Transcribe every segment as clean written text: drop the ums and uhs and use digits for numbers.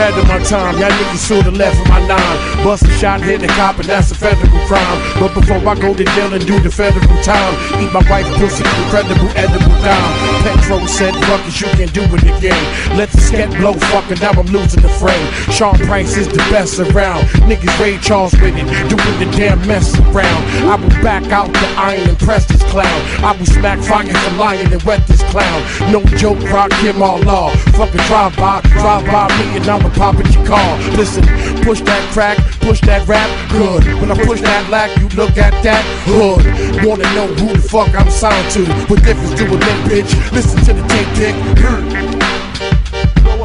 ahead of my time. Y'all niggas should've left for my 9. Bust a shot, hit a cop, and that's a federal crime. But before I go to jail and do the federal time, eat my wife's pussy, incredible edible dime. Patron said, fuck it, you can do it again. Let the scat blow, fucking now I'm losing the frame. Sean Price is the best around. Niggas Ray Charles with it, doing the damn mess around. I will back out the iron and press this clown. I will smack fire for lion and wet this clown. No joke, rock him all law. Fucking drive by me and I'ma pop at your car. Listen, push that crack, push that rap, good. When I push that lack, you look at that hood. Wanna know who the fuck I'm signed to? What difference do a limp bitch? Listen to the tape pick.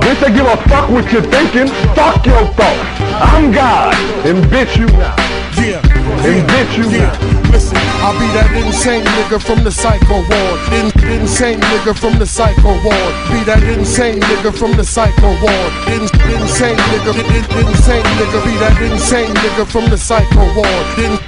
Bitch, they give a fuck what you're thinking. Fuck your thoughts. I'm God, and bitch you not. Yeah, and bitch you not. Listen, I'll be that insane nigga from the psycho ward. Insane nigga from the psycho ward. Be that insane nigga from the psycho ward. Insane nigga, insane nigga. Be that insane nigga from the psycho ward.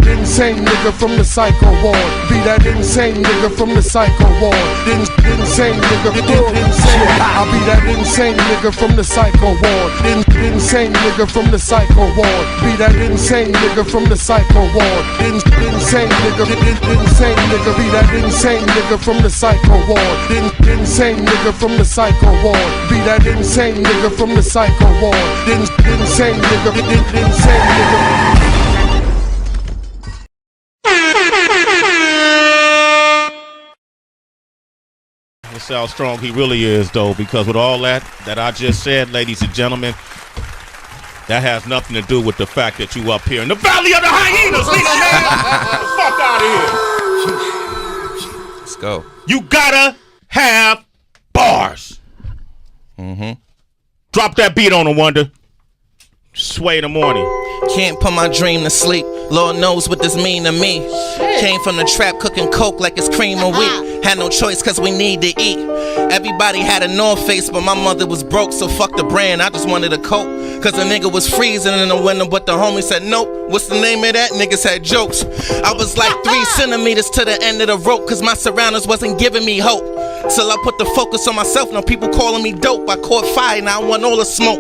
Insane nigga from the psycho ward. Be that insane nigga from the psycho ward. Insane nigga, insane. I'll be that insane nigga from the psycho ward. Insane nigga from the psycho ward. Be that insane nigga from the psycho ward. Insane nigga, insane nigga. Be that insane nigga from the psycho ward. Insane nigga from the psycho ward. Be that insane nigga from the psycho ward. Insane nigga, insane nigga. Let's see how strong he really is, though, because with all that I just said, ladies and gentlemen, that has nothing to do with the fact that you up here in the Valley of the Hyenas, man. Get the fuck out of here. Let's go. You gotta have bars. Drop that beat on a Wonder. Sway in the morning. Can't put my dream to sleep. Lord knows what this mean to me. Came from the trap cooking coke like it's cream of wheat. Had no choice cause we need to eat. Everybody had a North Face, but my mother was broke, so fuck the brand, I just wanted a coat. Cause the nigga was freezing in the winter, but the homie said nope. What's the name of that? Niggas had jokes. I was like 3 centimeters to the end of the rope, cause my surroundings wasn't giving me hope. Till I put the focus on myself, now people calling me dope. I caught fire, now I want all the smoke.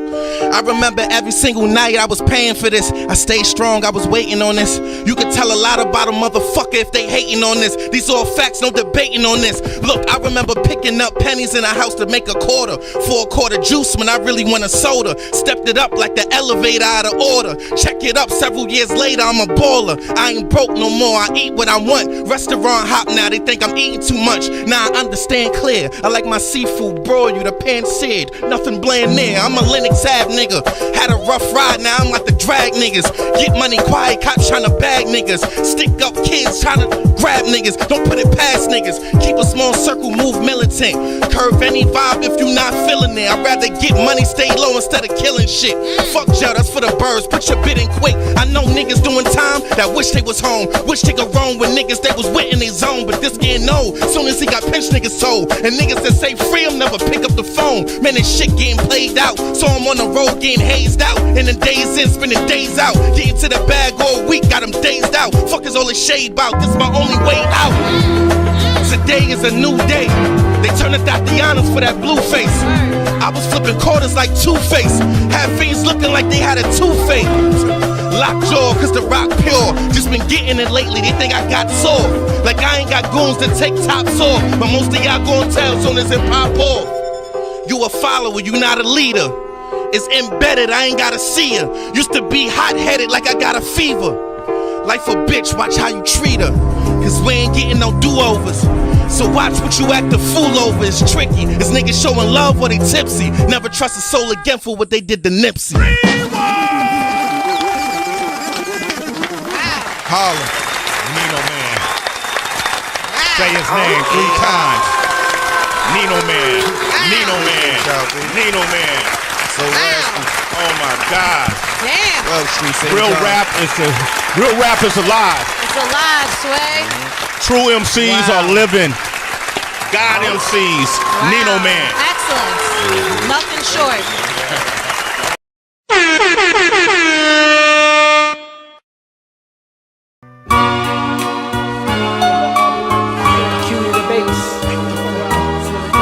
I remember every single night I was paying for this. I stayed strong, I was waiting on this. You could tell a lot about a motherfucker if they hating on this. These all facts, no debating on this. Look, I remember picking up pennies in a house to make a quarter. For a quarter juice when I really want a soda. Stepped it up like the elevator out of order. Check it up, several years later I'm a baller. I ain't broke no more, I eat what I want. Restaurant hop now, they think I'm eating too much. Now I understand clear. I like my seafood broiled, the pan seared. Nothing bland there, I'm a Lennox Ave nigga. Had a rough ride, now I'm like the drag niggas. Get money quiet, cops tryna bag niggas. Stick up kids tryna grab niggas. Don't put it past niggas. Keep a small circle, move militant. Curve any vibe if you not feeling it. I'd rather get money, stay low instead of killing shit. Fuck jail, that's for the birds, put your bid in quick. I know niggas doing time that wish they was home. Wish they could roam with niggas that was wet in their zone. But this getting old, soon as he got pinched niggas told. And niggas that say free him never pick up the phone. Man, this shit getting played out, so I'm on the road getting hazed out. And the days in, spending days out. Getting to the bag all week, got them dazed out. Fuck is all this shade about, this my only way out. Today is a new day. They turn to Tatianas for that blue face. I was flipping quarters like Two-Face. Had fiends looking like they had a toothache. Lockjaw, cause the rock pure. Just been getting it lately, they think I got sore. Like I ain't got goons to take tops off. But most of y'all gon' tell soon as it pop off. You a follower, you not a leader. It's embedded, I ain't gotta see her. Used to be hot-headed like I got a fever. Life a bitch, watch how you treat her. Cause we ain't getting no do-overs. So watch what you act a fool over, it's tricky. Is niggas showing love or they tipsy? Never trust a soul again for what they did to Nipsey. Holla. Nino Man. Say his name 3 times. Nino Man. Nino Man. Nino Man. So oh my God. Damn. Real rap is alive. It's alive, Sway. True MCs are living. God MCs. Wow. Nino Man. Excellent. Nothing short.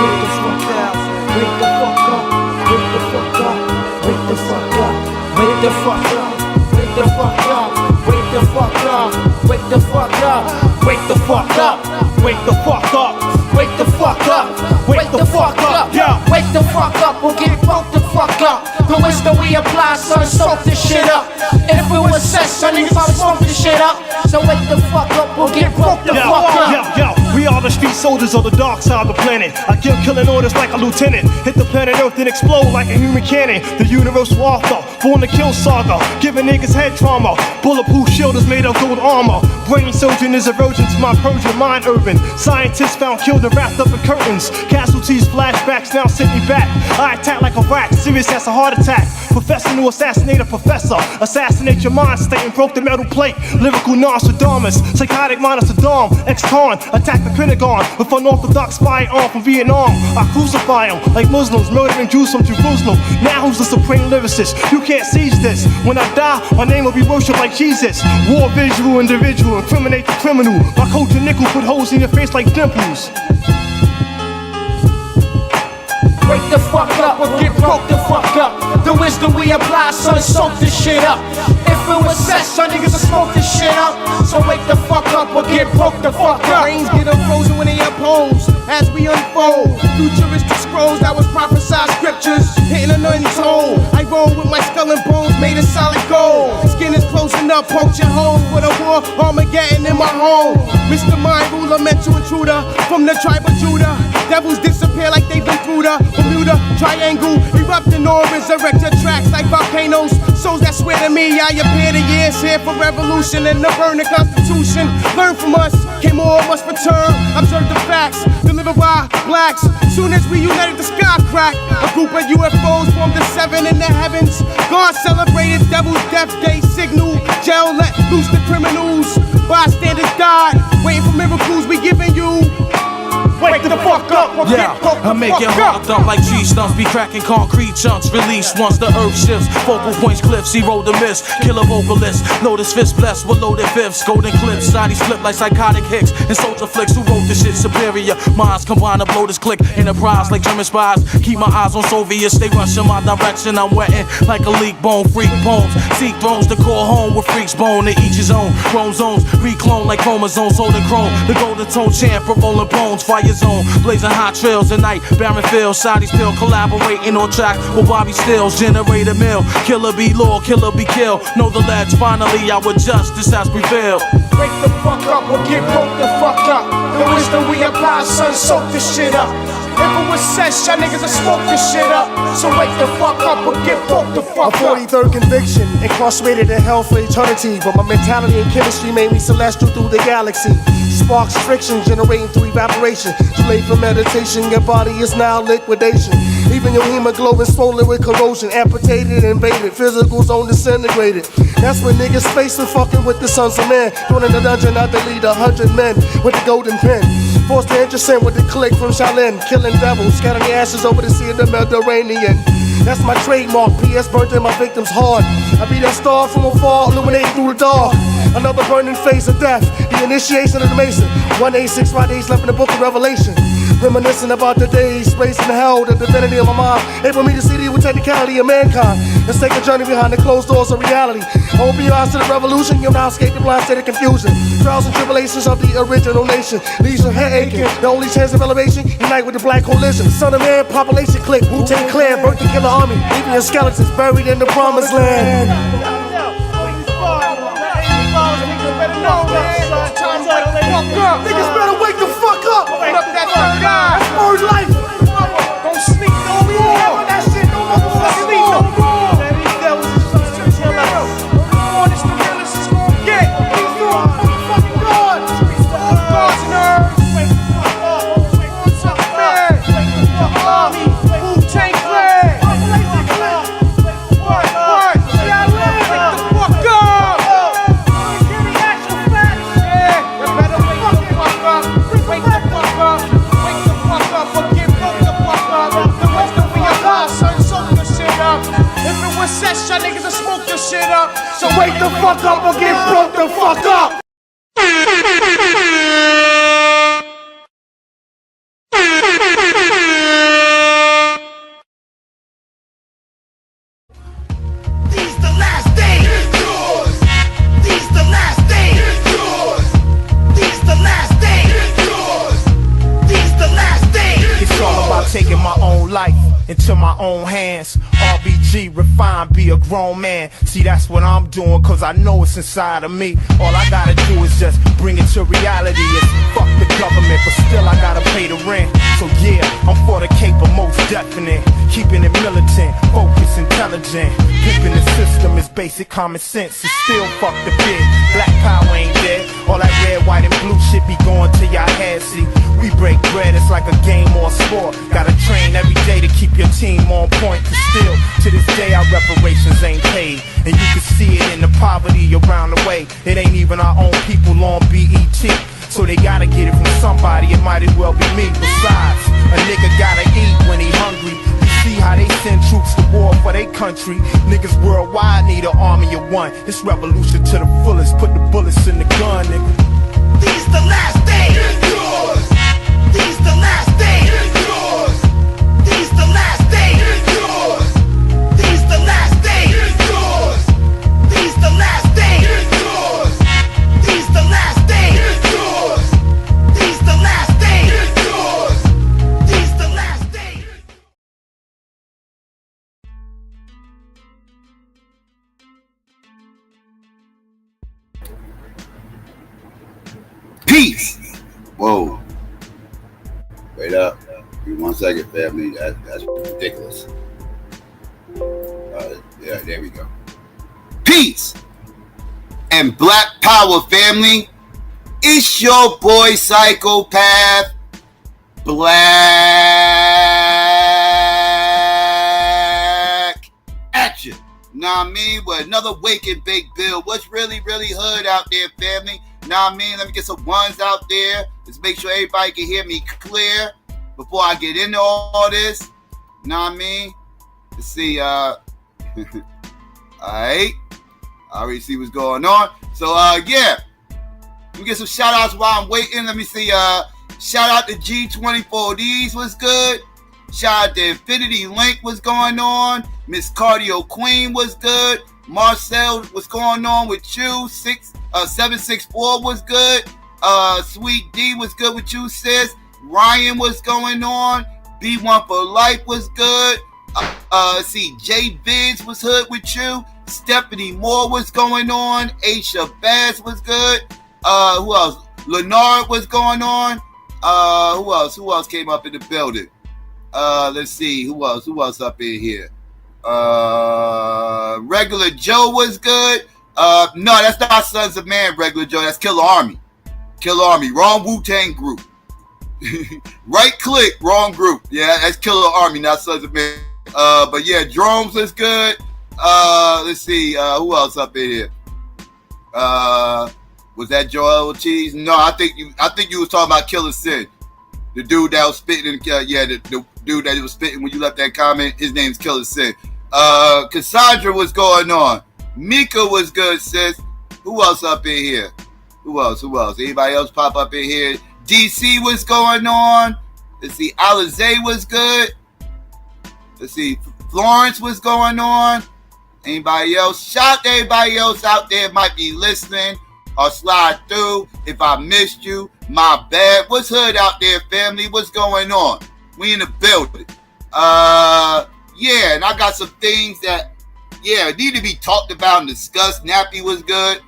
Wake the fuck up, wake the fuck up, wake the fuck up, wake the fuck up. fuck up. Wake the fuck up. Wake the fuck up. Wake the fuck up. Wake the fuck up. Wake the fuck up. Wake the fuck up. Wake the fuck up. Yeah. Wake the fuck up or get broke the fuck up. The wisdom we apply, son, soak this shit up. If it was sex, son, niggas I smoke this shit up. So wake the fuck up or get broke the fuck up. Yo, we are the street soldiers of the dark side of the planet. I give killing orders like a lieutenant. Hit the planet Earth and explode like a human cannon. The universal author, born to kill saga. Giving niggas head trauma. Bulletproof shield is made of gold armor. Brain surgeon is a virgin to my Persian mind urban. Scientists found killed and wrapped up in curtains. Casualties, flashbacks now sent me back. I attack like a rat, serious as a heart attack. Professor to assassinate a professor. Assassinate your mind state and broke the metal plate. Lyrical Nostradamus. Psychotic mind of Saddam. Ex-con. Attack the Pentagon with unorthodox firearm from Vietnam. I crucify them like Muslims murdering Jews from Jerusalem. Now who's the supreme lyricist? You can't seize this. When I die, my name will be worshipped like Jesus. War visual individual. Incriminate the criminal. My coach and nickel put holes in your face like dimples. Wake the fuck up or get broke the fuck up. The wisdom we apply, son, soak this shit up. If it was sex, son, niggas will smoke this shit up. So wake the fuck up or get broke the fuck up. Brains get unfrozen when they oppose as we unfold. Futuristic scrolls that was prophesied scriptures hitting an untold. I roll with my skull and bones made of solid gold. Skin is closing up, poaching holes with a war Armageddon in my home. Mr. Mind Ruler, mental intruder from the tribe of Judah. Devils disappear like they've been through the Bermuda Triangle. Erupting or resurrect your tracks like volcanoes. Souls that swear to me, I appear the years here for revolution and the burning constitution. Learn from us, came all must return. Observe the facts, delivered by blacks. Soon as we united, the sky cracked. A group of UFOs formed the seven in the heavens. God celebrated Devil's Death Day signal. Jail let loose the criminals. Bystanders died, waiting for miracles we giving you. Wake the fuck up, yeah, I make it hard up like G-stumps. Be cracking concrete chunks, release once the earth shifts. Focal points, cliffs, zero the miss. Killer vocalist, lotus fist blessed with loaded fifths. Golden clips, sides flip like psychotic hicks. And soldier flicks who wrote this shit superior. Minds combine to blow this click. Enterprise like German spies. Keep my eyes on Soviets, they rush in my direction. I'm wetting like a leak bone, freak bones. Seek thrones to call home with freaks bone. To each his own, chromosomes, reclone like chromosomes. Sold and chrome, the golden tone champ for rolling bones. Fire zone, blazing hot trails at night, barren fields, Saudi still collaborating on track with Bobby Stills, generate a mill, killer be law, killer be killed, know the ledge, finally our justice has prevailed. Wake the fuck up or get broke the fuck up. The wisdom we apply, son, soak this shit up. If it was sex, y'all niggas will smoke this shit up. So wake the fuck up or get broke the fuck up. A 43rd conviction, incarcerated in hell for eternity. But my mentality and chemistry made me celestial through the galaxy. Sparks friction, generating through evaporation. Too late for meditation, your body is now liquidation. Even your hemoglobin swollen with corrosion, amputated, invaded, physical zone disintegrated. That's when niggas facing fucking with the sons of men. Thrown in the dungeon, I delete 100 men with the golden pen. Forced to intercede with the click from Shaolin, killing devils, scattering the ashes over the sea of the Mediterranean. That's my trademark, PS burnt in my victim's heart. I be that star from afar, illuminating through the dark. Another burning phase of death, the initiation of the Mason. 186 days left in the book of Revelation. Reminiscing about the days, place in hell, the divinity of my mind. Able me to see the technicality of mankind. Let's take a journey behind the closed doors of reality. Open your eyes to the revolution, you'll now escape the blind state of confusion. Trials and tribulations of the original nation. Leaves your head aching, the only chance of elevation, unite with the black coalition. Son of man, population click, Wu-Tang Clan, birth the killer army. Leaving your skeletons buried in the promised land. Niggas better wake the fuck up. Open up that third eye. That's word life. Don't sleep no more. That shit no motherfucking Sleep no more. more. It's the realest it's gonna get. Fucking God. God's nerves. What's up, man? Army. Wu-Tang Clan. What? Yeah, wake the fuck up. Yeah, you better wake the fuck up. Wake the fuck up. Wake the fuck up or get broke the fuck up. The wisdom we apply, son, soak the shit up. If it was sex, y'all niggas will smoke the shit up. So Wake the fuck up or get broke the fuck up. These the last taking my own life into my own hands. RBG, refine, be a grown man. See, that's what I'm doing, cause I know it's inside of me. All I gotta do is just bring it to reality. It's fuck the government, but still I gotta pay the rent. So yeah, I'm for the caper, most definite. Keeping it militant, focused, intelligent. Pimping the system is basic common sense. It's still fuck the bid. Black power ain't dead. All that red, white, and blue shit be going to your head. See, we break bread, it's like a game or a sport. Gotta train every day to keep your team on point. Cause still, to this day, our reparations ain't paid. And you can see it in the poverty around the way. It ain't even our own people on BET. So they gotta get it from somebody, it might as well be me. Besides, a nigga gotta eat when he hungry. You see how they send troops to war for their country. Niggas worldwide need an army of one. It's revolution to the fullest, put the bullets in the gun, nigga. These the last days. It's yours. These the last days. It's yours. These the last days. It's yours. These the last days. It's yours. These the last days. It's yours. These the last days. It's yours. These the last days. It's yours. These the last days. Peace. Whoa. Wait up. Give me 1 second, family. That's ridiculous. Yeah, there we go. Peace and Black Power, family. It's your boy Psychopath Black at you. Nah, I mean, with another Wake and Bake Bill. What's really hood out there, family? Nah, I mean, let me get some ones out there. Let's make sure everybody can hear me clear before I get into all this. Nah, I mean, let's see. All right. I already see what's going on. So, yeah. Let me get some shout outs while I'm waiting. Let me see. Shout out to G24Ds was good. Shout out to Infinity Link was going on. Miss Cardio Queen was good. Marcel, what's going on with you? 764 was good. Sweet D was good with you, sis. Ryan was going on. B1 for Life was good. See, J Viz was hood with you. Stephanie Moore was going on. Aisha Bass was good. Who else? Leonard was going on. Who else? Who else came up in the building? Let's see. Who else up in here? Regular Joe was good. No, that's not Sons of Man, Regular Joe. That's Killer Army. Killer Army. Wrong Wu-Tang group. Right click, wrong group. Yeah, that's Killer Army, not Sons of Man. But yeah, Drones was good. Let's see. Who else up in here? Was that Joel Ortiz? No, I think you was talking about Killer Sin. The dude that was spitting the dude that was spitting when you left that comment, his name's Killer Sin. Cassandra was going on. Mika was good, sis. Who else up in here? Who else? Anybody else pop up in here? DC was going on. Let's see. Alizé was good. Let's see. Florence was going on. Anybody else? Shout out to everybody else out there might be listening or slide through. If I missed you, my bad. What's hood out there, family? What's going on? We in the building. Yeah, and I got some things that, need to be talked about and discussed. Nappy was good.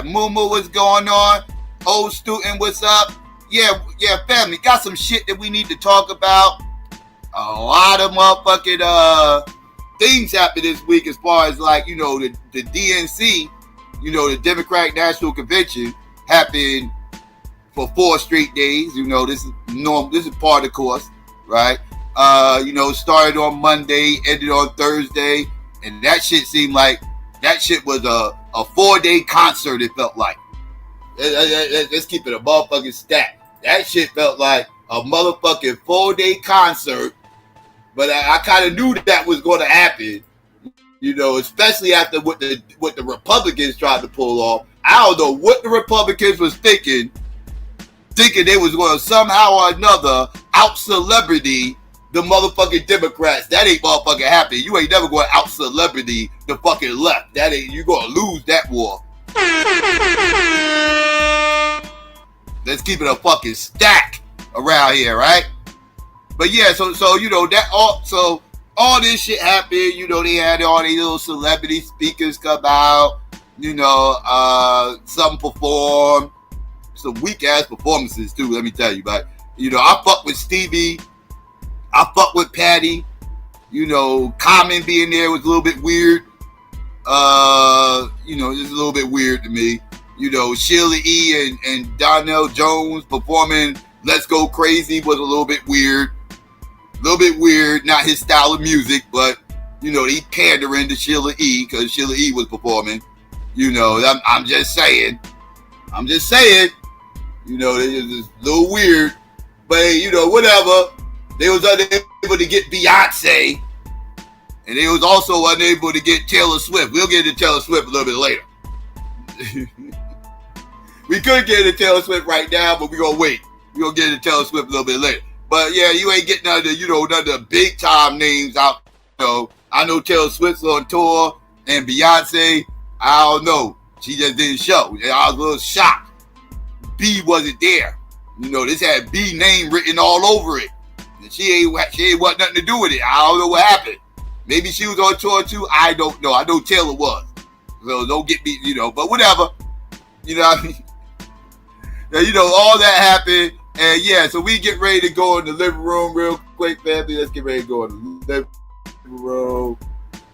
Moo was going on. Old student, what's up? Yeah, family. Got some shit that we need to talk about. A lot of motherfucking things happened this week as far as like, the DNC, the Democratic National Convention happened for 4 straight days. This is normal. This is part of the course, right? Started on Monday, ended on Thursday, and that shit seemed like that shit was a 4-day concert. It felt like. Let's keep it a motherfucking stat. That shit felt like a motherfucking 4-day concert, but I kind of knew that was going to happen. Especially after what the Republicans tried to pull off. I don't know what the Republicans was thinking they was going to somehow or another out-celebrity the motherfucking Democrats. That ain't motherfucking happening. You ain't never going to out-celebrity the fucking left. You going to lose that war. Let's keep it a fucking stack around here, right? But yeah, so you know that all this shit happened. You know, they had all these little celebrity speakers come out. You know, some perform, some weak ass performances too. Let me tell you, but you know, I fuck with Stevie, I fuck with Patty. You know, Common being there was a little bit weird. You know, it's a little bit weird to me. You know, Sheila E. and Donnell Jones performing "Let's Go Crazy" was a little bit weird. A little bit weird, not his style of music, but you know, he pandering to Sheila E. because Sheila E. was performing. You know, I'm just saying. You know, it's a little weird, but you know, whatever. They was unable to get Beyonce, and they was also unable to get Taylor Swift. We'll get to Taylor Swift a little bit later. We could get into Taylor Swift right now, but we're gonna wait. We're gonna get into Taylor Swift a little bit later. But yeah, you ain't getting none of the, you know, none of the big time names out. You know, I know Taylor Swift's on tour, and Beyonce, I don't know. She just didn't show. I was a little shocked. B wasn't there. You know, this had B name written all over it. And she ain't want nothing to do with it. I don't know what happened. Maybe she was on tour too. I don't know. I know Taylor was. So don't get me, you know, but whatever. You know what I mean? Now, you know, all that happened. And yeah, so we get ready to go in the living room real quick, family. Let's get ready to go in the living room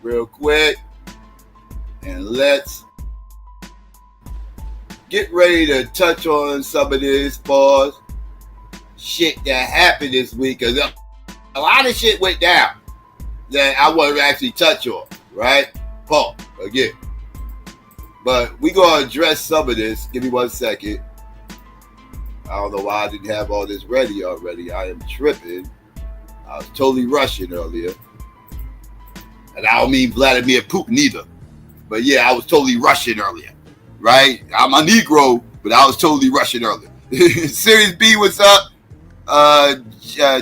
real quick. And let's get ready to touch on some of this shit that happened this week. Because a lot of shit went down that I want to actually touch on, right? Pause again. But we going to address some of this. Give me 1 second. I don't know why I didn't have all this ready already. I am tripping. I was totally rushing earlier. And I don't mean Vladimir Putin either. But yeah, I was totally rushing earlier. Right? I'm a Negro, but I was totally rushing earlier. Series B was up.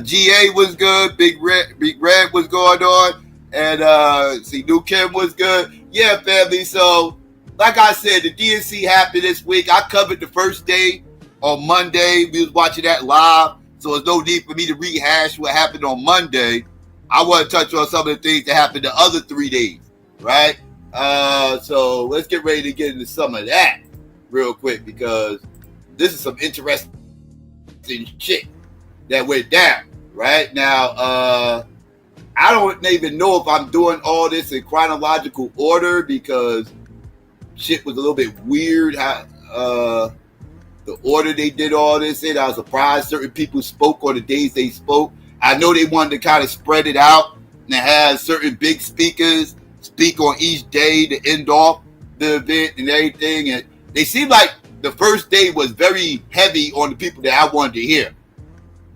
GA was good. Big Red was going on. And New Kim was good. Yeah, family. So, like I said, the DNC happened this week. I covered the first day on Monday. We was watching that live. So there's no need for me to rehash what happened on Monday. I want to touch on some of the things that happened the other 3 days. Right? So let's get ready to get into some of that real quick, because this is some interesting shit that went down right now. I don't even know if I'm doing all this in chronological order, because shit was a little bit weird how the order they did all this in. I was surprised certain people spoke on the days they spoke. I know they wanted to kind of spread it out and have certain big speakers speak on each day to end off the event and everything. And they seemed like the first day was very heavy on the people that I wanted to hear.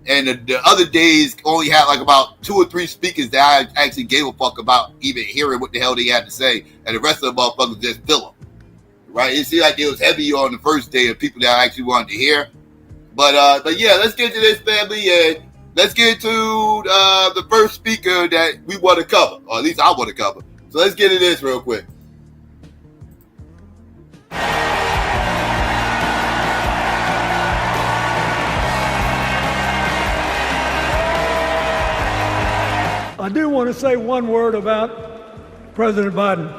And the other days only had like about 2 or 3 speakers that I actually gave a fuck about even hearing what the hell they had to say. And the rest of the motherfuckers just filler. Right? It seemed like it was heavy on the first day of people that I actually wanted to hear. But yeah, let's get to this, family, and let's get to the first speaker that we want to cover, or at least I want to cover. So let's get to this real quick. I do want to say one word about President Biden.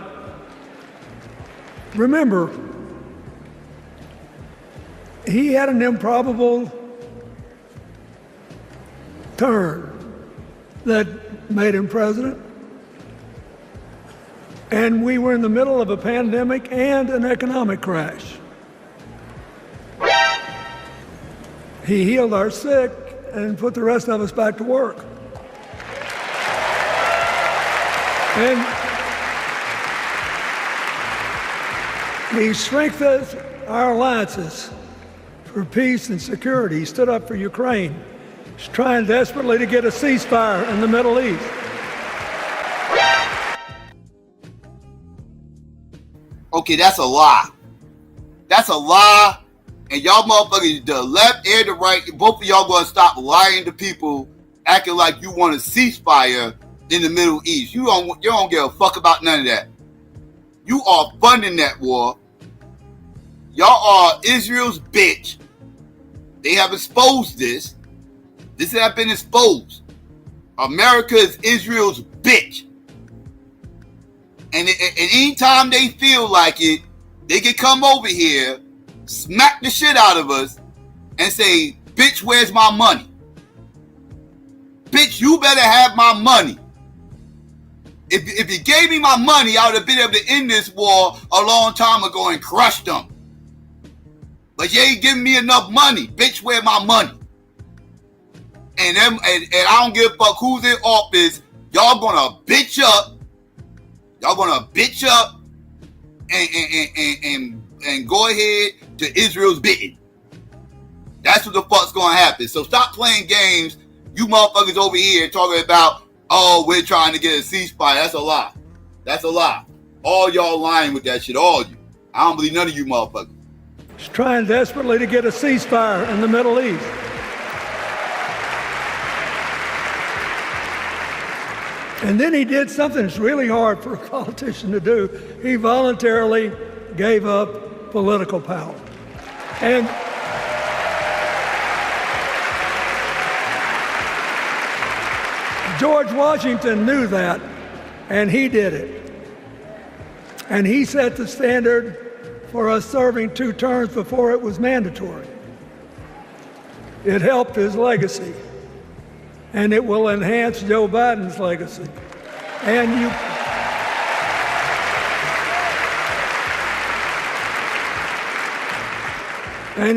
Remember, he had an improbable turn that made him president. And we were in the middle of a pandemic and an economic crash. He healed our sick and put the rest of us back to work. And he strengthened our alliances for peace and security. He stood up for Ukraine. He's trying desperately to get a ceasefire in the Middle East. Okay, that's a lie. That's a lie. And y'all motherfuckers, the left and the right, both of y'all gonna stop lying to people, acting like you want a ceasefire in the Middle East. You don't give a fuck about none of that. You are funding that war. Y'all are Israel's bitch. They have exposed this. This has been exposed. America is Israel's bitch. And anytime they feel like it, they can come over here, smack the shit out of us, and say, bitch, where's my money? Bitch, you better have my money. If you gave me my money, I would have been able to end this war a long time ago and crush them. But you ain't giving me enough money. Bitch, where's my money? And I don't give a fuck who's in office. Y'all gonna bitch up. Y'all gonna bitch up and go ahead to Israel's bidding. That's what the fuck's gonna happen. So stop playing games. You motherfuckers over here talking about, oh, we're trying to get a ceasefire. That's a lie. That's a lie. All y'all lying with that shit. All you. I don't believe none of you motherfuckers. He's trying desperately to get a ceasefire in the Middle East. And then he did something that's really hard for a politician to do. He voluntarily gave up political power. And George Washington knew that, and he did it. And he set the standard for us serving 2 terms before it was mandatory. It helped his legacy. And it will enhance Joe Biden's legacy. And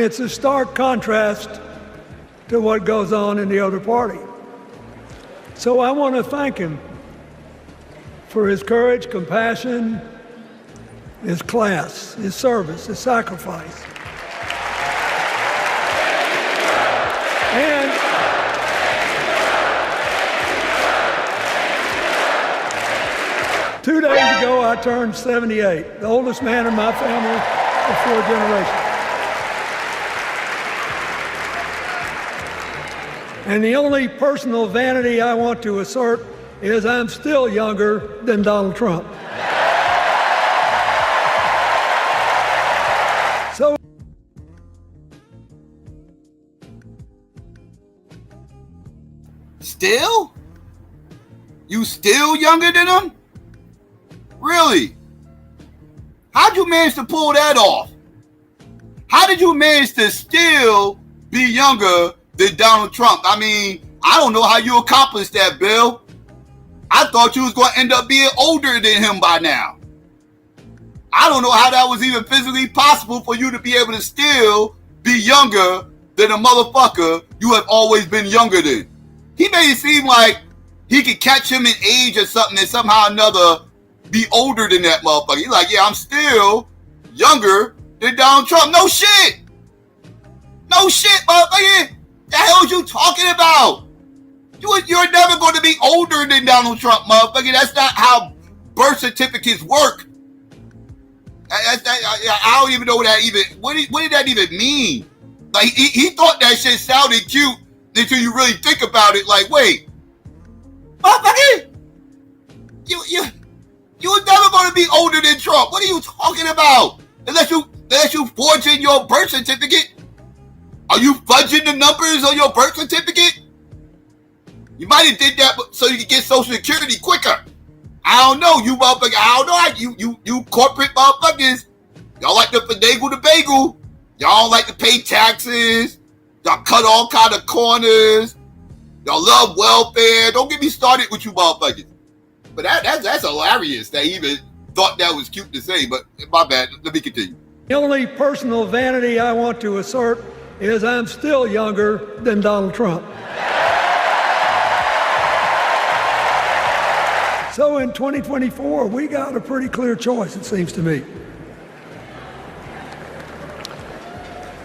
it's a stark contrast to what goes on in the other party. So I want to thank him for his courage, compassion, his class, his service, his sacrifice. And 2 days ago, I turned 78, the oldest man in my family of 4 generations. And the only personal vanity I want to assert is I'm still younger than Donald Trump. So, still? You still younger than him? Really? How'd you manage to pull that off? How did you manage to still be younger than Donald Trump? I mean, I don't know how you accomplished that, Bill. I thought you was going to end up being older than him by now. I don't know how that was even physically possible for you to be able to still be younger than a motherfucker you have always been younger than. He made it seem like he could catch him in age or something and somehow or another be older than that motherfucker. He's like, yeah, I'm still younger than Donald Trump. No shit. No shit, motherfucker. The hell are you talking about? You're never going to be older than Donald Trump, motherfucker. That's not how birth certificates work. I don't even know what that even. What did that even mean? Like he thought that shit sounded cute until you really think about it. Like, wait, motherfucker, you were never going to be older than Trump. What are you talking about? Unless you forge in your birth certificate. Are you fudging the numbers on your birth certificate? You might have did that so you could get Social Security quicker. I don't know, you motherfucker. I don't know. You corporate motherfuckers. Y'all like to finagle the bagel. Y'all don't like to pay taxes. Y'all cut all kind of corners. Y'all love welfare. Don't get me started with you motherfuckers. But that's hilarious that he even thought that was cute to say. But my bad. Let me continue. the only personal vanity I want to assert is I'm still younger than Donald Trump. So in 2024, we got a pretty clear choice, it seems to me.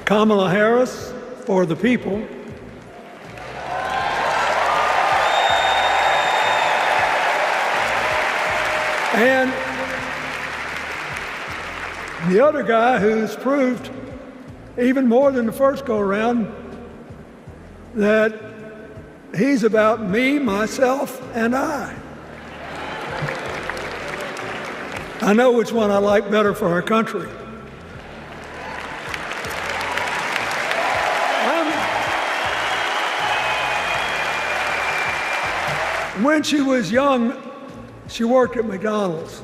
Kamala Harris for the people, and the other guy who's proved even more than the first go-around that he's about me, myself, and I. I know which one I like better for our country. When she was young, she worked at McDonald's.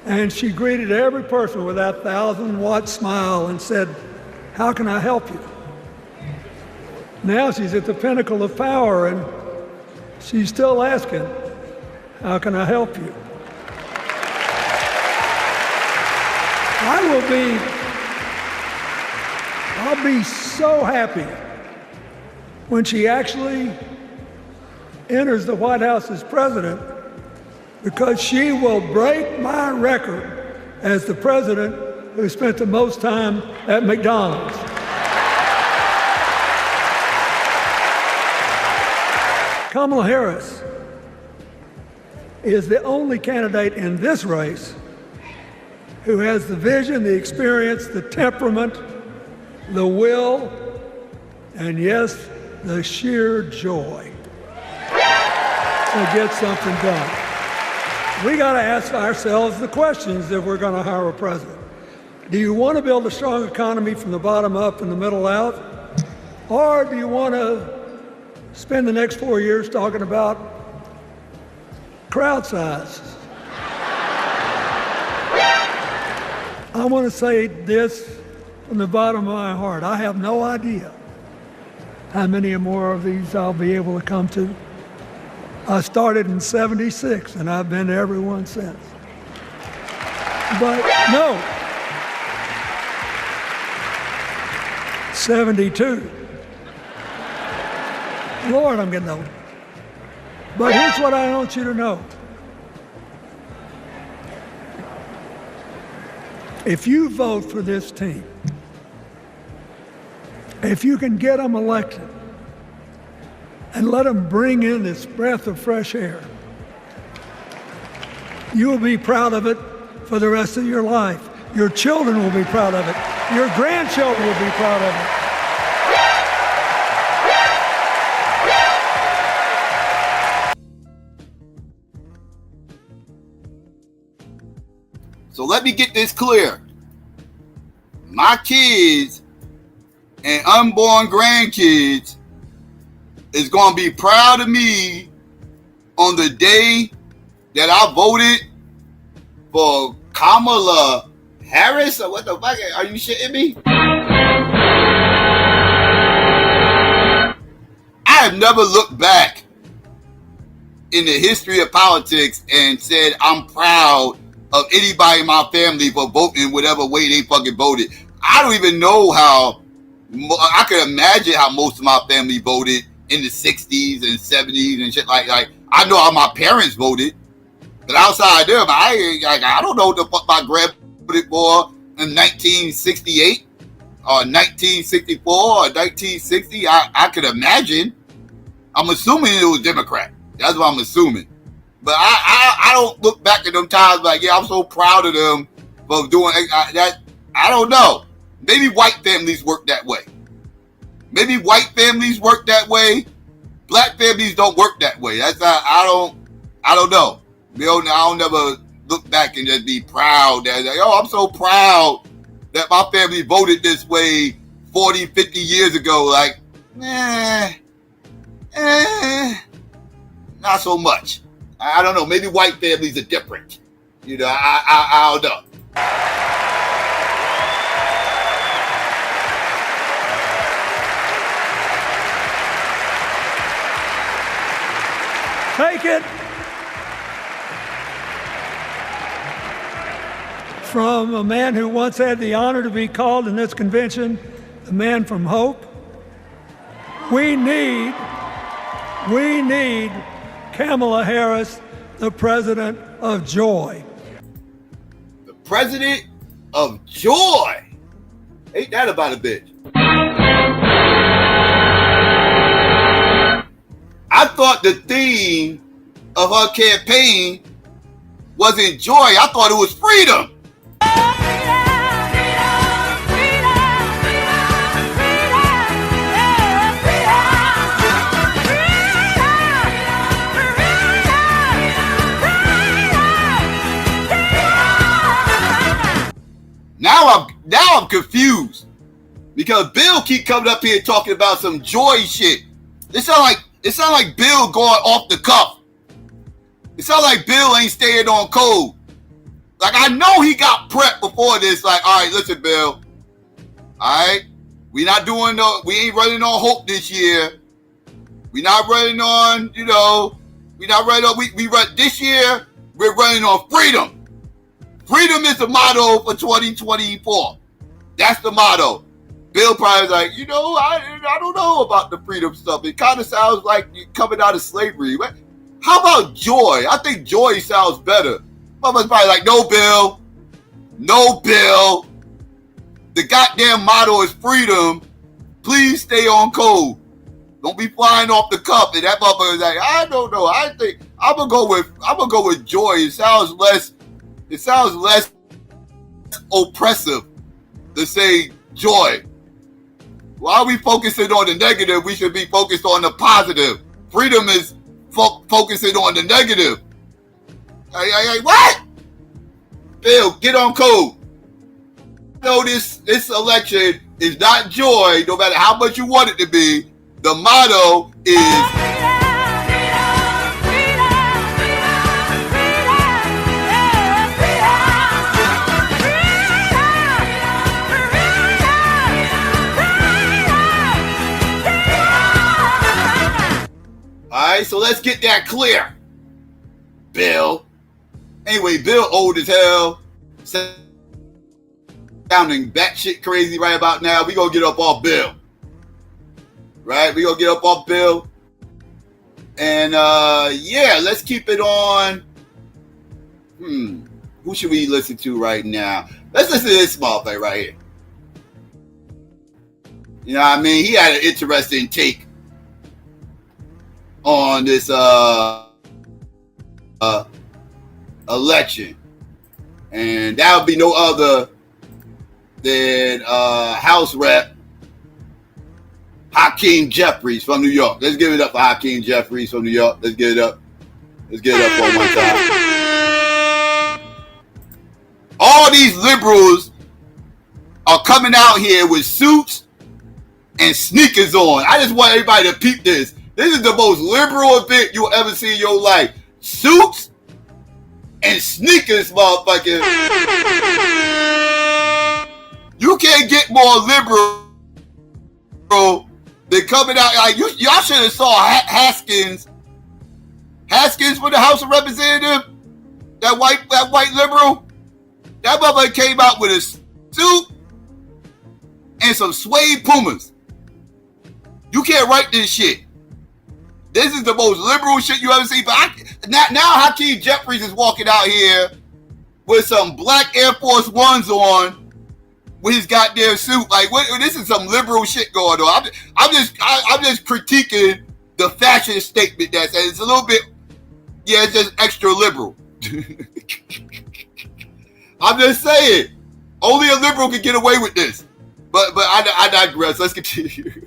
And she greeted every person with that 1,000-watt smile and said, "How can I help you?" Now she's at the pinnacle of power and she's still asking, "How can I help you?" I'll be so happy when she actually enters the White House as president, because she will break my record as the president who spent the most time at McDonald's. Kamala Harris is the only candidate in this race who has the vision, the experience, the temperament, the will, and yes, the sheer joy to get something done. We got to ask ourselves the questions if we're going to hire a president. Do you want to build a strong economy from the bottom up and the middle out? Or do you want to spend the next 4 years talking about crowd size? I want to say this from the bottom of my heart. I have no idea how many more of these I'll be able to come to. I started in '76 and I've been to every one since. But no, 72. Lord, I'm getting old. But here's what I want you to know. If you vote for this team, if you can get them elected and let them bring in this breath of fresh air, you will be proud of it for the rest of your life. Your children will be proud of it. Your grandchildren will be proud of it. So let me get this clear. My kids and unborn grandkids is going to be proud of me on the day that I voted for Kamala Harris, or what the fuck? Are you shitting me? I have never looked back in the history of politics and said I'm proud of anybody in my family for voting whatever way they fucking voted. I don't even know how. I can imagine how most of my family voted in the 60s and 70s and shit like I know how my parents voted, but outside them, I don't know what the fuck my grandpa voted for in 1968 or 1964 or 1960. I could imagine. I'm assuming it was Democrat. That's what I'm assuming. But I don't look back at them times like, yeah, I'm so proud of them for doing that. I don't know. Maybe white families work that way. Maybe white families work that way. Black families don't work that way. That's not, I don't know. I'll never look back and just be proud that, I'm so proud that my family voted this way 40, 50 years ago. Like, not so much. I don't know. Maybe white families are different. You know, I don't know. Take it from a man who once had the honor to be called in this convention the man from hope. We need Kamala Harris, the president of joy. The president of joy. Ain't that about a bitch? I thought the theme of her campaign wasn't joy. I thought it was freedom. Now I'm confused because Bill keep coming up here talking about some joy shit. It sounds like It sounds like Bill going off the cuff. It sounds like Bill ain't staying on code. Like, I know he got prepped before this. Like, all right, listen, Bill. All right, we ain't running on hope this year. We not running on, we not running on, we run this year, we're running on freedom. Freedom is the motto for 2024. That's the motto. Bill probably was like, I don't know about the freedom stuff. It kind of sounds like you're coming out of slavery. How about joy? I think joy sounds better. Mama's probably like, no, Bill. No, Bill. The goddamn motto is freedom. Please stay on code. Don't be flying off the cuff. And that motherfucker is like, I don't know. I think I'm gonna go with joy. It sounds less oppressive to say joy. Why are we focusing on the negative? We should be focused on the positive. Freedom is focusing on the negative. Hey, what? Bill, get on code. No, this election is not joy, no matter how much you want it to be. The motto is Alright, so let's get that clear. Bill. Anyway, Bill old as hell. Sounding batshit crazy right about now. We gonna get up off Bill. Right? We gonna get up off Bill. And let's keep it on. Who should we listen to right now? Let's listen to this motherfucker right here. You know what I mean? He had an interesting take on this election. And that would be no other than House Rep Hakeem Jeffries from New York. Let's give it up for Hakeem Jeffries from New York. Let's get it up. Let's get it up one more time. All these liberals are coming out here with suits and sneakers on. I just want everybody to peep this. This is the most liberal event you'll ever see in your life. Suits and sneakers, motherfucker. You can't get more liberal than coming out. Like y'all should have saw Haskins. Haskins for the House of Representatives. That white liberal. That motherfucker came out with a suit and some suede Pumas. You can't write this shit. This is the most liberal shit you ever see. But now Hakeem Jeffries is walking out here with some black Air Force Ones on with his goddamn suit. Like, what? This is some liberal shit going on. I'm just critiquing the fashion statement that's it's a little bit, it's just extra liberal. I'm just saying, only a liberal can get away with this. But I digress. Let's continue.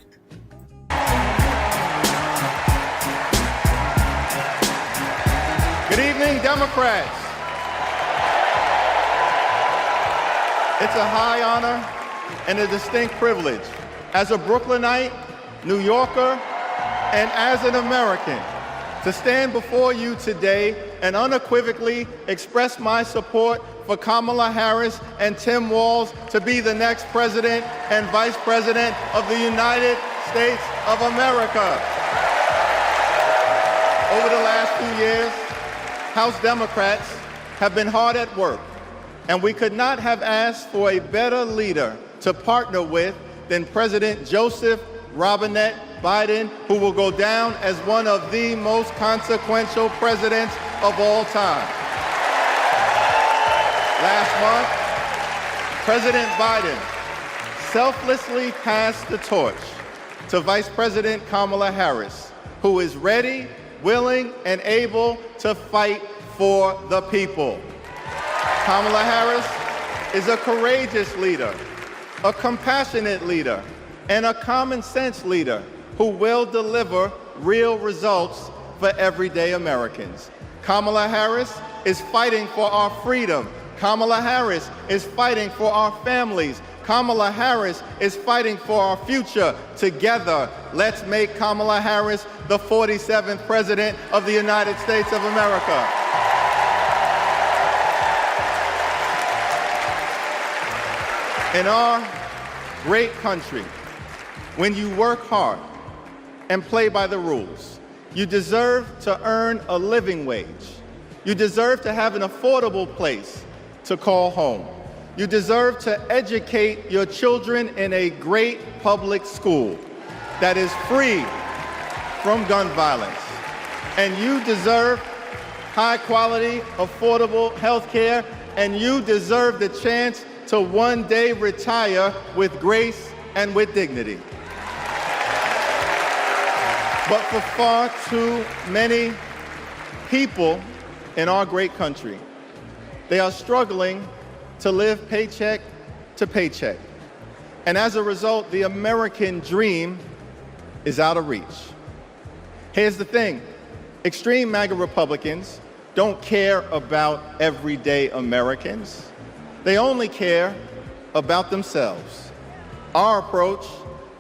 Good evening, Democrats. It's a high honor and a distinct privilege as a Brooklynite, New Yorker, and as an American to stand before you today and unequivocally express my support for Kamala Harris and Tim Walz to be the next president and vice president of the United States of America. Over the last few years, House Democrats have been hard at work, and we could not have asked for a better leader to partner with than President Joseph Robinette Biden, who will go down as one of the most consequential presidents of all time. Last month, President Biden selflessly passed the torch to Vice President Kamala Harris, who is ready, willing, and able to fight for the people. Kamala Harris is a courageous leader, a compassionate leader, and a common sense leader who will deliver real results for everyday Americans. Kamala Harris is fighting for our freedom. Kamala Harris is fighting for our families. Kamala Harris is fighting for our future. Together, let's make Kamala Harris the 47th President of the United States of America. In our great country, when you work hard and play by the rules, you deserve to earn a living wage. You deserve to have an affordable place to call home. You deserve to educate your children in a great public school that is free from gun violence. And you deserve high quality, affordable health care, and you deserve the chance to one day retire with grace and with dignity. But for far too many people in our great country, they are struggling to live paycheck to paycheck. And as a result, the American dream is out of reach. Here's the thing, extreme MAGA Republicans don't care about everyday Americans. They only care about themselves. Our approach,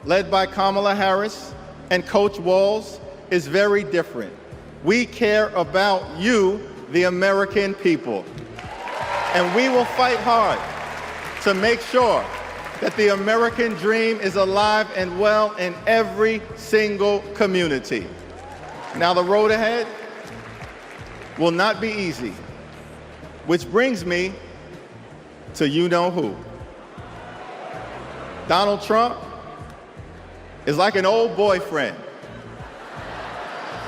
led by Kamala Harris and Coach Walz, is very different. We care about you, the American people. And we will fight hard to make sure that the American dream is alive and well in every single community. Now, the road ahead will not be easy, which brings me to you-know-who. Donald Trump is like an old boyfriend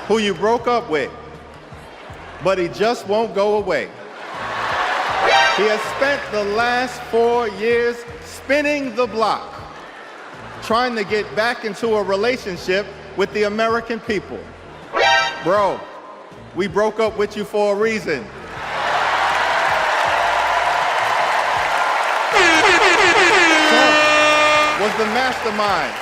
who you broke up with, but he just won't go away. He has spent the last 4 years spinning the block, trying to get back into a relationship with the American people. Bro, we broke up with you for a reason. Trump was the mastermind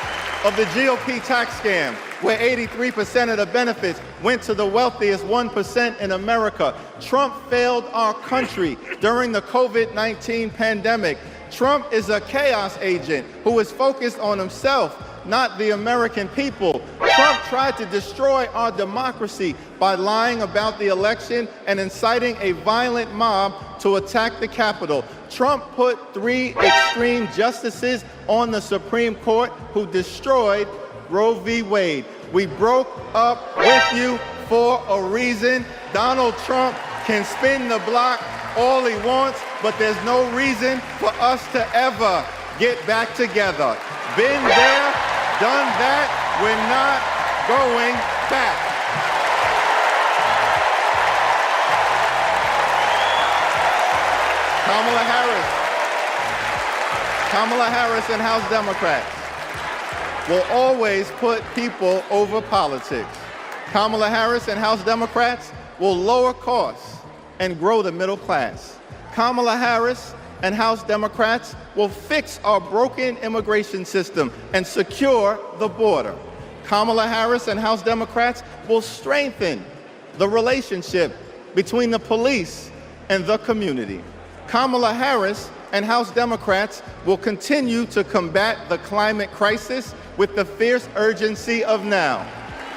of the GOP tax scam, where 83% of the benefits went to the wealthiest 1% in America. Trump failed our country during the COVID-19 pandemic. Trump is a chaos agent who is focused on himself, not the American people. Trump tried to destroy our democracy by lying about the election and inciting a violent mob to attack the Capitol. Trump put 3 extreme justices on the Supreme Court who destroyed Roe v. Wade. We broke up with you for a reason. Donald Trump can spin the block all he wants, but there's no reason for us to ever get back together. Been there, done that, we're not going back. Kamala Harris and House Democrats will always put people over politics. Kamala Harris and House Democrats will lower costs and grow the middle class. Kamala Harris and House Democrats will fix our broken immigration system and secure the border. Kamala Harris and House Democrats will strengthen the relationship between the police and the community. Kamala Harris and House Democrats will continue to combat the climate crisis with the fierce urgency of now.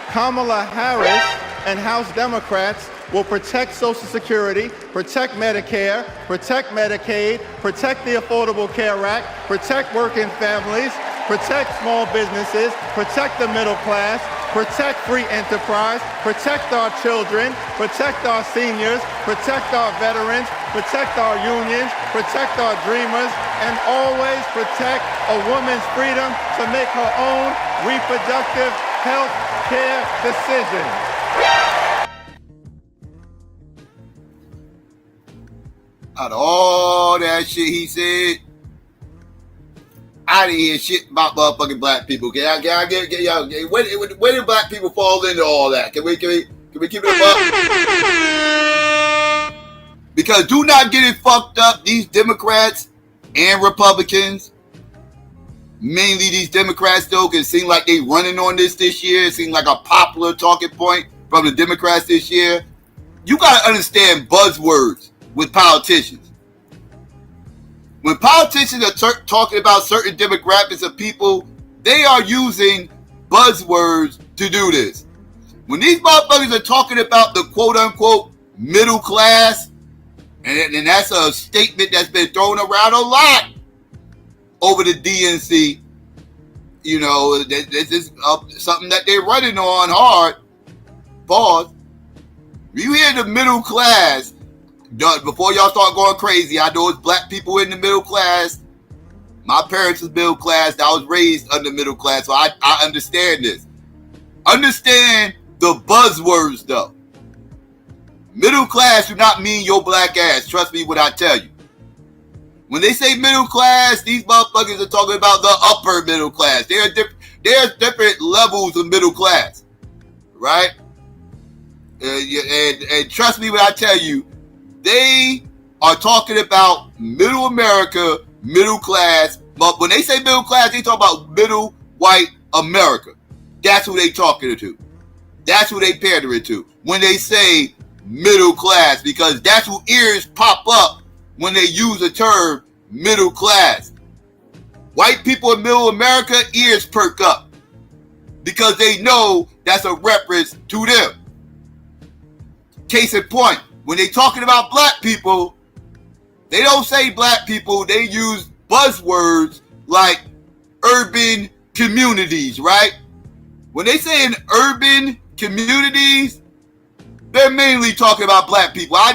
Kamala Harris and House Democrats will protect Social Security, protect Medicare, protect Medicaid, protect the Affordable Care Act, protect working families, protect small businesses, protect the middle class, protect free enterprise, protect our children, protect our seniors, protect our veterans, protect our unions, protect our dreamers, and always protect a woman's freedom to make her own reproductive health care decisions. Out of all that shit he said, I didn't hear shit about motherfucking black people. Can I get y'all? Where did black people fall into all that? Can we keep it up? Because do not get it fucked up. These Democrats and Republicans, mainly these Democrats though, because it seems like they running on this year. It seems like a popular talking point from the Democrats this year. You gotta understand buzzwords with politicians. When politicians are talking about certain demographics of people, they are using buzzwords to do this. When these motherfuckers are talking about the quote-unquote middle class, and that's a statement that's been thrown around a lot over the DNC, you know, this is something that they're running on hard. Pause. You hear the middle class, before y'all start going crazy, I know it's black people in the middle class. My parents was middle class. I was raised under middle class, so I understand this. Understand the buzzwords, though. Middle class do not mean your black ass. Trust me when I tell you. When they say middle class, these motherfuckers are talking about the upper middle class. There's different levels of middle class, right? And trust me when I tell you, they are talking about middle America, middle class. But when they say middle class, they talk about middle white America. That's who they talking to. That's who they pandering to when they say middle class, because that's who ears pop up when they use the term middle class. White people in middle America, ears perk up because they know that's a reference to them. Case in point, when they talking about black people, they don't say black people, they use buzzwords like urban communities, right? When they say in urban communities, they're mainly talking about black people. I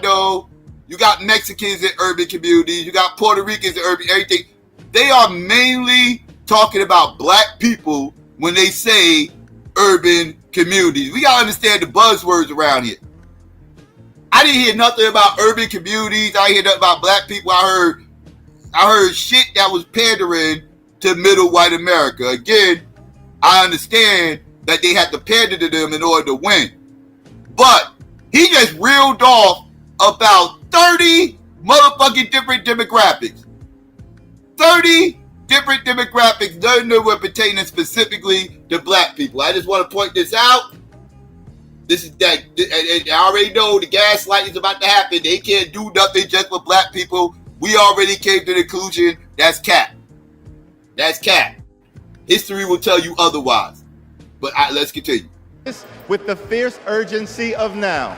know. You got Mexicans in urban communities. You got Puerto Ricans in urban, everything. They are mainly talking about black people when they say urban communities. We got to understand the buzzwords around here. I didn't hear nothing about urban communities. I didn't hear nothing about black people. I heard shit that was pandering to middle white America. Again, I understand that they had to pander to them in order to win. But he just reeled off about 30 motherfucking different demographics. 30 different demographics, none of them were pertaining specifically to black people. I just want to point this out. This is that, and I already know the gaslighting is about to happen. They can't do nothing just for black people. We already came to the conclusion that's cap. That's cap. History will tell you otherwise. But let's continue. With the fierce urgency of now,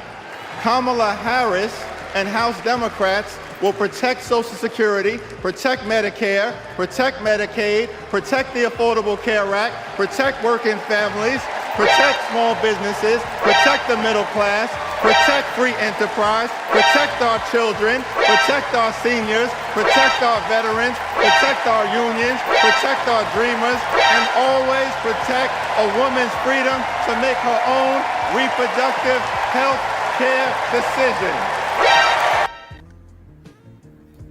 Kamala Harris and House Democrats will protect Social Security, protect Medicare, protect Medicaid, protect the Affordable Care Act, protect working families, protect small businesses, protect the middle class, protect free enterprise, protect our children, protect our seniors, protect our veterans, protect our unions, protect our dreamers, and always protect a woman's freedom to make her own reproductive health care decisions.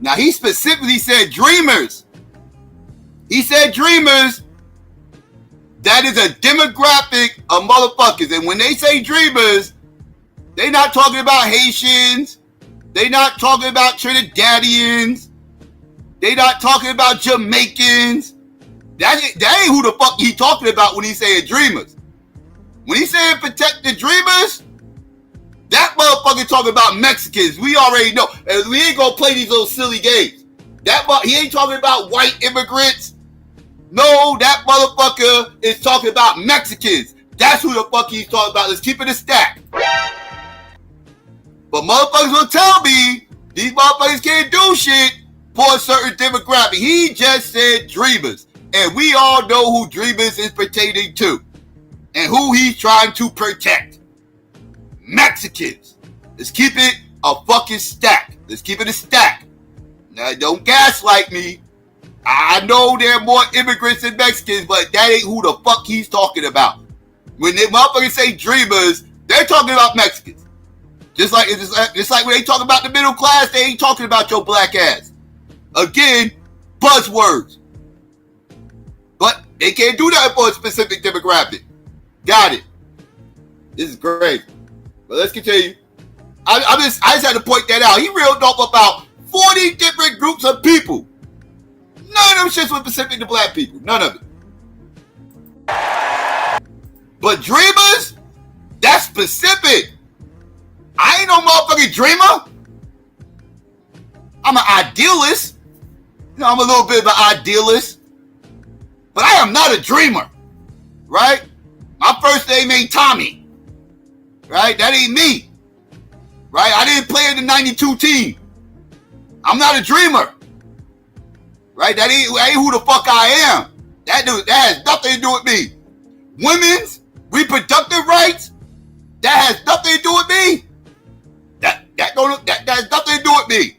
Now, he specifically said dreamers. He said dreamers. That is a demographic of motherfuckers. And when they say dreamers, they not talking about Haitians. They not talking about Trinidadians. They not talking about Jamaicans. That ain't who the fuck he talking about when he saying dreamers. When he saying protect the dreamers, that motherfucker talking about Mexicans. We already know. And we ain't gonna play these little silly games. He ain't talking about white immigrants. No, that motherfucker is talking about Mexicans. That's who the fuck he's talking about. Let's keep it a stack. But motherfuckers will tell me these motherfuckers can't do shit for a certain demographic. He just said dreamers. And we all know who dreamers is pertaining to. And who he's trying to protect. Mexicans. Let's keep it a fucking stack. Let's keep it a stack. Now, don't gaslight me. I know there are more immigrants than Mexicans, but that ain't who the fuck he's talking about. When they motherfuckers say dreamers, they're talking about Mexicans. Just like when they talk about the middle class, they ain't talking about your black ass. Again, buzzwords. But they can't do that for a specific demographic. Got it. This is great. But let's continue. I just had to point that out. He reeled off about 40 different groups of people. None of them shits were specific to black people. None of it. But dreamers, that's specific. I ain't no motherfucking dreamer. I'm an idealist. You know, I'm a little bit of an idealist, but I am not a dreamer, right? My first name ain't Tommy, right? That ain't me, right? I didn't play in the 92 team. I'm not a dreamer, right? That ain't who the fuck I am. That has nothing to do with me. Women's reproductive rights, that has nothing to do with me. That has nothing to do with me.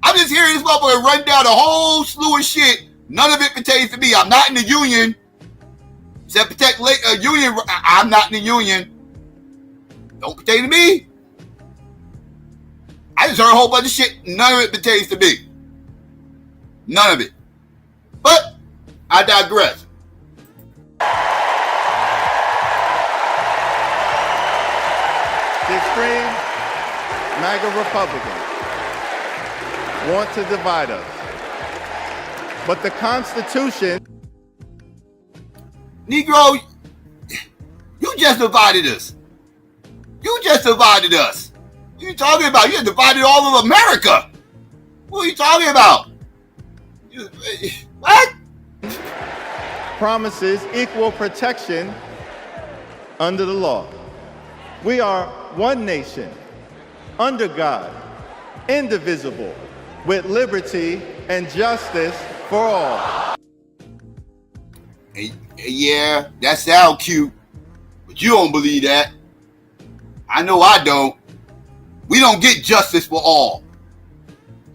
I'm just hearing this motherfucker run down a whole slew of shit. None of it pertains to me. I'm not in the union. Said protect union. I'm not in the union. Don't pertain to me. I just heard a whole bunch of shit. None of it pertains to me. None of it. But I digress. The extreme MAGA Republicans want to divide us. But the Constitution... Negro, you just divided us. You just divided us. What are you talking about? You just divided all of America. What are you talking about? What? promises equal protection under the law. We are one nation, under God, indivisible, with liberty and justice for all. Yeah, that sounds cute, but you don't believe that. I know I don't. We don't get justice for all.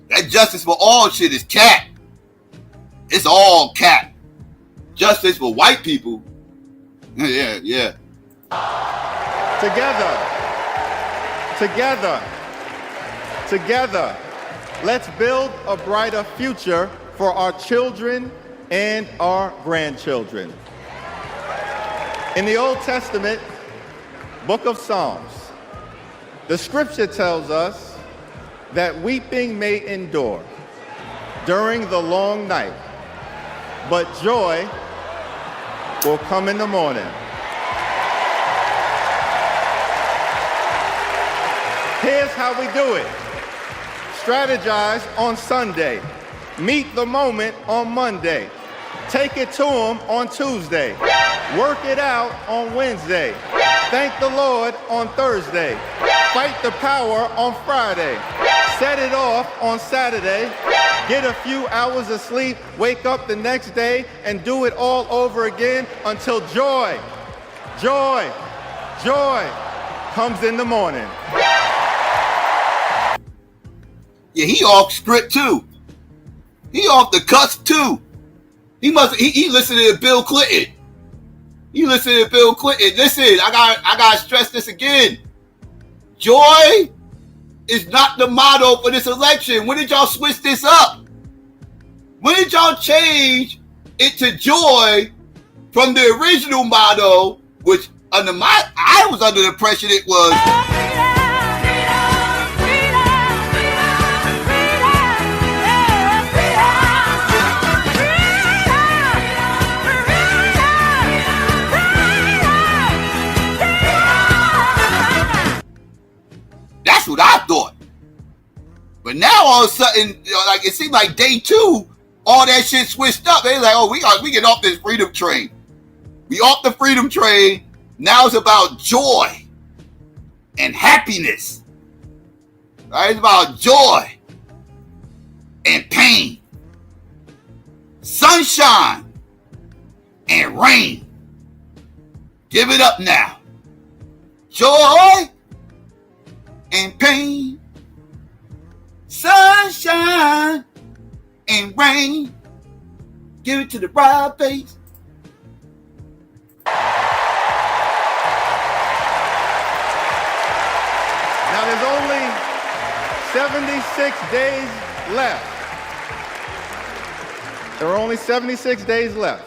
That justice for all shit is cat. It's all cat. Justice for white people. Yeah. Together, let's build a brighter future for our children and our grandchildren. In the Old Testament, book of Psalms, the scripture tells us that weeping may endure during the long night, but joy will come in the morning. Here's how we do it. Strategize on Sunday. Meet the moment on Monday. Take it to them on Tuesday. Work it out on Wednesday. Thank the Lord on Thursday. Fight the power on Friday. Set it off on Saturday. Get a few hours of sleep, wake up the next day, and do it all over again until joy comes in the morning. Yeah, he off script too. He off the cusp too. He listened to Bill Clinton. Listen, I gotta stress this again. Joy is not the motto for this election. When did y'all switch this up? When did y'all change it to joy from the original motto, which I was under the impression it was That's what I thought. But now all of a sudden, like it seemed like day 2, all that shit switched up. They like, oh, we get off this freedom train. We off the freedom train. Now it's about joy and happiness. Right? It's about joy and pain. Sunshine and rain. Give it up now. Joy and pain, sunshine and rain. Give it to the bride face. Now there's only 76 days left. There are only 76 days left.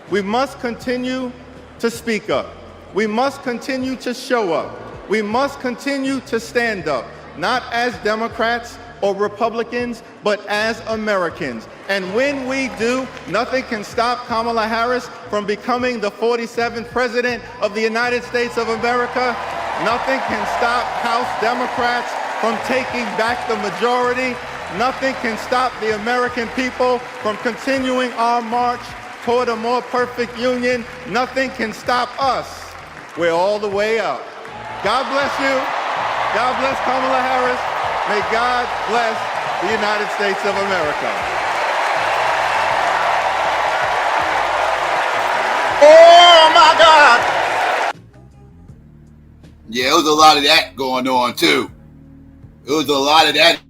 We must continue to speak up. We must continue to show up. We must continue to stand up, not as Democrats or Republicans, but as Americans. And when we do, nothing can stop Kamala Harris from becoming the 47th President of the United States of America. Nothing can stop House Democrats from taking back the majority. Nothing can stop the American people from continuing our march toward a more perfect union. Nothing can stop us. We're all the way up. God bless you. God bless Kamala Harris. May God bless the United States of America. Oh my God! Yeah, there was a lot of that going on too. There was a lot of that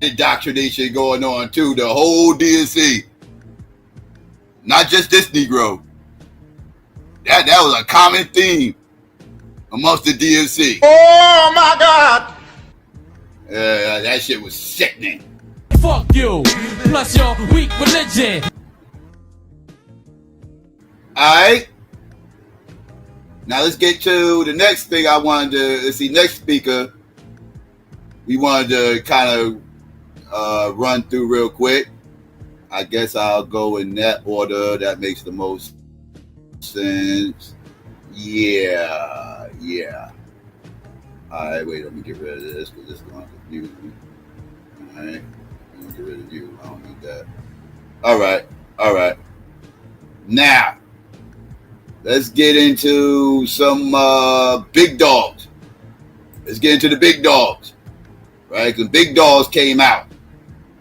indoctrination going on too. The whole DNC, not just this Negro. That was a common theme amongst the DNC. Oh my God! That shit was sickening. Fuck you, plus your weak religion. Alright. Now let's get to the next thing I wanted to see. Next speaker, we wanted to kind of run through real quick. I guess I'll go in that order. That makes the most sense. Yeah. Alright, wait, let me get rid of this because this is going to confuse me. Alright, let me get rid of you. I don't need that. Alright. Now, let's get into some big dogs. Let's get into the big dogs, right? Because big dogs came out.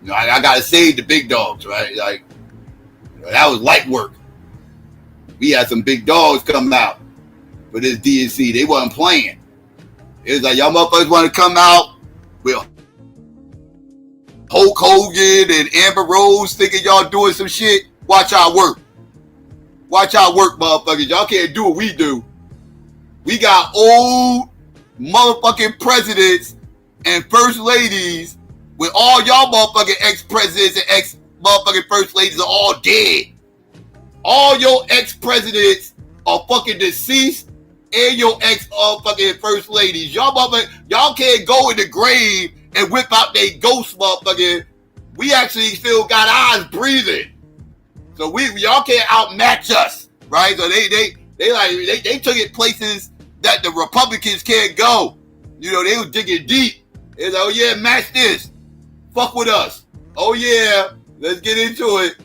You know, I got to save the big dogs, right? Like, you know, that was light work. We had some big dogs come out for this DNC. They wasn't playing. It was like, y'all motherfuckers want to come out with Hulk Hogan and Amber Rose thinking y'all doing some shit. Watch our work. Watch our work, motherfuckers. Y'all can't do what we do. We got old motherfucking presidents and first ladies with all y'all motherfucking ex-presidents and ex-motherfucking first ladies are all dead. All your ex-presidents are fucking deceased and your ex-fucking first ladies. Y'all can't go in the grave and whip out they ghost motherfucking. We actually still got eyes breathing. So y'all can't outmatch us, right? So they took it places that the Republicans can't go. You know, they was digging deep. They was like, oh yeah, match this. Fuck with us. Oh yeah, let's get into it.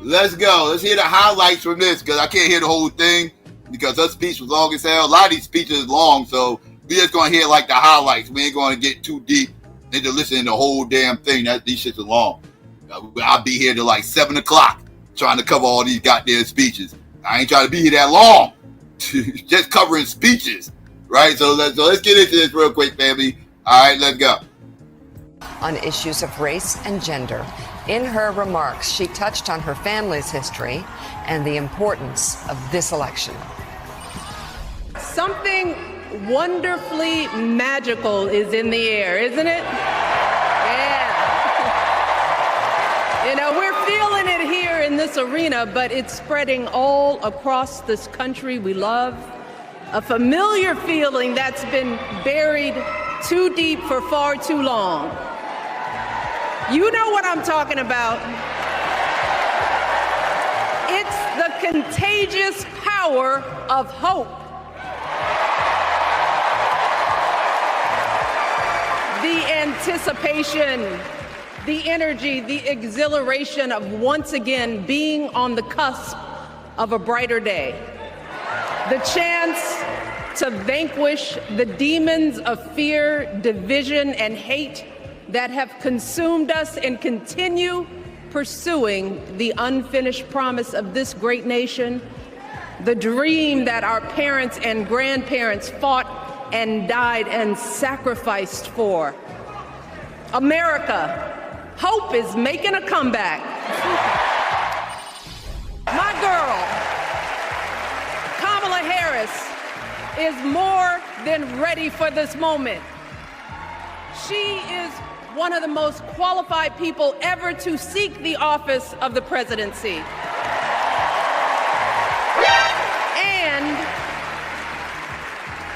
Let's go. Let's hear the highlights from this because I can't hear the whole thing because her speech was long as hell. A lot of these speeches is long, so we just gonna hear like the highlights. We ain't gonna get too deep into listening to the whole damn thing. These shits are long. I'll be here till like 7 o'clock trying to cover all these goddamn speeches. I ain't trying to be here that long. Just covering speeches, right? So let's get into this real quick, family. All right, let's go. On issues of race and gender. In her remarks, she touched on her family's history and the importance of this election. Something wonderfully magical is in the air, isn't it? Yeah. You know, we're feeling it here in this arena, but it's spreading all across this country we love. A familiar feeling that's been buried too deep for far too long. You know what I'm talking about. It's the contagious power of hope. The anticipation, the energy, the exhilaration of once again being on the cusp of a brighter day. The chance to vanquish the demons of fear, division, and hate that have consumed us and continue pursuing the unfinished promise of this great nation, the dream that our parents and grandparents fought and died and sacrificed for. America, hope is making a comeback. My girl, Kamala Harris, is more than ready for this moment. She is one of the most qualified people ever to seek the office of the presidency. And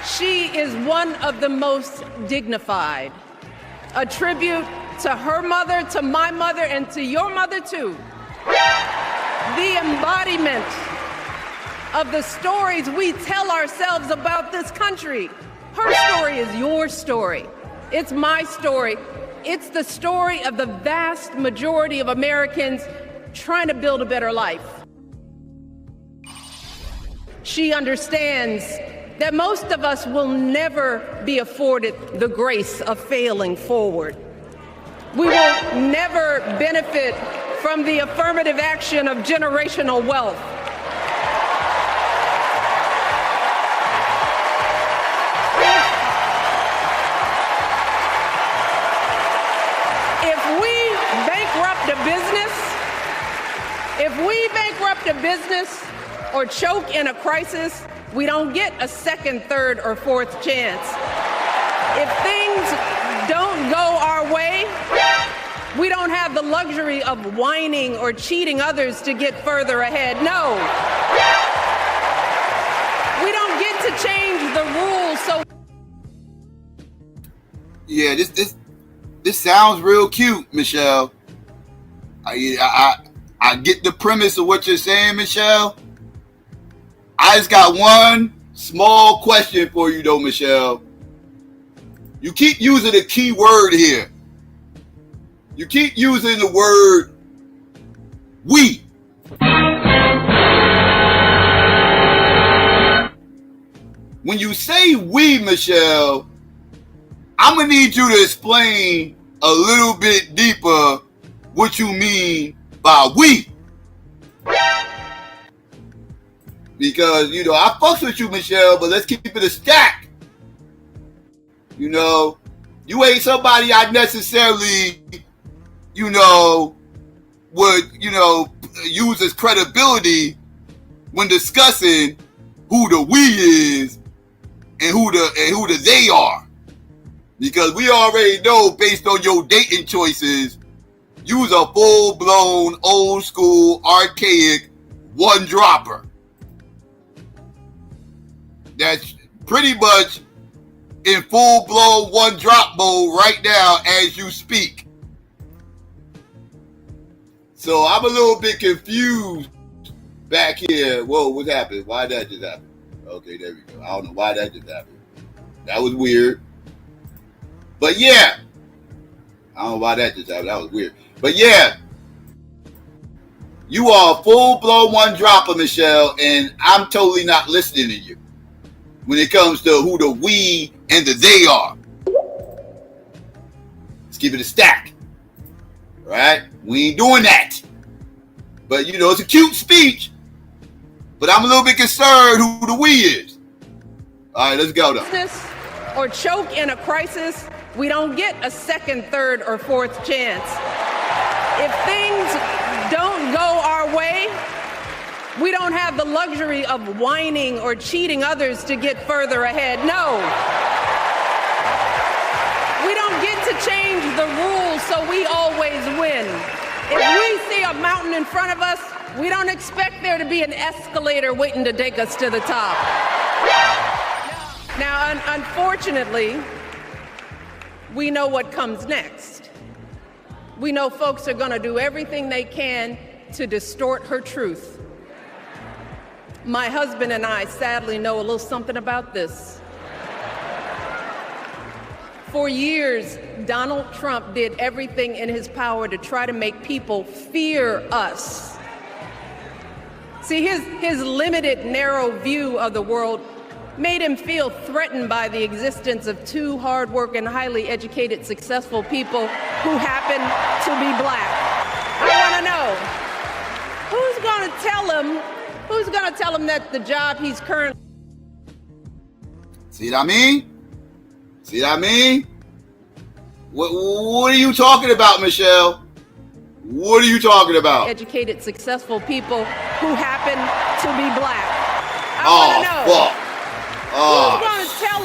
she is one of the most dignified. A tribute to her mother, to my mother, and to your mother too. The embodiment of the stories we tell ourselves about this country. Her story is your story. It's my story. It's the story of the vast majority of Americans trying to build a better life. She understands that most of us will never be afforded the grace of failing forward. We will never benefit from the affirmative action of generational wealth. If we bankrupt a business or choke in a crisis, we don't get a second, third, or fourth chance. If things don't go our way, we don't have the luxury of whining or cheating others to get further ahead. No. We don't get to change the rules. So yeah, this sounds real cute, Michelle. I get the premise of what you're saying, Michelle. I just got one small question for you, though, Michelle. You keep using a key word here. You keep using the word we. When you say we, Michelle, I'm going to need you to explain a little bit deeper what you mean by we. Because, you know, I fucks with you, Michelle, but let's keep it a stack. You know, you ain't somebody I necessarily, you know, would, you know, use as credibility when discussing who the we is and who the they are. Because we already know, based on your dating choices, you was a full-blown, old-school, archaic one-dropper. That's pretty much in full-blown one-drop mode right now as you speak. So I'm a little bit confused back here. Whoa, what happened? Why did that just happen? Okay, there we go. I don't know why that just happened. That was weird. But yeah. I don't know why that just happened. That was weird. But yeah. You are a full-blown one-dropper, Michelle, and I'm totally not listening to you when it comes to who the we and the they are. Let's keep it a stack. All right? We ain't doing that. But, you know, it's a cute speech. But I'm a little bit concerned who the we is. All right, let's go, though. Or choke in a crisis, we don't get a second, third, or fourth chance. If things don't go our way, we don't have the luxury of whining or cheating others to get further ahead. No. We don't get to change the rules so we always win. If we see a mountain in front of us, we don't expect there to be an escalator waiting to take us to the top. Now, unfortunately, we know what comes next. We know folks are going to do everything they can to distort her truth. My husband and I sadly know a little something about this. For years, Donald Trump did everything in his power to try to make people fear us. See, his limited, narrow view of the world made him feel threatened by the existence of two hardworking, highly educated, successful people who happen to be black. I want to know, who's going to tell him that the job he's currently... See what I mean? See what I mean? What are you talking about, Michelle? What are you talking about? Educated, successful people who happen to be black. I want to know. Fuck. Who's going to tell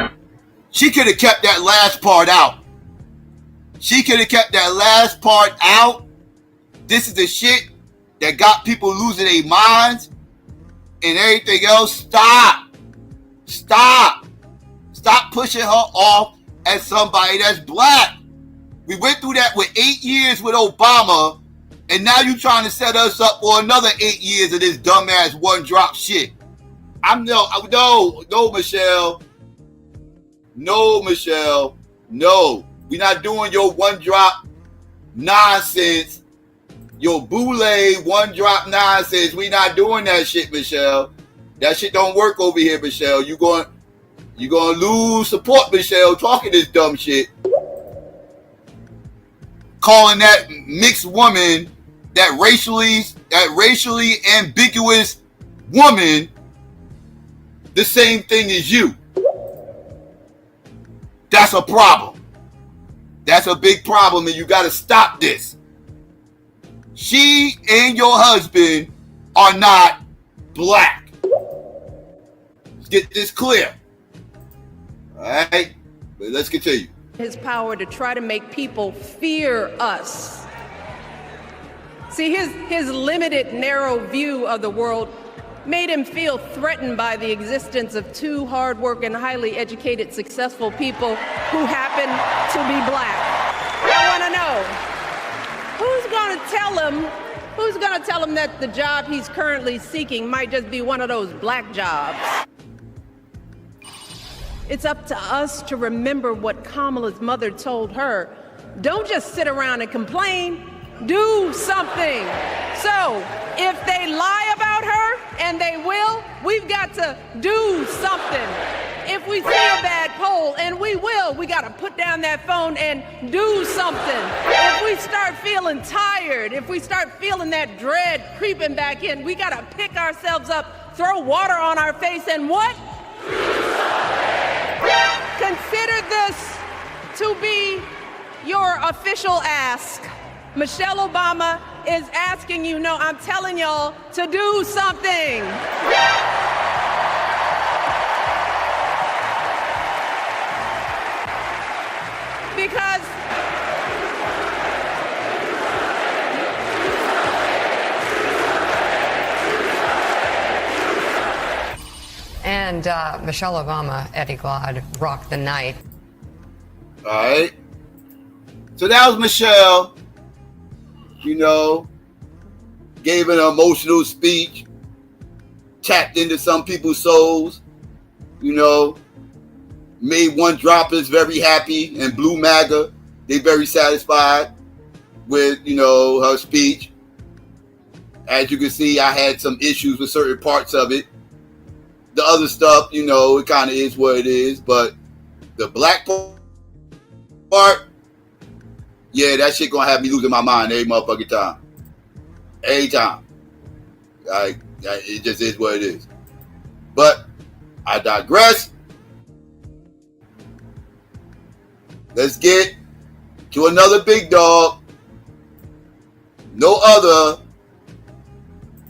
him? She could have kept that last part out. She could have kept that last part out. This is the shit that got people losing their minds and everything else. Stop. Stop pushing her off as somebody that's black. We went through that with 8 years with Obama, and now you trying to set us up for another 8 years of this dumbass one-drop shit. No, Michelle. No, Michelle. No. We're not doing your one drop nonsense. Your boule one drop nonsense. We not doing that shit, Michelle. That shit don't work over here, Michelle. You gonna lose support, Michelle, talking this dumb shit. Calling that mixed woman, that racially ambiguous woman, the same thing as you. That's a problem. That's a big problem, and you gotta stop this. She and your husband are not black. Let's get this clear. All right, but let's continue. His power to try to make people fear us. See, his limited, narrow view of the world made him feel threatened by the existence of two hardworking, highly educated, successful people who happen to be black. I want to know, who's going to tell him that the job he's currently seeking might just be one of those black jobs? It's up to us to remember what Kamala's mother told her. Don't just sit around and complain. Do something. So, if they lie about her, and they will, we've got to do something. If we see a bad poll, and we will, we got to put down that phone and do something. If we start feeling tired, if we start feeling that dread creeping back in, we got to pick ourselves up, throw water on our face, and what? Consider this to be your official ask. Michelle Obama is asking you, no, I'm telling y'all to do something. Because And Michelle Obama, Eddie Glaude, rocked the night. All right. So that was Michelle, gave an emotional speech, tapped into some people's souls, made one droppers very happy, and Blue MAGA, they very satisfied with, her speech. As you can see, I had some issues with certain parts of it. The other stuff, it kind of is what it is, but the black part, yeah, that shit gonna have me losing my mind every motherfucking time. Every time. It just is what it is. But I digress. Let's get to another big dog. No other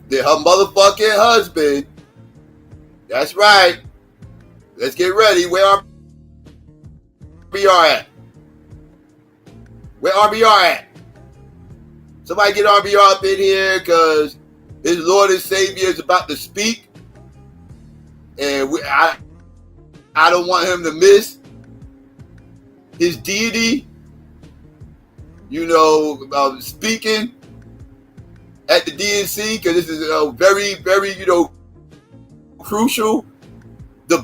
than her motherfucking husband. That's right. Let's get ready. Where are RBR at? Where RBR at? Somebody get RBR up in here, because his Lord and Savior is about to speak. And I don't want him to miss his deity, speaking at the DNC, because this is very, very, crucial. The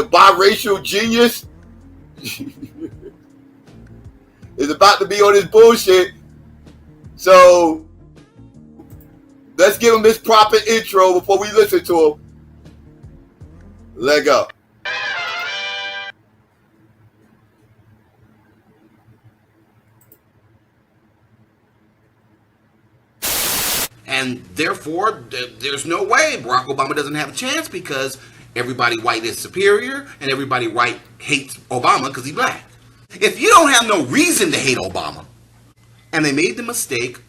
biracial genius is about to be on this bullshit. So let's give him this proper intro before we listen to him. Let go. And therefore, there's no way Barack Obama doesn't have a chance, because everybody white is superior and everybody white hates Obama because he's black. If you don't have no reason to hate Obama, and they made the mistake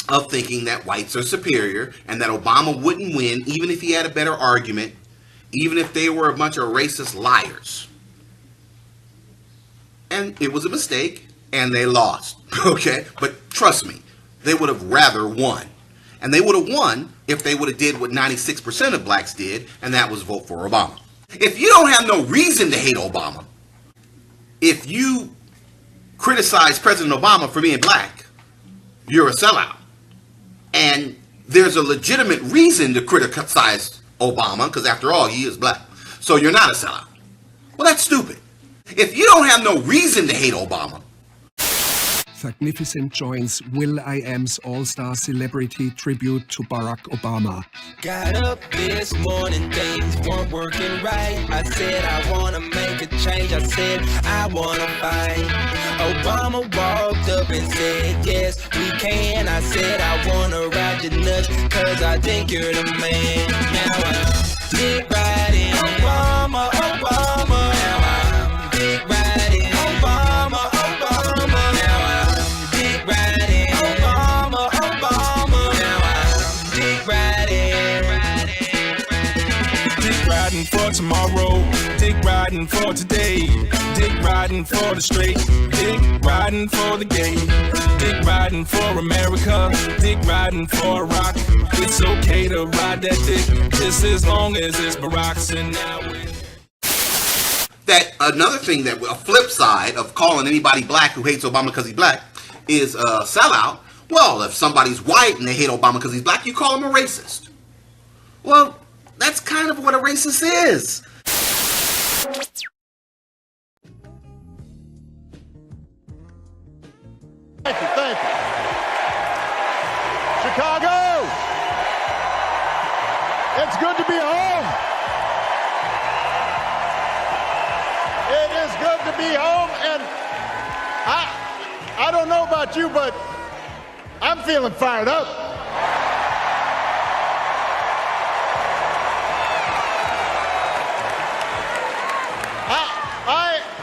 of thinking that whites are superior and that Obama wouldn't win even if he had a better argument, even if they were a bunch of racist liars. And it was a mistake, and they lost, okay? But trust me, they would have rather won. And they would have won if they would have did what 96% of blacks did, and that was vote for Obama. If you don't have no reason to hate Obama, if you criticize President Obama for being black, you're a sellout. And there's a legitimate reason to criticize Obama, because after all, he is black. So you're not a sellout. Well, that's stupid. If you don't have no reason to hate Obama. Magnificent joins will.i.am's all-star celebrity tribute to Barack Obama. Got up this morning, things weren't working right. I said I wanna make a change. I said I wanna fight. Obama walked up and said, yes, we can. I said I wanna ride your nuts, cause I think you're the man. Now I'm dick riding Obama, Obama. Now I'm dick riding Obama, Obama. Now I'm dick riding Obama, Obama. Now I'm dick riding. Dick riding for tomorrow, dick riding for today, dick riding for the straight, dick riding for the gay, dick riding for America, dick riding for Iraq. It's okay to ride that dick, just as long as it's Barack's and now That another thing that a flip side of calling anybody black who hates Obama because he's black is a sellout. Well, if somebody's white and they hate Obama because he's black, you call him a racist. Well, that's kind of what a racist is. Thank you, thank you. Chicago! It's good to be home. It is good to be home, and I don't know about you, but I'm feeling fired up.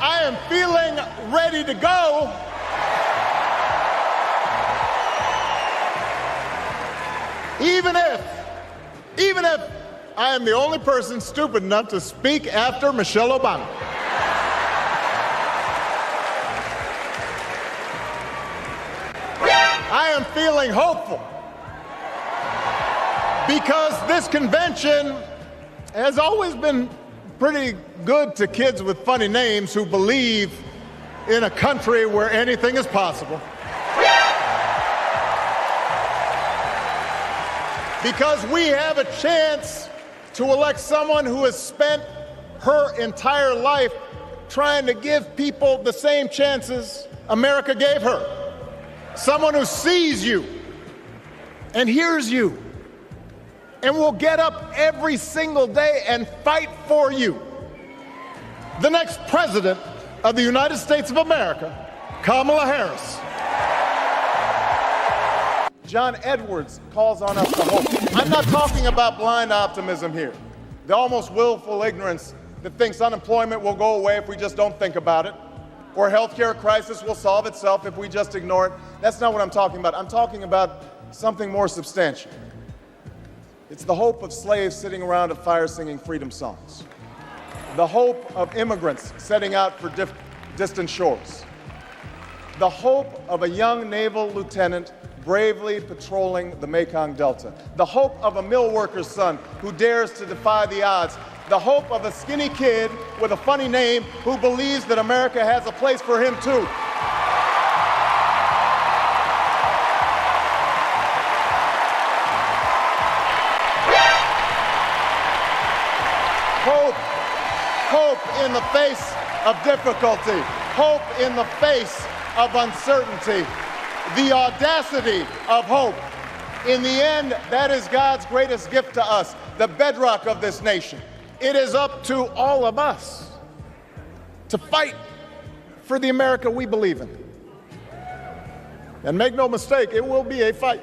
I am feeling ready to go. Even if I am the only person stupid enough to speak after Michelle Obama. I am feeling hopeful because this convention has always been pretty good to kids with funny names who believe in a country where anything is possible. Because we have a chance to elect someone who has spent her entire life trying to give people the same chances America gave her. Someone who sees you and hears you and will get up every single day and fight for you. The next president of the United States of America, Kamala Harris. John Edwards calls on us to hope. I'm not talking about blind optimism here. The almost willful ignorance that thinks unemployment will go away if we just don't think about it, or healthcare crisis will solve itself if we just ignore it. That's not what I'm talking about. I'm talking about something more substantial. It's the hope of slaves sitting around a fire singing freedom songs. The hope of immigrants setting out for distant shores. The hope of a young naval lieutenant bravely patrolling the Mekong Delta. The hope of a mill worker's son who dares to defy the odds. The hope of a skinny kid with a funny name who believes that America has a place for him too. Hope in the face of difficulty. Hope in the face of uncertainty. The audacity of hope. In the end, that is God's greatest gift to us, the bedrock of this nation. It is up to all of us to fight for the America we believe in. And make no mistake, it will be a fight.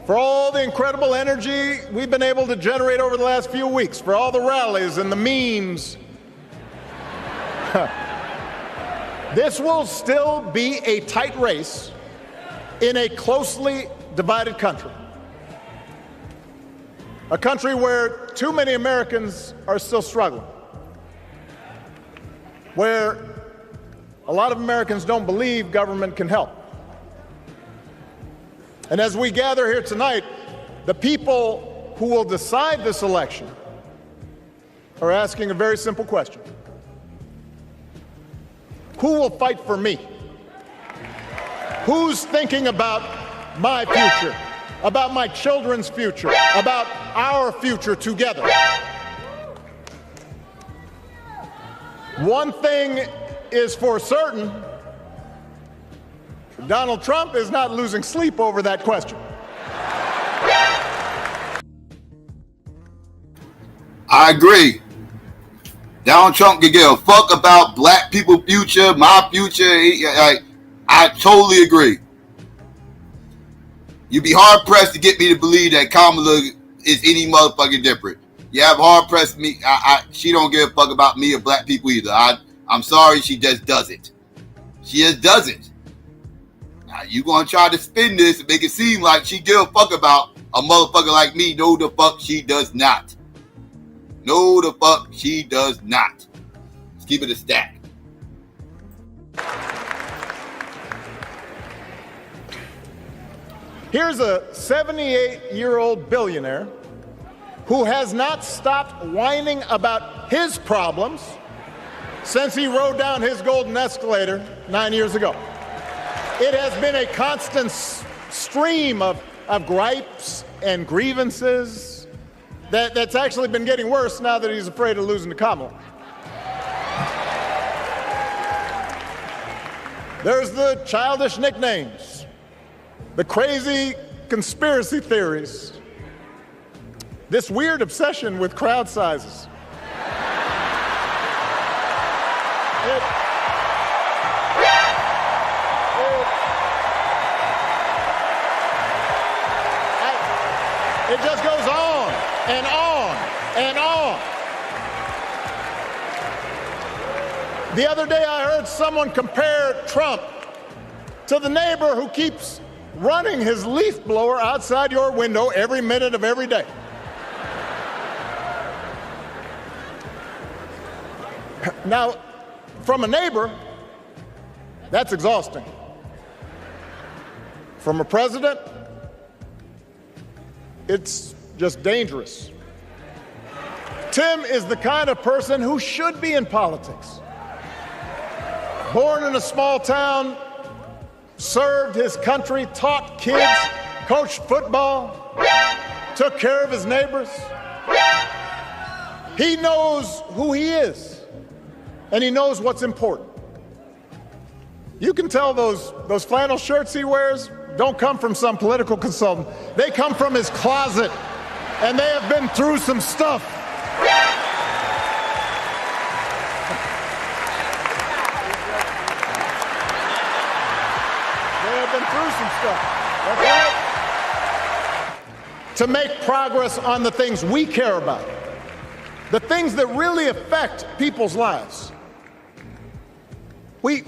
For all the incredible energy we've been able to generate over the last few weeks, for all the rallies and the memes, this will still be a tight race in a closely divided country. A country where too many Americans are still struggling. Where a lot of Americans don't believe government can help. And as we gather here tonight, the people who will decide this election are asking a very simple question. Who will fight for me? Who's thinking about my future? about my children's future, about our future together. One thing is for certain, Donald Trump is not losing sleep over that question. I agree. Donald Trump can give a fuck about black people's future, my future. I totally agree. You'd be hard pressed to get me to believe that Kamala is any motherfucking different. You have hard pressed me. She don't give a fuck about me or black people either. I'm sorry, she just doesn't. She just doesn't. Now you gonna try to spin this and make it seem like she give a fuck about a motherfucker like me? No, the fuck she does not. No, the fuck she does not. Let's keep it a stack. Here's a 78-year-old billionaire who has not stopped whining about his problems since he rode down his golden escalator 9 years ago. It has been a constant stream of gripes and grievances that's actually been getting worse now that he's afraid of losing to Kamala. There's the childish nicknames, the crazy conspiracy theories, this weird obsession with crowd sizes. It just goes on and on and on. The other day I heard someone compare Trump to the neighbor who keeps running his leaf blower outside your window every minute of every day. Now, from a neighbor, that's exhausting. From a president, it's just dangerous. Tim is the kind of person who should be in politics. Born in a small town, served his country, taught kids, coached football, took care of his neighbors. He knows who he is, and he knows what's important. You can tell those flannel shirts he wears don't come from some political consultant. They come from his closet, and they have been through some stuff. They have been through some stuff. That's right. To make progress on the things we care about, the things that really affect people's lives. We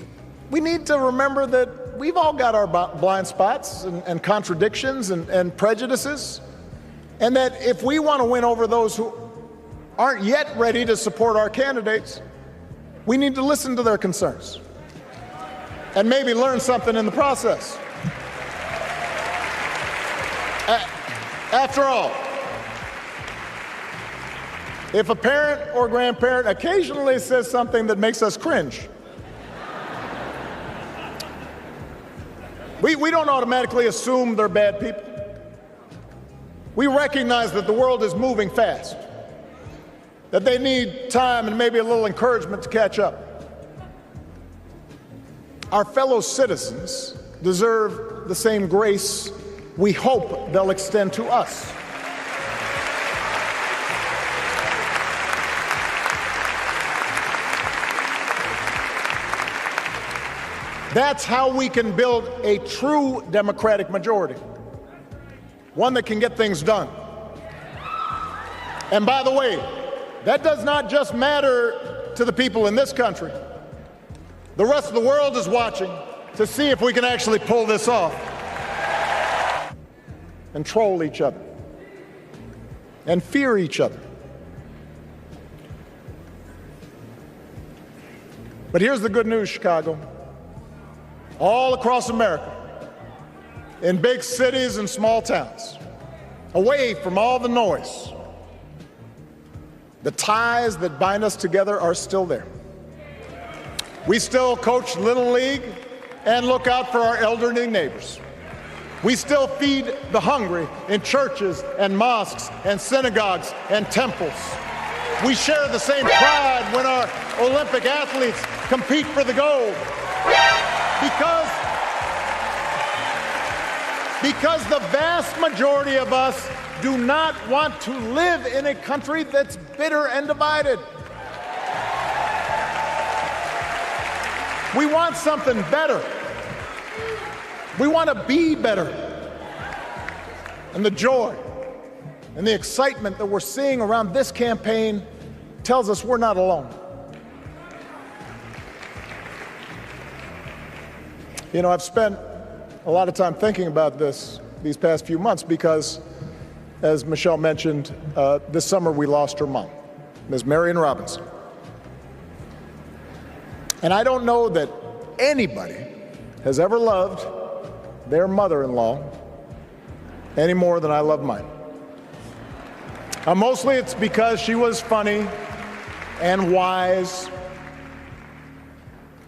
need to remember that we've all got our blind spots and contradictions and prejudices, and that if we want to win over those who aren't yet ready to support our candidates, we need to listen to their concerns and maybe learn something in the process. After all, if a parent or grandparent occasionally says something that makes us cringe, we don't automatically assume they're bad people. We recognize that the world is moving fast, that they need time and maybe a little encouragement to catch up. Our fellow citizens deserve the same grace we hope they'll extend to us. That's how we can build a true Democratic majority, one that can get things done. And by the way, that does not just matter to the people in this country. The rest of the world is watching to see if we can actually pull this off and troll each other and fear each other. But here's the good news, Chicago. All across America, in big cities and small towns, away from all the noise, the ties that bind us together are still there. We still coach Little League and look out for our elderly neighbors. We still feed the hungry in churches and mosques and synagogues and temples. We share the same pride when our Olympic athletes compete for the gold. Because the vast majority of us do not want to live in a country that's bitter and divided. We want something better. We want to be better. And the joy and the excitement that we're seeing around this campaign tells us we're not alone. You know, I've spent a lot of time thinking about these past few months because, as Michelle mentioned, this summer we lost her mom, Ms. Marion Robinson. And I don't know that anybody has ever loved their mother-in-law any more than I love mine. Mostly it's because she was funny and wise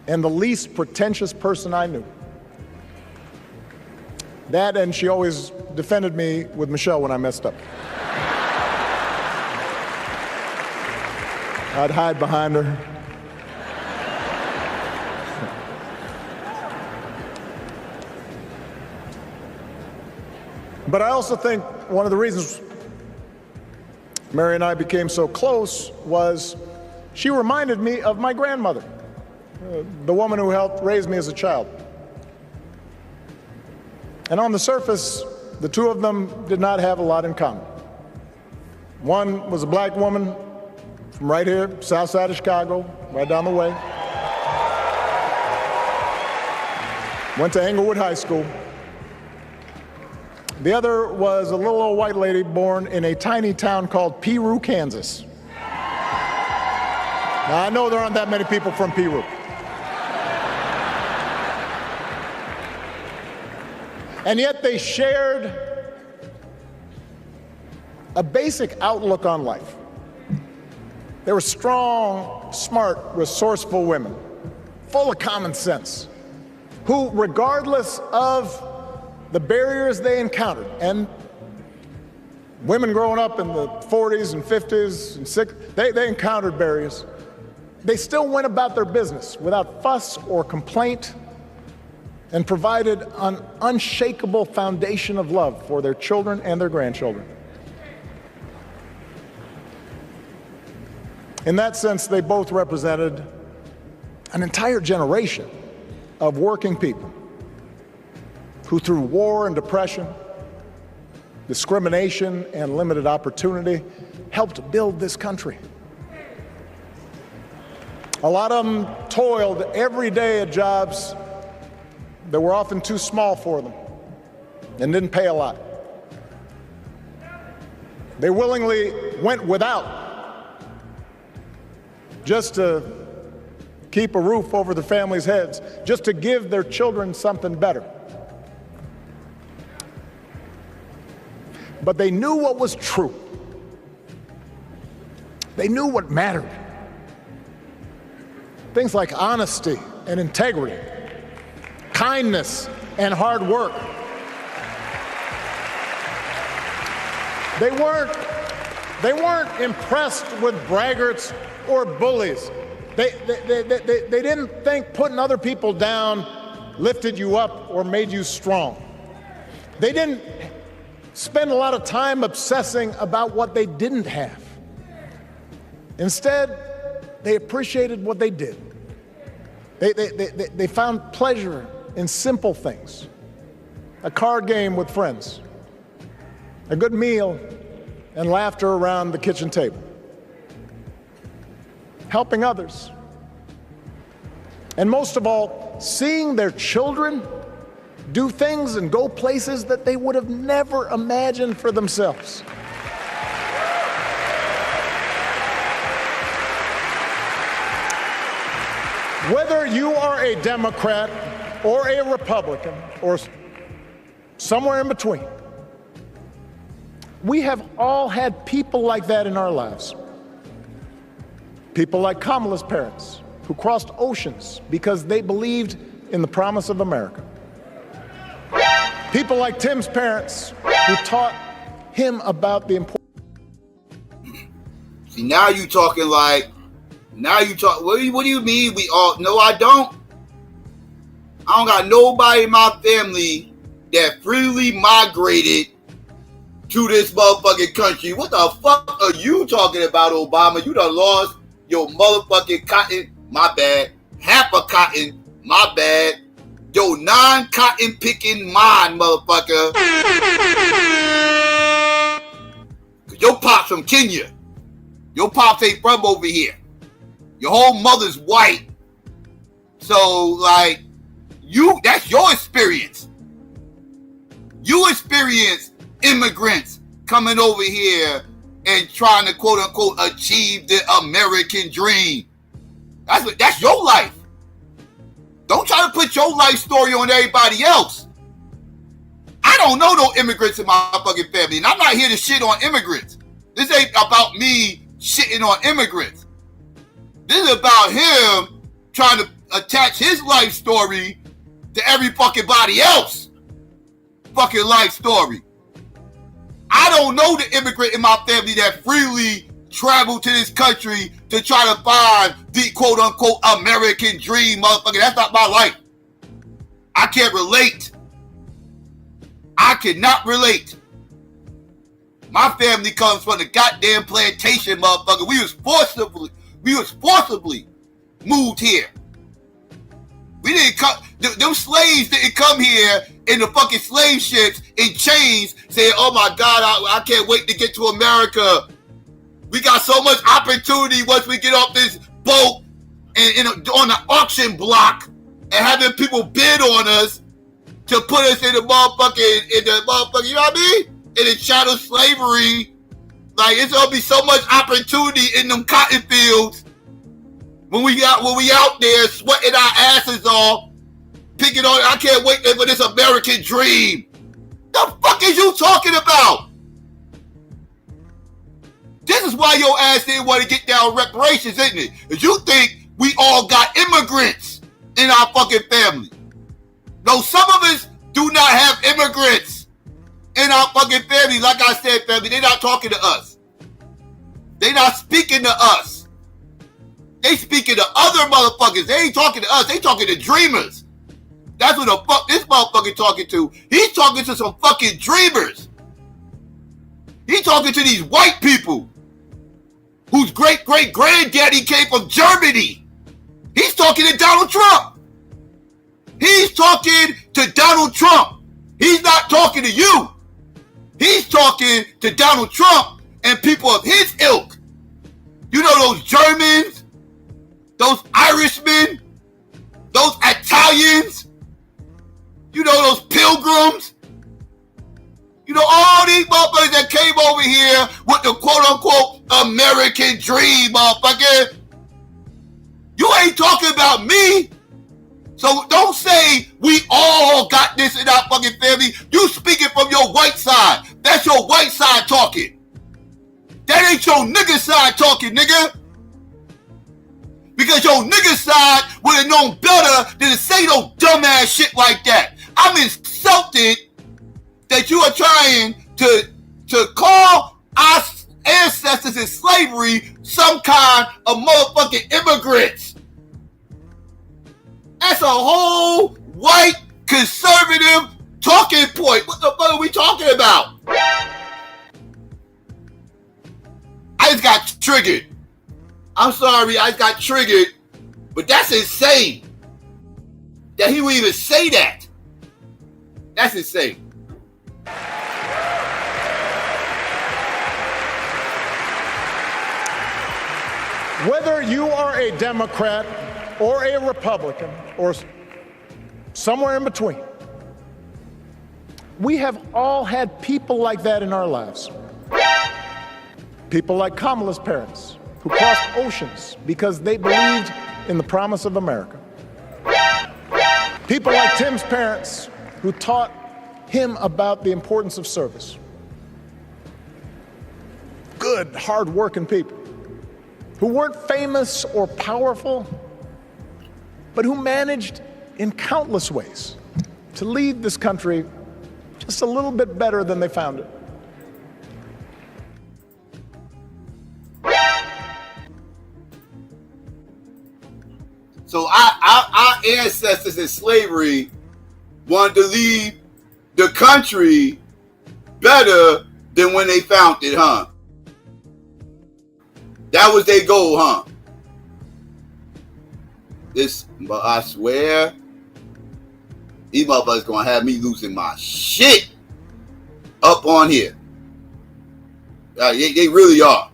and the least pretentious person I knew. That, and she always defended me with Michelle when I messed up. I'd hide behind her. But I also think one of the reasons Mary and I became so close was she reminded me of my grandmother, the woman who helped raise me as a child. And on the surface, the two of them did not have a lot in common. One was a black woman from right here, south side of Chicago, right down the way. Went to Englewood High School. The other was a little old white lady born in a tiny town called Piru, Kansas. Now, I know there aren't that many people from Piru. And yet they shared a basic outlook on life. They were strong, smart, resourceful women, full of common sense, who, regardless of the barriers they encountered, and women growing up in the 40s and 50s and 60s, they encountered barriers. They still went about their business without fuss or complaint and provided an unshakable foundation of love for their children and their grandchildren. In that sense, they both represented an entire generation of working people who, through war and depression, discrimination and limited opportunity, helped build this country. A lot of them toiled every day at jobs that were often too small for them and didn't pay a lot. They willingly went without just to keep a roof over their families' heads, just to give their children something better. But they knew what was true. They knew what mattered. Things like honesty and integrity, kindness and hard work. They weren't impressed with braggarts or bullies. They didn't think putting other people down lifted you up or made you strong. They didn't spend a lot of time obsessing about what they didn't have. Instead, they appreciated what they did. They found pleasure in simple things. A card game with friends, a good meal, and laughter around the kitchen table. Helping others. And most of all, seeing their children do things and go places that they would have never imagined for themselves. Whether you are a Democrat or a Republican or somewhere in between, we have all had people like that in our lives. People like Kamala's parents, who crossed oceans because they believed in the promise of America. People like Tim's parents who taught him about the importance. See, now you talking like, now you talk, what do you mean we all, no I don't. I don't got nobody in my family that freely migrated to this motherfucking country. What the fuck are you talking about, Obama? You done lost your motherfucking cotton, my bad. Half a cotton, my bad. Your non-cotton picking mind, motherfucker. Your pops from Kenya. Your pops ain't from over here. Your whole mother's white. So, like, that's your experience. You experience immigrants coming over here and trying to quote unquote achieve the American dream. That's your life. Don't try to put your life story on everybody else. I don't know no immigrants in my fucking family, and I'm not here to shit on immigrants. This ain't about me shitting on immigrants. This is about him trying to attach his life story to every fucking body else fucking life story. I don't know the immigrant in my family that freely traveled to this country to try to find the quote unquote American dream, motherfucker. That's not my life. I can't relate. I cannot relate. My family comes from the goddamn plantation, motherfucker. We was forcibly moved here. We didn't come, them slaves didn't come here in the fucking slave ships in chains saying, oh my God, I can't wait to get to America. We got so much opportunity once we get off this boat and on the auction block and having people bid on us to put us in the motherfucking, you know what I mean? In the chattel slavery. Like, it's gonna be so much opportunity in them cotton fields when we out there sweating our asses off, picking on, I can't wait for this American dream. The fuck is you talking about? This is why your ass didn't want to get down reparations, isn't it? Because you think we all got immigrants in our fucking family. No, some of us do not have immigrants in our fucking family. Like I said, family, they're not talking to us. They're not speaking to us. They speaking to other motherfuckers. They ain't talking to us. They talking to dreamers. That's what the fuck this motherfucker talking to. He's talking to some fucking dreamers. He's talking to these white people whose great-great-granddaddy came from Germany. He's talking to Donald Trump. He's talking to Donald Trump. He's not talking to you. He's talking to Donald Trump and people of his ilk. You know those Germans, those Irishmen, those Italians, you know those pilgrims, you know all these motherfuckers that came over here with the quote-unquote American dream, motherfucker. You ain't talking about me. So don't say we all got this in our fucking family. You speaking from your white side. That's your white side talking. That ain't your nigga side talking, nigga. Because your nigga side would have known better than to say no dumbass shit like that. I'm insulted that you are trying to call our ancestors in slavery some kind of motherfucking immigrants. That's a whole white conservative talking point. What the fuck are we talking about? I just got triggered. I'm sorry, I just got triggered. But that's insane. That he would even say that. That's insane. Whether you are a Democrat or a Republican or somewhere in between, we have all had people like that in our lives. People like Kamala's parents, who crossed oceans because they believed in the promise of America. People like Tim's parents, who taught him about the importance of service. Good, hard-working people who weren't famous or powerful, but who managed in countless ways to lead this country just a little bit better than they found it. So our ancestors in slavery wanted to leave the country better than when they found it, huh? That was their goal, huh? But I swear, these motherfuckers gonna have me losing my shit up on here. They really are.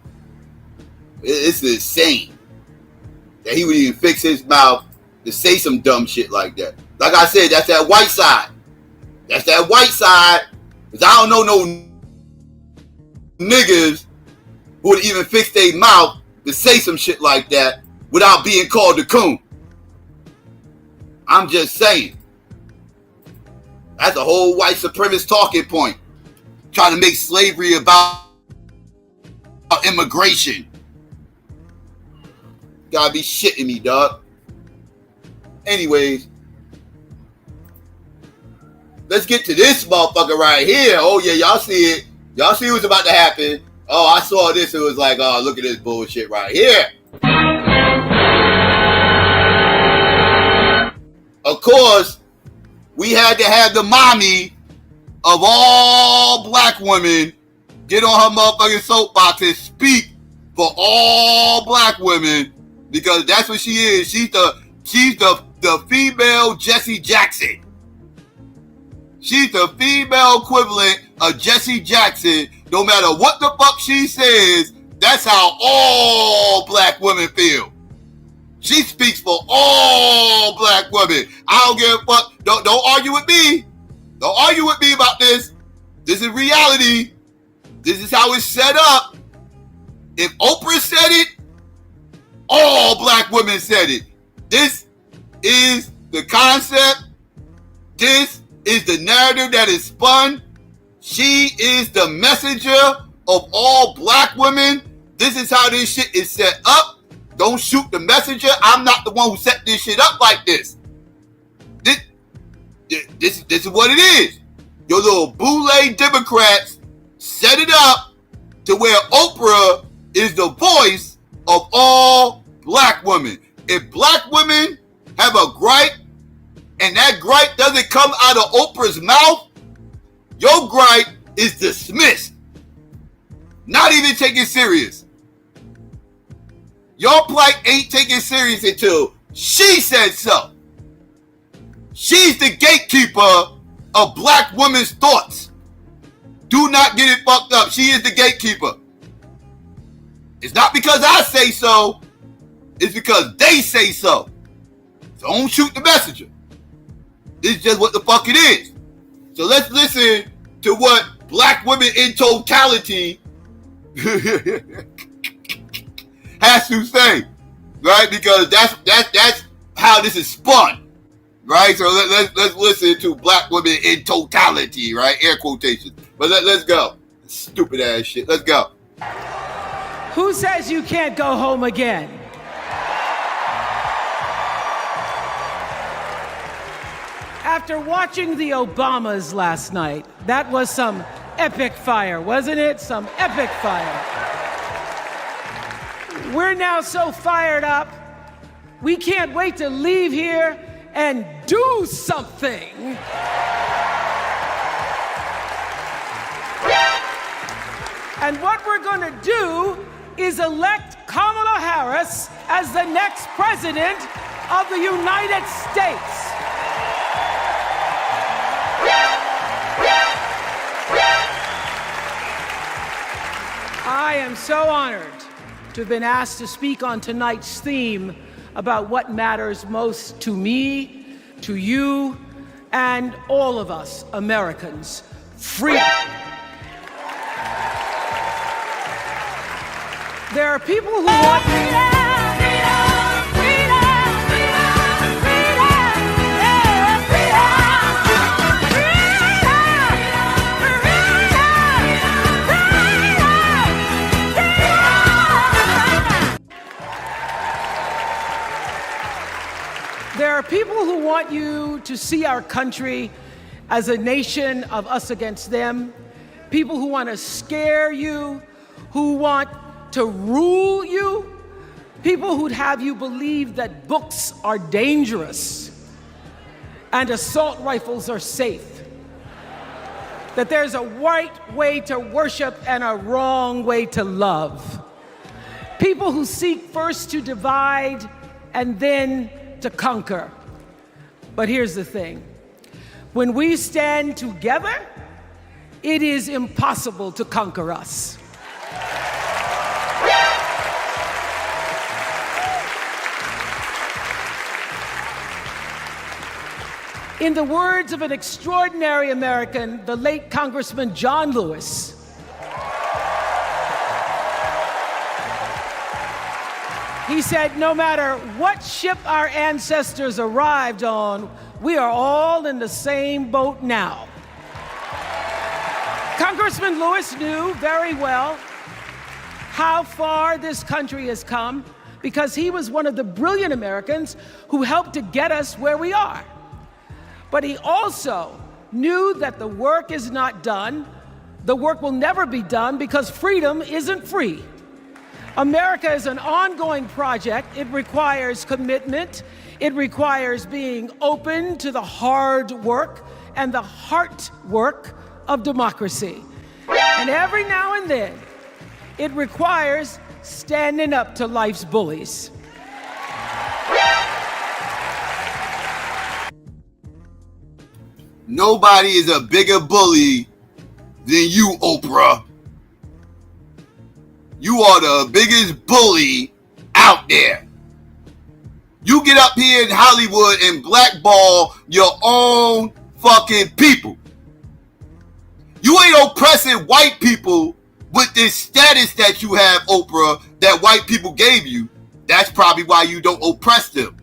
It's insane that he would even fix his mouth to say some dumb shit like that. Like I said, that's that white side. That's that white side. Because I don't know no niggas who would even fix their mouth to say some shit like that without being called a coon. I'm just saying. That's a whole white supremacist talking point. Trying to make slavery about immigration. Gotta be shitting me, dog. Anyways, let's get to this motherfucker right here. Oh yeah, y'all see it. Y'all see what's about to happen. Oh, I saw this. It was like, oh, look at this bullshit right here. Of course, we had to have the mommy of all black women get on her motherfucking soapbox and speak for all black women. Because that's what she is. She's the female Jesse Jackson. She's the female equivalent of Jesse Jackson. No matter what the fuck she says, that's how all black women feel. She speaks for all black women. I don't give a fuck. Don't argue with me. Don't argue with me about this. This is reality. This is how it's set up. If Oprah said it, all black women said it. This is the concept. This is the narrative that is spun. She is the messenger of all black women. This is how this shit is set up. Don't shoot the messenger. I'm not the one who set this shit up like this. This is what it is. Your little boule Democrats set it up to where Oprah is the voice of all black women. If black women have a gripe and that gripe doesn't come out of Oprah's mouth, your gripe is dismissed. Not even taken serious. Your plight ain't taken serious until she said so. She's the gatekeeper of black women's thoughts. Do not get it fucked up. She is the gatekeeper. It's not because I say so. It's because they say so. So don't shoot the messenger. This is just what the fuck it is. So let's listen to what black women in totality has to say, right? Because that's how this is spun, right? So let's listen to black women in totality, right? Air quotations. But let's go. Stupid ass shit. Let's go. Who says you can't go home again? After watching the Obamas last night, that was some epic fire, wasn't it? Some epic fire. We're now so fired up, we can't wait to leave here and do something. And what we're going to do is elect Kamala Harris as the next president of the United States. I am so honored to have been asked to speak on tonight's theme about what matters most to me, to you, and all of us Americans: freedom. There are people who want There are people who want you to see our country as a nation of us against them, people who want to scare you, who want to rule you, people who'd have you believe that books are dangerous and assault rifles are safe, that there's a right way to worship and a wrong way to love. People who seek first to divide and then to conquer. But here's the thing. When we stand together, it is impossible to conquer us. In the words of an extraordinary American, the late Congressman John Lewis, he said, no matter what ship our ancestors arrived on, we are all in the same boat now. Congressman Lewis knew very well how far this country has come because he was one of the brilliant Americans who helped to get us where we are. But he also knew that the work is not done. The work will never be done because freedom isn't free. America is an ongoing project. It requires commitment. It requires being open to the hard work and the heart work of democracy. And every now and then, it requires standing up to life's bullies. Nobody is a bigger bully than you, Oprah. You are the biggest bully out there. You get up here in Hollywood and blackball your own fucking people. You ain't oppressing white people with this status that you have, Oprah, that white people gave you. That's probably why you don't oppress them.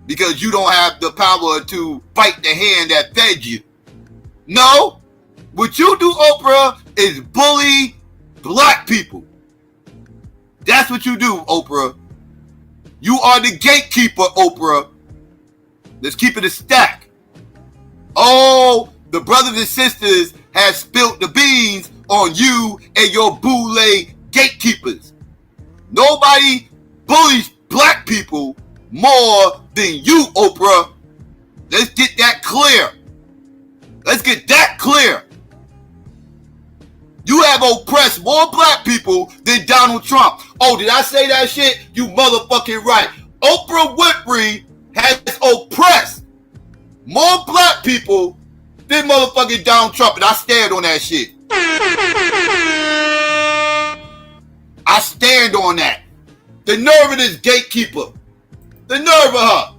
Because you don't have the power to fight the hand that fed you. No, what you do, Oprah, is bully black people. That's what you do, Oprah. You are the gatekeeper, Oprah. Let's keep it a stack. Oh, the brothers and sisters have spilt the beans on you and your boule gatekeepers. Nobody bullies black people more than you, Oprah. Let's get that clear. Let's get that clear. You have oppressed more black people than Donald Trump. Oh, did I say that shit? You motherfucking right. Oprah Winfrey has oppressed more black people than motherfucking Donald Trump, and I stand on that shit. I stand on that. The nerve of this gatekeeper. The nerve of her.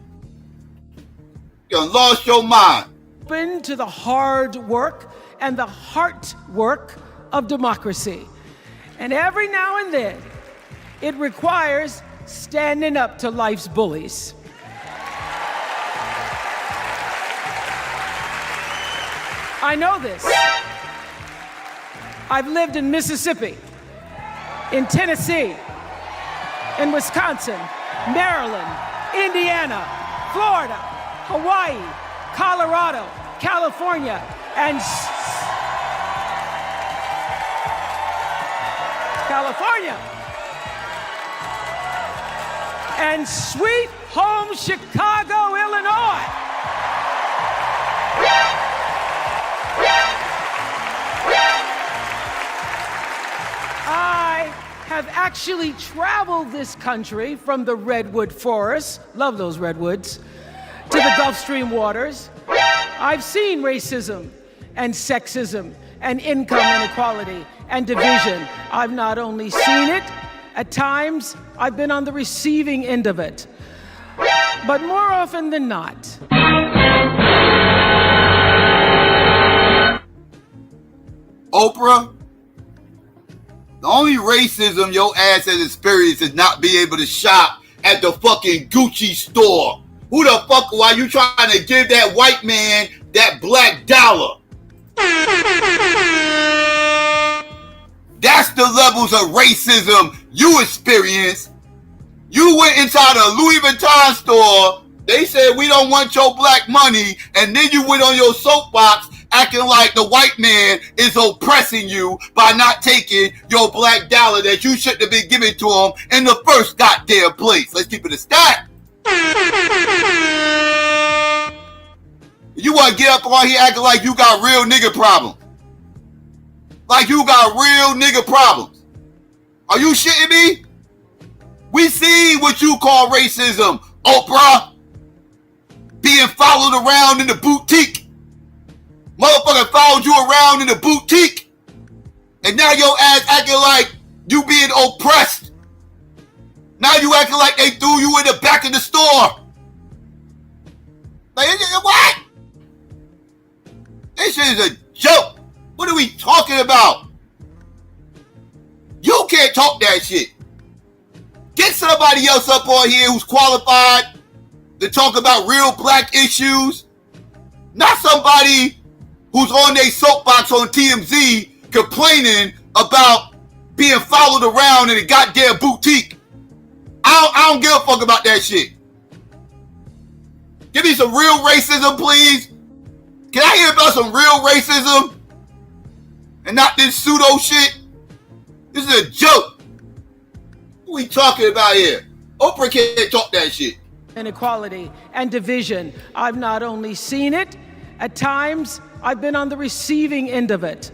You done lost your mind. Open to the hard work and the heart work of democracy. And every now and then, it requires standing up to life's bullies. I know this. I've lived in Mississippi, in Tennessee, in Wisconsin, Maryland, Indiana, Florida, Hawaii, Colorado, California, and and sweet home Chicago, Illinois. I have actually traveled this country from the redwood forests, love those redwoods, to the Gulf Stream waters. I've seen racism and sexism and income inequality and division. I've not only seen it, at times I've been on the receiving end of it. But more often than not, Oprah, the only racism your ass has experienced is not being able to shop at the fucking Gucci store. Who the fuck are you trying to give that white man that black dollar? That's the levels of racism you experience. You went inside a Louis Vuitton store They said we don't want your black money, and then you went on your soapbox acting like the white man is oppressing you by not taking your black dollar that you shouldn't have been giving to him in the first goddamn place. Let's keep it a stack. You want to get up on here acting like you got real nigga problems. Like you got real nigga problems. Are you shitting me? We see what you call racism, Oprah. Being followed around in the boutique. Motherfucker followed you around in the boutique. And now your ass acting like you being oppressed. Now you acting like they threw you in the back of the store. Like, what? This shit is a joke. What are we talking about? You can't talk that shit. Get somebody else up on here who's qualified to talk about real black issues. Not somebody who's on their soapbox on TMZ complaining about being followed around in a goddamn boutique. I don't give a fuck about that shit. Give me some real racism, please. Can I hear about some real racism? And not this pseudo shit? This is a joke. What are we talking about here? Oprah can't talk that shit. Inequality and division. I've not only seen it, at times I've been on the receiving end of it.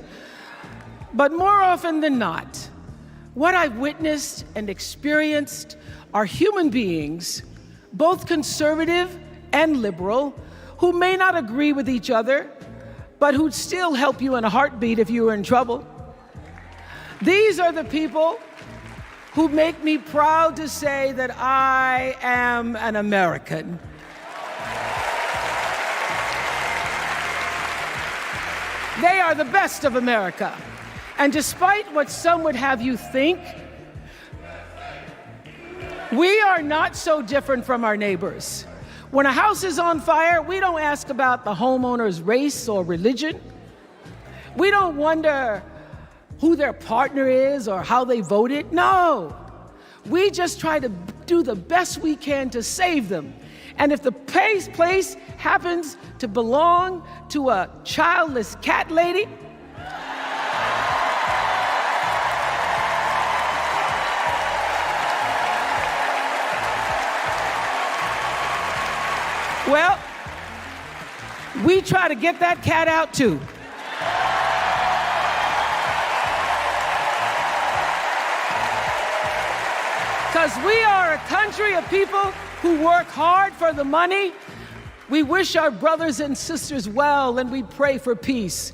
But more often than not, what I've witnessed and experienced are human beings, both conservative and liberal, who may not agree with each other, but who'd still help you in a heartbeat if you were in trouble. These are the people who make me proud to say that I am an American. They are the best of America. And despite what some would have you think, we are not so different from our neighbors. When a house is on fire, we don't ask about the homeowner's race or religion. We don't wonder who their partner is or how they voted. No, we just try to do the best we can to save them. And if the place happens to belong to a childless cat lady, well, we try to get that cat out too. Because we are a country of people who work hard for the money. We wish our brothers and sisters well, and we pray for peace.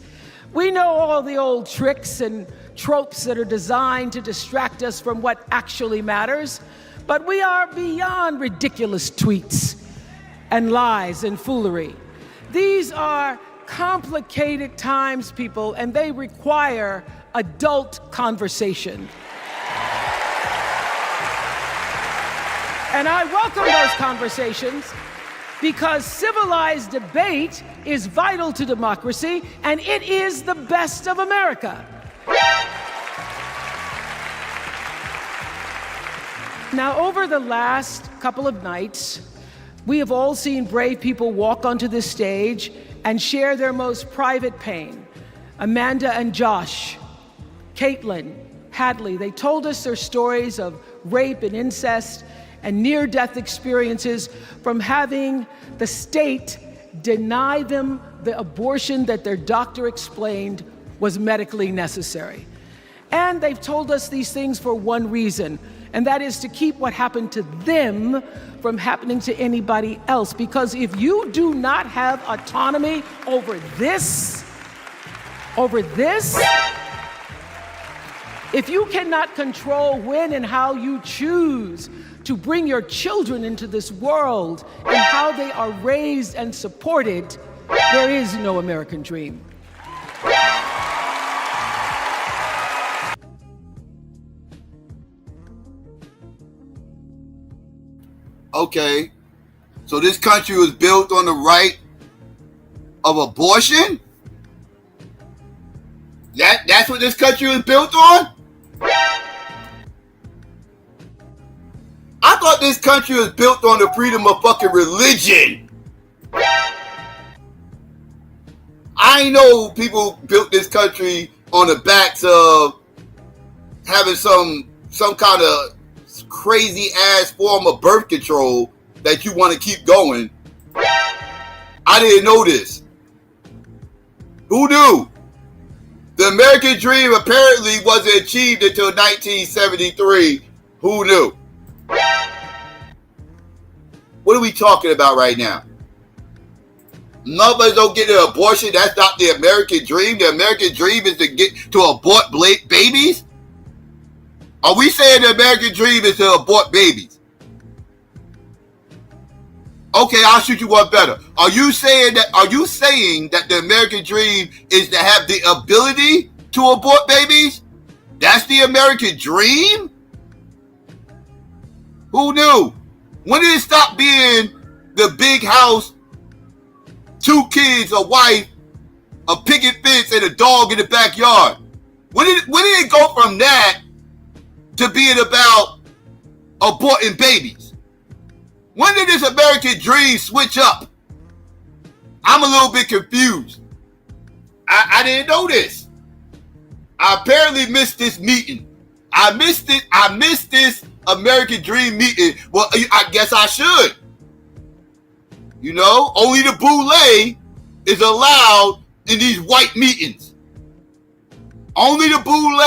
We know all the old tricks and tropes that are designed to distract us from what actually matters, but we are beyond ridiculous tweets and lies and foolery. These are complicated times, people, and they require adult conversation. And I welcome those conversations because civilized debate is vital to democracy, and it is the best of America. Now, over the last couple of nights, we have all seen brave people walk onto this stage and share their most private pain. Amanda and Josh, Caitlin, Hadley, they told us their stories of rape and incest and near-death experiences from having the state deny them the abortion that their doctor explained was medically necessary. And they've told us these things for one reason, and that is to keep what happened to them from happening to anybody else. Because if you do not have autonomy over this, if you cannot control when and how you choose to bring your children into this world and how they are raised and supported, there is no American dream. Okay, so this country was built on the right of abortion? That's what this country was built on? I thought this country was built on the freedom of fucking religion. I know people built this country on the backs of having some kind of crazy ass form of birth control that you want to keep going. I didn't know this. Who knew? The American dream apparently wasn't achieved until 1973. Who knew? What are we talking about right now? Mothers don't get an abortion. That's not the American dream. The American dream is to get to abort babies. Are we saying the American dream is to abort babies? Okay, I'll shoot you one better. Are you saying that the American dream is to have the ability to abort babies? That's the American dream? Who knew? When did it stop being the big house, 2 kids, a wife, a picket fence, and a dog in the backyard? When did it go from that to being about aborting babies? When did this American dream switch up? I'm a little bit confused. I didn't know this. I apparently missed this meeting. I missed it. I missed this American dream meeting. Well, I guess I should. You know, only the boule is allowed in these white meetings. Only the boule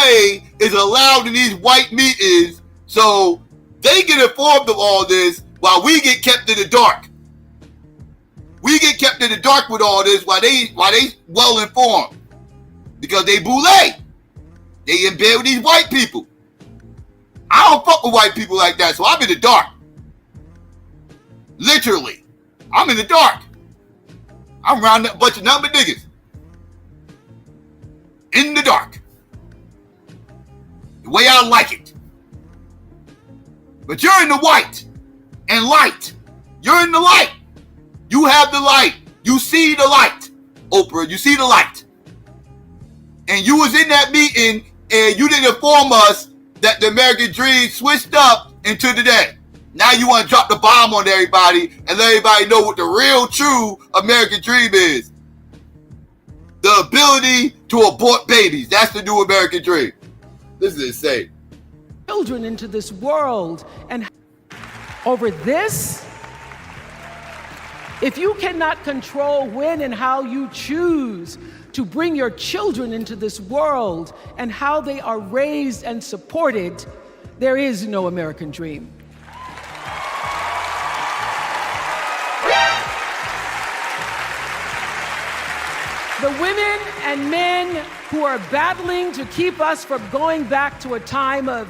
is allowed in these white meetings, so they get informed of all this while we get kept in the dark. We get kept in the dark with all this while they well informed, because they boule. They in bed with these white people. I don't fuck with white people like that, so I'm in the dark. Literally, I'm in the dark. I'm around a bunch of number niggas. In the dark. The way I like it. But you're in the white and light. You're in the light. You have the light. You see the light. Oprah, you see the light. And you was in that meeting and you didn't inform us that the American dream switched up into today. Now you want to drop the bomb on everybody and let everybody know what the real true American dream is. The ability to abort babies. That's the new American dream. This is insane. Children into this world, and over this, if you cannot control when and how you choose to bring your children into this world and how they are raised and supported, there is no American dream. The women and men who are battling to keep us from going back to a time of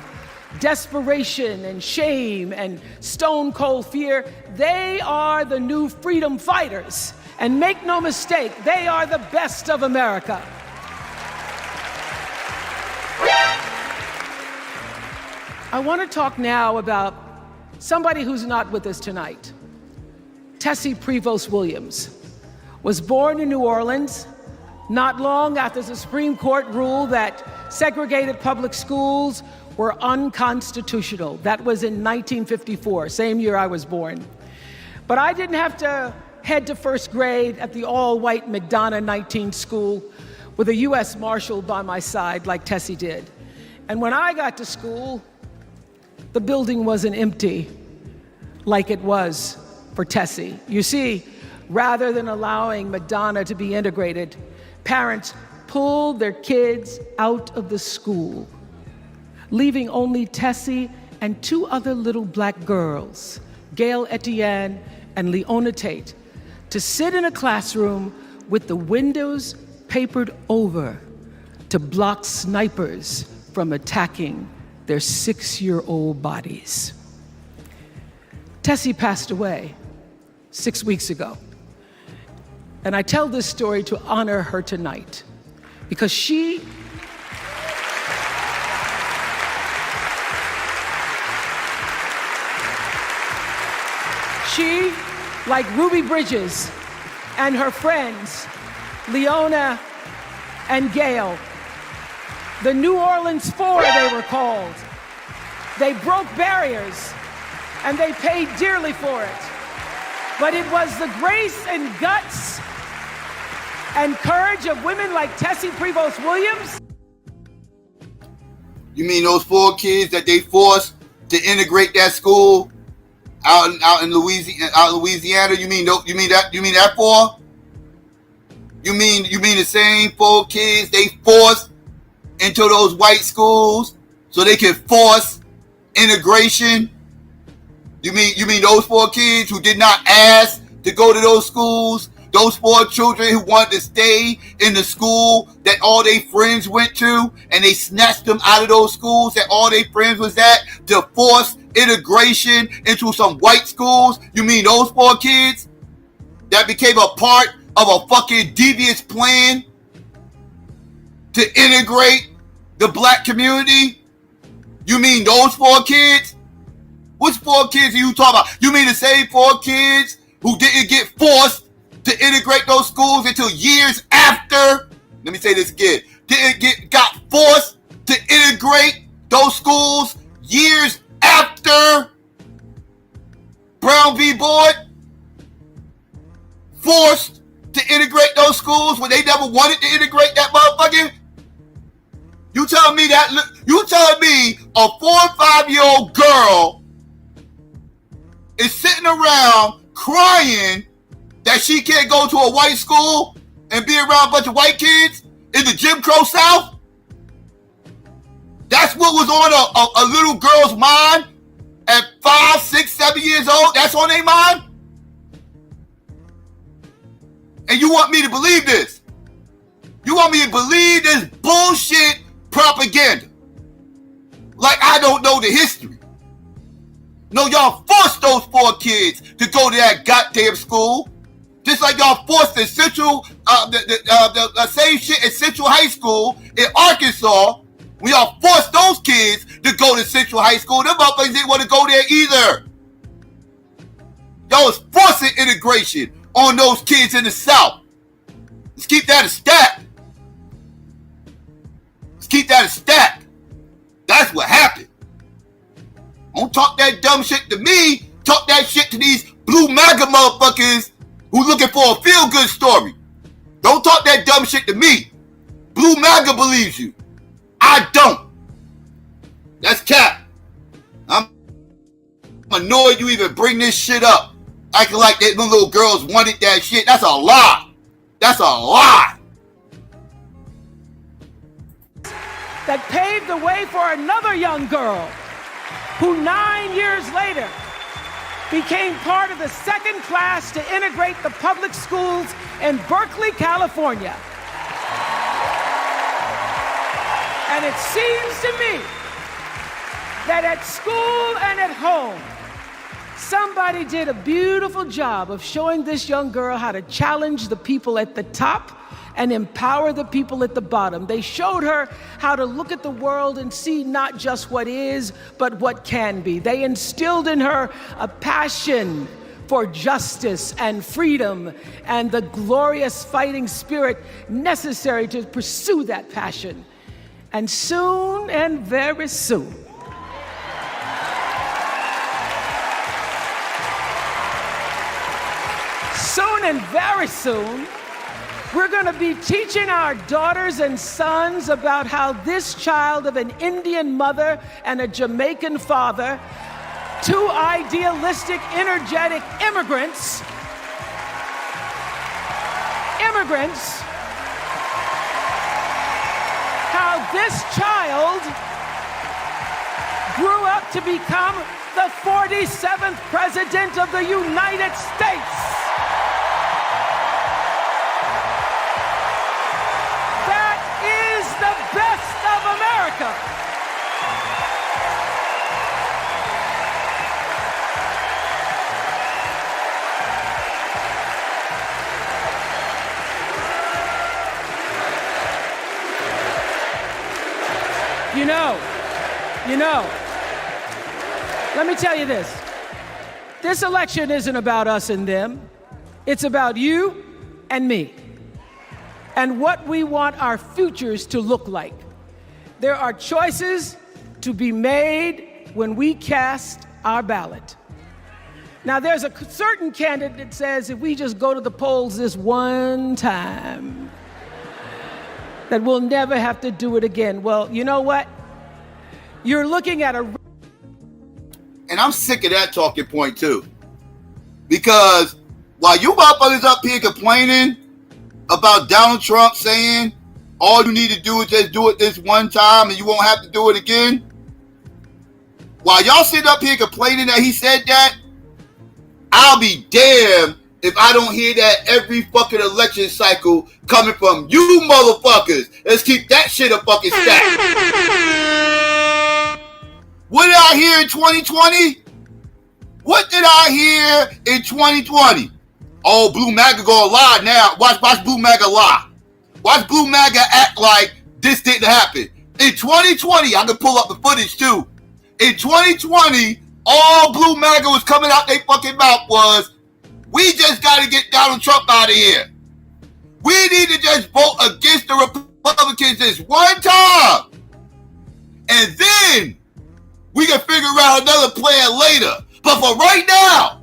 desperation and shame and stone cold fear, they are the new freedom fighters. And make no mistake, they are the best of America. I want to talk now about somebody who's not with us tonight. Tessie Prevost Williams was born in New Orleans not long after the Supreme Court ruled that segregated public schools were unconstitutional. That was in 1954, same year I was born. But I didn't have to head to first grade at the all-white McDonough 19 school with a U.S. Marshal by my side like Tessie did. And when I got to school, the building wasn't empty like it was for Tessie. You see, rather than allowing McDonough to be integrated, parents pulled their kids out of the school, leaving only Tessie and 2 other little black girls, Gail Etienne and Leona Tate, to sit in a classroom with the windows papered over to block snipers from attacking their 6-year-old bodies. Tessie passed away 6 weeks ago. And I tell this story to honor her tonight because she like Ruby Bridges and her friends, Leona and Gail, the New Orleans Four they were called. They broke barriers and they paid dearly for it. But it was the grace and guts and courage of women like Tessie Prevost Williams. You mean those 4 kids that they forced to integrate that school out in Louisiana? You mean that 4? You mean the same 4 kids they forced into those white schools so they could force integration? You mean those 4 kids who did not ask to go to those schools? Those 4 children who wanted to stay in the school that all their friends went to, and they snatched them out of those schools that all their friends was at to force integration into some white schools? You mean those 4 kids that became a part of a fucking devious plan to integrate the black community? You mean those 4 kids? Which 4 kids are you talking about? You mean the same 4 kids who didn't get forced to integrate those schools until years after? Let me say this again. Got forced to integrate those schools years after Brown v. Board? Forced to integrate those schools when they never wanted to integrate that motherfucker? You telling me a 4 or 5-year-old girl is sitting around crying that she can't go to a white school and be around a bunch of white kids in the Jim Crow South? That's what was on a little girl's mind at 5, 6, 7 years old? That's on their mind? And you want me to believe this? You want me to believe this bullshit propaganda? Like I don't know the history. No, y'all forced those 4 kids to go to that goddamn school. Just like y'all forced the same shit at Central High School in Arkansas. We all forced those kids to go to Central High School. Them motherfuckers didn't want to go there either. Y'all was forcing integration on those kids in the South. Let's keep that a stat. Let's keep that a stat. That's what happened. Don't talk that dumb shit to me. Talk that shit to these blue MAGA motherfuckers who looking for a feel-good story. Don't talk that dumb shit to me. Blue MAGA believes you. I don't. That's cap. I'm annoyed you even bring this shit up. Acting like them little girls wanted that shit. That's a lie. That's a lie. That paved the way for another young girl who 9 years later became part of the second class to integrate the public schools in Berkeley, California. And it seems to me that at school and at home, somebody did a beautiful job of showing this young girl how to challenge the people at the top and empower the people at the bottom. They showed her how to look at the world and see not just what is, but what can be. They instilled in her a passion for justice and freedom and the glorious fighting spirit necessary to pursue that passion. And soon and very soon, we're going to be teaching our daughters and sons about how this child of an Indian mother and a Jamaican father, 2 idealistic, energetic immigrants, how this child grew up to become the 47th President of the United States. That is the best of America. You know, let me tell you this. This election isn't about us and them. It's about you and me and what we want our futures to look like. There are choices to be made when we cast our ballot. Now, there's a certain candidate that says if we just go to the polls this one time, that we'll never have to do it again. Well, you know what? You're looking at a... And I'm sick of that talking point, too. Because while you motherfuckers up here complaining about Donald Trump saying all you need to do is just do it this one time and you won't have to do it again, while y'all sit up here complaining that he said that, I'll be damned if I don't hear that every fucking election cycle coming from you motherfuckers. Let's keep that shit a fucking stack. What did I hear in 2020? What did I hear in 2020? Oh, Blue MAGA gonna lie now. Watch Blue MAGA lie. Watch Blue MAGA act like this didn't happen. In 2020, I can pull up the footage too. In 2020, all Blue MAGA was coming out their fucking mouth was, we just got to get Donald Trump out of here. We need to just vote against the Republicans this one time. And then we can figure out another plan later. But for right now,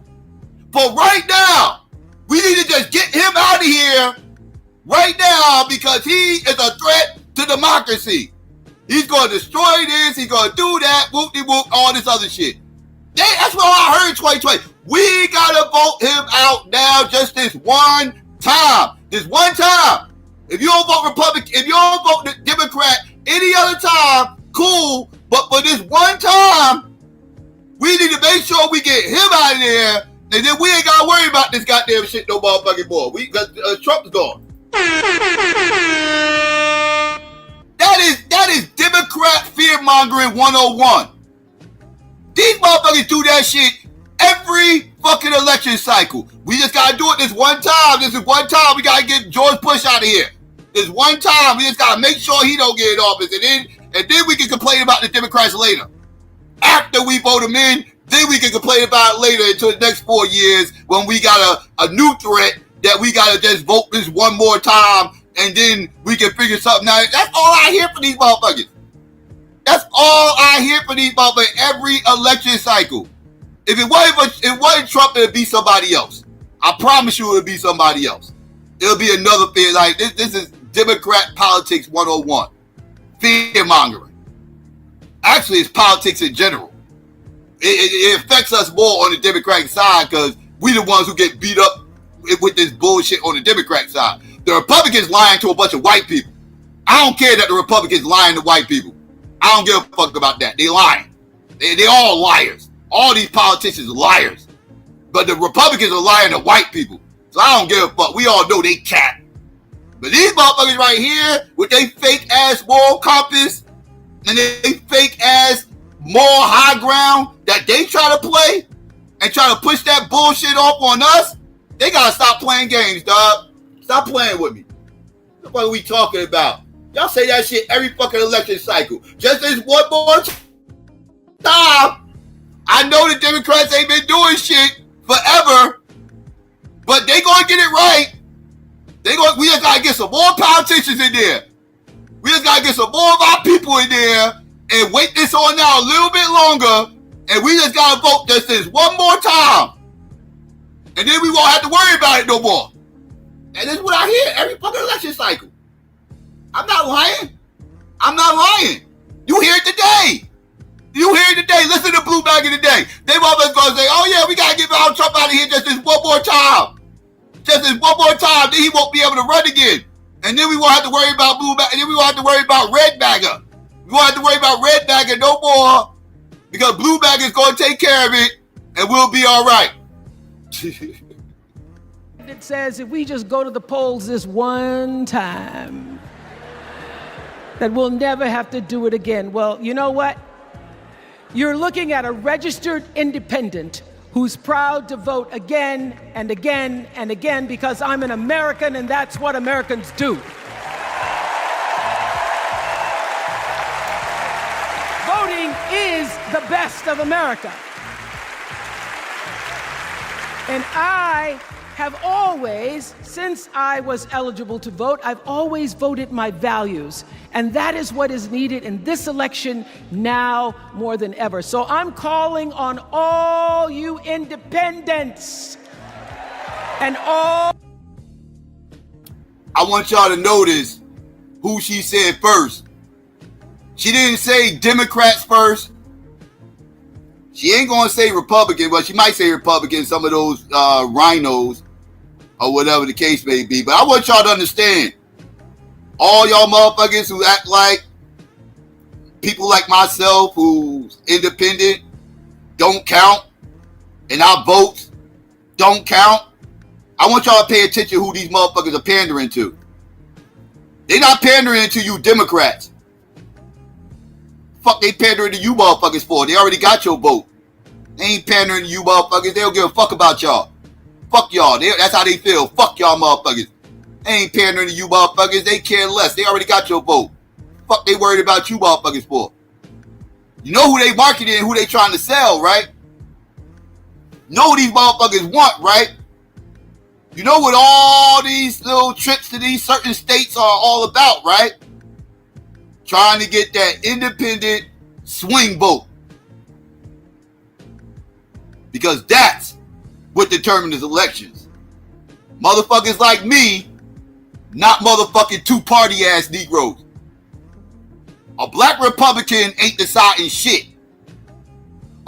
we need to just get him out of here right now because he is a threat to democracy. He's going to destroy this. He's going to do that. Whoop-de-whoop, all this other shit. That's what I heard in 2020. We got to vote him out now just this one time. This one time. If you don't vote Republican, if you don't vote the Democrat any other time, cool. But for this one time, we need to make sure we get him out of there. And then we ain't got to worry about this goddamn shit no motherfucking more. Trump's gone. That is Democrat fear-mongering 101. These motherfuckers do that shit every fucking election cycle. We just gotta do it this one time. This is one time we gotta get George Bush out of here. This one time we just gotta make sure he don't get in office. And then we can complain about the Democrats later. After we vote them in, then we can complain about it later until the next 4 years when we got a new threat that we gotta just vote this one more time and then we can figure something out. That's all I hear from these motherfuckers. That's all I hear from these motherfuckers every election cycle. If it wasn't Trump, it would be somebody else. I promise you it would be somebody else. It'll be another fear. Like this is Democrat politics 101. Fear mongering. Actually, it's politics in general. It affects us more on the Democratic side because we the ones who get beat up with this bullshit on the Democratic side. The Republicans lying to a bunch of white people. I don't care that the Republicans lying to white people. I don't give a fuck about that. They lying. They all liars. All these politicians are liars. But the Republicans are lying to white people. So I don't give a fuck. We all know they cat. But these motherfuckers right here with they fake ass moral compass and they fake ass moral high ground that they try to play and try to push that bullshit off on us, they gotta stop playing games, dog. Stop playing with me. What are we talking about? Y'all say that shit every fucking election cycle. Just this one more time. I know the Democrats ain't been doing shit forever, but they gonna get it right. We just gotta get some more politicians in there. We just gotta get some more of our people in there and wait this on now a little bit longer, and we just gotta vote just this one more time. And then we won't have to worry about it no more. And this is what I hear every fucking election cycle. I'm not lying. You hear it today. Listen to Blue MAGA today. They motherfuckers gonna say, oh yeah, we gotta get Donald Trump out of here just this one more time. Just this one more time, then he won't be able to run again. And then we won't have to worry about Blue MAGA, and then we won't have to worry about Red MAGA. We won't have to worry about Red MAGA no more because Blue MAGA is gonna take care of it and we'll be all right. It says if we just go to the polls this one time, that we'll never have to do it again. Well, you know what? You're looking at a registered independent who's proud to vote again and again and again because I'm an American and that's what Americans do. Voting is the best of America. And I have always, since I was eligible to vote, I've always voted my values. And that is what is needed in this election now more than ever. So I'm calling on all you independents and all. I want y'all to notice who she said first. She didn't say Democrats first. She ain't gonna say Republican, but she might say Republican, some of those rhinos or whatever the case may be. But I want y'all to understand, all y'all motherfuckers who act like people like myself who's independent don't count, and our votes don't count. I want y'all to pay attention to who these motherfuckers are pandering to. They not pandering to you Democrats. Fuck they pandering to you motherfuckers for? They already got your vote. They ain't pandering to you motherfuckers. They don't give a fuck about y'all. Fuck y'all. That's how they feel. Fuck y'all motherfuckers. They ain't pandering to you motherfuckers. They care less. They already got your vote. Fuck they worried about you motherfuckers for? You know who they marketing and who they trying to sell, right? You know who these motherfuckers want, right? You know what all these little trips to these certain states are all about, right? Trying to get that independent swing vote. Because that's what determines elections. Motherfuckers like me, not motherfucking two-party ass Negroes. A black Republican ain't deciding shit.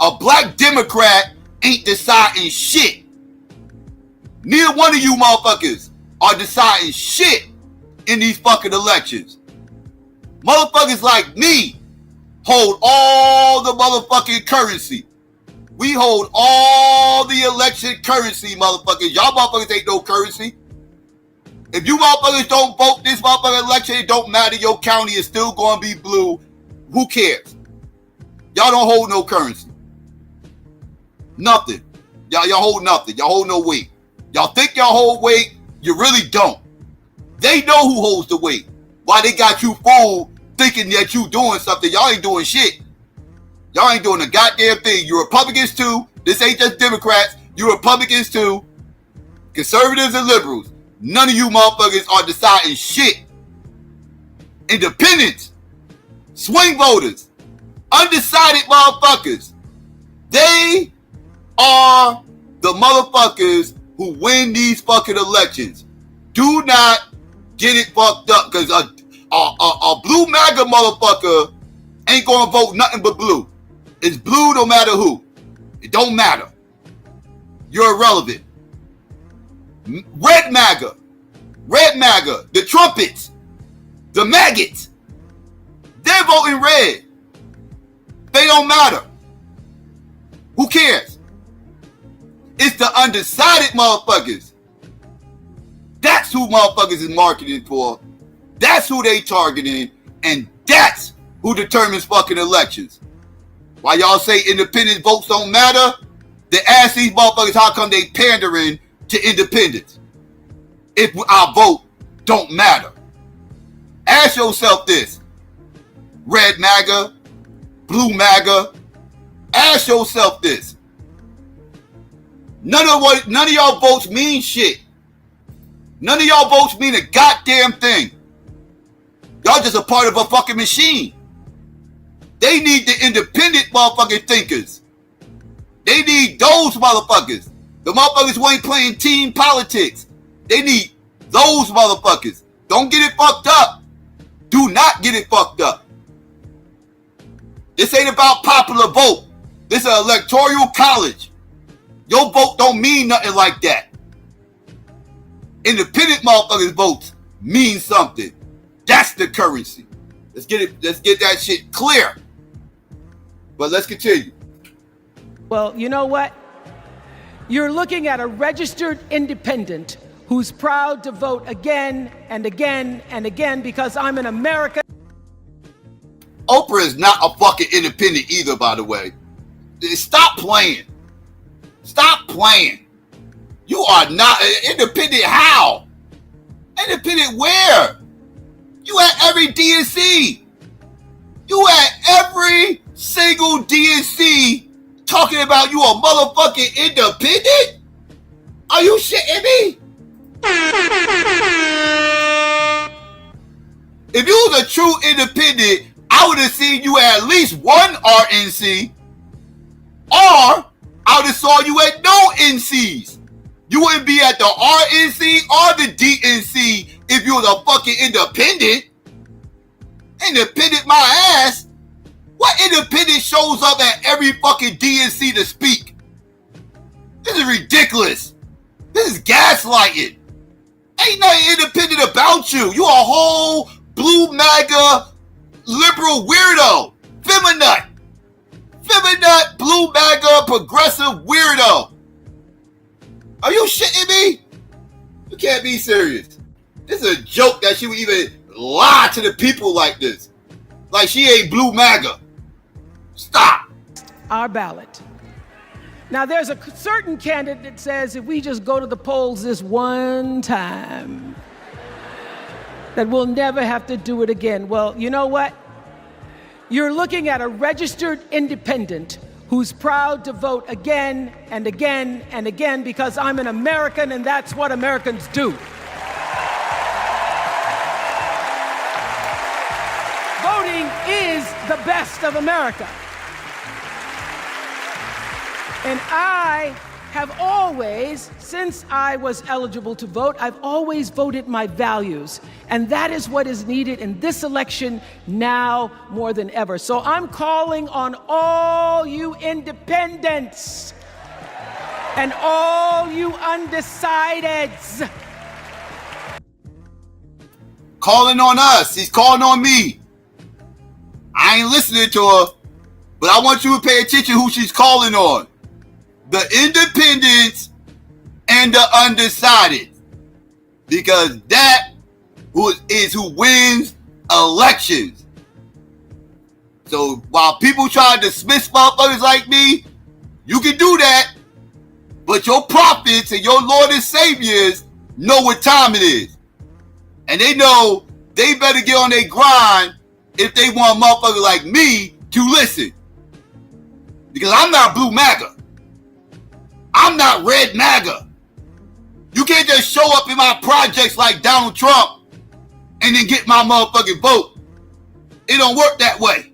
A black Democrat ain't deciding shit. Neither one of you motherfuckers are deciding shit in these fucking elections. Motherfuckers like me hold all the motherfucking currency. We hold all the election currency, motherfuckers. Y'all motherfuckers ain't no currency. If you motherfuckers don't vote this motherfucking election, it don't matter. Your county is still going to be blue. Who cares? Y'all don't hold no currency. Nothing. Y'all hold nothing. Y'all hold no weight. Y'all think y'all hold weight. You really don't. They know who holds the weight. Why they got you fooled thinking that you doing something. Y'all ain't doing shit. Y'all ain't doing a goddamn thing. You Republicans too. This ain't just Democrats. You Republicans too. Conservatives and liberals. None of you motherfuckers are deciding shit. Independents. Swing voters. Undecided motherfuckers. They are the motherfuckers who win these fucking elections. Do not get it fucked up, because a blue MAGA motherfucker ain't gonna vote nothing but blue. It's blue no matter who. It don't matter. You're irrelevant. Red MAGA, the trumpets, the maggots, they're voting red. They don't matter. Who cares? It's the undecided motherfuckers. That's who motherfuckers is marketing for. That's who they targeting. And that's who determines fucking elections. Why y'all say independent votes don't matter? They ask these motherfuckers how come they pandering to independents if our vote don't matter. Ask yourself this. Red MAGA, blue MAGA. Ask yourself this. None of y'all votes mean shit. None of y'all votes mean a goddamn thing. Y'all just a part of a fucking machine. They need the independent motherfucking thinkers. They need those motherfuckers. The motherfuckers who ain't playing team politics. They need those motherfuckers. Don't get it fucked up. Do not get it fucked up. This ain't about popular vote. This is an electoral college. Your vote don't mean nothing like that. Independent motherfuckers' votes mean something. That's the currency. Let's get that shit clear. But let's continue. Well, you know what? You're looking at a registered independent who's proud to vote again and again and again because I'm an American. Oprah is not a fucking independent either, by the way. Stop playing. Stop playing. You are not independent. How? Independent where? You at every DNC. You at every single DNC talking about you a motherfucking independent? Are you shitting me? If you was a true independent, I would have seen you at least one RNC, or I would have saw you at no NCs. You wouldn't be at the RNC or the DNC if you was a fucking independent. Independent my ass. What independent shows up at every fucking DNC to speak? This is ridiculous. This is gaslighting. Ain't nothing independent about you. You a whole blue MAGA liberal weirdo. Feminut, blue MAGA progressive weirdo. Are you shitting me? You can't be serious. This is a joke that she would even lie to the people like this. Like she ain't blue MAGA. Stop. Our ballot. Now, there's a certain candidate that says if we just go to the polls this one time, that we'll never have to do it again. Well, you know what? You're looking at a registered independent who's proud to vote again and again and again because I'm an American and that's what Americans do. Voting is the best of America. And I have always, since I was eligible to vote, I've always voted my values. And that is what is needed in this election now more than ever. So I'm calling on all you independents and all you undecideds. Calling on us. He's calling on me. I ain't listening to her, but I want you to pay attention who she's calling on. The independents and the undecided, because that is who wins elections. So while people try to dismiss motherfuckers like me, you can do that, but your prophets and your Lord and Saviors know what time it is, and they know they better get on their grind if they want a motherfucker like me to listen, because I'm not blue MAGA. I'm not red MAGA. You can't just show up in my projects like Donald Trump and then get my motherfucking vote. It don't work that way.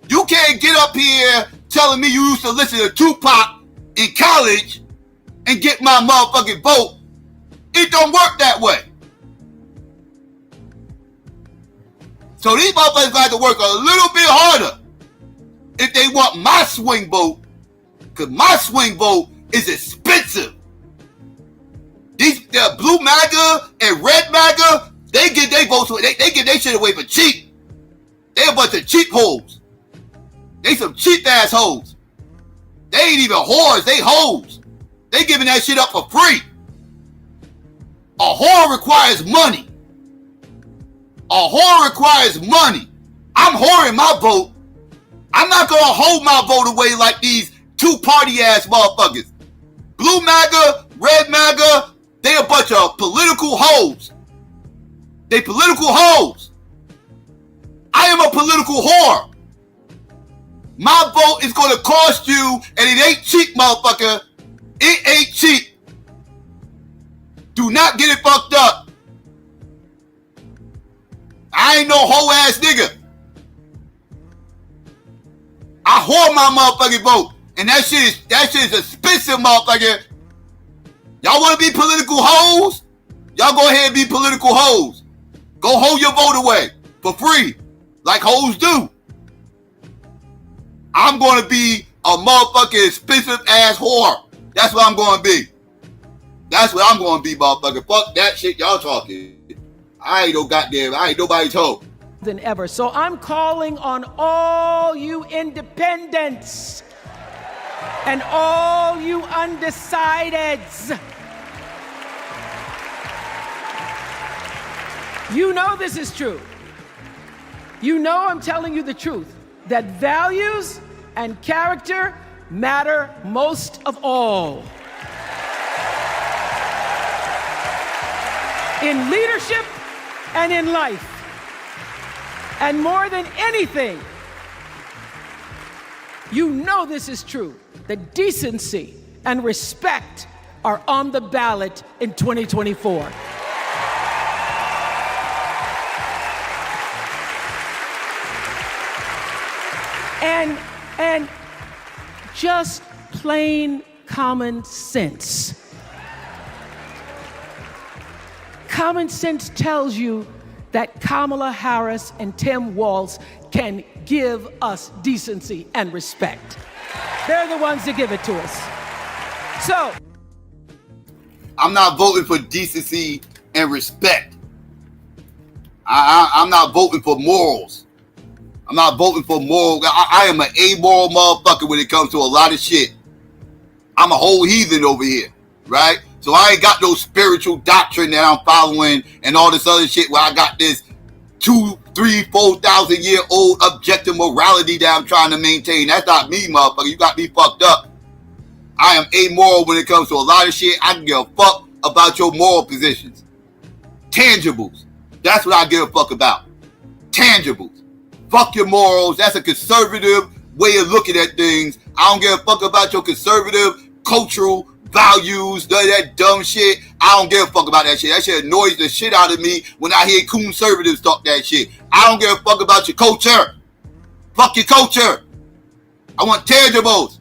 You can't get up here telling me you used to listen to Tupac in college and get my motherfucking vote. It don't work that way. So these motherfuckers got to work a little bit harder if they want my swing vote. Because my swing vote is expensive. These blue MAGA and red MAGA, they get their votes, they get their shit away for cheap. They a bunch of cheap hoes. They some cheap ass hoes. They ain't even whores, they hoes. They giving that shit up for free. A whore requires money. A whore requires money. I'm whoring my vote. I'm not gonna hold my vote away like these two-party ass motherfuckers. Blue MAGA, red MAGA, they a bunch of political hoes. They political hoes. I am a political whore. My vote is gonna cost you, and it ain't cheap, motherfucker. It ain't cheap. Do not get it fucked up. I ain't no hoe ass nigga. I whore my motherfucking vote. And that shit is expensive, motherfucker. Y'all want to be political hoes? Y'all go ahead and be political hoes. Go hold your vote away for free, like hoes do. I'm going to be a motherfucking expensive ass whore. That's what I'm going to be. That's what I'm going to be, motherfucker. Fuck that shit y'all talking. I ain't nobody's hoe. Than ever. So I'm calling on all you independents and all you undecideds. You know this is true. You know I'm telling you the truth, that values and character matter most of all. In leadership and in life. And more than anything, you know this is true, that decency and respect are on the ballot in 2024. And just plain common sense. Common sense tells you that Kamala Harris and Tim Walz can give us decency and respect. They're the ones that give it to us. So, I'm not voting for decency and respect. I'm not voting for morals. I'm not voting for moral. I am an amoral motherfucker when it comes to a lot of shit. I'm a whole heathen over here, right? So I ain't got no spiritual doctrine that I'm following and all this other shit where I got this 2,000, 3,000, 4,000 year old objective morality that I'm trying to maintain. That's not me, motherfucker. You got me fucked up. I am amoral when it comes to a lot of shit. I can give a fuck about your moral positions. Tangibles. That's what I give a fuck about. Tangibles. Fuck your morals. That's a conservative way of looking at things. I don't give a fuck about your conservative cultural values, that dumb shit. I don't give a fuck about that shit. That shit annoys the shit out of me when I hear conservatives talk that shit. I don't give a fuck about your culture. Fuck your culture. I want tangibles.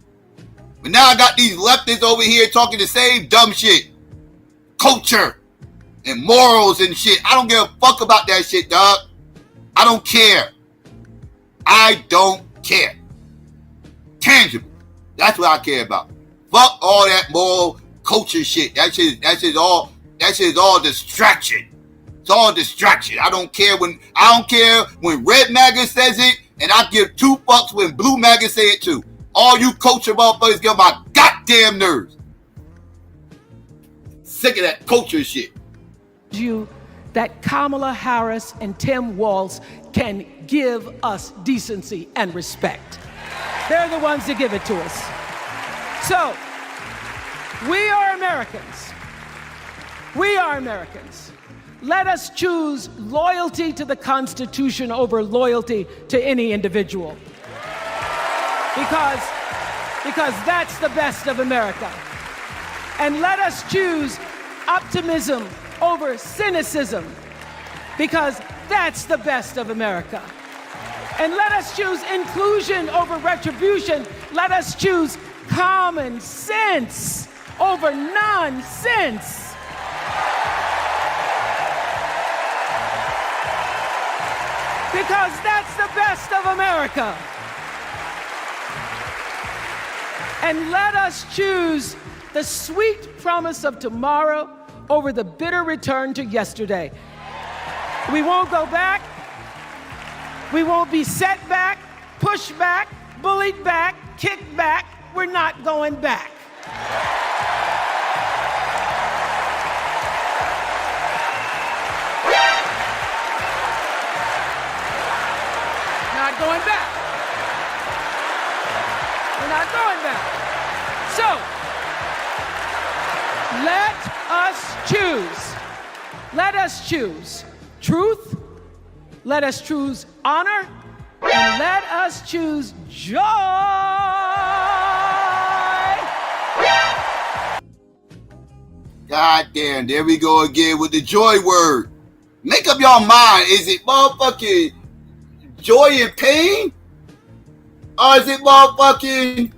But now I got these leftists over here talking the same dumb shit. Culture and morals and shit. I don't give a fuck about that shit, dog. I don't care. I don't care. Tangible. That's what I care about. Fuck all that moral culture shit. That shit is all distraction. It's all distraction. I don't care when Red MAGA says it, and I give 2 fucks when Blue MAGA say it too. All you culture motherfuckers get on my goddamn nerves. Sick of that culture shit. You that Kamala Harris and Tim Walz can give us decency and respect. They're the ones that give it to us. So, we are Americans. We are Americans. Let us choose loyalty to the Constitution over loyalty to any individual. Because that's the best of America. And let us choose optimism over cynicism, because that's the best of America. And let us choose inclusion over retribution. Let us choose common sense over nonsense. Because that's the best of America. And let us choose the sweet promise of tomorrow over the bitter return to yesterday. We won't go back. We won't be set back, pushed back, bullied back, kicked back. We're not going back. Not going back. We're not going back. So, let us choose. Let us choose truth. Let us choose honor. And let us choose joy. God damn, there we go again with the joy word. Make up your mind. Is it motherfucking joy and pain? Or is it motherfucking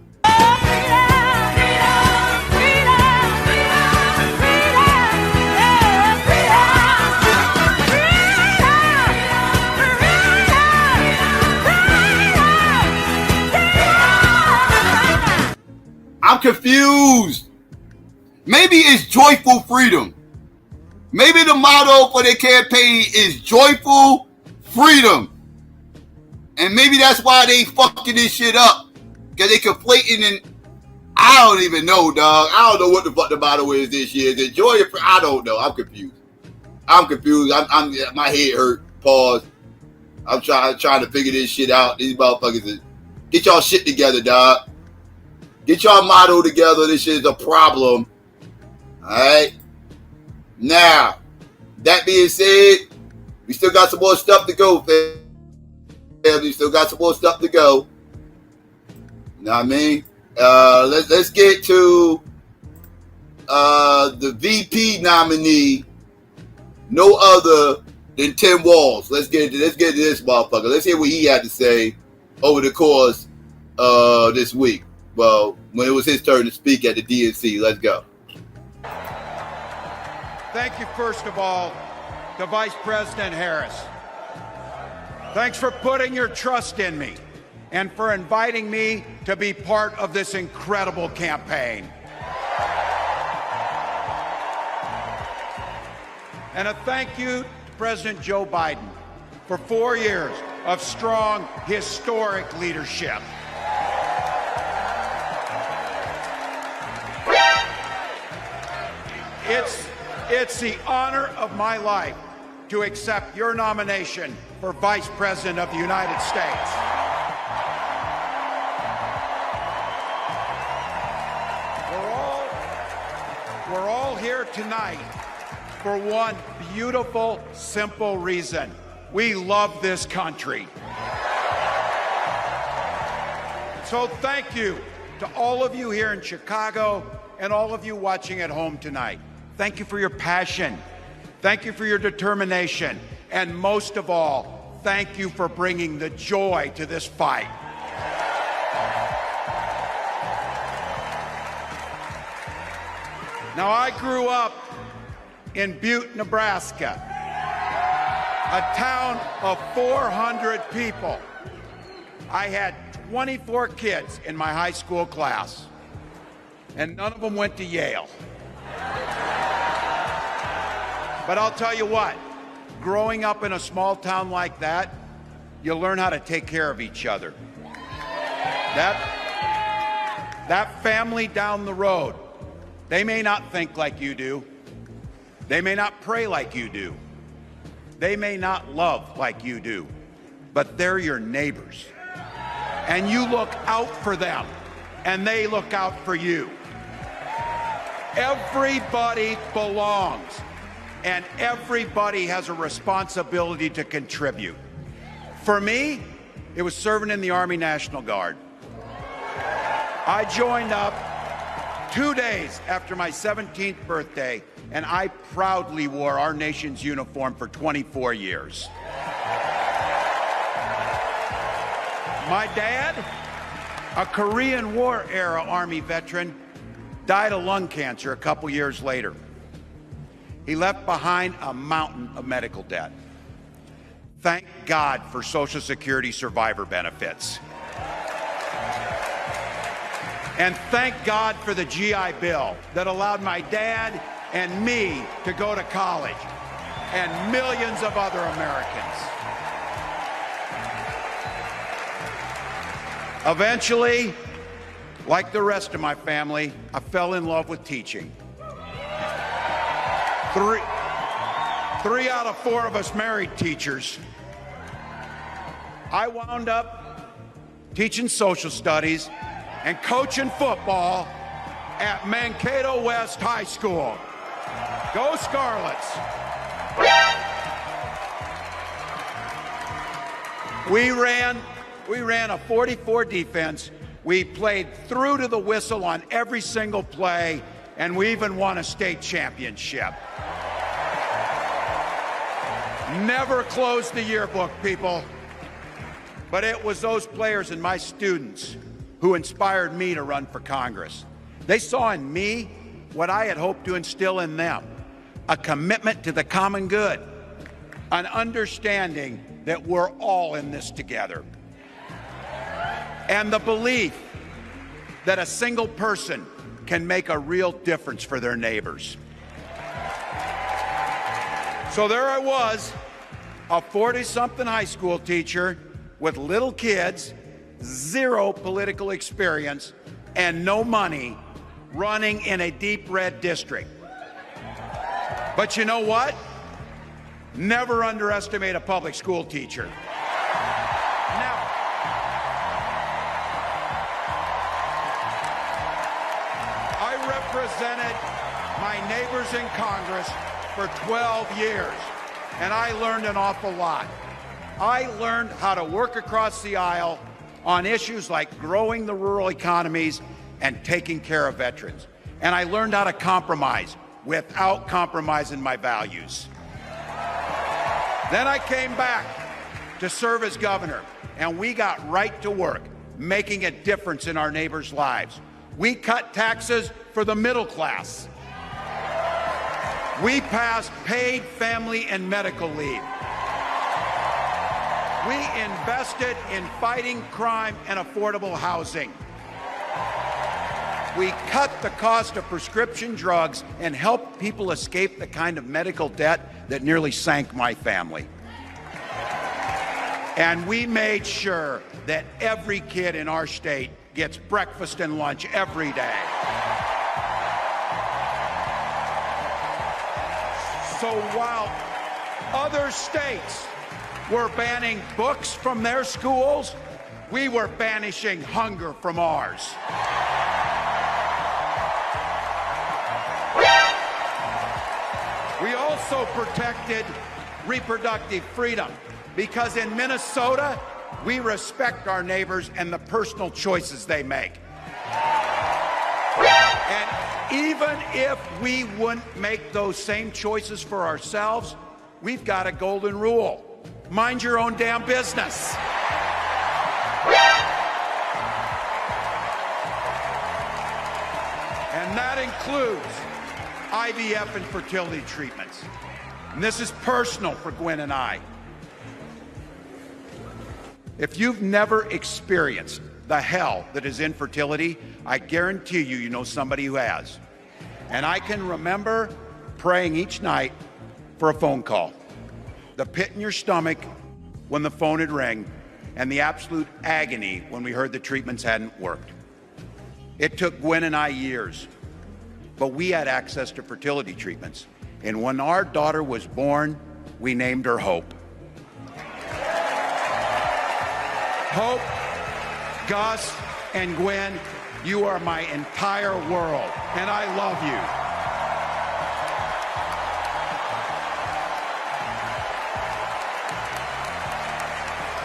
I'm confused. Maybe it's joyful freedom. Maybe the motto for their campaign is joyful freedom. And maybe that's why they fucking this shit up. Because they conflating and I don't even know, dog. I don't know what the fuck the motto is this year. Is it joy or freedom? I don't know. I'm confused. I'm my head hurt. Pause. I'm trying to figure this shit out. These motherfuckers get y'all shit together, dog. Get y'all motto together. This shit is a problem. Alright? Now, that being said, we still got some more stuff to go, fam. We still got some more stuff to go. You know what I mean? Let's get to the VP nominee, no other than Tim Walz. Let's get into this motherfucker. Let's hear what he had to say over the course this week. Well, when it was his turn to speak at the DNC. Let's go. Thank you, first of all, to Vice President Harris. Thanks for putting your trust in me and for inviting me to be part of this incredible campaign. And a thank you to President Joe Biden for 4 years of strong, historic leadership. It's the honor of my life to accept your nomination for Vice President of the United States. We're all here tonight for one beautiful, simple reason. We love this country. So thank you to all of you here in Chicago and all of you watching at home tonight. Thank you for your passion. Thank you for your determination. And most of all, thank you for bringing the joy to this fight. Now, I grew up in Butte, Nebraska, a town of 400 people. I had 24 kids in my high school class, and none of them went to Yale. But I'll tell you what, growing up in a small town like that, you learn how to take care of each other. That family down the road, they may not think like you do. They may not pray like you do. They may not love like you do, but they're your neighbors. And you look out for them, and they look out for you. Everybody belongs, and everybody has a responsibility to contribute. For me, it was serving in the Army National Guard. I joined up 2 days after my 17th birthday, and I proudly wore our nation's uniform for 24 years. My dad, a Korean War era Army veteran, died of lung cancer a couple years later. He left behind a mountain of medical debt. Thank God for Social Security survivor benefits. And thank God for the GI Bill that allowed my dad and me to go to college, and millions of other Americans. Eventually, like the rest of my family, I fell in love with teaching. Three out of 4 of us married teachers. I wound up teaching social studies and coaching football at Mankato West High School. Go Scarlets! We ran a 44 defense. We played through to the whistle on every single play, and we even won a state championship. Never closed the yearbook, people. But it was those players and my students who inspired me to run for Congress. They saw in me what I had hoped to instill in them, a commitment to the common good, an understanding that we're all in this together, and the belief that a single person can make a real difference for their neighbors. So there I was, a 40-something high school teacher with little kids, 0 political experience, and no money, running in a deep red district. But you know what? Never underestimate a public school teacher. Never. I represented my neighbors in Congress for 12 years, and I learned an awful lot. I learned how to work across the aisle on issues like growing the rural economies and taking care of veterans. and I learned how to compromise without compromising my values. Then I came back to serve as governor, and we got right to work, making a difference in our neighbors' lives. We cut taxes for the middle class. We passed paid family and medical leave. We invested in fighting crime and affordable housing. We cut the cost of prescription drugs and helped people escape the kind of medical debt that nearly sank my family. And we made sure that every kid in our state gets breakfast and lunch every day. So while other states were banning books from their schools, we were banishing hunger from ours. We also protected reproductive freedom because in Minnesota, we respect our neighbors and the personal choices they make. And even if we wouldn't make those same choices for ourselves, we've got a golden rule. Mind your own damn business. And that includes IVF and fertility treatments. And this is personal for Gwen and I. If you've never experienced the hell that is infertility, I guarantee you, you know somebody who has. And I can remember praying each night for a phone call. The pit in your stomach when the phone would ring, and the absolute agony when we heard the treatments hadn't worked. It took Gwen and I years, but we had access to fertility treatments. And when our daughter was born, we named her Hope. Hope, Gus, and Gwen, you are my entire world, and I love you.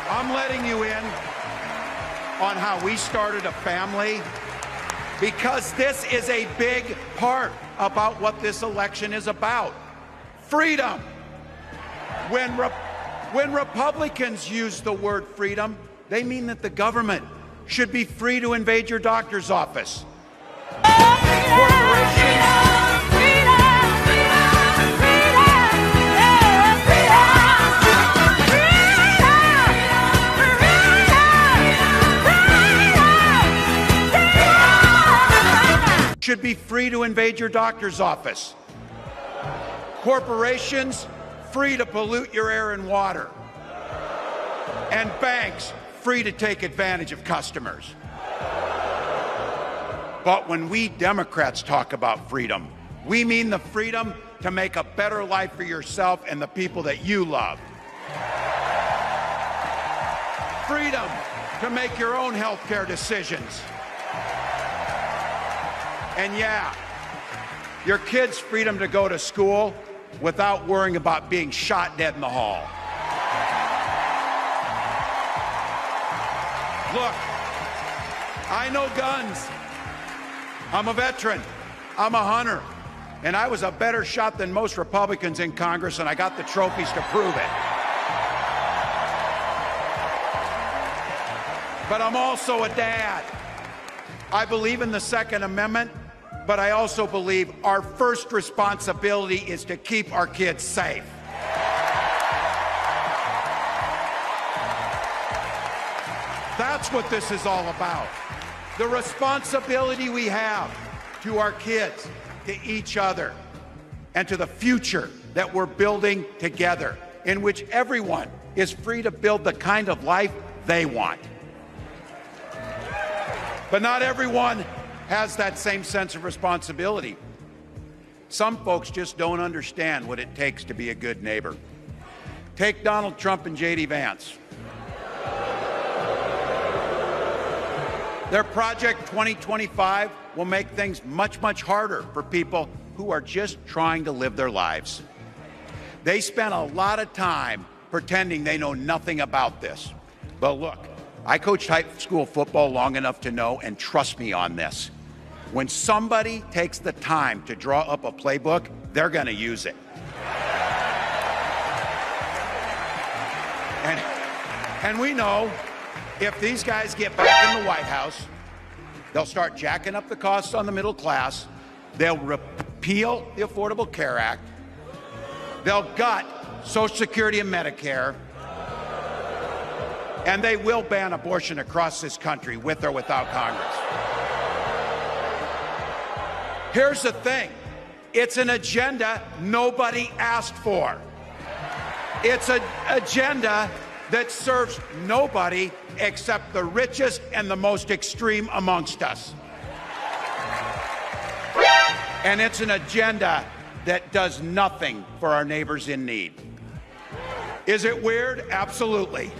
I'm letting you in on how we started a family because this is a big part about what this election is about. Freedom. When Republicans use the word freedom, they mean that the government should be free to invade your doctor's office. Should be free to invade your doctor's office. Corporations free to pollute your air and water. And banks free to take advantage of customers. But when we Democrats talk about freedom, we mean the freedom to make a better life for yourself and the people that you love. Freedom to make your own healthcare decisions. And yeah, your kids' freedom to go to school without worrying about being shot dead in the hall. Look, I know guns. I'm a veteran. I'm a hunter. And I was a better shot than most Republicans in Congress, and I got the trophies to prove it. But I'm also a dad. I believe in the Second Amendment, but I also believe our first responsibility is to keep our kids safe. That's what this is all about. The responsibility we have to our kids, to each other, and to the future that we're building together, in which everyone is free to build the kind of life they want. But not everyone has that same sense of responsibility. Some folks just don't understand what it takes to be a good neighbor. Take Donald Trump and J.D. Vance. Their Project 2025 will make things much, much harder for people who are just trying to live their lives. They spent a lot of time pretending they know nothing about this. But look, I coached high school football long enough to know, and trust me on this, When somebody takes the time to draw up a playbook, they're going to use it. And we know if these guys get back in the White House, they'll start jacking up the costs on the middle class. They'll repeal the Affordable Care Act. They'll gut Social Security and Medicare. And they will ban abortion across this country with or without Congress. Here's the thing. It's an agenda nobody asked for. It's an agenda that serves nobody except the richest and the most extreme amongst us. And it's an agenda that does nothing for our neighbors in need. Is it weird? Absolutely.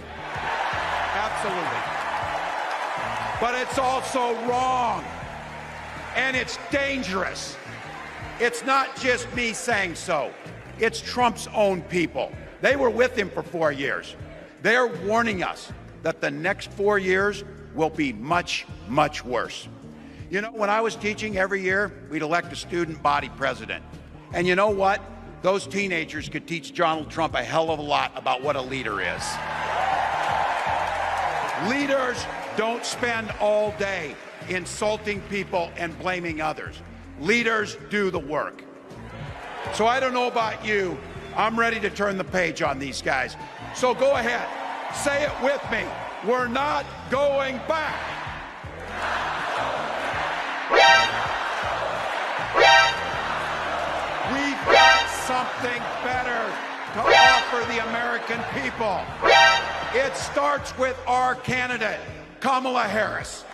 Absolutely. But it's also wrong. And it's dangerous. It's not just me saying so. It's Trump's own people. They were with him for 4 years. They're warning us that the next 4 years will be much, much worse. You know, when I was teaching every year, we'd elect a student body president. And you know what? Those teenagers could teach Donald Trump a hell of a lot about what a leader is. Leaders don't spend all day insulting people and blaming others. Leaders do the work. So I don't know about you. I'm ready to turn the page on these guys. So go ahead. Say it with me. We're not going back. We've got something better to offer the American people. It starts with our candidate, Kamala Harris.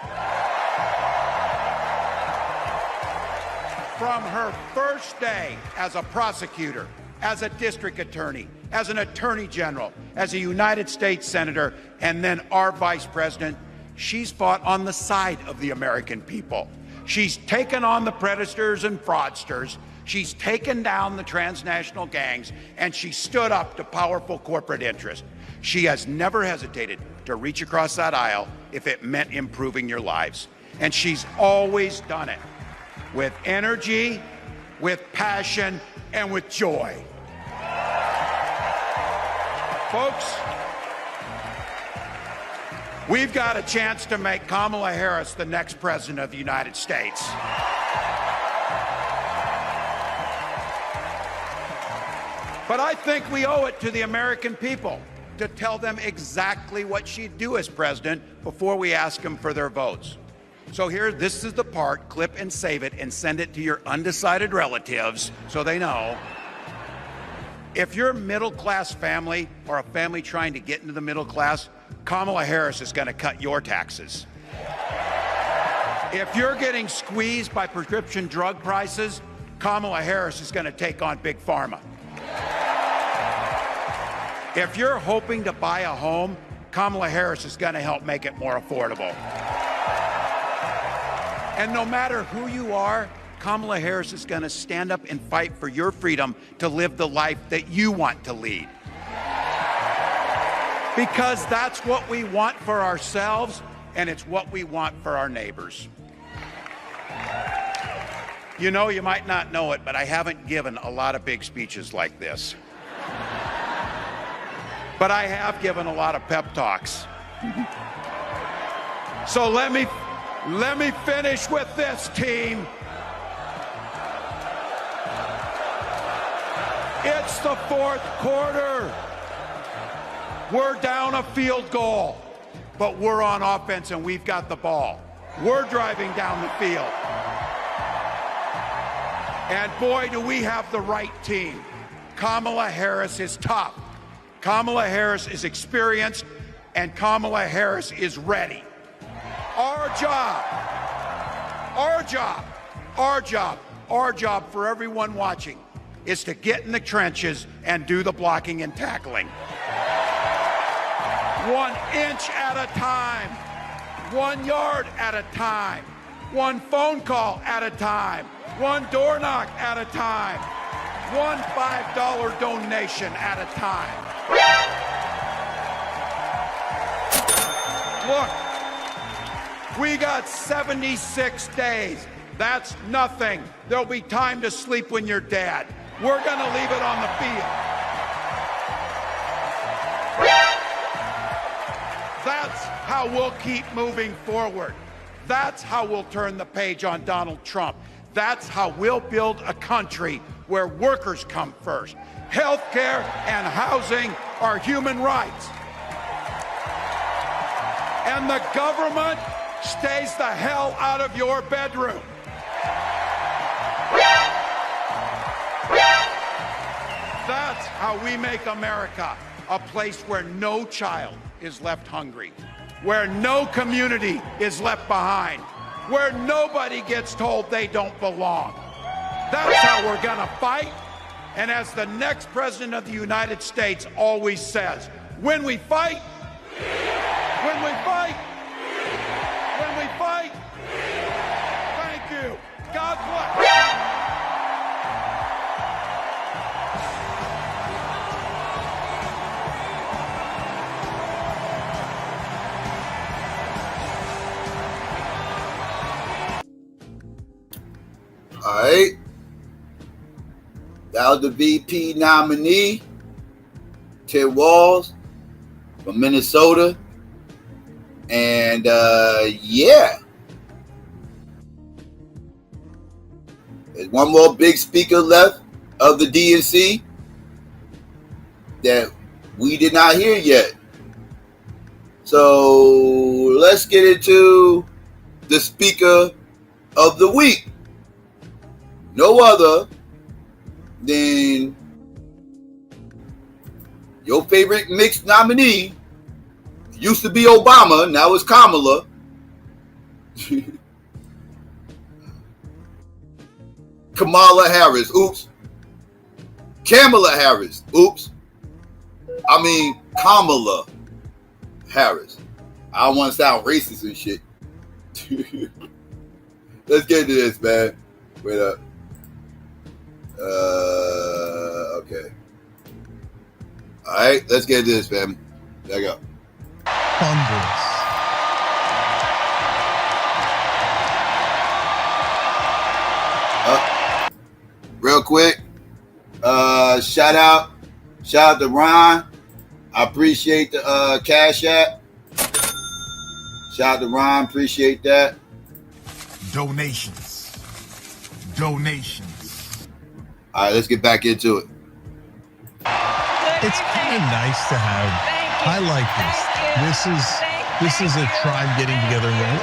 From her first day as a prosecutor, as a district attorney, as an attorney general, as a United States senator, and then our vice president, she's fought on the side of the American people. She's taken on the predators and fraudsters. She's taken down the transnational gangs, and she stood up to powerful corporate interests. She has never hesitated to reach across that aisle if it meant improving your lives. And she's always done it with energy, with passion, and with joy. Folks, we've got a chance to make Kamala Harris the next president of the United States. But I think we owe it to the American people to tell them exactly what she'd do as president before we ask them for their votes. So here, this is the part, clip and save it and send it to your undecided relatives so they know. If you're a middle-class family or a family trying to get into the middle class, Kamala Harris is going to cut your taxes. If you're getting squeezed by prescription drug prices, Kamala Harris is going to take on Big Pharma. If you're hoping to buy a home, Kamala Harris is going to help make it more affordable. And no matter who you are, Kamala Harris is going to stand up and fight for your freedom to live the life that you want to lead. Because that's what we want for ourselves, and it's what we want for our neighbors. You know, you might not know it, but I haven't given a lot of big speeches like this. But I have given a lot of pep talks. So let me finish with this, team. It's the fourth quarter. We're down a field goal, but we're on offense and we've got the ball. We're driving down the field. And boy, do we have the right team. Kamala Harris is tough. Kamala Harris is experienced, and Kamala Harris is ready. Our job for everyone watching is to get in the trenches and do the blocking and tackling. 1 inch at a time, 1 yard at a time, 1 phone call at a time, 1 door knock at a time, 1 $5 donation at a time. Look, we got 76 days. That's nothing. There'll be time to sleep when you're dead. We're going to leave it on the field. That's how we'll keep moving forward. That's how we'll turn the page on Donald Trump. That's how we'll build a country where workers come first. Healthcare and housing are human rights. And the government stays the hell out of your bedroom. That's how we make America a place where no child is left hungry, where no community is left behind, where nobody gets told they don't belong. That's how we're gonna fight. And as the next president of the United States always says, when we fight, when we fight, when we fight, thank you. God bless. All right. That was the VP nominee, Ted Walls from Minnesota. And yeah. There's one more big speaker left of the DNC that we did not hear yet. So let's get into the speaker of the week. No other than your favorite mixed nominee. Used to be Obama, now it's Kamala. Kamala Harris. Oops. Kamala Harris. Oops. I mean Kamala Harris. I don't want to sound racist and shit. Let's get into this, man. Wait up. Okay. All right, let's get into this, fam. There you go. Real quick, shout out to Ron. I appreciate the Cash App. Shout out to Ron, appreciate that. Donations. All right, let's get back into it. It's kind of nice to have. I like this. This is a tribe getting together, right?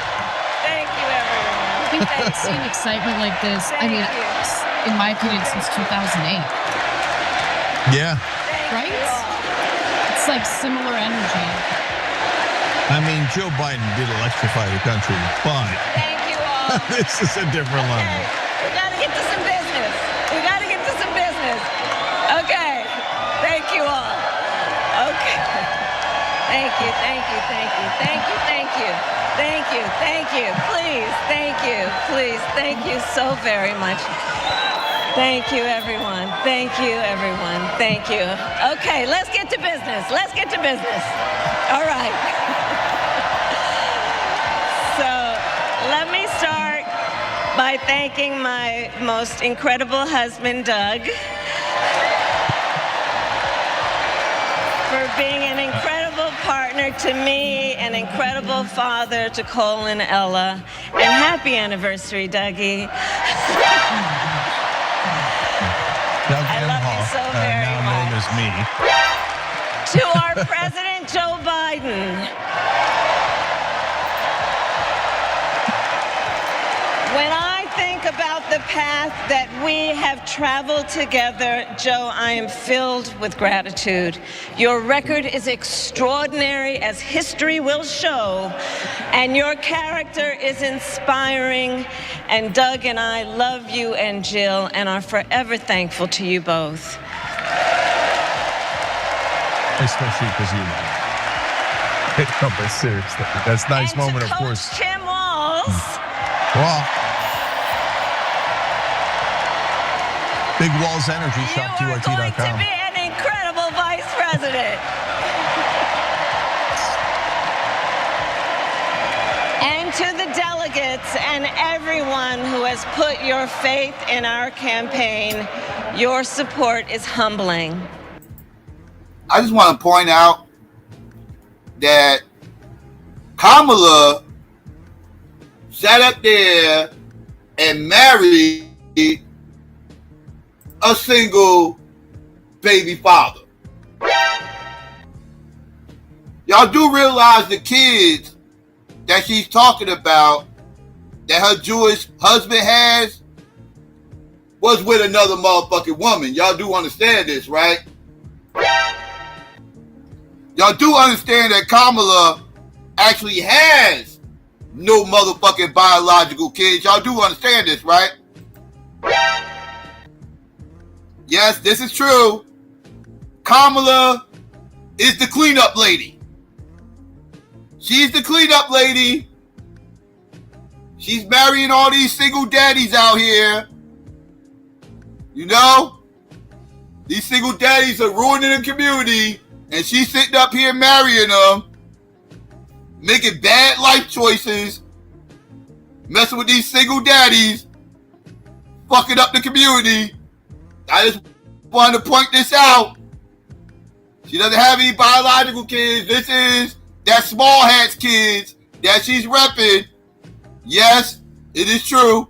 Thank you, everyone. I think that it's seen excitement like this. I mean, in my opinion, since 2008. Yeah. Right? It's like similar energy. I mean, Joe Biden did electrify the country, but thank you all. This is a different level. We gotta get to some business. Okay. Thank you all. Okay. Thank you. Please. Thank you so very much. Thank you, everyone. Thank you. Okay, let's get to business. All right. So let me start by thanking my most incredible husband, Doug, for being an incredible partner to me, an incredible father to Cole and Ella, and happy anniversary, Dougie. Doug I love you so very now much. known as me. To our President Joe Biden. When I think about the path that we have traveled together, Joe, I am filled with gratitude. Your record is extraordinary, as history will show, and your character is inspiring. And Doug and I love you and Jill and are forever thankful to you both. Especially because you know. No, but seriously, that's a nice moment, of course. Tim Walz. Well, Big Walls Energy Shop, QRT.com. To be an incredible vice president. And to the delegates and everyone who has put your faith in our campaign, your support is humbling. I just want to point out that Kamala sat up there and married a single baby father. Y'all do realize the kids that she's talking about that her Jewish husband has was with another motherfucking woman. Y'all do understand this, right? Y'all do understand that Kamala actually has no motherfucking biological kids. Y'all do understand this, right? Yes, this is true. Kamala is the cleanup lady. She's the cleanup lady. She's marrying all these single daddies out here. You know? These single daddies are ruining the community, and she's sitting up here marrying them, making bad life choices, messing with these single daddies, fucking up the community. I just wanted to point this out. She doesn't have any biological kids. This is that small hats kids that she's repping. Yes, it is true.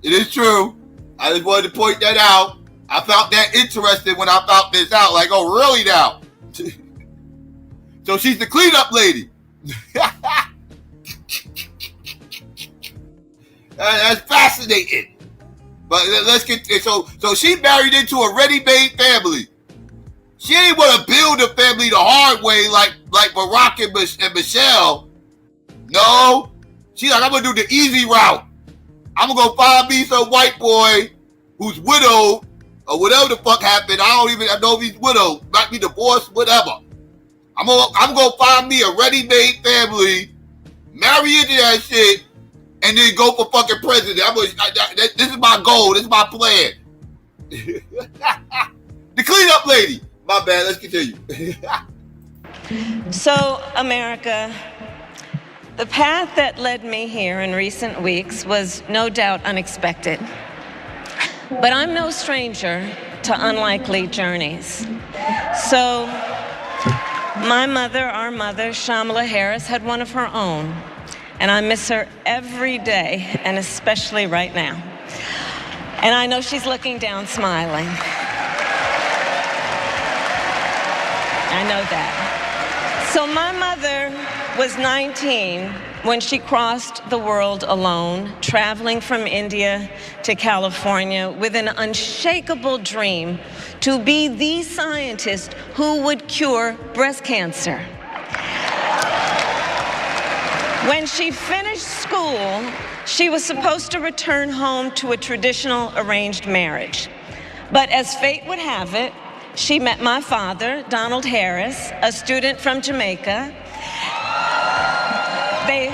It is true. I just wanted to point that out. I found that interesting when I found this out. Like, oh, really now? So she's the cleanup lady. That's fascinating. But let's get so she married into a ready-made family. She didn't want to build a family the hard way like Barack and Michelle. No. She's like, I'm going to do the easy route. I'm going to go find me some white boy who's widowed or whatever the fuck happened. I don't even know if he's widowed. Might be divorced, whatever. I'm going to find me a ready-made family, marry into that shit, and then go for fucking president. This is my goal. This is my plan. The cleanup lady. My bad. Let's continue. So, America, the path that led me here in recent weeks was no doubt unexpected. But I'm no stranger to unlikely journeys. So, my mother, our mother, Shamala Harris, had one of her own. And I miss her every day, and especially right now. And I know she's looking down, smiling. I know that. So my mother was 19 when she crossed the world alone, traveling from India to California with an unshakable dream to be the scientist who would cure breast cancer. When she finished school, she was supposed to return home to a traditional arranged marriage. But as fate would have it, she met my father, Donald Harris, a student from Jamaica. They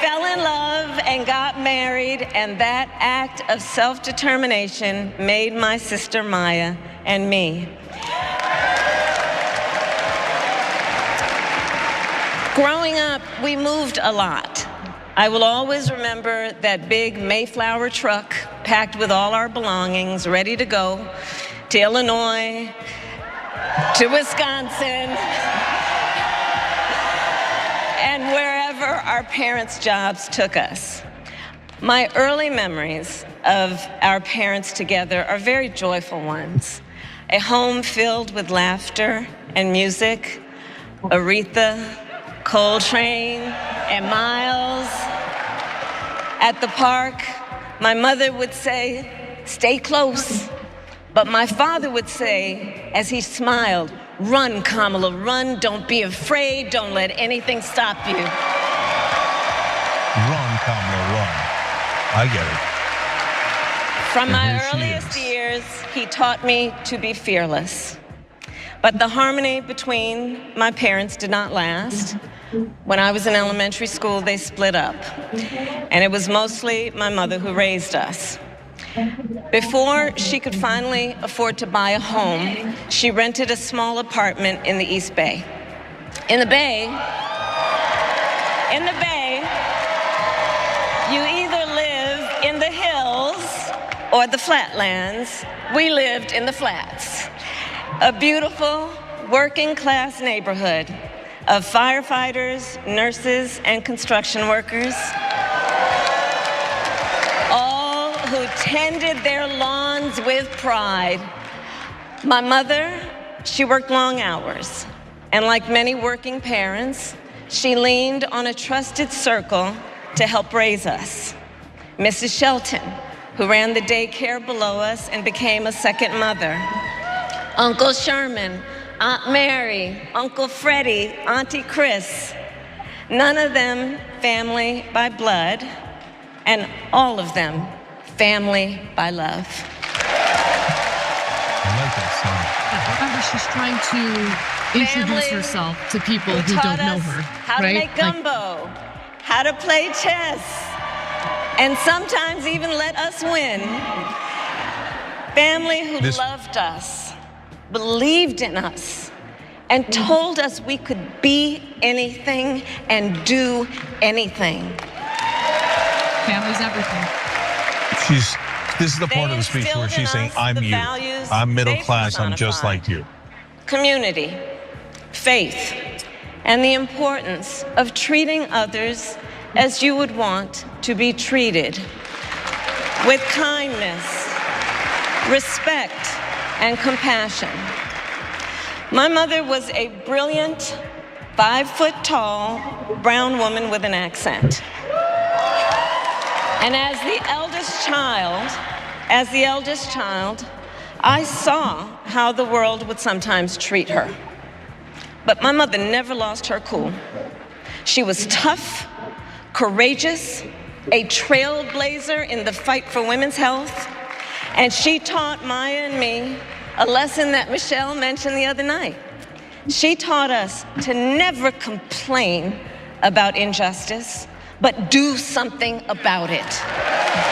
fell in love and got married, and that act of self-determination made my sister Maya and me. Growing up, we moved a lot. I will always remember that big Mayflower truck packed with all our belongings, ready to go to Illinois, to Wisconsin, and wherever our parents' jobs took us. My early memories of our parents together are very joyful ones. A home filled with laughter and music, Aretha, Coltrane, and Miles. At the park, my mother would say, "Stay close." But my father would say, as he smiled, "Run, Kamala, run. Don't be afraid. Don't let anything stop you." Run, Kamala, run. I get it. From my earliest years, he taught me to be fearless. But the harmony between my parents did not last. When I was in elementary school, they split up. And it was mostly my mother who raised us. Before she could finally afford to buy a home, she rented a small apartment in the East Bay. In the Bay, or the Flatlands, we lived in the Flats, a beautiful working class neighborhood of firefighters, nurses, and construction workers, all who tended their lawns with pride. My mother, she worked long hours, and like many working parents, she leaned on a trusted circle to help raise us. Mrs. Shelton, who ran the daycare below us and became a second mother. Uncle Sherman, Aunt Mary, Uncle Freddie, Auntie Chris. None of them family by blood, and all of them family by love. I like that song. Remember, she's trying to introduce herself to people who don't know her. How to right? make gumbo, how to play chess, and sometimes even let us win. Family who loved us, believed in us, and told us we could be anything and do anything. Family's everything. This is the part of the speech where she's saying, I'm you. I'm middle class. I'm just like you. Community, faith, and the importance of treating others as you would want to be treated, with kindness, respect, and compassion. My mother was a brilliant, 5-foot-tall, brown woman with an accent. And as the eldest child, I saw how the world would sometimes treat her. But my mother never lost her cool. She was tough, courageous, a trailblazer in the fight for women's health, and she taught Maya and me a lesson that Michelle mentioned the other night. She taught us to never complain about injustice, but do something about it.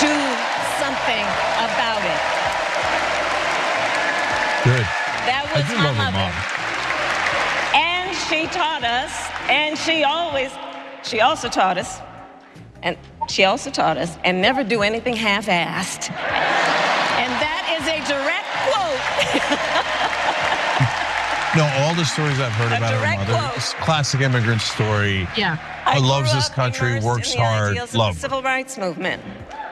Do something about it. Good. That was I do my love her mother. mom. And she taught us, and she also taught us, and never do anything half-assed. And that is a direct quote. No, all the stories I've heard about her mother, it's classic immigrant story. Yeah. Loves this country, works hard, love the civil rights movement.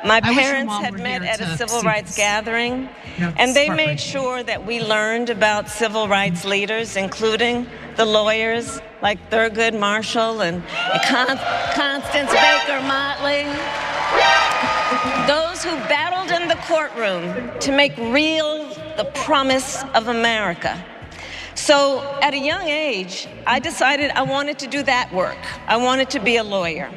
My I wish your parents mom had were met here at a to civil see rights this. gathering, Yeah, and it's they heartbreaking. made sure that we learned about civil rights leaders, including the lawyers like Thurgood Marshall and Constance Baker Motley. Those who battled in the courtroom to make real the promise of America. So at a young age, I decided I wanted to do that work. I wanted to be a lawyer.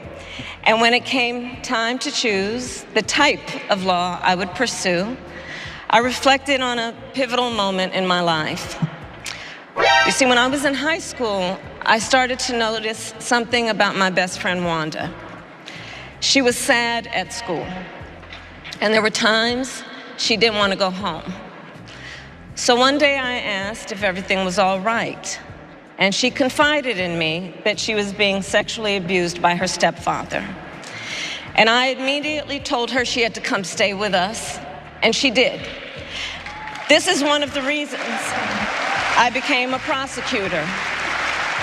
And when it came time to choose the type of law I would pursue, I reflected on a pivotal moment in my life. You see, when I was in high school, I started to notice something about my best friend, Wanda. She was sad at school, and there were times she didn't want to go home. So one day I asked if everything was all right, and she confided in me that she was being sexually abused by her stepfather. And I immediately told her she had to come stay with us, and she did. This is one of the reasons I became a prosecutor,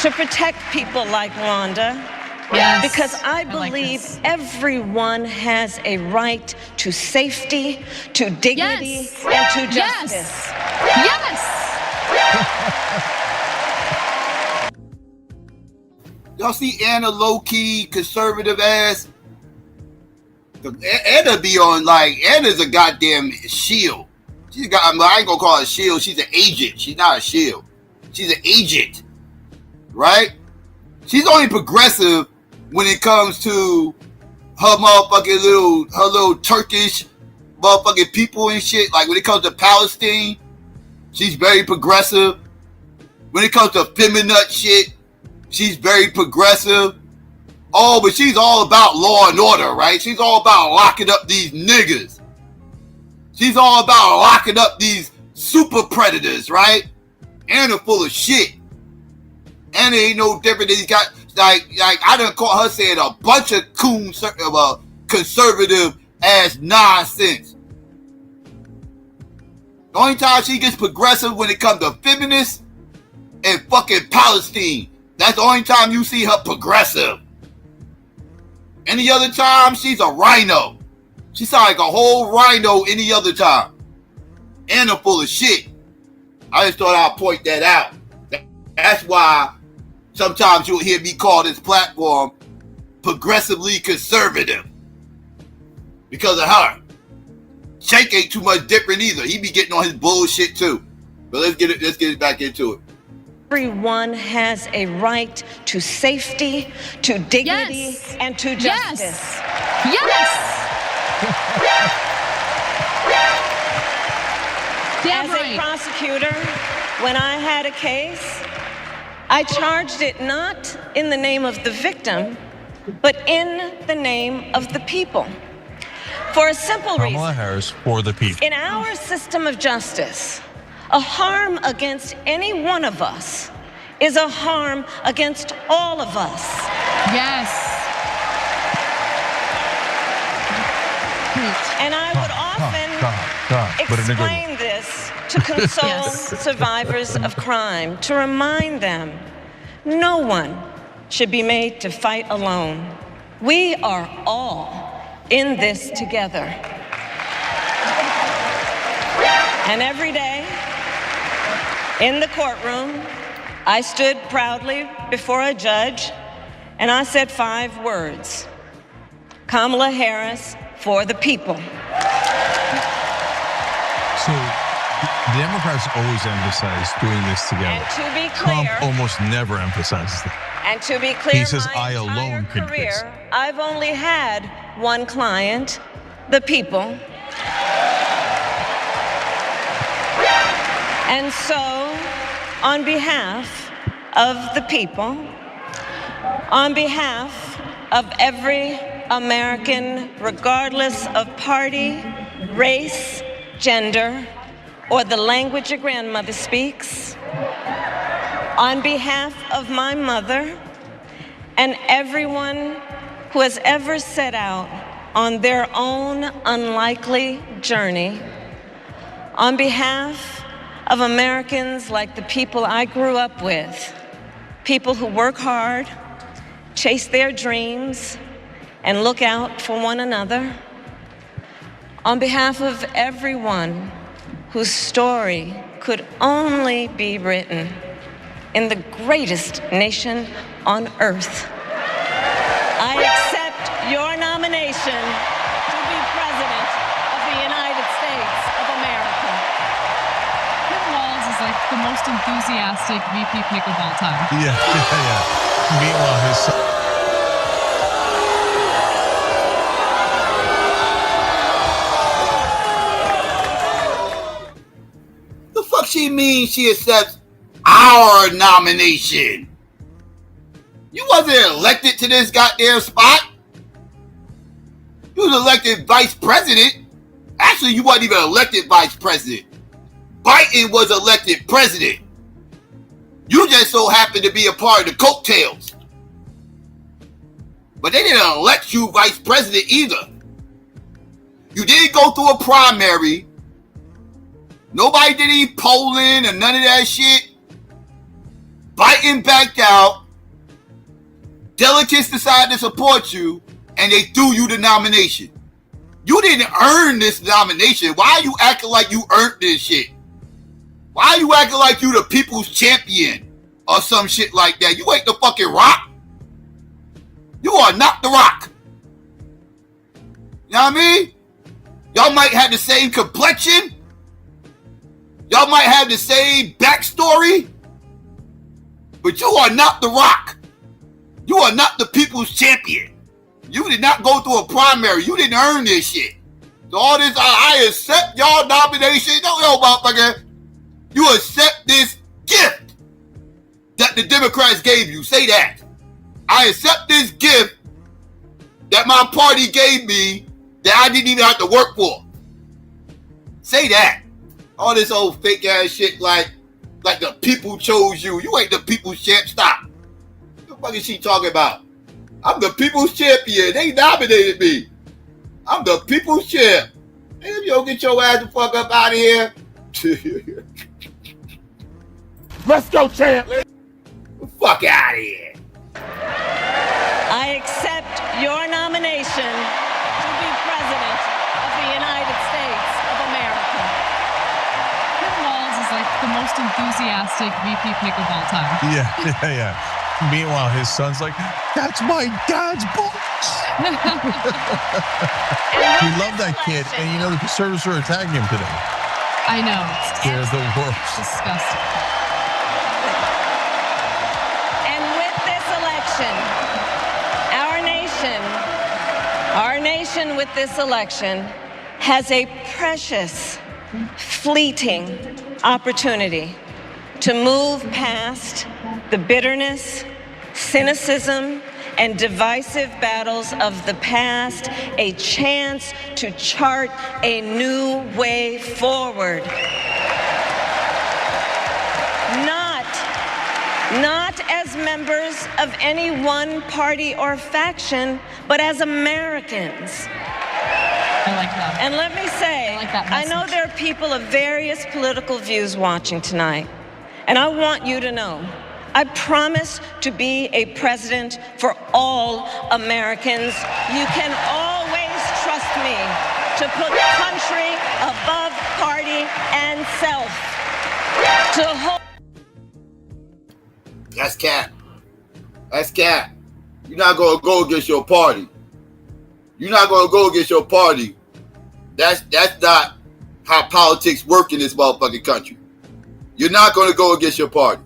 to protect people like Wanda. Yes, because I like believe this. everyone has a right to safety, to dignity, Yes. and to Yes. justice. Yes. Y'all see Anna low-key conservative ass? Anna be on like, Anna's a goddamn shield. She's got, I ain't gonna call her a shield, she's an agent. She's not a shield. She's an agent. Right? She's only progressive when it comes to her motherfucking little Turkish motherfucking people and shit. Like when it comes to Palestine, she's very progressive. When it comes to feminine shit, she's very progressive. Oh, but she's all about law and order, right? She's all about locking up these niggas. She's all about locking up these super predators, right? Anna full of shit. Anna ain't no different than he got, like I done caught her saying a bunch of conservative ass nonsense. The only time she gets progressive when it comes to feminists and fucking Palestine. That's the only time you see her progressive. Any other time, she's a rhino. She sounds like a whole rhino any other time. And a full of shit. I just thought I'd point that out. That's why sometimes you'll hear me call this platform progressively conservative. Because of her. Shank ain't too much different either. He be getting on his bullshit too. But let's get it back into it. Everyone has a right to safety, to dignity, and to justice. As a prosecutor, when I had a case, I charged it not in the name of the victim, but in the name of the people. For a simple reason. Kamala Harris for the people. In our system of justice, a harm against any one of us is a harm against all of us. Yes. And I would often explain this to console survivors of crime, to remind them no one should be made to fight alone. We are all in this together. And every day in the courtroom, I stood proudly before a judge and I said 5 words: Kamala Harris for the people. So the Democrats always emphasize doing this together. And to be clear, Trump almost never emphasizes that. And to be clear, he says, my I alone can career, fix it. I've only had one client, the people. And so, on behalf of the people, on behalf of every American, regardless of party, race, gender, or the language your grandmother speaks, on behalf of my mother and everyone who has ever set out on their own unlikely journey, on behalf of Americans like the people I grew up with, people who work hard, chase their dreams, and look out for one another, on behalf of everyone whose story could only be written in the greatest nation on earth, I accept your nomination to be President of the United States of America. Kim Walz is like the most enthusiastic VP pick of all time. Yeah. Meanwhile, his son. The fuck she mean she accepts our nomination? You wasn't elected to this goddamn spot. You was elected vice president. Actually, you wasn't even elected vice president. Biden was elected president. You just so happened to be a part of the coattails. But they didn't elect you vice president either. You didn't go through a primary. Nobody did any polling or none of that shit. Biden backed out. Delegates decided to support you, and they threw you the nomination. You didn't earn this nomination. Why are you acting like you earned this shit? Why are you acting like you the people's champion or some shit like that? You ain't the fucking Rock. You are not the Rock. You know what I mean? Y'all might have the same complexion. Y'all might have the same backstory. But you are not the Rock. You are not the people's champion. You did not go through a primary. You didn't earn this shit. So all this, I accept y'all nomination. No, motherfucker. You accept this gift that the Democrats gave you. Say that. I accept this gift that my party gave me that I didn't even have to work for. Say that. All this old fake ass shit like the people chose you. You ain't the people's champ. Stop. What the fuck is she talking about? I'm the people's champion. They nominated me. I'm the people's champ. And if you don't get your ass the fuck up out of here, Let's go, champ. Fuck out of here. I accept your nomination to be President of the United States of America. Tim Walz is like the most enthusiastic VP pick of all time. Yeah. Meanwhile, his son's like, that's my dad's books. We love that kid. And you know, the conservatives are attacking him today. I know. They're the worst. Disgusting. And with this election, our nation with this election has a precious, fleeting opportunity to move past the bitterness, cynicism, and divisive battles of the past, a chance to chart a new way forward. Not as members of any one party or faction, but as Americans. I like that. And let me say, I know there are people of various political views watching tonight, and I want you to know, I promise to be a president for all Americans. You can always trust me to put country above party and self. To hold. That's cap. That's cap. You're not gonna go against your party. You're not gonna go against your party. That's not how politics work in this motherfucking country. You're not gonna go against your party.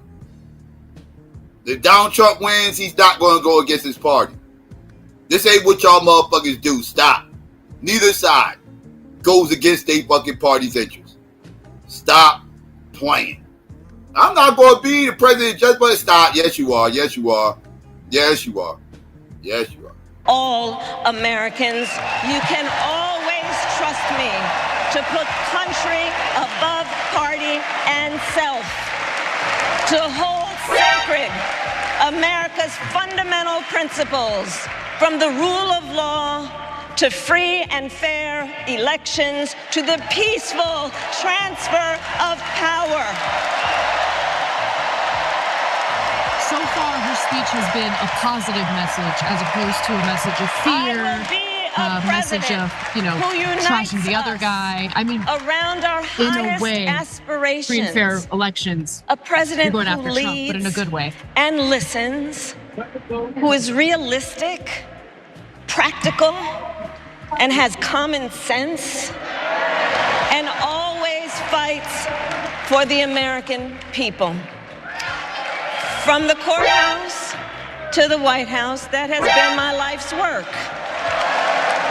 If Donald Trump wins, he's not gonna go against his party. This ain't what y'all motherfuckers do. Stop. Neither side goes against their fucking party's interests. Stop playing. I'm not going to be the president just by stop. Yes, you are. Yes, you are. Yes, you are. Yes, you are. All Americans, you can always trust me to put country above party and self. To hold sacred America's fundamental principles, from the rule of law to free and fair elections to the peaceful transfer of power. So far, her speech has been a positive message as opposed to a message of fear, a message of, trashing the other guy. I mean, around our in a highest way, aspirations, free and fair elections. A president You're going who after leads Trump, but in a good way. And listens, who is realistic, practical, and has common sense, and always fights for the American people. From the courthouse to the White House, that has been my life's work.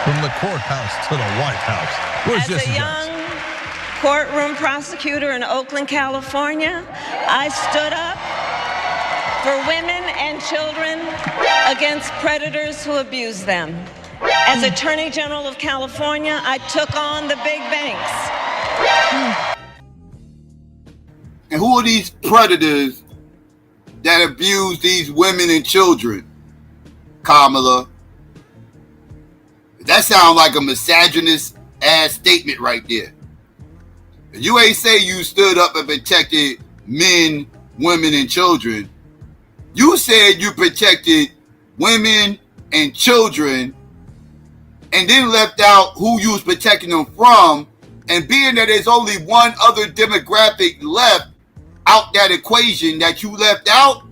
From the courthouse to the White House. Where's As a young courtroom prosecutor in Oakland, California, I stood up for women and children against predators who abuse them. As Attorney General of California, I took on the big banks. And who are these predators that abuse these women and children, Kamala? That sounds like a misogynist ass statement right there. You ain't say you stood up and protected men, women, and children. You said you protected women and children and then left out who you was protecting them from. And being that there's only one other demographic left out that equation that you left out,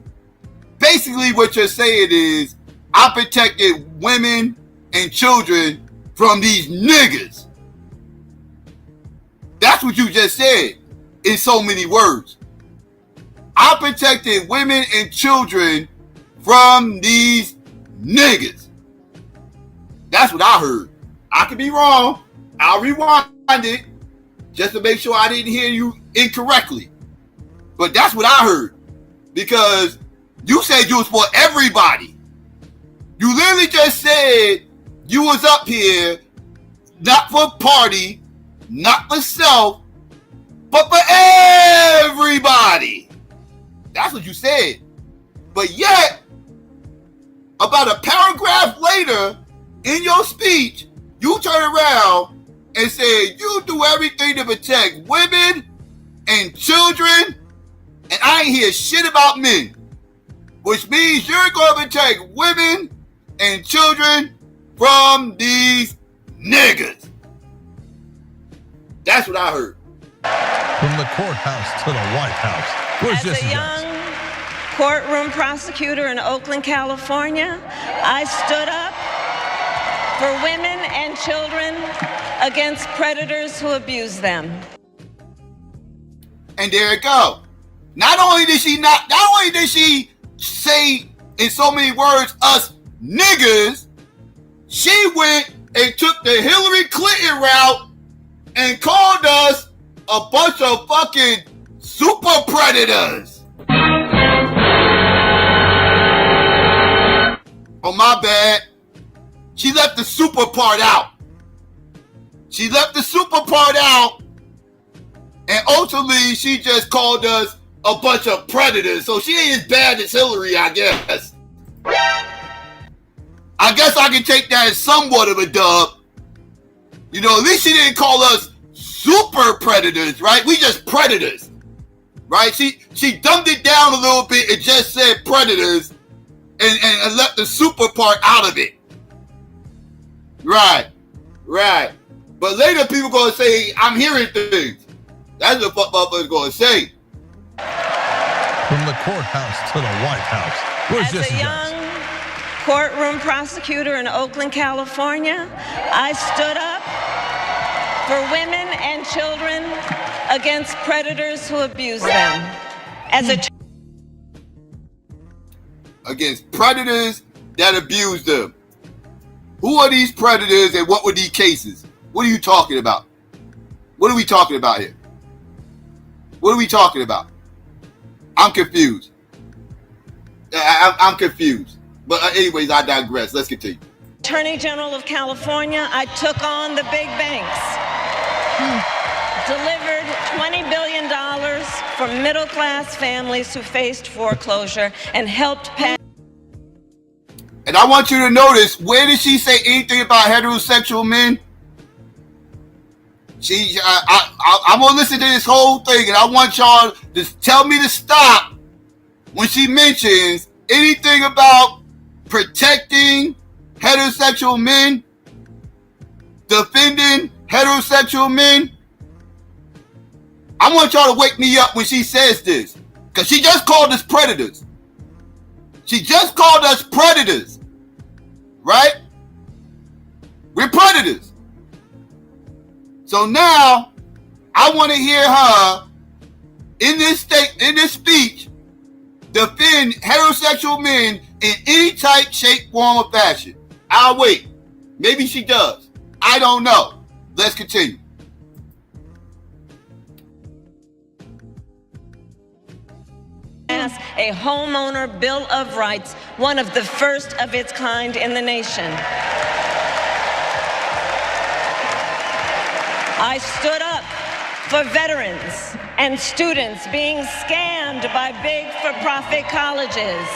basically what you're saying is, I protected women and children from these niggas. That's what you just said in so many words. I protected women and children from these niggas. That's what I heard. I could be wrong. I'll rewind it just to make sure I didn't hear you incorrectly. But that's what I heard. Because you said you was for everybody. You literally just said you was up here not for party, not for self, but for everybody. That's what you said. But yet, about a paragraph later in your speech, you turn around and say you do everything to protect women and children, and I ain't hear shit about men, which means you're going to take women and children from these niggas. That's what I heard. From the courthouse to the White House. Where's As a young courtroom prosecutor in Oakland, California, I stood up for women and children against predators who abuse them. And there it go. Not only did she say in so many words, us niggas, she went and took the Hillary Clinton route and called us a bunch of fucking super predators. Oh, my bad. She left the super part out. She left the super part out, and ultimately she just called us a bunch of predators. So she ain't as bad as Hillary, I guess. I guess I can take that as somewhat of a dub. You know, at least she didn't call us super predators, right? We just predators, right? She dumbed it down a little bit and just said predators and left the super part out of it. Right. But later people gonna say, I'm hearing things. That's what motherfuckers gonna say. From the courthouse to the White House. Where's As a young courtroom prosecutor in Oakland, California, I stood up for women and children against predators who abuse them. Against predators that abuse them. Who are these predators and what were these cases? What are you talking about? What are we talking about here? What are we talking about? I'm confused. I'm confused. But anyways, I digress. Let's continue. Attorney General of California, I took on the big banks, delivered $20 billion for middle-class families who faced foreclosure, and helped pass. And I want you to notice, where did she say anything about heterosexual men? I'm gonna listen to this whole thing, and I want y'all to tell me to stop when she mentions anything about protecting heterosexual men, defending heterosexual men. I want y'all to wake me up when she says this, because she just called us predators. She just called us predators, right? We're predators. So now I want to hear her in this speech defend heterosexual men in any type, shape, form, or fashion. I'll wait. Maybe she does. I don't know. Let's continue. A homeowner bill of rights, one of the first of its kind in the nation. I stood up for veterans and students being scammed by big for-profit colleges.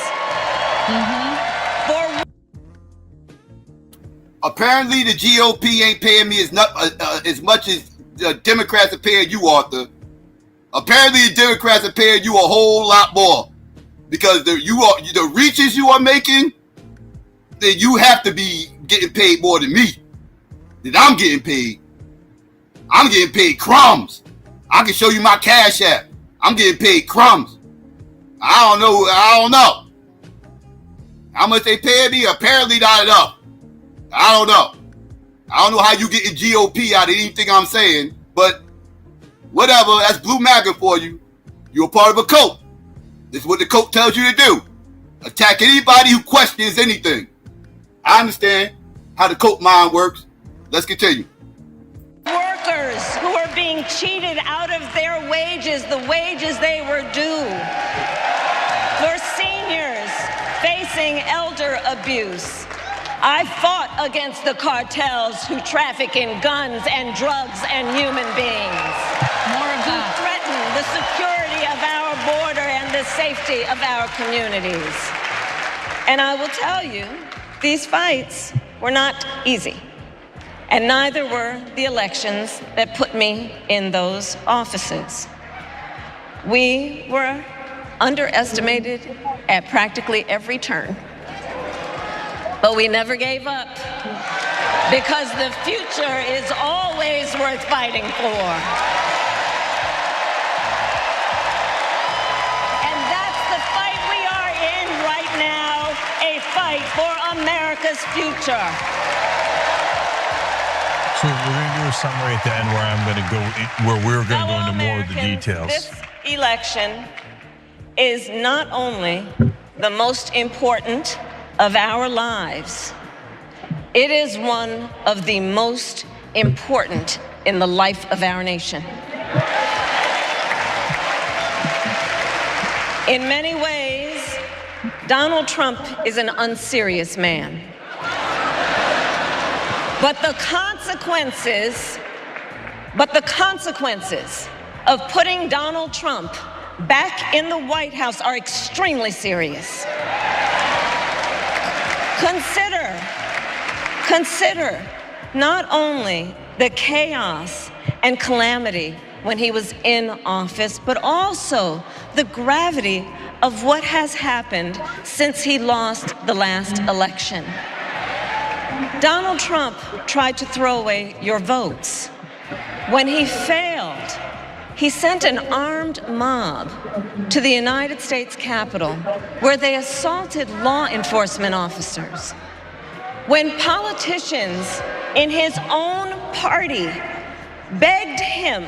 Apparently the GOP ain't paying me as much as the Democrats are paying you, Arthur. Apparently the Democrats are paying you a whole lot more. Because the reaches you are making, then you have to be getting paid more than me. Then I'm getting paid. I'm getting paid crumbs. I can show you my Cash App. I'm getting paid crumbs. I don't know. How much they pay me? Apparently not enough. I don't know. I don't know how you getting GOP out of anything I'm saying, but whatever, that's Blue MAGA for you. You're a part of a cult. This is what the cult tells you to do. Attack anybody who questions anything. I understand how the cult mind works. Let's continue. Workers who are being cheated out of their wages, the wages they were due. For seniors facing elder abuse. I fought against the cartels who traffic in guns and drugs and human beings. More of that. Who threaten the security of our border and the safety of our communities. And I will tell you, these fights were not easy. And neither were the elections that put me in those offices. We were underestimated at practically every turn. But we never gave up, because the future is always worth fighting for. And that's the fight we are in right now, a fight for America's future. So we're going to do a summary at the end where I'm going to go, where we're going to go into more of the details. This election is not only the most important of our lives, it is one of the most important in the life of our nation. In many ways, Donald Trump is an unserious man. But the consequences of putting Donald Trump back in the White House are extremely serious. Consider not only the chaos and calamity when he was in office, but also the gravity of what has happened since he lost the last election. Donald Trump tried to throw away your votes. When he failed, he sent an armed mob to the United States Capitol, where they assaulted law enforcement officers. When politicians in his own party begged him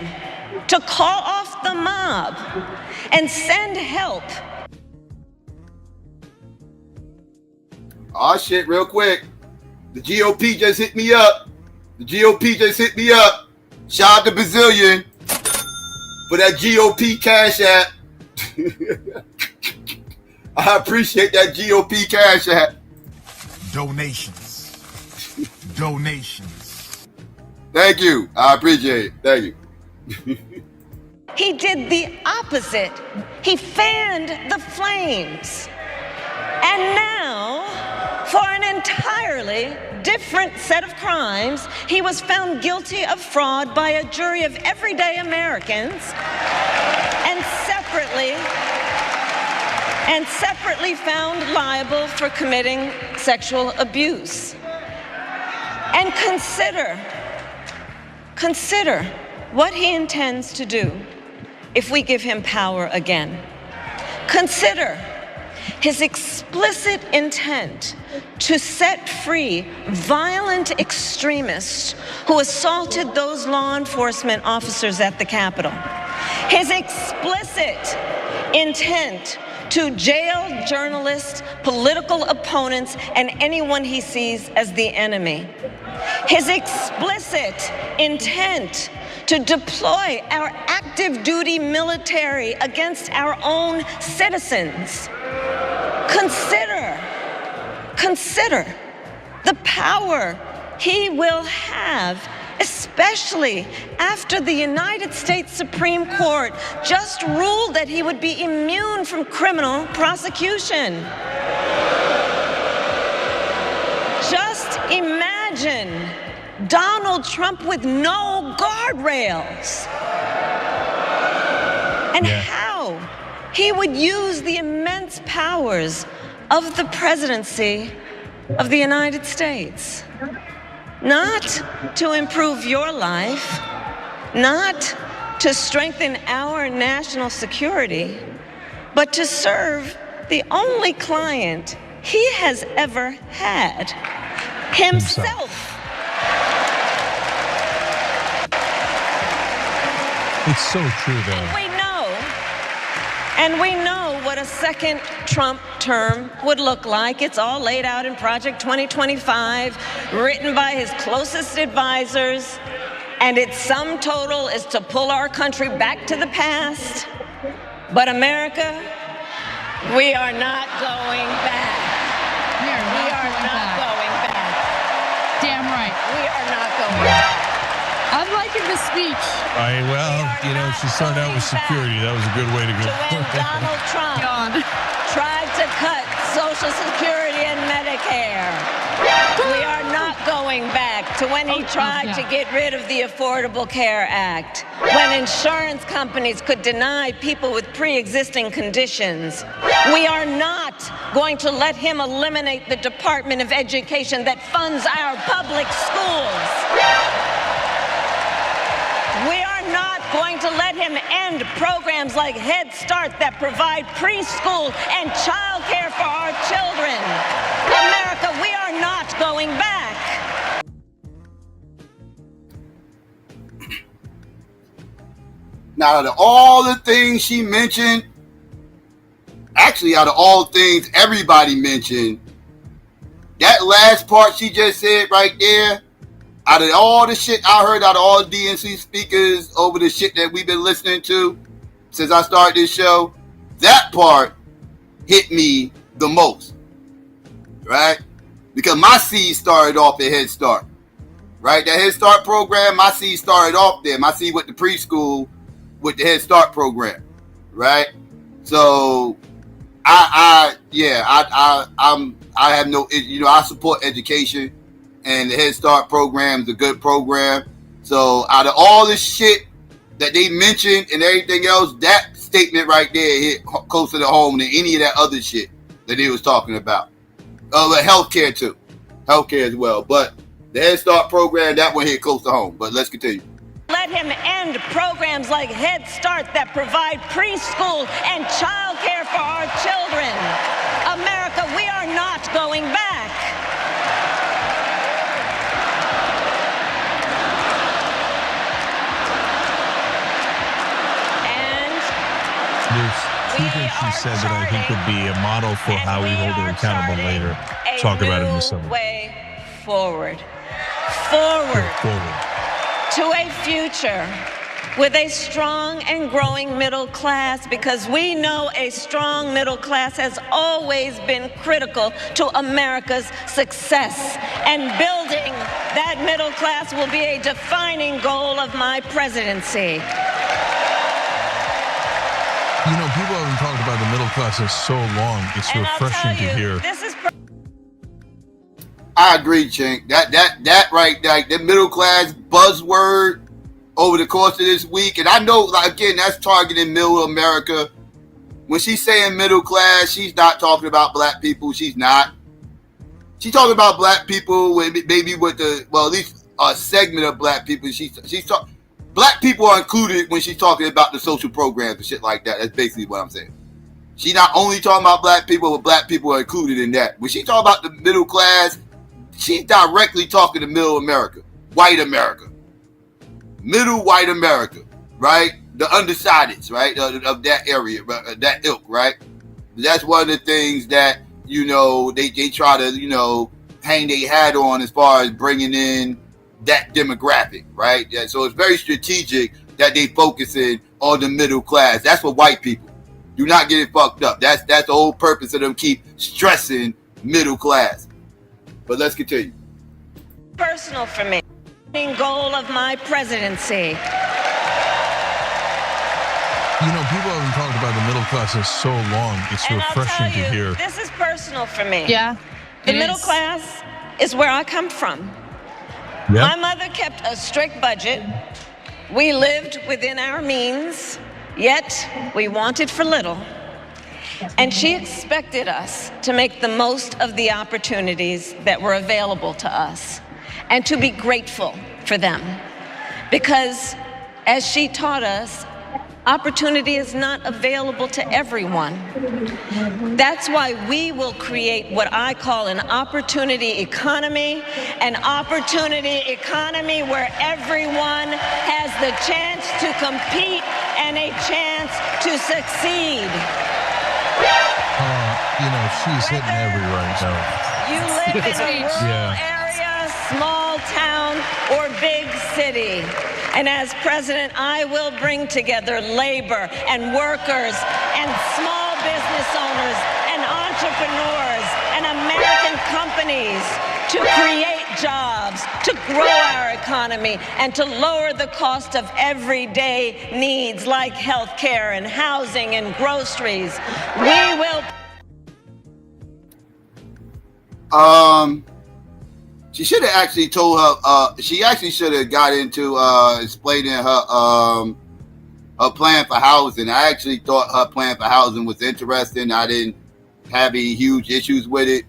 to call off the mob and send help. Oh shit, real quick. The GOP just hit me up. Shout out to Bazillion for that GOP Cash App. I appreciate that GOP Cash App. Donations. Thank you. I appreciate it. Thank you. He did the opposite. He fanned the flames. And now, for an entirely different set of crimes, he was found guilty of fraud by a jury of everyday Americans and separately found liable for committing sexual abuse. And consider what he intends to do if we give him power again. Consider his explicit intent to set free violent extremists who assaulted those law enforcement officers at the Capitol. His explicit intent to jail journalists, political opponents, and anyone he sees as the enemy. His explicit intent to deploy our active duty military against our own citizens. Consider the power he will have, especially after the United States Supreme Court just ruled that he would be immune from criminal prosecution. Just imagine Donald Trump with no guardrails. And how he would use the immense powers of the presidency of the United States. Not to improve your life, not to strengthen our national security, but to serve the only client he has ever had, himself. It's so true, though. And we know what a second Trump term would look like. It's all laid out in Project 2025, written by his closest advisors, and its sum total is to pull our country back to the past. But America, we are not going back. We are not going back. Damn right. We are not going back. I'm liking this speech. She started out with security. That was a good way to go. When Donald Trump tried to cut Social Security and Medicare, we are not going back. to when he tried to get rid of the Affordable Care Act, when insurance companies could deny people with pre-existing conditions. We are not going to let him eliminate the Department of Education that funds our public schools. We are not going to let him end programs like Head Start that provide preschool and child care for our children. America, we are not going back. Now, out of all the things she mentioned, actually, out of all things everybody mentioned, that last part she just said right there, out of all the shit I heard out of all the DNC speakers over the shit that we've been listening to since I started this show, that part hit me the most, right? Because my seed started off at Head Start, right? That Head Start program, my seed started off there. My seed with the preschool, with the Head Start program, right? So, I have no, I support education. And the Head Start program is a good program. So out of all the shit that they mentioned and everything else, that statement right there hit closer to home than any of that other shit that they was talking about. Healthcare too. Healthcare as well. But the Head Start program, that one hit close to home. But let's continue. Let him end programs like Head Start that provide preschool and child care for our children. America, we are not going back. There's two things she said that I think would be a model for how we hold her accountable later. Talk about it in the summer. Way forward. Forward. To a future with a strong and growing middle class, because we know a strong middle class has always been critical to America's success. And building that middle class will be a defining goal of my presidency. You know, people haven't talked about the middle class in so long. It's refreshing to hear. I agree, Chink. That right, like the middle class buzzword over the course of this week, and I know, like, again, that's targeting middle America. When she's saying middle class, she's not talking about black people. She's not. She's talking about black people, maybe with the, well, at least a segment of black people. She's talking. Black people are included when she's talking about the social programs and shit like that. That's basically what I'm saying. She's not only talking about black people, but black people are included in that. When she talking about the middle class, she's directly talking to middle America, white America, middle white America, right? The undecideds, right? Of that area, that ilk, right? That's one of the things that, you know, they try to, you know, hang their hat on as far as bringing in that demographic, right? Yeah, so it's very strategic that they focusing on the middle class. That's what white people do, not get it fucked up. That's the whole purpose of them keep stressing middle class. But let's continue. Personal for me. Goal of my presidency. You know, people haven't talked about the middle class in so long. It's refreshing to hear. This is personal for me. Yeah. The middle class is where I come from. Yep. My mother kept a strict budget. We lived within our means, yet we wanted for little. And she expected us to make the most of the opportunities that were available to us and to be grateful for them. Because as she taught us, opportunity is not available to everyone. That's why we will create what I call an opportunity economy where everyone has the chance to compete and a chance to succeed. You know, she's hitting every right note. You live in a rural area, small town, or big city. And as president, I will bring together labor and workers and small business owners and entrepreneurs and American companies to create jobs, to grow our economy, and to lower the cost of everyday needs like health care and housing and groceries. We will... She should have actually told her. She actually should have got into explaining her plan for housing. I actually thought her plan for housing was interesting. I didn't have any huge issues with it.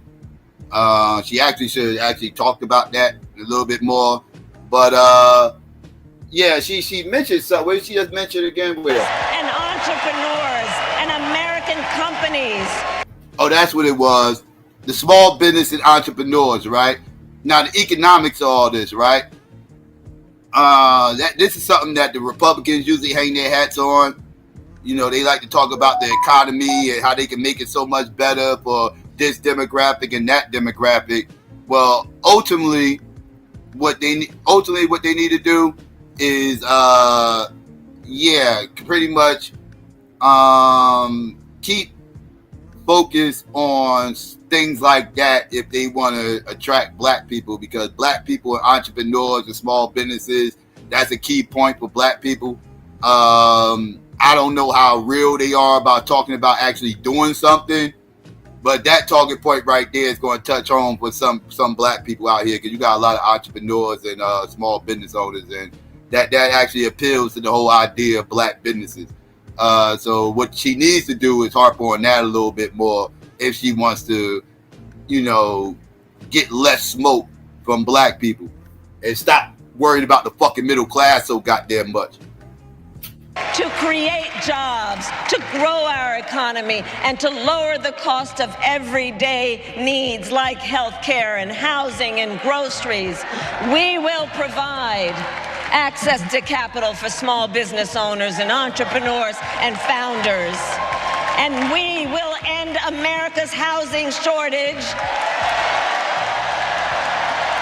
She actually should have actually talked about that a little bit more. But yeah, she mentioned something. What did she just mention again? With and entrepreneurs and American companies. Oh, that's what it was. The small business and entrepreneurs, right? Now the economics of all this, right? This is something that the Republicans usually hang their hats on. You know, they like to talk about the economy and how they can make it so much better for this demographic and that demographic. Well, ultimately, what they need to do is, pretty much keep focus on things like that if they want to attract black people, because black people are entrepreneurs and small businesses. That's a key point for black people. I don't know how real they are about talking about actually doing something, but that talking point right there is going to touch home for some black people out here, because you got a lot of entrepreneurs and small business owners, and that actually appeals to the whole idea of black businesses. So what she needs to do is harp on that a little bit more if she wants to, you know, get less smoke from black people and stop worrying about the fucking middle class so goddamn much. To create jobs, to grow our economy, and to lower the cost of everyday needs like health care and housing and groceries. We will provide access to capital for small business owners and entrepreneurs and founders. And we will end America's housing shortage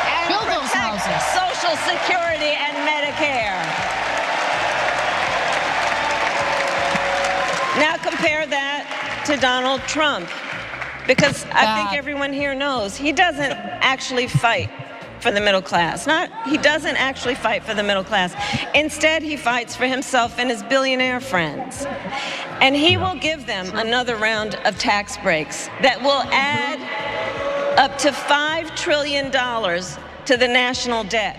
and build those houses. Social Security and Medicare. Now compare that to Donald Trump, because I think everyone here knows he doesn't actually fight for the middle class. He doesn't actually fight for the middle class. Instead, he fights for himself and his billionaire friends. And he will give them another round of tax breaks that will add up to $5 trillion to the national debt.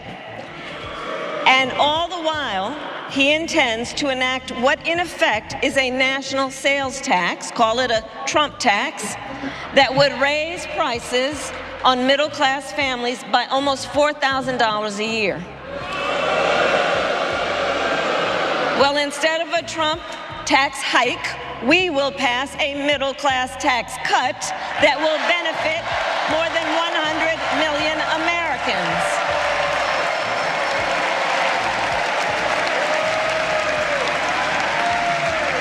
And all the while, he intends to enact what in effect is a national sales tax, call it a Trump tax, that would raise prices on middle-class families by almost $4,000 a year. Well, instead of a Trump tax hike, we will pass a middle-class tax cut that will benefit more than 100 million Americans.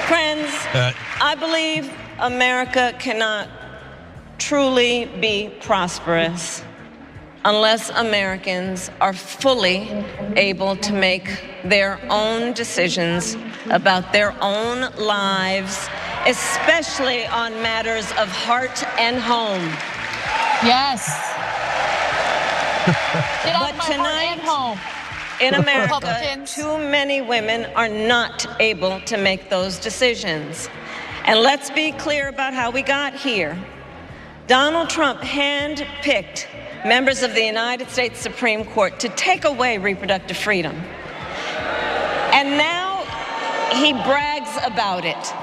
Friends, I believe America cannot truly be prosperous unless Americans are fully able to make their own decisions about their own lives, especially on matters of heart and home. Yes. But tonight, in America, too many women are not able to make those decisions. And let's be clear about how we got here. Donald Trump handpicked members of the United States Supreme Court to take away reproductive freedom. And now he brags about it.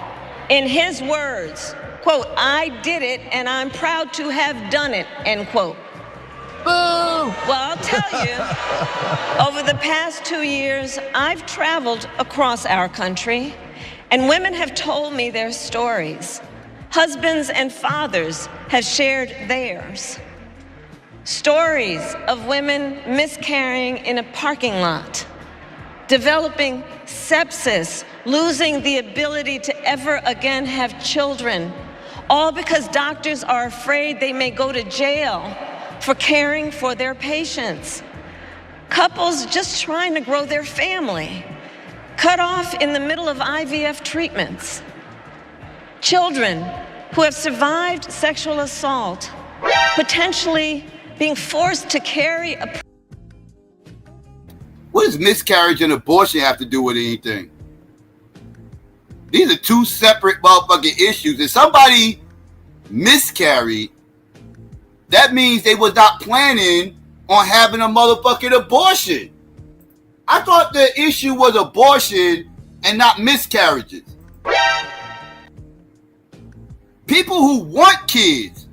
In his words, quote, "I did it and I'm proud to have done it," end quote. Boo! Well, I'll tell you, over the past 2 years, I've traveled across our country, and women have told me their stories. Husbands and fathers have shared theirs. Stories of women miscarrying in a parking lot, developing sepsis, losing the ability to ever again have children, all because doctors are afraid they may go to jail for caring for their patients. Couples just trying to grow their family, cut off in the middle of IVF treatments. Children who have survived sexual assault, potentially being forced to carry a... What does miscarriage and abortion have to do with anything? These are two separate motherfucking issues. If somebody miscarried, that means they was not planning on having a motherfucking abortion. I thought the issue was abortion and not miscarriages. People who want kids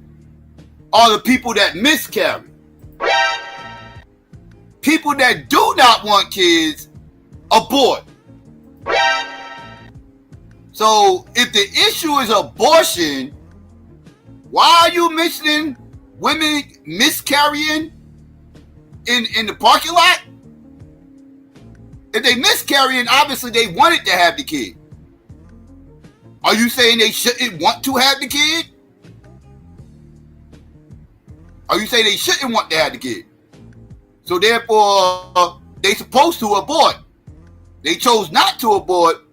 are the people that miscarry. People that do not want kids abort. So if the issue is abortion, why are you mentioning women miscarrying in the parking lot? If they miscarrying, obviously they wanted to have the kid. Are you saying they shouldn't want to have the kid? Are you saying they shouldn't want to have the kid? So therefore, they supposed to abort. They chose not to abort.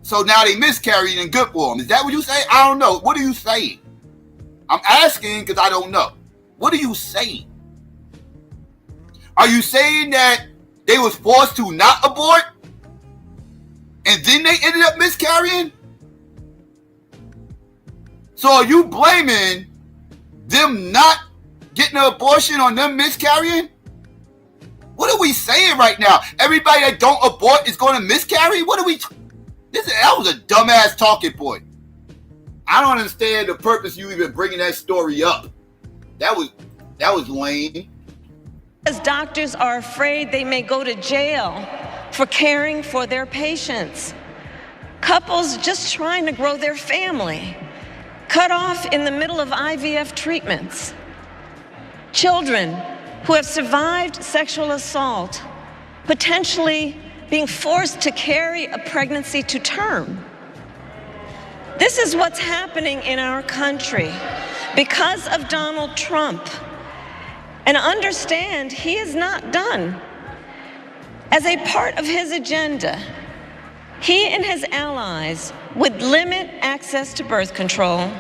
So now they miscarried and good for them. Is that what you say? I don't know. What are you saying? I'm asking because I don't know. What are you saying? Are you saying that they was forced to not abort and then they ended up miscarrying? So are you blaming them not getting an abortion on them miscarrying? What are we saying right now? Everybody that don't abort is going to miscarry? What are we... That was a dumbass talking point. I don't understand the purpose you even bringing that story up. That was lame. As doctors are afraid they may go to jail for caring for their patients. Couples just trying to grow their family, cut off in the middle of IVF treatments. Children who have survived sexual assault, potentially being forced to carry a pregnancy to term. This is what's happening in our country because of Donald Trump. And understand, he is not done. As a part of his agenda, he and his allies would limit access to birth control,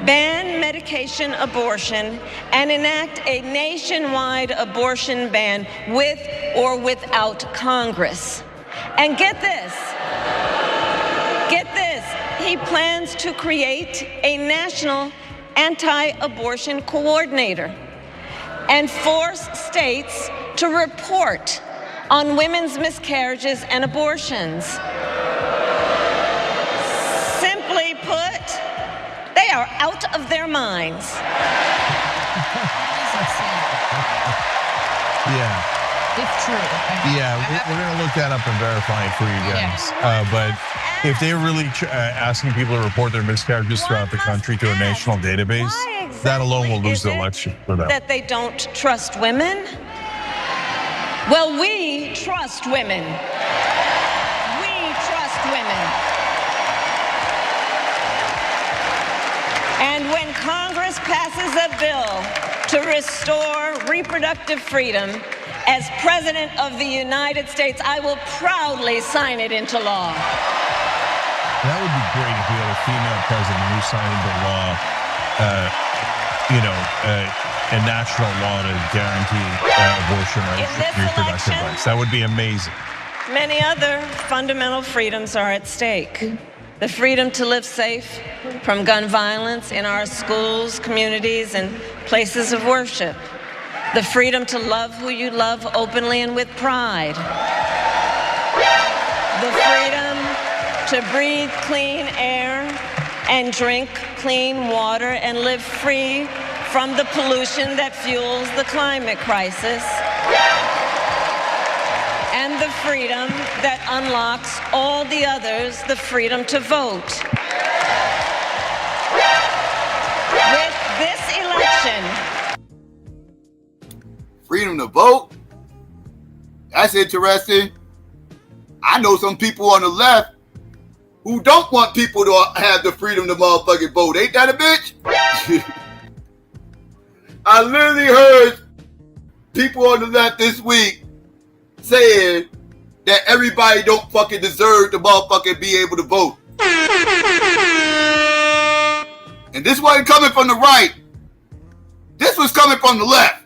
ban medication abortion, and enact a nationwide abortion ban with or without Congress. And get this, he plans to create a national anti-abortion coordinator and force states to report on women's miscarriages and abortions. Simply put, they are out of their minds. Yeah. It's true. Yeah, we're going to look that up and verify it for you guys. But if they're really asking people to report their miscarriages throughout the country to a national database, that alone will lose the election for them. That they don't trust women? Well, we trust women. We trust women. And when Congress passes a bill to restore reproductive freedom, as President of the United States, I will proudly sign it into law. That would be great if we had a female president who signed into law, a national law to guarantee abortion rights and reproductive rights. That would be amazing. Many other fundamental freedoms are at stake. The freedom to live safe from gun violence in our schools, communities, and places of worship. The freedom to love who you love openly and with pride. The freedom to breathe clean air and drink clean water and live free from the pollution that fuels the climate crisis. And the freedom that unlocks all the others, the freedom to vote. With this election, freedom to vote? That's interesting. I know some people on the left who don't want people to have the freedom to motherfucking vote. Ain't that a bitch? I literally heard people on the left this week saying that everybody don't fucking deserve to motherfucking be able to vote. And this wasn't coming from the right. This was coming from the left.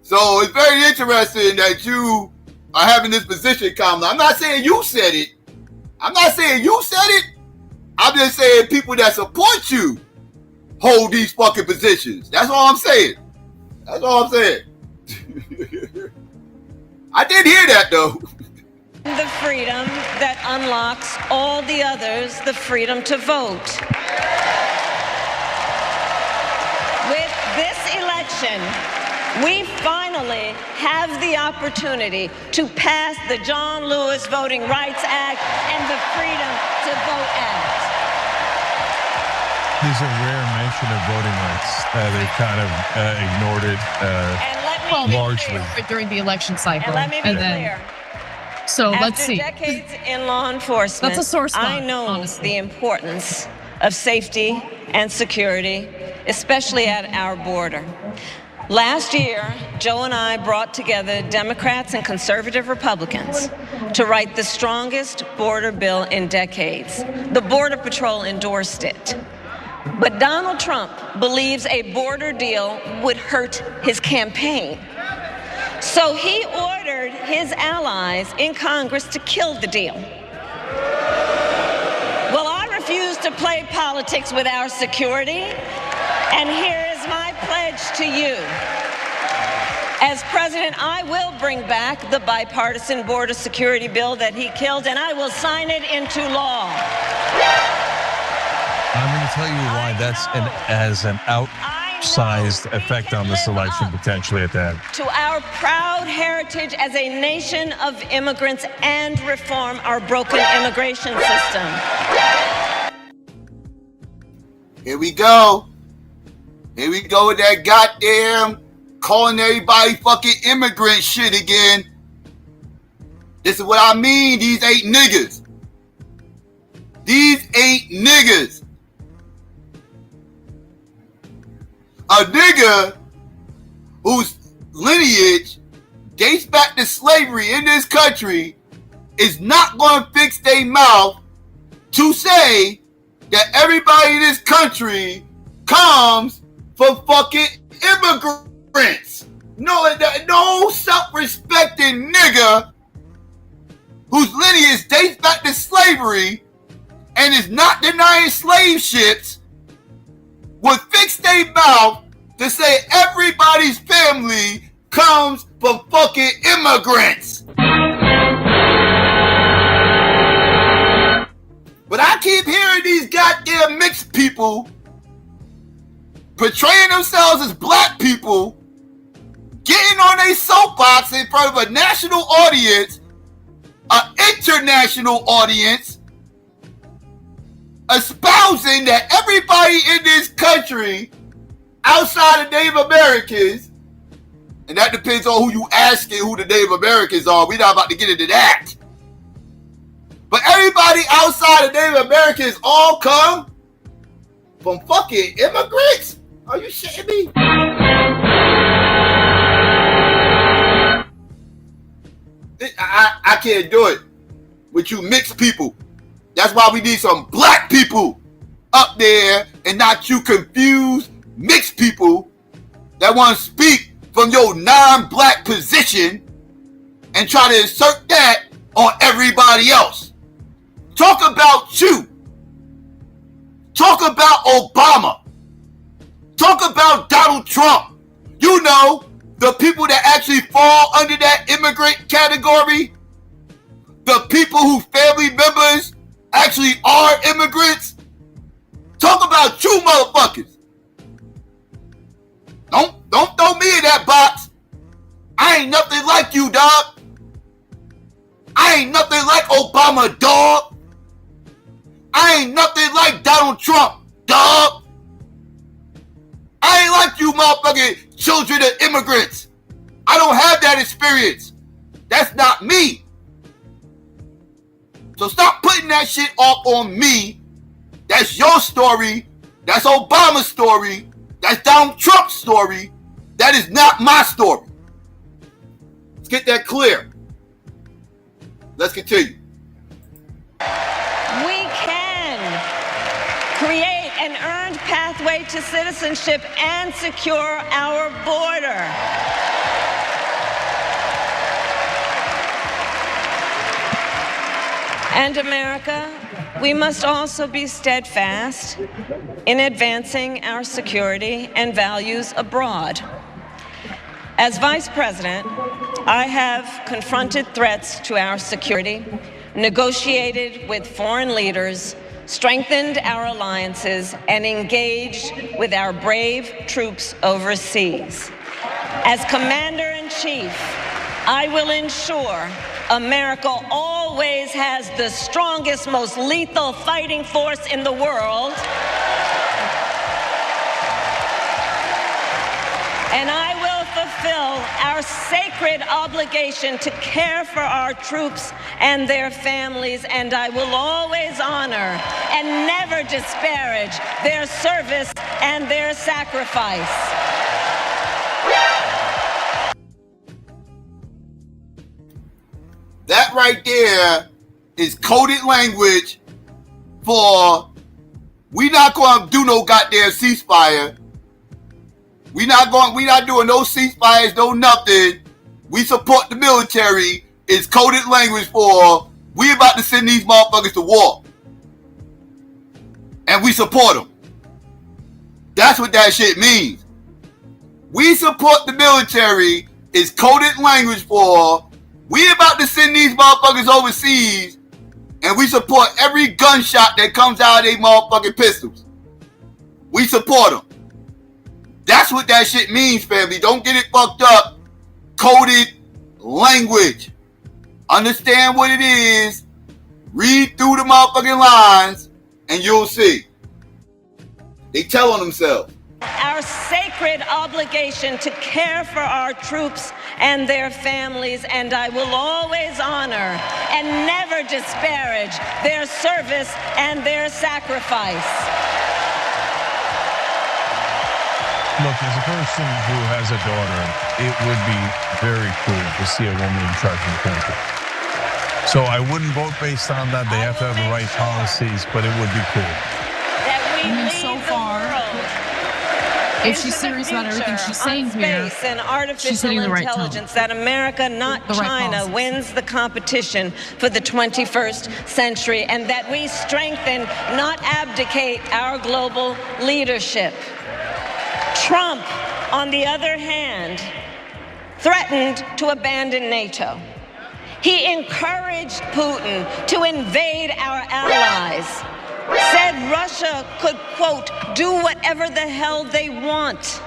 So it's very interesting that you are having this position, Kamala. I'm not saying you said it. I'm just saying people that support you hold these fucking positions. That's all I'm saying. I did hear that though. The freedom that unlocks all the others the freedom to vote. With this election, we finally have the opportunity to pass the John Lewis Voting Rights Act and the Freedom to Vote Act. There's a rare mention of voting rights. They kind of ignored it largely during the election cycle. And let me be clear. So let's see. After decades in law enforcement, That's a sore spot, I know honestly. the importance of safety and security, especially at our border. Last year, Joe and I brought together Democrats and conservative Republicans to write the strongest border bill in decades. The Border Patrol endorsed it. But Donald Trump believes a border deal would hurt his campaign. So he ordered his allies in Congress to kill the deal. Well, I refuse to play politics with our security, and here is my pledge to you. As president, I will bring back the bipartisan border security bill that he killed, and I will sign it into law. I'm going to tell you why that's has an outsized effect on this election, potentially at that. To our proud heritage as a nation of immigrants and reform our broken immigration system. Here we go. Here we go with that goddamn calling everybody fucking immigrant shit again. This is what I mean. These ain't niggas. These ain't niggas. A nigga whose lineage dates back to slavery in this country is not going to fix their mouth to say that everybody in this country comes from fucking immigrants. No self-respecting nigga whose lineage dates back to slavery and is not denying slave ships would fix their mouth to say everybody's family comes from fucking immigrants. But I keep hearing these goddamn mixed people portraying themselves as black people, getting on a soapbox in front of a national audience, an international audience, espousing that everybody in this country outside of Native Americans, and that depends on who you asking who the Native Americans are. We're not about to get into that. But everybody outside of Native Americans all come from fucking immigrants? Are you shitting me? I can't do it with you mixed people. That's why we need some black people up there and not you confused mixed people that want to speak from your non-black position and try to insert that on everybody else. Talk about you. Talk about Obama. Talk about Donald Trump. You know, the people that actually fall under that immigrant category, the people whose family members actually are immigrants. Talk about you motherfuckers. Don't throw me in that box. I ain't nothing like you, dog. I ain't nothing like Obama, dog. I ain't nothing like Donald Trump, dog. I ain't like you motherfucking children of immigrants. I don't have that experience. That's not me. So stop putting that shit off on me. That's your story. That's Obama's story. That's Donald Trump's story. That is not my story. Let's get that clear. Let's continue. We can create an earned pathway to citizenship and secure our border. And America, we must also be steadfast in advancing our security and values abroad. As Vice President, I have confronted threats to our security, negotiated with foreign leaders, strengthened our alliances, and engaged with our brave troops overseas. As Commander-in-Chief, I will ensure America always has the strongest, most lethal fighting force in the world. And I will fulfill our sacred obligation to care for our troops and their families, and I will always honor and never disparage their service and their sacrifice. That right there is coded language for we not going to do no goddamn ceasefire. We not doing no ceasefires, no nothing. We support the military. It's coded language for we about to send these motherfuckers to war. And we support them. That's what that shit means. We support the military is coded language for we about to send these motherfuckers overseas, and we support every gunshot that comes out of their motherfucking pistols. We support them. That's what that shit means, family. Don't get it fucked up. Coded language. Understand what it is. Read through the motherfucking lines, and you'll see. They tell on themselves. Our sacred obligation to care for our troops and their families, and I will always honor and never disparage their service and their sacrifice. Look, as a person who has a daughter, it would be very cool to see a woman in charge of the country. So I wouldn't vote based on that. They have to have the right policies, but it would be cool. That we lead so the far, world if she's serious about everything she's saying here, space and artificial she's hitting the right intelligence, tone. that America, not The right China, policies. wins the competition for the 21st century, and that we strengthen, not abdicate, our global leadership. Trump, on the other hand, threatened to abandon NATO. He encouraged Putin to invade our allies, said Russia could, quote, do whatever the hell they want.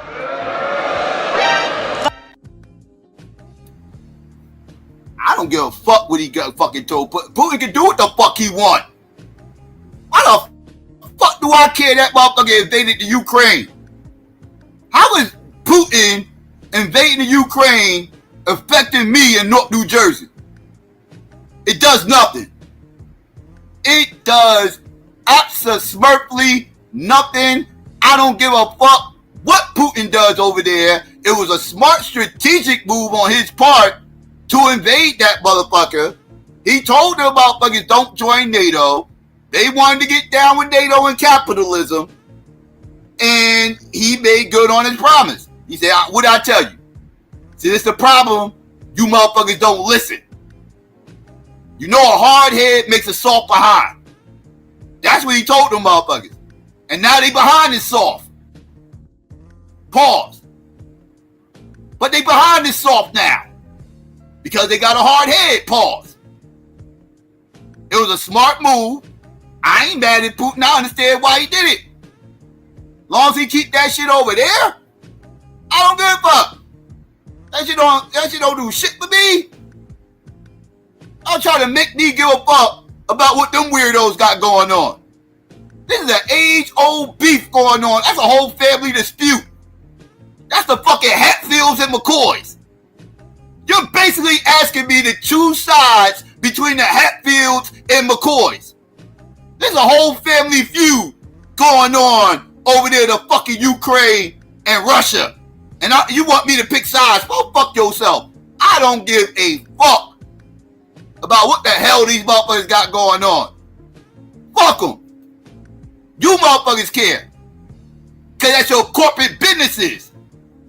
I don't give a fuck what he got fucking told. Putin can do what the fuck he want. Why the fuck do I care that motherfucker invaded the Ukraine? How is Putin invading the Ukraine affecting me in North New Jersey? It does nothing. It does absolutely nothing. I don't give a fuck what Putin does over there. It was a smart strategic move on his part to invade that motherfucker. He told them motherfuckers don't join NATO. They wanted to get down with NATO and capitalism. And he made good on his promise. He said, what did I tell you? See, this is the problem. You motherfuckers don't listen. You know a hard head makes a soft behind. That's what he told them motherfuckers. And now they behind is soft. Pause. But they behind is soft now. Because they got a hard head. Pause. It was a smart move. I ain't mad at Putin. I understand why he did it. Long as he keep that shit over there, I don't give a fuck. That shit don't do shit for me. Don't try to make me give a fuck about what them weirdos got going on. This is an age-old beef going on. That's a whole family dispute. That's the fucking Hatfields and McCoys. You're basically asking me to choose sides between the Hatfields and McCoys. There's a whole family feud going on over there to fucking Ukraine and Russia. And you want me to pick sides? Go fuck yourself. I don't give a fuck about what the hell these motherfuckers got going on. Fuck them. You motherfuckers care. Because that's your corporate businesses.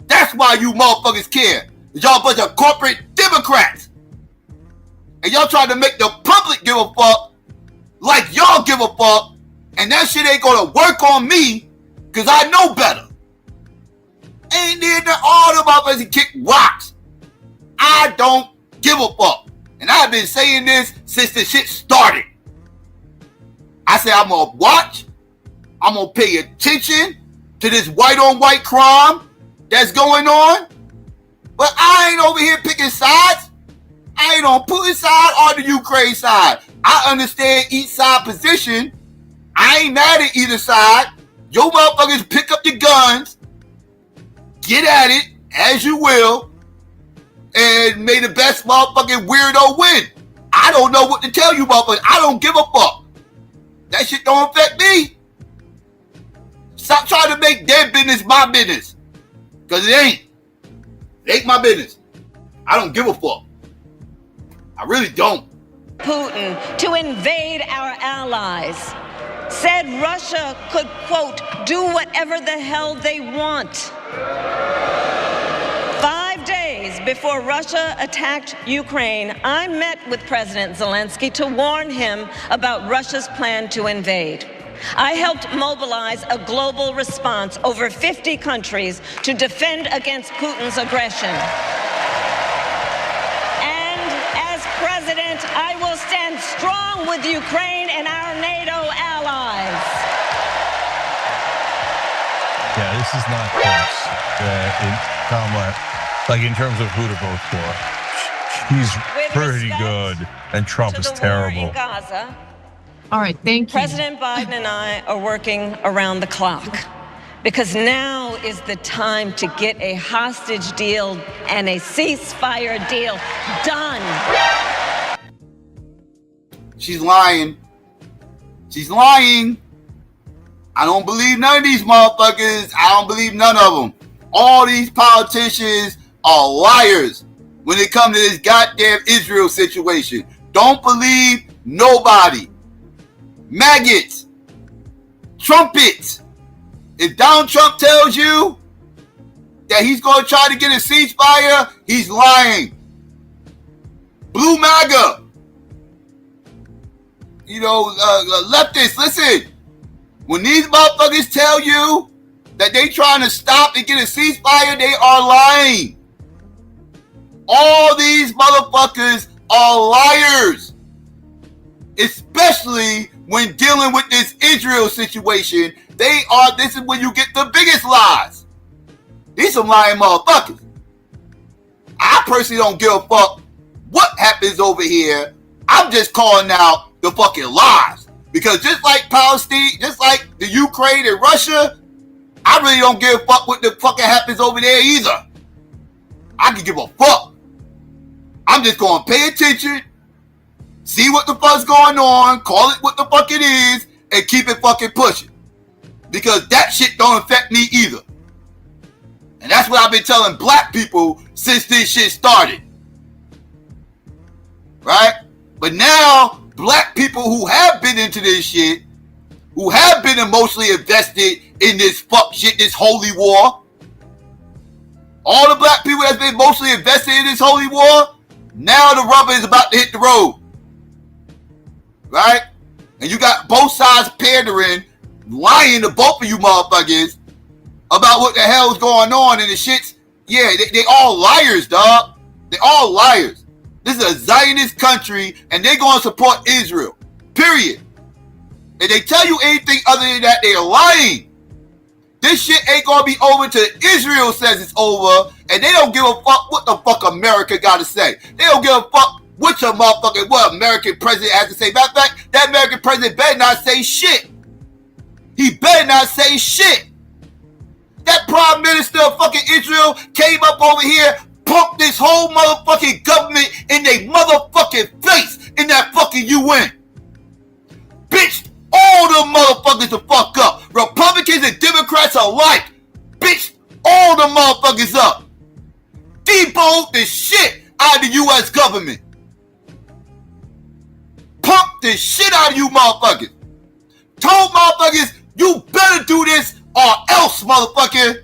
That's why you motherfuckers care. Y'all a bunch of corporate Democrats. And y'all trying to make the public give a fuck like y'all give a fuck. And that shit ain't gonna work on me because I know better. Ain't I ain't near all the motherfuckers that kick rocks. I don't give a fuck. And I've been saying this since the shit started. I said I'm gonna watch, I'm gonna pay attention to this white on white crime that's going on. But I ain't over here picking sides. I ain't on Putin's side or the Ukraine side. I understand each side position. I ain't mad at either side. Yo motherfuckers pick up your guns, get at it as you will, and may the best motherfucking weirdo win. I don't know what to tell you, motherfuckers. I don't give a fuck. That shit don't affect me. Stop trying to make their business my business. Because it ain't. It ain't my business. I don't give a fuck. I really don't. Putin to invade our allies. Said Russia could, quote, do whatever the hell they want. 5 days before Russia attacked Ukraine, I met with President Zelensky to warn him about Russia's plan to invade. I helped mobilize a global response, over 50 countries, to defend against Putin's aggression. And as president, I will stand strong with Ukraine and our NATO allies. Yeah, this is not close. Kamala, like in terms of who to vote for, she's pretty good, and Trump is terrible. In Gaza, all right, thank you. President Biden and I are working around the clock because now is the time to get a hostage deal and a ceasefire deal done. She's lying. She's lying. I don't believe none of these motherfuckers. I don't believe none of them. All these politicians are liars when it comes to this goddamn Israel situation. Don't believe nobody. Maggots. Trumpets. If Donald Trump tells you that he's going to try to get a ceasefire, he's lying. Blue MAGA. You know, leftists, listen. When these motherfuckers tell you that they trying to stop and get a ceasefire, they are lying. All these motherfuckers are liars. Especially when dealing with this Israel situation. This is when you get the biggest lies. These some lying motherfuckers. I personally don't give a fuck what happens over here. I'm just calling out the fucking lies. Because just like Palestine, just like the Ukraine and Russia, I really don't give a fuck what the fucking happens over there either. I can give a fuck. I'm just going to pay attention, see what the fuck's going on, call it what the fuck it is, and keep it fucking pushing. Because that shit don't affect me either. And that's what I've been telling black people since this shit started. Right? But now, black people who have been into this shit, who have been emotionally invested in this fuck shit, this holy war, all the black people that's been emotionally invested in this holy war, now the rubber is about to hit the road. Right? And you got both sides pandering, lying to both of you motherfuckers about what the hell is going on, and the shit's, yeah, they all liars, dog. They all liars. This is a Zionist country, and they're going to support Israel. Period. If they tell you anything other than that, they're lying. This shit ain't going to be over until Israel says it's over, and they don't give a fuck what the fuck America got to say. They don't give a fuck what your motherfucking, what American president has to say. Matter of fact, that American president better not say shit. He better not say shit. That prime minister of fucking Israel came up over here, pumped this whole motherfucking government in their motherfucking face in that fucking UN. Bitch, all the motherfuckers to fuck up. Republicans and Democrats alike. Bitch, all the motherfuckers up. Deboat the shit out of the U.S. government. Pump the shit out of you motherfuckers. Told motherfuckers, you better do this or else, motherfucker.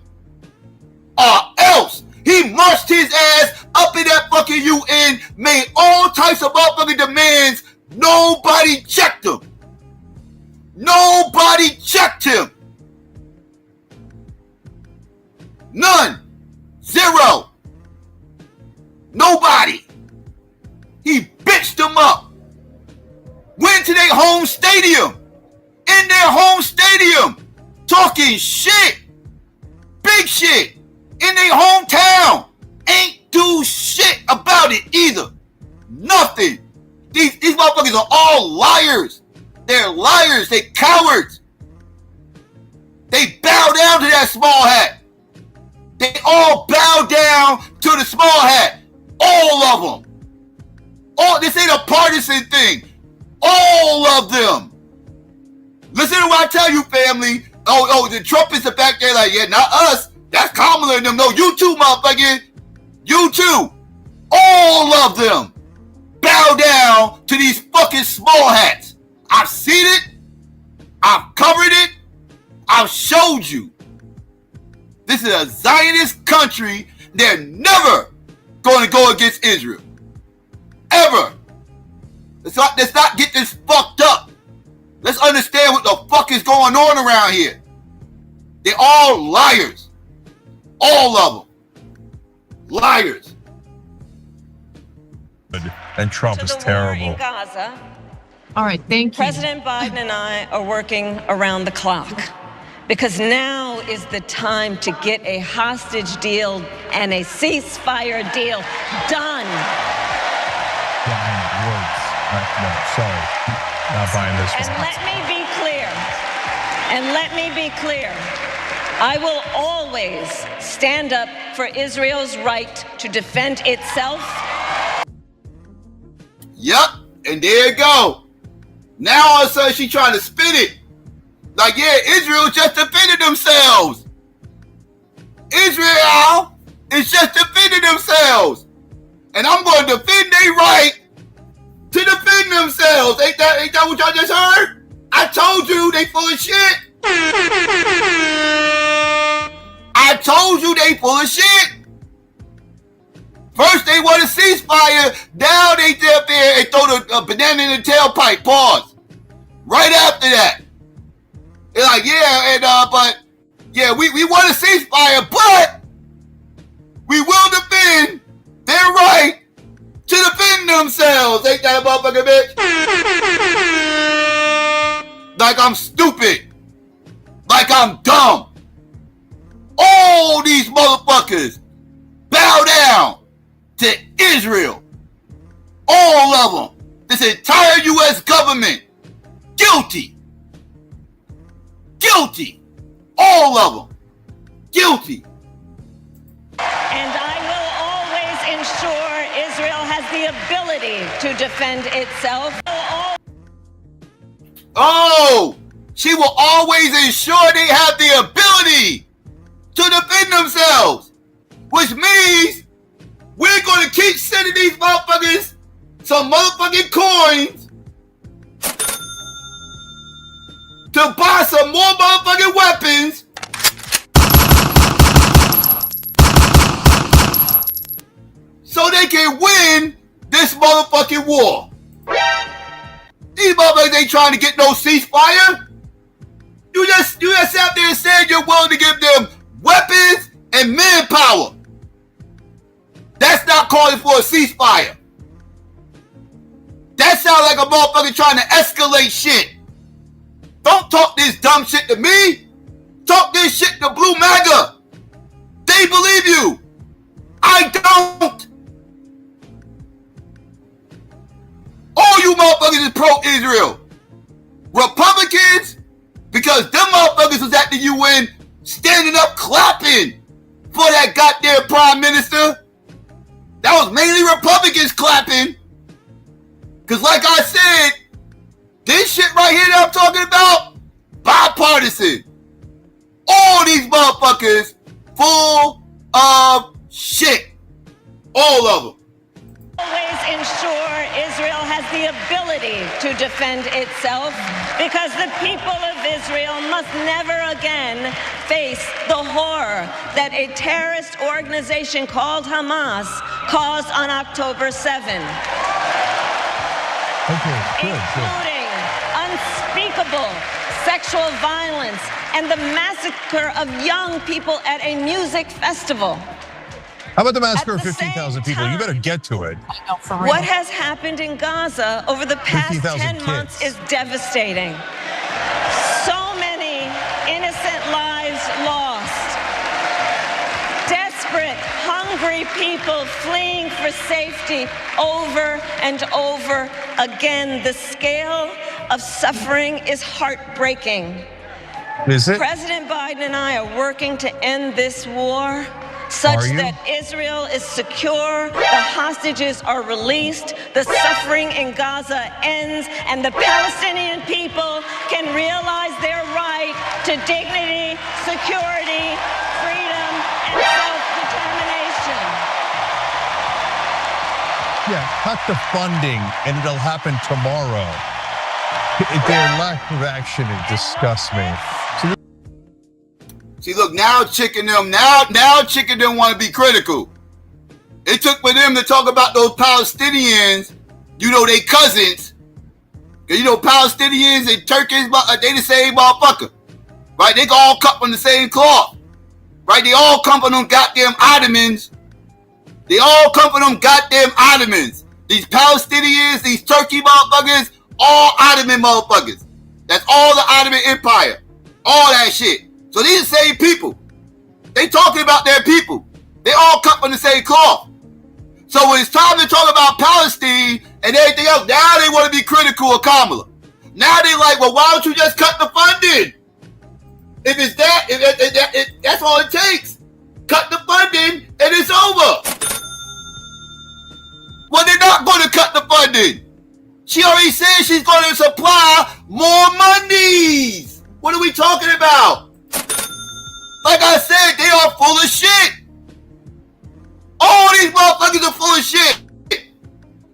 Or else. He marched his ass up in that fucking UN, made all types of motherfucking demands. Nobody checked him. Nobody checked him. None. Zero. Nobody. He bitched them up. Went to their home stadium. In their home stadium. Talking shit. Big shit. In their hometown. Ain't do shit about it either. Nothing. These motherfuckers are all liars. They're liars. They cowards. They bow down to that small hat. They all bow down to the small hat. All of them. This ain't a partisan thing. All of them. Listen to what I tell you, family. Oh, the Trumpists are back there like, yeah, not us. That's Kamala and them. No, you too, motherfucker. You too. All of them bow down to these fucking small hats. I've seen it. I've covered it. I've showed you. This is a Zionist country. They're never going to go against Israel. Ever. Let's not get this fucked up. Let's understand what the fuck is going on around here. They're all liars. All of them. Liars. And Trump is terrible. In Gaza. All right, thank you. President Biden and I are working around the clock because now is the time to get a hostage deal and a ceasefire deal done. Buying words. No, sorry. Not buying this one. And let me be clear. I will always stand up for Israel's right to defend itself. Yup, and there you go. Now all of a sudden she's trying to spin it. Like, yeah, Israel just defended themselves. Israel is just defending themselves. And I'm going to defend their right to defend themselves. Ain't that what y'all just heard? I told you they full of shit. I told you they full of shit. First they want a ceasefire, now they sit up there and throw the banana in the tailpipe. Pause. Right after that, they're like, yeah, but yeah, we want a ceasefire, but we will defend their right to defend themselves. Ain't that a motherfucker, bitch? Like I'm stupid. Like I'm dumb. All these motherfuckers bow down to Israel. All of them. This entire U.S. government. Guilty. Guilty. All of them. Guilty. And I will always ensure Israel has the ability to defend itself. Oh, she will always ensure they have the ability to defend themselves. Which means we're going to keep sending these motherfuckers some motherfucking coins to buy some more motherfucking weapons so they can win this motherfucking war. These motherfuckers ain't trying to get no ceasefire. You just sat there and said you're willing to give them weapons and manpower. That's not calling for a ceasefire. That sounds like a motherfucker trying to escalate shit. Don't talk this dumb shit to me. Talk this shit to Blue MAGA. They believe you. I don't. All you motherfuckers is pro-Israel. Republicans, because them motherfuckers was at the UN standing up clapping for that goddamn prime minister. That was mainly Republicans clapping. Because like I said, this shit right here that I'm talking about, bipartisan. All these motherfuckers full of shit. All of them. Always ensure Israel has the ability to defend itself because the people of Israel must never again face the horror that a terrorist organization called Hamas caused on October 7. Including unspeakable sexual violence and the massacre of young people at a music festival. How about the massacre of 15,000 people? You better get to it. What has happened in Gaza over the past 10 months is devastating. So many innocent lives lost. Desperate, hungry people fleeing for safety over and over again. The scale of suffering is heartbreaking. Is it? President Biden and I are working to end this war such that Israel is secure, the hostages are released, the suffering in Gaza ends, and the Palestinian people can realize their right to dignity, security, freedom, and self-determination. Yeah, cut the funding and it'll happen tomorrow. Their lack of action, it disgusts me. See, look, now Chicken them want to be critical. It took for them to talk about those Palestinians, they cousins. Palestinians and Turkish, they the same motherfucker. Right? They all cut from the same cloth. Right? They all come from them goddamn Ottomans. These Palestinians, these Turkey motherfuckers, all Ottoman motherfuckers. That's all the Ottoman Empire. All that shit. So these are the same people. They talking about their people. They all cut from the same cloth. So when it's time to talk about Palestine and everything else, now they want to be critical of Kamala. Now they like, well, why don't you just cut the funding? If it's that, that's all it takes. Cut the funding and it's over. Well, they're not going to cut the funding. She already said she's going to supply more monies. What are we talking about? Like I said, they are full of shit. All these motherfuckers are full of shit.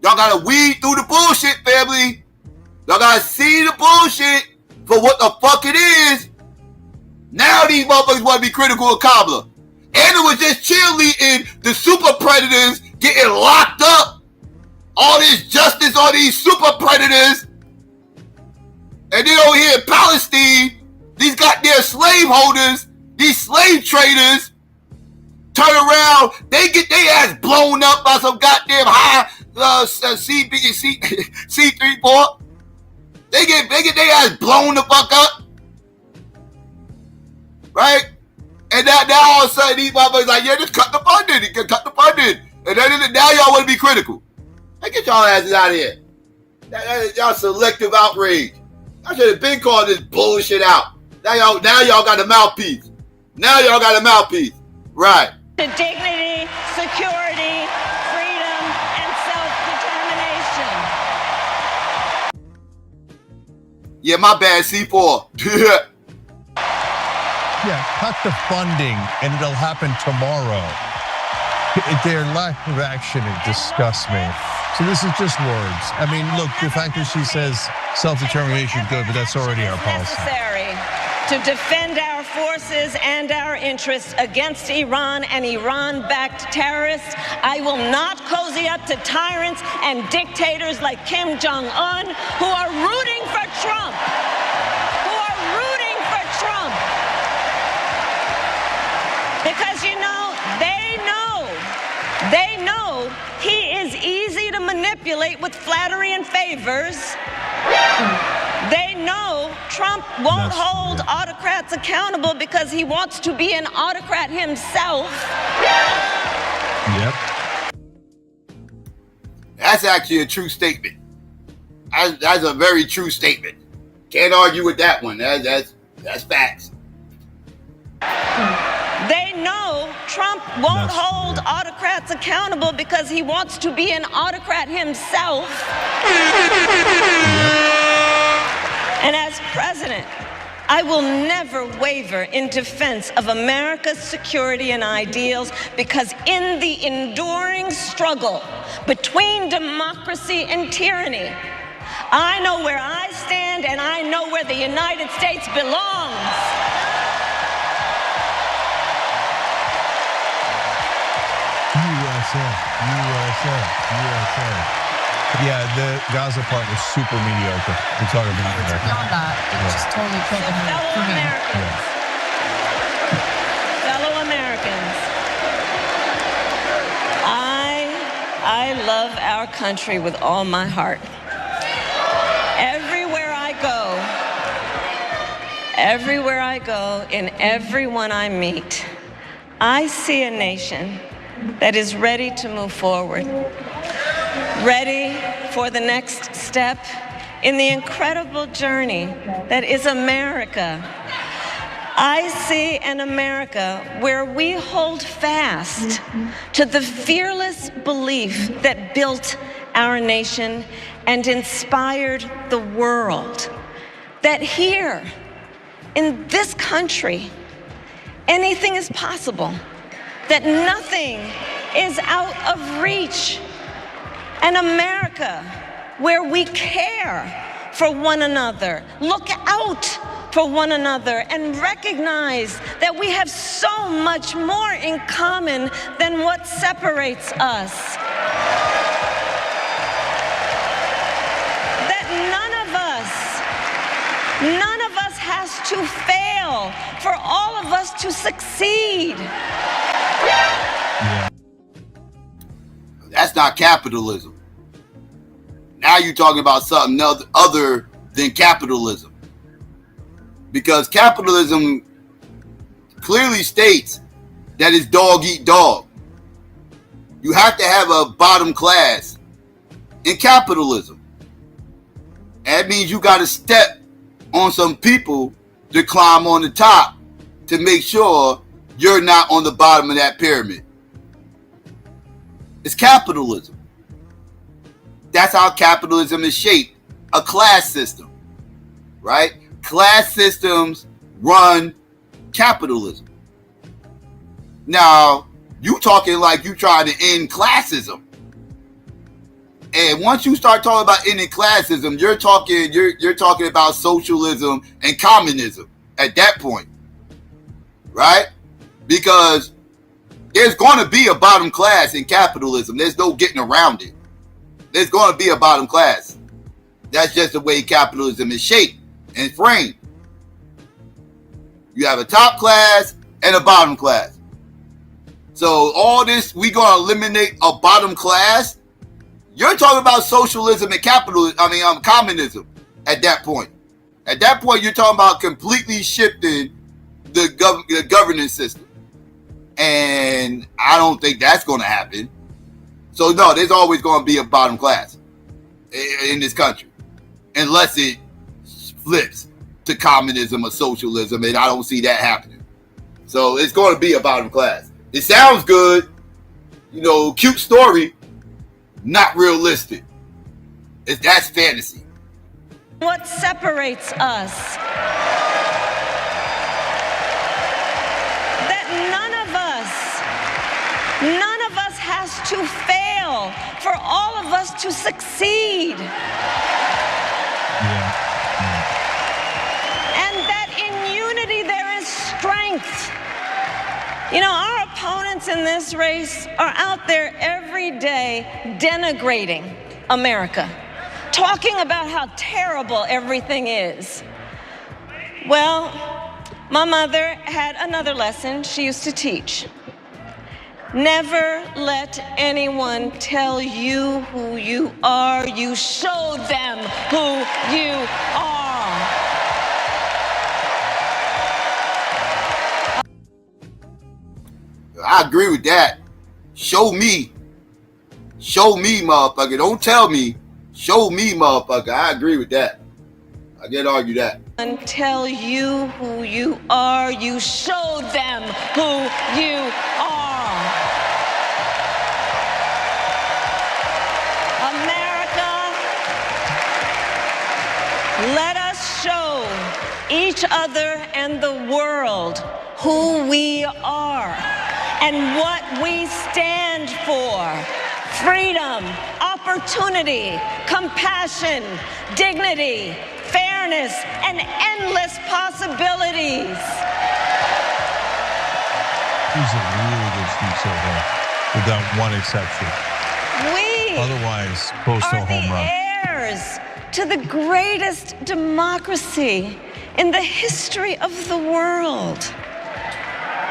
Y'all gotta weed through the bullshit, family. Y'all gotta see the bullshit for what the fuck it is. Now these motherfuckers want to be critical of Kamala. And it was just cheerleading the super predators getting locked up. All this justice on these super predators. And then over here in Palestine, these goddamn slaveholders, these slave traders, turn around, they get their ass blown up by some goddamn high C-34. They get their ass blown the fuck up. Right? And now all of a sudden these motherfuckers like, yeah, just cut the funding. You can cut the funding. And then now y'all want to be critical. Hey, get y'all asses out of here. Y'all selective outrage. I should have been calling this bullshit out. Now y'all got a mouthpiece. Right. To dignity, security, freedom, and self-determination. Yeah, my bad, C4. Yeah, cut the funding and it'll happen tomorrow. Their lack of action, it disgusts me. So this is just words. I mean, look, the fact that she says self-determination is good, but that's already our policy. Necessary to defend our forces and our interests against Iran and Iran-backed terrorists. I will not cozy up to tyrants and dictators like Kim Jong-un who are rooting for Trump. Because, they know he is easy to manipulate with flattery and favors. They know Trump won't hold autocrats accountable because he wants to be an autocrat himself. Yep. That's actually a true statement. That's a very true statement. Can't argue with that one. That's facts. They know Trump won't hold autocrats accountable because he wants to be an autocrat himself. And as president, I will never waver in defense of America's security and ideals because in the enduring struggle between democracy and tyranny, I know where I stand and I know where the United States belongs. USA. Yeah, the Gaza part was super mediocre. We're talking about It's beyond that. It's just totally problematic for me. Fellow Americans. I love our country with all my heart. Everywhere I go, in everyone I meet, I see a nation that is ready to move forward, ready for the next step in the incredible journey that is America. I see an America where we hold fast to the fearless belief that built our nation and inspired the world. That here, in this country, anything is possible. That nothing is out of reach. An America where we care for one another, look out for one another, and recognize that we have so much more in common than what separates us. That none of us has to fail for all of us to succeed. That's not capitalism. Now you're talking about something other than capitalism. Because capitalism clearly states that it's dog eat dog. You have to have a bottom class in capitalism. And that means you got to step on some people to climb on the top to make sure you're not on the bottom of that pyramid. It's capitalism. That's how capitalism is shaped. A class system, right? Class systems run capitalism. Now, you talking like you trying to end classism. And once you start talking about ending classism, you're talking about socialism and communism at that point, right? Because there's going to be a bottom class in capitalism. There's no getting around it. There's going to be a bottom class. That's just the way capitalism is shaped and framed. You have a top class and a bottom class. So all this, we going to eliminate a bottom class. You're talking about socialism and communism at that point. At that point, you're talking about completely shifting the governance system. And I don't think that's going to happen. So no, there's always going to be a bottom class in this country. Unless it flips to communism or socialism, and I don't see that happening. So it's going to be a bottom class. It sounds good, cute story, not realistic. That's fantasy. What separates us? That none of us has to fail for all of us to succeed. And that in unity there is strength. Our opponents in this race are out there every day denigrating America, talking about how terrible everything is. Well, my mother had another lesson she used to teach. Never let anyone tell you who you are. You show them who you are. I agree with that. Show me, motherfucker. Don't tell me. Show me, motherfucker. I agree with that. I can't argue that. And tell you who you are. You show them who you are. America, let us show each other and the world who we are and what we stand for. Freedom, opportunity, compassion, dignity, fairness, and endless possibilities. He's a really good speech so far, without one exception. We Otherwise, postal home run. heirs to the greatest democracy in the history of the world.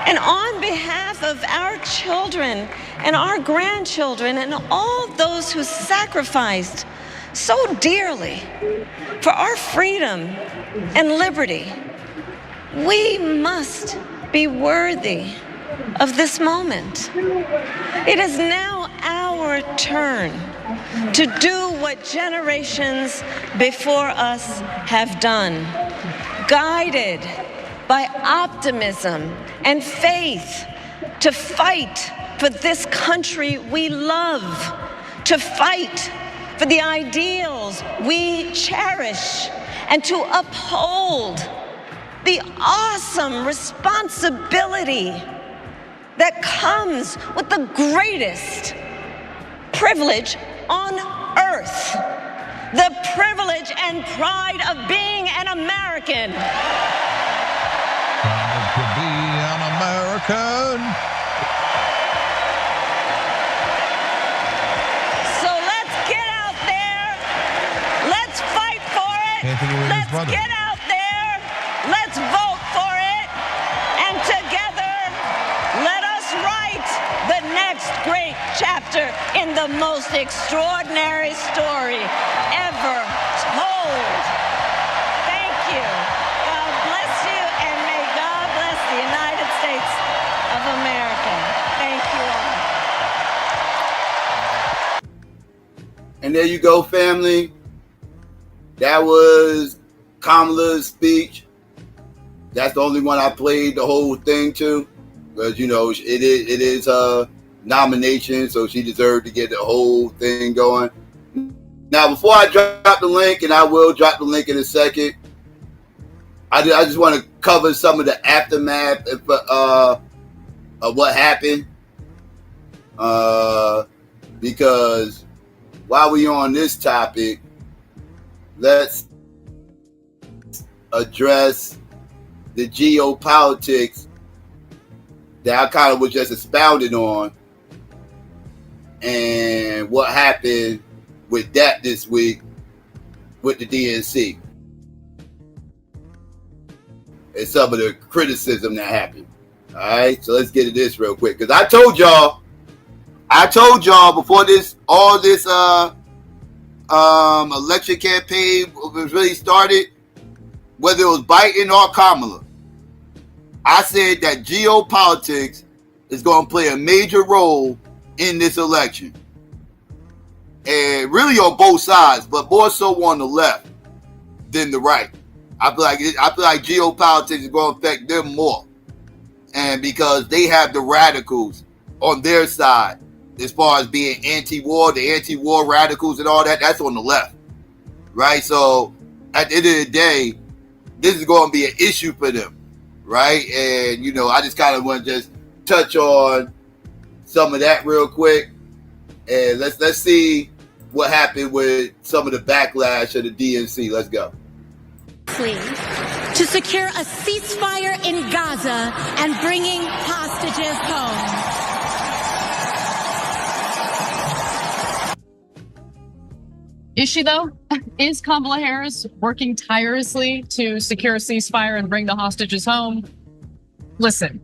And on behalf of our children and our grandchildren and all those who sacrificed so dearly for our freedom and liberty, we must be worthy of this moment. It is now our turn to do what generations before us have done, guided by optimism and faith, to fight for this country we love, to fight for the ideals we cherish, and to uphold the awesome responsibility that comes with the greatest privilege on earth, the privilege and pride of being an American. Proud to be an American. So let's get out there. Let's fight for it. Anthony with his brother. Let's get out there. Let's vote for it. And together, let us write the next great chapter in the most extraordinary story ever told. Thank you. God bless you, and may God bless the United States of America. Thank you all. And there you go, family. That was Kamala's speech. That's the only one I played the whole thing to, because it is her nomination, so she deserved to get the whole thing going. Now, before I drop the link, and I will drop the link in a second, I just want to cover some of the aftermath of what happened, because while we're on this topic, let's address the geopolitics that I kind of was just expounding on, and what happened with that this week with the DNC and some of the criticism that happened. All right, so let's get to this real quick, because I told y'all before all this election campaign was really started, whether it was Biden or Kamala, I said that geopolitics is going to play a major role in this election, and really on both sides, but more so on the left than the right. I feel like geopolitics is going to affect them more, and because they have the radicals on their side, as far as being anti-war, the anti-war radicals and all that, that's on the left, right? So at the end of the day, this is going to be an issue for them, right? And I just kind of want to just touch on some of that real quick, and let's see what happened with some of the backlash of the DNC. Let's go. To secure a ceasefire in Gaza and bringing hostages home. Is she, though? Is Kamala Harris working tirelessly to secure a ceasefire and bring the hostages home? Listen,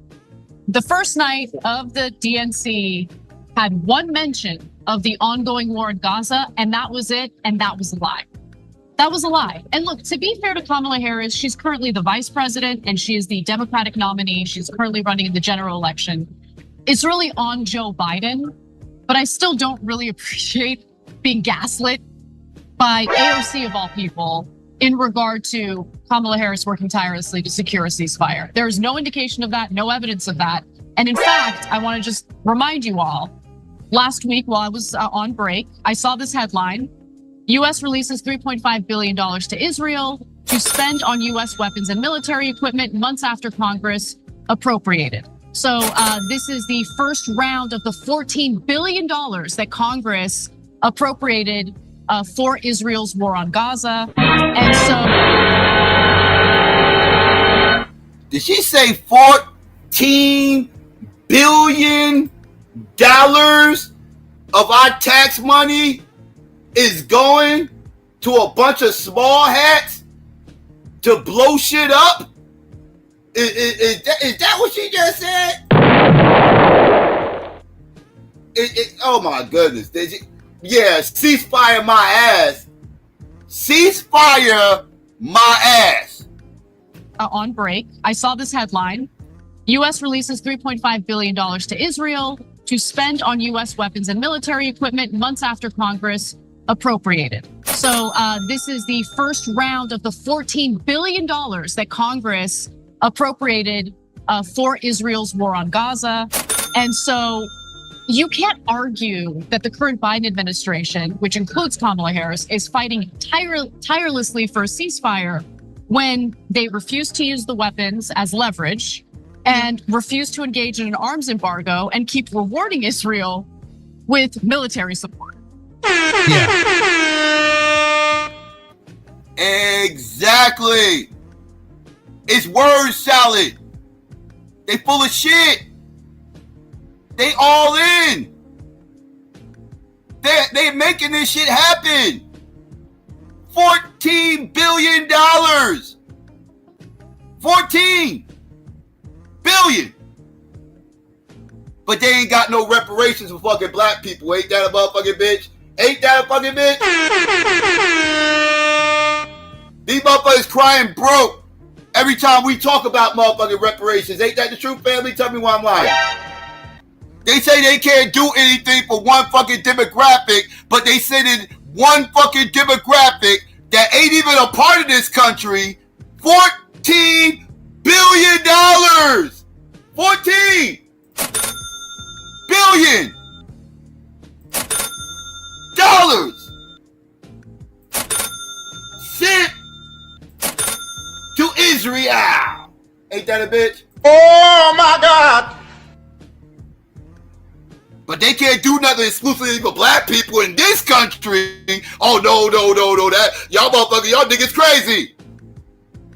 the first night of the DNC had one mention of the ongoing war in Gaza, and that was it, and that was a lie. That was a lie. And look, to be fair to Kamala Harris, she's currently the vice president, and she is the Democratic nominee. She's currently running in the general election. It's really on Joe Biden, but I still don't really appreciate being gaslit by AOC of all people in regard to Kamala Harris working tirelessly to secure a ceasefire. There is no indication of that, no evidence of that. And in fact, I want to just remind you all, last week while I was on break, I saw this headline: U.S. releases $3.5 billion to Israel to spend on U.S. weapons and military equipment months after Congress appropriated. So this is the first round of the $14 billion that Congress appropriated for Israel's war on Gaza. And so... Did she say $14 billion of our tax money is going to a bunch of small hats to blow shit up? Is that what she just said? Oh my goodness. Yeah, ceasefire my ass. Ceasefire my ass. On break, I saw this headline. U.S. releases $3.5 billion to Israel to spend on U.S. weapons and military equipment months after Congress appropriated. So this is the first round of the $14 billion that Congress appropriated for Israel's war on Gaza. And so you can't argue that the current Biden administration, which includes Kamala Harris, is fighting tirelessly for a ceasefire when they refuse to use the weapons as leverage and refuse to engage in an arms embargo and keep rewarding Israel with military support. Exactly. It's word salad. They full of shit. They all in. They're making this shit happen. $14 billion. 14 billion. But they ain't got no reparations for fucking black people. Ain't that a motherfucking bitch? Ain't that a fucking bitch? These motherfuckers crying broke every time we talk about motherfucking reparations. Ain't that the truth, family? Tell me why I'm lying. They say they can't do anything for one fucking demographic, but they send in one fucking demographic that ain't even a part of this country $14 billion. 14 billion dollars sent to Israel. Ain't that a bitch? Oh my God. But they can't do nothing exclusively for black people in this country. Oh no, that y'all motherfuckers, y'all niggas crazy.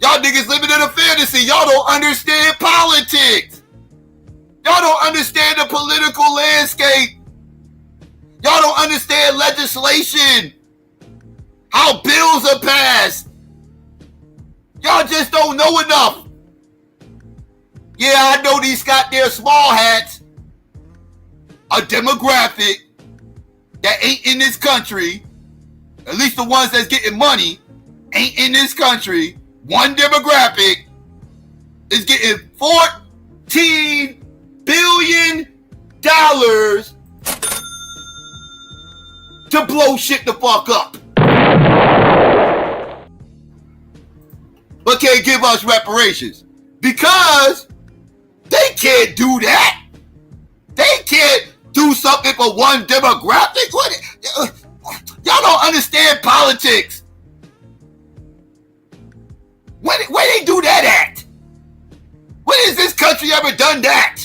Y'all niggas living in a fantasy. Y'all don't understand politics. Y'all don't understand the political landscape. Y'all don't understand legislation. How bills are passed. Y'all just don't know enough. Yeah, I know these goddamn small hats. A demographic that ain't in this country, at least the ones that's getting money, ain't in this country. One demographic is getting $14 billion to blow shit the fuck up. But can't give us reparations because they can't do that. They can't do something for one demographic. Y'all don't understand politics. Where they do that at? When has this country ever done that?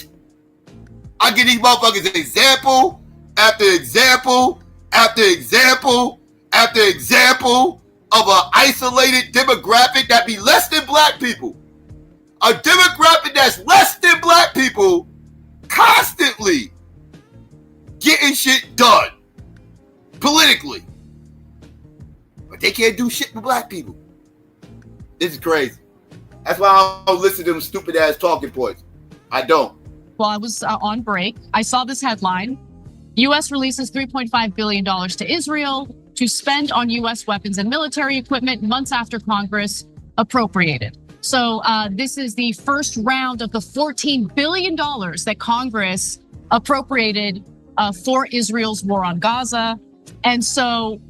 I give these motherfuckers example after example after example after example of an isolated demographic that be less than black people. A demographic that's less than black people constantly getting shit done politically. But they can't do shit for black people. This is crazy. That's why I don't listen to them stupid ass talking points. I don't. While I was on break, I saw this headline. U.S. releases $3.5 billion to Israel to spend on U.S. weapons and military equipment months after Congress appropriated. So this is the first round of the $14 billion that Congress appropriated for Israel's war on Gaza. And so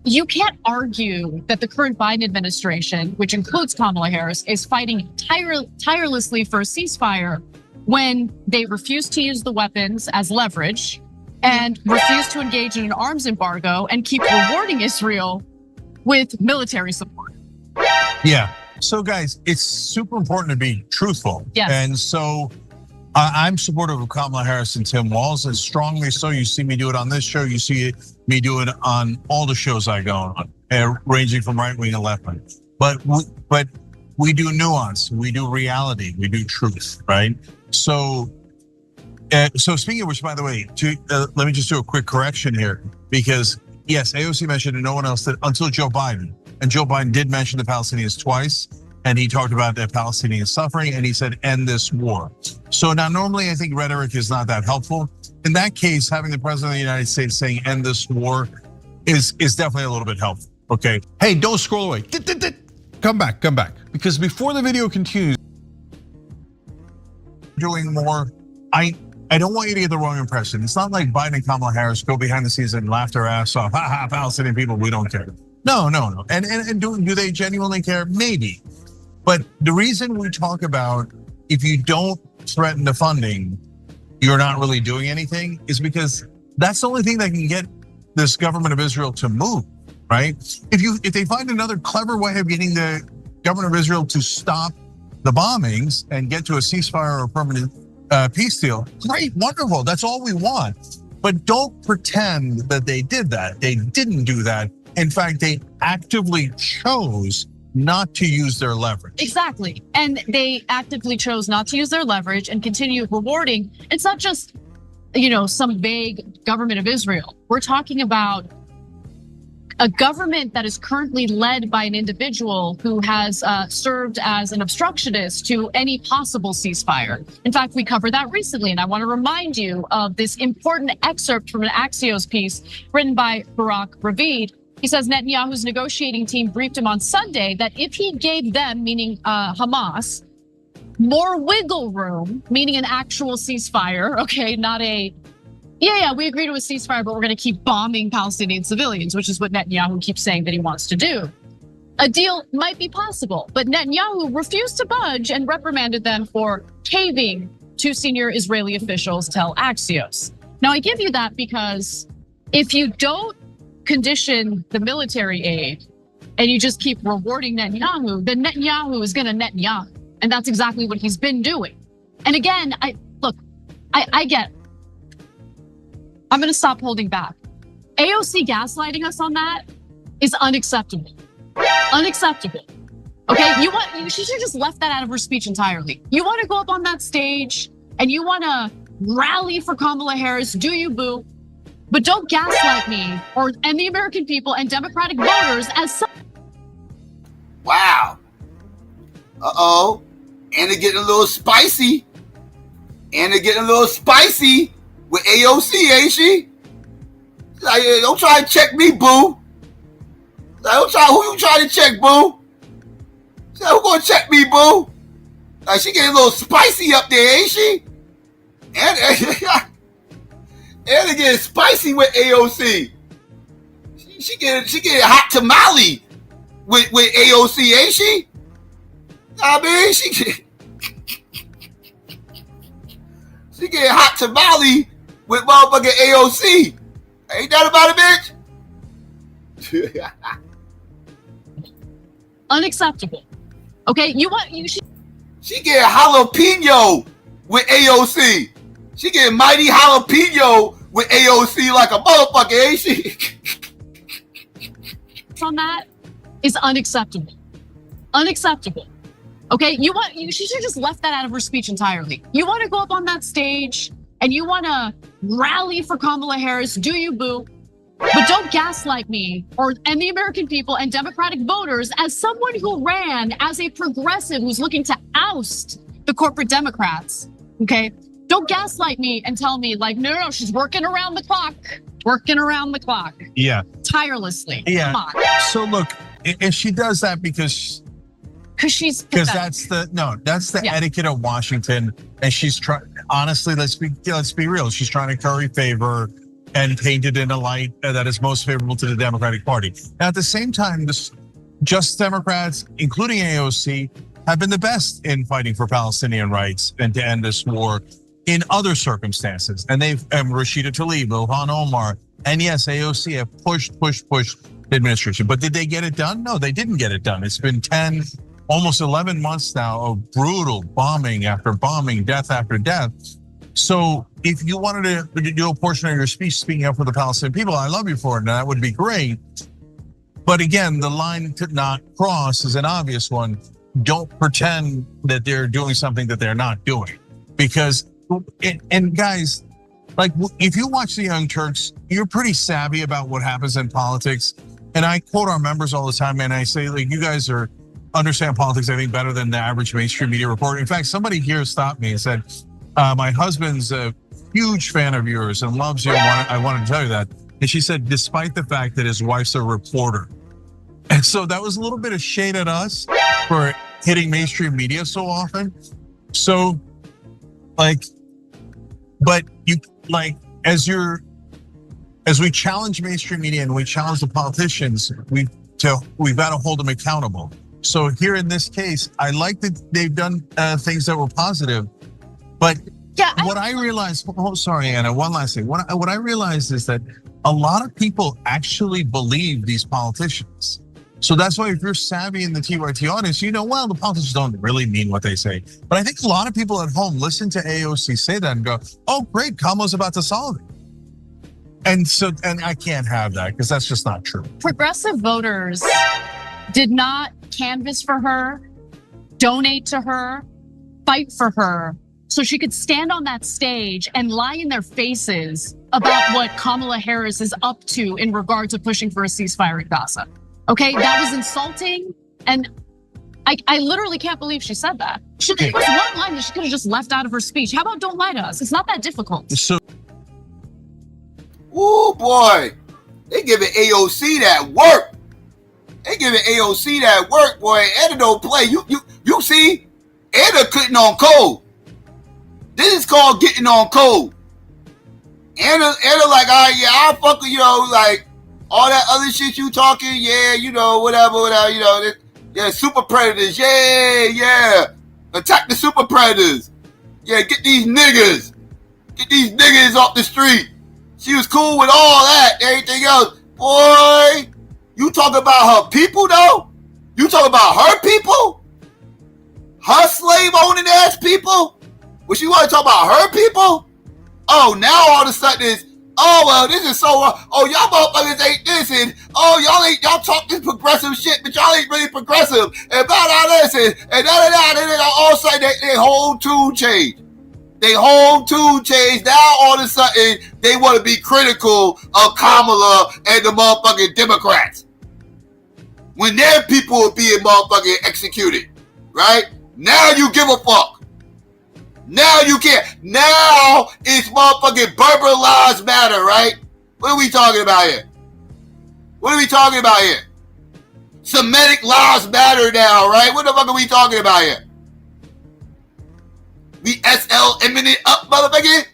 you can't argue that the current Biden administration, which includes Kamala Harris, is fighting tirelessly for a ceasefire when they refuse to use the weapons as leverage and refuse to engage in an arms embargo and keep rewarding Israel with military support. Yeah. So guys, it's super important to be truthful. Yes. And so I'm supportive of Kamala Harris and Tim Walz, and strongly so. You see me do it on this show. You see me do it on all the shows I go on, ranging from right wing to left wing. But we do nuance, we do reality, we do truth, right? So speaking of which, by the way, let me just do a quick correction here, because yes, AOC mentioned and no one else did until Joe Biden. And Joe Biden did mention the Palestinians twice. and he talked about the Palestinian suffering, and he said, end this war. So now normally I think rhetoric is not that helpful. In that case, having the president of the United States saying end this war is definitely a little bit helpful, okay? Hey, don't scroll away. Come back. Because before the video continues, doing more, I don't want you to get the wrong impression. It's not like Biden and Kamala Harris go behind the scenes and laugh their ass off. Ha ha, Palestinian people, we don't care. No. And do they genuinely care? Maybe. But the reason we talk about if you don't threaten the funding, you're not really doing anything is because that's the only thing that can get this government of Israel to move, right? If they find another clever way of getting the government of Israel to stop the bombings and get to a ceasefire or a permanent peace deal, great, wonderful, that's all we want. But don't pretend that they did that. They didn't do that. In fact, they actively chose not to use their leverage. Exactly. And they actively chose not to use their leverage and continue rewarding. It's not just, some vague government of Israel. We're talking about a government that is currently led by an individual who has served as an obstructionist to any possible ceasefire. In fact, we covered that recently, and I want to remind you of this important excerpt from an Axios piece written by Barak Ravid. He says Netanyahu's negotiating team briefed him on Sunday that if he gave them, meaning Hamas, more wiggle room, meaning an actual ceasefire, okay, not a, we agree to a ceasefire, but we're going to keep bombing Palestinian civilians, which is what Netanyahu keeps saying that he wants to do. A deal might be possible, but Netanyahu refused to budge and reprimanded them for caving, two senior Israeli officials tell Axios. Now, I give you that because if you don't condition the military aid and you just keep rewarding Netanyahu, then Netanyahu is going to Netanyahu. And that's exactly what he's been doing. And again, I get, I'm going to stop holding back. AOC gaslighting us on that is unacceptable. Unacceptable. Okay, she should have just left that out of her speech entirely. You want to go up on that stage and you want to rally for Kamala Harris, do you, boo? But don't gaslight me and the American people and Democratic voters as some. Wow. Uh-oh. And they're getting a little spicy. With AOC, ain't she? Like, don't try to check me, boo. Like, who you trying to check, boo? Like, who gonna check me, boo? Like, she getting a little spicy up there, ain't she? And they getting spicy with AOC. She getting hot tamale with AOC, ain't she? I mean, she getting hot tamale with motherfucking AOC. Ain't that about it, bitch? Unacceptable. Okay, She getting jalapeno with AOC. She getting mighty jalapeno with AOC like a motherfucker, ain't she? From that is unacceptable. Unacceptable. Okay, she should have just left that out of her speech entirely. You want to go up on that stage and you want to rally for Kamala Harris, do you, boo? But don't gaslight me and the American people and Democratic voters as someone who ran as a progressive who's looking to oust the corporate Democrats, okay? Don't gaslight me and tell me like, no, she's working around the clock. Yeah. Tirelessly. Yeah. Come on. So look, if she does that because that's the etiquette of Washington, and she's trying. Honestly, let's be real. She's trying to curry favor and paint it in a light that is most favorable to the Democratic Party. Now, at the same time, just Democrats, including AOC, have been the best in fighting for Palestinian rights and to end this war in other circumstances. And Rashida Tlaib, Ilhan Omar, and yes, AOC have pushed the administration. But did they get it done? No, they didn't get it done. It's been 10, almost 11 months now of brutal bombing after bombing, death after death. So if you wanted to do a portion of your speech speaking up for the Palestinian people, I love you for it, and that would be great. But again, the line to not cross is an obvious one. Don't pretend that they're doing something that they're not doing. Because, and guys, like if you watch the Young Turks, you're pretty savvy about what happens in politics. And I quote our members all the time, and I say, like, you guys are understand politics, I think, better than the average mainstream media reporter. In fact, somebody here stopped me and said, my husband's a huge fan of yours and loves you. I wanted to tell you that. And she said, despite the fact that his wife's a reporter. And so that was a little bit of shade at us for hitting mainstream media so often. So like, but you like, as we challenge mainstream media and we challenge the politicians, we've got to hold them accountable. So here in this case, I like that they've done things that were positive, but what I realized, sorry, Anna, one last thing. What I realized is that a lot of people actually believe these politicians. So that's why if you're savvy in the TYT audience, you know, well, the politicians don't really mean what they say. But I think a lot of people at home listen to AOC say that and go, oh, great, Kamala's about to solve it. And I can't have that because that's just not true. Progressive voters did not canvass for her, donate to her, fight for her, so she could stand on that stage and lie in their faces about what Kamala Harris is up to in regard to pushing for a ceasefire in Gaza. Okay, that was insulting, and I literally can't believe she said that. There was one line that she could have just left out of her speech. How about don't lie to us? It's not that difficult. So, ooh boy, they giving AOC that work. They giving AOC that work, boy. Anna don't play. You see, Anna cutting on code. This is called getting on code. Anna like, all right, yeah, I'll fuck with you, like, all that other shit you talking, yeah, you know, whatever, you know, yeah, super predators, yeah, attack the super predators, yeah, get these niggas off the street. She was cool with all that, everything else. Boy, you talk about her people though? You talk about her people? Her slave owning ass people? What you want to talk about her people? Oh, now all of a sudden it's, oh, well, this is so, oh, y'all motherfuckers ain't this, and oh, y'all talk this progressive shit, but y'all ain't really progressive, and blah, blah, this, and da, and then all of a sudden they whole tune change. They whole tune change. Now all of a sudden they want to be critical of Kamala and the motherfucking Democrats. When their people are being motherfucking executed, right? Now you give a fuck. Now you can't. Now it's motherfucking Berber lives matter, right? What are we talking about here? What are we talking about here? Semitic lives matter now, right? What the fuck are we talking about here? We SL imminent up, motherfucker?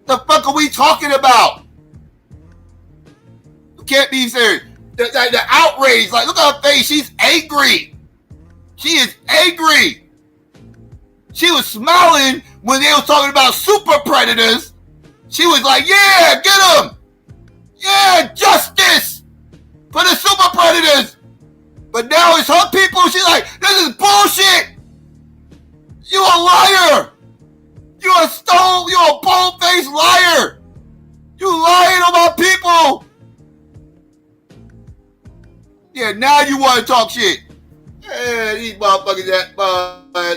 The fuck are we talking about? You can't be serious. The outrage, like, look at her face. She's angry. She is angry. She was smiling when they was talking about super predators. She was like, yeah, get them. Yeah, justice for the super predators. But now it's her people. She's like, this is bullshit. You a liar. You a stone. You a bald-faced liar. You lying about people. Yeah, now you want to talk shit. Yeah, these motherfuckers that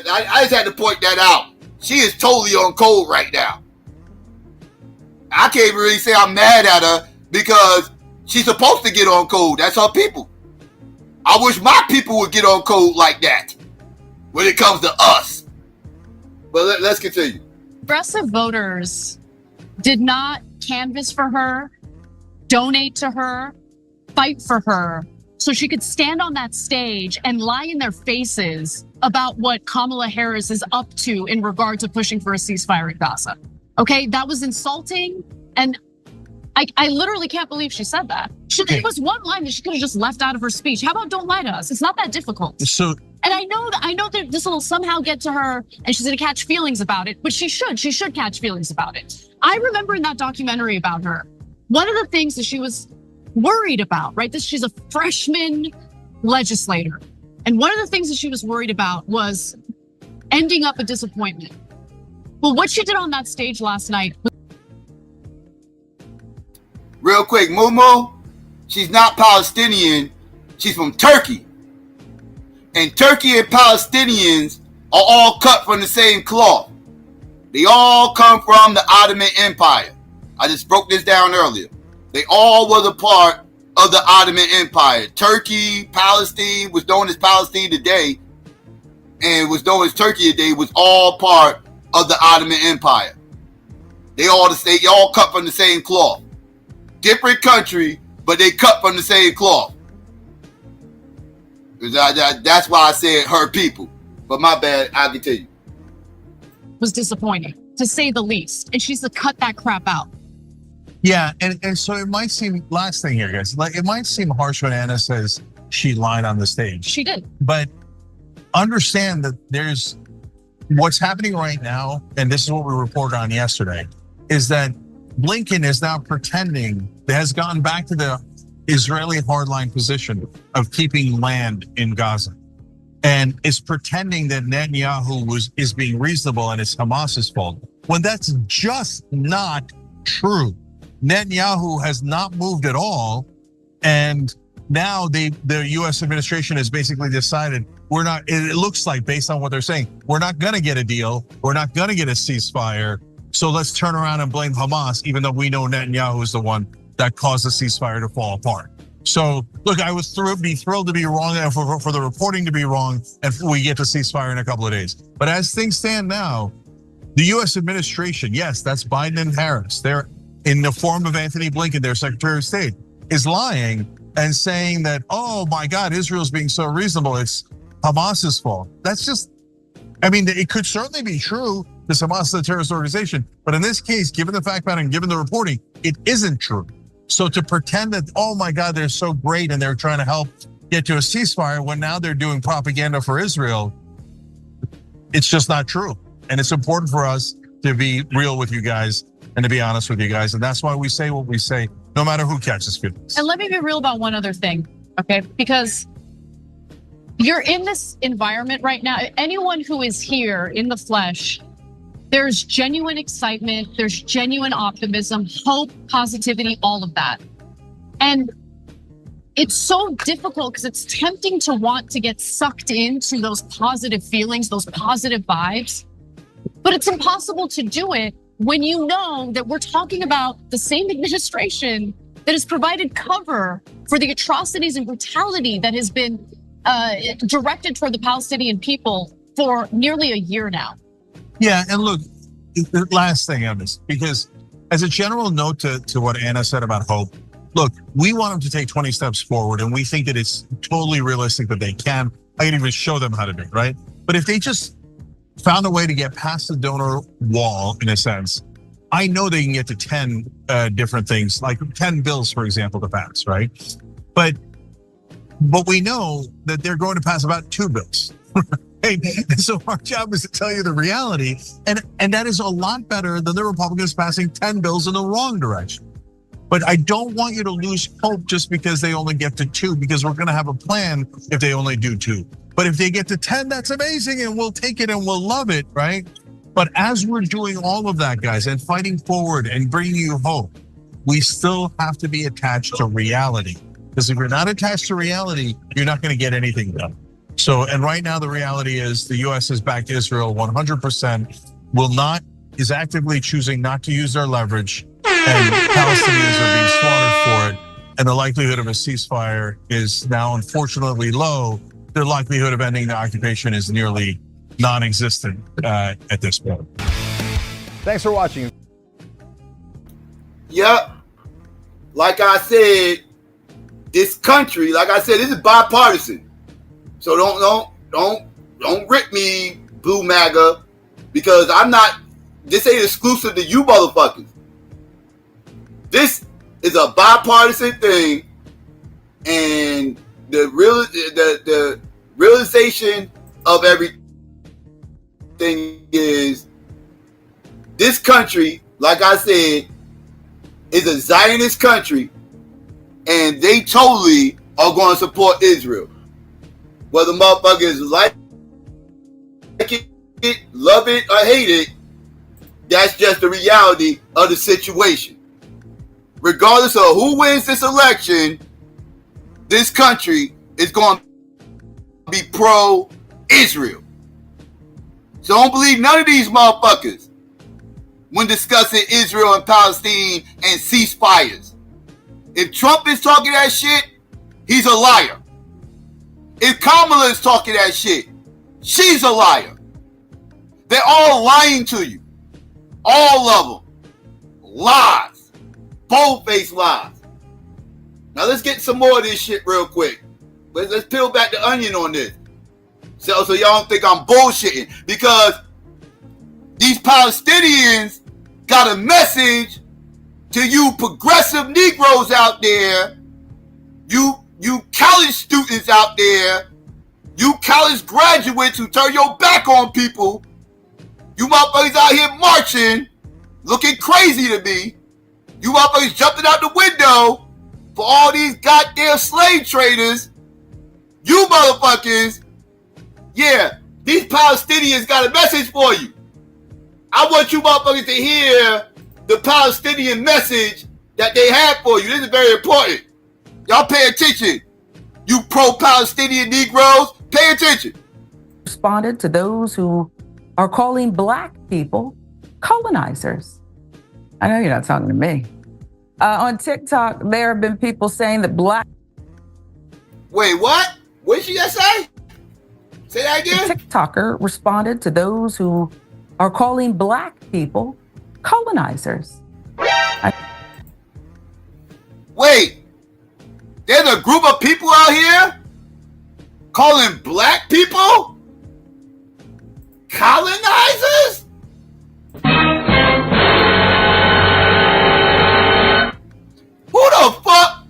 I just had to point that out. She is totally on code right now. I can't even really say I'm mad at her because she's supposed to get on code. That's her people. I wish my people would get on code like that when it comes to us. But let's continue. Progressive voters did not canvass for her, donate to her, fight for her, so she could stand on that stage and lie in their faces about what Kamala Harris is up to in regard to pushing for a ceasefire in Gaza. Okay, that was insulting, and I literally can't believe she said that. There was one line that she could have just left out of her speech. How about don't lie to us? It's not that difficult. So, and I know that this will somehow get to her and she's gonna catch feelings about it, but she should catch feelings about it. I remember in that documentary about her, one of the things that she was worried about, right? She's a freshman legislator. And one of the things that she was worried about was ending up a disappointment. Well, what she did on that stage last night. Real quick, Mumu, she's not Palestinian. She's from Turkey. And Turkey and Palestinians are all cut from the same cloth. They all come from the Ottoman Empire. I just broke this down earlier. They all was a part of the Ottoman Empire. Turkey, Palestine, was known as Palestine today, and was known as Turkey today, was all part of the Ottoman Empire. They all cut from the same cloth. Different country, but they cut from the same cloth. That's why I said her people. But my bad, I continue. Was disappointing, to say the least. And she's to cut that crap out. Yeah, and so it might seem, last thing here, guys, like it might seem harsh when Anna says she lied on the stage. She did. But understand that there's what's happening right now, and this is what we reported on yesterday, is that Blinken is now pretending, has gone back to the Israeli hardline position of keeping land in Gaza, and is pretending that Netanyahu is being reasonable and it's Hamas's fault, when that's just not true. Netanyahu has not moved at all, and now the U.S. administration has basically decided it looks like, based on what they're saying, we're not gonna get a deal, we're not gonna get a ceasefire, so let's turn around and blame Hamas, even though we know Netanyahu is the one that caused the ceasefire to fall apart. So look, I would be thrilled to be wrong and for the reporting to be wrong, and we get the ceasefire in a couple of days. But as things stand now, the U.S. administration, yes, that's Biden and Harris, they're in the form of Anthony Blinken, their Secretary of State, is lying and saying that, oh my God, Israel's being so reasonable, it's Hamas's fault. That's just, I mean, it could certainly be true because Hamas is a terrorist organization, but in this case, given the fact pattern, given the reporting, it isn't true. So to pretend that, oh my God, they're so great and they're trying to help get to a ceasefire when now they're doing propaganda for Israel, it's just not true. And it's important for us to be real with you guys and to be honest with you guys. And that's why we say what we say, no matter who catches feelings. And let me be real about one other thing, okay? Because you're in this environment right now. Anyone who is here in the flesh, there's genuine excitement, there's genuine optimism, hope, positivity, all of that. And it's so difficult because it's tempting to want to get sucked into those positive feelings, those positive vibes. But it's impossible to do it when you know that we're talking about the same administration that has provided cover for the atrocities and brutality that has been directed toward the Palestinian people for nearly a year now. Yeah, and look, the last thing on this, because as a general note to what Anna said about hope, look, we want them to take 20 steps forward, and we think that it's totally realistic that they can. I can even show them how to do it, right? But if they just found a way to get past the donor wall, in a sense, I know they can get to 10 different things, like 10 bills, for example, to pass, right? But we know that they're going to pass about 2 bills. Right? And so our job is to tell you the reality, and that is a lot better than the Republicans passing 10 bills in the wrong direction. But I don't want you to lose hope just because they only get to 2, because we're gonna have a plan if they only do 2. But if they get to 10, that's amazing, and we'll take it and we'll love it, right? But as we're doing all of that, guys, and fighting forward and bringing you hope, we still have to be attached to reality. Because if you're not attached to reality, you're not gonna get anything done. So, and right now the reality is the US has backed Israel 100%, is actively choosing not to use their leverage, and Palestinians are being slaughtered for it. And the likelihood of a ceasefire is now unfortunately low. The likelihood of ending the occupation is nearly non-existent at this point. Thanks for watching. Yep. Like I said, this country, like I said, this is bipartisan. So don't rip me, Blue MAGA, because this ain't exclusive to you motherfuckers. This is a bipartisan thing, and the realization of everything is this country, like I said, is a Zionist country, and they totally are going to support Israel. Whether motherfuckers like it, love it, or hate it, that's just the reality of the situation. Regardless of who wins this election, this country is going to be pro-Israel. So don't believe none of these motherfuckers when discussing Israel and Palestine and ceasefires. If Trump is talking that shit, he's a liar. If Kamala is talking that shit, she's a liar. They're all lying to you. All of them. Lies. Bold-faced lies. Now let's get some more of this shit real quick. Let's peel back the onion on this. So y'all don't think I'm bullshitting. Because these Palestinians got a message to you progressive Negroes out there, you college students out there, you college graduates who turn your back on people, you motherfuckers out here marching, looking crazy to me, you motherfuckers jumping out the window for all these goddamn slave traders, you motherfuckers, yeah, these Palestinians got a message for you. I want you motherfuckers to hear the Palestinian message that they have for you. This is very important. Y'all pay attention. You pro-Palestinian Negroes, pay attention. Responded to those who are calling black people colonizers. I know you're not talking to me. On TikTok, there have been people saying that black... Wait, what? What did she just say? Say that again? A TikToker responded to those who are calling black people colonizers. Wait, there's a group of people out here calling black people colonizers? Who the fuck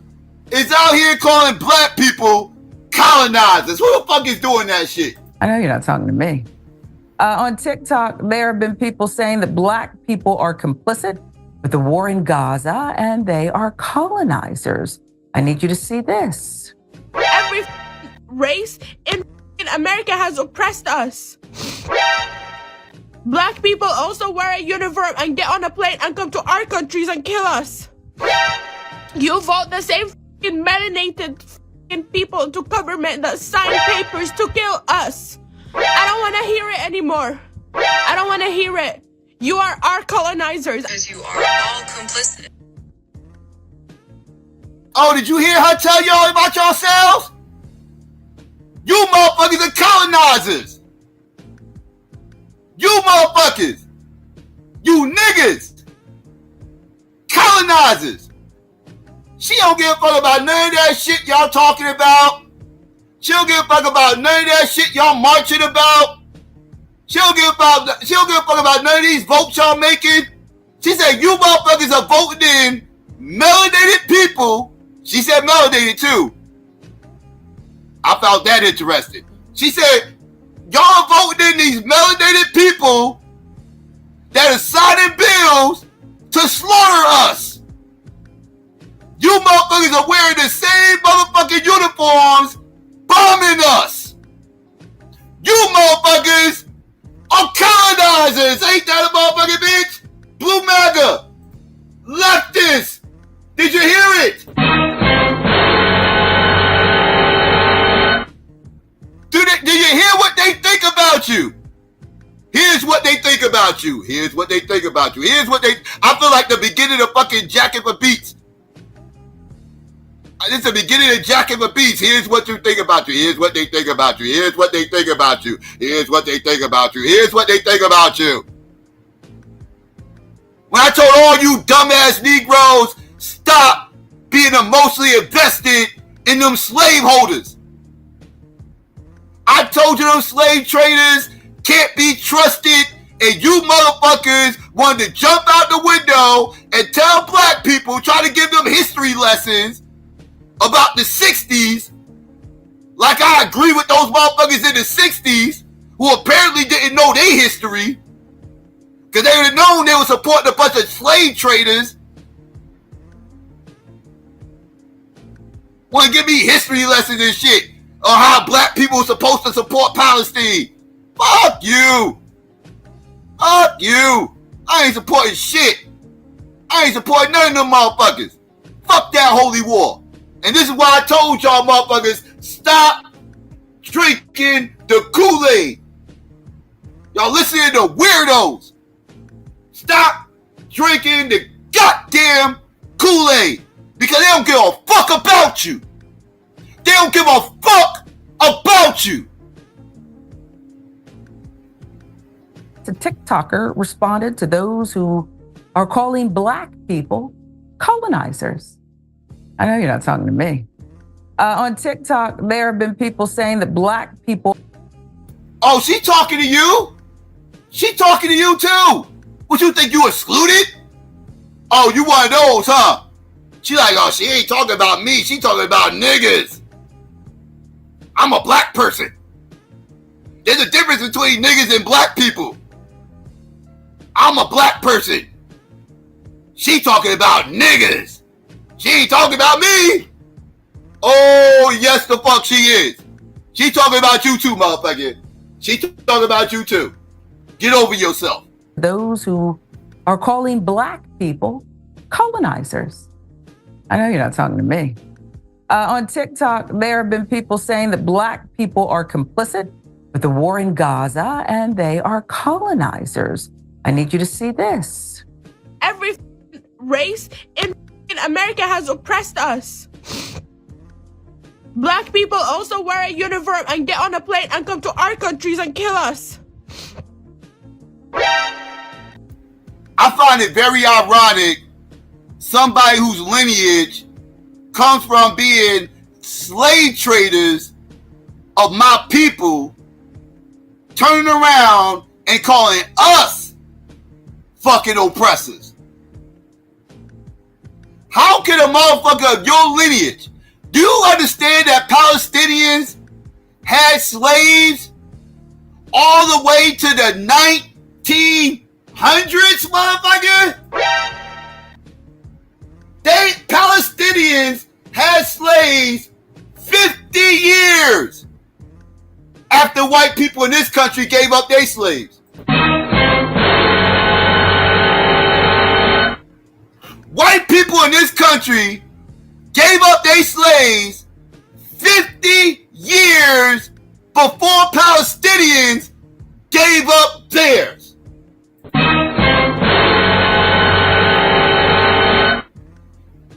is out here calling black people colonizers? Who the fuck is doing that shit? I know you're not talking to me. On TikTok, there have been people saying that black people are complicit with the war in Gaza and they are colonizers. I need you to see this. Every race in America has oppressed us. Black people also wear a uniform and get on a plane and come to our countries and kill us. You vote the same melanated people to government that sign papers to kill us. I don't want to hear it anymore. I don't want to hear it. You are our colonizers. Because you are all complicit. Oh, did you hear her tell y'all about yourselves? You motherfuckers are colonizers. You motherfuckers. You niggas. Colonizers. She don't give a fuck about none of that shit y'all talking about. She don't give a fuck about none of that shit y'all marching about. She don't give a fuck about none of these votes y'all making. She said you motherfuckers are voting in melanated people. She said melanated too. I found that interesting. She said y'all are voting in these melanated people that are signing bills to slaughter us. You motherfuckers are wearing the same motherfucking uniforms bombing us. You motherfuckers are colonizers. Ain't that a motherfucking bitch? Blue MAGA. Leftists. Did you hear it? Do you hear what they think about you? Here's what they think about you. Here's what they think about you. Here's what they... I feel like the beginning of fucking Jacket for Beats. This is the beginning of Jacket for Beats. Here's what you think about you. Here's what they think about you. Here's what they think about you. Here's what they think about you. Here's what they think about you. When I told all you dumbass Negroes, stop being emotionally invested in them slaveholders. I told you them slave traders can't be trusted, and you motherfuckers wanted to jump out the window and tell black people, try to give them history lessons about the 60s, like I agree with those motherfuckers in the 60s who apparently didn't know their history, because they would have known they were supporting a bunch of slave traders. Want to give me history lessons and shit on how black people are supposed to support Palestine. Fuck you. Fuck you. I ain't supporting shit. I ain't supporting none of them motherfuckers. Fuck that holy war. And this is why I told y'all motherfuckers, stop drinking the Kool-Aid. Y'all listening to weirdos. Stop drinking the goddamn Kool-Aid. because they don't give a fuck about you. They don't give a fuck about you. The TikToker responded to those who are calling Black people colonizers. I know you're not talking to me. On TikTok, there have been people saying that Black people... Oh, she talking to you? She talking to you too? What, you think you excluded? Oh, you one of those, huh? She like, oh, she ain't talking about me. She talking about niggas. I'm a black person. There's a difference between niggas and black people. I'm a black person. She talking about niggas. She ain't talking about me. Oh, yes, the fuck she is. She talking about you too, motherfucker. She talking about you too. Get over yourself. Those who are calling Black people colonizers. I know you're not talking to me. On TikTok, there have been people saying that Black people are complicit with the war in Gaza and they are colonizers. I need you to see this. Every race in America has oppressed us. Black people also wear a uniform and get on a plane and come to our countries and kill us. I find it very ironic somebody whose lineage comes from being slave traders of my people turning around and calling us fucking oppressors. How can a motherfucker of your lineage, do you understand that Palestinians had slaves all the way to the 1900s, motherfucker? Palestinians had slaves 50 years after white people in this country gave up their slaves. White people in this country gave up their slaves 50 years before Palestinians gave up theirs.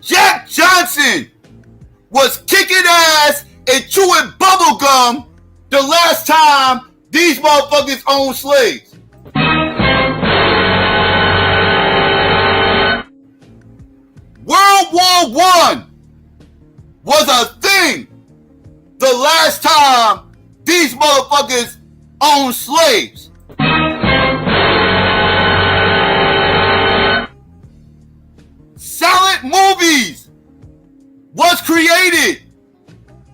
Jack Johnson was kicking ass and chewing bubblegum the last time these motherfuckers owned slaves. World War I was a thing the last time these motherfuckers owned slaves. Silent movies was created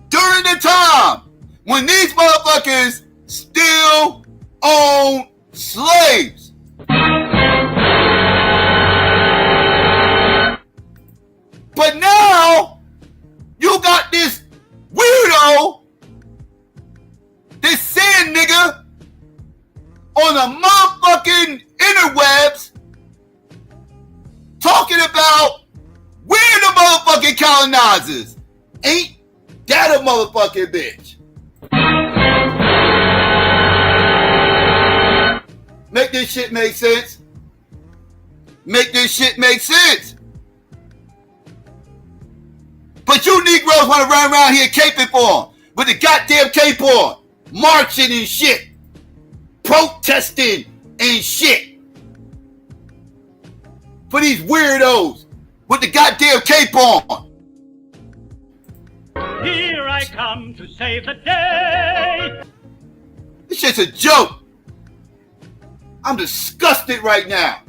during the time when these motherfuckers still own slaves. But now you got this weirdo, this sand nigga on the motherfucking interwebs talking about we're the motherfucking colonizers. Ain't that a motherfucking bitch? Make this shit make sense. Make this shit make sense. But you Negroes want to run around here caping for them with the goddamn cape on, marching and shit, protesting and shit. For these weirdos with the goddamn cape on. Here I come to save the day. This shit's a joke. I'm disgusted right now.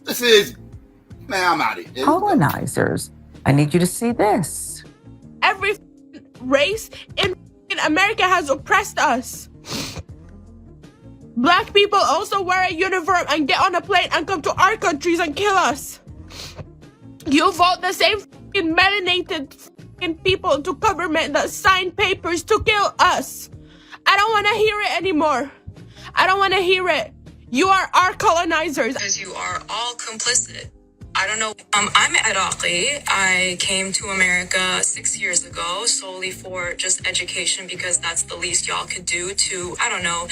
This is, man, I'm out of here. Colonizers. I need you to see this. Every race in America has oppressed us. Black people also wear a uniform and get on a plane and come to our countries and kill us. You vote the same melanated people into government that sign papers to kill us. I don't want to hear it anymore. I don't want to hear it. You are our colonizers. Because you are all complicit. I don't know. I'm D.A.B.A.T.E. I came to America 6 years ago solely for just education because that's the least y'all could do to, I don't know,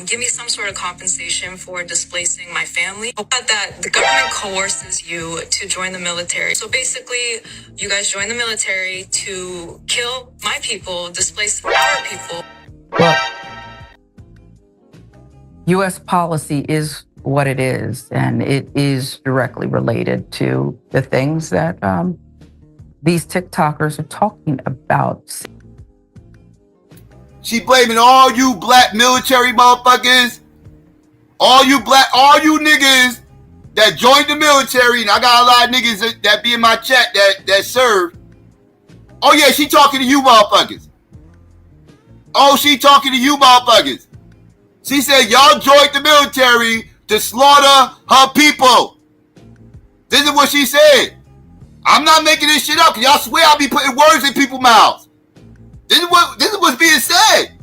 give me some sort of compensation for displacing my family. But that the government coerces you to join the military. So basically, you guys join the military to kill my people, displace our people. Well, U.S. policy is what it is, and it is directly related to the things that these TikTokers are talking about. She blaming all you black military motherfuckers, all you niggas that joined the military, and I got a lot of niggas that be in my chat that serve. Oh yeah, she talking to you motherfuckers. Oh, she talking to you motherfuckers. She said y'all joined the military to slaughter her people. This is what she said. I'm not making this shit up, because y'all swear I'll be putting words in people's mouths. This is what's being said.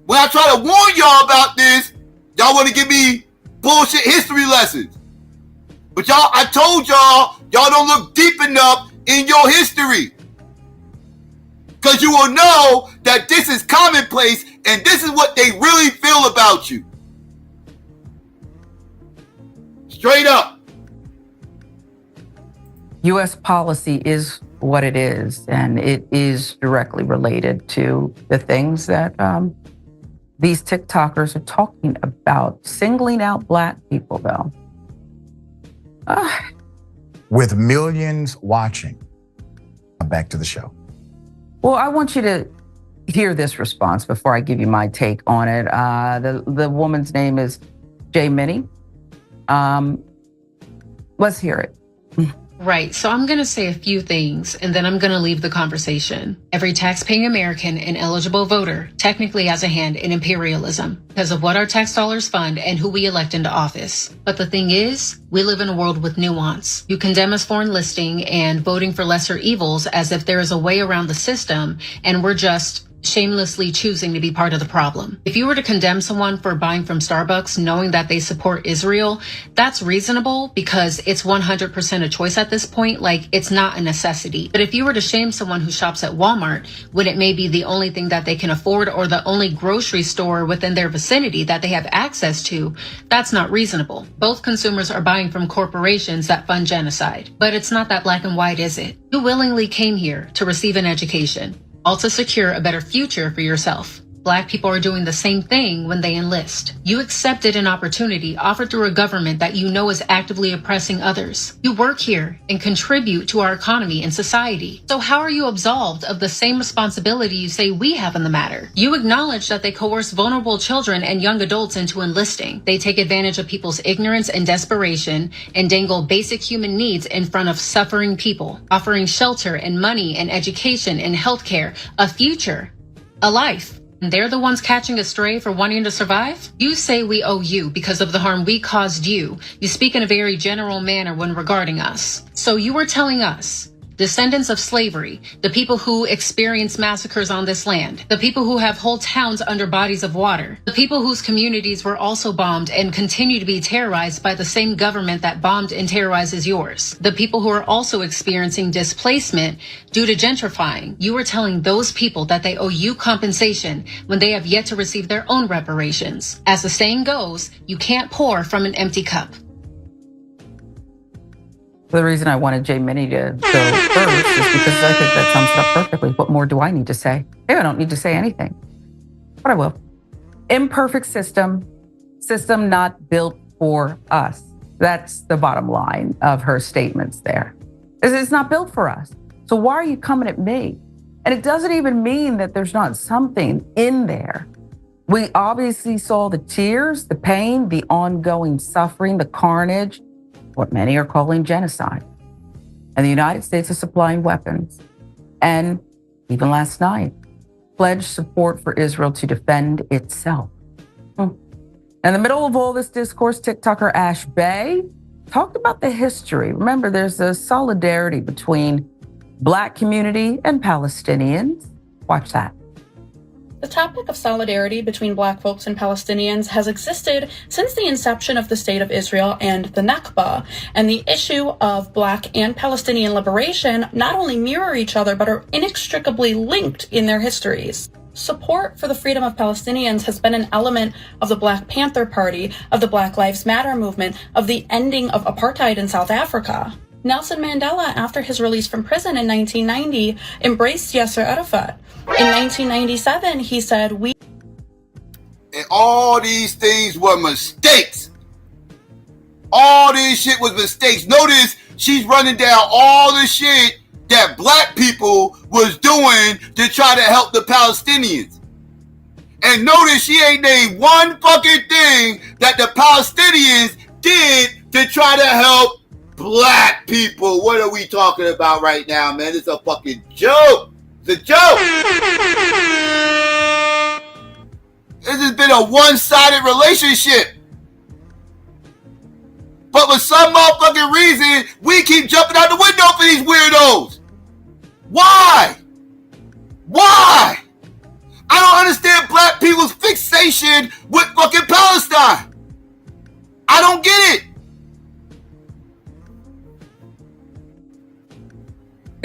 When I try to warn y'all about this, y'all want to give me bullshit history lessons. But y'all, I told y'all don't look deep enough in your history. Because you will know that this is commonplace and this is what they really feel about you. Straight up. U.S. policy is what it is, and it is directly related to the things that these TikTokers are talking about. Singling out Black people, though. With millions watching. Back to the show. Well, I want you to hear this response before I give you my take on it. The woman's name is XyayX. Let's hear it. Right, so I'm going to say a few things and then I'm going to leave the conversation. Every tax-paying American and eligible voter technically has a hand in imperialism because of what our tax dollars fund and who we elect into office. But the thing is, we live in a world with nuance. You condemn us for enlisting and voting for lesser evils as if there is a way around the system and we're just shamelessly choosing to be part of the problem. If you were to condemn someone for buying from Starbucks knowing that they support Israel, that's reasonable because it's 100% a choice at this point, like it's not a necessity. But if you were to shame someone who shops at Walmart when it may be the only thing that they can afford or the only grocery store within their vicinity that they have access to, that's not reasonable. Both consumers are buying from corporations that fund genocide. But it's not that black and white, is it? You willingly came here to receive an education, all to secure a better future for yourself. Black people are doing the same thing when they enlist. You accepted an opportunity offered through a government that you know is actively oppressing others. You work here and contribute to our economy and society. So how are you absolved of the same responsibility you say we have in the matter? You acknowledge that they coerce vulnerable children and young adults into enlisting. They take advantage of people's ignorance and desperation and dangle basic human needs in front of suffering people, offering shelter and money and education and healthcare, a future, a life. And they're the ones catching astray for wanting to survive? You say we owe you because of the harm we caused you. You speak in a very general manner when regarding us. So you were telling us, descendants of slavery, the people who experience massacres on this land, the people who have whole towns under bodies of water, the people whose communities were also bombed and continue to be terrorized by the same government that bombed and terrorizes yours, the people who are also experiencing displacement due to gentrifying. You are telling those people that they owe you compensation when they have yet to receive their own reparations. As the saying goes, you can't pour from an empty cup. The reason I wanted XyayX to go first is because I think that sums it up perfectly. What more do I need to say? Maybe I don't need to say anything, but I will. Imperfect system not built for us. That's the bottom line of her statements there. It's not built for us. So why are you coming at me? And it doesn't even mean that there's not something in there. We obviously saw the tears, the pain, the ongoing suffering, the carnage, what many are calling genocide. And the United States is supplying weapons. And even last night, pledged support for Israel to defend itself. In the middle of all this discourse, TikToker Ash Bay talked about the history. Remember, there's a solidarity between Black community and Palestinians. Watch that. The topic of solidarity between Black folks and Palestinians has existed since the inception of the State of Israel and the Nakba, and the issue of Black and Palestinian liberation not only mirror each other but are inextricably linked in their histories. Support for the freedom of Palestinians has been an element of the Black Panther Party, of the Black Lives Matter movement, of the ending of apartheid in South Africa. Nelson Mandela, after his release from prison in 1990, embraced Yasser Arafat. In 1997, he said, And all these things were mistakes. All this shit was mistakes. Notice she's running down all the shit that Black people was doing to try to help the Palestinians. And notice she ain't named one fucking thing that the Palestinians did to try to help Black people. What are we talking about right now, man? It's a fucking joke. It's a joke. This has been a one-sided relationship. But for some motherfucking reason, we keep jumping out the window for these weirdos. Why? Why? I don't understand Black people's fixation with fucking Palestine. I don't get it.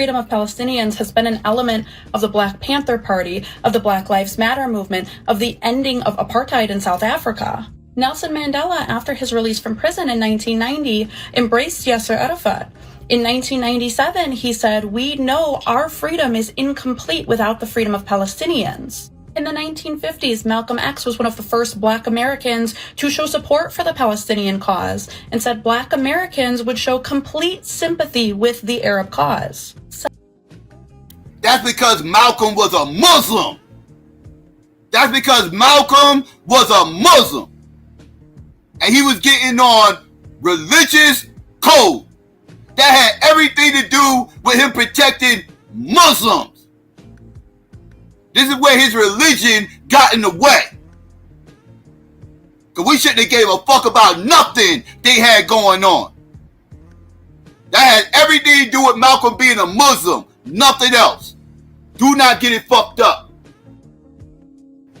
freedom of Palestinians has been an element of the Black Panther Party, of the Black Lives Matter movement, of the ending of apartheid in South Africa. Nelson Mandela, after his release from prison in 1990, embraced Yasser Arafat. In 1997, he said, "We know our freedom is incomplete without the freedom of Palestinians." In the 1950s, Malcolm X was one of the first Black Americans to show support for the Palestinian cause and said Black Americans would show complete sympathy with the Arab cause. That's because Malcolm was a Muslim. That's because Malcolm was a Muslim. And he was getting on religious code that had everything to do with him protecting Muslims. This is where his religion got in the way. Because we shouldn't have gave a fuck about nothing they had going on. That had everything to do with Malcolm being a Muslim, nothing else. Do not get it fucked up.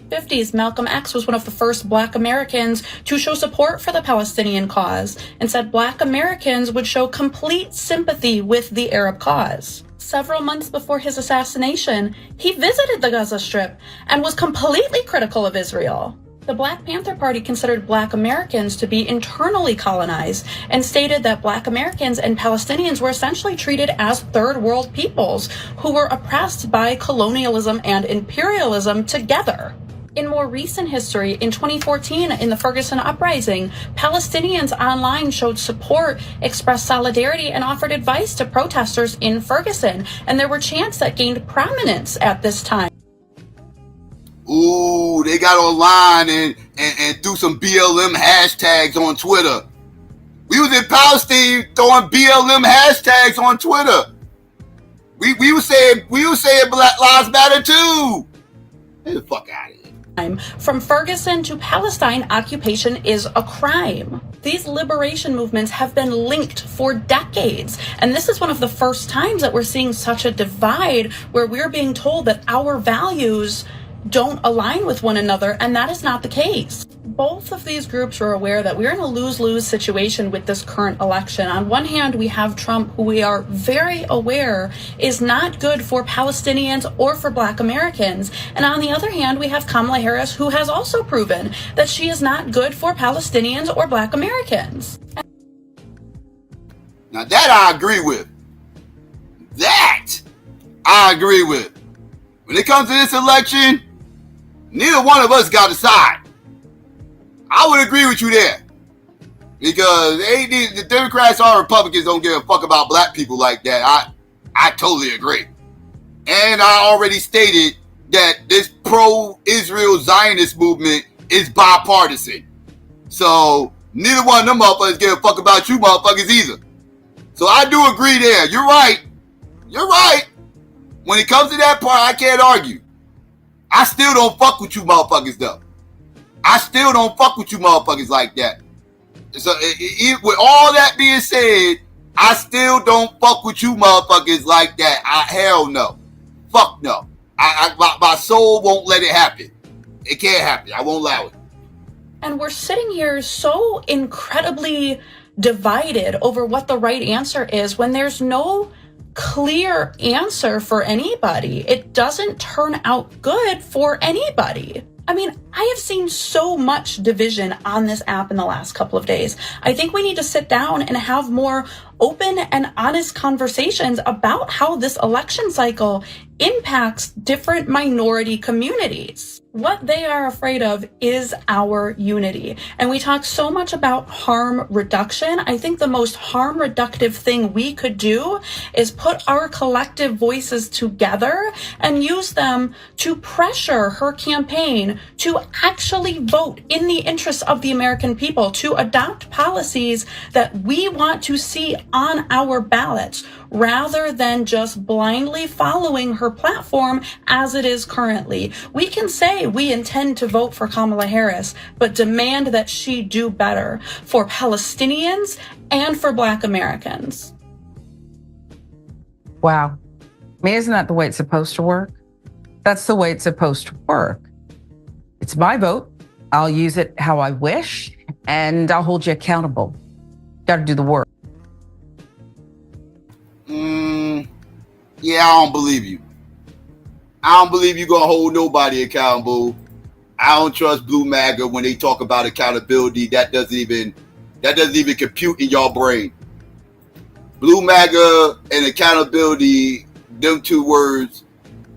50s, Malcolm X was one of the first Black Americans to show support for the Palestinian cause and said Black Americans would show complete sympathy with the Arab cause. Several months before his assassination, he visited the Gaza Strip and was completely critical of Israel. The Black Panther Party considered Black Americans to be internally colonized and stated that Black Americans and Palestinians were essentially treated as third world peoples who were oppressed by colonialism and imperialism together. In more recent history, in 2014, in the Ferguson uprising, Palestinians online showed support, expressed solidarity, and offered advice to protesters in Ferguson, and there were chants that gained prominence at this time. Ooh, they got online and threw some BLM hashtags on Twitter. We was in Palestine throwing BLM hashtags on Twitter. We were saying Black Lives Matter too. Get the fuck out of here. From Ferguson to Palestine, occupation is a crime. These liberation movements have been linked for decades, and this is one of the first times that we're seeing such a divide where we're being told that our values don't align with one another, and that is not the case. Both of these groups are aware that we're in a lose-lose situation with this current election. On one hand, we have Trump, who we are very aware is not good for Palestinians or for Black Americans. And on the other hand, we have Kamala Harris, who has also proven that she is not good for Palestinians or Black Americans. Now that I agree with. That I agree with. When it comes to this election, neither one of us got a side. I would agree with you there. Because the Democrats or Republicans don't give a fuck about Black people like that. I totally agree. And I already stated that this pro-Israel Zionist movement is bipartisan. So neither one of them motherfuckers give a fuck about you motherfuckers either. So I do agree there. You're right. You're right. When it comes to that part, I can't argue. I still don't fuck with you motherfuckers though. I still don't fuck with you motherfuckers like that. So with all that being said, I still don't fuck with you motherfuckers like that. Hell no. Fuck no. My soul won't let it happen. It can't happen. I won't allow it. And we're sitting here so incredibly divided over what the right answer is when there's no clear answer for anybody. It doesn't turn out good for anybody. I mean, I have seen so much division on this app in the last couple of days. I think we need to sit down and have more open and honest conversations about how this election cycle impacts different minority communities. What they are afraid of is our unity. And we talk so much about harm reduction. I think the most harm reductive thing we could do is put our collective voices together and use them to pressure her campaign to actually vote in the interests of the American people, to adopt policies that we want to see on our ballots, rather than just blindly following her platform as it is currently. We can say we intend to vote for Kamala Harris, but demand that she do better for Palestinians and for Black Americans. Wow. I mean, isn't that the way it's supposed to work? That's the way it's supposed to work. It's my vote. I'll use it how I wish, and I'll hold you accountable. Got to do the work. Yeah, I don't believe you. I don't believe you're going to hold nobody accountable. I don't trust Blue MAGA when they talk about accountability. That doesn't even compute in your brain. Blue MAGA and accountability, them two words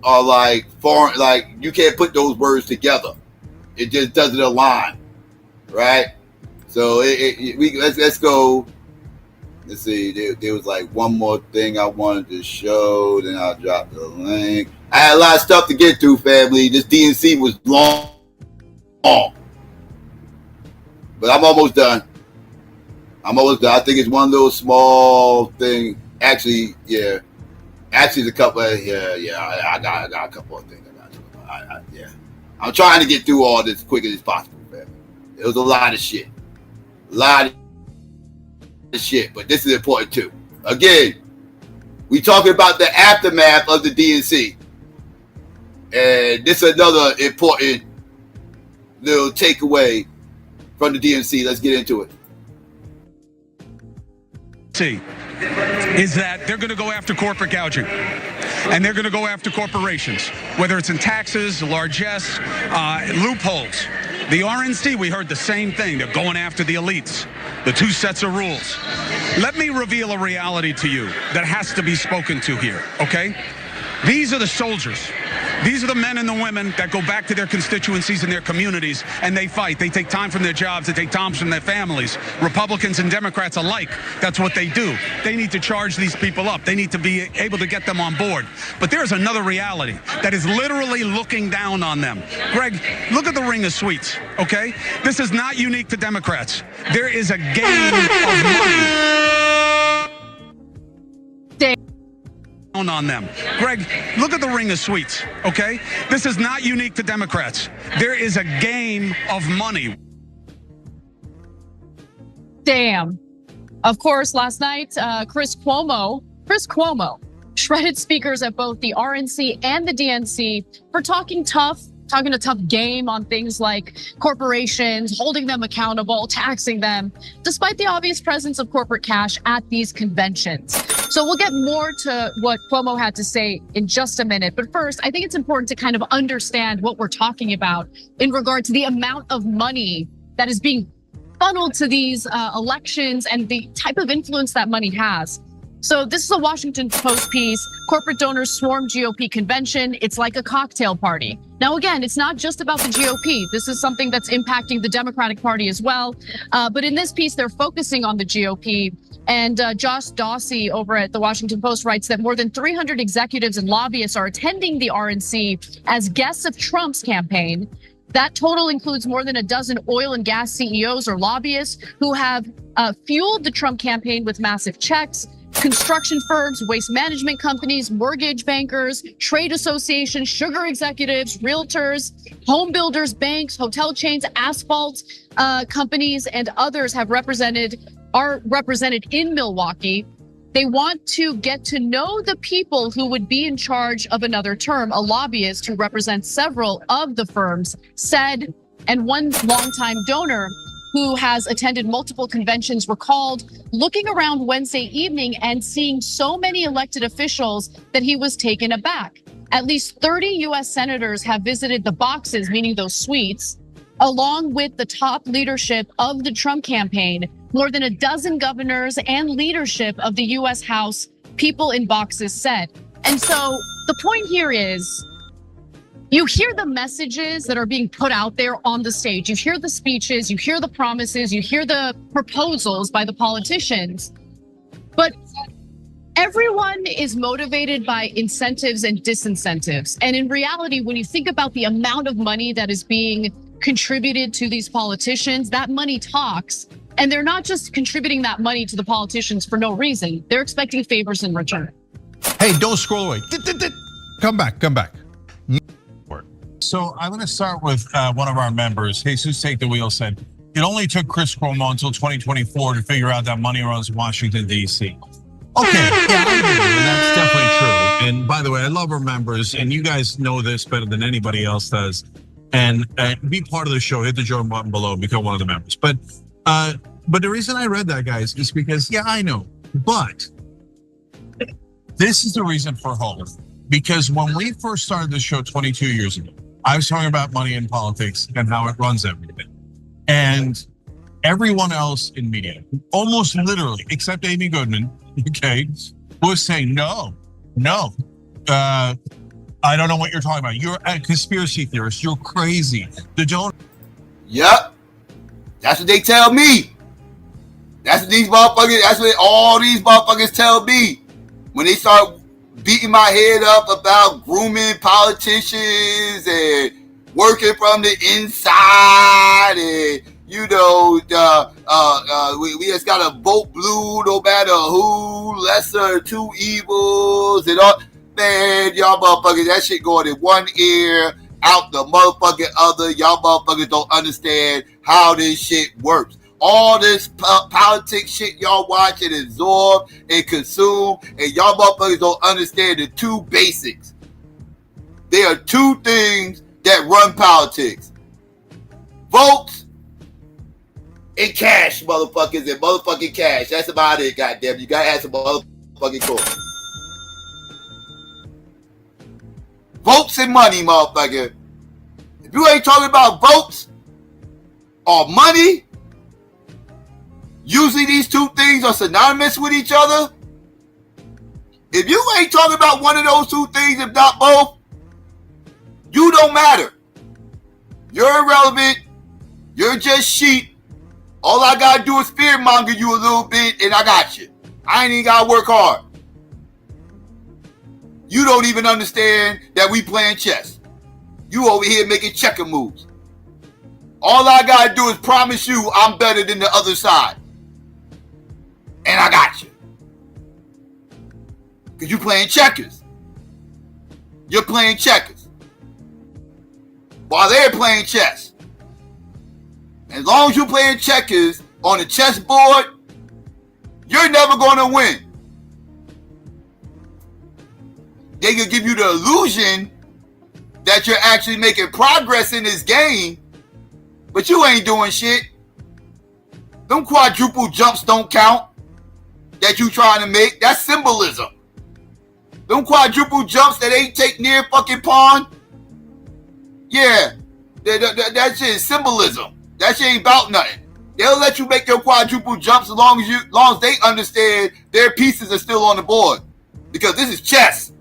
are like foreign, like you can't put those words together. It just doesn't align, right? So let's go. Let's see, there was like one more thing I wanted to show, then I'll drop the link. I had a lot of stuff to get through, family. This DNC was long. But I'm almost done. I think it's one little small thing. Actually, yeah. Actually, the couple, I got a couple of things. I'm trying to get through all this as quick as possible, family. It was a lot of shit. But this is important too. Again, we talking about the aftermath of the DNC, and this is another important little takeaway from the DNC. Let's get into it. Is that they're going to go after corporate gouging, and they're going to go after corporations, whether it's in taxes, largesse, loopholes. The RNC, we heard the same thing. They're going after the elites, the two sets of rules. Let me reveal a reality to you that has to be spoken to here, okay? These are the soldiers. These are the men and the women that go back to their constituencies and their communities, and they fight. They take time from their jobs. They take time from their families. Republicans and Democrats alike, that's what they do. They need to charge these people up. They need to be able to get them on board. But there's another reality that is literally looking down on them. Greg, look at the ring of sweets, okay? This is not unique to Democrats. There is a game of money on them. Greg, look at the ring of sweets, okay? This is not unique to Democrats. There is a game of money. Damn. Of course, last night, Chris Cuomo shredded speakers at both the RNC and the DNC for talking a tough game on things like corporations, holding them accountable, taxing them, despite the obvious presence of corporate cash at these conventions. So we'll get more to what Cuomo had to say in just a minute. But first, I think it's important to kind of understand what we're talking about in regard to the amount of money that is being funneled to these elections and the type of influence that money has. So this is a Washington Post piece. Corporate donors swarm GOP convention. It's like a cocktail party. Now, again, it's not just about the GOP. This is something that's impacting the Democratic Party as well. But in this piece, they're focusing on the GOP. And Josh Dawsey over at the Washington Post writes that more than 300 executives and lobbyists are attending the RNC as guests of Trump's campaign. That total includes more than a dozen oil and gas CEOs or lobbyists who have fueled the Trump campaign with massive checks. Construction firms, waste management companies, mortgage bankers, trade associations, sugar executives, realtors, home builders, banks, hotel chains, asphalt companies, and others are represented in Milwaukee. They want to get to know the people who would be in charge of another term. A lobbyist who represents several of the firms said, and one longtime donor who has attended multiple conventions recalled looking around Wednesday evening and seeing so many elected officials that he was taken aback. At least 30 US senators have visited the boxes, meaning those suites, along with the top leadership of the Trump campaign. More than a dozen governors and leadership of the US House, people in boxes said. And so the point here is, you hear the messages that are being put out there on the stage. You hear the speeches, you hear the promises, you hear the proposals by the politicians. But everyone is motivated by incentives and disincentives. And in reality, when you think about the amount of money that is being contributed to these politicians, that money talks. And they're not just contributing that money to the politicians for no reason. They're expecting favors in return. Hey, don't scroll away. Come back, come back. So I'm going to start with one of our members, Jesus Take the Wheel, said, it only took Chris Cuomo until 2024 to figure out that money runs Washington, D.C. Okay, yeah, I agree, and that's definitely true. And by the way, I love our members, and you guys know this better than anybody else does. And be part of the show, hit the join button below, become one of the members. But the reason I read that, guys, is because, yeah, I know, but this is the reason for hope. Because when we first started the show 22 years ago, I was talking about money in politics and how it runs everything. And everyone else in media, almost literally, except Amy Goodman, okay, was saying, no, I don't know what you're talking about. You're a conspiracy theorist. You're crazy. Yep. That's what they tell me. That's what these motherfuckers, that's what all these motherfuckers tell me. When they start beating my head up about grooming politicians and working from the inside, and you know, we just gotta vote blue no matter who, lesser two evils and all. Man, y'all motherfuckers, that shit going in one ear, out the motherfucking other. Y'all motherfuckers don't understand how this shit works. All this politics shit y'all watch and absorb and consume, and y'all motherfuckers don't understand the two basics. There are two things that run politics: votes and cash, motherfuckers, and motherfucking cash. That's about it, goddamn. You gotta have some motherfucking coin. Votes and money, motherfucker. If you ain't talking about votes or money, usually these two things are synonymous with each other. If you ain't talking about one of those two things, if not both, you don't matter. You're irrelevant. You're just sheep. All I gotta do is fearmonger you a little bit, and I got you. I ain't even gotta work hard. You don't even understand that we playing chess. You over here making checker moves. All I gotta do is promise you I'm better than the other side. And I got you. Because you playing checkers. You're playing checkers. While they're playing chess. As long as you're playing checkers on the chessboard, you're never going to win. They can give you the illusion that you're actually making progress in this game, but you ain't doing shit. Them quadruple jumps don't count that you trying to make. That's symbolism. Them quadruple jumps that ain't take near fucking pawn. Yeah, that shit is symbolism. That shit ain't about nothing. They'll let you make your quadruple jumps as long as they understand their pieces are still on the board. Because this is chess.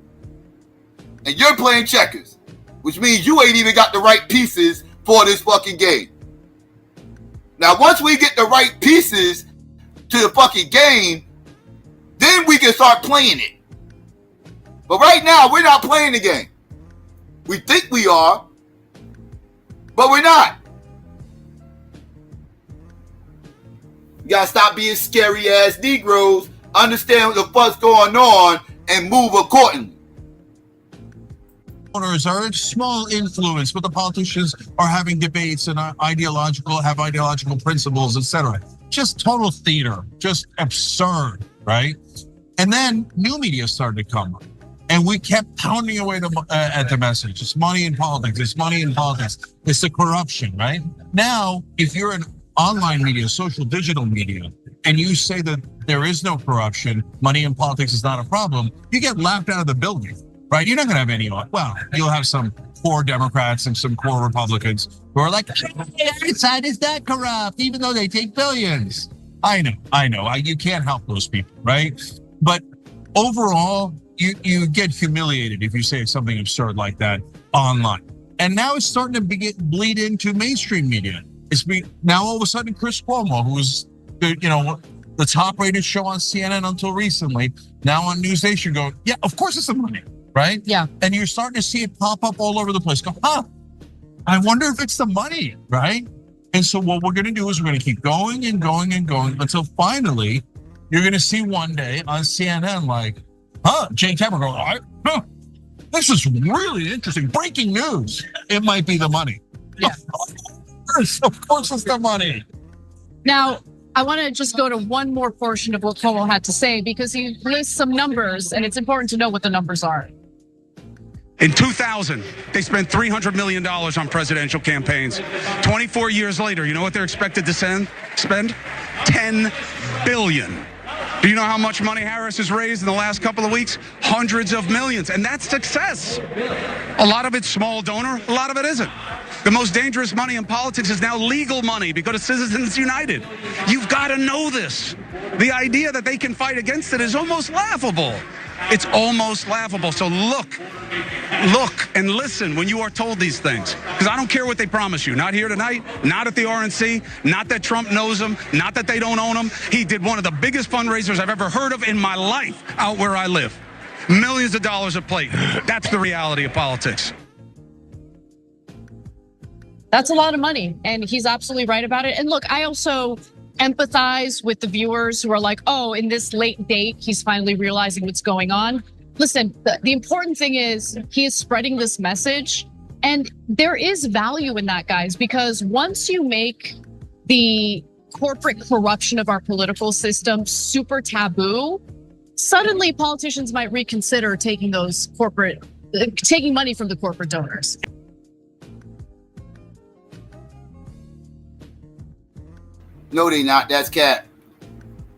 And you're playing checkers. Which means you ain't even got the right pieces for this fucking game. Now, once we get the right pieces to the fucking game, then we can start playing it. But right now, we're not playing the game. We think we are, but we're not. You gotta stop being scary ass Negroes, understand what the fuck's going on, and move accordingly. Owners are a small influence, but the politicians are having debates and have ideological principles, etc. Just total theater, just absurd, right? And then new media started to come up. And we kept pounding away at the message. It's money in politics. It's money in politics. It's the corruption, right? Now, if you're an online media, social digital media, and you say that there is no corruption, money in politics is not a problem, you get laughed out of the building, right? You're not going to have any, well, you'll have some core Democrats and some core Republicans who are like, our side is not corrupt, even though they take billions. I know. You can't help those people, right? But overall, you get humiliated if you say something absurd like that online. And now it's starting to bleed into mainstream media. Now all of a sudden Chris Cuomo, who was the top rated show on CNN until recently, now on News Nation going, yeah, of course it's the money, right? Yeah. And you're starting to see it pop up all over the place. Go, I wonder if it's the money, right? And so what we're going to do is we're going to keep going and going and going until finally you're going to see one day on CNN like, Jay Cameron going, this is really interesting. Breaking news. It might be the money. Yeah. Of course it's the money. Now, I want to just go to one more portion of what Cuomo had to say because he lists some numbers and it's important to know what the numbers are. In 2000, they spent $300 million on presidential campaigns. 24 years later, you know what they're expected to spend? $10 billion. Do you know how much money Harris has raised in the last couple of weeks? Hundreds of millions, and that's success. A lot of it's small donor, a lot of it isn't. The most dangerous money in politics is now legal money because of Citizens United. You've got to know this. The idea that they can fight against it is almost laughable. It's almost laughable. So look and listen when you are told these things. Because I don't care what they promise you. Not here tonight, not at the RNC, not that Trump knows them, not that they don't own them. He did one of the biggest fundraisers I've ever heard of in my life out where I live. Millions of dollars a plate. That's the reality of politics. That's a lot of money, and he's absolutely right about it. And look, I also empathize with the viewers who are like, oh, in this late date, he's finally realizing what's going on. Listen, the important thing is he is spreading this message, and there is value in that, guys, because once you make the corporate corruption of our political system super taboo, suddenly politicians might reconsider taking money from the corporate donors. No, they not. That's cap.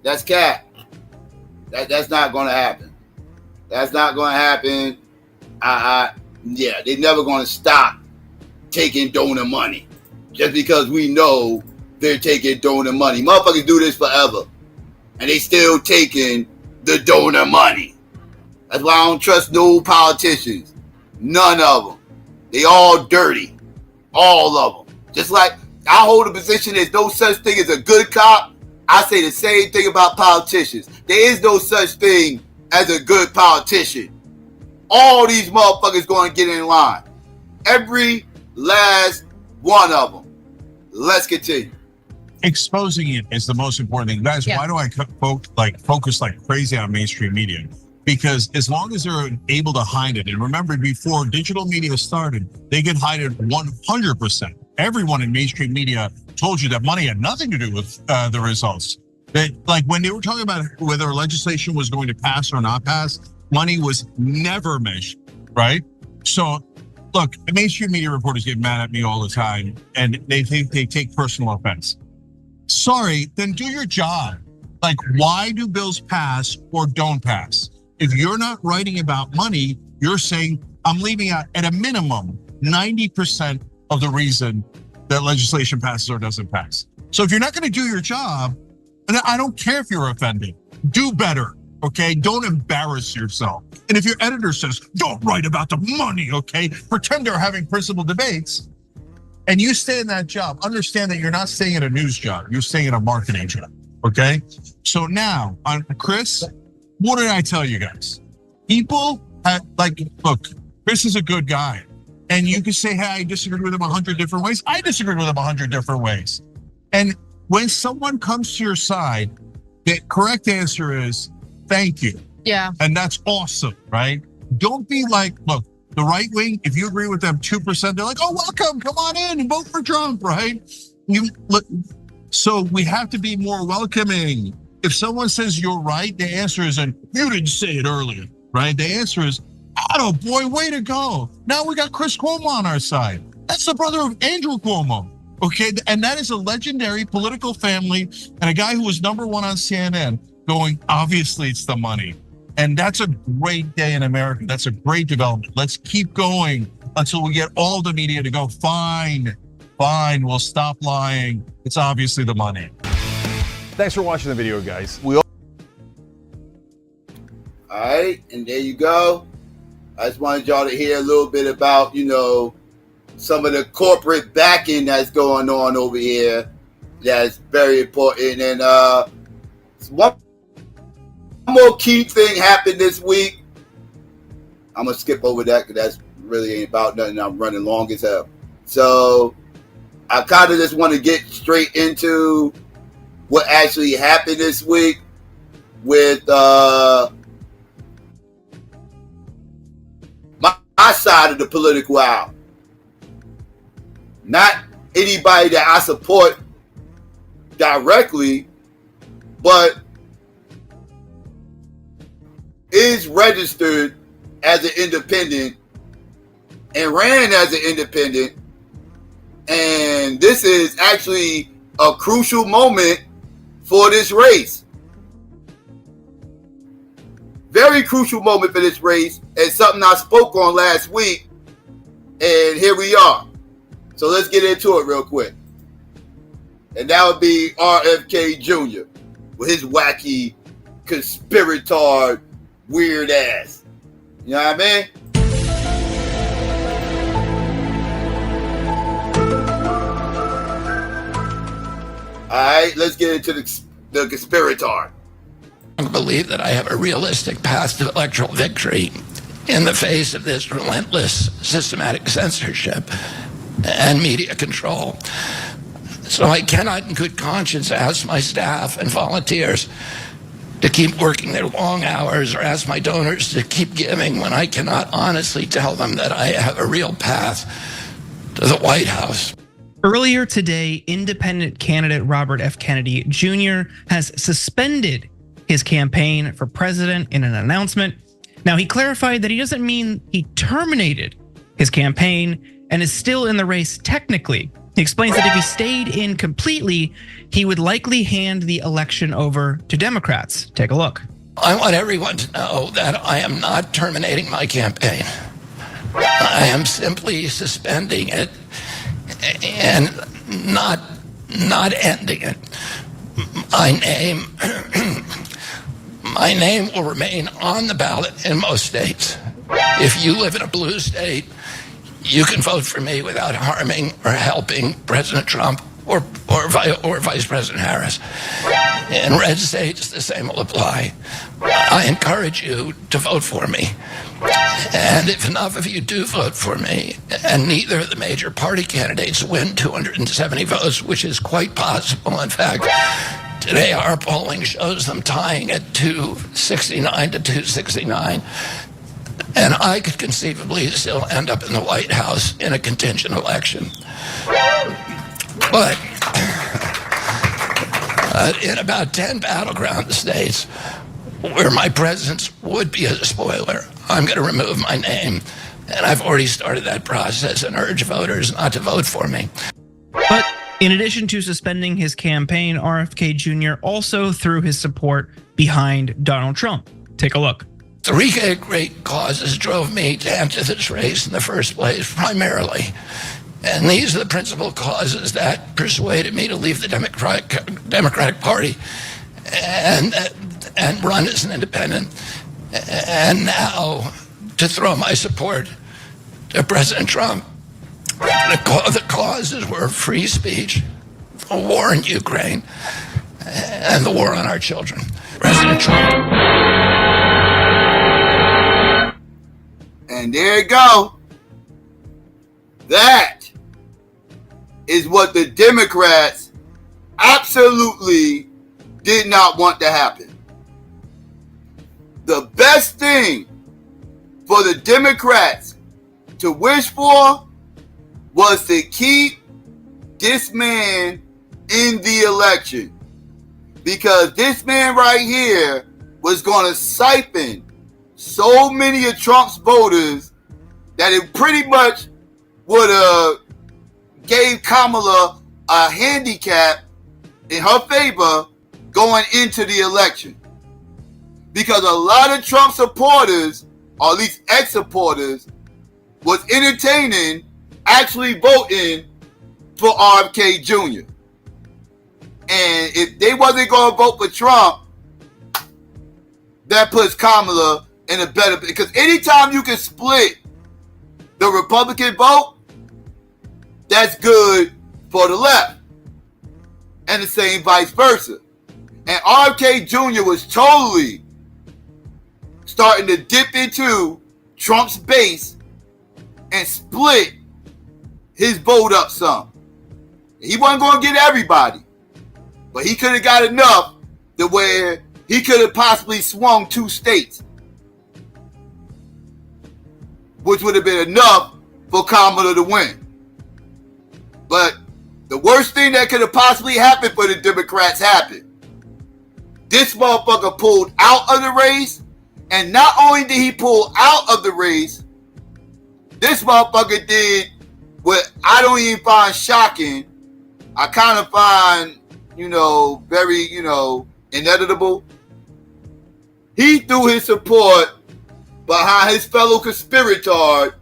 That's cap. That's not going to happen. That's not going to happen. Yeah, they're never going to stop taking donor money just because we know they're taking donor money. Motherfuckers do this forever, and they still taking the donor money. That's why I don't trust no politicians. None of them. They all dirty. All of them. Just like I hold a position there's no such thing as a good cop. I say the same thing about politicians. There is no such thing as a good politician. All these motherfuckers going to get in line. Every last one of them. Let's continue. Exposing it is the most important thing. Guys, why do I focus like crazy on mainstream media? Because as long as they're able to hide it, and remember before digital media started, they could hide it 100%. Everyone in mainstream media told you that money had nothing to do with the results. That, like when they were talking about whether legislation was going to pass or not pass, money was never measured, right? So, look, mainstream media reporters get mad at me all the time, and they think they take personal offense. Sorry, then do your job. Like, why do bills pass or don't pass? If you're not writing about money, you're saying, I'm leaving out at a minimum 90% of the reason that legislation passes or doesn't pass. So if you're not going to do your job, and I don't care if you're offended, do better, okay? Don't embarrass yourself. And if your editor says, don't write about the money, okay? Pretend they're having principled debates, and you stay in that job, understand that you're not staying at a news job, you're staying at a marketing job, okay? So now, on Chris, what did I tell you guys? People look, Chris is a good guy. And you can say, hey, I disagreed with him 100 different ways. I disagreed with him 100 different ways. And when someone comes to your side, the correct answer is, thank you. Yeah. And that's awesome, right? Don't be like, look, the right wing, if you agree with them 2%, they're like, oh, welcome, come on in and vote for Trump, right? So we have to be more welcoming. if someone says you're right, the answer isn't, you didn't say it earlier, right? The answer is, oh boy, way to go. Now we got Chris Cuomo on our side. That's the brother of Andrew Cuomo, okay? And that is a legendary political family and a guy who was #1 on CNN going, obviously it's the money. And that's a great day in America. That's a great development. Let's keep going until we get all the media to go, fine, we'll stop lying. It's obviously the money. Thanks for watching the video, guys. All right, and there you go. I just wanted y'all to hear a little bit about, some of the corporate backing that's going on over here. That's very important. And one more key thing happened this week. I'm going to skip over that because that's really ain't about nothing. I'm running long as hell. So I kind of just want to get straight into what actually happened this week with my side of the political aisle. Not anybody that I support directly, but is registered as an independent and ran as an independent. And this is actually a crucial moment for this race. Very crucial moment for this race, and something I spoke on last week, and here we are. So let's get into it real quick. And that would be RFK Jr. with his wacky, conspirator, weird ass. You know what I mean? All right, let's get into the conspirator. I believe that I have a realistic path to electoral victory in the face of this relentless systematic censorship and media control. So I cannot in good conscience ask my staff and volunteers to keep working their long hours or ask my donors to keep giving when I cannot honestly tell them that I have a real path to the White House. Earlier today, independent candidate Robert F. Kennedy Jr. has suspended his campaign for president in an announcement. Now, he clarified that he doesn't mean he terminated his campaign and is still in the race technically. He explains that if he stayed in completely, he would likely hand the election over to Democrats. Take a look. I want everyone to know that I am not terminating my campaign. I am simply suspending it and not ending it. My name will remain on the ballot in most states. If you live in a blue state, you can vote for me without harming or helping President Trump or Vice President Harris. In red states, the same will apply. I encourage you to vote for me. And if enough of you do vote for me, and neither of the major party candidates win 270 votes, which is quite possible, in fact, today our polling shows them tying at 269 to 269. And I could conceivably still end up in the White House in a contingent election. But in about 10 battleground states where my presence would be a spoiler, I'm going to remove my name. And I've already started that process and urge voters not to vote for me. But in addition to suspending his campaign, RFK Jr. also threw his support behind Donald Trump. Take a look. Three great causes drove me to enter this race in the first place, primarily. And these are the principal causes that persuaded me to leave the Democratic Party and run as an independent. And now to throw my support to President Trump. The causes were free speech, a war in Ukraine, and the war on our children. President Trump. And there you go. That is what the Democrats absolutely did not want to happen. The best thing for the Democrats to wish for was to keep this man in the election. because this man right here was going to siphon so many of Trump's voters that it pretty much would have gave Kamala a handicap in her favor going into the election. Because a lot of Trump supporters, or at least ex-supporters, was entertaining actually voting for RFK Jr. And if they wasn't going to vote for Trump, that puts Kamala in a better, because anytime you can split the Republican vote, that's good for the left. And the same vice versa. And RFK Jr. was totally starting to dip into Trump's base and split his vote up some. He wasn't going to get everybody, but he could have got enough to where he could have possibly swung 2 states, which would have been enough for Kamala to win. But the worst thing that could have possibly happened for the Democrats happened. This motherfucker pulled out of the race, and not only did he pull out of the race, this motherfucker did what I don't even find shocking. I kind of find, very, inevitable. He threw his support behind his fellow conspirator,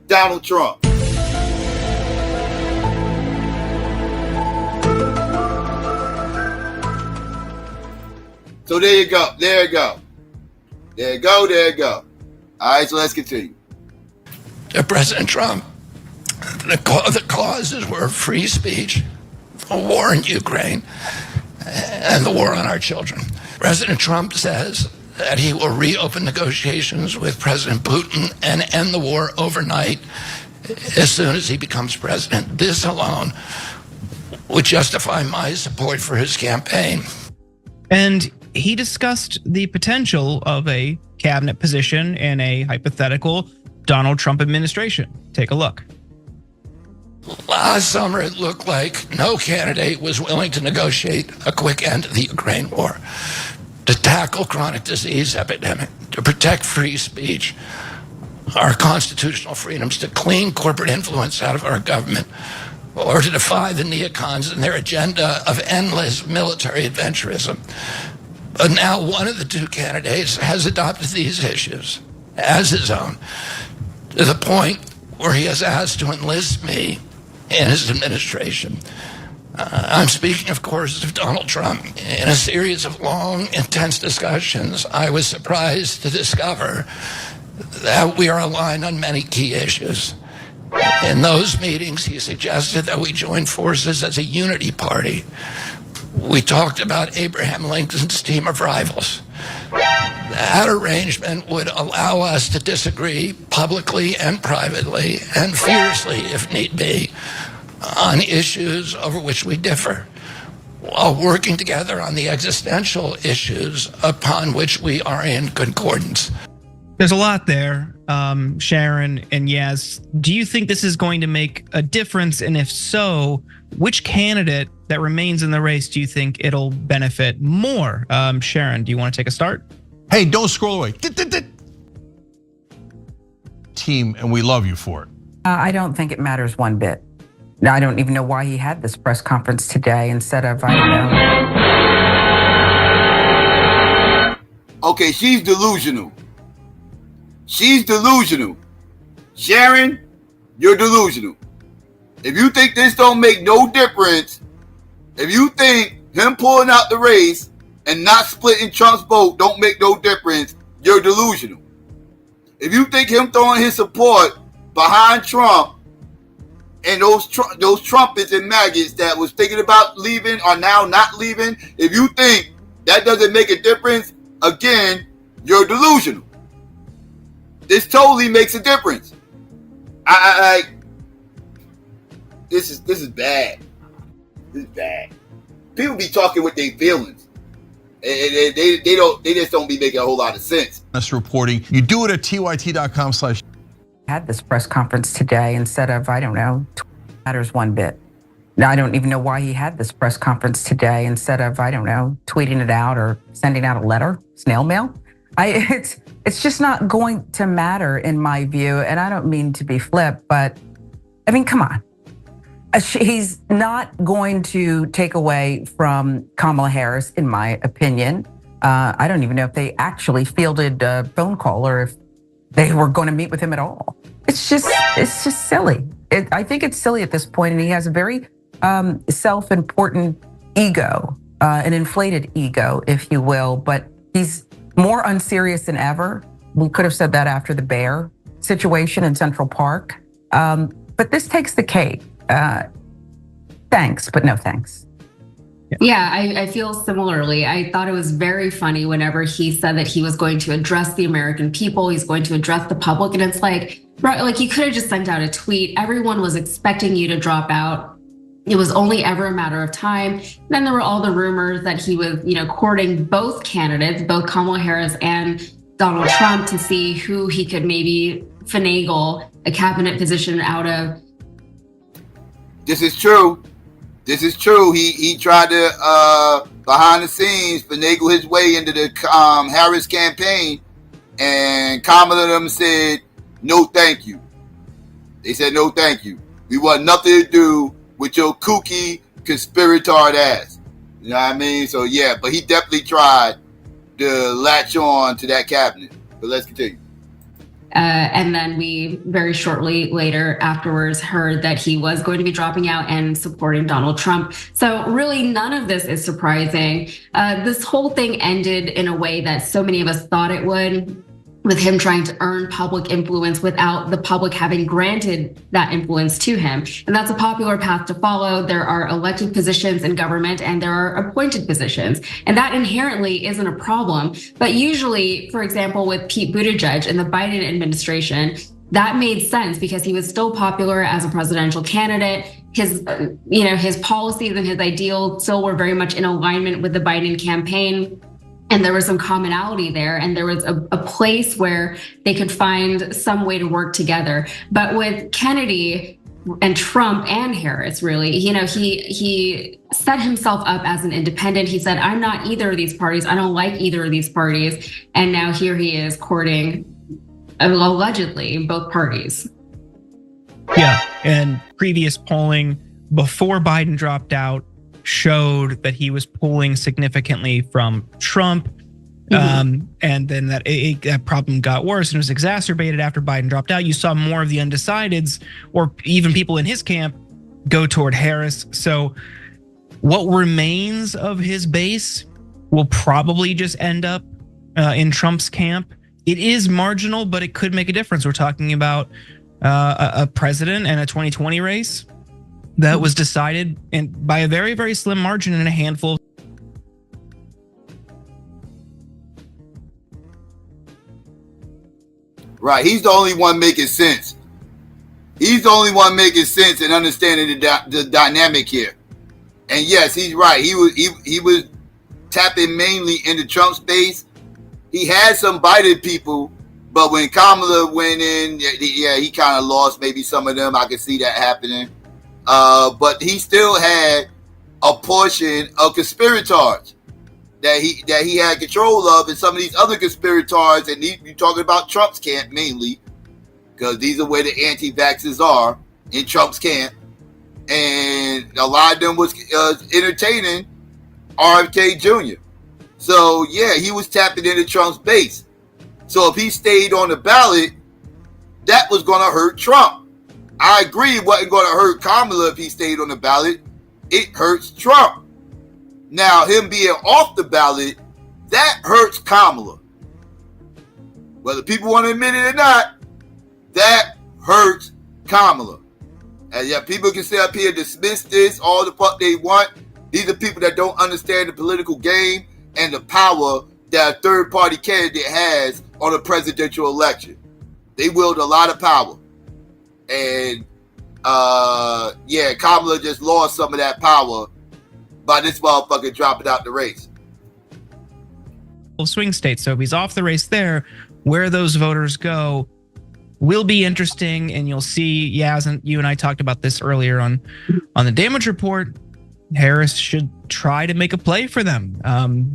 Donald Trump. So there you go. There you go. There you go. There you go. All right, so let's continue. President Trump, the causes were free speech, a war in Ukraine, and the war on our children. President Trump says that he will reopen negotiations with President Putin and end the war overnight as soon as he becomes president. This alone would justify my support for his campaign. And he discussed the potential of a cabinet position in a hypothetical Donald Trump administration. Take a look. Last summer, it looked like no candidate was willing to negotiate a quick end to the Ukraine war, to tackle chronic disease epidemic, to protect free speech, our constitutional freedoms, to clean corporate influence out of our government, or to defy the neocons and their agenda of endless military adventurism. But now one of the 2 candidates has adopted these issues as his own, to the point where he has asked to enlist me in his administration. I'm speaking, of course, of Donald Trump. In a series of long, intense discussions, I was surprised to discover that we are aligned on many key issues. In those meetings, he suggested that we join forces as a unity party. We talked about Abraham Lincoln's team of rivals. That arrangement would allow us to disagree publicly and privately and fiercely, if need be, on issues over which we differ, while working together on the existential issues upon which we are in concordance. There's a lot there, Sharon and Yaz. Do you think this is going to make a difference? And if so, which candidate that remains in the race do you think it'll benefit more? Sharon, do you want to take a start? Hey, don't scroll away. Team, and we love you for it. I don't think it matters one bit. I don't even know why he had this press conference today instead of, I don't know. Okay, she's delusional. She's delusional. Sharon, you're delusional. If you think this don't make no difference, if you think him pulling out the race and not splitting Trump's vote don't make no difference, you're delusional. If you think him throwing his support behind Trump and those trumpets and maggots that was thinking about leaving are now not leaving, if you think that doesn't make a difference, again, you're delusional. This totally makes a difference. This is bad. This is bad. People be talking with their feelings. They just don't be making a whole lot of sense. That's reporting. You do it at tyt.com/. Had this press conference today instead of, I don't know, matters one bit. Now, I don't even know why he had this press conference today instead of, I don't know, tweeting it out or sending out a letter, snail mail. It's just not going to matter in my view. And I don't mean to be flip, but I mean, come on. He's not going to take away from Kamala Harris, in my opinion. I don't even know if they actually fielded a phone call or if they were going to meet with him at all. It's just silly. I think it's silly at this point, and he has a very self-important ego, an inflated ego, if you will, but he's more unserious than ever. We could have said that after the bear situation in Central Park. But this takes the cake. Thanks, but no thanks. Yeah, I feel similarly. I thought it was very funny whenever he said that he was going to address the American people, he's going to address the public, and it's like, right, like you could have just sent out a tweet. Everyone was expecting you to drop out. It was only ever a matter of time. Then there were all the rumors that he was, courting both candidates, both Kamala Harris and Donald Trump, to see who he could maybe finagle a cabinet position out of. This is true. This is true. He tried to behind the scenes finagle his way into the Harris campaign, and Kamala them said no, thank you. They said no, thank you. We want nothing to do with your kooky conspiratard ass. You know what I mean? So yeah, but he definitely tried to latch on to that cabinet. But let's continue. And then we very shortly later afterwards heard that he was going to be dropping out and supporting Donald Trump. So really none of this is surprising. This whole thing ended in a way that so many of us thought it would, with him trying to earn public influence without the public having granted that influence to him. And that's a popular path to follow. There are elected positions in government and there are appointed positions. And that inherently isn't a problem. But usually, for example, with Pete Buttigieg and the Biden administration, that made sense because he was still popular as a presidential candidate. His policies and his ideals still were very much in alignment with the Biden campaign. And there was some commonality there, and there was a place where they could find some way to work together. But with Kennedy and Trump and Harris, really, he set himself up as an independent. He said, I'm not either of these parties. I don't like either of these parties. And now here he is courting, allegedly, both parties. Yeah, and previous polling before Biden dropped out showed that he was pulling significantly from Trump. And then that problem got worse and was exacerbated after Biden dropped out. You saw more of the undecideds or even people in his camp go toward Harris. So what remains of his base will probably just end up in Trump's camp. It is marginal, but it could make a difference. We're talking about a president and a 2020 race that was decided by a very, very slim margin in a handful of. Right, he's the only one making sense. He's the only one making sense and understanding the dynamic here. And yes, he's right. He was tapping mainly into Trump's base. He had some Biden people, but when Kamala went in, yeah, he kind of lost maybe some of them. I could see that happening. But he still had a portion of conspirators that he had control of, and some of these other conspirators, and you're talking about Trump's camp mainly, because these are where the anti-vaxxers are in Trump's camp, and a lot of them was entertaining RFK Jr. So yeah, he was tapping into Trump's base. So if he stayed on the ballot, that was going to hurt Trump. I agree it wasn't going to hurt Kamala if he stayed on the ballot. It hurts Trump. Now, him being off the ballot, that hurts Kamala. Whether people want to admit it or not, that hurts Kamala. And yeah, people can sit up here and dismiss this all the fuck they want. These are people that don't understand the political game and the power that a third-party candidate has on a presidential election. They wield a lot of power. And yeah, Kamala just lost some of that power by this motherfucker dropping out the race. Swing states. So if he's off the race there, where those voters go will be interesting, and you'll see, Yaz, and you and I talked about this earlier on the damage report. Harris should try to make a play for them.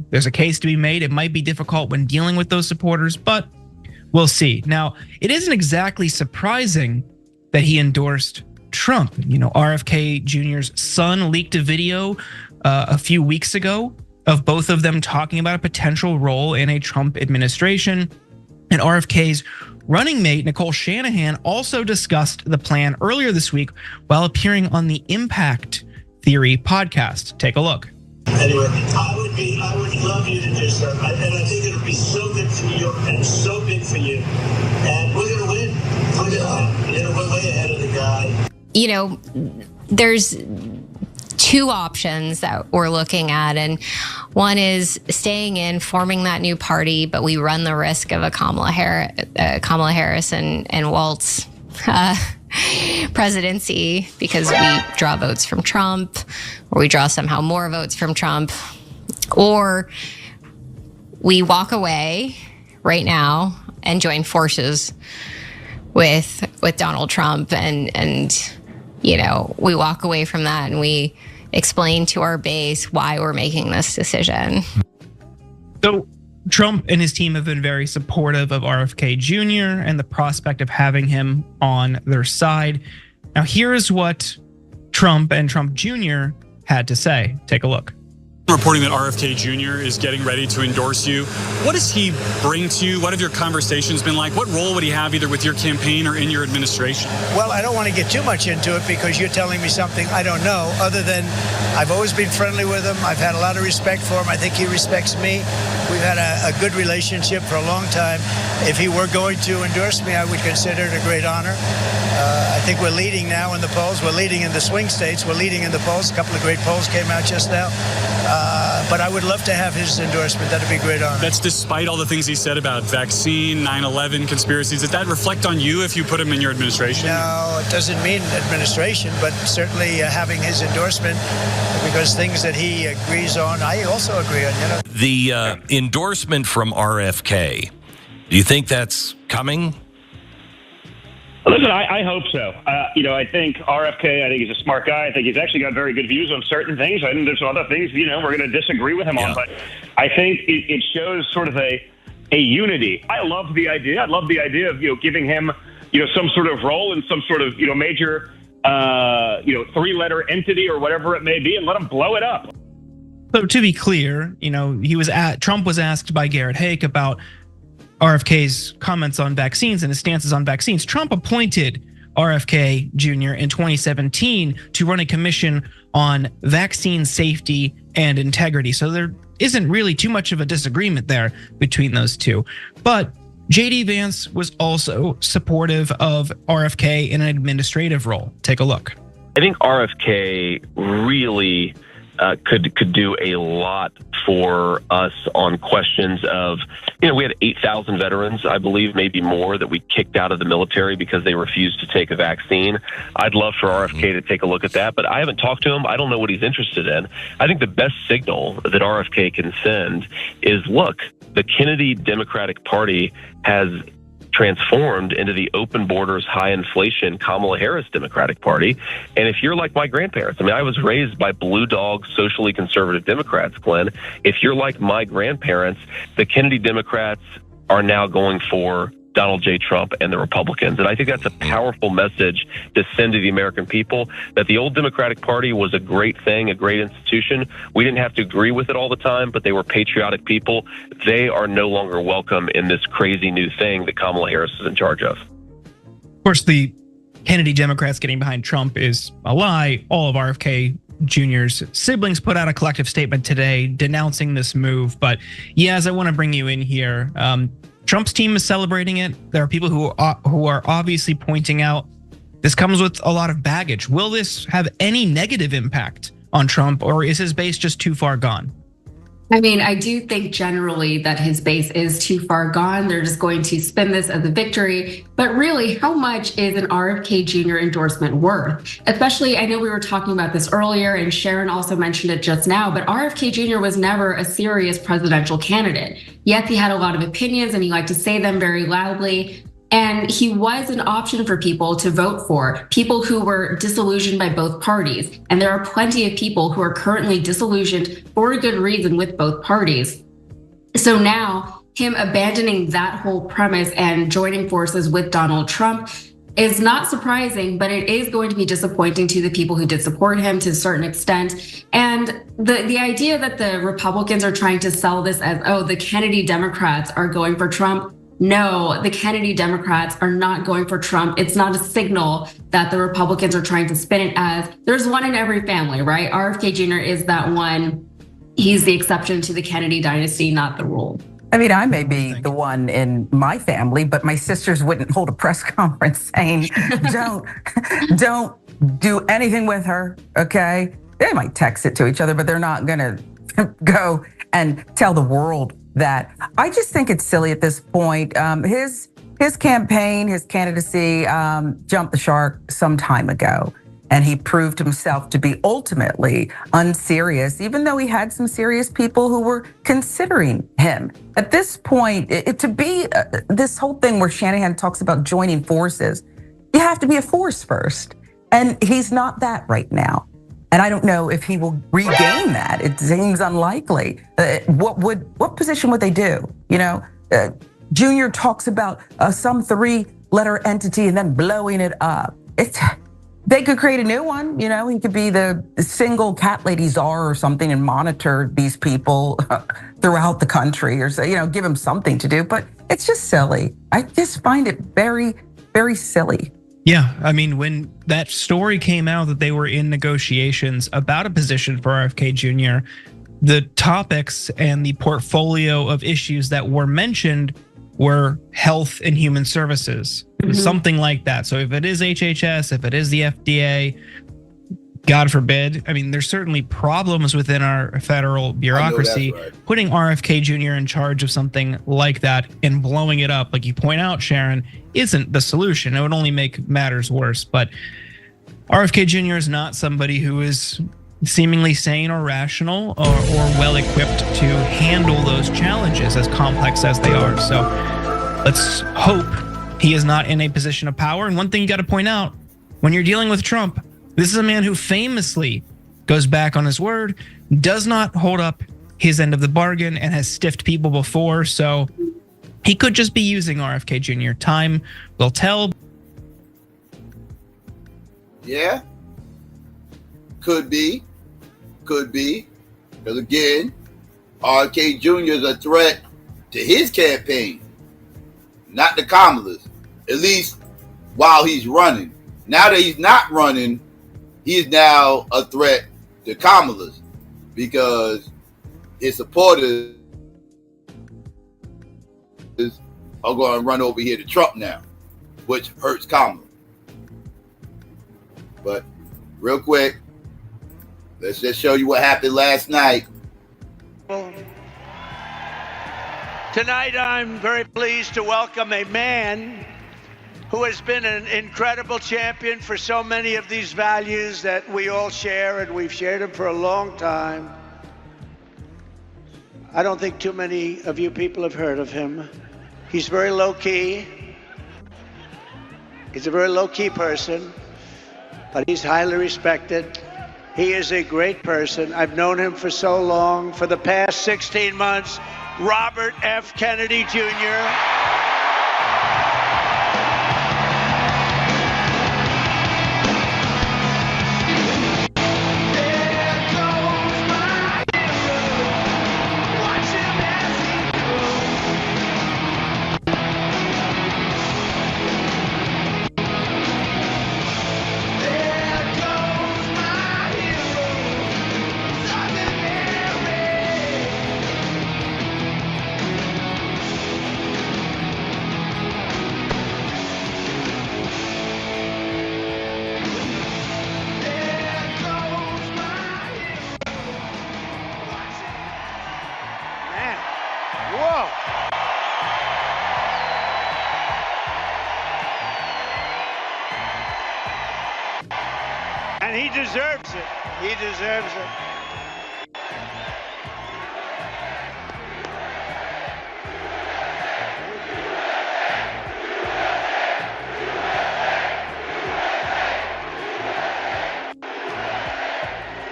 There's a case to be made. It might be difficult when dealing with those supporters, but we'll see. Now, it isn't exactly surprising that he endorsed Trump. You know, RFK Jr.'s son leaked a video a few weeks ago of both of them talking about a potential role in a Trump administration. And RFK's running mate, Nicole Shanahan, also discussed the plan earlier this week while appearing on the Impact Theory podcast. Take a look. Anyway, I would love you to do so. And I think it'll be so good for New York and so big for you. And we're going to win. We're going to win. We're way ahead of the guy. You know, there's two options that we're looking at, and one is staying in, forming that new party, but we run the risk of a Kamala Harris and Waltz presidency because we draw votes from Trump, or we draw somehow more votes from Trump, or we walk away right now and join forces with Donald Trump, and you know, we walk away from that and we explain to our base why we're making this decision. So Trump and his team have been very supportive of RFK Jr. and the prospect of having him on their side. Now, here's what Trump and Trump Jr. had to say. Take a look. Reporting that RFK Jr. is getting ready to endorse you. What does he bring to you? What have your conversations been like? What role would he have either with your campaign or in your administration? Well, I don't want to get too much into it because you're telling me something I don't know, other than I've always been friendly with him. I've had a lot of respect for him. I think he respects me. We've had a good relationship for a long time. If he were going to endorse me, I would consider it a great honor. I think we're leading now in the polls. We're leading in the swing states. We're leading in the polls. A couple of great polls came out just now. But I would love to have his endorsement. That'd be a great honor. That's despite all the things he said about vaccine, 9/11 conspiracies. Does that reflect on you if you put him in your administration? No, it doesn't mean administration, but certainly having his endorsement, because things that he agrees on, I also agree on. You know, the endorsement from RFK. Do you think that's coming? Listen, I hope so. You know, I think RFK, I think he's a smart guy. I think he's actually got very good views on certain things. I think there's some other things, you know, we're going to disagree with him on. But I think it shows sort of a unity. I love the idea. I love the idea of, you know, giving him, you know, some sort of role in some sort of, you know, major, you know, three-letter entity or whatever it may be, and let him blow it up. So to be clear, you know, Trump was asked by Garrett Haake about RFK's comments on vaccines and his stances on vaccines. Trump appointed RFK Jr. in 2017 to run a commission on vaccine safety and integrity. So there isn't really too much of a disagreement there between those two. But JD Vance was also supportive of RFK in an administrative role. Take a look. I think RFK really could do a lot for us on questions of, you know, we had 8,000 veterans, I believe, maybe more, that we kicked out of the military because they refused to take a vaccine. I'd love for RFK to take a look at that, but I haven't talked to him. I don't know what he's interested in. I think the best signal that RFK can send is, look, the Kennedy Democratic Party has transformed into the open borders, high inflation Kamala Harris Democratic Party. And if you're like my grandparents, I mean, I was raised by blue dog, socially conservative Democrats, Glenn. If you're like my grandparents, the Kennedy Democrats are now going for Donald J. Trump and the Republicans. And I think that's a powerful message to send to the American people, that the old Democratic Party was a great thing, a great institution. We didn't have to agree with it all the time, but they were patriotic people. They are no longer welcome in this crazy new thing that Kamala Harris is in charge of. Of course, the Kennedy Democrats getting behind Trump is a lie. All of RFK Jr.'s siblings put out a collective statement today denouncing this move. But yes, I want to bring you in here. Trump's team is celebrating it. There are people who are obviously pointing out this comes with a lot of baggage. Will this have any negative impact on Trump, or is his base just too far gone? I mean, I do think generally that his base is too far gone. They're just going to spin this as a victory. But really, how much is an RFK Jr. endorsement worth? Especially, I know we were talking about this earlier, and Sharon also mentioned it just now, but RFK Jr. was never a serious presidential candidate. Yes, he had a lot of opinions and he liked to say them very loudly. And he was an option for people to vote for, people who were disillusioned by both parties. And there are plenty of people who are currently disillusioned for a good reason with both parties. So now him abandoning that whole premise and joining forces with Donald Trump is not surprising, but it is going to be disappointing to the people who did support him to a certain extent. And the idea that the Republicans are trying to sell this as, oh, the Kennedy Democrats are going for Trump. No, the Kennedy Democrats are not going for Trump. It's not a signal that the Republicans are trying to spin it as. There's one in every family, right? RFK Jr. is that one. He's the exception to the Kennedy dynasty, not the rule. I mean, I may be the one in my family, but my sisters wouldn't hold a press conference saying, don't do anything with her, okay? They might text it to each other, but they're not gonna go and tell the world that. I just think it's silly at this point. His campaign, his candidacy jumped the shark some time ago. And he proved himself to be ultimately unserious, even though he had some serious people who were considering him. At this point, to be this whole thing where Shanahan talks about joining forces, you have to be a force first. And he's not that right now. And I don't know if he will regain that. It seems unlikely. What position would they do? You know, Junior talks about some 3-letter entity and then blowing it up. They could create a new one, you know, he could be the single cat lady czar or something and monitor these people throughout the country or, you know, give him something to do, but it's just silly. I just find it very, very silly. Yeah, I mean, when that story came out that they were in negotiations about a position for RFK Jr., the topics and the portfolio of issues that were mentioned were health and human services, something like that. So if it is HHS, if it is the FDA, God forbid, I mean, there's certainly problems within our federal bureaucracy. Right. Putting RFK Jr. in charge of something like that and blowing it up, like you point out, Sharon, isn't the solution. It would only make matters worse. But RFK Jr. is not somebody who is seemingly sane or rational or well equipped to handle those challenges as complex as they are. So let's hope he is not in a position of power. And one thing you got to point out, when you're dealing with Trump, this is a man who famously goes back on his word, does not hold up his end of the bargain, and has stiffed people before. So he could just be using RFK Jr. Time will tell. Yeah, could be. Because again, RFK Jr. is a threat to his campaign, not to Kamala's, at least while he's running. Now that he's not running, he is now a threat to Kamala's because his supporters are going to run over here to Trump now, which hurts Kamala. But real quick, let's just show you what happened last night. Tonight, I'm very pleased to welcome a man who has been an incredible champion for so many of these values that we all share, and we've shared them for a long time. I don't think too many of you people have heard of him. He's very low-key. He's a very low-key person, but he's highly respected. He is a great person. I've known him for so long. For the past 16 months, Robert F. Kennedy Jr. And he deserves it. He deserves it.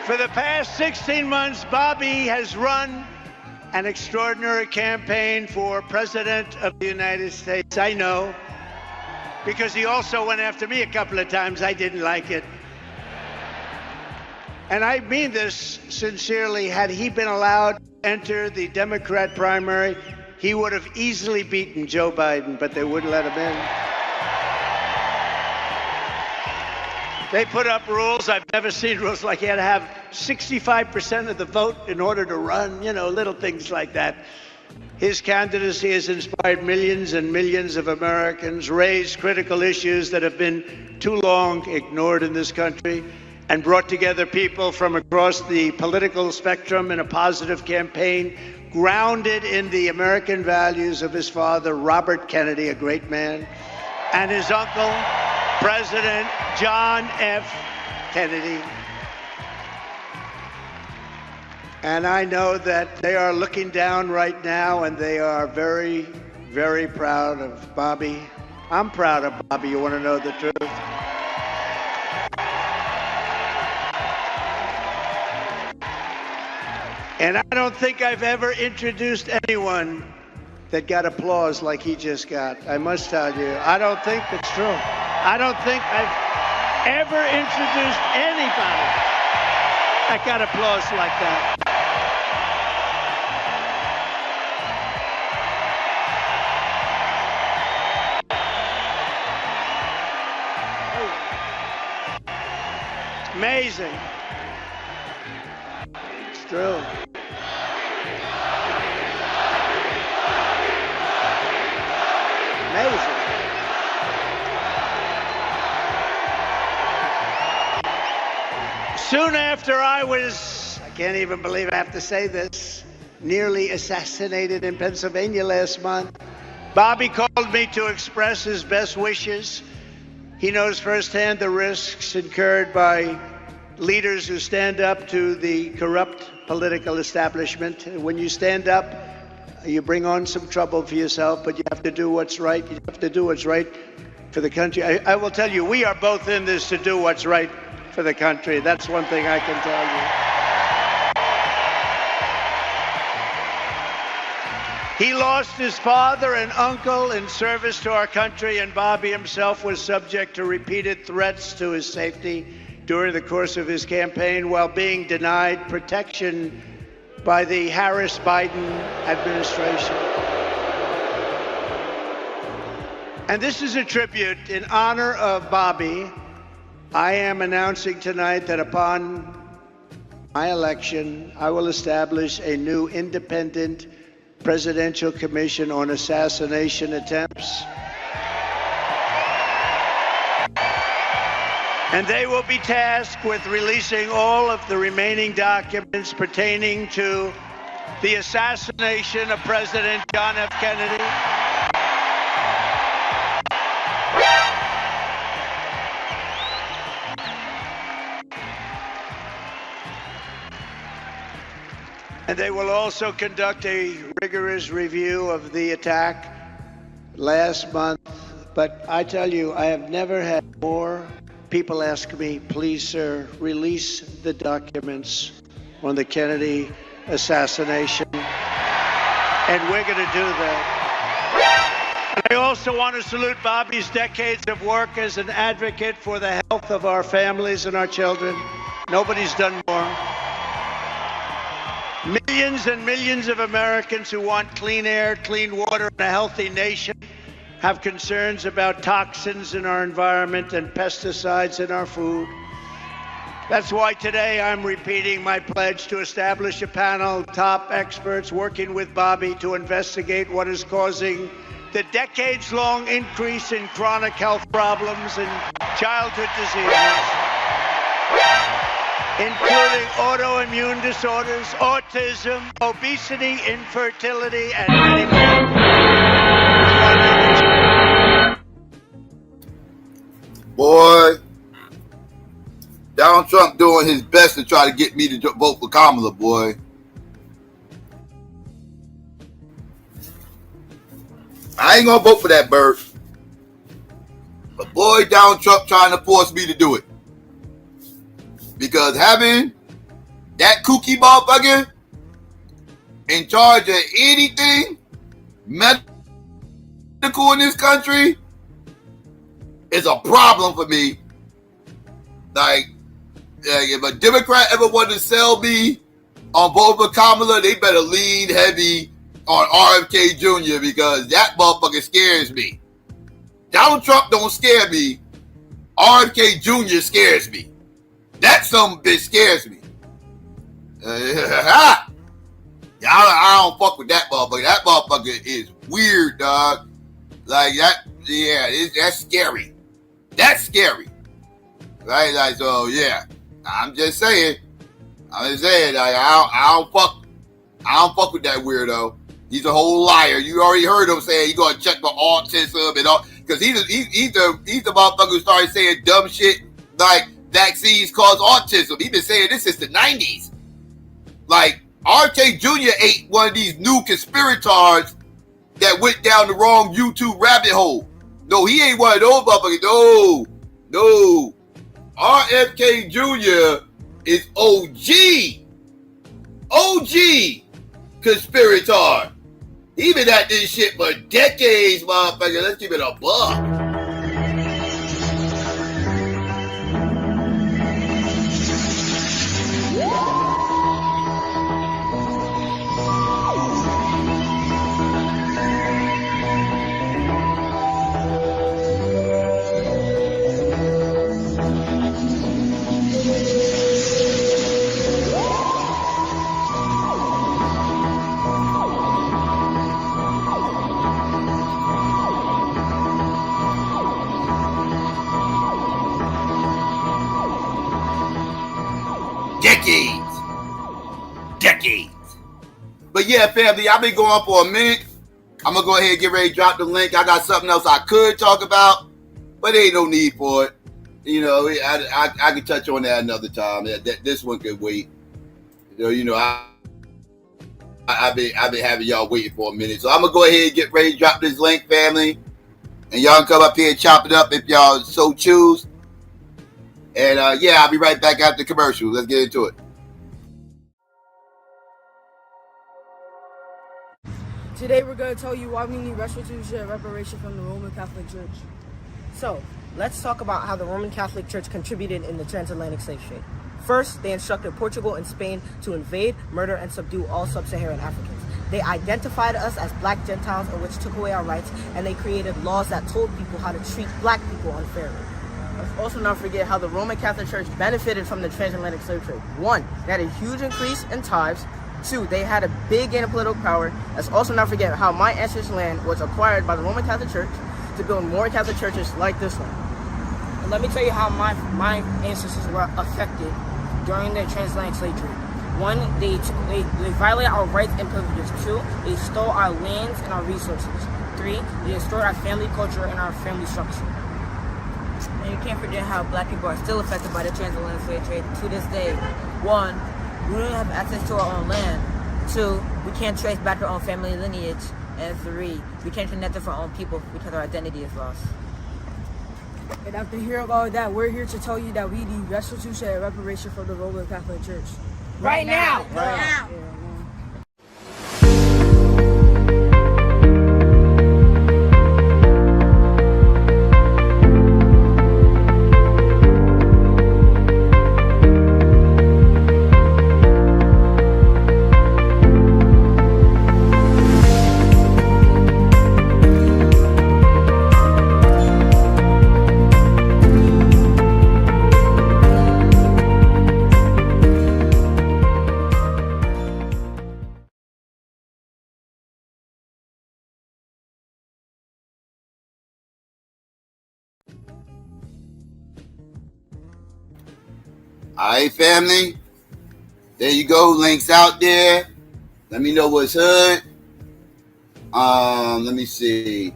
For the past 16 months, Bobby has run an extraordinary campaign for President of the United States. I know, because he also went after me a couple of times. I didn't like it. And I mean this sincerely. Had he been allowed to enter the Democrat primary, he would have easily beaten Joe Biden, but they wouldn't let him in. They put up rules. I've never seen rules like you had to have 65% of the vote in order to run, you know, little things like that. His candidacy has inspired millions and millions of Americans, raised critical issues that have been too long ignored in this country, and brought together people from across the political spectrum in a positive campaign grounded in the American values of his father, Robert Kennedy, a great man, and his uncle, President John F. Kennedy. And I know that they are looking down right now, and they are very, very proud of Bobby. I'm proud of Bobby. You want to know the truth? And I don't think I've ever introduced anyone that got applause like he just got. I must tell you, I don't think it's true. I don't think I've ever introduced anybody that got applause like that. It's amazing. It's true. Amazing. Soon after I can't even believe I have to say this, nearly assassinated in Pennsylvania last month, Bobby called me to express his best wishes. He knows firsthand the risks incurred by leaders who stand up to the corrupt political establishment. When you stand up, you bring on some trouble for yourself, but you have to do what's right. You have to do what's right for the country. I will tell you, we are both in this to do what's right for the country. That's one thing I can tell you. He lost his father and uncle in service to our country, and Bobby himself was subject to repeated threats to his safety during the course of his campaign, while being denied protection by the Harris-Biden administration. And this is a tribute in honor of Bobby. I am announcing tonight that upon my election, I will establish a new independent presidential commission on assassination attempts. And they will be tasked with releasing all of the remaining documents pertaining to the assassination of President John F. Kennedy. And they will also conduct a rigorous review of the attack last month. But I tell you, I have never had more people ask me, please, sir, release the documents on the Kennedy assassination. And we're going to do that. And I also want to salute Bobby's decades of work as an advocate for the health of our families and our children. Nobody's done more. Millions and millions of Americans who want clean air, clean water, and a healthy nation have concerns about toxins in our environment and pesticides in our food. That's why today I'm repeating my pledge to establish a panel of top experts working with Bobby to investigate what is causing the decades-long increase in chronic health problems and childhood diseases, including autoimmune disorders, autism, obesity, infertility, and many more. Boy, Donald Trump doing his best to try to get me to vote for Kamala, boy. I ain't gonna vote for that bird. But boy, Donald Trump trying to force me to do it. Because having that kooky motherfucker in charge of anything medical in this country is a problem for me. Like, if a Democrat ever wanted to sell me on vote for Kamala, they better lean heavy on RFK Jr. because that motherfucker scares me. Donald Trump don't scare me. RFK Jr. scares me. That some bitch scares me. I don't fuck with that motherfucker. That motherfucker is weird, dog. Like that, yeah, that's scary. That's scary. Right? Like, so yeah. I'm just saying. Like, I don't fuck with that weirdo. He's a whole liar. You already heard him saying he's gonna check for autism and all, because he's the motherfucker who started saying dumb shit like vaccines cause autism. He's been saying this since the 90s. Like, RK Jr. ain't one of these new conspirators that went down the wrong YouTube rabbit hole. No, he ain't one of those motherfuckers. No. RFK Jr. is OG conspirator. He been at this shit for decades, motherfucker. Let's keep it a buck. Decades. But yeah, family, I've been going for a minute. I'm gonna go ahead and get ready to drop the link. I got something else I could talk about, but there ain't no need for it. You know, I can touch on that another time. This one could wait. You know, I've been having y'all waiting for a minute, so I'm gonna go ahead and get ready to drop this link, family, and y'all can come up here and chop it up if y'all so choose. And yeah, I'll be right back after the commercial. Let's get into it. Today we're going to tell you why we need restitution and reparation from the Roman Catholic Church. So, let's talk about how the Roman Catholic Church contributed in the transatlantic slave trade. First, they instructed Portugal and Spain to invade, murder, and subdue all sub-Saharan Africans. They identified us as black Gentiles, in which took away our rights, and they created laws that told people how to treat black people unfairly. Let's also not forget how the Roman Catholic Church benefited from the transatlantic slave trade. 1, they had a huge increase in tithes. 2, they had a big gain of political power. Let's also not forget how my ancestors' land was acquired by the Roman Catholic Church to build more Catholic churches like this one. And let me tell you how my ancestors were affected during the transatlantic slave trade. 1, they violated our rights and privileges. 2, they stole our lands and our resources. 3, they destroyed our family culture and our family structure. And you can't forget how black people are still affected by the transatlantic slave trade to this day. 1, we don't have access to our own land. 2, we can't trace back our own family lineage. And 3, we can't connect with our own people because our identity is lost. And after hearing all of that, we're here to tell you that we need restitution and reparation from the Roman Catholic Church. Right now! Right now! Yeah. All right, family. There you go. Links out there. Let me know what's hood. Let me see.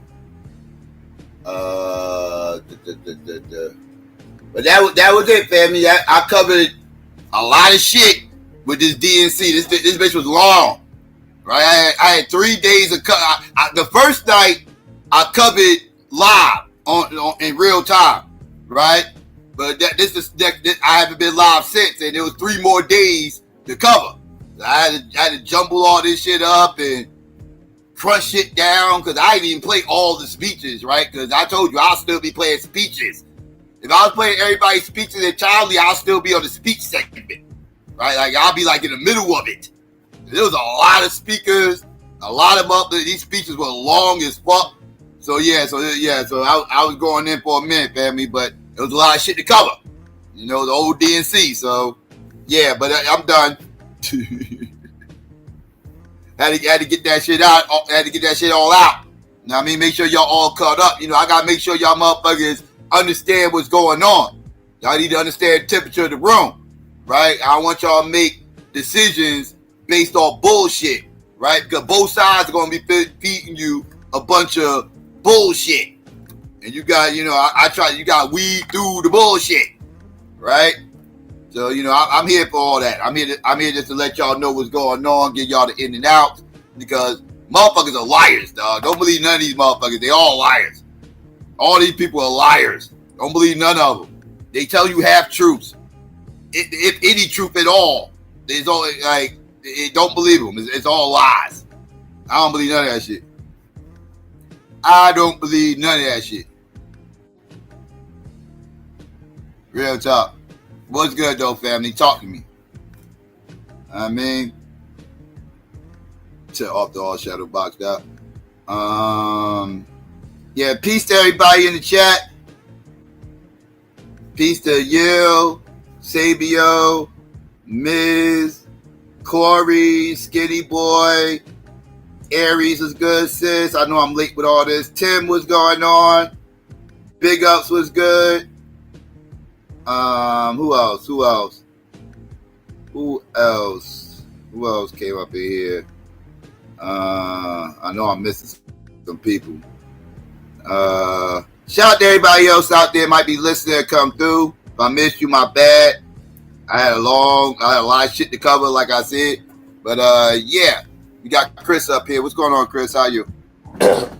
But that was it, family. I covered a lot of shit with this DNC. This bitch was long, right? I had 3 days of the first night I covered live on in real time, right? But I haven't been live since, and there was 3 more days the cover. I had to jumble all this shit up and crunch shit down because I didn't even play all the speeches, right? Because I told you I'll still be playing speeches. If I was playing everybody's speeches at Charlie, I'll still be on the speech segment, right? Like I'll be like in the middle of it. There was a lot of speakers, a lot of them. These speeches were long as fuck. So I was going in for a minute, family, but there was a lot of shit to cover. You know, the old DNC. So yeah, but I'm done. had to get that shit out. Had to get that shit all out. You know what I mean? Make sure y'all all caught up. You know, I gotta make sure y'all motherfuckers understand what's going on. Y'all need to understand the temperature of the room, right? I don't want y'all to make decisions based off bullshit, right? Because both sides are gonna be feeding you a bunch of bullshit, and you got, you got to weed through the bullshit, right? So, you know, I'm here for all that. I'm here just to let y'all know what's going on, get y'all the in and out, because motherfuckers are liars, dog. Don't believe none of these motherfuckers. They all liars. All these people are liars. Don't believe none of them. They tell you half truths, if any truth at all. There's all like, don't believe them. It's all lies. I don't believe none of that shit. I don't believe none of that shit. Real talk. What's good though, family? Talk to me. I mean, set off the all shadow boxed out. Yeah, peace to everybody in the chat. Peace to you, Sabio, Ms. Corey, Skinny Boy, Aries was good, sis. I know I'm late with all this. Tim, what's going on? Big Ups was good. Who else? Who else came up in here? I know I'm missing some people. Shout out to everybody else out there might be listening and come through. If I missed you, my bad. I had a lot of shit to cover, like I said. But yeah, we got Chris up here. What's going on, Chris? How you?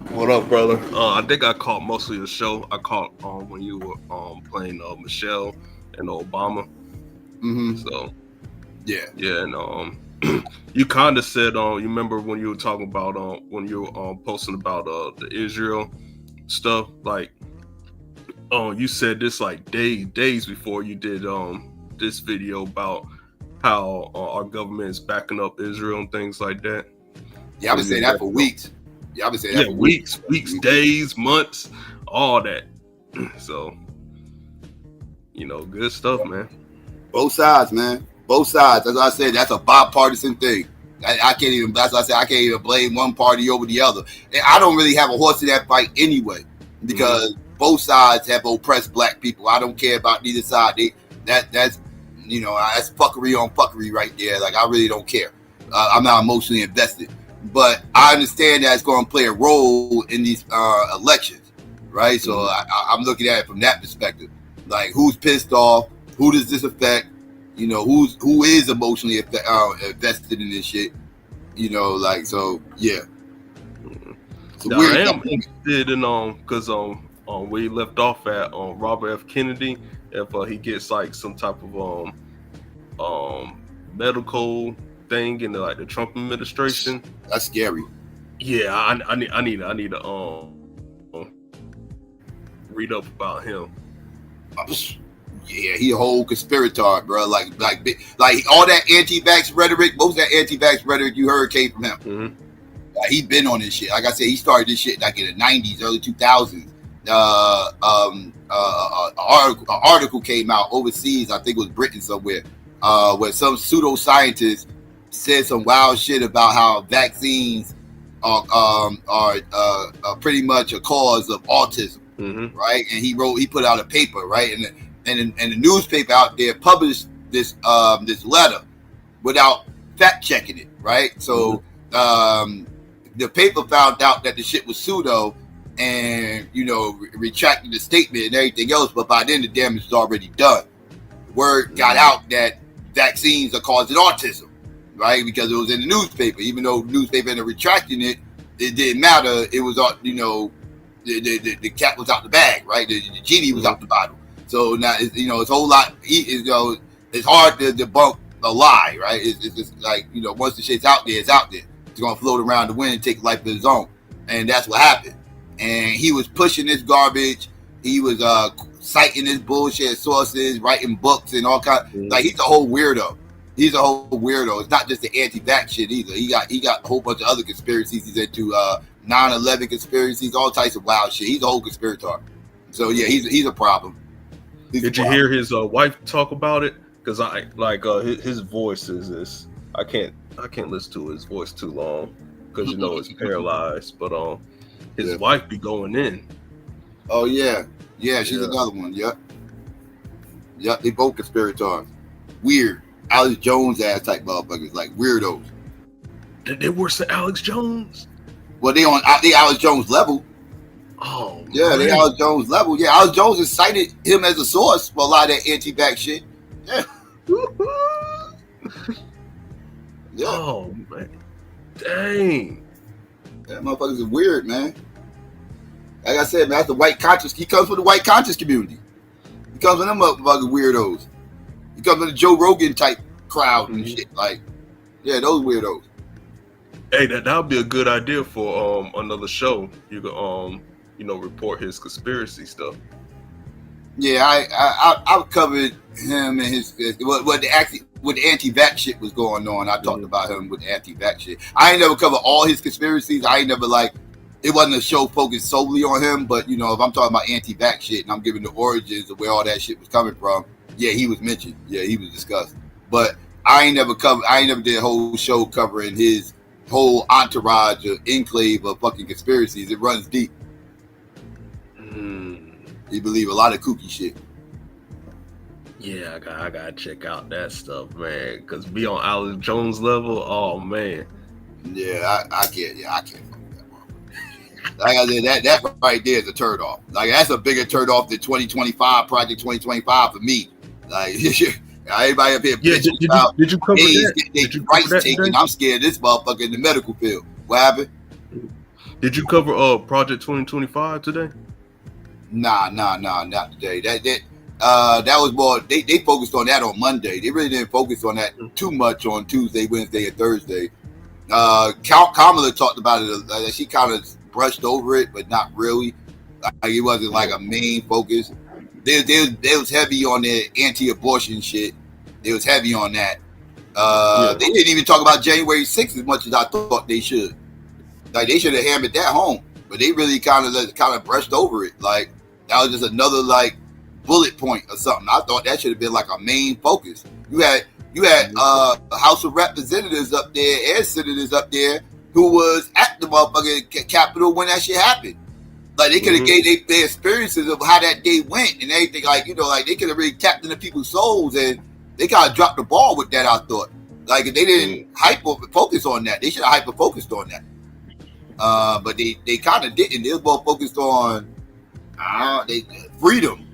What up, brother? I think I caught mostly the show. I caught when you were playing Michelle and Obama. Mm-hmm. So yeah, and you kind of said you remember when you were talking about when you were posting about the Israel stuff, like you said this like days before you did this video about how our government is backing up Israel and things like that. Yeah, I've been saying that for weeks. Yeah, I've been saying that for weeks, days, months, all that. So, you know, good stuff, man. Both sides, man. Both sides. As I said, that's a bipartisan thing. I can't even, that's what I said, I can't even blame one party over the other. And I don't really have a horse in that fight anyway, because both sides have oppressed black people. I don't care about neither side. That's you know, that's fuckery on fuckery right there. Like, I really don't care. I'm not emotionally invested. But I understand that it's going to play a role in these elections, right? So I'm looking at it from that perspective. Like, who's pissed off? Who does this affect? You know, who is emotionally invested in this shit? You know, like, so yeah. So I am interested in because we left off at Robert F. Kennedy, if he gets like some type of medical thing in the Trump administration. That's scary. Yeah, I need to read up about him. Yeah, he a whole conspirator, bro. Like all that anti-vax rhetoric, most of that anti-vax rhetoric you heard came from him. Mm-hmm. He been on this shit. Like I said, he started this shit like in the 90s, early 2000s. An article came out overseas, I think it was Britain somewhere, where some pseudoscientist said some wild shit about how vaccines are pretty much a cause of autism, right? And he put out a paper, right? And the newspaper out there published this letter without fact checking it, right? So the paper found out that the shit was pseudo, and you know, retracted the statement and everything else. But by then the damage was already done. Word got out that vaccines are causing autism, right? Because it was in the newspaper. Even though the newspaper ended up retracting it, it didn't matter. It was, you know, the cat was out the bag, right? The genie was out the bottle. So now, you know, it's a whole lot. You know, it's hard to debunk a lie, right? It's just like, you know, once the shit's out there, it's out there. It's gonna float around the wind and take life of its own, and that's what happened. And he was pushing this garbage. He was citing his bullshit sources, writing books and all kinds. Like, he's a whole weirdo. He's a whole weirdo. It's not just the anti-vax shit either. He got a whole bunch of other conspiracies. He's into 9/11 conspiracies, all types of wild shit. He's a whole conspirator. So yeah, he's a problem. Did you hear his wife talk about it? Because I like his voice is this. I can't listen to his voice too long because you know it's paralyzed. But his wife be going in. Oh yeah, she's another one. Yep, they both conspirators. Weird, Alex Jones ass type motherfuckers, like weirdos. They worse than Alex Jones. Well, they Alex Jones level. Oh yeah, they Alex Jones level. Yeah, Alex Jones has cited him as a source for a lot of that anti-vax shit. Yeah. Yeah. Oh man, dang. That motherfuckers is weird, man. Like I said, man, that's the white conscious. He comes from the white conscious community. He comes from them motherfucking weirdos. He comes from the Joe Rogan type crowd and shit. Like, yeah, those weirdos. Hey, that would be a good idea for another show. You could report his conspiracy stuff. Yeah, I covered him and his what the anti-vax shit was going on. I talked about him with the anti-vax shit. I ain't never covered all his conspiracies. I ain't never it wasn't a show focused solely on him, but you know, if I'm talking about anti-vax shit and I'm giving the origins of where all that shit was coming from, yeah, he was mentioned. Yeah, he was discussed. But I ain't never did a whole show covering his whole entourage or enclave of fucking conspiracies. It runs deep. He believe a lot of kooky shit. Yeah, I gotta check out that stuff, man. Cause be on Alex Jones level, oh man. Yeah, I can't. Yeah, I can't. Like I said, that right there is a turn off. Like, that's a bigger turn off than 2025, Project 2025 for me. Like, everybody up here bitching about did you cover that? Did you rights taken. I'm scared of this motherfucker in the medical field. What happened? Did you cover Project 2025 today? Nah, not today. That was more. They focused on that on Monday. They really didn't focus on that too much on Tuesday, Wednesday, and Thursday. Kamala talked about it. She kind of brushed over it, but not really. Like, it wasn't like a main focus. They was heavy on the anti-abortion shit. They was heavy on that. They didn't even talk about January 6th as much as I thought they should. Like, they should have hammered that home, but they really kind of brushed over it. Like, that was just another bullet point or something. I thought that should have been like a main focus. You had House of Representatives up there and senators up there who was at the motherfucking Capitol when that shit happened. Like, they could have gave their experiences of how that day went and everything. Like, you know, like, they could have really tapped into people's souls, and they kind of dropped the ball with that, I thought. Like, if they didn't hyper-focus on that, they should have hyper-focused on that. But they kind of didn't. They was more focused on freedom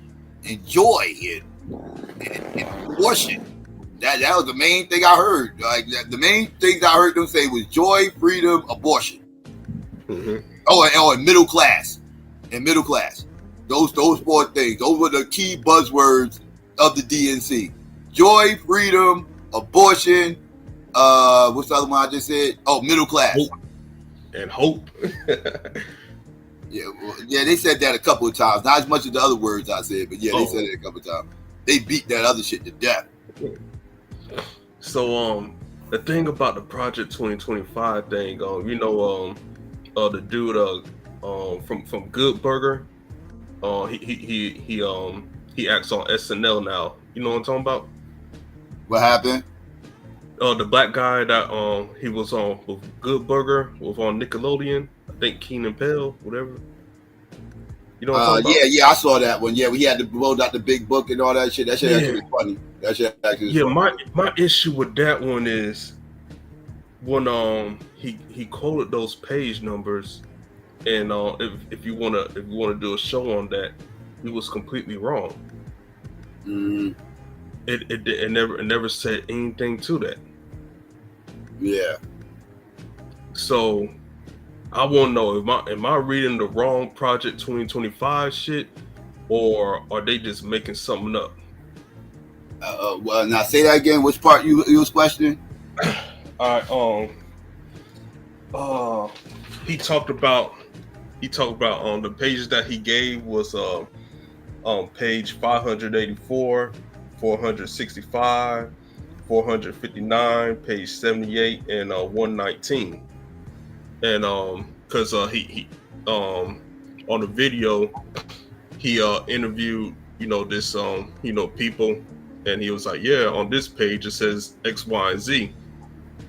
and joy and abortion. That was the main thing I heard. Like, the main things I heard them say was joy, freedom, abortion. Oh, and middle class. And middle class. Those 4 things. Those were the key buzzwords of the DNC. Joy, freedom, abortion. What's the other one I just said? Oh, middle class. Hope. Yeah, they said that a couple of times. Not as much as the other words I said, but yeah, they said it a couple of times. They beat that other shit to death. So the thing about the Project 2025 thing, the dude from Good Burger, he acts on SNL now. You know what I'm talking about? What happened? The black guy that he was on with Good Burger was on Nickelodeon. I think Keenan Pell, whatever. You know what I'm talking about? Yeah, I saw that one. Yeah, we had to roll out the big book and all that shit. That shit actually was funny. That shit actually was funny. My issue with that one is when he quoted those page numbers, and if you wanna do a show on that, he was completely wrong. It never said anything to that. Yeah. So I want to know, am I reading the wrong Project 2025 shit, or are they just making something up? Well, now say that again. Which part you was questioning? All right. He talked about the pages that he gave was on page 584, 465, 459, page 78, and 119. And because he on the video he interviewed this people, and he was like, yeah, on this page it says X, Y, and Z.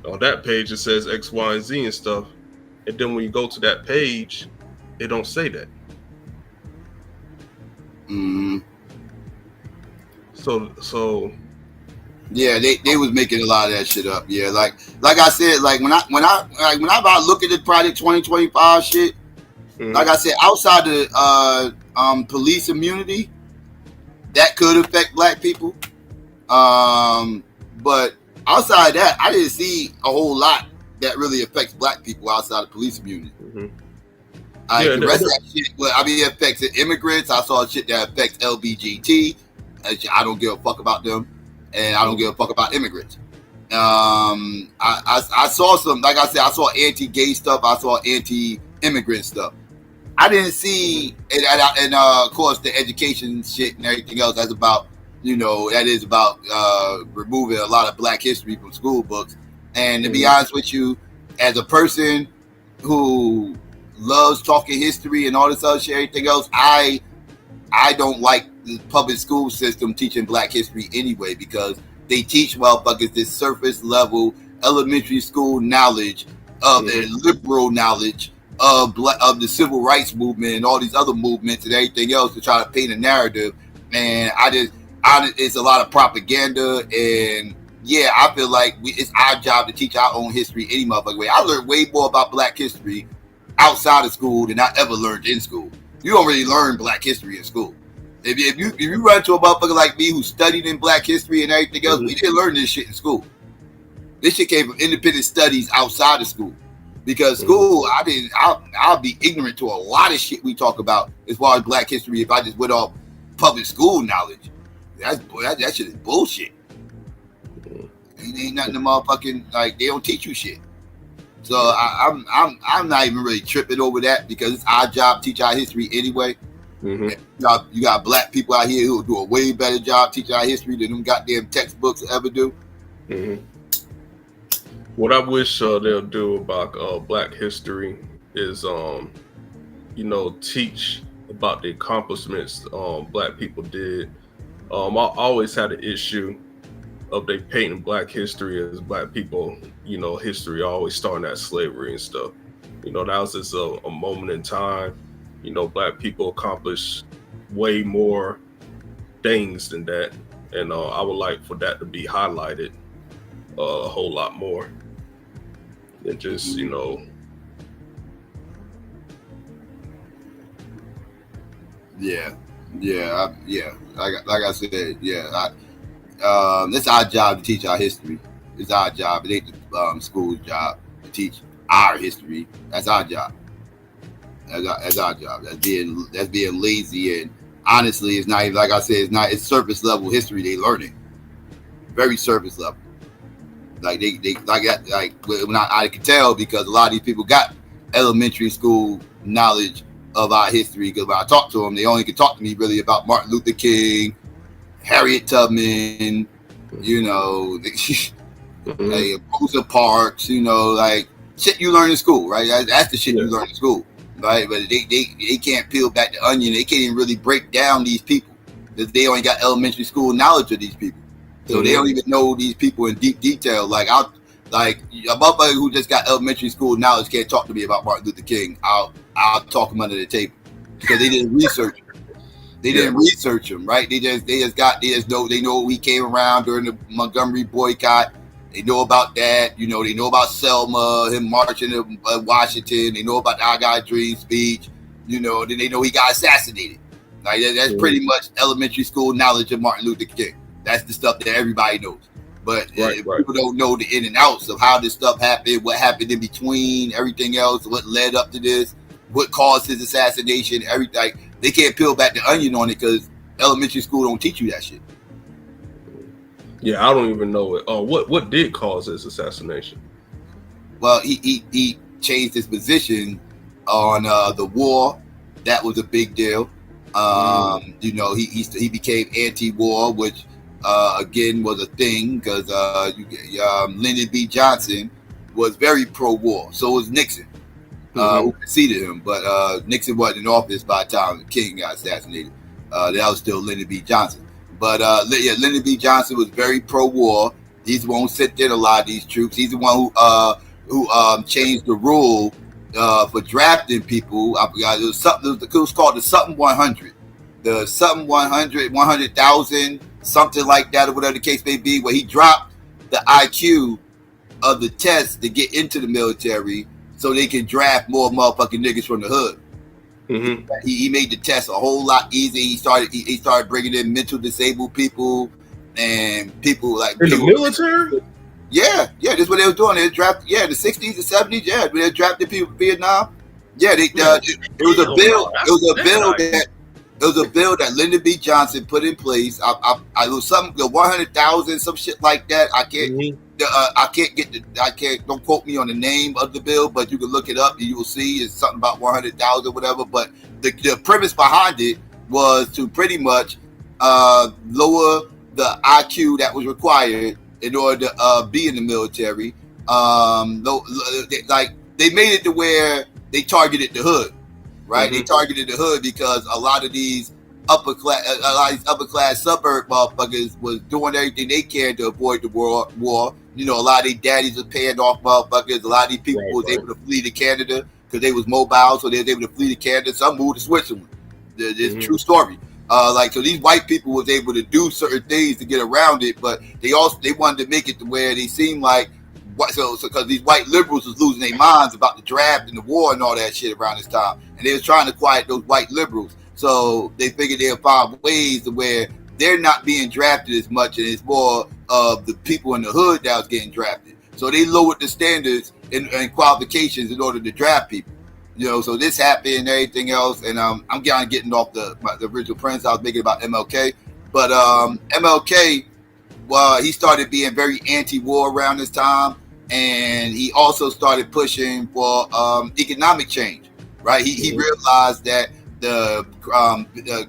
On that page it says X, Y, and Z and stuff. And then when you go to that page, it don't say that. So yeah, they was making a lot of that shit up. Yeah, like I said, like when I about look at the Project 2025 shit, like I said, outside the police immunity, that could affect black people. But outside that, I didn't see a whole lot that really affects black people outside of police immunity. The rest of that shit, well, I mean, it affects immigrants. I saw shit that affects LGBT. I don't give a fuck about them, and I don't give a fuck about immigrants. I saw some, like I said, I saw anti-gay stuff. I saw anti-immigrant stuff. I didn't see, and of course, the education shit and everything else. That's about, that is about removing a lot of Black history from school books. And to be honest with you, as a person who loves talking history and all this other shit, everything else, I don't like the public school system teaching Black history anyway, because they teach motherfuckers this surface level elementary school knowledge of the liberal knowledge of the civil rights movement and all these other movements and everything else to try to paint a narrative. And it's a lot of propaganda. And yeah, I feel like it's our job to teach our own history any motherfucking way. I learned way more about Black history outside of school than I ever learned in school. You don't really learn Black history in school. If you run into a motherfucker like me who studied in Black history and everything else, we didn't learn this shit in school. This shit came from independent studies outside of school. Because school, I'll be ignorant to a lot of shit we talk about as far as Black history if I just went off public school knowledge. That shit is bullshit. It ain't nothing to motherfucking, like, they don't teach you shit. So I'm not even really tripping over that, because it's our job to teach our history anyway. You got Black people out here who do a way better job teaching our history than them goddamn textbooks ever do. What I wish they'll do about Black history is, teach about the accomplishments Black people did. I always had an issue of they painting Black history as Black people, history always starting at slavery and stuff. That was just a moment in time. Black people accomplished way more things than that. And I would like for that to be highlighted a whole lot more than just, Yeah. Like I said, it's our job to teach our history. It's our job. It ain't the school's job to teach our history. That's our job. That's our job. That's being lazy, and honestly, it's not even, like I said, it's surface level history they learning. Very surface level. Like they like that. Like when I can tell, because a lot of these people got elementary school knowledge of our history. Because when I talk to them, they only can talk to me really about Martin Luther King, Harriet Tubman, like Rosa Parks, like shit you learn in school, right? That's the shit you learn in school, right? But they can't peel back the onion. They can't even really break down these people, because they only got elementary school knowledge of these people. So they don't even know these people in deep detail. Like a motherfucker who just got elementary school knowledge can't talk to me about Martin Luther King. I'll talk him under the table, because they didn't research him. They didn't research him, right? They know he came around during the Montgomery boycott. They know about that. They know about Selma, him marching in Washington. They know about the I Got a Dream speech. Then they know he got assassinated. Like that's pretty much elementary school knowledge of Martin Luther King. That's the stuff that everybody knows. But people don't know the in and outs of how this stuff happened, what happened in between, everything else, what led up to this, what caused his assassination, everything. Like, they can't peel back the onion on it, because elementary school don't teach you that shit. Yeah, I don't even know it. What did cause his assassination? Well, he changed his position on the war. That was a big deal. You know, he became anti-war, which again was a thing because Lyndon B. Johnson was very pro-war. So was Nixon, who preceded him. But Nixon wasn't in office by the time King got assassinated. That was still Lyndon B. Johnson. But Lyndon B. Johnson was very pro-war. He's the one who sent in a lot of these troops. He's the one who changed the rule for drafting people. I forgot, it was something. It was called the something 100, the something 100, 100,000, something like that, or whatever the case may be. Where he dropped the IQ of the test to get into the military, so they can draft more motherfucking niggas from the hood. He made the test a whole lot easier. He started bringing in mental disabled people and people like in the military. Yeah, that's what they were doing. They drafted, in the 60s and 70s. Yeah, they drafted people from Vietnam. Yeah, it was a bill. It was a bill that Lyndon B. Johnson put in place. It was something 100,000, some shit like that. I can't. Don't quote me on the name of the bill, but you can look it up and you will see it's something about 100,000 or whatever. But the premise behind it was to pretty much lower the IQ that was required in order to be in the military. Like they made it to where they targeted the hood, right? They targeted the hood because a lot of these upper class suburb motherfuckers was doing everything they can to avoid the war. You know, a lot of these daddies was paying off motherfuckers. A lot of these people was able to flee to Canada because they was mobile, so they was able to flee to Canada. Some moved to Switzerland. It's a true story. So these white people was able to do certain things to get around it, but they wanted to make it to where they seemed like because these white liberals was losing their minds about the draft and the war and all that shit around this time, and they was trying to quiet those white liberals. So they figured they'd find ways to where they're not being drafted as much, and it's more of the people in the hood that was getting drafted. So they lowered the standards and qualifications in order to draft people. You know, so this happened and everything else, and I'm kind of getting off the original premise I was making about MLK. But MLK, well, he started being very anti-war around this time, and he also started pushing for economic change. Right? He realized that the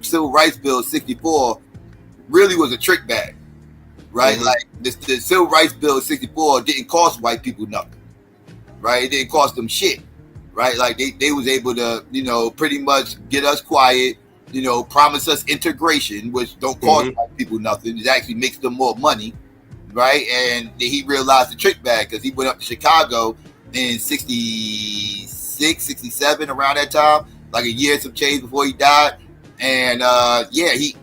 Civil Rights Bill of '64 really was a trick bag. Right? Like the Civil Rights Bill of '64 didn't cost white people nothing. Right? It didn't cost them shit. Right, like they was able to, you know, pretty much get us quiet, you know, promise us integration, which don't cost white people nothing. It actually makes them more money, right? And he realized the trick bag because he went up to Chicago in 66, 67, around that time, like a year some change before he died. And he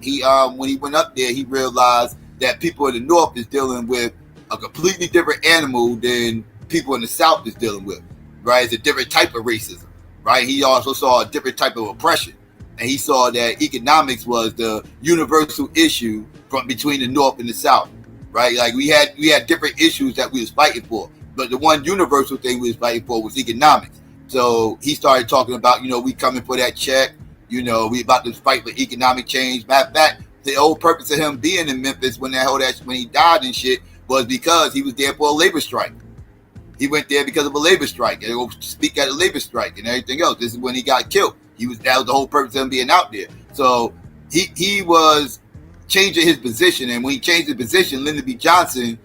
when he went up there, he realized that people in the North is dealing with a completely different animal than people in the South is dealing with. Right, it's a different type of racism. Right, he also saw a different type of oppression, and he saw that economics was the universal issue from between the North and the South. Right, like we had different issues that we was fighting for, but the one universal thing we was fighting for was economics. So he started talking about, you know, we coming for that check. You know, we about to fight for economic change. Matter of fact, the whole purpose of him being in Memphis when he died and shit was because he was there for a labor strike. He went there because of a labor strike and go speak at a labor strike and everything else. This is when he got killed. That was the whole purpose of him being out there. So he was changing his position, and when he changed his position, Lyndon B. Johnson,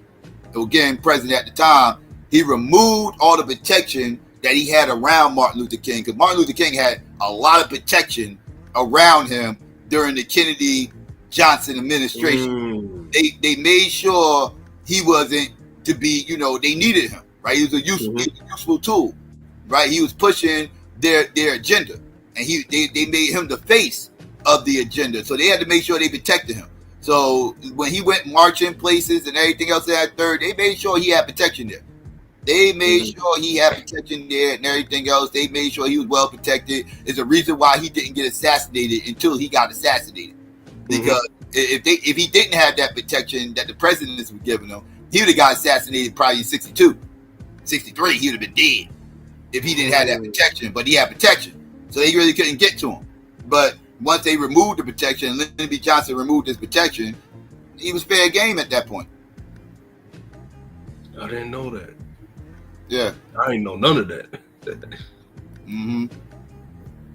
again president at the time, he removed all the protection that he had around Martin Luther King, because Martin Luther King had a lot of protection around him during the Kennedy Johnson administration. They made sure he wasn't to be, you know, they needed him. Right, he was a useful tool. Right, he was pushing their agenda, and they made him the face of the agenda. So they had to make sure they protected him. So when he went marching places and everything else that third, they made sure he had protection there. They made sure he had protection there and everything else. They made sure he was well protected. There's a reason why he didn't get assassinated until he got assassinated. Because if he didn't have that protection that the presidents were giving him, he would have got assassinated probably in 62. 63, he would have been dead if he didn't have that protection, but he had protection. So they really couldn't get to him. But once they removed the protection, Lyndon B. Johnson removed his protection, he was fair game at that point. I didn't know that. Yeah. I ain't know none of that. Mm-hmm.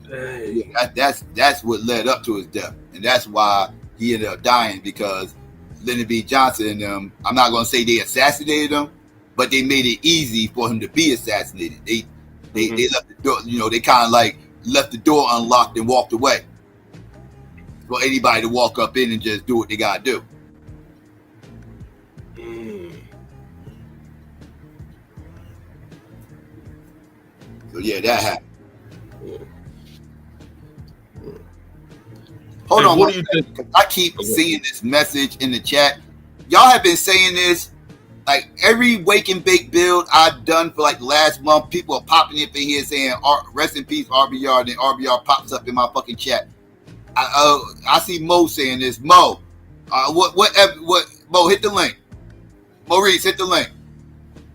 Yeah, that's what led up to his death, and that's why he ended up dying, because Lyndon B. Johnson and them, I'm not going to say they assassinated him, but they made it easy for him to be assassinated. They left the door, they kind of like left the door unlocked and walked away for anybody to walk up in and just do what they got to do. So yeah, that happened. Hold on, what do you think? I keep seeing this message in the chat. Y'all have been saying this like every wake and bake build I've done for like the last month. People are popping up in here saying "Rest in peace, RBR," and then RBR pops up in my fucking chat. I see Mo saying this. Mo, what? Mo, hit the link. Maurice, hit the link.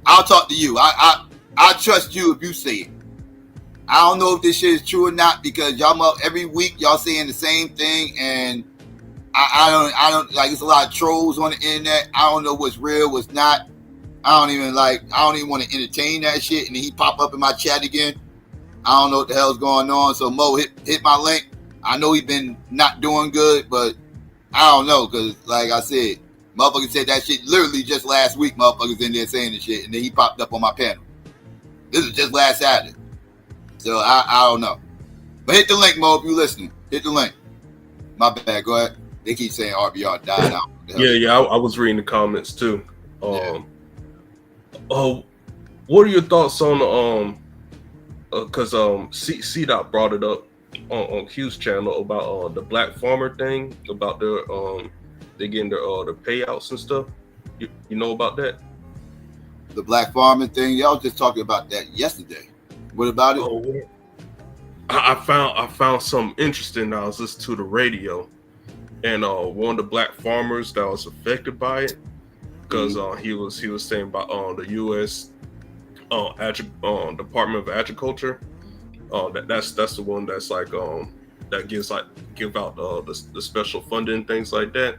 I'll talk to you. I trust you if you say it. I don't know if this shit is true or not, because y'all every week y'all saying the same thing, and I don't like, it's a lot of trolls on the internet. I don't know what's real, what's not. I don't even want to entertain that shit, and then he pop up in my chat again. I don't know what the hell's going on. So Mo, hit my link. I know he's been not doing good, but I don't know, because like I said, motherfucker said that shit literally just last week. Motherfuckers in there saying the shit, and then he popped up on my panel. This is just last Saturday. So I don't know. But hit the link, Mo, if you listening. Hit the link. My bad, go ahead. They keep saying RBR died out. Yeah, I was reading the comments too. What are your thoughts on because C-Dot brought it up on Q's channel about the black farmer thing, about their they getting their payouts and stuff. You know about that? The black farming thing, y'all just talking about that yesterday. What about it? I found something interesting. I was listening to the radio, and one of the black farmers that was affected by it, because he was saying about the U.S. Department of Agriculture. That's the one that's like that give out the special funding, things like that.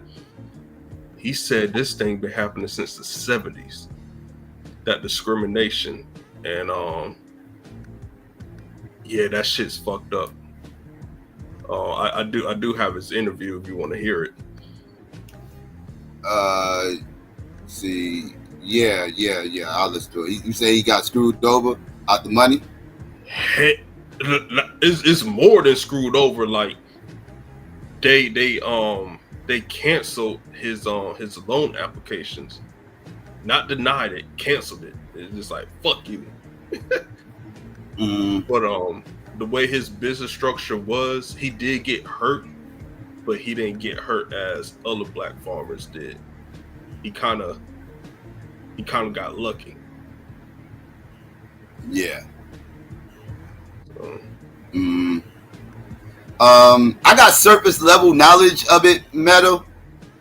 He said this thing been happening since the 70s. That discrimination, and yeah, that shit's fucked up. I do have his interview if you want to hear it. See, yeah. I'll listen to it. You say he got screwed over out the money? Hey, it's more than screwed over. Like they canceled his loan applications. Not denied it, canceled it. It's just like, fuck you. But the way his business structure was, he did get hurt, but he didn't get hurt as other black farmers did. He kind of got lucky. Yeah. I got surface level knowledge of it, Meadow.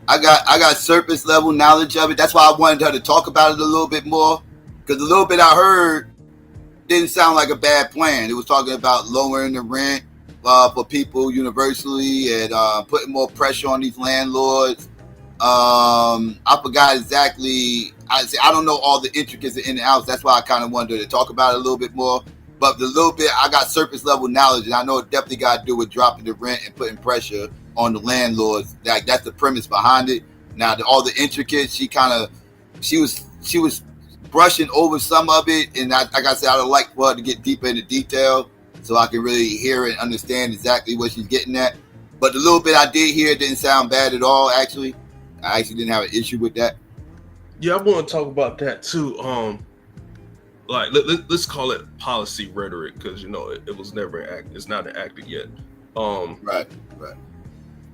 I got surface level knowledge of it. That's why I wanted her to talk about it a little bit more, because the little bit I heard didn't sound like a bad plan. It was talking about lowering the rent for people universally and putting more pressure on these landlords. I forgot exactly. I don't know all the intricacies in the house. That's why I kind of wanted to talk about it a little bit more. But the little bit I got surface level knowledge, and I know it definitely got to do with dropping the rent and putting pressure on the landlords. That's the premise behind it. Now, all the intricacies, she was brushing over some of it, and like I said, I would like for her to get deeper into detail so I can really hear and understand exactly what she's getting at. But the little bit I did hear didn't sound bad at all. Actually, I actually didn't have an issue with that. Yeah, I want to talk about that too. Like let's call it policy rhetoric, because it was never it's not enacted yet. Right.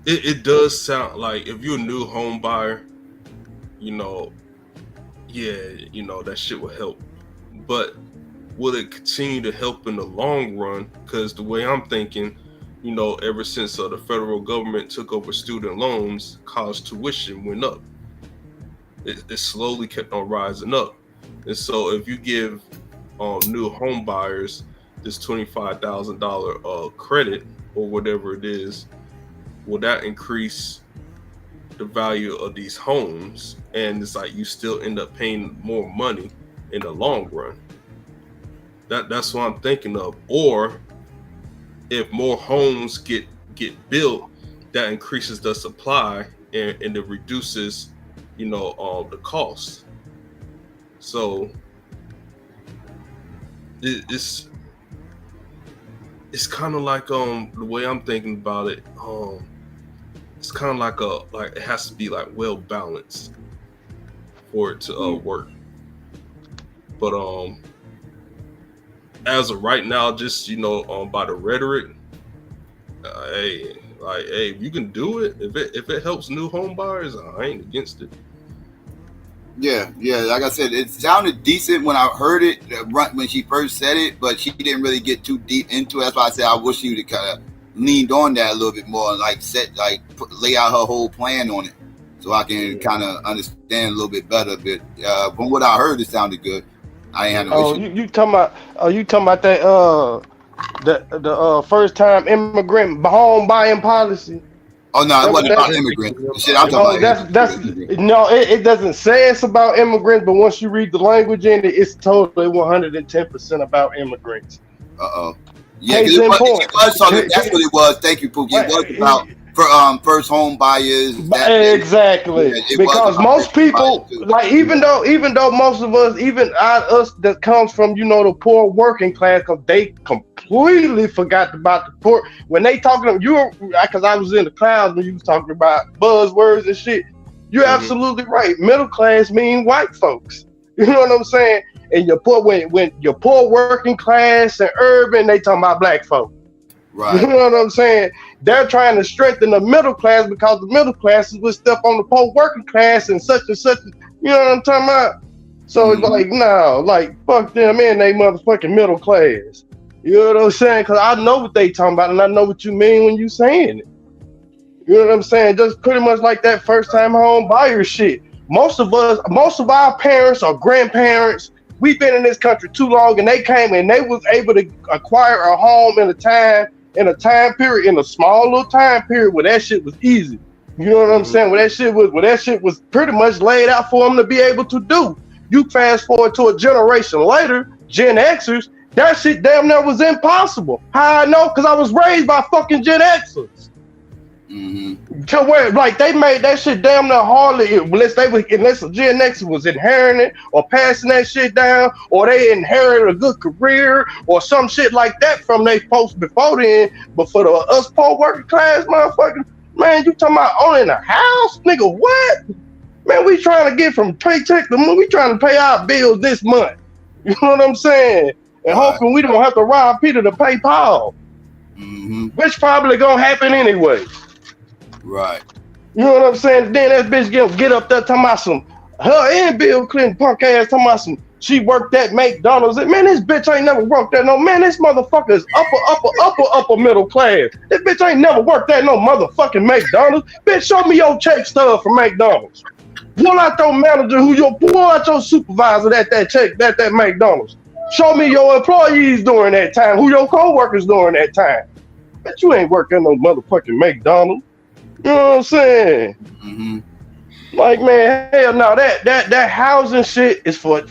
It does sound like if you're a new home buyer, that shit will help. But will it continue to help in the long run? Because the way I'm thinking, ever since the federal government took over student loans, college tuition went up. It slowly kept on rising up. And so if you give new home buyers this $25,000 credit or whatever it is, will that increase the value of these homes, and it's like you still end up paying more money in the long run. That's what I'm thinking of. Or if more homes get built, that increases the supply and it reduces, the cost. So it's kind of like the way I'm thinking about it. It's kind of like it has to be like well balanced for it to work. But as of right now, just by the rhetoric, hey, you can do it if it helps new home buyers. I ain't against it. Yeah. Like I said, it sounded decent when I heard it when she first said it, but she didn't really get too deep into it. That's why I said I wish she would have kind of leaned on that a little bit more, and lay out her whole plan on it, so I can kind of understand a little bit better. But from what I heard, it sounded good. I ain't had no issue. You talking about that the first time immigrant home buying policy? Oh no, it wasn't about immigrants. Shit, I'm talking about it doesn't say it's about immigrants, but once you read the language in it, it's totally 110% about immigrants. Yeah, it was talking, that's what it was. Thank you, Pookie. It was about for first home buyers. Exactly, because most people, like even though most of us, even us that comes from the poor working class, because they completely forgot about the poor when they talking. Because I was in the clouds when you was talking about buzzwords and shit. You're absolutely right. Middle class mean white folks. You know what I'm saying? And your poor when your poor working class and urban, they talking about black folk. Right. You know what I'm saying? They're trying to strengthen the middle class because the middle classes would step on the poor working class and such and such. You know what I'm talking about? So it's like, no, like fuck them in they motherfucking middle class. You know what I'm saying? Because I know what they talking about and I know what you mean when you saying it. You know what I'm saying? Just pretty much like that first time home buyer shit. Most of our parents or grandparents, we've been in this country too long, and they came and they was able to acquire a home in a time period, in a small little time period where that shit was easy. You know what I'm saying? Where that shit was pretty much laid out for them to be able to do. You fast forward to a generation later, Gen Xers, that shit damn near was impossible. How I know? Because I was raised by fucking Gen Xers. To where like they made that shit damn near hardly unless a Gen X was inheriting it or passing that shit down, or they inherited a good career or some shit like that from they folks before then. But for us poor working class motherfuckers, man, you talking about owning a house, nigga? What? Man, we trying to get from paycheck to month. We trying to pay our bills this month. You know what I'm saying? And hoping we don't have to rob Peter to pay Paul, which probably gonna happen anyway. Right. You know what I'm saying? Then that bitch get up there talking about her and Bill Clinton punk ass talking about she worked at McDonald's. Man, this bitch ain't never worked at no, man, this motherfucker is upper middle class. This bitch ain't never worked at no motherfucking McDonald's. Bitch, show me your check stub from McDonald's. Pull out your manager, pull out your supervisor at that McDonald's. Show me your employees during that time, who your co-workers during that time. But you ain't working at no motherfucking McDonald's. You know what I'm saying? Like, man, hell no, that housing shit is for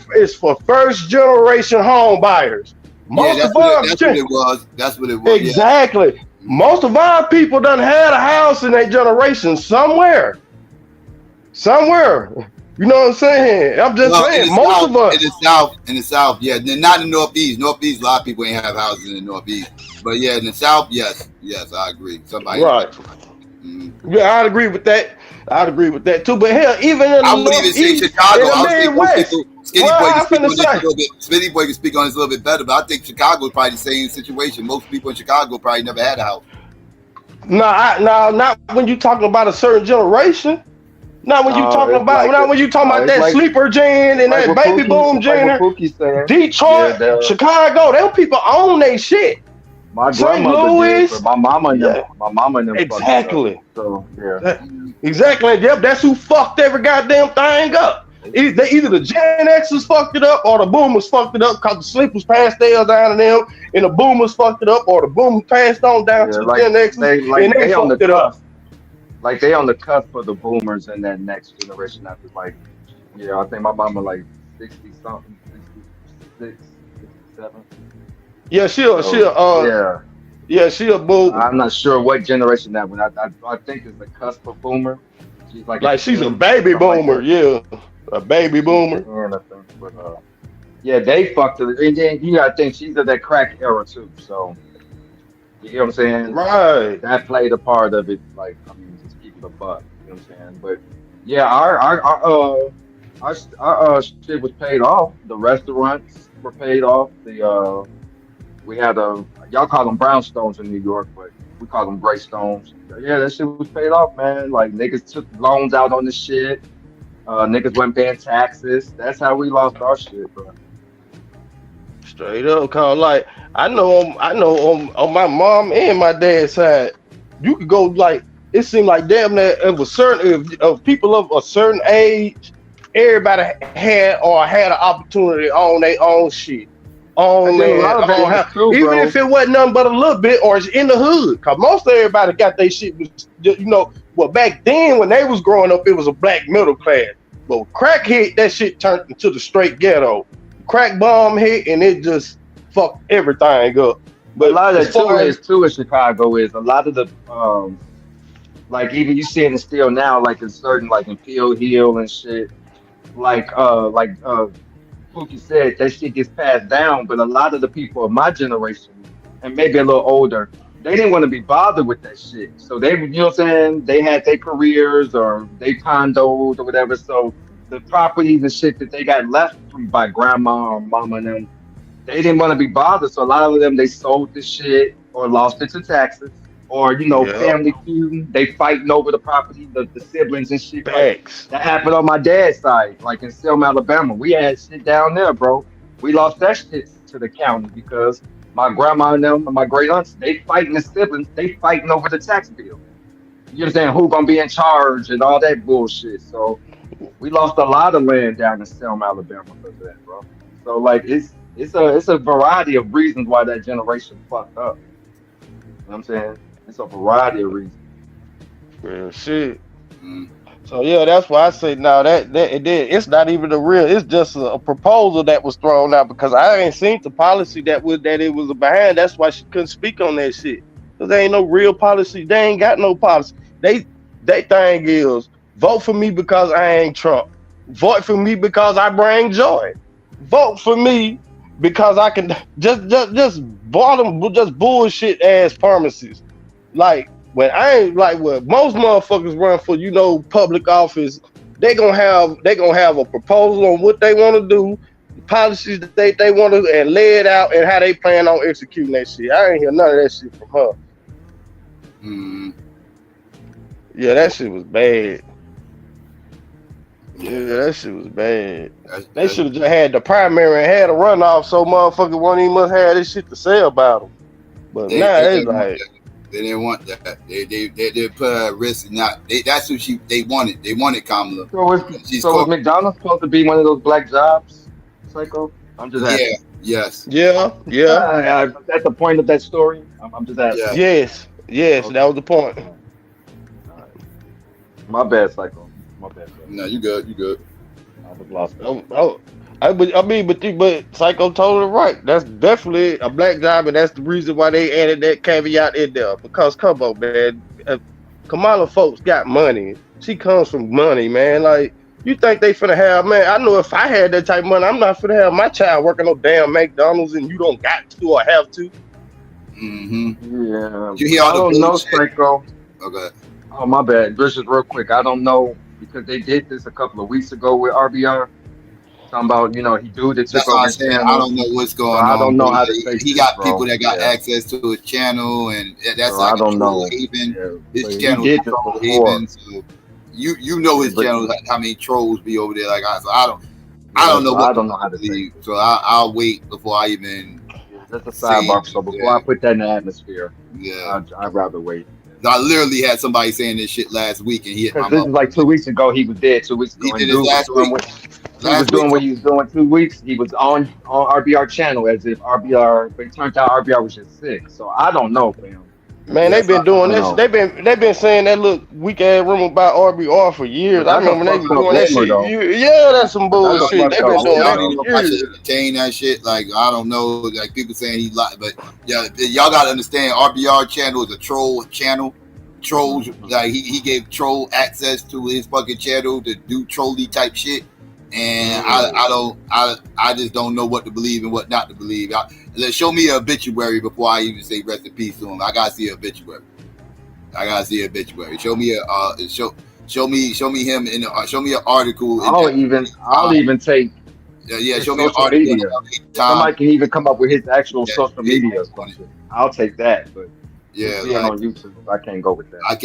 first generation home buyers. That's what it was. Exactly. Yeah. Most of our people done had a house in their generation somewhere. You know what I'm saying? I'm just saying, most of us in the South, yeah. Not in the Northeast. Northeast, a lot of people ain't have houses in the Northeast. But yeah, in the South, yes, I agree. Right. Yeah, I'd agree with that. Too. But hell, even in I wouldn't even say Chicago. Smitty Boy can speak on this a little bit better, but I think Chicago is probably the same situation. Most people in Chicago probably never had a house. No, not when you talking about a certain generation. Not when you talking about that sleeper gen and that baby boom gen. Detroit, Chicago, them people own they shit. My grandmother did, but my mama never exactly. So yeah, exactly. Yep, that's who fucked every goddamn thing up. Either the Gen X's fucked it up or the boomers fucked it up because the sleepers passed theirs down to them, and the boomers fucked it up, or the boomers passed on down to the Gen X's and they fucked it up. like they on the cusp of the boomers and that next generation after like, yeah, I think my mama like 60 something, 66, 67. Yeah, Yeah, she a boomer. I'm not sure what generation that one. I think it's the cusp of boomer. She's like a Like she's a 10, baby something like boomer, that. yeah, a baby She's boomer. 10, I think. But yeah, they fucked it. And then you gotta think she's of that crack era too. So you know what I'm saying? Right. That played a part of it. Like, I mean, just keep it a buck. You know what I'm saying? But yeah, our shit was paid off. The restaurants were paid off. We had y'all call them brownstones in New York, but we call them gray stones. Yeah, that shit was paid off, man. Like niggas took loans out on this shit. Niggas wasn't paying taxes. That's how we lost our shit, bro. Straight up, cause like I know on my mom and my dad's side, you could go like it seemed like damn near of a certain of people of a certain age, everybody had an opportunity on their own shit. And On then a land, lot of on it house. too, Even bro. if it wasn't nothing but a little bit or it's in the hood. Cause most everybody got their shit well back then when they was growing up it was a black middle class. But when crack hit, that shit turned into the straight ghetto. Crack bomb hit and it just fucked everything up. But a lot of as that far as too in Chicago is a lot of the like even you seeing it still now, like in certain like in Peel Hill and shit. Like Pookie said, that shit gets passed down, but a lot of the people of my generation and maybe a little older, they didn't want to be bothered with that shit. So they, you know what I'm saying? They had their careers or they condos or whatever. So the properties and shit that they got left from by grandma or mama and them, they didn't want to be bothered. So a lot of them, they sold the shit or lost it to taxes. Or, you know, yeah, family feuding, they fighting over the property, the siblings and shit. Like facts. that happened on my dad's side, like in Selma, Alabama. We had shit down there, bro. We lost that shit to the county because my grandma and them and my great aunts, they fighting the siblings, they fighting over the tax bill. You understand who gonna be in charge and all that bullshit. So we lost a lot of land down in Selma, Alabama for that, bro. So like it's a variety of reasons why that generation fucked up. You know what I'm saying? It's a variety of reasons. Real shit. So yeah, that's why I say no. It's not even a real. It's just a proposal that was thrown out because I ain't seen the policy that it was behind. That's why she couldn't speak on that shit. Cause there ain't no real policy. They ain't got no policy. They thing is vote for me because I ain't Trump. Vote for me because I bring joy. Vote for me because I can just bottom just bullshit ass promises. Like when I ain't like what most motherfuckers run for, public office, they gonna have a proposal on what they want to do, the policies that they want to, and lay it out and how they plan on executing that shit. I ain't hear none of that shit from her. Yeah, that shit was bad. Yeah, that shit was bad. They should have just had the primary and had a runoff so motherfuckers won't even must have this shit to say about them. But now it's like they didn't want that. They put her at risk and not. That's what they wanted. They wanted Kamala. So is McDonald's supposed to be one of those black jobs, Psycho? I'm just asking. Yes. Yeah. That's the point of that story. I'm just asking. Yes. Okay. That was the point. All right. My bad, Psycho. My bad. No, you good. I was lost. But Psycho totally right. That's definitely a black job, and that's the reason why they added that caveat in there. Because come on, man, Kamala folks got money. She comes from money, man. Like you think they finna have, man? I know if I had that type of money, I'm not finna have my child working no damn McDonald's, and you don't got to or have to. Yeah. You hear all I don't know, Psycho. Okay. Oh, my bad. Just real quick. I don't know because they did this a couple of weeks ago with RBR. Talking about, he do the That's what I'm saying. I don't know what's going on. I don't know how to say he got people that got access to his channel, and that's like I don't know. Haven. His channel is Troll Haven. So you know his channel, like how many trolls be over there. Like I don't know. I don't know how to say. So I'll wait before I even. That's a sidebar. So before I put that in the atmosphere, I'd rather wait. I literally had somebody saying this shit last week, and he hit my this is like 2 weeks ago. He was dead 2 weeks ago. He did it last week. He was doing what he was doing 2 weeks. He was on RBR channel as if RBR, but it turned out RBR was just sick. So I don't know, fam. Man, they've been doing this. They've been saying that look weak ass rumor about RBR for years. I remember they been doing that shit. Yeah, that's some bullshit. They've been doing that for I should years. entertain that shit. Like, I don't know. Like, people saying he lied, but yeah, y'all gotta understand. RBR channel is a troll channel. Trolls, like he gave troll access to his fucking channel to do trolly type shit. And I just don't know what to believe and what not to believe. Show me an obituary before I even say rest in peace to him. I gotta see an obituary. Show me show me him in show me an article. I'll even take show me an social article. media. Somebody can even come up with his actual social media. I'll take that, but yeah, being on YouTube, I can't go with that. I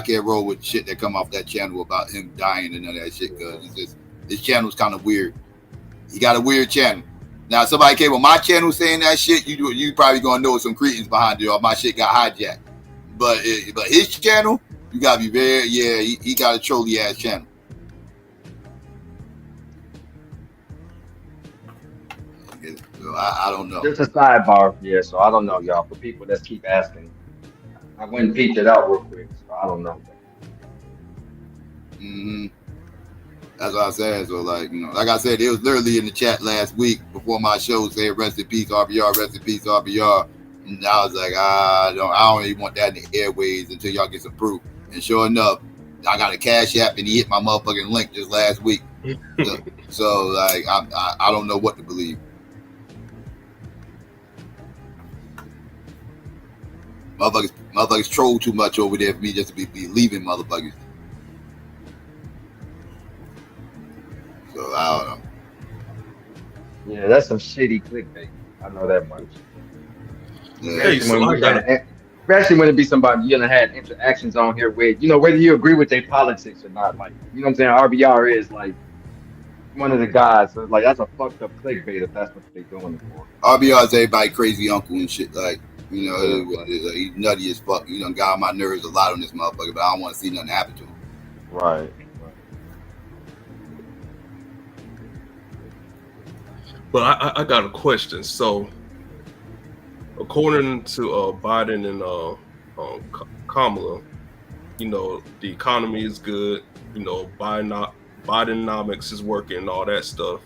can't roll with shit that come off that channel about him dying and none of that shit, because it's just, this channel's kind of weird. He got a weird channel. Now, if somebody came on my channel saying that shit, you probably gonna know some cretins behind it, or my shit got hijacked. But his channel, you gotta be very, he got a trolly ass channel. So I don't know. Just a sidebar, so I don't know, y'all. For people that keep asking, I went and peeped it out real quick, so I don't know. That's what I said. So, like, like I said, it was literally in the chat last week before my show saying rest in peace RBR, rest in peace RBR. And I was like, I don't even want that in the airways until y'all get some proof. And sure enough, I got a Cash App and he hit my motherfucking link just last week. So like, I don't know what to believe. Motherfuckers troll too much over there for me just to be believing motherfuckers. So I don't know. Yeah, that's some shitty clickbait. I know that much. Especially when it be somebody you done had interactions on here with, whether you agree with their politics or not. Like, you know what I'm saying? RBR is like one of the guys. So like, that's a fucked up clickbait if that's what they're doing it for. RBR is everybody crazy uncle and shit. Like, he's nutty as fuck. You done got on my nerves a lot on this motherfucker, but I don't want to see nothing happen to him. Right. But I got a question. So, according to Biden and Kamala, the economy is good. Bidenomics is working and all that stuff.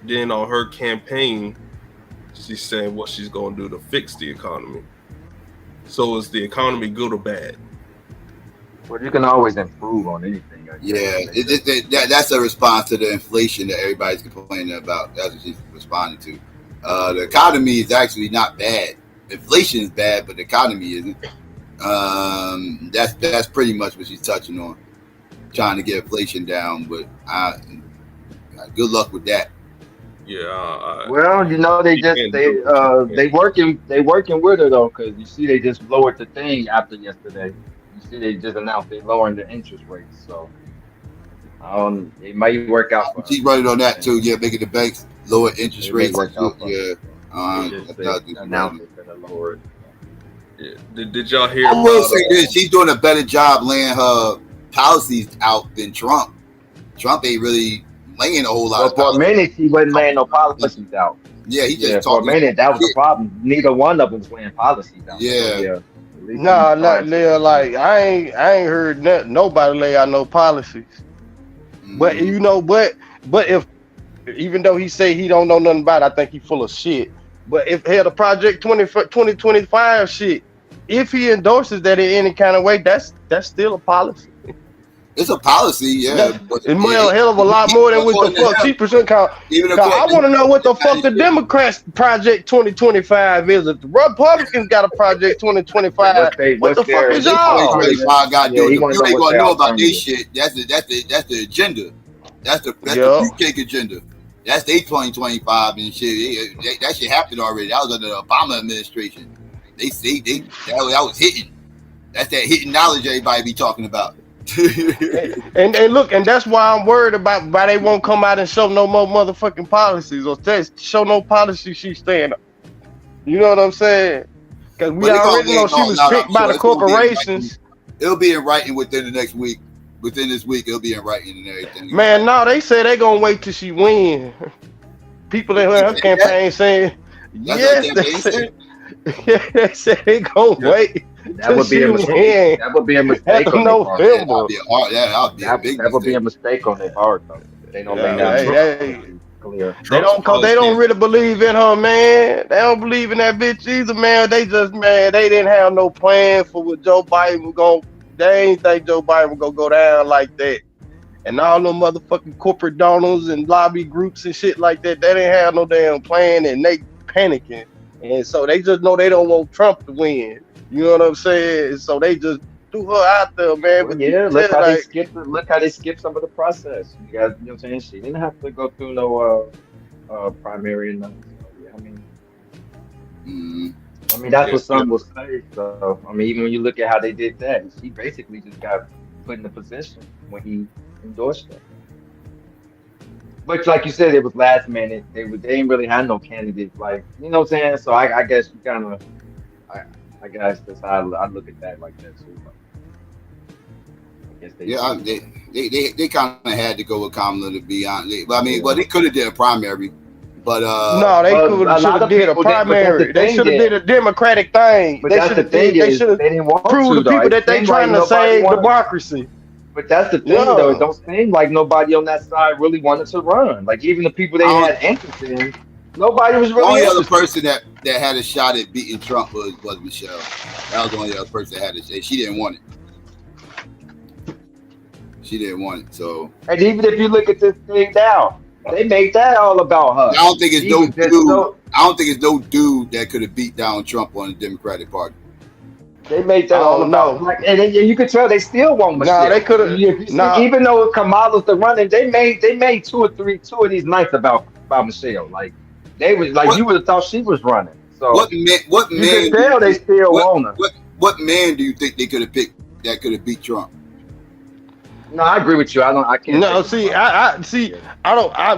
Then on her campaign, she's saying what she's going to do to fix the economy. So is the economy good or bad? Well, you can always improve on anything. That's a response to the inflation that everybody's complaining about. That's what she's responding to. The economy is actually not bad. Inflation is bad, but the economy isn't. That's pretty much what she's touching on, trying to get inflation down. But good luck with that. Yeah. Well, they working with her though, because you see they just lowered the thing after yesterday. You see they just announced they lowering the interest rates, so it might work out. She's running on that too. Yeah, making the banks lower interest rates. Did y'all hear? I will say this: she's doing a better job laying her policies out than Trump. Trump ain't really laying a whole lot. For a minute, he wasn't laying no policies out. Yeah, he just for a minute. That was the problem. Neither one of them was laying policies out. Yeah. Nah, not Lil. Like I ain't heard nobody lay out no policies. But but if even though he say he don't know nothing about it, I think he full of shit. But if he had a Project 2025 shit, if he endorses that in any kind of way, that's still a policy. It's a policy, yeah. It's a hell of a lot more than what the fuck 2% count. I want to know what the fuck the Democrats Project 2025 is. If the Republicans got a Project 2025, what the fuck is y'all? 2025 got to do it. You ain't gonna know about this shit. That's the agenda. That's the fruitcake agenda. That's their 2025 and shit. That shit happened already. That was under the Obama administration. That was hitting. That's that hitting knowledge everybody be talking about. and look, and that's why I'm worried about why they won't come out and show no more motherfucking policies or show no policy she's staying up. You know what I'm saying? Because we already know she was picked by the corporations. It'll be in writing within the next week. Within this week, it'll be in writing and everything. Man, no, they say they gonna wait till she win. People in her campaign saying, yes, They said they gonna wait. That would be a mistake. That would be a mistake on their part. November. That would be a mistake on their part, though. They don't lay down clear. They don't really believe in her, man. They don't believe in that bitch either, man. They just, man, they didn't have no plan for what Joe Biden was going. They ain't think Joe Biden was gonna go down like that. And all them motherfucking corporate donors and lobby groups and shit like that, they didn't have no damn plan, and they panicking. And so they just know they don't want Trump to win. You know what I'm saying? So they just threw her out there, man. But yeah, look how they skipped. Look how they skipped some of the process. You guys, you know what I'm saying? She didn't have to go through no primary and nothing. So, yeah, I mean, that's what some will say. So I mean, even when you look at how they did that, she basically just got put in a position when he endorsed her. But like you said, it was last minute. They didn't really have no candidates, like, you know what I'm saying. So I guess you kind of, I guess that's how I look at that like that too. They kind of had to go with Kamala, to be honest. I mean, well, they could have did a primary, but no, they should have did a primary. They should have did a Democratic thing. But they that's the thing is, they didn't want prove to, the people that they trying to save democracy. But that's the thing, though. It don't seem like nobody on that side really wanted to run. Like, even the people they had interest in, nobody was really. The only other person that had a shot at beating Trump was Michelle. That was the only other person that had a shot. She didn't want it. She didn't want it. So. And even if you look at this thing now, they made that all about her. I don't think it's no dude that could have beat down Trump on the Democratic Party. They made that all about, like, and you could tell they still want Michelle. No, they could have. Even though Kamala's the running, they made two of these nights about Michelle. Like, they was like, you would have thought she was running. So what man? You could tell they still want her. What man do you think they could have picked that could have beat Trump? No, I agree with you. I can't. No, see, I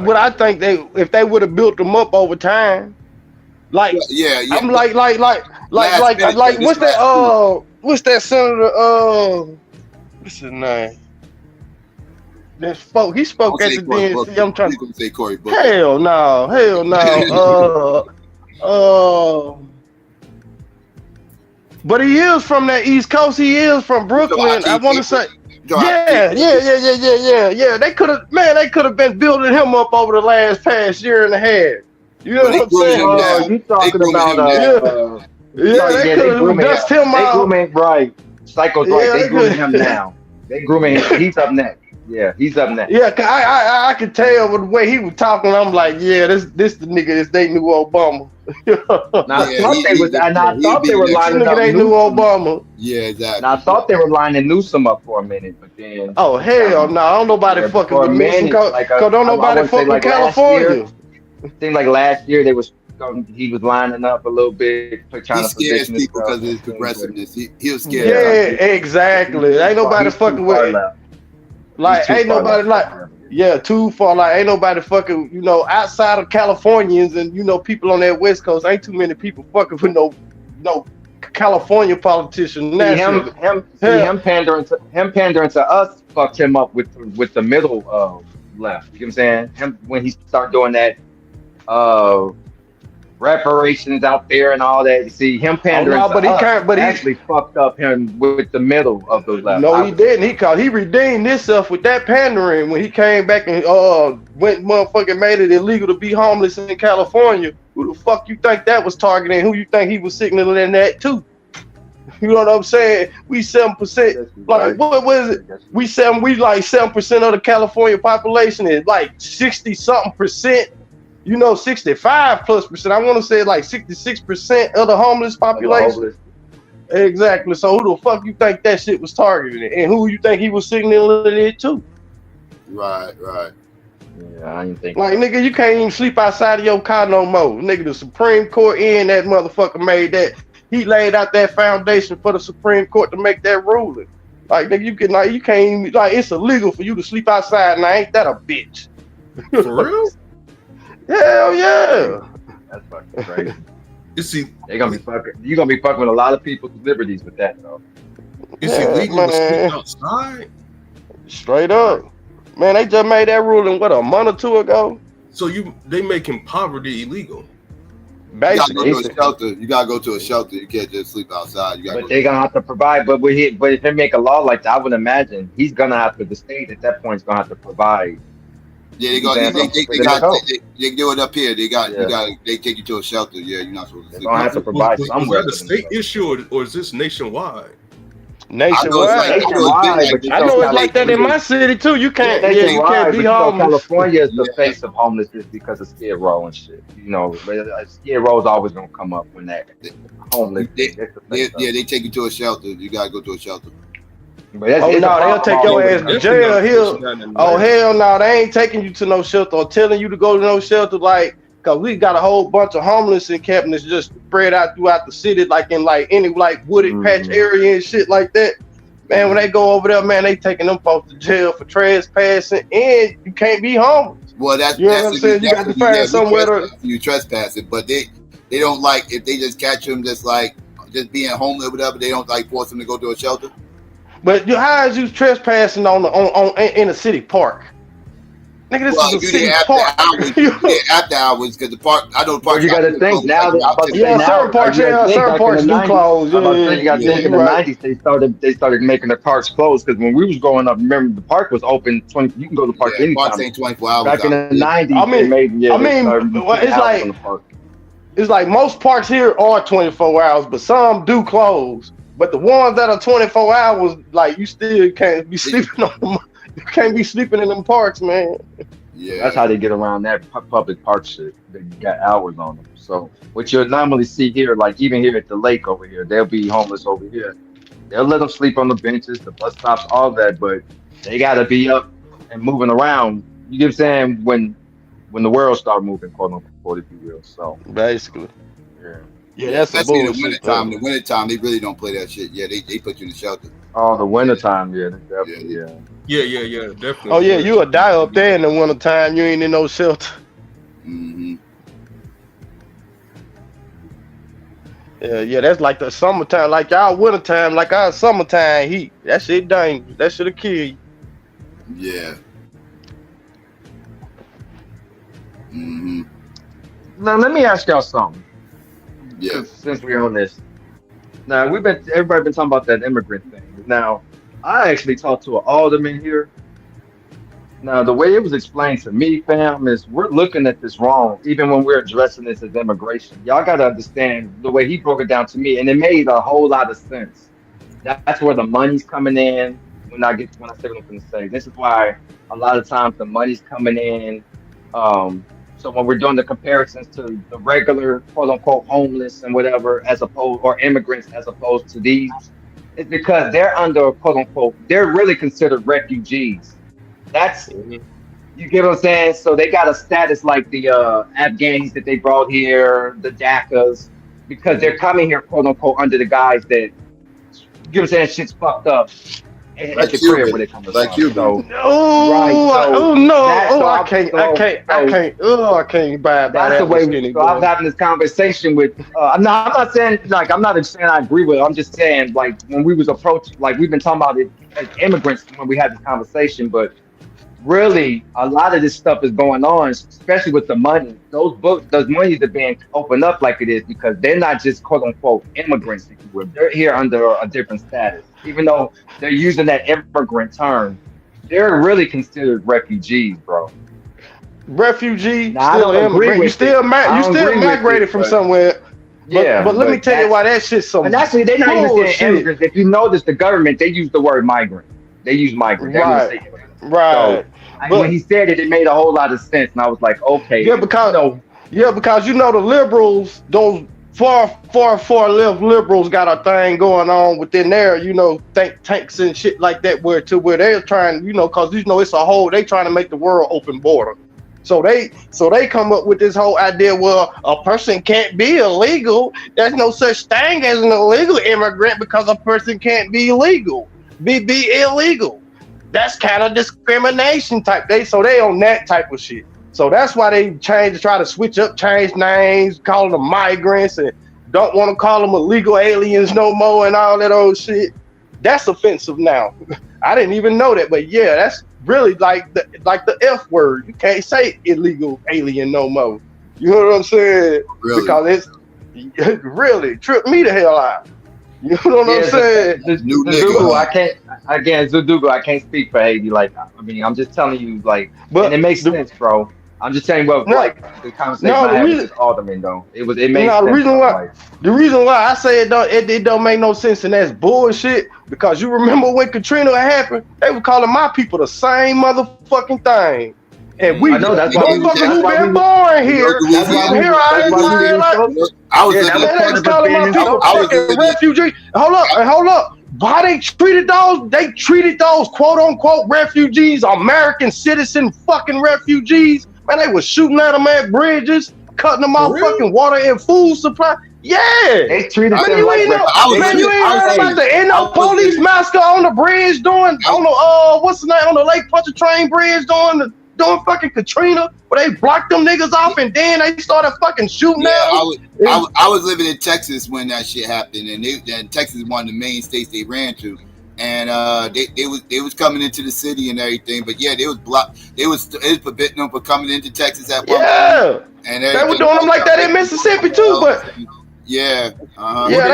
what I think if they would have built them up over time. Like, I'm like, what's that senator? What's his name? He spoke at the DNC. I'm trying to say Cory Booker. Hell no. But he is from that East Coast. He is from Brooklyn. I want to say. Yeah. They could have been building him up over the past year and a half. You know what I'm saying? You talking about they could have dust him out. They grooming right. Psycho's right. They grooming him now. They grooming him. He's up next. Yeah, he's up next. Yeah, cause I could tell with the way he was talking. I'm like, yeah, this the nigga that's dating new Obama. I thought they were lining up new Obama. Yeah, exactly. And I thought they were lining Newsom up for a minute, but then. Oh hell no! Don't nobody fucking with Newsom. Cause don't nobody fuck with California. It seemed like last year he was lining up a little bit, trying to position people because of his progressiveness. He was scared. Yeah, exactly. Ain't nobody fucking with. Like, ain't nobody too far. Like, ain't nobody fucking. Outside of Californians and people on that West Coast, ain't too many people fucking with no California politician. Him pandering to us fucked him up with the middle left. You know what I'm saying? Him when he started doing that reparations out there and all that. You see him pandering he actually fucked up him with the middle of the left. No, he didn't. He redeemed himself with that pandering when he came back and went motherfucking made it illegal to be homeless in California. Who the fuck you think that was targeting? Who you think he was signaling that to? You know what I'm saying? We 7%. Like, what was it? We like 7% of the California population is like 60-something%. 65+%. I want to say like 66% of the homeless population. Exactly. So who the fuck you think that shit was targeted, and who you think he was signaling it to? Right. Yeah, I didn't think. Like, nigga, you can't even sleep outside of your car no more. Nigga, the Supreme Court and that motherfucker made that. He laid out that foundation for the Supreme Court to make that ruling. Like, nigga, you can't even, like, it's illegal for you to sleep outside. Now, ain't that a bitch? For real? Hell yeah. That's fucking crazy. You see, you're gonna be fucking with a lot of people's liberties with that, though. It's illegal to sleep outside. Straight up, man. They just made that ruling a month or two ago. So they making poverty illegal. gotta go to a shelter. You gotta go to a shelter. You can't just sleep outside. You gotta But they're gonna have to provide. But if they make a law like that, I would imagine he's gonna have to. The state at that point is gonna have to provide. Yeah, they do it up here. They take you to a shelter. Yeah, you're not supposed to. They're gonna have to provide somewhere. Is that a state issue or is this nationwide? Nationwide. I know it's like that in my city too. You can't. Yeah, you can't be homeless. California is the face of homelessness because of Skid Row and shit. You know, Skid Row is always gonna come up when that homeless. They take you to a shelter. You gotta go to a shelter. They'll take your ass to jail here. Oh hell no, they ain't taking you to no shelter or telling you to go to no shelter. Like, cause we got a whole bunch of homeless encampments just spread out throughout the city, like in like any like wooded patch area and shit like that. Man, when they go over there, man, they taking them folks to jail for trespassing, and you can't be homeless. Well, that's what I'm saying. You got to find somewhere to you trespassing, but they don't like if they just catch them just being homeless or whatever. They don't like force them to go to a shelter. But how is you trespassing in a city park? Nigga, this is a city park. After hours, because the park, I know the park. You got to think now. Certain parks do close. You got to think in the 90s they started making the parks close because when we was growing up, remember the park was open 20. You can go to the park anytime. Parks ain't 24 hours. Back in the 90s, it's like most parks here are 24 hours, but some do close. But the ones that are 24 hours, like you still can't be sleeping on them. You can't be sleeping in them parks, man. Yeah, that's how they get around that public park shit. They got hours on them. So what you'll normally see here, like even here at the lake over here, they'll be homeless over here. They'll let them sleep on the benches, the bus stops, all that, but they gotta be up and moving around. You get what I'm saying? When the world start moving, quote unquote, if you will. So basically, yeah, that's especially in the wintertime. In the wintertime, they really don't play that shit. Yeah, they put you in the shelter. Oh, the wintertime, yeah, definitely. Oh yeah, you'll die up there in the wintertime. You ain't in no shelter. Mm-hmm. Yeah, that's like the summertime, like y'all wintertime, like our summertime heat. That shit dangerous. That shit'll kill you. Yeah. Mm-hmm. Now let me ask y'all something. Yeah. Since we're on this, now everybody been talking about that immigrant thing. Now, I actually talked to an alderman here. Now, the way it was explained to me, fam, is we're looking at this wrong, even when we're addressing this as immigration. Y'all got to understand the way he broke it down to me, and it made a whole lot of sense. That's where the money's coming in. When I say what I'm going to say, this is why a lot of times the money's coming in. So when we're doing the comparisons to the regular quote unquote homeless and whatever, or immigrants as opposed to these, it's because they're under quote unquote, they're really considered refugees. That's, you get what I'm saying? So they got a status like the Afghans that they brought here, the DACAs, because they're coming here quote unquote under the guys that, you get what I'm saying, shit's fucked up. Like you, where they come from. Like you, so, I can't buy that's that. The way I was having this conversation with. I'm not saying like I'm not saying I agree with it. I'm just saying like when we was approached, like we've been talking about it as immigrants when we had this conversation, but really a lot of this stuff is going on, especially with the money. Those monies are being opened up like it is because they're not just quote unquote immigrants, if you will. They're here under a different status. Even though they're using that immigrant term, they're really considered refugees, bro. Refugee, still immigrant. You still migrated from somewhere. But let me tell you why that shit's so. And actually, they're not even saying immigrants. If you notice, the government they use the word migrant. They use migrant. Right. So, when he said it, it made a whole lot of sense, and I was like, okay. Yeah, because the liberals, those far left liberals got a thing going on within there, think tanks and shit like that, where they're trying, because it's a whole, they trying to make the world open border. So they come up with this whole idea, well, a person can't be illegal. There's no such thing as an illegal immigrant because a person can't be illegal. Be illegal. That's kind of discrimination type. So they on that type of shit. So that's why they try to switch up, change names, call them migrants, and don't want to call them illegal aliens no more and all that old shit. That's offensive now. I didn't even know that, but yeah, that's really like the F word. You can't say illegal alien no more. You know what I'm saying? Really? Because it's really tripped me the hell out. You know what I'm saying? Zudugu, I can't speak for Haiti. Like, I mean, I'm just telling you, like, and it makes sense, bro. I'm just telling you what, like, the conversation I had with this alderman, though. It makes sense. The reason why I say it don't make no sense, and that's bullshit. Because you remember when Katrina happened, they were calling my people the same motherfucking thing. And we motherfuckers who been born here, they calling my people fucking refugees. Hold up. Why they treated those quote unquote refugees, American citizen fucking refugees? Man, they was shooting at them at bridges, cutting them off fucking water and food supply. Yeah, they treated them you ain't heard about the police massacre on the bridge doing what's the name on the Lake Pontchartrain bridge doing fucking Katrina, where they blocked them niggas off and then they started fucking shooting them. I was living in Texas when that shit happened, and Texas is one of the main states they ran to, and they was coming into the city and everything, but yeah, they was blocked. It was forbidding them for coming into Texas at one point. And they were doing them like that in Mississippi too, but they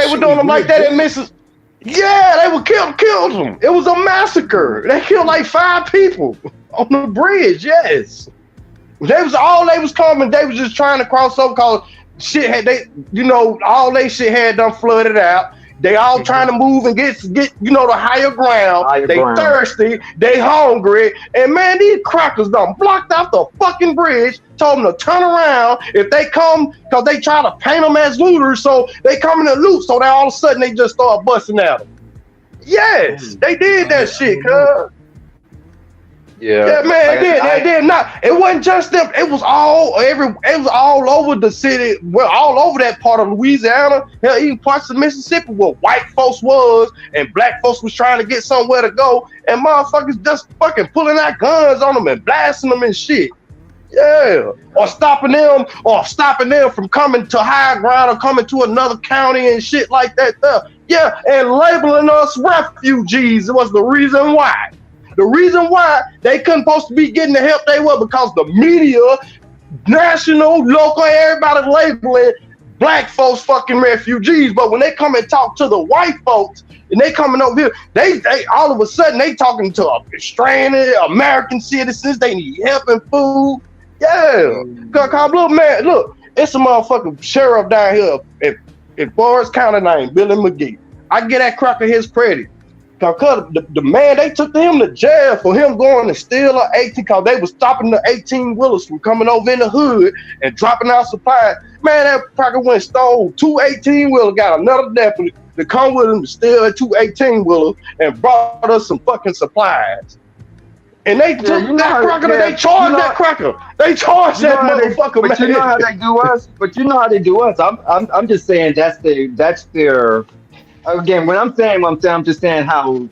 were doing them like that in Mississippi. Yeah, they were killed them. It was a massacre. They killed like 5 people on the bridge. Yes, they was coming. They was just trying to cross over because shit all they shit had done flooded out. They all trying to move and get the higher ground. Thirsty, they hungry, and man, these crackers done blocked out the fucking bridge. Told them to turn around if they come, because they try to paint them as looters, so they coming to loot. So they all of a sudden they just start busting at them. Yes, they did that shit, cuz. Yeah, man, they did not. It wasn't just them. It was all over the city. Well, all over that part of Louisiana. Hell, even parts of Mississippi where white folks was and black folks was trying to get somewhere to go, and motherfuckers just fucking pulling out guns on them and blasting them and shit. Yeah, or stopping them from coming to high ground or coming to another county and shit like that. Yeah, and labeling us refugees was the reason why. The reason why they couldn't supposed to be getting the help they were because the media, national, local, everybody labeling black folks fucking refugees. But when they come and talk to the white folks and they coming over here, they all of a sudden they talking to stranded American citizens. They need help and food. Yeah, cause look, man, look, it's a motherfucking sheriff down here in Forest County named Billy McGee. I get that cracker his credit. Cause the man, they took him to jail for him going to steal an 18, cause they was stopping the 18-wheelers from coming over in the hood and dropping out supplies. Man, that cracker went and stole 2 18-wheelers, got another deputy to come with him to steal 2 18-wheelers and brought us some fucking supplies. And they took that cracker, they charged that cracker. They charged that motherfucker, man. You know how they do us? But you know how they do us. I'm just saying that's their again, when I'm saying I'm just saying how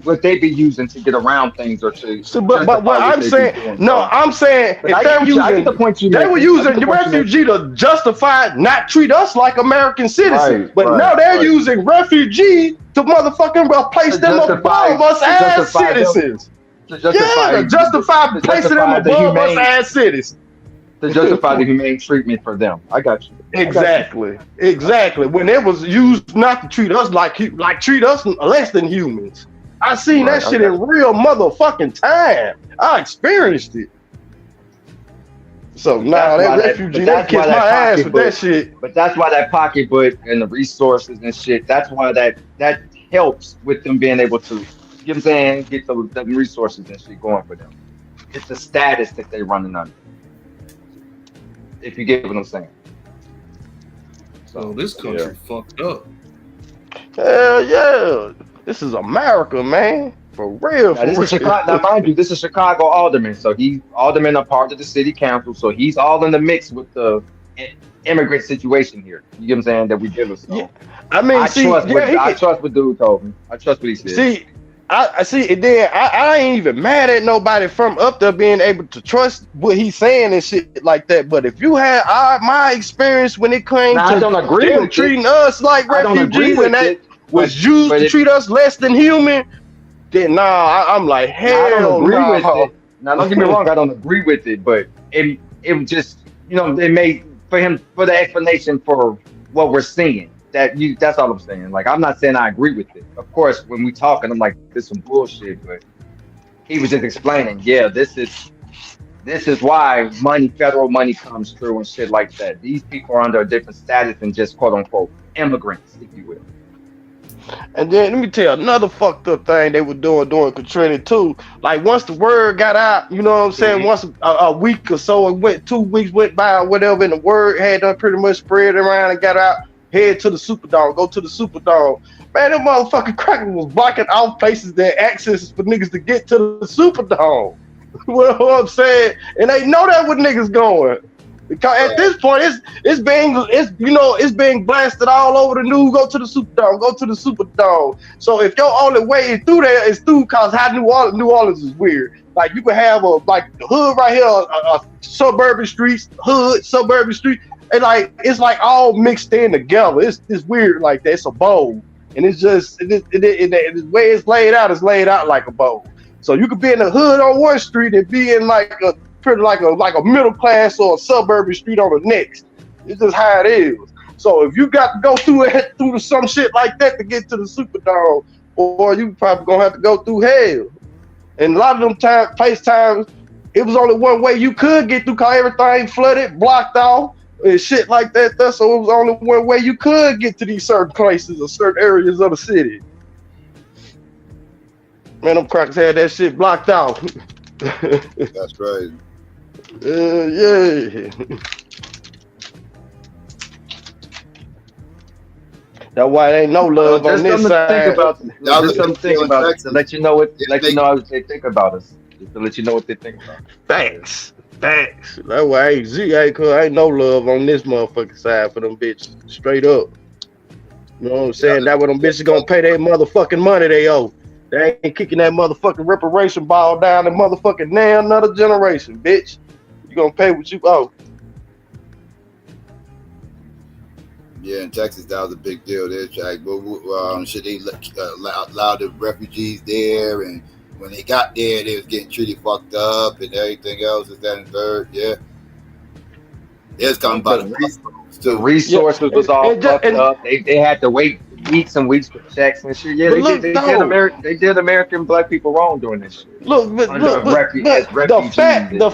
what they be using to get around things or to. So, but what I'm saying, I'm saying if they were using the refugee to justify not treat us like American citizens, now they're using refugee to motherfucking place them above us as citizens. To justify placing them above us as citizens. To justify the humane treatment for them. I got you. Exactly. When it was used not to treat us like treat us less than humans. I seen that shit in real motherfucking time. I experienced it. So now that refugee, they kiss my ass with that shit. But that's why that pocketbook and the resources and shit, that's why that helps with them being able to, you know what I'm saying, get the resources and shit going for them. It's the status that they running under. If you get what I'm saying. So this country fucked up. Hell yeah. This is America, man. For real. Now, mind you, this is Chicago alderman. So aldermen are part of the city council. So he's all in the mix with the immigrant situation here. You get what I'm saying? That we give us. Yeah. I mean, I trust what dude told me. I trust what he said. See, I see, and then I ain't even mad at nobody from up there being able to trust what he's saying and shit like that. But if you had my experience when it came to them treating us like refugees and that was used to treat us less than human, then I'm like, hell I don't agree with it. Now don't get me wrong, I don't agree with it, but it just it made for the explanation for what we're seeing. That's all I'm saying. Like, I'm not saying I agree with it. Of course, when we talking, I'm like, this is some bullshit. But he was just explaining, yeah, this is why federal money comes through and shit like that. These people are under a different status than just quote unquote immigrants, if you will. And then let me tell you another fucked up thing they were doing during Katrina too. Like once the word got out, you know what I'm saying? Once a week or so, 2 weeks went by or whatever, and the word had done pretty much spread around and got out. Head to the Superdome, go to the Superdome. Man, that motherfucking cracker was blocking off places that access for niggas to get to the Superdome. Well, what I'm saying, and they know that what niggas going. Because at this point, it's being blasted all over the news. Go to the Superdome. Go to the Superdome. So if your only way through there is through, cause how New Orleans is weird. Like you could have the hood right here, suburban streets, suburban street, and like it's like all mixed in together. It's weird like that. It's a bowl, and it's just the way it's laid out like a bowl. So you could be in the hood on one street and be in like a middle class or a suburban street on the next. It's just how it is. So if you got to go through some shit like that to get to the Superdome, or you probably gonna have to go through hell. And a lot of them times, it was only one way you could get through, cause everything flooded, blocked off, and shit like that. So it was only one way you could get to these certain places or certain areas of the city. Man, them crackers had that shit blocked out. That's crazy. Yeah. That's why there ain't no love on this side. There's something to think about to let you know what they think about us. Just to let you know what they think about us. Facts. That's why ain't no love on this motherfucking side for them bitches. Straight up. You know what I'm saying? That's what them bitches gonna pay their motherfucking money they owe. They ain't kicking that motherfucking reparation ball down the motherfucking now another generation, bitch. You gonna pay what you owe. Yeah, in Texas, that was a big deal there, Jack. But should they allow the refugees there? And when they got there, they was getting treated fucked up and everything else. Is that and third? Yeah. It's coming by the resources. The resources was all fucked up. They had to wait weeks and weeks for checks and shit. Yeah, they did American black people wrong doing this shit. The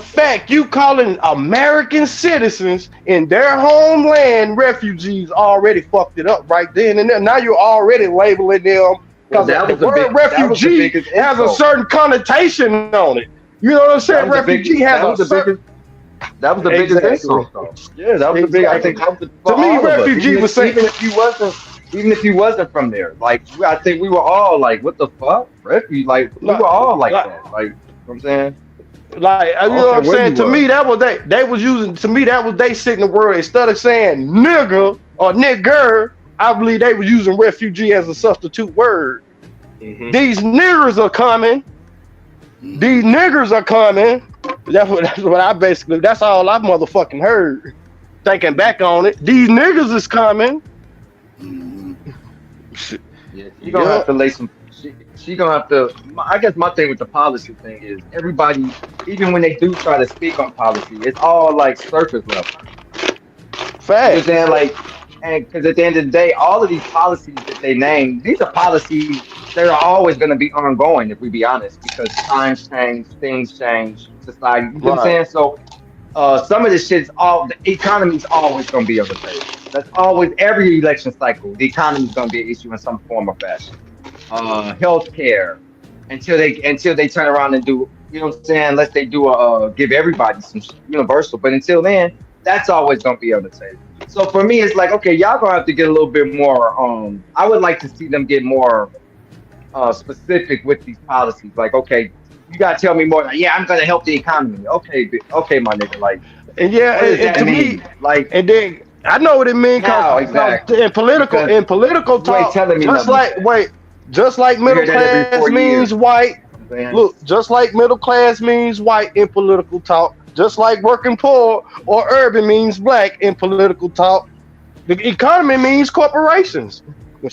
fact you calling American citizens in their homeland refugees already fucked it up right then and there. Now you're already labeling them because the word refugee has a certain connotation on it. You know what I'm saying? Refugee has a certain. That was the biggest insult, though. Yeah, that was the big. I think to me, refugee was saying even if you wasn't from there, like I think we were all like, what the fuck, refugee? Like we were all like that. Like, you know what I'm saying? Like, you know what I'm saying? To me, that was they was using. To me, that was they sitting the word instead of saying nigga or nigger. I believe they were using refugee as a substitute word. Mm-hmm. These niggers are coming. These niggers are coming. That's what I basically. That's all I motherfucking heard. Thinking back on it, these niggas is coming. Yeah, she gonna have to lay some. She gonna have to. I guess my thing with the policy thing is everybody, even when they do try to speak on policy, it's all like surface level. Fact. You know, like, and because at the end of the day, all of these policies that they name, these are policies that are always going to be ongoing, if we be honest, because times change, things change, society. You know what I'm saying? So some of this shit's the economy's always going to be on the table. That's always every election cycle. The economy's going to be an issue in some form or fashion. Healthcare, until they turn around and do, you know what I'm saying? Unless they do give everybody some universal, but until then, that's always going to be on the table. So for me, it's like, okay, y'all gonna have to get a little bit more. I would like to see them get more specific with these policies. Like, okay, you gotta tell me more. Like, yeah, I'm gonna help the economy. Okay, my nigga. Like, and yeah, and to me, like, and then I know what it means. Exactly. In political talk, just like middle class means white. Look, just like middle class means white in political talk. Just like working poor or urban means black in political talk, the economy means corporations. When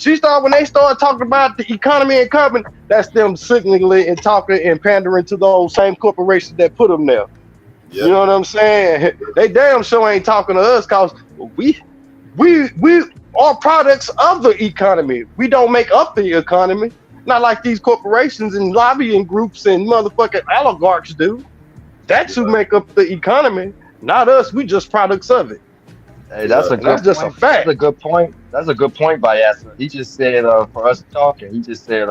they start talking about the economy and company, that's them signaling and talking and pandering to those same corporations that put them there. You know what I'm saying? They damn sure ain't talking to us because we are products of the economy. We don't make up the economy. Not like these corporations and lobbying groups and motherfucking oligarchs do. That's who make up the economy, not us. We just products of it. Hey, that's just a fact. That's a good point. That's a good point by Yasser. He just said, for us talking, he just said,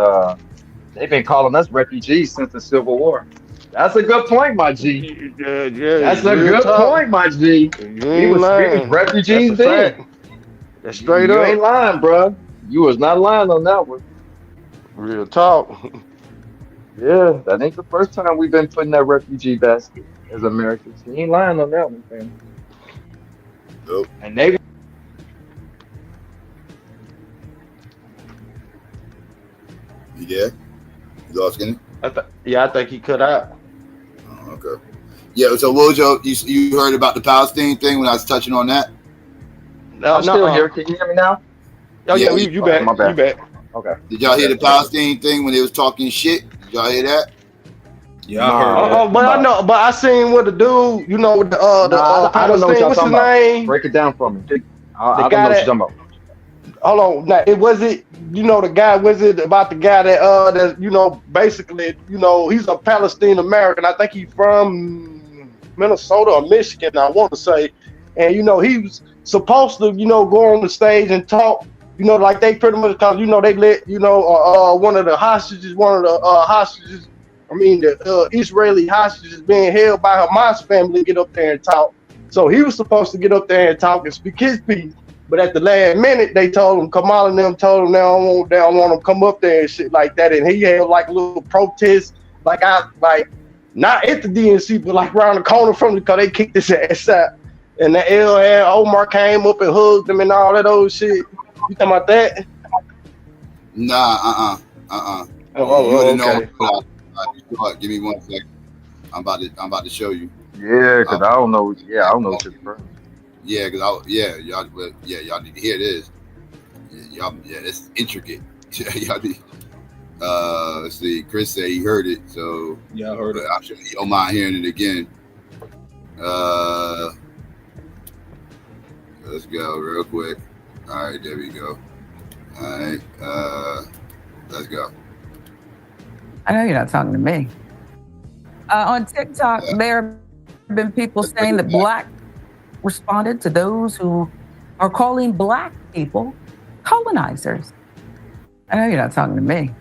they've been calling us refugees since the Civil War. That's a good point, my G. That's a good point, my G. We was refugees then. That's straight you up. You ain't lying, bro. You was not lying on that one. Real talk. Yeah, that ain't the first time we've been put in that refugee basket as Americans. You ain't lying on that one, man. Nope. And they. You there? You lost in it? Yeah, I think he cut out. Oh, okay. Yeah, so what was you heard about the Palestine thing when I was touching on that? No, I'm still here. Can you hear me now? Oh, yeah, you back. My bad. You back. Okay. Did y'all hear the Palestine thing when they was talking shit? Did y'all hear that? Yeah, I heard that. But I know, but I seen what the dude, you know, with the I don't know what y'all what's his talking about. name? Break it down for me. I The don't guy know what that- you're talking about. Hold on, now you know, the guy, was it about the guy that you know, basically, you know, he's a Palestinian American. I think he's from Minnesota or Michigan, I want to say. And you know, he was supposed to, you know, go on the stage and talk, you know, like they pretty much, cause you know, they let, you know, one of the hostages, I mean, the Israeli hostages being held by Hamas family, get up there and talk. So he was supposed to get up there and talk and speak his piece. But at the last minute, they told him, Kamala and them told him they don't want him to come up there and shit like that. And he had like a little protest, not at the DNC, but like around the corner from him, because they kicked his ass out. And the Omar came up and hugged him and all that old shit. You talking about that? Nah, Oh, okay. Give me 1 second. I'm about to show you. Yeah, because I don't know. Yeah, I don't know what you're referring. Yeah, y'all need to hear this. It's intricate. Y'all need. Let's see. Chris said he heard it, so yeah, I heard it. I'm sure you don't mind hearing it again. Let's go real quick. All right, there we go. All right, let's go. I know you're not talking to me. On TikTok, there have been people saying that Black responded to those who are calling Black people colonizers. I know you're not talking to me.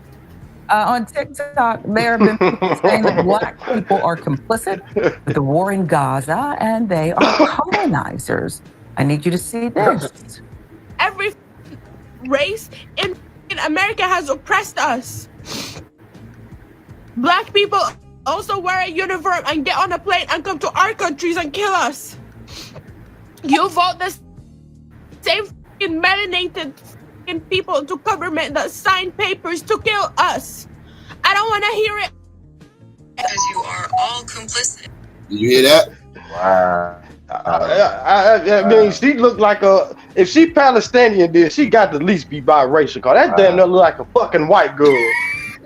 On TikTok, there have been people saying that Black people are complicit with the war in Gaza and they are colonizers. I need you to see this. Every race in America has oppressed us. Black people also wear a uniform and get on a plane and come to our countries and kill us. You vote the same melanated people to government that sign papers to kill us. I don't want to hear it. Because you are all complicit. Did you hear that? Wow. I mean, she looked like if she Palestinian, then she got to at least be biracial. Cause that damn look like a fucking white girl.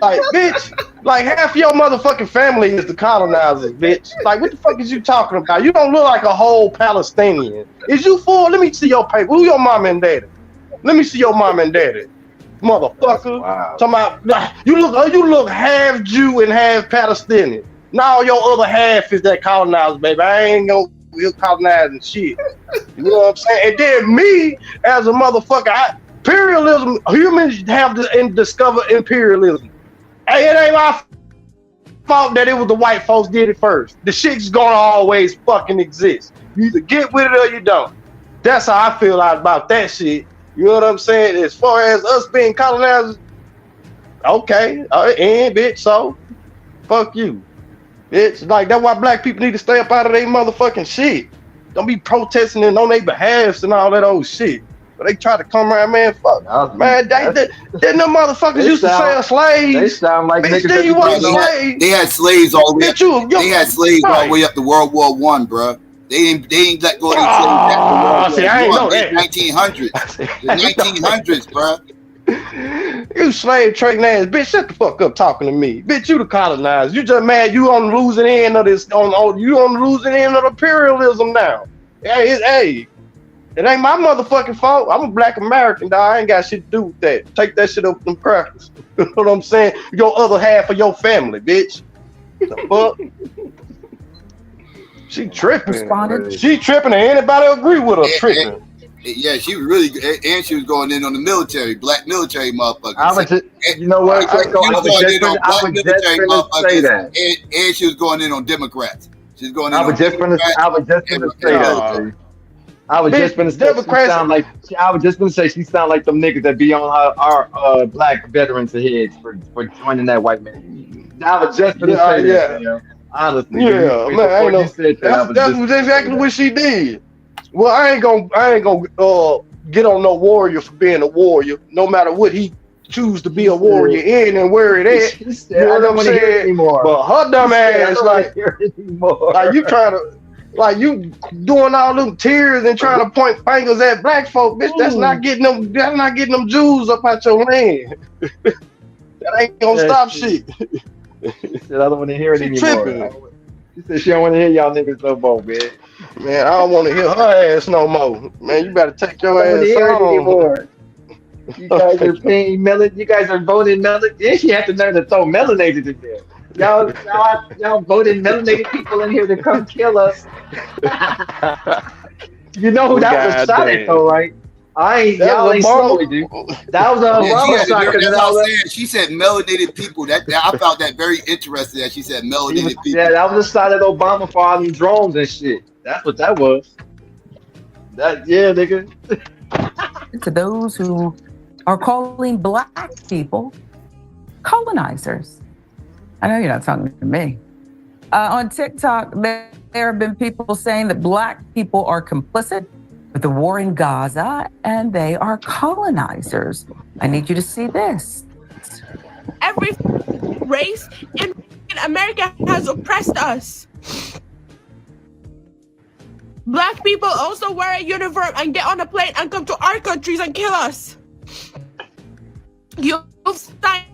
Like, bitch, like half your motherfucking family is the colonizers, bitch. Like, what the fuck is you talking about? You don't look like a whole Palestinian. Is you fool? Let me see your paper. Who your mom and daddy? Let me see your mom and daddy. Motherfucker. Wow. Talking about, you look half Jew and half Palestinian. Now your other half is that colonizer, baby. I ain't no colonizing shit. You know what I'm saying? And then me, as a motherfucker, imperialism, humans have to discover imperialism. Hey, it ain't my fault that it was the white folks did it first. The shit's gonna always fucking exist. You either get with it or you don't. That's how I feel about that shit. You know what I'm saying? As far as us being colonizers, okay, and bitch, so fuck you. It's like that's why Black people need to stay up out of their motherfucking shit. Don't be protesting and on their behalves and all that old shit. But they try to come around, man. Fuck, man. Them motherfuckers used to sell slaves. They sound like bitch, niggas then you want slaves. They had slaves all the way. They had slaves all right. the way up to World War I, bro. They ain't let go of their slaves after World War I ain't know that. The 1900s. The 1900s, bro. You slave trading ass bitch, shut the fuck up talking to me. Bitch, you the colonizer. You just mad you on the losing end of this, you on the losing end of imperialism now. Hey, it ain't my motherfucking fault. I'm a black American, dog. I ain't got shit to do with that. Take that shit up with them crackers. You know what I'm saying? Your other half of your family, bitch. The fuck? She tripping. She tripping, and anybody agree with her tripping. Yeah, she was really good, and she was going in on the military, black military motherfuckers. I was just, you know what? I was just going to say that. And she was going in on Democrats. She was going in I was just going to say that. I was just going to say she sound like them niggas that be on our black veterans' heads for joining that white man. I was just going to say that. Yeah. Honestly, yeah, man, I know. That's exactly what she did. Well, I ain't gonna get on no warrior for being a warrior, no matter what he choose to be a warrior in and where it at. She said, you know what I'm saying? But her dumb ass, like you trying to, like you doing all them tears and trying to point fingers at black folk, bitch. That's not getting them. That's not getting them Jews up out your land. That ain't gonna stop shit. She said, I don't want to hear it anymore. She said she don't want to hear y'all niggas no more, man. Man, I don't want to hear her ass no more. Man, you better take your ass on. You guys are paying melon. You guys are voting melon. Yeah, she had to learn to throw melanated in there. Y'all voted melanated people in here to come kill us. You know who that was shot at though, right? Y'all ain't slowly, dude. That was a Obama shot. That's what I'm saying. She said melanated people. That I found that very interesting. That she said melanated people. Yeah, that was a shot at Obama for all these drones and shit. That's what that was. Nigga. To those who are calling black people colonizers. I know you're not talking to me. On TikTok, there have been people saying that black people are complicit with the war in Gaza and they are colonizers. I need you to see this. Every race in America has oppressed us. Black people also wear a uniform and get on a plane and come to our countries and kill us. You've signed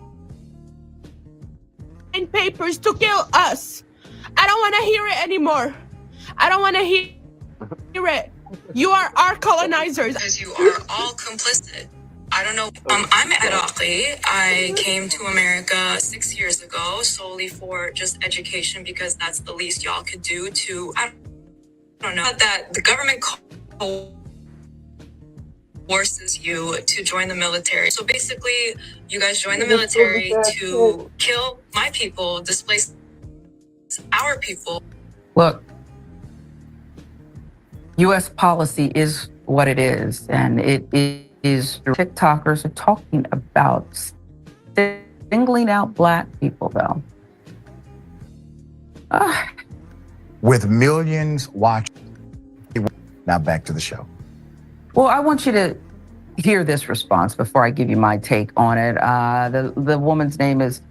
papers to kill us. I don't want to hear it anymore. I don't want to hear it. You are our colonizers. Because you are all complicit. I don't know. I'm D.A.B.A.T.E. I came to America 6 years ago solely for just education because that's the least y'all could do to, I don't know, that the government forces you to join the military. So basically, you guys join the military to kill my people, displace our people. Look, U.S. policy is what it is, and it is TikTokers are talking about singling out black people, though. With millions watching. Now back to the show. Well, I want you to hear this response before I give you my take on it. The woman's name is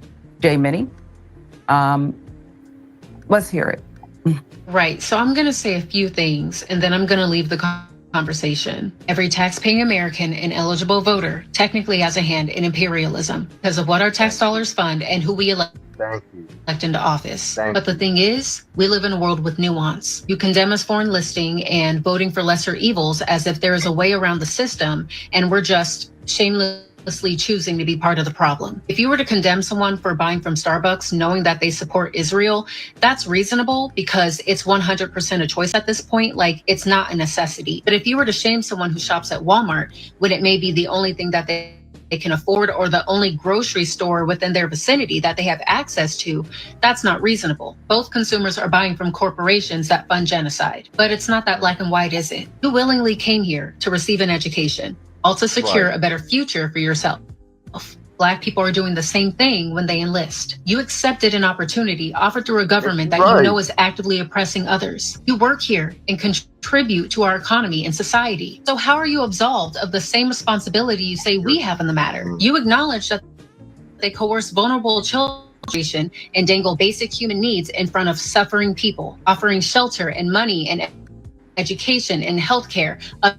XyayX. Let's hear it. Right. So I'm going to say a few things, and then I'm going to leave the conversation. Every tax-paying American and eligible voter technically has a hand in imperialism because of what our tax dollars fund and who we elect into office. But the thing is, we live in a world with nuance. You condemn us for enlisting and voting for lesser evils as if there is a way around the system, and we're just shamelessly choosing to be part of the problem. If you were to condemn someone for buying from Starbucks knowing that they support Israel, that's reasonable because it's 100% a choice at this point. Like, it's not a necessity. But if you were to shame someone who shops at Walmart when it may be the only thing that they can afford or the only grocery store within their vicinity that they have access to, that's not reasonable. Both consumers are buying from corporations that fund genocide. But it's not that black and white, is it? You willingly came here to receive an education, all to secure a better future for yourself. Black people are doing the same thing when they enlist. You accepted an opportunity offered through a government that you know is actively oppressing others. You work here and contribute to our economy and society. So how are you absolved of the same responsibility you say we have in the matter? You acknowledge that they coerce vulnerable children and dangle basic human needs in front of suffering people, offering shelter and money and education and healthcare, a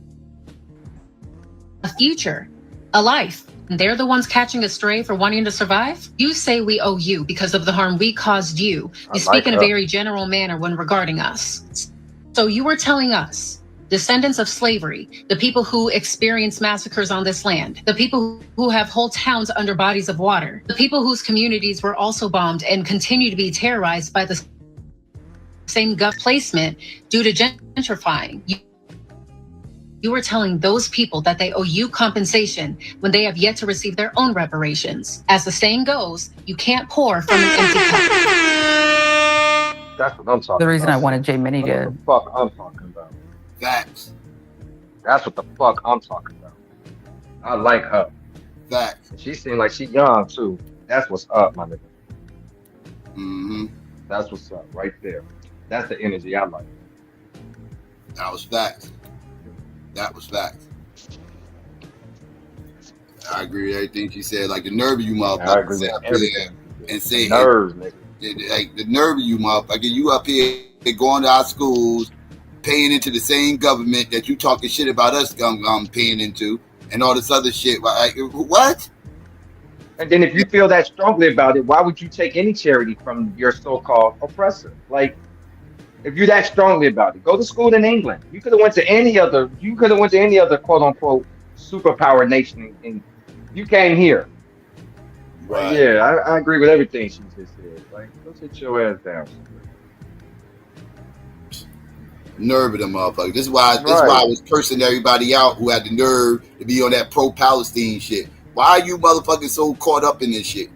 future, a life. they're the ones catching astray for wanting to survive? You say we owe you because of the harm we caused you. You speak in a very general manner when regarding us. So you were telling us, descendants of slavery, the people who experienced massacres on this land, the people who have whole towns under bodies of water, the people whose communities were also bombed and continue to be terrorized by the same gut placement due to gentrifying. You were telling those people that they owe you compensation when they have yet to receive their own reparations. As the saying goes, you can't pour from an empty cup. That's what I'm talking about. The reason I wanted J Minnie That's to. what the fuck I'm talking about. Facts. That's what the fuck I'm talking about. I like her. Facts. She seems like she young too. That's what's up, my nigga. Mm-hmm. That's what's up right there. That's the energy I like. That was facts. That was facts. I agree with everything she said. Like the nerve of you motherfuckers up here and say nerves, nigga. Like the nerve of you motherfucker. You up here going to our schools, paying into the same government that you talking shit about us paying into, and all this other shit. Like, what? And then if you feel that strongly about it, why would you take any charity from your so-called oppressor? Like, if you're that strongly about it, go to school in England. You could have went to any other. You could have went to any other quote unquote superpower nation, and you came here. Right. Yeah, I agree with everything she just said. Like, go sit your ass down. Nerve of them motherfuckers. This is why I was cursing everybody out who had the nerve to be on that pro-Palestine shit. Why are you motherfuckers so caught up in this shit?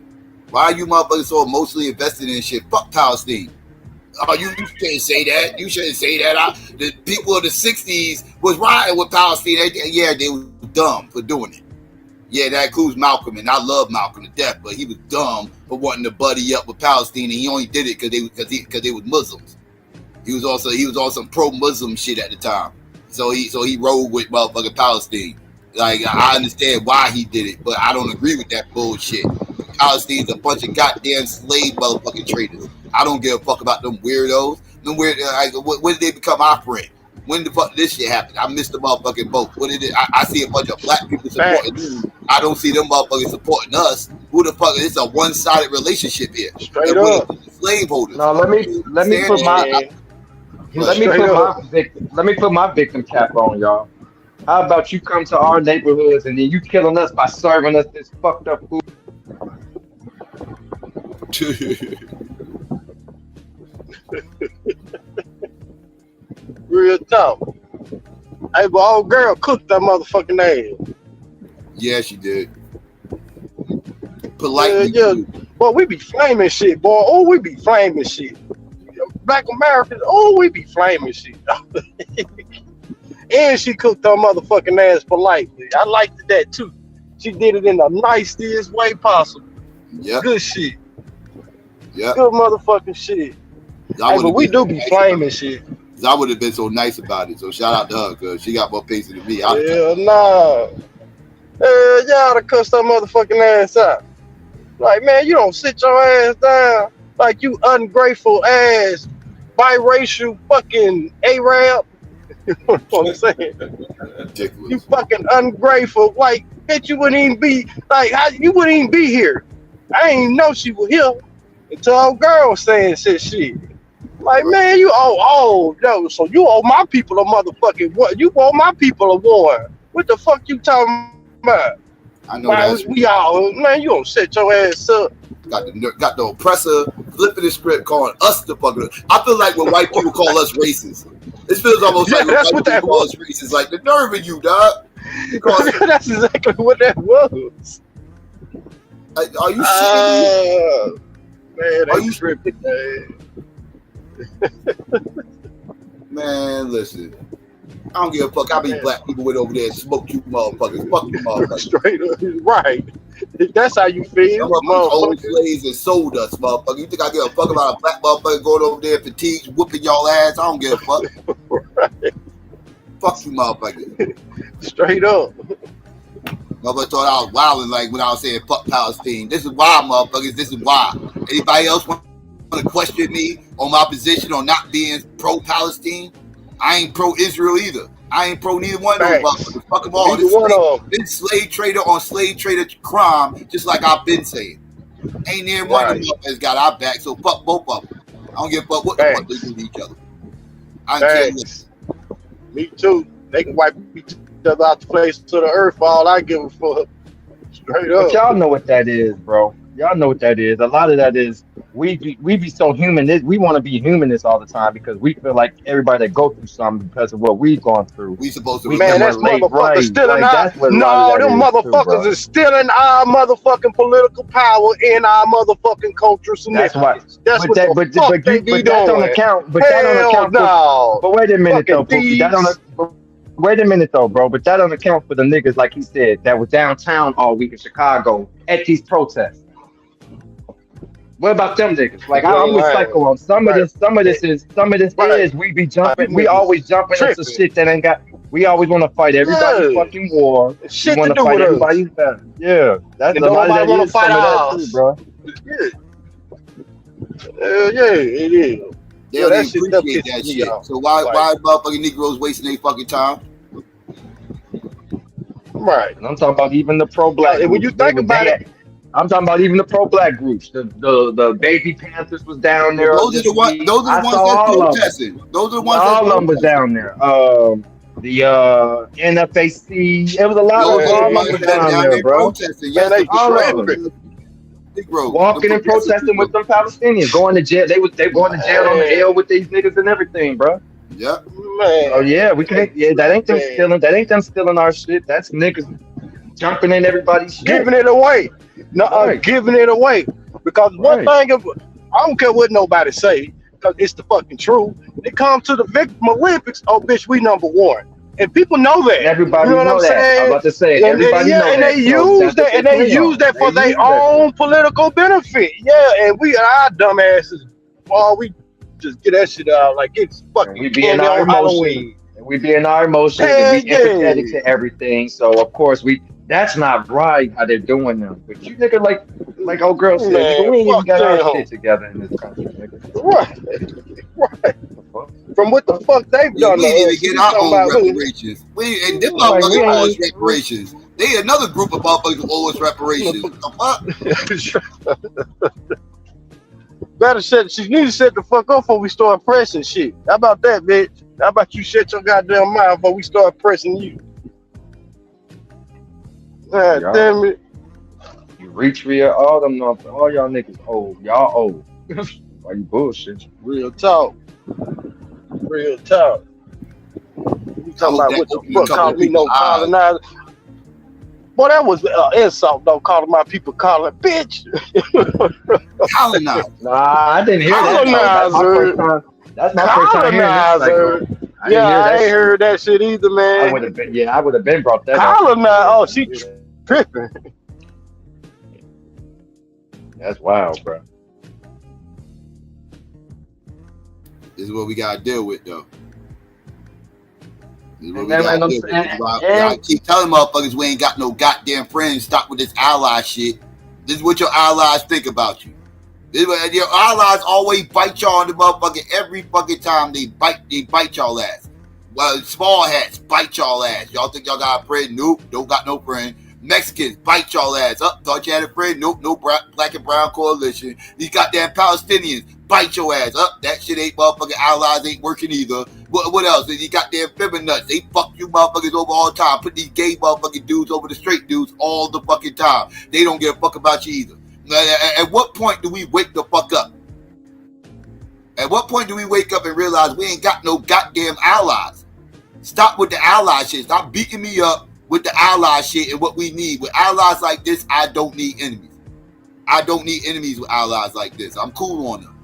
Why are you motherfuckers so emotionally invested in this shit? Fuck Palestine. Oh, you shouldn't say that. You shouldn't say that. The people of the 60s was riding with Palestine. Yeah, they were dumb for doing it. Yeah, that includes Malcolm, and I love Malcolm to death, but he was dumb for wanting to buddy up with Palestine, and he only did it because they was Muslims. He was on some pro-Muslim shit at the time. So he rode with motherfucking Palestine. Like, I understand why he did it, but I don't agree with that bullshit. Palestine's a bunch of goddamn slave motherfucking traders. I don't give a fuck about them weirdos. Them weird. When did they become operant? When the fuck this shit happened? I missed the motherfucking boat. What did it? I see a bunch of black people supporting them. I don't see them motherfuckers supporting us. Who the fuck? It's a one-sided relationship here. Straight up. Slaveholders. No, let me put my victim cap on, y'all. How about you come to our neighborhoods and then you killing us by serving us this fucked up food? Real talk. Hey, but old girl cooked that motherfucking ass. Yeah, she did. Politely. Yeah. Boy, we be flaming shit, boy. Oh, we be flaming shit. Black Americans, oh, we be flaming shit. And she cooked her motherfucking ass politely. I liked that too. She did it in the nicest way possible. Yeah. Good shit. Yeah. Good motherfucking shit. Hey, but we do be flaming shit. I would have been so nice about it. So shout out to her because she got more patience than me. Nah. Y'all to cuss that motherfucking ass out. Like, man, you don't sit your ass down. Like, you ungrateful ass, biracial fucking Arab. You know what I'm saying? Ridiculous. You fucking ungrateful. Like, bitch, you wouldn't even be, like, you wouldn't even be here. I didn't even know she was here until our girl was saying shit. Like, man, you no, so you owe my people a motherfucking what? You owe my people a war. What the fuck you talking about? I know that. We all, man, you don't set your ass up. Got the oppressor flipping the script, calling us the fucking. I feel like when white people call us racist, it feels almost like when white people call us racist. Like the nerve of you, dog. That's exactly what that was. Are you shitting me? Man, are you tripping, man? Man, listen. I don't give a fuck how many black people went over there and smoked you motherfuckers. Fuck you motherfuckers. Straight up, right. That's how you feel. Old slaves and sold us, motherfucker. You think I give a fuck about a black motherfucker going over there fatigued, whooping y'all ass? I don't give a fuck. Right. Fuck you motherfucker. Straight up. Motherfucker thought I was wilding like when I was saying fuck Palestine. This is why, motherfuckers. This is why. Anybody else want to question me on my position on not being pro-Palestine? I ain't pro-Israel either. I ain't pro neither one of those motherfuckers. Fuck them all. This slave trader on slave trader crime, just like I've been saying. Ain't near one of them motherfuckers got our back, so fuck both of them. I don't give a fuck what the fuck they do to each other. I don't care. Me too. They can wipe each other out the face to the earth for all I give a fuck. Straight up. But y'all know what that is, bro. Y'all know what that is. A lot of that is we be so humanist. We want to be humanist all the time because we feel like everybody that go through something because of what we've gone through. We supposed to. Man, that's motherfuckers stealing our. No, them motherfuckers is stealing our motherfucking political power in our motherfucking culture. That's why. That's what the fuck they be doing. That don't account. But that don't account. But wait a minute though, Pookie. Wait a minute though, bro. But that don't account for the niggas, like he said, that was downtown all week in Chicago at these protests. What about them niggas? Like I'm with Psycho on some of this. Some of this is we be jumping. We always jumping into shit that ain't got. We always want to fight everybody's fucking war. Shit we want to fight everybody's battle. Yeah, that's a lot of that is some of that too, bro. Yeah, it is. They don't appreciate that shit. So why motherfucking Negroes wasting their fucking time? Right. And I'm talking about even the pro-black. When you think about it. I'm talking about even the pro-black groups. The Baby Panthers was down there. Those are the ones that's protesting. Those are the ones all of them was down there. The NFAC. It was a lot of them was down there, bro. Yeah, they walking and protesting with them Palestinians, going to jail. They going to jail on the L with these niggas and everything, bro. Yeah, man. Oh yeah, we can't. Yeah, that ain't them stealing. That ain't them stealing our shit. That's niggas jumping in everybody's shit. Giving it away. No, giving it away. Because one thing, I don't care what nobody say, because it's the fucking truth. It comes to the Victim Olympics. Oh, bitch, we number one. And people know that. Everybody you know know what I'm that. saying? I'm about to say, everybody know that. And they use that, and they use that for their own political benefit. Yeah, and our dumbasses, well, we just get that shit out like it's fucking. We be in our emotion. We be in our emotions. And we empathetic to everything. So of course that's not right how they're doing them. But you nigga like old girl said, man, we ain't even got our shit together in this country, nigga. Right. From what the fuck they've done. We need to get our own reparations. And them motherfuckers owe us reparations. They another group of motherfuckers who owe us reparations. Better she need to set the fuck up before we start pressing shit. How about that, bitch? How about you shut your goddamn mouth before we start pressing you? God damn it. You reach real, all y'all niggas old. Y'all old. Why you bullshit? Real talk. You talking about what the fuck called me no colonizer? Boy, that was insult though, calling my people bitch. Colonizer. Nah, I didn't hear colonizer. That's my first time hearing that. I ain't heard that shit either, man. I would have been brought that up. Colonizer. Oh, she tripping. That's wild, bro. This is what we gotta deal with, though. I keep telling motherfuckers we ain't got no goddamn friends. Stop with this ally shit. This is what your allies think about you. Your allies always bite y'all on the motherfucker every fucking time they bite y'all ass. Well, small hats bite y'all ass. Y'all think y'all got a friend? Nope, don't got no friend. Mexicans bite y'all ass. Thought you had a friend? Nope, no black and brown coalition. These goddamn Palestinians bite your ass. That shit ain't motherfucking allies ain't working either. What else? These goddamn feminists, they fuck you motherfuckers over all the time. Put these gay motherfucking dudes over the straight dudes all the fucking time. They don't give a fuck about you either. At what point do we wake the fuck up? At what point do we wake up and realize we ain't got no goddamn allies? Stop with the ally shit. Stop beating me up with the ally shit and what we need. With allies like this, I don't need enemies. I don't need enemies with allies like this. I'm cool on them.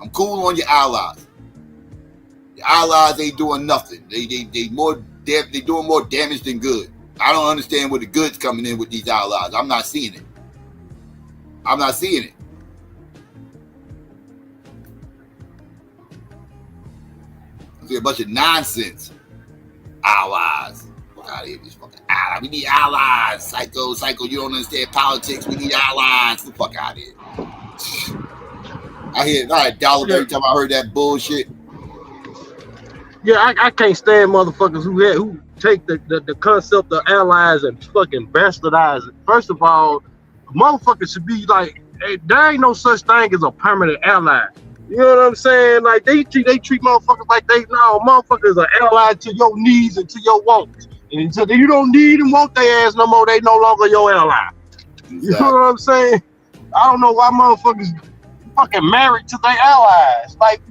I'm cool on your allies. Your allies ain't doing nothing. They doing more damage than good. I don't understand where the good's coming in with these allies. I'm not seeing it. I'm not seeing it. I see a bunch of nonsense. Allies. Fuck out of here, this fucking allies. We need allies. Psycho, you don't understand politics. We need allies. Get the fuck out of here. I hear $1 every time I heard that bullshit. Yeah, I can't stand motherfuckers who take the concept of allies and fucking bastardize it. First of all, motherfuckers should be like, hey, there ain't no such thing as a permanent ally. You know what I'm saying? Like they treat motherfuckers like motherfuckers are allied to your needs and to your wants. And until you don't need and want their ass no more, they no longer your ally. Exactly. You know what I'm saying? I don't know why motherfuckers fucking married to their allies. Like,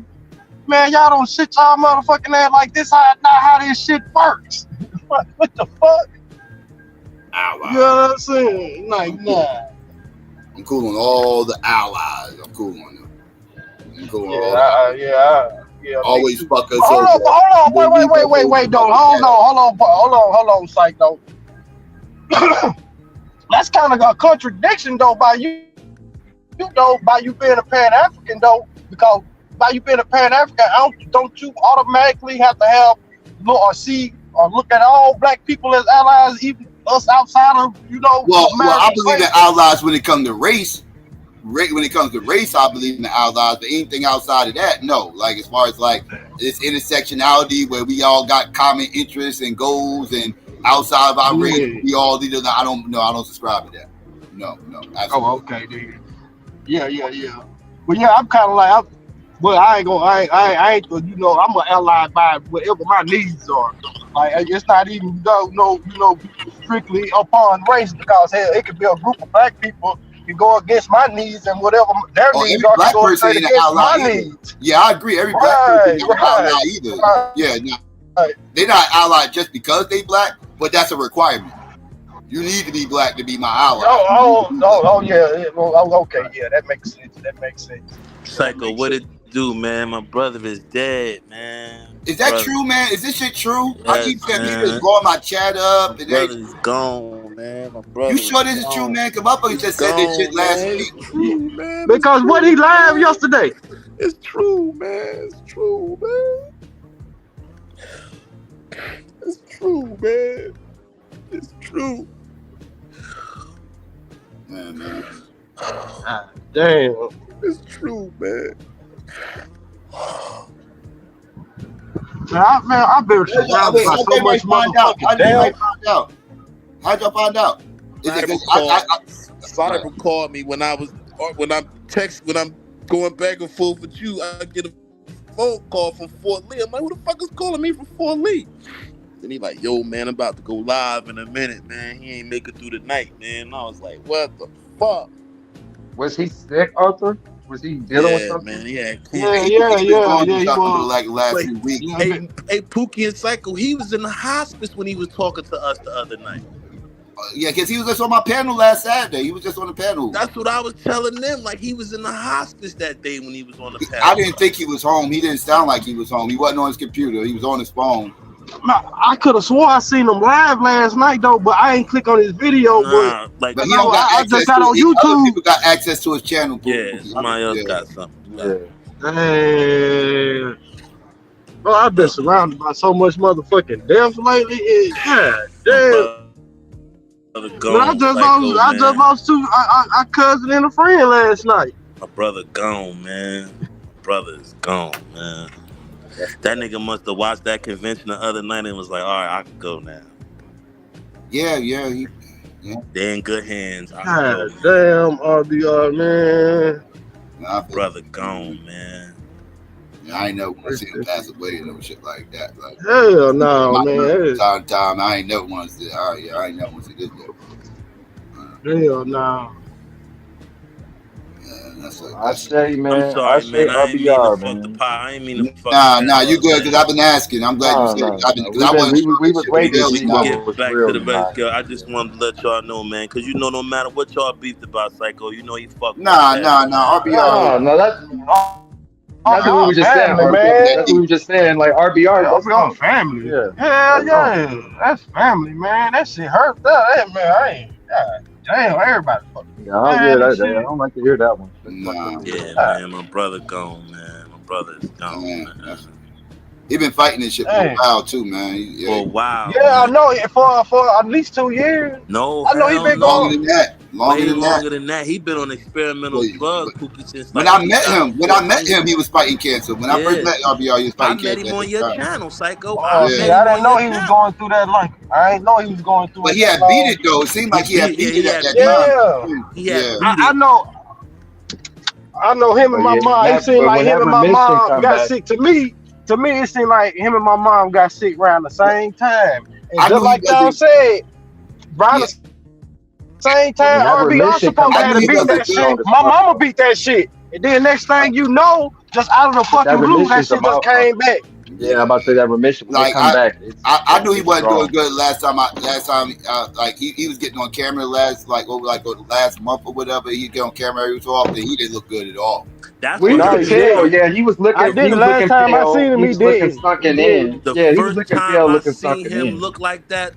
man, y'all don't shit y'all motherfucking ass like this. Not how this shit works. What the fuck? Allies. You know what I'm saying? Like, nah. I'm cool on all the allies. I'm cool on them. I'm cool on all the yeah. Always fuck us Hold over. on. Wait, though. Hold on, Psycho. That's kind of a contradiction, though, by you being a Pan-African, though, because by you being a Pan-African, don't you automatically have to have look at all black people as allies, even us outside of, Well, I believe in allies when it comes to race. When it comes to race, I believe in the allies, but anything outside of that, no. Like, as far as like this intersectionality where we all got common interests and goals, and outside of our race, we all either. I don't subscribe to that. No. Absolutely. Oh, okay, dude. Yeah. Well, yeah, I'm kind of like, I ain't, I'm an ally by whatever my needs are. Like, it's not even strictly upon race, because hell, it could be a group of black people can go against my needs, and whatever their needs are can go straight against my needs. Yeah, I agree. Every black person is not an ally either. Yeah, they're not allied just because they black, but that's a requirement. You need to be black to be my ally. Yeah. Okay, yeah, that makes sense. Psycho, what it do, man? My brother is dead, man. Is that true, man? Is this shit true? Yes, I keep saying people blowing my chat up. My brother's gone, man. My brother. You sure this is true, man? Cause motherfucker just said this shit last week. It's true, man. Because what he live yesterday. It's true, man. It's true, man. It's true, man. It's true. Man. Damn. It's true, man. I've been surrounded by so much motherfucking damn. How'd y'all find out? Cyber called me when I'm going back and forth with you. I get a phone call from Fort Lee. I'm like, who the fuck is calling me from Fort Lee? Then he like, yo, man, I'm about to go live in a minute, man. He ain't make it through the night, man. And I was like, what the fuck? Was he sick, Arthur? Was he dealing with something? Man, yeah. He was. Like last few weeks. Hey, Pookie and Psycho, he was in the hospice when he was talking to us the other night. Yeah, because he was just on my panel last Saturday. He was just on the panel. That's what I was telling them. Like, he was in the hospice that day when he was on the panel. I didn't think he was home. He didn't sound like he was home. He wasn't on his computer. He was on his phone. I could have swore I seen him live last night, though, but I ain't click on his video. But he don't got I just got on YouTube. Other people got access to his channel. Yeah, somebody else got something. Yeah. Bro, I've been surrounded by so much motherfucking death lately. God damn. I just lost two a cousin and a friend last night. My brother gone, man. My brother is gone, man. That nigga must have watched that convention the other night and was like, all right, I can go now. Yeah. They're in good hands. God damn, RBR, man. My brother gone, man. I ain't never want to see him pass away and no shit like that. Like, hell no, man. Time, I ain't never want to see. I ain't never want to see this though. Hell no. I say, man. I'm sorry, man. I ain't mean to fuck the pot. I ain't mean to fuck. Nah, you good? Because I've been asking. I'm glad you said. We was waiting to see what get was back real to the best girl. I just wanted to let y'all know, man, because no matter what y'all beefed about, Psycho, he fucked. Nah. RBR. No, that's what we were just saying, man. That's what we were just saying. Like RBR, that's family. Yeah. Hell yeah, that's family, man. That shit hurt. That man, I ain't. God damn, everybody fucking. Yeah, I don't hear that. I don't like to hear that one. Yeah, man, my brother gone, man. My brother is gone, man. He been fighting this shit for a while too, man. For a while. Yeah, I know. For at least 2 years. No, I know he been longer than that. Longer than that. He been on experimental drugs, Pookie, since when like I met him, he was fighting cancer. When I first met RBR, he was fighting cancer. I met him on your channel, Psycho. Oh, see, I didn't know he was going through that like. I didn't know he was going through it. But he had beat it though. It seemed like he had beat it at that time. I know him and my mom. It seemed like him and my mom got sick. To me, it seemed like him and my mom got sick around the same time. And just like y'all said, around the same time, RBR supposed to have to beat that shit. My mama beat that shit. And then next thing you know, just out of the fucking blue, that shit just came back. Yeah, I'm about to say that remission when they come back. I knew he wasn't doing good last time. Like he was getting on camera over the last month or whatever. He'd get on camera every so often. He didn't look good at all. That's what you could tell. Yeah, he was looking. I did the last time I seen him. He did. Sunken in. The first time I seen him look like that,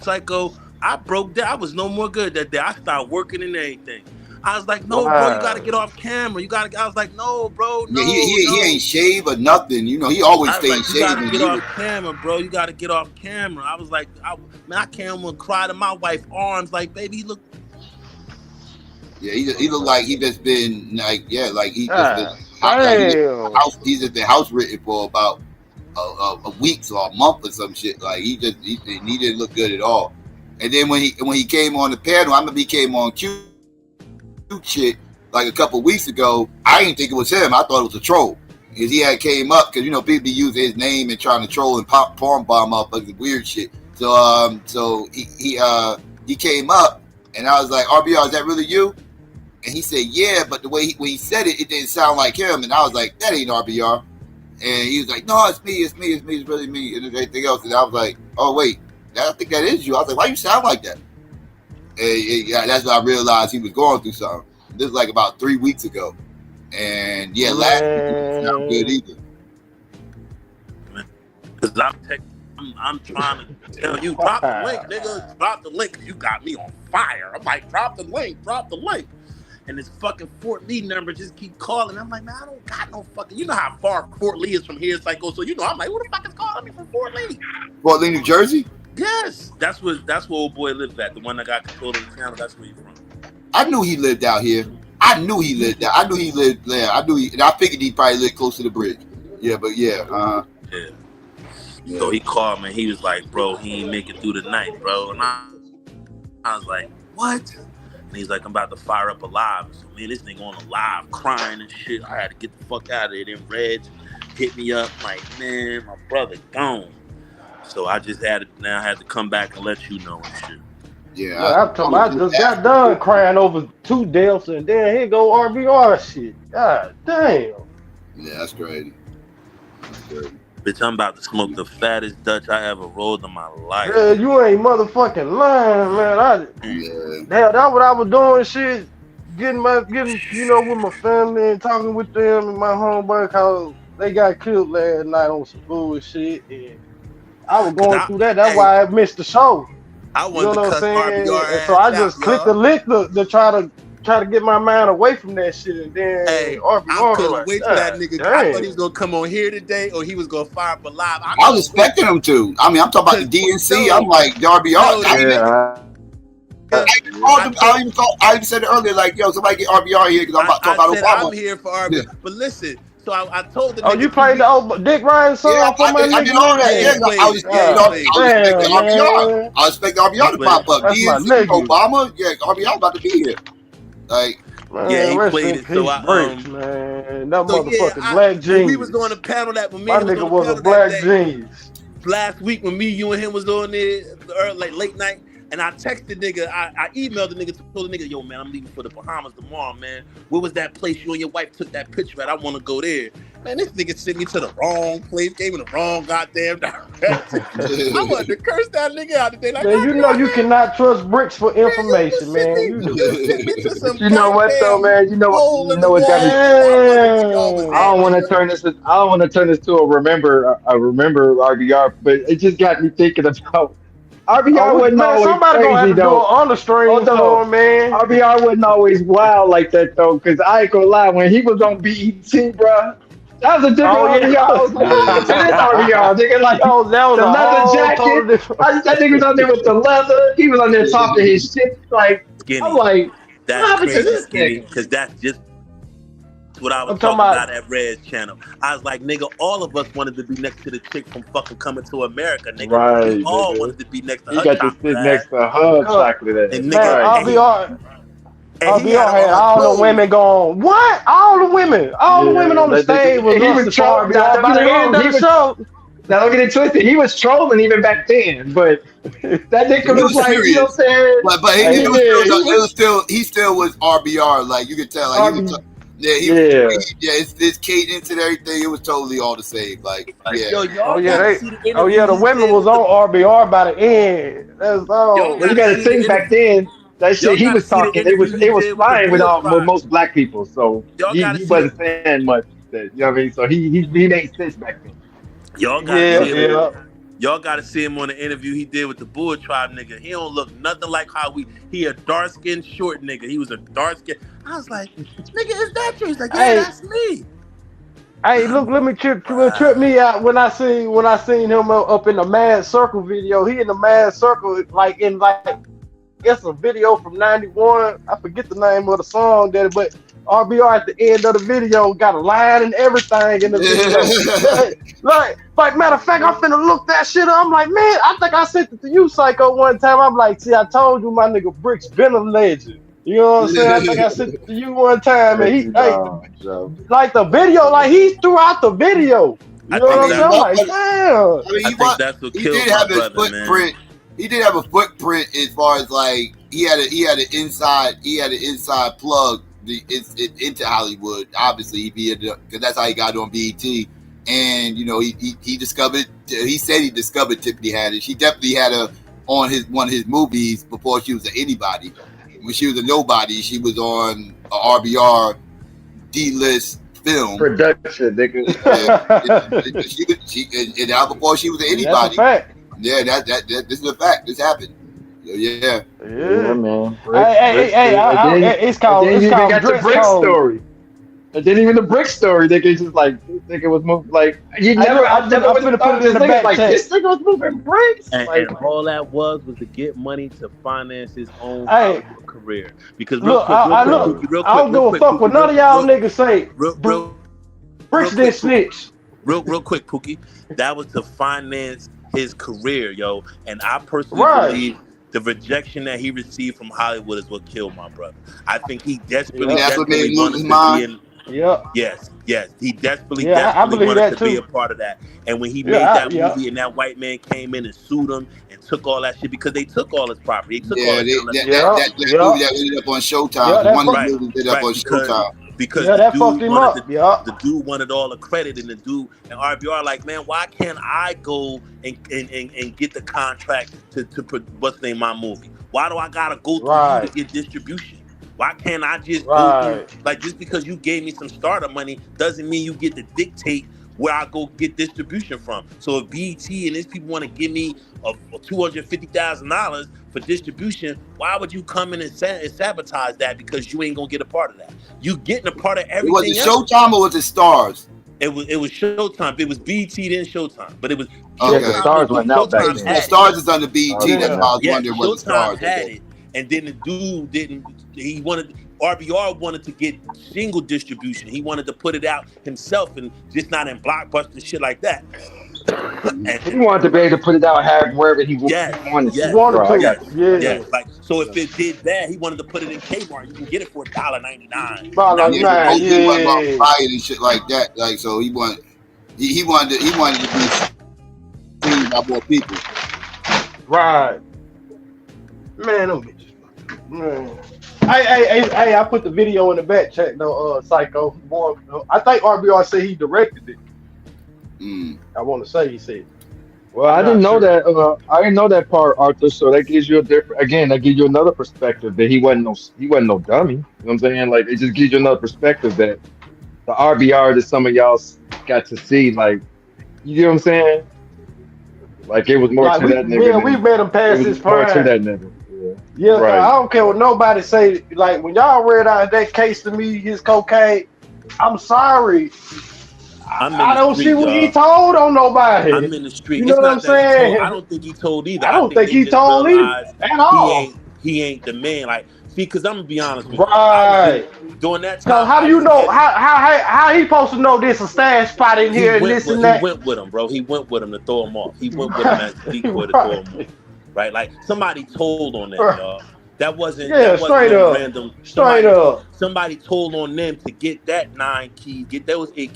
Psycho, I broke down. I was no more good that day. I started working and everything. I was like, no, bro, you got to get off camera. I was like, no, bro, no. Yeah, he ain't shaved or nothing. You know, he always stays shaved. You got to get off camera, bro. You got to get off camera. I was like, I can't even cry to my wife's arms. Like, baby, he look. Yeah, he looked like he just been like, he just been he's just been house written for about a week or a month or some shit. Like he didn't look good at all. And then when he came on the panel, I remember he came on Q shit like a couple weeks ago. I didn't think it was him. I thought it was a troll. Because he had came up because people be using his name and trying to troll and porn bomb up like weird shit. So he came up and I was like, RBR, is that really you? And he said, yeah, but the way when he said it, it didn't sound like him. And I was like, that ain't RBR. And he was like, no, it's me, it's really me, and everything else. And I was like, oh wait, I think that is you. I was like, why you sound like that? And that's when I realized he was going through something. This was like about 3 weeks ago. And yeah, last week it didn't sound good either. Because I'm trying to tell you, drop the link, nigga. Drop the link. You got me on fire. I'm like, drop the link. And this fucking Fort Lee number just keep calling. I'm like, man, I don't got no fucking. You know how far Fort Lee is from here, Psycho. So I'm like, who the fuck is calling me from Fort Lee? Fort Lee, New Jersey? Yes, that's where old boy lives at. The one that got control of the channel. That's where he's from. I knew he lived out here. I knew he lived there. And I figured he probably lived close to the bridge. Yeah, but yeah. Yeah. So he called me. He was like, bro, he ain't make it through the night, bro. And I was like, what? And he's like, I'm about to fire up a live. So man, this nigga on a live crying and shit. I had to get the fuck out of there. Then Reg hit me up like, man, my brother gone. So I just had to come back and let you know and shit. Yeah, I just got done crying over 2 deaths and then here go RBR shit. God damn. Yeah, that's crazy. Bitch, I'm about to smoke the fattest Dutch I ever rolled in my life. Yeah, you ain't motherfucking lying, man. That's what I was doing, shit. Getting with my family and talking with them and my homeboy because they got killed last night on some bullshit. And I was going through that. That's why I missed the show. I wanted to cut RBR. So I just clicked the link to try to get my mind away from that shit, and then RBR, I couldn't wait for that nigga. I thought he was gonna come on here today, or he was gonna fire up a live. I was expecting him to. I mean, I'm talking about the DNC. I'm like RBR. I even said it earlier, like, yo, somebody get RBR here because I'm about to talk about Obama. I'm here for RBR, but listen. So I told the nigga. Oh, you played the old Dick Ryan song for my nigga? I did all that. Yeah, I was expecting RBR to pop up. DNC, Obama, yeah, RBR about to be here. Like, man, he played it. So man, that motherfucking black genius. We was doing a panel that when me my nigga was a black genius. Last week when me, you, and him was doing it like late night. And I texted nigga, I emailed the nigga, told the nigga, yo, man, I'm leaving for the Bahamas tomorrow, man. Where was that place you and your wife took that picture at? I want to go there. Man, this nigga sent me to the wrong place, gave me the wrong goddamn direction. I wanted to curse that nigga out today. Like, man, you know you cannot trust bricks for information, man. You know what though, man? You know what got me. I don't want to turn this to a remember RBR, but it just got me thinking about. RBR wasn't always somebody crazy, gonna have to though. Do on the stream for man. RBR wasn't always wild like that though, because I ain't gonna lie, when he was on BET, bro, that was a different RBR. RBR, nigga, like that was the leather jacket. That nigga was on there with the leather. He was on there talking his shit. Like skinny. I'm like, That's what happened to crazy this skinny, nigga? because that's just what I was I'm talking talking about about. at Red's channel. I was like, nigga, all of us wanted to be next to the chick from fucking Coming to America, nigga. We Right, all nigga. wanted to be next to He her got to chocolate sit ass. next to her chocolate ass. And Man, nigga, Right. and he had RBR on had her all the clothes. women going, what? All the women on the stage was he was lusting for trolling. Now, RBR. don't By get the it end wrong. of He the was. show, Now, don't get it twisted. He was trolling even back then, but that nigga He was was like, you know serious, what I'm saying? but he still was RBR. Like you could tell, like he was. His cadence and everything, it was totally all the same. Like, yeah. Yo, y'all oh yeah, gotta see the the interview he women did was with on the. RBR by the end. That's all. Y'all Well, you gotta got to see the think back interview. then. That Y'all shit he gotta was see the talking. interview he It was did with the flying with Bull with Tribe. most black people. So Y'all gotta he see wasn't saying much. That, you know what I mean? So he made sense back then. Y'all gotta see him. Y'all gotta see him on the interview he did with the Bull Tribe nigga. He don't look nothing like how he a dark skinned short nigga. He was a dark skin. I was like, nigga, is that you? He's like, yeah, Hey. that's me. Hey, look, let me trip me out when I seen him up in the Mad Circle video. He in the Mad Circle like it's a video from '91. I forget the name of the song but RBR at the end of the video got a line and everything in the video. like matter of fact, I'm finna look that shit up. I'm like, man, I think I sent it to you, Psycho, one time. I'm like, see, I told you my nigga Brick's been a legend. You know what I'm saying? I think I sent it to you one time, and he like the video, like he's throughout the video. You know what I'm saying? I'm like, damn. I think that's what He killed did my have his brother, footprint. man. He did have a footprint as far as like he had an inside plug into Hollywood. Obviously, because that's how he got on BET. And you know, he discovered. He said he discovered Tiffany Haddish. She definitely had her on one of his movies before she was anybody. When she was a nobody, she was on a RBR D-list film production, nigga. And now before she was anybody. That's a fact. Yeah, this is a fact. This happened. Yeah, man. It's called the Brick story. And then even the Brick story, they could just like this nigga was moving like you never. I never would have thought this nigga like this nigga was moving bricks. And all that was to get money to finance his own career. Because I don't give a fuck what none of y'all niggas say. Bricks didn't snitch. Real quick, Pookie. That was to finance his career, yo. And I personally believe the rejection that he received from Hollywood is what killed my brother. I think he desperately wanted to be in. Yeah. Yes. He desperately believe wanted that to be too. a part of that. And when he made that movie and that white man came in and sued him and took all that shit because they took all his property. They took all his movie that ended up on Showtime. One of the movies ended up on Showtime. Because the dude wanted all the credit, and the dude and RBR like, man, why can't I go and get the contract to put what's the name my movie? Why do I gotta go through you to get distribution? Why can't I just go through, like, just because you gave me some startup money doesn't mean you get to dictate where I go get distribution from. So if BET and these people want to give me a $250,000 for distribution, why would you come in and sabotage that because you ain't gonna get a part of that? You getting a part of everything. Was it Showtime or was it Stars? It was Showtime. It was BET then Showtime, but it was okay. Stars went out back then. Stars is under BET. That's why I was wondering what Showtime Stars had it, and then the dude didn't. He wanted. RBR wanted to get single distribution. He wanted to put it out himself and just not in Blockbuster shit like that. And he wanted to be able to put it out wherever he wanted to. Yeah. Like, so if it did that, he wanted to put it in Kmart. You can get it for $1.99. He wanted about buying and shit like that. Like, so he wanted to be seen by more people. Right. Man, them bitches. Man. Hey, I put the video in the back chat though, Psycho. Boy, I think RBR said he directed it. I want to say he said. Well, I didn't know that. I didn't know that part, Arthur. So that gives you that gives you another perspective that he wasn't no dummy. You know what I'm saying? Like, it just gives you another perspective that the RBR that some of y'all got to see, like, you know what I'm saying? Like, it was more to that nigga. Yeah, we met him past his prime. More to that nigga. Yeah, I don't care what nobody say. Like, when y'all read out that case to me, his cocaine, I'm sorry. I don't see what he told on nobody. I'm in the street. You know what I'm saying? I don't think he told either. I don't think he told either at all. He ain't the man. Like, because I'm gonna be honest with Right. you. During that So time, how do you know how he supposed to know this a stash spot in here and this and that? He went with him, bro. He went with him to throw him off. He went with him as a decoy to throw him off. Right? Like somebody told on them, y'all. That wasn't straight no up. random. Straight up. Somebody told on them to get that 9 keys, get those 8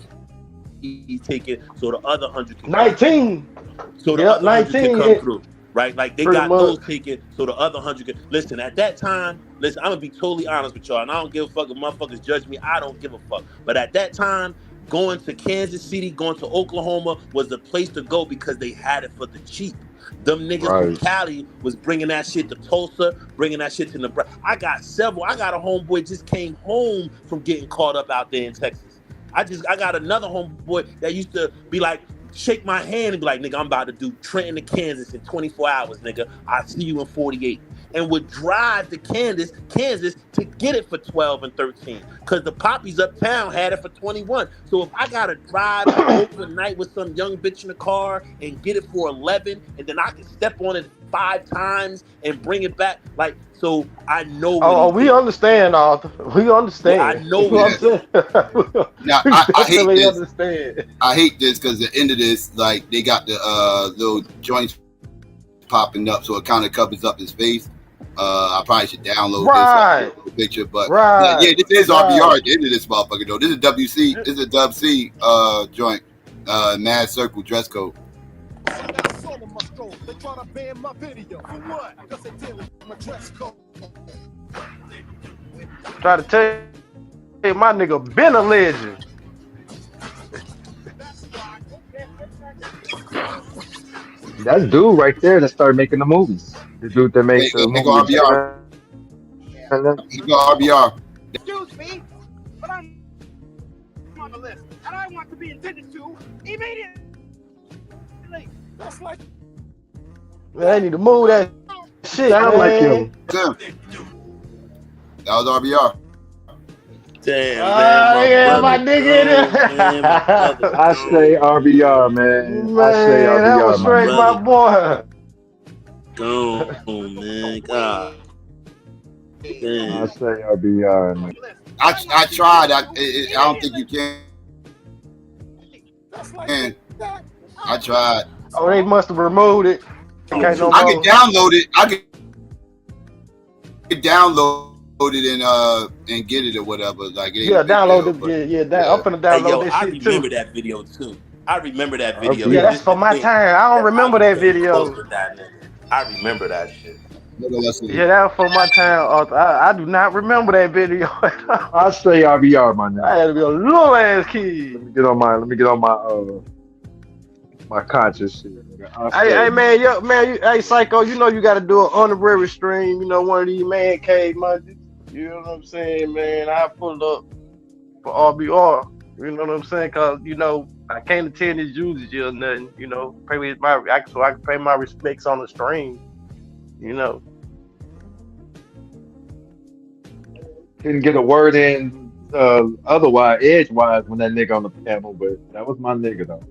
keys taken, so the other 100 can 19. So the other 100 can come through. Right? Like they Pretty got much. those taken, so the other 100 can listen. At that time, I'm gonna be totally honest with y'all, and I don't give a fuck if motherfuckers judge me. I don't give a fuck. But at that time, going to Kansas City, going to Oklahoma was the place to go because they had it for the cheap. Them niggas from Cali was bringing that shit to Tulsa, bringing that shit to Nebraska. I got a homeboy just came home from getting caught up out there in Texas. I got another homeboy that used to be like, shake my hand and be like, nigga, I'm about to do Trenton to Kansas in 24 hours, nigga. I'll see you in 48. And would drive to Kansas to get it for 12 and 13. Because the poppies uptown had it for 21. So if I gotta drive overnight with some young bitch in the car and get it for 11, and then I can step on it 5 times and bring it back, like, so I know what we understand, Arthur. We understand. I know what Now, I hate this. Understand. I hate this because at the end of this, like, they got the little joints popping up, so it kind of covers up his face. I probably should download this picture, but yeah, this is RBR at the end of this motherfucker though. This is WC. This is a WC joint. Mad Circle dress code. Try to tell you, my nigga been a legend. That's dude right there that started making the movies. The dude that makes the movies. RBR. He go RBR. Excuse me, but I'm on the list, and I want to be attended to immediately. That's like, Man, I need to move that shit. Sound like him. That was RBR. Damn, my nigga in there. I say RBR, man. I say RBR, that was straight, my boy. Go on, man. God. I say RBR, man. I tried. I don't think you can. I tried. Oh, they must have removed it. I can download it. I can download it and get it or whatever. Like download it. I'm finna download this I shit remember too. that video too. I remember that video. Yeah, that's for my time. I don't remember that video. I remember that shit. Yeah, that was for my time. I do not remember that video. I say RBR, my nigga. I had to be a little ass kid. Let me get on my my conscious shit. Hey man, hey Psycho, you know you gotta do an honorary stream, one of these man cave months. You know what I'm saying, man? I pulled up for RBR. You know what I'm saying? Cause I can't attend his usage or nothing, pay with so I can pay my respects on the stream, Didn't get a word in otherwise, edgewise when that nigga on the panel, but that was my nigga though.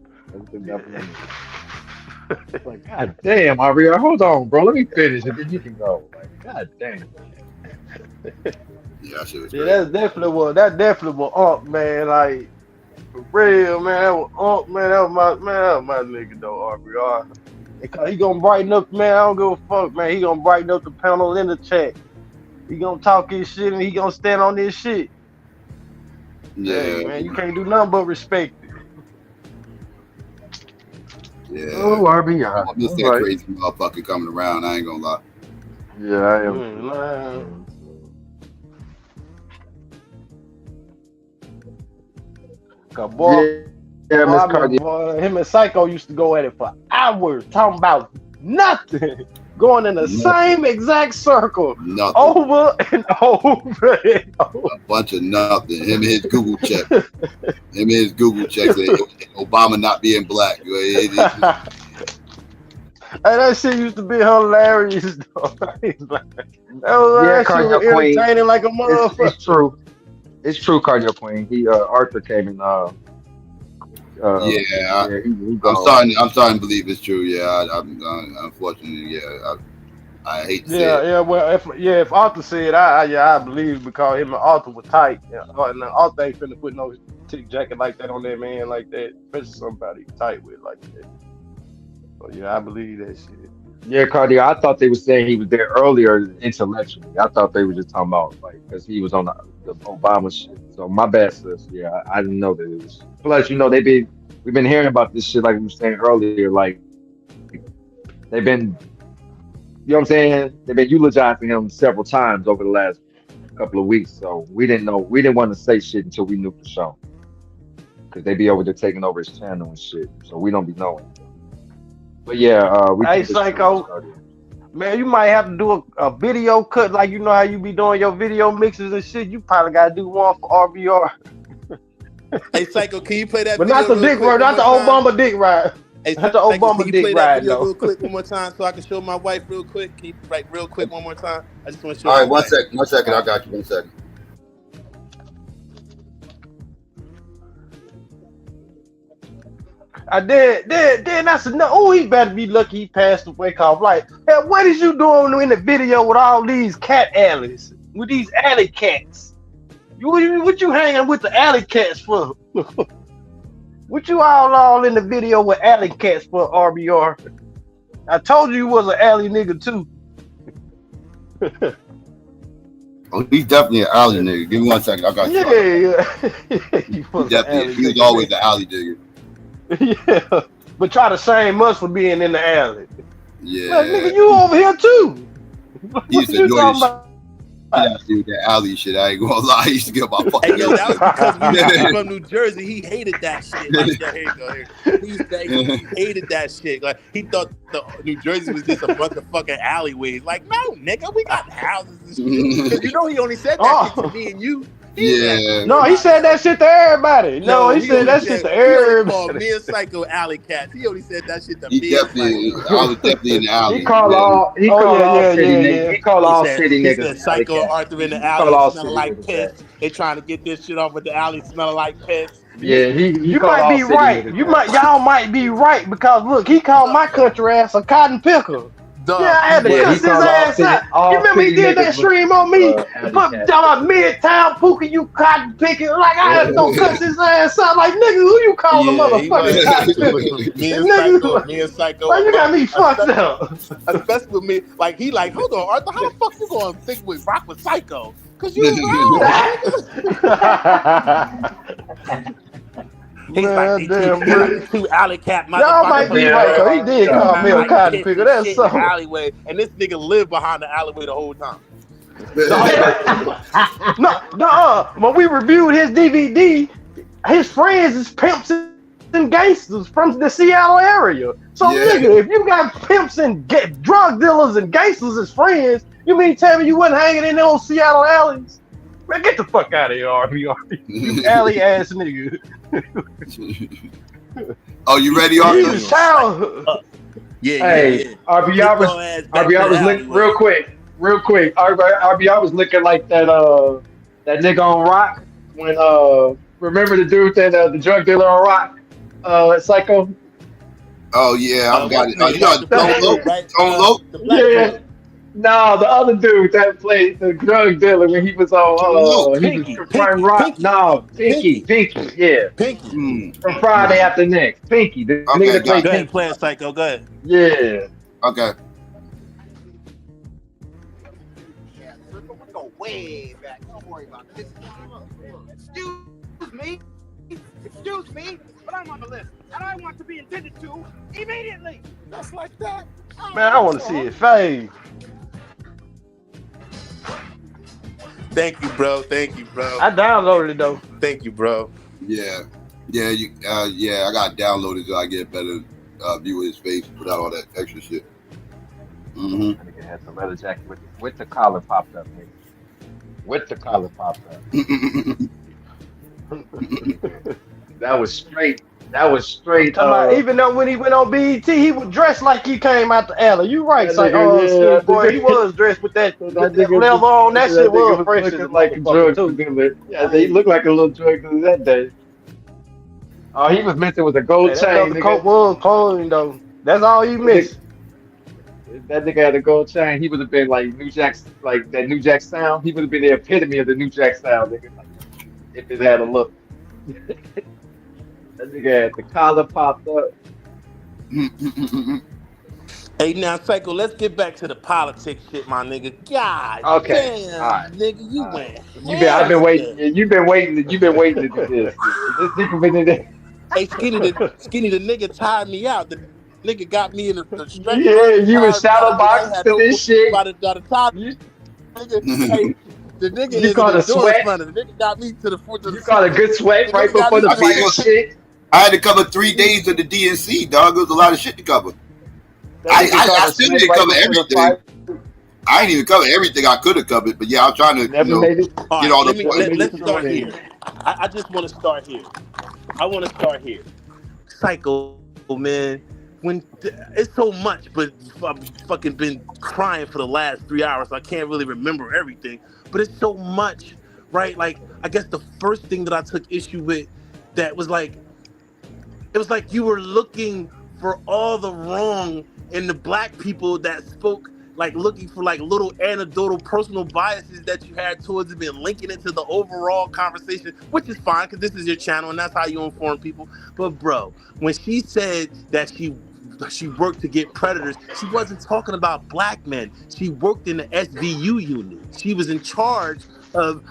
It's like, God damn, RBR, hold on, bro. Let me finish and then you can go. Like, God damn. Yeah, that definitely was up, man. Like, for real, man. That was up, man. That was my nigga though, RBR. Because he gonna brighten up, man. I don't give a fuck, man. He gonna brighten up the panel in the chat. He gonna talk his shit and he gonna stand on this shit. Yeah, hey, man. You can't do nothing but respect it. Yeah. Oh, RBR. I miss that crazy motherfucker coming around. I ain't gonna lie. Yeah, I am. Boy, him and Psycho used to go at it for hours, talking about nothing, going in the same exact circle, over and over and over. A bunch of nothing. Him and his Google check. Obama not being black. Hey, that shit used to be hilarious, though. That shit was entertaining like a motherfucker. It's true. It's true, Cardio Queen. Arthur came in. I'm starting to believe it's true. Yeah, unfortunately, yeah. I hate to say Yeah, it. yeah. Well, if Arthur said, I believe because him and Arthur were tight. Yeah, and Arthur ain't finna put no tick jacket like that on that man like that, especially somebody tight with like that. So yeah, I believe that shit. Yeah, Cardio. I thought they were saying he was there earlier intellectually. I thought they were just talking about like because he was on the Obama shit. So my bad, sis. Yeah, I didn't know that it was. Plus, we've been hearing about this shit like we were saying earlier. Like they've been, you know what I'm saying? They've been eulogizing him several times over the last couple of weeks. So we didn't know. We didn't want to say shit until we knew for sure. Because they be over there taking over his channel and shit. So we don't be knowing. But yeah, we. Hey, Psycho. Man, you might have to do a video cut like you know how you be doing your video mixes and shit. You probably gotta do one for RBR. Hey, Psycho, can you play that? But video not the real dick quick ride, one not the more time? Obama dick ride. Hey, Not the Psycho, Obama can you dick play that ride video though. real quick one more time so I can show my wife real quick? Can you real quick one more time? I just want to show. All right, my one second. I got you. 1 second. I did. Then I said, no, oh, he better be lucky he passed away. Cause like, hey, what is you doing in the video with all these cat alleys? With these alley cats? What you hanging with the alley cats for? What you all in the video with alley cats for, RBR? I told you was an alley nigga too. Oh, he's definitely an alley nigga. Give me 1 second. I got you. Yeah. He was always an alley nigga. Yeah, but try to shame us for being in the alley. Yeah. Like, nigga, you over here too. He used to you annoy talking the about? shit with that alley shit. I ain't gonna lie. He used to get my fucking. Hey, yo, that was because we was from New Jersey. He hated that shit. Like, yeah, here you go. He hated that shit. Like, he thought New Jersey was just a bunch of fucking alleyways. Like, no, nigga, we got houses and shit. Because you know he only said that shit to me and you. Yeah. No, he said that shit to everybody. No, he said that shit to He only everybody. called me and Psycho alley cats. He only said that shit to He me definitely, and Psycho. I was definitely in the alley. He called all city niggas. He called all city He niggas. said Psycho and Arthur in the He called all alley city smelling like niggas piss. that. They trying to get this shit off with the alley smelling like piss. Yeah, he You called might all be city right. niggas Y'all might be right because look, he called my country ass a cotton picker. Duh. Yeah, I had to Yeah, cuss he his called all ass city- out. all You remember he city did that niggas stream was, on me? alley Put cats. down Midtown Pookie, you cotton picking. Like I had to go cuss his ass out. Like nigga, who you call the He motherfucking cotton picker? me and Nigga, Psycho. like you got me fucked up. Especially with me, like he like, hold on, Arthur, how the fuck you gonna think with rock with Psycho? Cause you He's like, two alley cat motherfuckers. Y'all might be right, cause he did call me a cotton picker. That's something. Alleyway, and this nigga lived behind the alleyway the whole time. No. When we reviewed his DVD, his friends is pimps and gangsters from the Seattle area. So nigga, if you got pimps and drug dealers and gangsters as friends, you mean tell me you wasn't hanging in those Seattle alleys? Man, get the fuck out of here, RBR. You alley ass nigga. Oh, you ready, Arthur? Hey, RBR was looking real quick. RBR was looking like that nigga on Rock when remember the dude that the drug dealer on Rock, Psycho. Oh yeah, I've got it. Oh, you got Tone Loc? Yeah. No, the other dude that played the drug dealer when he was on he was confronting Rock. No, Pinky, yeah. Pinky. From Friday After Next. Pinky. The nigga that played Go ahead, Pinky. play it, Psycho. Go ahead. Yeah. Okay. We're going way back. Don't worry about this. Excuse me, but I'm on the list, and I want to be attended to immediately. Just like that. Man, I want to see his face. Thank you, bro. I downloaded it though. Thank you, bro. Yeah, I got downloaded so I get better view of his face without all that extra shit. Nigga had the leather jacket with the collar popped up, nigga. With the collar popped up. That was straight. Even though when he went on BET, he was dressed like he came out the alley. You right, nigga, boy. He was dressed with that leather on. That shit was fresh as like a drug dealer. Yeah, he looked like a little drug dealer that day. Oh, he was missing with a gold chain. The coat was clean though. That's all he missed. If that nigga had a gold chain, he would have been like New Jack's, like that New Jack sound. He would have been the epitome of the New Jack sound, nigga. Like, if it had a look. That nigga had the collar popped up. Hey, now, Psycho, let's get back to the politics shit, my nigga. God Okay, damn, all right. nigga, you went. I've been waiting. You've been waiting to do this. This nigga been in there. Hey, Skinny, the nigga tied me out. The nigga got me in the stretch. Yeah, you was shadow boxing to this shit. By the top. Nigga, hey, the nigga You is called an a sweat? runner. The nigga got me to the foot. You caught a good sweat right before the fight and shit. I had to cover 3 days of the DNC, dog. There was a lot of shit to cover. I still didn't cover everything. I ain't even cover everything I could have covered, but yeah, I'm trying to get all the points. Let's start here. I just want to start here. I want to start here. Psycho, man. When it's so much, but I've fucking been crying for the last 3 hours, so I can't really remember everything. But it's so much, right? Like, I guess the first thing that I took issue with, that was like, it was like you were looking for all the wrong in the black people that spoke, like looking for like little anecdotal personal biases that you had towards them and linking it to the overall conversation, which is fine because this is your channel and that's how you inform people. But bro, when she said that she worked to get predators, she wasn't talking about black men. She worked in the SVU unit. She was in charge of,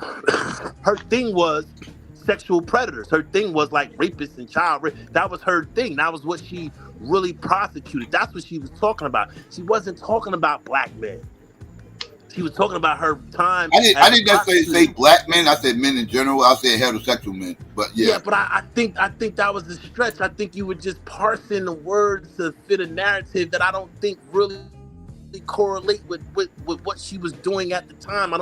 her thing was sexual predators. Her thing was like rapists and child rape. That was her thing. That was what she really prosecuted. That's what she was talking about. She wasn't talking about black men. She was talking about her time. I didn't necessarily say black men. I said men in general. I said heterosexual men. But yeah. Yeah, but I think that was the stretch. I think you were just parsing the words to fit a narrative that I don't think really correlate with what she was doing at the time. I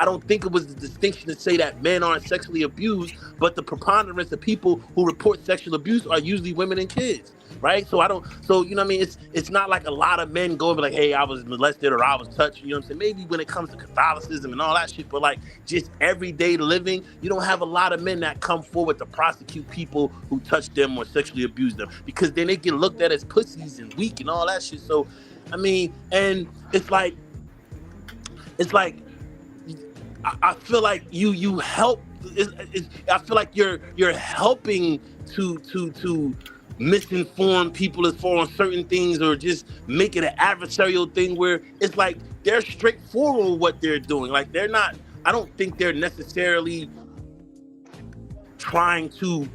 don't think it was the distinction to say that men aren't sexually abused, but the preponderance of people who report sexual abuse are usually women and kids, right? So you know what I mean? It's not like a lot of men go and be like, hey, I was molested or I was touched, you know what I'm saying? Maybe when it comes to Catholicism and all that shit, but like just everyday living, you don't have a lot of men that come forward to prosecute people who touch them or sexually abuse them, because then they get looked at as pussies and weak and all that shit. So I mean, and it's like I feel like you help. I feel like you're helping to misinform people as far on certain things, or just make it an adversarial thing where it's like they're straightforward with what they're doing. Like they're not. I don't think they're necessarily trying to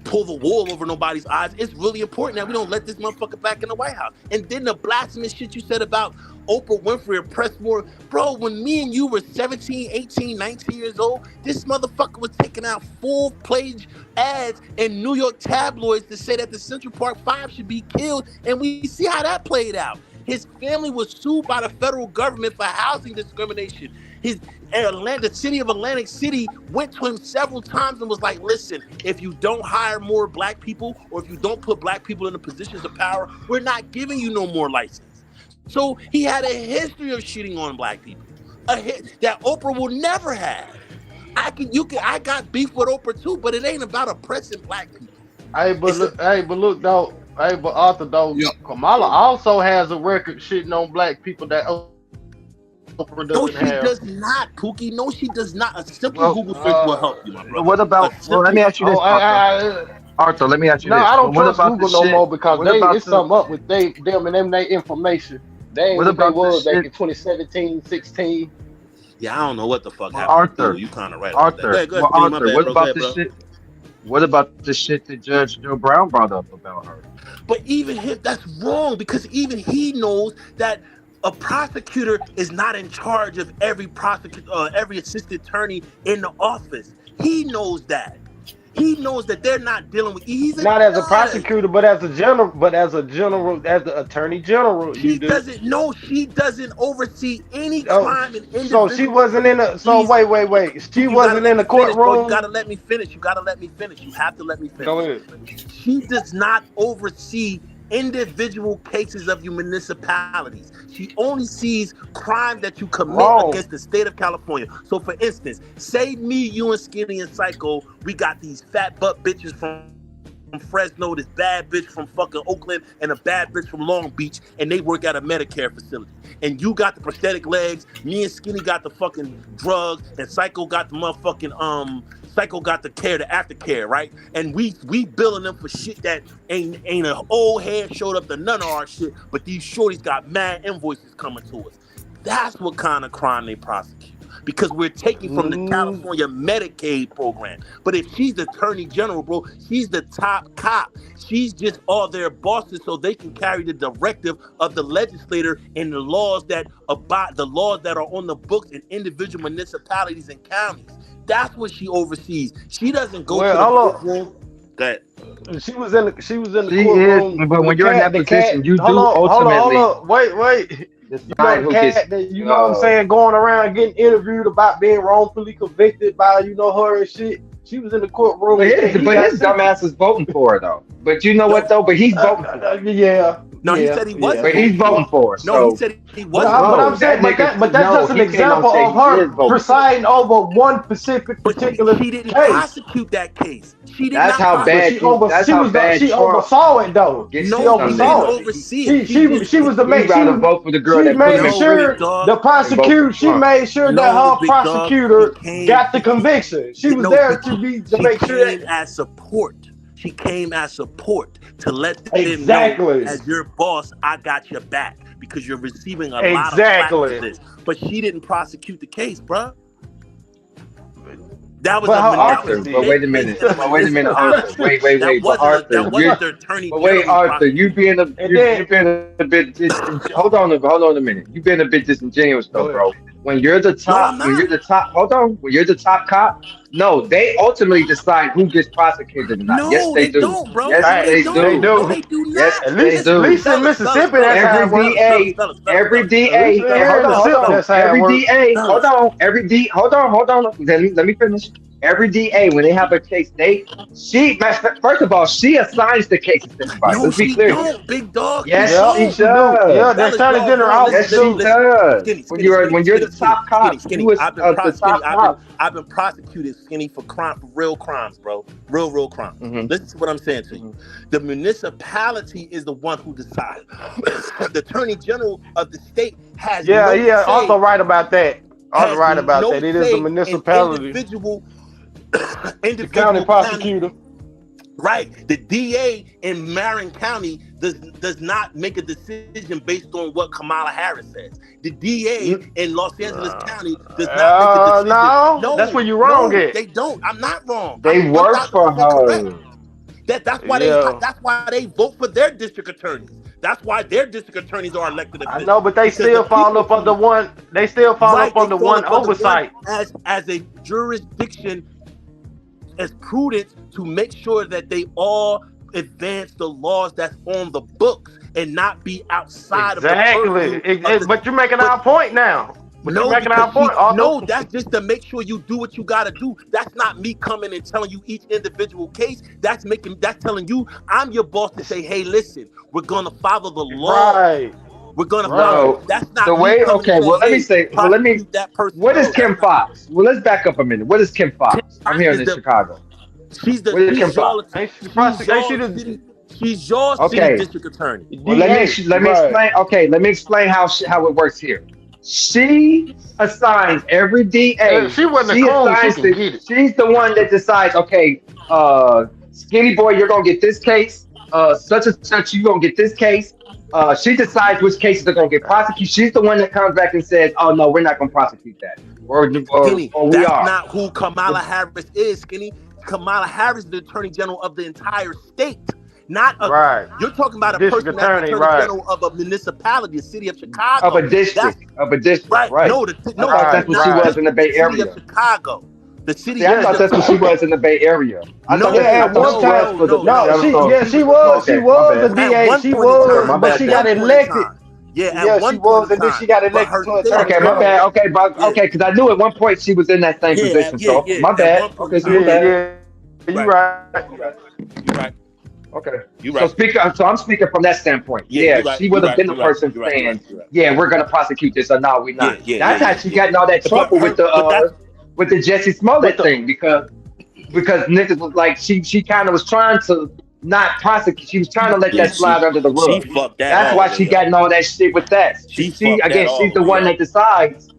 pull the wool over nobody's eyes. It's really important that we don't let this motherfucker back in the White House. And then the blasphemous shit you said about Oprah Winfrey or Pressmore. Bro, when me and you were 17, 18, 19 years old, this motherfucker was taking out full-page ads in New York tabloids to say that the Central Park Five should be killed, and we see how that played out. His family was sued by the federal government for housing discrimination. The city of Atlantic City went to him several times and was like, listen, if you don't hire more black people, or if you don't put black people in the positions of power, we're not giving you no more license. So he had a history of shitting on black people, that Oprah will never have. I got beef with Oprah too, but it ain't about oppressing black people. But Arthur though, Kamala also has a record shitting on black people that Oprah doesn't have. No, she does not, Pookie. No, she does not. A simple Google search will help you, my brother. What about? Well, let me ask you this, Arthur. Let me ask you this. No, I don't trust Google no more because it's something up with them and their information. They ain't what they was back in 2017, 16. Yeah, I don't know what the fuck happened. Arthur, you kind of right. Arthur, what about this shit? What about the shit that Judge Joe Brown brought up about her? But even him, that's wrong, because even he knows that a prosecutor is not in charge of every assistant attorney in the office. He knows that. He knows that they're not dealing with. He's not as a prosecutor, but as a general, as the attorney general. She doesn't oversee any crime in individual. So she wasn't in the. So wait. She wasn't in the courtroom. You gotta let me finish. You have to let me finish. Go ahead. She does not oversee individual cases of your municipalities. She only sees crime that you commit against the state of California. So for instance, say me, you, and Skinny and Psycho, we got these fat butt bitches from Fresno, this bad bitch from fucking Oakland, and a bad bitch from Long Beach, and they work at a Medicare facility. And you got the prosthetic legs, me and Skinny got the fucking drugs, and Psycho got the motherfucking Psycho got the care, the aftercare, right? And we billing them for shit that ain't an old head showed up to none of our shit, but these shorties got mad invoices coming to us. That's what kind of crime they prosecute. Because we're taking from the California Medicaid program. But if she's the attorney general, bro, she's the top cop. She's just all their bosses so they can carry the directive of the legislator and the laws that are on the books in individual municipalities and counties. That's what she oversees. She doesn't go to the courtroom. That she was in the courtroom. But when you're in that position, you do ultimately. Hold on. Wait. You know what I'm saying, going around getting interviewed about being wrongfully convicted by her and shit. She was in the courtroom. But his dumbass is voting for her though. But you know what though? But he's voting for her. He said he wasn't. But he's voting for her. No, he said he wasn't. But I'm saying, but that's just an example of her presiding over one particular she didn't case. Prosecute that case. She did that's not. How bad. She oversaw it though. She oversee it. She was the main. She vote for the girl that made sure the prosecutor. She made sure that her prosecutor got the conviction. She was there to make sure that as support. She came as support to let them know, as your boss, I got your back because you're receiving a lot of flack for this. But she didn't prosecute the case, bruh. That was Arthur. But wait a minute. Arthur. Wait. But Arthur, Arthur, you being a bit. Hold on a minute. You being a bit disingenuous though, bro. When you're the top, when you're the top cop, no, they ultimately decide who gets prosecuted or not. No, yes, they do. Don't, bro. Yes, they do. No, they do not. Yes, they do. At least in Mississippi, every DA, hold on. Let me finish. Every DA, when they have a case, first of all, she assigns the cases to everybody. Let's be clear. Don't, big dog. Yes, she does. Yeah, the attorney general. Yes, she does. When you're the top cop, I've been prosecuted, Skinny, for real crimes, bro. Real crimes. Listen to what I'm saying to you. The municipality is the one who decides. The attorney general of the state has also right about that. It is the municipality. Individual county prosecutor. Right. The DA in Marin County does not make a decision based on what Kamala Harris says. The DA in Los Angeles County does not make a decision. No, that's where you're wrong at. They don't. I'm not wrong. They work for her. That's why they vote for their district attorneys. That's why their district attorneys are elected officials. I know, but they still fall up under one. They still fall up under one oversight. As a jurisdiction, as prudent to make sure that they all advance the laws that's on the books and not be outside of the purview. But you're making our point now. That's just to make sure you do what you gotta do. That's not me coming and telling you each individual case. That's telling you I'm your boss to say, hey, listen, we're gonna follow the law. Right. We're gonna follow. That's not the way. Okay. Well, let me say. That person. What is Kim Foxx? Well, let's back up a minute. What is Kim Foxx? I'm here in Chicago. She's the. She's your city district attorney. Well, let me explain. Okay, let me explain how it works here. She assigns every DA. She's the one that decides. Okay, Skinny Boy, you're gonna get this case. Such and such, you're gonna get this case. She decides which cases are gonna get prosecuted. She's the one that comes back and says, "Oh no, we're not gonna prosecute that." Skinny, that's not who Kamala Harris is, Skinny. Kamala Harris is the Attorney General of the entire state. Not a, You're talking about a person that's Attorney General of a municipality, the city of Chicago. Of a district. Right. No, that's what she was in the Bay Area. City of Chicago. The city. I thought that's what she was in the Bay Area. She was the DA. She was, but she got elected. Yeah, she was, and then she got elected. Okay, my bad. Okay, because I knew at one point she was in that same position. So my bad. Okay, so you're right. Okay. So I'm speaking from that standpoint. She would have been the person saying, we're gonna prosecute this or no, we're not. That's how she got in all that trouble with the Jesse Smollett thing because niggas was like she kind of was trying to not prosecute. She was trying to let that slide under the rug. She fucked that That's all why the she way got in all that shit with that. She She fucked again, that all she's the the one way that decides.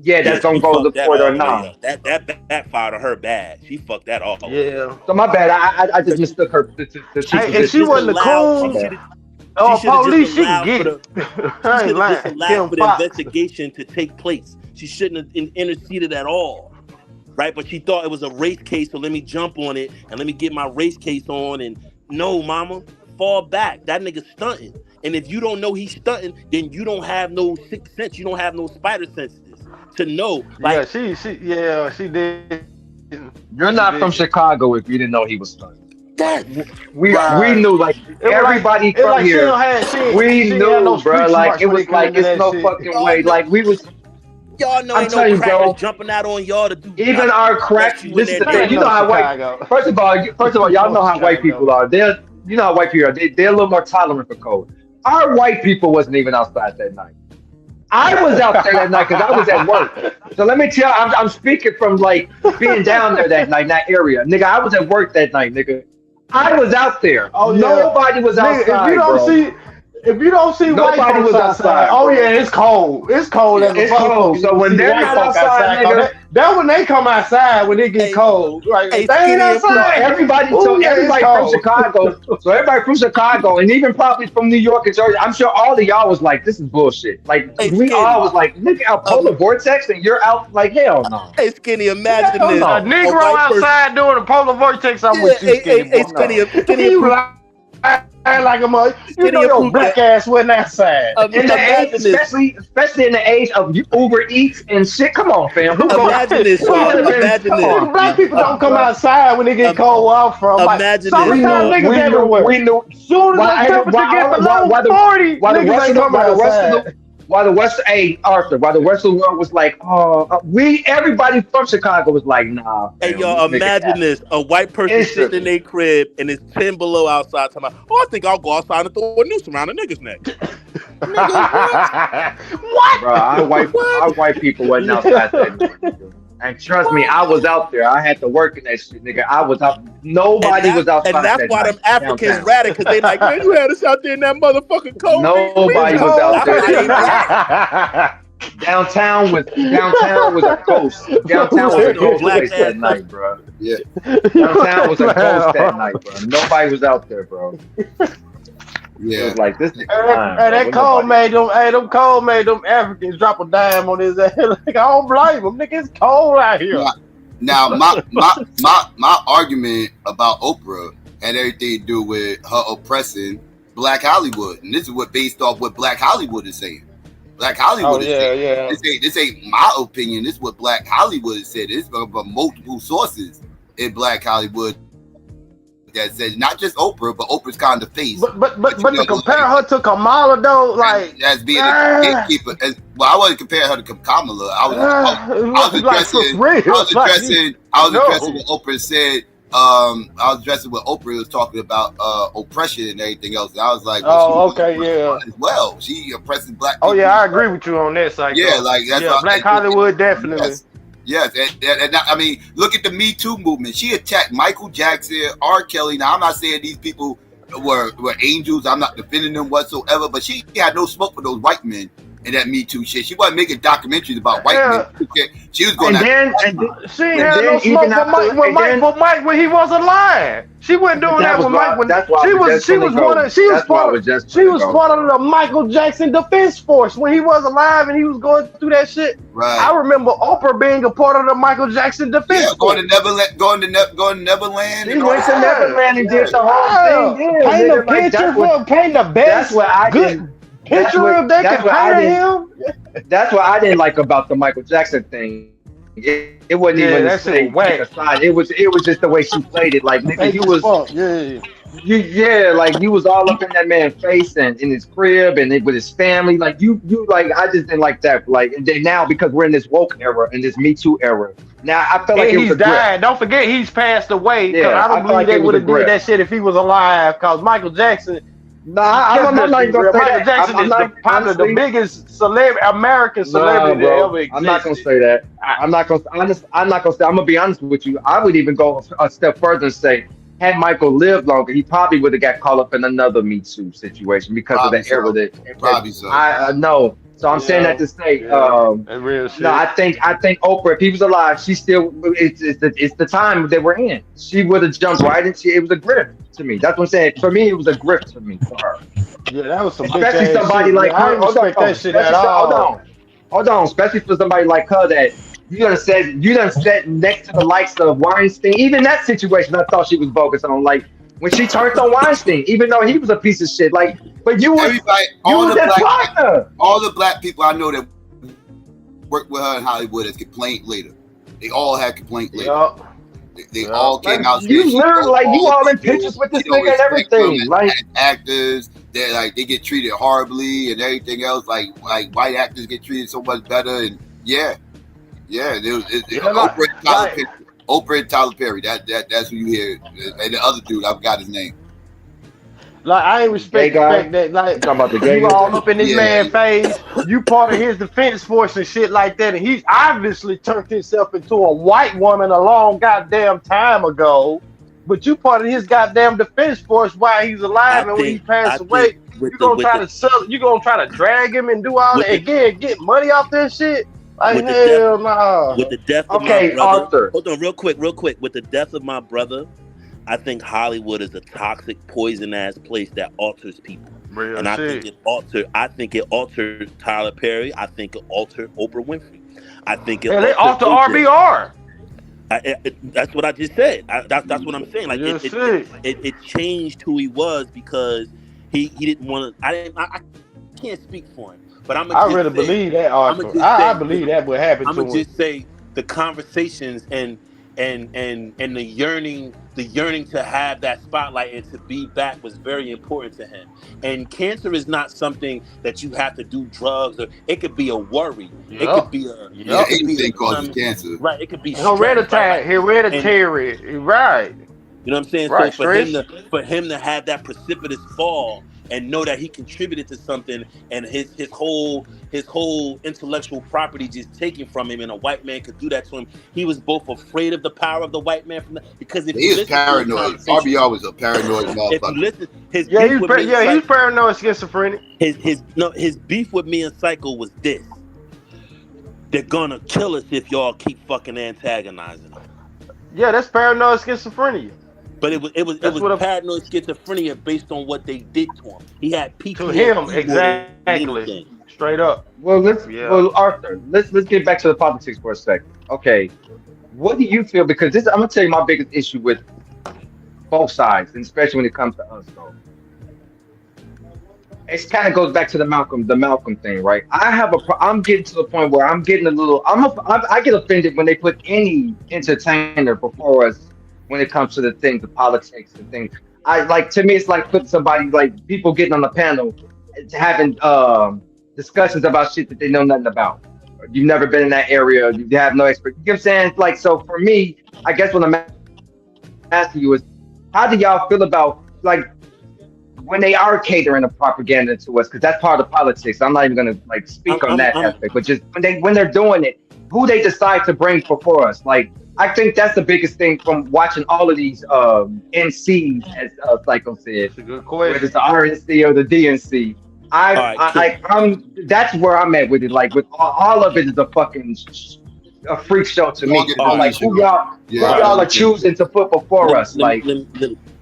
Yeah, that's gonna she go to fucked that court all or the way not. up. That backfired on her bad. She fucked that all the way up. So my bad. I just mistook her. If she wasn't the coon, She should have police, just she can allowed get for it. the. I She ain't should have just lying. allowed Kim for the Fox. investigation to take place. She shouldn't have interceded at all, right? But she thought it was a race case, so let me jump on it and let me get my race case on. And no, mama, fall back. That nigga stunting. And if you don't know he's stunting, then you don't have no sixth sense. You don't have no spider senses to know. Like, she did. You're not from Chicago if you didn't know he was stunning. That we knew, like, everybody from here. We knew, bro. Like, it was like, it's no fucking way. Like, we was. Y'all know I'm ain't telling no you, crackers bro. jumping out on y'all to do Even our crack. This is the thing. You know how white. First of all, y'all know how white people are. You know how white people are. They're a little more tolerant for code. Our white people wasn't even outside that night. I was out there that night because I was at work. So let me tell you, I'm speaking from like being down there that night in that area. Nigga, I was at work that night, nigga. I was out there. Oh, yeah. Nobody was outside, if you don't see white Nobody folks was outside, oh bro. yeah, it's cold. It's cold as a It's cold. So when they're not outside, nigga, that when they come outside when it get cold. Like if they ain't outside, everybody from Chicago. So everybody from Chicago, and even probably from New York and Georgia. I'm sure all of y'all was like, "This is bullshit." Like we all was like, "Look at polar vortex," and you're out like, "Hell no." Hey, Skinny, imagine a this. Negro outside doing a polar vortex. I'm with you, Skinny. Skinny, like a mother. You know your black ass wasn't outside. In the age, especially in the age of Uber Eats and shit. Come on, fam. Imagine this. Imagine this. Black people don't come outside when they get cold where I'm from. Imagine this. Summertime niggas everywhere. We knew. Soon as the temperature get below 40, niggas ain't come outside. While the West, Arthur, while the rest of the world was like, everybody from Chicago was like, nah. Hey, y'all, imagine this: a white person sitting in their crib and it's 10 below outside. Talking about, I think I'll go outside and throw a noose around a nigga's neck. Nigga, what? Bro, our white people wasn't outside that. And trust me, I was out there. I had to work in that shit, nigga. I was out. Nobody was outside. And that's why them Africans ratted, because they like, man, you had us out there in that motherfucking cold. Nobody was out there. Downtown was a coast. Downtown was a coast place that night, bro. Yeah. Downtown was a coast that night, bro. Nobody was out there, bro. Yeah, it was like this. That cold made them Africans drop a dime on his ass. Like, I don't blame them. Nigga, it's cold out here. Now, my argument about Oprah had everything to do with her oppressing Black Hollywood, and this is what based off what Black Hollywood is saying. Black Hollywood is saying. This ain't my opinion. This is what Black Hollywood has said. It's from multiple sources in Black Hollywood that says not just Oprah, but Oprah's kind of face. But to compare her to Kamala though, like as being a gatekeeper. Well, I wasn't comparing her to Kamala. I was addressing what Oprah said. I was addressing what Oprah was talking about, oppression and everything else. And I was like, as well, she oppresses black people. Oh yeah, I agree with you on that side. Yeah, like that's Black Hollywood definitely. Yes, and I mean, look at the Me Too movement. She attacked Michael Jackson, R. Kelly. Now, I'm not saying these people were angels. I'm not defending them whatsoever, but she had no smoke for those white men in that Me Too shit. She wasn't making documentaries about white men. She was going she had no smoke for Mike when he was alive. She wasn't doing that with Mike when she was part of the Michael Jackson Defense Force when he was alive and he was going through that shit. Right. I remember Oprah being a part of the Michael Jackson Defense Force. Going to Neverland. She went to Neverland and did the whole thing. Paint a picture, paint the best. Picture of that compared to him. That's what I didn't like about the Michael Jackson thing. It wasn't even the same aside. It was just the way she played it. Like nigga, you was like you was all up in that man's face and in his crib and with his family. Like you like I just didn't like that. Like and then now because we're in this woke era in this Me Too era. Now I felt like it was he's died. Don't forget he's passed away. Yeah, I don't believe they would have did that shit if he was alive. Cause Michael Jackson. I'm not gonna say Michael Jackson is probably the biggest American celebrity ever existed. I'm not gonna say that. I'm not gonna say. I'm gonna be honest with you. I would even go a step further and say had Michael lived longer, he probably would have got caught up in another Me Too situation because Probably of the era so. that. Probably so. I know. So I'm saying that to say, That's real shit. no, I think Oprah, if he was alive, she still it's the time that we're in. She would have jumped right into it. It was a grift to me. That's what I'm saying. For me, it was a grift to me for her. Yeah, that was some bitch Especially ass somebody shit. like Yeah, I her. ain't respect that shit at all. Hold on. Especially for somebody like her that you done set next to the likes of Weinstein. Even that situation, I thought she was bogus on. Like when she turned on Weinstein, even though he was a piece of shit. Like, but you was Everybody, you was that partner. all the black people I know that worked with her in Hollywood has complained later. They all had complaint later. Yup. They all came out. You saying literally she like you all in people, pictures with this she don't nigga and respect them everything. Like as actors, they like they get treated horribly and everything else. Like white actors get treated so much better. And Oprah and Tyler Perry. That's who you hear. And the other dude, I forgot his name. Like I ain't respect the fact that like talking about the gay you guy? all up in this man face, you part of his defense force and shit like that, and he's obviously turned himself into a white woman a long goddamn time ago. But you part of his goddamn defense force while he's alive, and when he passed away, you gonna try to drag him and do all that again, get money off that shit. Like hell nah. With the death of my brother, hold on, real quick. With the death of my brother, I think Hollywood is a toxic, poison ass place that alters people. Real and shit. I think it altered Tyler Perry. I think it altered Oprah Winfrey. I think it they altered RBR. That's what I just said. That's what I'm saying. Like it changed who he was because he didn't want to. I can't speak for him, but I really believe that, Arthur. I believe that would happen to him. I'm gonna just say the conversations and the yearning to have that spotlight and to be back was very important to him. And cancer is not something that you have to do drugs, or it could be a worry. It could be anything causes cancer. Right. It could be hereditary. Right. You know what I'm saying? Right, so for him to have that precipitous fall and know that he contributed to something, and his whole intellectual property just taken from him, and a white man could do that to him. He was both afraid of the power of the white man because if he is paranoid. RBR was a paranoid motherfucker. If you listen, he's paranoid schizophrenic. His beef with me and Psycho was this: they're gonna kill us if y'all keep fucking antagonizing them. Yeah, that's paranoid schizophrenia. But it was paranoid schizophrenia based on what they did to him. He had PTSD. To him, exactly. Straight up. Well, Arthur, let's get back to the politics for a second. Okay, what do you feel? Because I'm gonna tell you my biggest issue with both sides, and especially when it comes to us. Though, it kind of goes back to the Malcolm thing, right? I'm getting to the point where I'm getting a little. I get offended when they put any entertainer before us. When it comes to the politics and things, to me, it's like putting somebody, like people getting on the panel, having discussions about shit that they know nothing about. You've never been in that area. You have no expert. You know what I'm saying? Like, so for me, I guess what I'm asking you is, how do y'all feel about like when they are catering the propaganda to us? Because that's part of politics. I'm not even gonna speak on that aspect, but just when they're doing it, who they decide to bring before us, like. I think that's the biggest thing from watching all of these NCs, as Psycho said. That's a good question. Whether it's the RNC or the DNC. That's where I'm at with it. Like with all of it is a freak show to me. Like who y'all are choosing to put before us.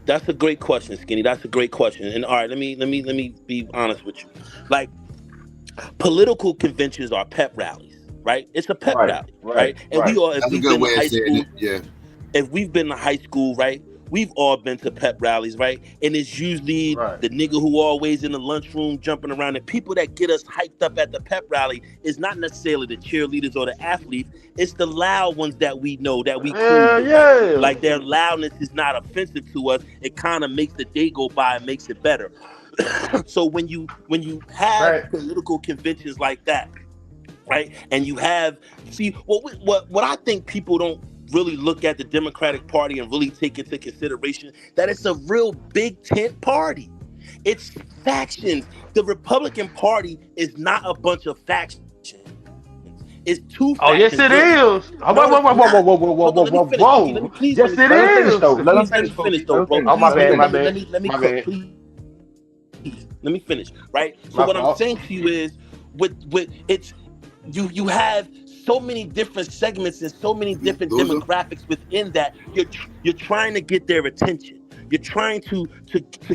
That's a great question, Skinny. That's a great question. And all right, let me be honest with you. Like political conventions are pep rallies. Right, it's a pep rally, right? And we all, if we've been to high school, if we've been to high school, right, we've all been to pep rallies, right? And it's usually the nigga who always in the lunchroom jumping around. The people that get us hyped up at the pep rally is not necessarily the cheerleaders or the athletes. It's the loud ones that we know that we cool with. Like their loudness is not offensive to us. It kind of makes the day go by and makes it better. So when you have political conventions like that. Right, and you have what I think people don't really look at the Democratic Party and really take into consideration that it's a real big tent party. It's factions. The Republican Party is not a bunch of factions. It's two Oh, yes, factions. it is. Oh, whoa, whoa, whoa, whoa, whoa, whoa, whoa, whoa, whoa, whoa. Yes, it is. Let me finish though, bro. Oh, my bad, my bad. Let me My cook. bad. Please, let me finish. Right. So My what I'm fault. saying to you is, with it's you have so many different segments and so many different demographics within that. You're trying to get their attention. You're trying to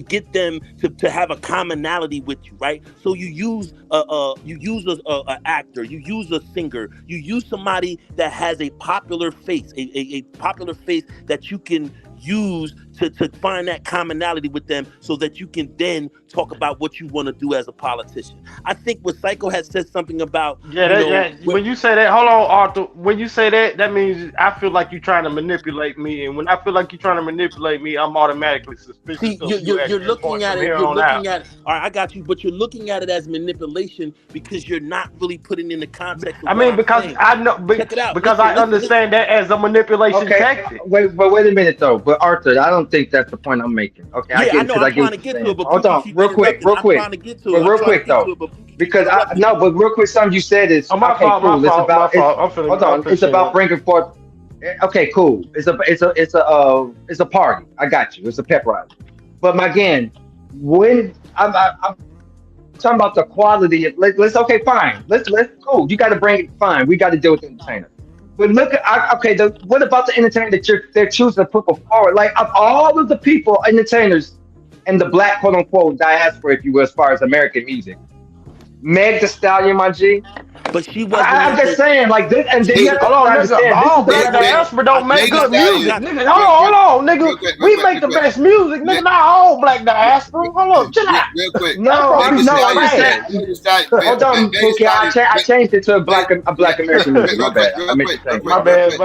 get them to have a commonality with you, right? So you use a actor, you use a singer, you use somebody that has a popular face, a popular face that you can use to find that commonality with them, so that you can then talk about what you want to do as a politician. I think what Psycho has said something about, When you say that, hold on, Arthur. When you say that, that means I feel like you're trying to manipulate me, and when I feel like you're trying to manipulate me, I'm automatically suspicious. See, you're looking at it. You're looking at. All right, I got you, but you're looking at it as manipulation because you're not really putting in the context. Of because I know, because I understand that as a manipulation tactic. Wait a minute though. But Arthur, I don't think that's the point I'm making. Okay, I know. I'm trying to get to it, but hold on, real quick. Real quick though, because but real quick, something you said is my fault. Hold on, it's about bringing forth. Okay, cool. It's a party. I got you. It's a pep rally. But again, when I'm talking about the quality of, let's okay, fine. Let's cool. You got to bring it. Fine. We got to deal with the entertainer. But look, what about the entertainer that they're choosing to put forward? Like, of all of the people, entertainers, and the black quote unquote diaspora, if you will, as far as American music, Meg Thee Stallion, my G. But she wasn't. I'm just saying, like this, and then you have to understand. All black diaspora don't make good music, nigga. Hold on, nigga. We make the best music, nigga. Not all black diaspora. Hold on, chill out. Real quick. No, I just said. Hold on, Pookie. I changed it to a black American music. My bad. My bad,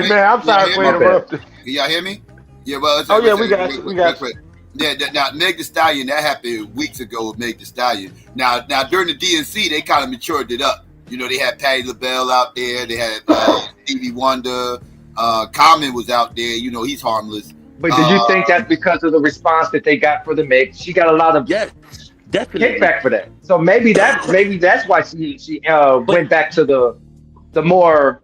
man. I'm sorry for interrupting. Can y'all hear me? Yeah, well. Oh yeah, we got you. Yeah, now Meg Thee Stallion, that happened weeks ago with Meg Thee Stallion. Now during the DNC, they kind of matured it up. You know, they had Patti LaBelle out there. They had Stevie Wonder. Common was out there. You know, he's harmless. But do you think that's because of the response that they got for the mix? She got a lot of kickback for that. So maybe that's why she went back to the more.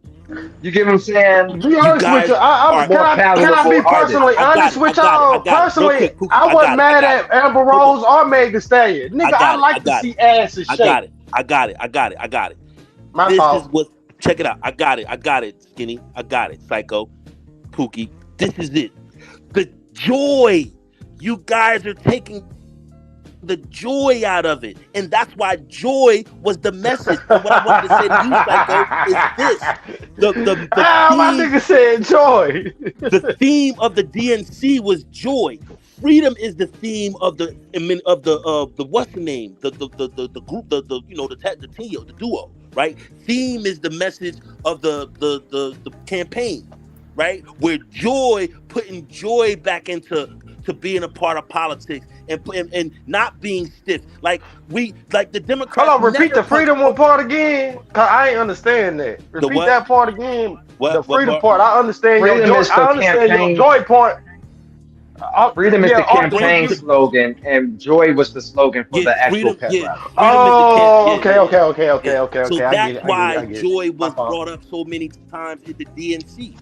You get what I'm saying? Be honest with you. Can I be personally honest with y'all? Personally, I wasn't mad at Amber Rose or Meg Thee Stallion. Nigga, I like to see ass and shit. I got it. My this fault. is what. Check it out. I got it, Skinny. I got it, Psycho, Pookie. This is it. The joy. You guys are taking the joy out of it, and that's why joy was the message. And what I wanted to say to you, Psycho, is this: my nigga said joy. The theme of the DNC was joy. Freedom is the theme of the what's the name? The group, the duo, right? Theme is the message of the campaign, right? Where joy, putting joy back into being a part of politics and not being stiff. Like the Democrats. Hold on, repeat the freedom one part again. Cause I ain't understand that. Repeat that part again. The freedom part. I understand your joy. I understand your joy part. Freedom is the campaign slogan, and joy was the slogan for the actual pep rally. Oh, okay. So that's why joy was brought up so many times in the DNC.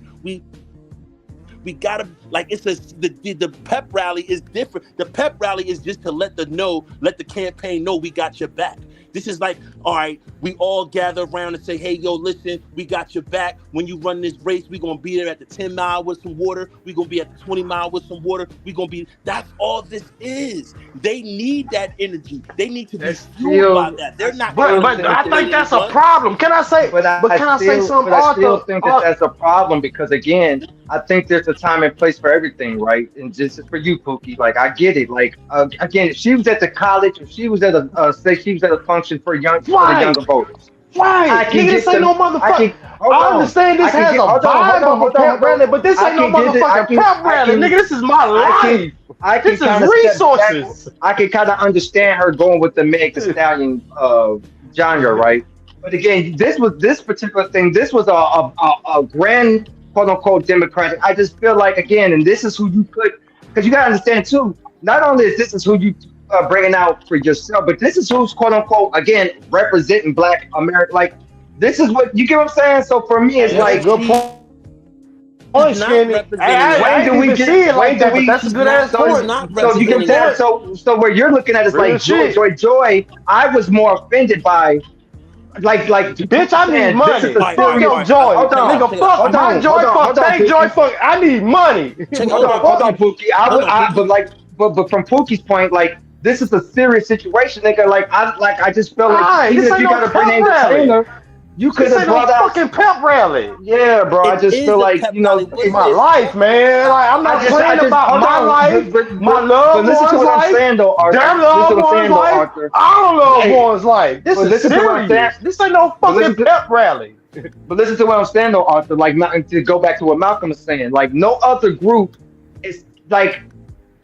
We gotta, like, it says the pep rally is different. The pep rally is just to let the campaign know we got your back. This is like, all right, we all gather around and say, hey, yo, listen, we got your back. When you run this race, we're going to be there at the 10 mile with some water. We're going to be at the 20 mile with some water. We're going to be, that's all this is. They need that energy. They need to be fueled by that. They're not. But I think that's a problem. Can I say, But I still think that's a problem because, again, I think there's a time and place for everything, right? And just for you, Pookie, like, I get it. Like, again, if she was at the college, if she was at a function for the younger voters. Right. Nigga, this ain't no motherfucker. I understand this has a vibe of a pep rally, but this ain't no motherfucking pep rally. Nigga, this is my life. This is resources. I can kind of understand her going with the Meg Thee Stallion genre, right? But again, this particular thing, this was a grand quote unquote Democratic. I just feel like, again, and this is who you put, because you gotta understand too, not only is this who you bringing out for yourself, but this is who's quote unquote, again, representing Black America. Like, this is what you get what I'm saying. So for me, it's like good point. Skinny. I didn't even see it like that, but that's a good ass point. So you can tell. So where you're looking at is Real like shit. joy. I was more offended by. Like, bitch, I need money. This is a Fuck serious. your joy. Nigga, fuck my joy. Fuck thank joy. Fuck, I need money. Hold on, Pookie. But from Pookie's point, like, this is a serious situation, nigga. I just feel like even if you gotta bring in the trainer, you could have brought out fucking pep rally. Yeah, bro. I just feel like, you know, it's my life, man. Like, I'm not playing about my life, my loved one's life, their loved one's life, our loved one's life. This is serious. This ain't no fucking pep rally. But listen to what I'm saying, though, Arthur. Like, to go back to what Malcolm is saying, like, no other group is like.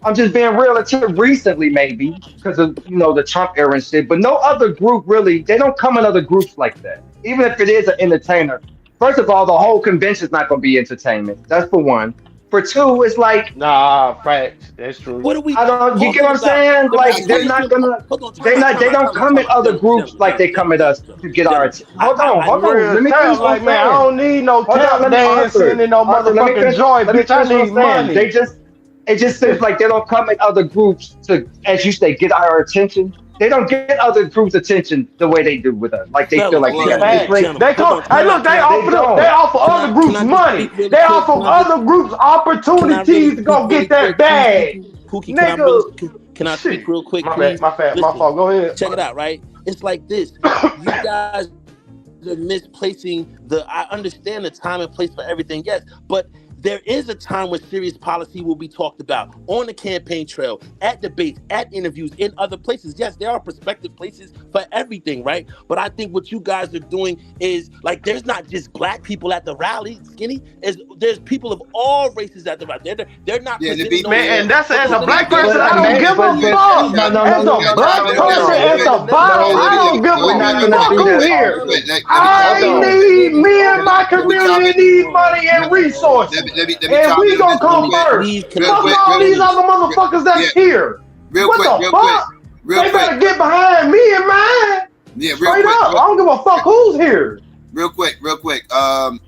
I'm just being real until recently, maybe because of the Trump era and shit. But no other group really. They don't come in other groups like that. Even if it is an entertainer. First of all, the whole convention's not going to be entertainment. That's for one. For two, it's like facts. That's true. What are we? You get what I'm saying? Like they're not gonna. They don't come at other groups like they come at us to get our attention. Hold on. Let me finish. Like, man, I don't need no tap dancing and no motherfucking joy, bitch. I need money. It just seems like they don't come at other groups to, as you say, get our attention. They don't get other groups' attention the way they do with us. Like they feel like they come. Hey, look, they offer other groups money. They offer other groups opportunities to go get that bag. Pookie, can I speak real quick, please? My fault. Go ahead. Check it out, right? It's like this. You guys are misplacing I understand the time and place for everything, yes, but there is a time when serious policy will be talked about on the campaign trail, at debates, at interviews, in other places. Yes, there are prospective places for everything, right? But I think what you guys are doing is, like, there's not just black people at the rally, Skinny. There's people of all races at the rally. They're not presenting and that's as a black person, I don't give a fuck. As a black person, as a bottom, I don't give a fuck who here. I need me and my community need money and resources. And we gonna come first. Fuck all these other motherfuckers that's here. What the fuck? They better get behind me and mine. Yeah, straight up. I don't give a fuck who's here. Real quick. To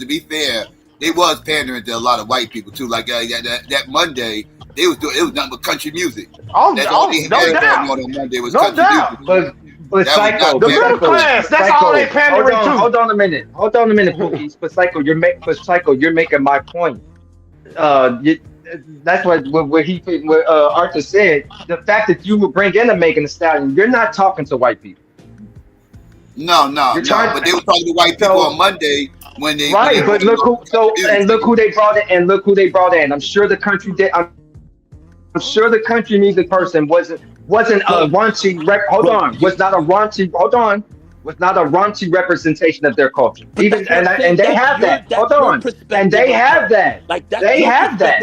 be fair, they was pandering to a lot of white people too. Like that Monday, it was nothing but country music. No doubt. On Monday was country music. But Psycho, the middle class, that's all they pandering to. Hold on a minute, Pookie. But Psycho, you're making my point. That's what Arthur said. The fact that you would bring in a Megan Thee Stallion, you're not talking to white people. No. But they were talking to white people on Monday when they but look who they brought in. I'm sure the country did. I'm sure the country music person wasn't a raunchy was not a raunchy representation of their culture. Even and they have that. Hold on. And they have that. Like they have that.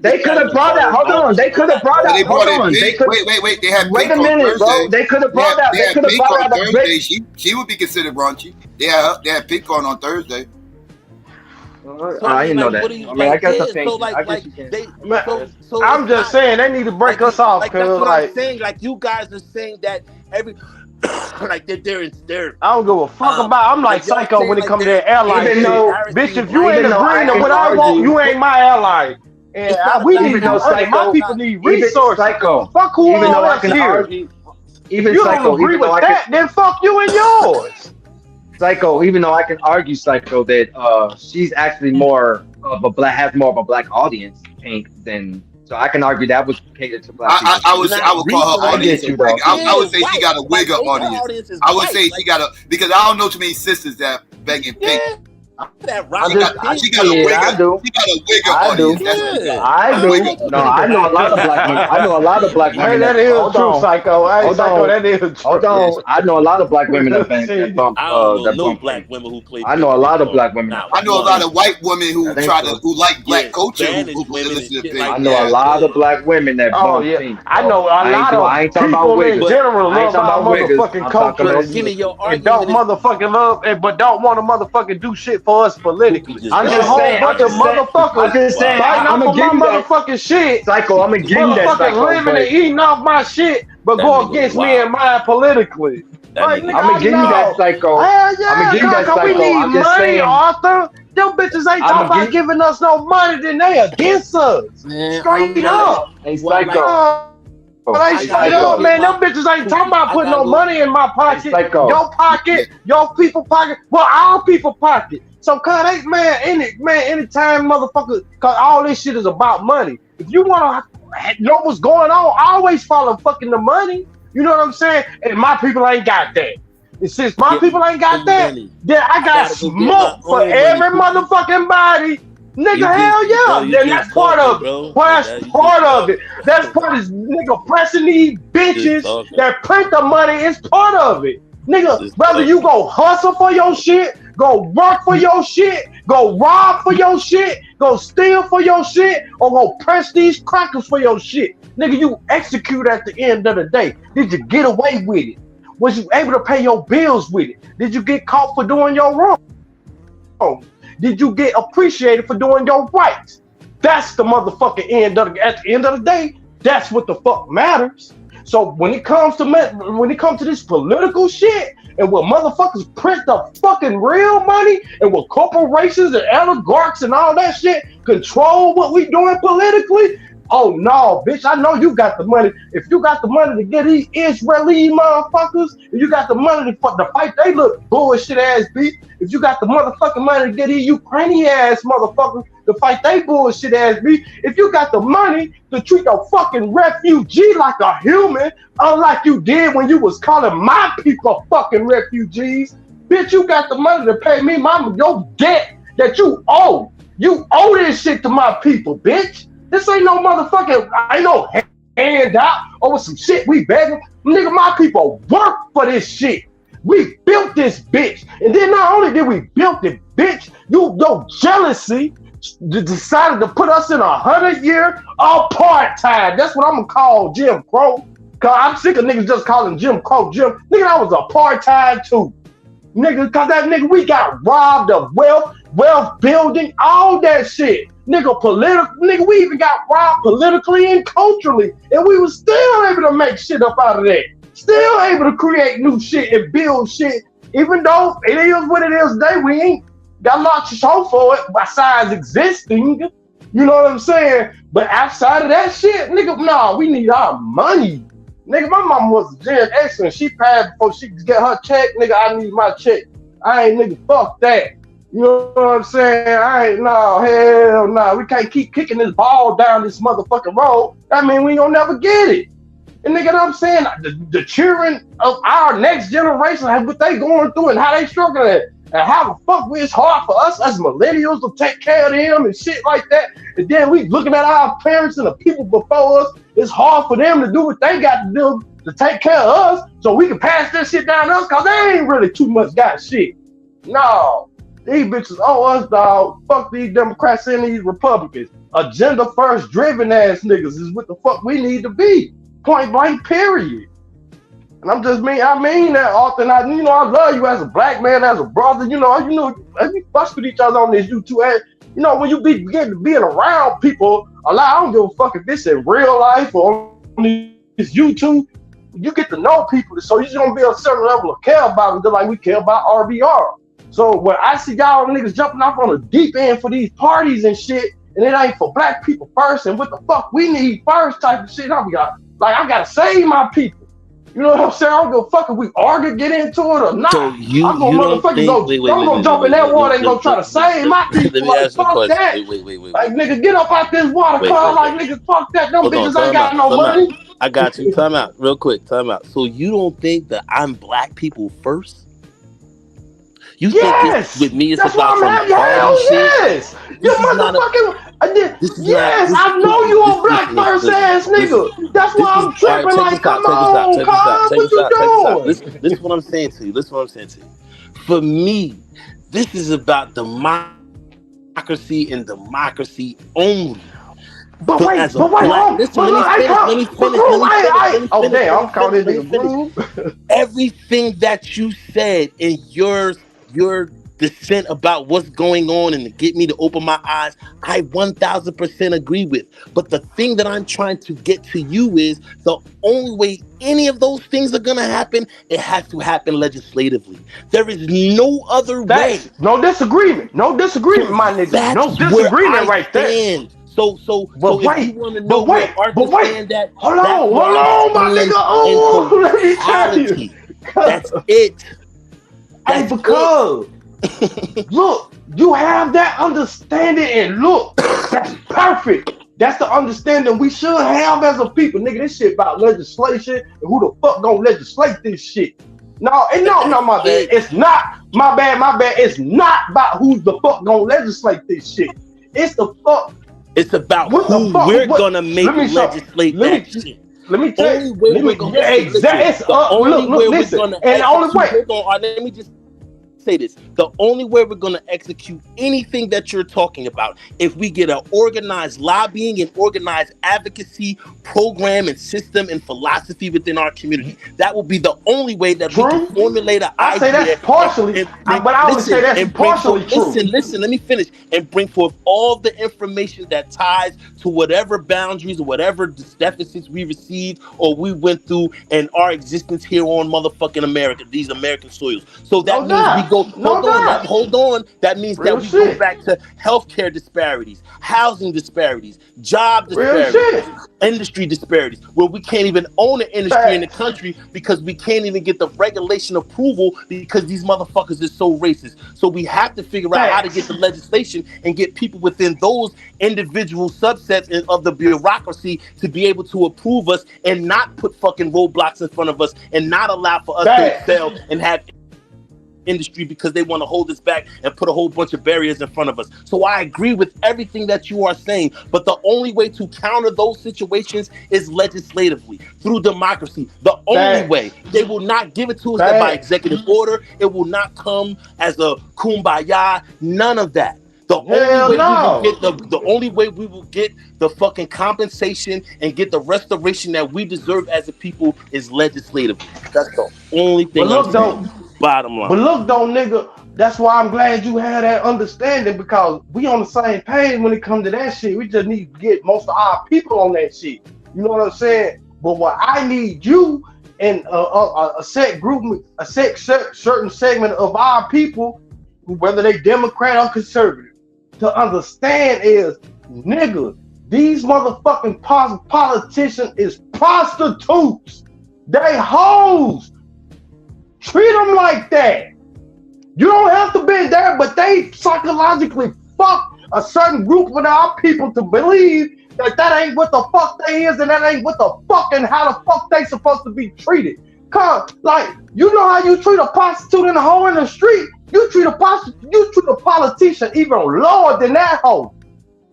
They could have brought that. Hold on. They could have brought out. Hold on. Wait. They had wait a minute, bro. They could have brought out. They could have brought out Thursday. She would be considered raunchy. They had Pink on Thursday. I didn't know that. I guess I think. I'm just saying they need to break us off. Like that's what I'm saying. Like you guys are saying that like they're. I don't give a fuck about. I'm like Psycho when it comes to that airline shit. Bitch, if you ain't agreeing to what I want, you ain't my ally. And we need to know. My people need resources. Psycho. Fuck who all else here. Even you Psycho, don't agree with that, then fuck you and yours. Psycho, even though I can argue, Psycho, that she's actually has more of a black audience, Pink, than so I can argue that was catered to black people. I would call her audience. I would say she got a wig up audience. I would say she got a because I don't know too many sisters that banging Pink. She got a wig up audience. I do. No, I know a lot of black women. I know a lot of black women. That is true, Psycho. Psycho, that is true. Hold on. I know a lot of black women that bump. I don't know black women who play. I know a lot of black women. I know a lot of white women who like black culture. I know a lot of black women that bump Pink. I know a lot of people in general love our motherfucking culture and don't motherfucking love it, but don't want to motherfucking do shit for us politically. I'm just saying, I'm gonna give you that motherfucking shit. Psycho, I'm gonna give you that. Motherfucking living and eating off my shit, but go against me and mine politically. Like, nigga, I'm gonna give you that, Psycho. Hell yeah, I'm gonna give you that, cause we Psycho. need I'm just money, saying. Arthur. Them bitches ain't talking about giving us no money, then they against us. Man, Straight up. Hey, Psycho. They straight up, man. Them bitches ain't talking about putting no money in my pocket, your pocket, your people pocket, well, our people pocket. So, cause they, anytime motherfuckers, cause all this shit is about money. If you wanna know what's going on, always follow fucking the money. You know what I'm saying? And my people ain't got that. And since my people ain't got that, then I got smoke for every motherfucking body. Nigga, hell yeah. Then that's part of it. That's part of it. That's part of nigga pressing these bitches that print the money is part of it. Nigga, whether you go hustle for your shit, go work for your shit, go rob for your shit, go steal for your shit, or go press these crackers for your shit. Nigga, you execute at the end of the day. Did you get away with it? Was you able to pay your bills with it? Did you get caught for doing your wrong? Did you get appreciated for doing your rights? That's the motherfucking end of at the end of the day. That's what the fuck matters. So when it comes to this political shit and when motherfuckers print the fucking real money and when corporations and oligarchs and all that shit control what we doing politically, oh no, bitch, I know you got the money. If you got the money to get these Israeli motherfuckers, if you got the money to fight they look bullshit ass beat, if you got the motherfucking money to get these Ukrainian ass motherfuckers to fight they bullshit ass beat, if you got the money to treat a fucking refugee like a human, unlike you did when you was calling my people fucking refugees, bitch, you got the money to pay me your debt that you owe. You owe this shit to my people, bitch. This ain't no motherfucking, ain't no handout over some shit we begging. Nigga, my people work for this shit. We built this bitch. And then not only did we build it, bitch, your jealousy decided to put us in 100-year apartheid. That's what I'm gonna call Jim Crow. Cause I'm sick of niggas just calling Jim Crow Jim. Nigga, that was apartheid too. Nigga, cause that nigga, we got robbed of wealth building, all that shit. Nigga, we even got robbed politically and culturally, and we was still able to make shit up out of that. Still able to create new shit and build shit, even though it is what it is today. We ain't got a lot to show for it besides existing. You know what I'm saying? But outside of that shit, nigga, nah, we need our money. Nigga, my mama was a Gen X and she passed before she could get her check. Nigga, I need my check. I ain't nigga, fuck that. You know what I'm saying? Hell no. We can't keep kicking this ball down this motherfucking road. I mean, we ain't gonna never get it. And nigga, what I'm saying, the children of our next generation, what they going through and how they struggling and how the fuck it's hard for us as millennials to take care of them and shit like that. And then we looking at our parents and the people before us. It's hard for them to do what they got to do to take care of us so we can pass this shit down to us because they ain't really too much got shit. No. These bitches owe us, dog. Fuck these Democrats and these Republicans. Agenda first driven ass niggas is what the fuck we need to be. Point blank, period. And I mean that, Arthur. And I love you as a black man, as a brother. We fuss with each other on this YouTube. When you begin to being around people, I don't give a fuck if this in real life or on this YouTube. You get to know people, so you're gonna be a certain level of care about them, just like we care about RBR. So when I see y'all niggas jumping off on the deep end for these parties and shit, and it ain't for black people first, and what the fuck we need first type of shit, I gotta save my people. You know what I'm saying? I don't give a fuck if we argue, get into it or not. So I'm gonna jump in that water and go try to save my people. Let me ask you a question. That. Wait. Like, nigga, get up out this water, car. Like, niggas, fuck that. Them bitches ain't got no money. I got you. Time out. Real quick. Time out. So you don't think that I'm black people first? You think this, with me it's about some party shit? Yes! You motherfucking... Yes, I know you a black first ass nigga. That's why I'm tripping like, come on, Carl, what you doing? This is what I'm saying to you. For me, this is about democracy and democracy only. But wait, let me finish. Oh, damn, I'm calling this nigga. Everything that you said in your dissent about what's going on and to get me to open my eyes, I 1000% agree with. But the thing that I'm trying to get to you is the only way any of those things are going to happen, it has to happen legislatively. There is no other way. No disagreement. No disagreement, my nigga. No disagreement right there. So if you want to know where Arthur stand at, hold on, my nigga. Oh, let me tell you. That's it. Hey, because look, you have that understanding, and look, that's perfect. That's the understanding we should have as a people, nigga. This shit about legislation and who the fuck gonna legislate this shit. No, my bad. It's not my bad. It's not about who the fuck gonna legislate this shit. It's the fuck. It's about who we're gonna make legislate that shit. Let me tell you. Let me just say this. The only way we're going to execute anything that you're talking about, if we get an organized lobbying and organized advocacy program and system and philosophy within our community, that will be the only way that we can formulate an idea. I say that's partially, but I would say that's partially true. Listen, let me finish and bring forth all the information that ties to whatever boundaries or whatever deficits we received or we went through in our existence here on motherfucking America, these American soils. So that means we go, hold on. That means that we go back to healthcare disparities, housing disparities, job disparities, industry disparities, where we can't even own an industry in the country because we can't even get the regulation approval because these motherfuckers are so racist. So we have to figure out how to get the legislation and get people within those individual subsets of the bureaucracy to be able to approve us and not put fucking roadblocks in front of us and not allow for us to excel and have industry because they want to hold us back and put a whole bunch of barriers in front of us. So I agree with everything that you are saying, but the only way to counter those situations is legislatively, through democracy. The only way. They will not give it to us by executive order. It will not come as a kumbaya. None of that. The only way we will get the fucking compensation and get the restoration that we deserve as a people is legislatively. That's the only thing. Bottom line. But look though, nigga, that's why I'm glad you had that understanding, because we on the same page when it comes to that shit. We just need to get most of our people on that shit. You know what I'm saying? But what I need you and a set group, certain segment of our people, whether they Democrat or conservative, to understand is, nigga, these motherfucking politicians is prostitutes. They hoes. Treat them like that. You don't have to be there, but they psychologically fuck a certain group of our people to believe that ain't what the fuck they is, and that ain't what the fuck and how the fuck they supposed to be treated. Cause like, you know how you treat a prostitute and a hoe in the street, you treat a politician even lower than that hoe.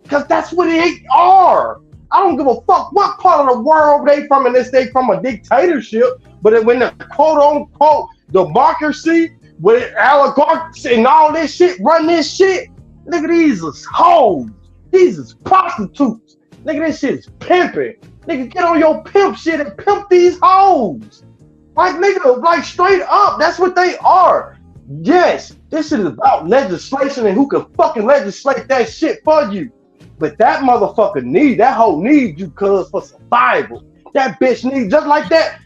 Cause that's what they are. I don't give a fuck what part of the world they from, and they from a dictatorship, but when the quote unquote democracy with oligarchs and all this shit run this shit, nigga, these is hoes. These is prostitutes. Nigga, this shit is pimping. Nigga, get on your pimp shit and pimp these hoes. Like, nigga, like straight up, that's what they are. Yes, this shit is about legislation and who can fucking legislate that shit for you. But that motherfucker that hoe needs you, cuz, for survival. That bitch needs, just like that.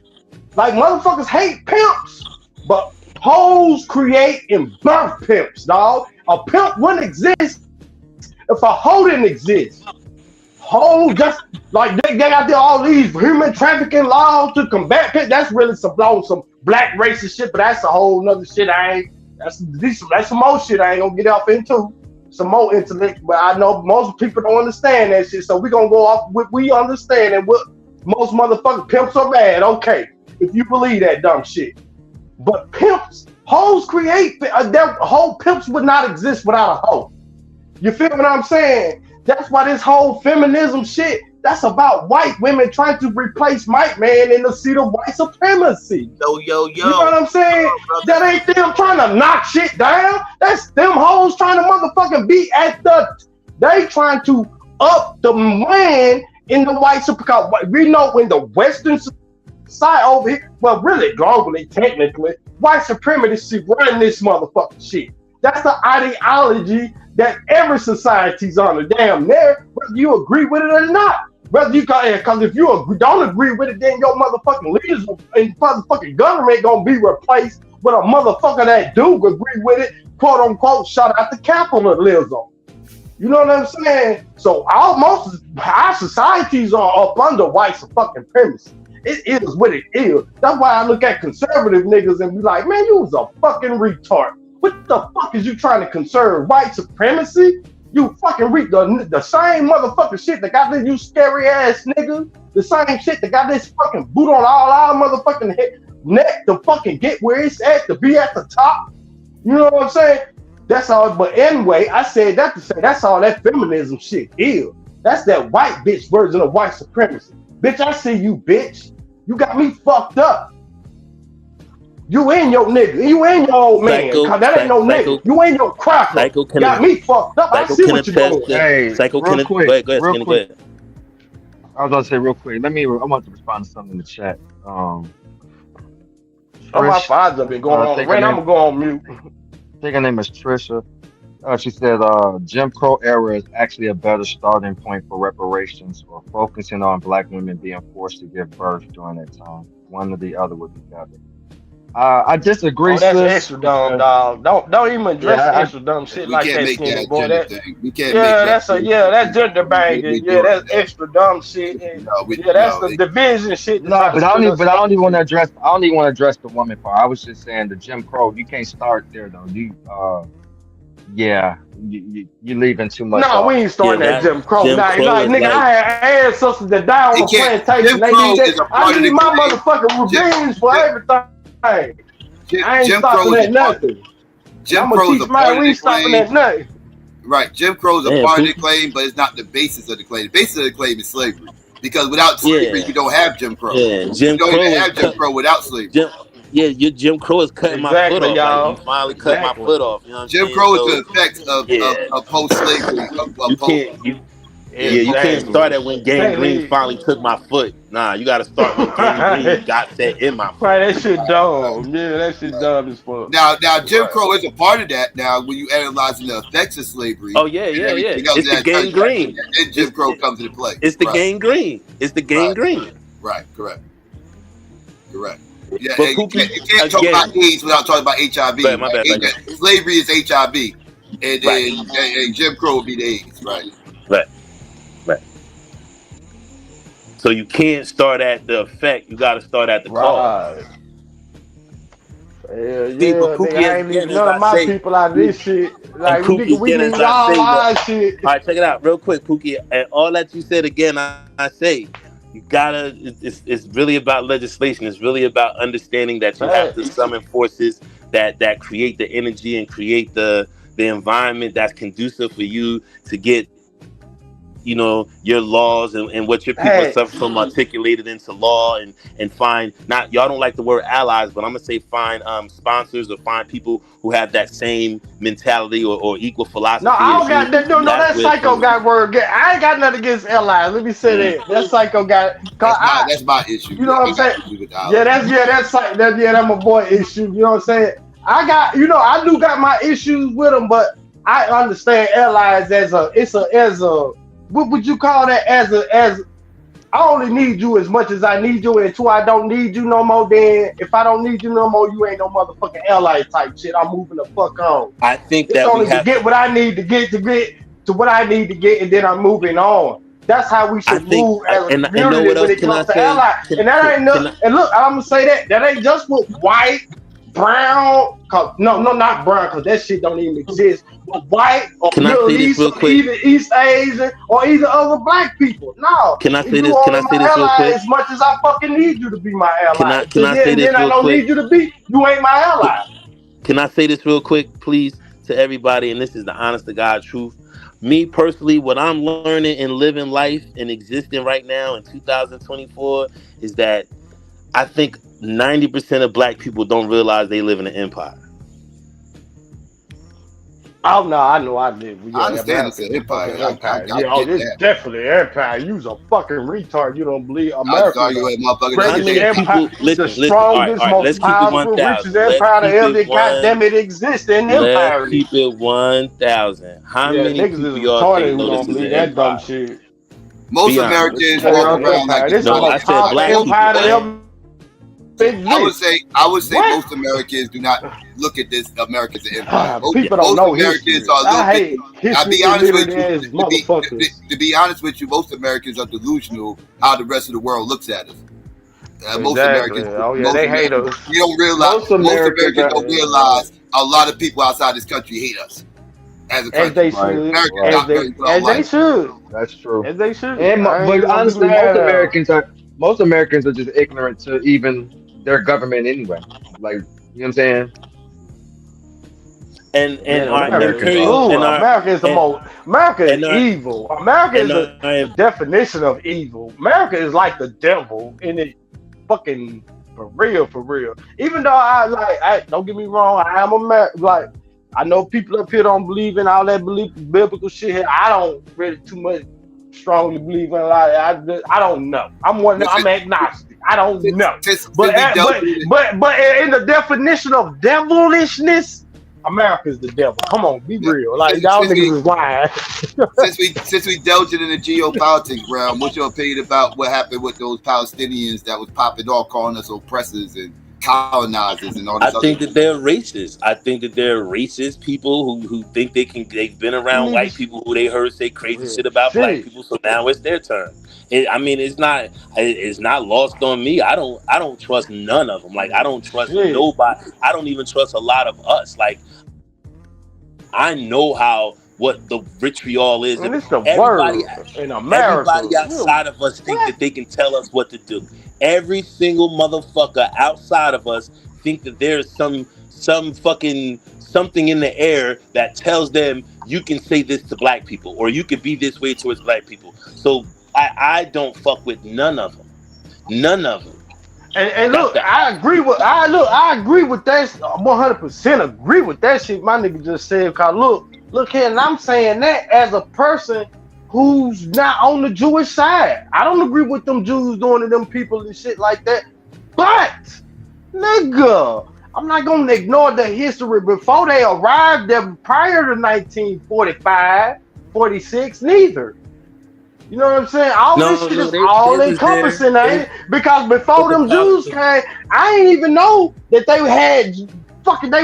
Like, motherfuckers hate pimps, but hoes create and birth pimps, dog. A pimp wouldn't exist if a hoe didn't exist. Hoe, just like they got all these human trafficking laws to combat pimps. That's really some black racist shit, but that's a whole nother shit. That's some more shit I ain't gonna get off into. Some more intellect, but I know most people don't understand that shit. So we gonna go off what we understand and what most motherfucking pimps are bad. Okay, if you believe that dumb shit. But pimps, hoes create, whole pimps would not exist without a hoe. You feel what I'm saying? That's why this whole feminism shit, that's about white women trying to replace white man in the seat of white supremacy. Yo. You know what I'm saying? That ain't them trying to knock shit down. That's them hoes trying to motherfucking be they trying to up the man in the white supremacy. We know when the Western side over here, well, really globally, technically, white supremacy run this motherfucking shit. That's the ideology that every society's on. Damn near, whether you agree with it or not. Whether you because if you don't agree with it, then your motherfucking leaders and motherfucking government gonna be replaced with a motherfucker that do agree with it, quote unquote, shout out to capitalism. You know what I'm saying? So most our societies are up under white fucking premise. It is what it is. That's why I look at conservative niggas and be like, man, you was a fucking retard. What the fuck is you trying to conserve? White supremacy? You fucking read the same motherfucking shit that got this, you scary ass nigga. The same shit that got this fucking boot on all our motherfucking neck to fucking get where it's at, to be at the top. You know what I'm saying? That's all. But anyway, I said that to say that's all that feminism shit is. That's that white bitch version of white supremacy. Bitch, I see you, bitch. You got me fucked up. You ain't your nigga. You ain't your old man. Cause that ain't no nigga. You ain't your cracker. Got me fucked up. I see what you're doing. Hey, Psycho, real quick, go ahead, real Skinny, quick. go ahead. I was gonna say real quick. I want to respond to something in the chat. Oh, my father's been going on. Right, I'm gonna go on mute. I think her name is Trisha. She said Jim Crow era is actually a better starting point for reparations or focusing on black women being forced to give birth during that time. One or the other would be better. I disagree. That's sis, extra dumb, dog. Don't even address extra dumb shit like that, Skinny boy. That, we can't make that. That's gender banging. Yeah, that's extra dumb shit. And, that's the division shit. No, but I don't even want to address. I don't even want to address the woman part. I was just saying the Jim Crow. You can't start there though. You leaving too much. No, we ain't starting that Jim Crow. Nigga, I had ancestors that died on the plantation. They need that. I need my motherfucking revenge for everything. I ain't stopping at nothing. Jim Crow's a part of the claim. Right, Jim Crow's a part of the claim, but it's not the basis of the claim. The basis of the claim is slavery. Because without slavery, you don't have Jim Crow. Yeah, you don't even have Jim Crow without slavery. Your Jim Crow is cutting my foot off. Y'all. Like, you finally cut my foot off. You know what Jim Crow is the effects of post-slavery. You can't start at when Gang Green finally took my foot. Nah, you got to start when Gang Green got set in my foot. Right, that shit dumb. Yeah, that shit dumb as fuck. Now Jim Crow is a part of that. Now, when you analyzing the effects of slavery, it's the Gang Green. Then Jim Crow comes into play. It's the Gang Green. It's the Gang Green. Right, correct. Yeah, but you can't talk about AIDS without talking about HIV. Right, my bad. Slavery is HIV, and Jim Crow would be the AIDS, right? Right. So you can't start at the effect. You got to start at the cause. I ain't leaving none of my people out of this shit. Like, we need all our shit. All right, check it out real quick, Pookie. And all that you said again, I say, you gotta. It's really about legislation. It's really about understanding that you have to summon forces that create the energy and create the environment that's conducive for you to get, your laws and what your people suffer from articulated into law and find, not, y'all don't like the word allies, but I'm gonna say find sponsors or find people who have that same mentality or equal philosophy. No, I don't got that. No, that psycho got word. I ain't got nothing against allies. Let me say that. That psycho got. That's my issue. You know what I'm saying? That's my boy issue. You know what I'm saying? I do got my issues with them, but I understand allies as a what would you call that? As I only need you as much as I need you, and until I don't need you no more, then if I don't need you no more, you ain't no motherfucking ally type shit. I'm moving the fuck on. I think it's only to get what I need to get to what I need to get, and then I'm moving on. That's how we should move as a community when it comes to allies. And that ain't nothing. And look, I'm gonna say that ain't just with white, brown. Not brown, because that shit don't even exist. But white or Middle East, or either East Asian, or either other black people. No. Can I say this? Can I say this real quick? As much as I fucking need you to be my ally. Can I say this real quick? I don't need you to be. You ain't my ally. Can I say this real quick, please, to everybody? And this is the honest to God truth. Me personally, what I'm learning and living life and existing right now in 2024 is that I think 90% of black people don't realize they live in an empire. Oh no, I know I did. Yeah, I understand it's America an is a empire. fucking I empire. get Yeah, oh, this that. definitely an empire. You's a fucking retard. You don't believe I'll America is argue the with motherfucker How that greatest many say empire, people? the Listen. strongest, All right. most Let's keep it powerful, richest 1,000. Let's empire to keep it ever, one. goddamn it, exist in Let's empire. keep it 1,000. How Yeah, many niggas is people y'all retarded think who know this don't is an believe that dumb empire? shit. most Be honest. Americans That walk ain't an around like empire. the This is the No, I United most States. said powerful black people, empire that man. ever exists. I would say What? most Americans do not look at this America as an empire. People don't Most know Americans history. are I looking. hate I'll history be honest with illiterate you. ass motherfuckers. To be honest with you, most Americans are delusional how the rest of the world looks at us. Most Exactly. Americans, Oh yeah, they hate us. you don't realize. Most Most Americans Americans don't realize a lot of people outside this country hate us as a country. as they should, Americans as not they very well as they liked. should, That's true. as they should. And I ain't but even gonna be honestly, mad at 'em. most Americans are just ignorant to even their government anyway. Like, you know what I'm saying? And Yeah, our America is imperial and our America is the most. America is and our evil. America is and the our definition of evil. America is like the devil in it. Fucking for real, for real. Even though I don't get me wrong, I am American. Like I know people up here don't believe in all that biblical shit. Here. I don't really too much strongly believe in a lot of that. I don't know. I'm agnostic. I don't know. But in the definition of devilishness, America is the devil. Come on, be real. Like y'all niggas is lying. since we delved into the geopolitics realm, what's your opinion about what happened with those Palestinians that was popping off, calling us oppressors and colonizers and all this? I think that they're racist. I think that they're racist people who think they've been around white people who they heard say crazy shit about black people. So now it's their turn. It's not lost on me. I don't trust none of them. Like I don't trust nobody. I don't even trust a lot of us. Like I know what the vitriol is. And it's the Everybody word in America. Everybody outside of us think that they can tell us what to do. Every single motherfucker outside of us think that there's some fucking something in the air that tells them you can say this to black people or you can be this way towards black people. So I don't fuck with none of them. None of them. And look, I agree with that. 100% agree with that shit my nigga just said. Cause look here, and I'm saying that as a person who's not on the Jewish side. I don't agree with them Jews doing to them people and shit like that. But nigga, I'm not gonna ignore the history before they arrived there prior to 1945, 46, neither. You know what I'm saying? This shit is all encompassing, ain't it? Because before them Jews came, I didn't even know that they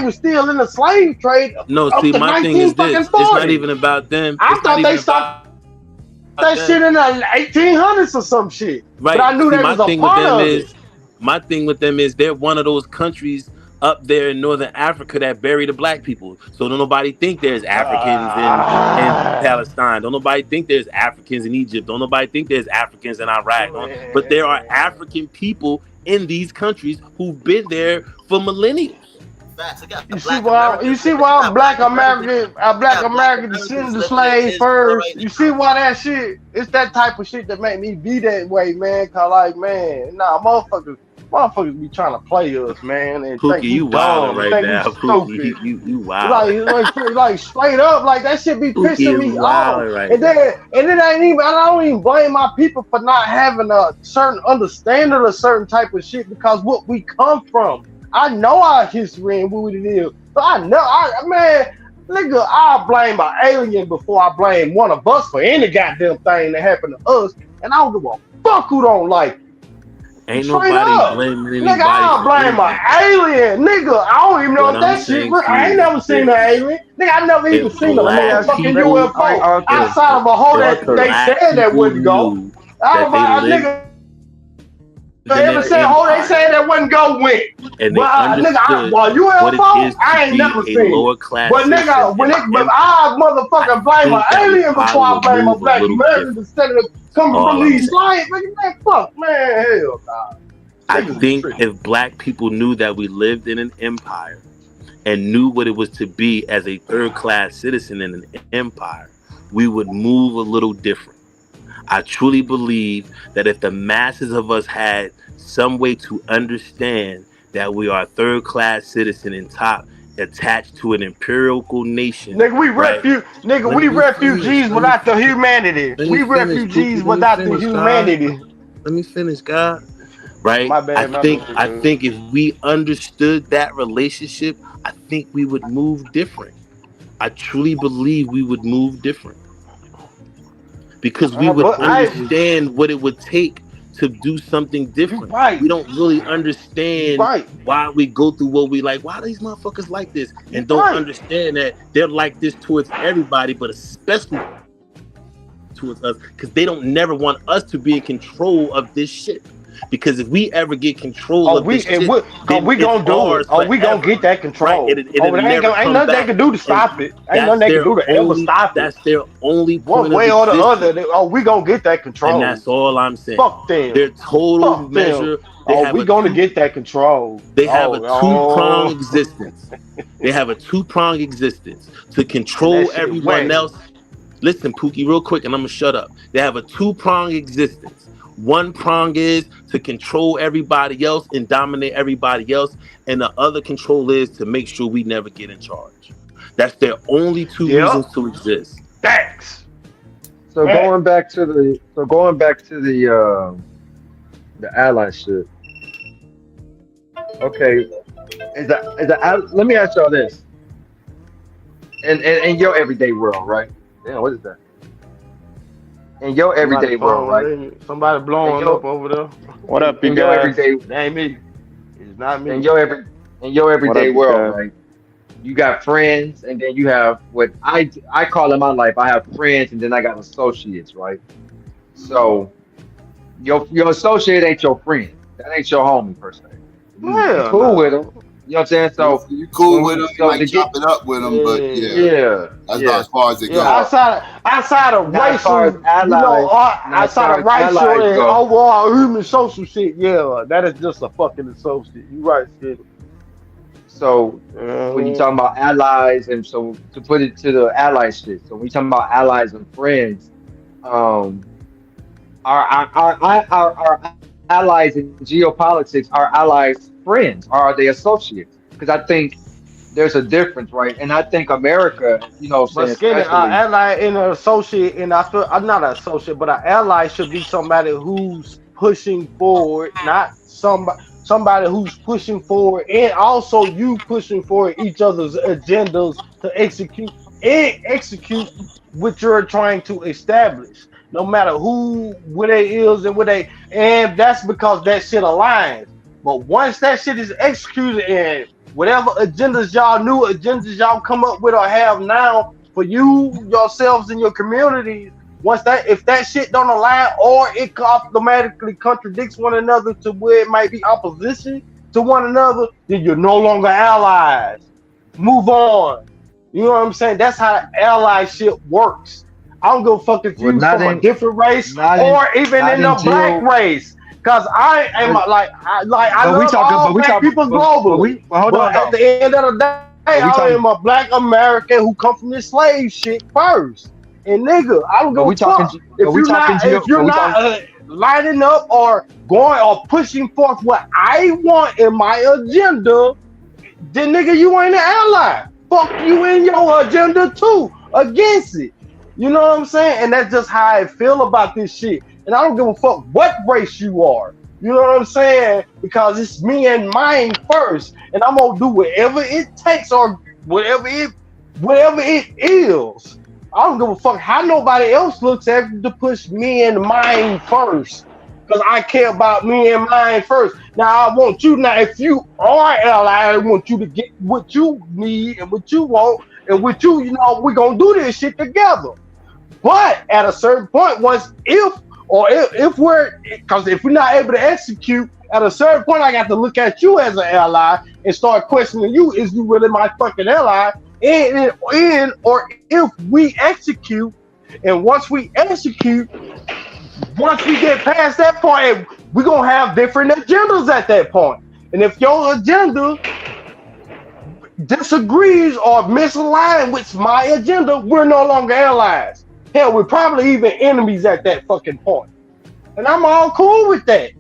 was still in the slave trade. No, see, my thing is this. It's not even about them. I thought they stopped that shit in the 1800s or some shit. Right. But I knew that was a part of it. My thing with them is they're one of those countries up there in northern Africa that bury the black people. So don't nobody think there's Africans in Palestine. Don't nobody think there's Africans in Egypt. Don't nobody think there's Africans in Iraq. But there are African people in these countries who've been there for millennia. You see why black American descended the slave first. You see why that shit? It's that type of shit that make me be that way, man. Cause like, man, motherfuckers be trying to play us, man, and Pookie, think you dumb, wildin' right now. Pookie, you wild. Like straight up, like that shit be pissing me off. Right and it ain't even. I don't even blame my people for not having a certain understanding of a certain type of shit because what we come from. I know our history and what it is. So I blame an alien before I blame one of us for any goddamn thing that happened to us. And I don't give a fuck who don't like it. Ain't nobody blaming anybody. Nigga, I don't blame an alien. Nigga, I don't even know if that shit. I ain't never seen an alien. Nigga, I never even seen a motherfucking UFO outside of a hole that they said that wouldn't go. They said that wouldn't go with. And but UFO, I ain't never seen. But nigga, but I motherfucking blame an alien before I blame a black American instead of coming from these slides. Man, fuck, man, hell nah. I think if black people knew that we lived in an empire and knew what it was to be as a third-class citizen in an empire, we would move a little different. I truly believe that if the masses of us had some way to understand that we are third-class citizen in top attached to an empirical nation. Nigga, we right? we refugees without the humanity. We refugees without the humanity. Let me finish, God. Right? My bad. I think if we understood that relationship, I think we would move different. I truly believe we would move different. Because we would understand what it would take to do something different. Right. We don't really understand why we go through what we like. Why are these motherfuckers like this? And don't understand that they're like this towards everybody, but especially towards us, because they don't never want us to be in control of this shit. Because if we ever get control of this shit, we gonna do it. We gonna get that control. Right. Ain't nothing they can do to stop it. Ain't nothing they can do to ever stop it. That's their only point. One way or the other, we gonna get that control. And that's all I'm saying. Fuck them. Their total measure. We gonna get that control. They have a two-pronged existence. They have a two-pronged existence to control everyone else. Listen, Pookie, real quick, and I'm gonna shut up. They have a two-pronged existence. One prong is to control everybody else and dominate everybody else, and the other control is to make sure we never get in charge. That's their only two reasons to exist. Thanks. So going back to the ally shit. Okay, let me ask y'all this. In your everyday world, right? Yeah, what is that? In your everyday world, right? Somebody blowing up over there. What up, you guys? That ain't me. It's not me. In your everyday world, right? You got friends, and then you have what I call in my life. I have friends, and then I got associates, right? So your associate ain't your friend. That ain't your homie per se. Yeah, cool with them. You know what I'm saying? So you cool with them, you might chop it up with them, but that's not as far as it goes. Outside of racial, outside of racial and overall human social shit, that is just a fucking associate. You right, Skid. So when you talking about allies, and so to put it to the ally shit, so when you talking about allies and friends, our allies in geopolitics, our allies friends, or are they associates? Because I think there's a difference, right? And I think America, but Skinny, an ally and an associate, and I'm not an associate, but an ally should be somebody who's pushing forward, not somebody who's pushing forward, and also you pushing forward each other's agendas to execute what you're trying to establish. No matter what it is and that's because that shit aligns. But once that shit is executed and whatever agendas y'all come up with or have now for yourselves and your communities, if that shit don't align or it automatically contradicts one another to where it might be opposition to one another, then you're no longer allies. Move on. You know what I'm saying? That's how allyship works. I don't give a fuck if you from a different race or even in the black race. Cause I am I love all black people globally. But at the end of the day, I am a black American who come from this slave shit first. And nigga, I don't give a fuck if you're not lining up or going or pushing forth what I want in my agenda, then nigga, you ain't an ally. Fuck you in your agenda too, against it. You know what I'm saying? And that's just how I feel about this shit. And I don't give a fuck what race you are. You know what I'm saying? Because it's me and mine first. And I'm gonna do whatever it takes or whatever it is. I don't give a fuck how nobody else looks at it to push me and mine first. Because I care about me and mine first. Now I want you, if you are an ally, I want you to get what you need and what you want and what we're gonna do this shit together. But at a certain point, if we're not able to execute, at a certain point, I got to look at you as an ally and start questioning you. Is you really my fucking ally? Or if we execute, and once we get past that point, we're going to have different agendas at that point. And if your agenda disagrees or misaligns with my agenda, we're no longer allies. Hell, we're probably even enemies at that fucking point. And I'm all cool with that.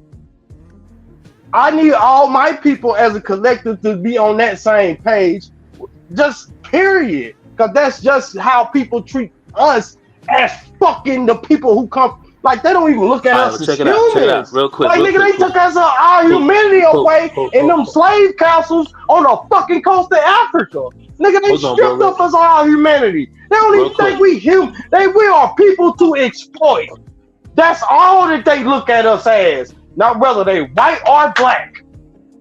I need all my people as a collective to be on that same page Just period. Because that's just how people treat us as fucking the people who come. Like, they don't even look at us as Check it humans. out, real quick. Like, nigga, they took us our humanity away in them slave councils on the fucking coast of Africa. Nigga, they stripped up us our humanity. They don't even think we human. We are people to exploit. That's all that they look at us as. Not whether they white or black.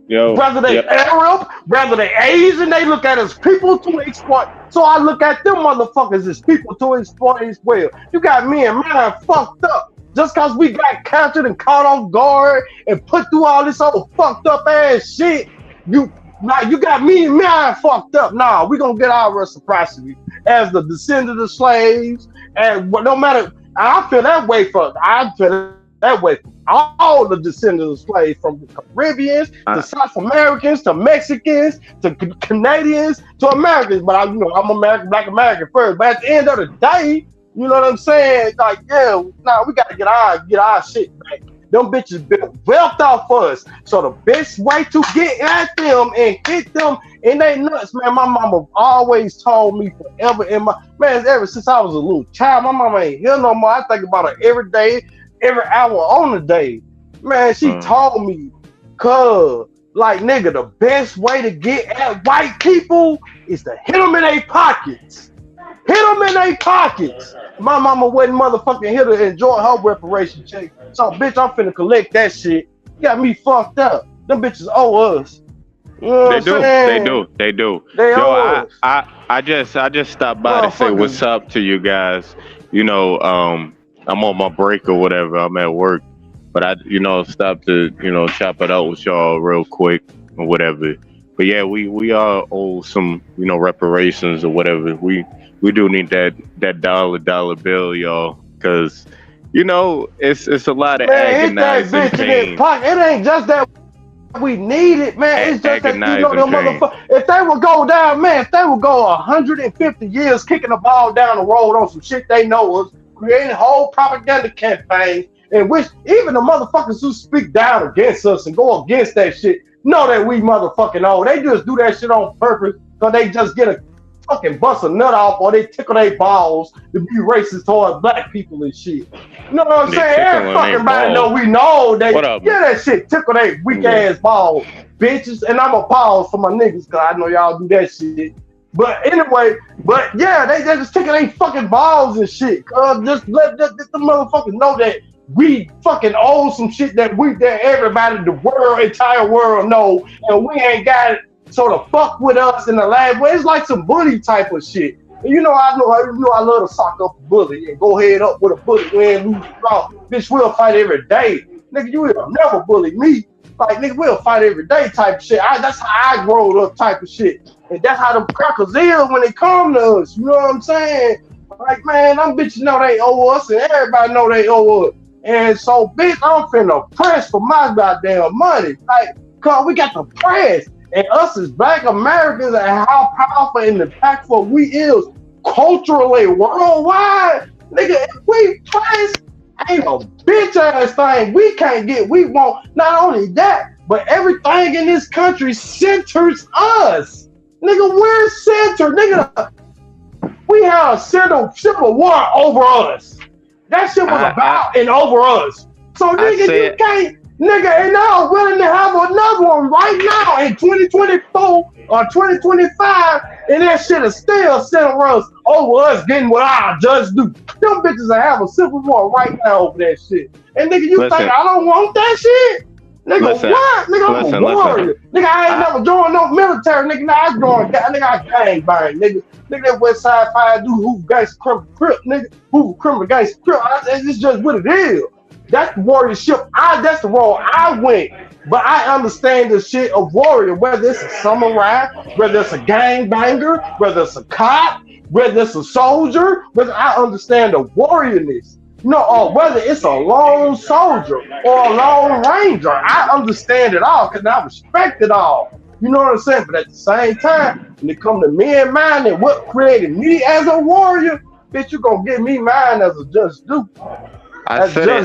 Whether they Arab, whether they Asian, they look at us people to exploit. So I look at them motherfuckers as people to exploit as well. You got me and mine fucked up. Just cause we got captured and caught off guard and put through all this old fucked up ass shit, you got me and mine fucked up. Nah, we gonna get our reciprocity as the descendant of slaves. And no matter, I feel that way for all the descendants of slaves, from the Caribbeans to South Americans to Mexicans to Canadians to Americans. But I'm American, Black American first. But at the end of the day, you know what I'm saying? Like, we gotta get our shit back. Them bitches built wealth off us. So the best way to get at them and hit them in they nuts, man. My mama always told me forever ever since I was a little child. My mama ain't here no more. I think about her every day, every hour on the day. Man, she told me, nigga, the best way to get at white people is to hit them in their pockets. Hit them in their pockets. My mama wasn't motherfucking here to enjoy her reparation check. So, bitch, I'm finna collect that shit. You got me fucked up. Them bitches owe us. You know what I'm saying? They do. They owe us. I just stopped by to say what's up to you guys. You know, I'm on my break or whatever. I'm at work. But I, stopped to, chop it out with y'all real quick or whatever. But yeah, we all owe some, reparations or whatever. We do need that dollar bill, y'all, because it's a lot of agonizing pain. It ain't just that we need it, man. It's just that them motherfuckers. If they would go down, man, if they would go 150 years kicking the ball down the road on some shit they know us, creating whole propaganda campaigns, in which even the motherfuckers who speak down against us and go against that shit know that we motherfucking old. They just do that shit on purpose because they just get a fucking bust a nut off or they tickle their balls to be racist towards black people and shit. You know what I'm saying? Every fucking body know we know they that shit tickle their weak ass balls, bitches. And I'm a pause for my niggas because I know y'all do that shit. But anyway, they just tickle their fucking balls and shit. Just let the motherfuckers know that we fucking owe some shit that everybody, the entire world know, and we ain't got it. So to fuck with us in the lab, well, it's like some bully type of shit. And I love to sock up a bully and go head up with a bully, win, lose, draw. Bitch, we'll fight every day. Nigga, you will never bully me. Like, nigga, we'll fight every day type of shit. That's how I growed up type of shit. And that's how them crackers is when they come to us. You know what I'm saying? Like, man, them bitches know they owe us and everybody know they owe us. And so, bitch, I'm finna press for my goddamn money. Like, cause we got to press. And us as black Americans and how powerful and impactful we is culturally worldwide, nigga, if we press, ain't a bitch ass thing we can't get. We want not only that, but everything in this country centers us. Nigga, we're centered. Nigga, we had a civil war over us. That shit was about and over us. So nigga, you can't. Nigga, and now I'm willing to have another one right now in 2024 or 2025, and that shit is still center us over us getting what our judges do. Them bitches will have a civil war right now over that shit. And nigga, you think I don't want that shit? Nigga, what? Nigga, I'm a warrior. Nigga, I ain't never joined no military. Nigga, I joined. Nigga, I gang bang. Nigga, that West Side Fire dude who gangsta criminal crip. Nigga, who criminal gangsta crip. It's just what it is. That's the warriorship. That's the role I went. But I understand the shit of warrior, whether it's a samurai, whether it's a gangbanger, whether it's a cop, whether it's a soldier, whether I understand the warriorness. Or whether it's a lone soldier or a lone ranger. I understand it all because I respect it all. You know what I'm saying? But at the same time, when it comes to me and mine and what created me as a warrior, bitch, you gonna give me mine as a just do. I said it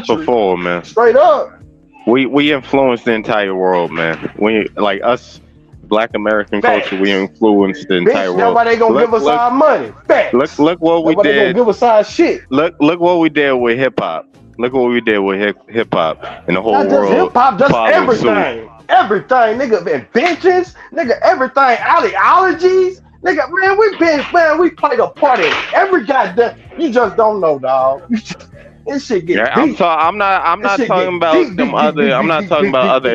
before, man. Straight up. We influence the entire world, man. We like us Black American culture. We influenced the entire Bitch, world. nobody gonna give us our money. Facts. Look what we Nobody did. gonna give us our shit. Look what we did with hip hop. Look what we did with hip hop, and the whole Not just world hip hop, just followed everything. suit. Everything, nigga. Inventions, nigga. Everything. Ideologies, nigga. Man, we played a part in every goddamn. You just don't know, dog. This shit get Yeah, deep. I'm not talking about them other. I'm not talking about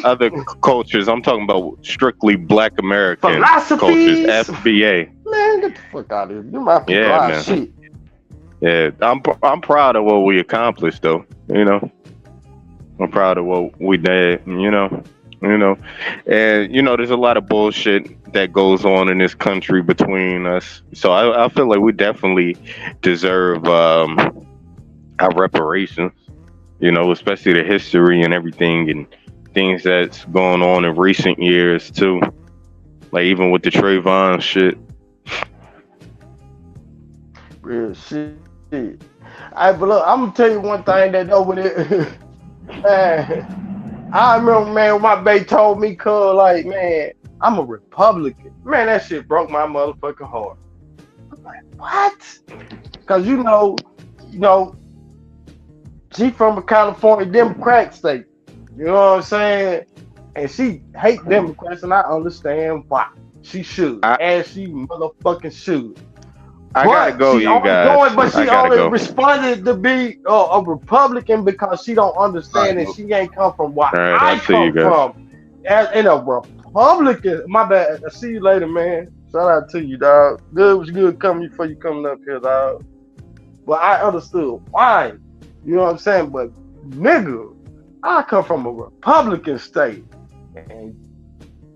other cultures. I'm talking about strictly Black American Philosophies. cultures. FBA. Man, get the fuck out of here. You my people Yeah, are man. shit. Yeah, I'm proud of what we accomplished, though. You know, I'm proud of what we did. You know, and there's a lot of bullshit that goes on in this country between us. So I feel like we definitely deserve our reparations. Especially the history and everything and things that's going on in recent years too. Like even with the Trayvon shit. Real shit. But look, I'm gonna tell you one thing that over there. Man, I remember, man, my bae told me, cuz, like, man, I'm a Republican. Man, that shit broke my motherfucking heart. I'm like, what? Cause you know, she from a California Democrat state. You know what I'm saying? And she hate Democrats, and I understand why. She should, as she motherfucking should. I gotta go, you guys. She only responded to be a Republican because she don't understand and she ain't come from where I come from. In a Republican, my bad. I'll see you later, man. Shout out to you, dog. Good was good coming for you coming up here, dog. But I understood why. You know what I'm saying? But nigga, I come from a Republican state. And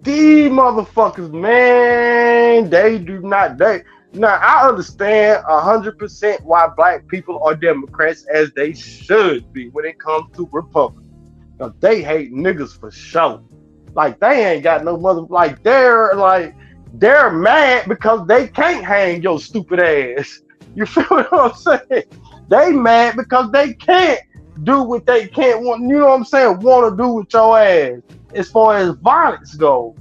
these motherfuckers, man, they do not. Now, I understand 100% why black people are Democrats as they should be when it comes to Republicans. Because they hate niggas for sure. Like, they ain't got no mother... They're mad because they can't hang your stupid ass. You feel what I'm saying? They mad because they can't do what they can't want, you know what I'm saying, want to do with your ass. As far as violence goes.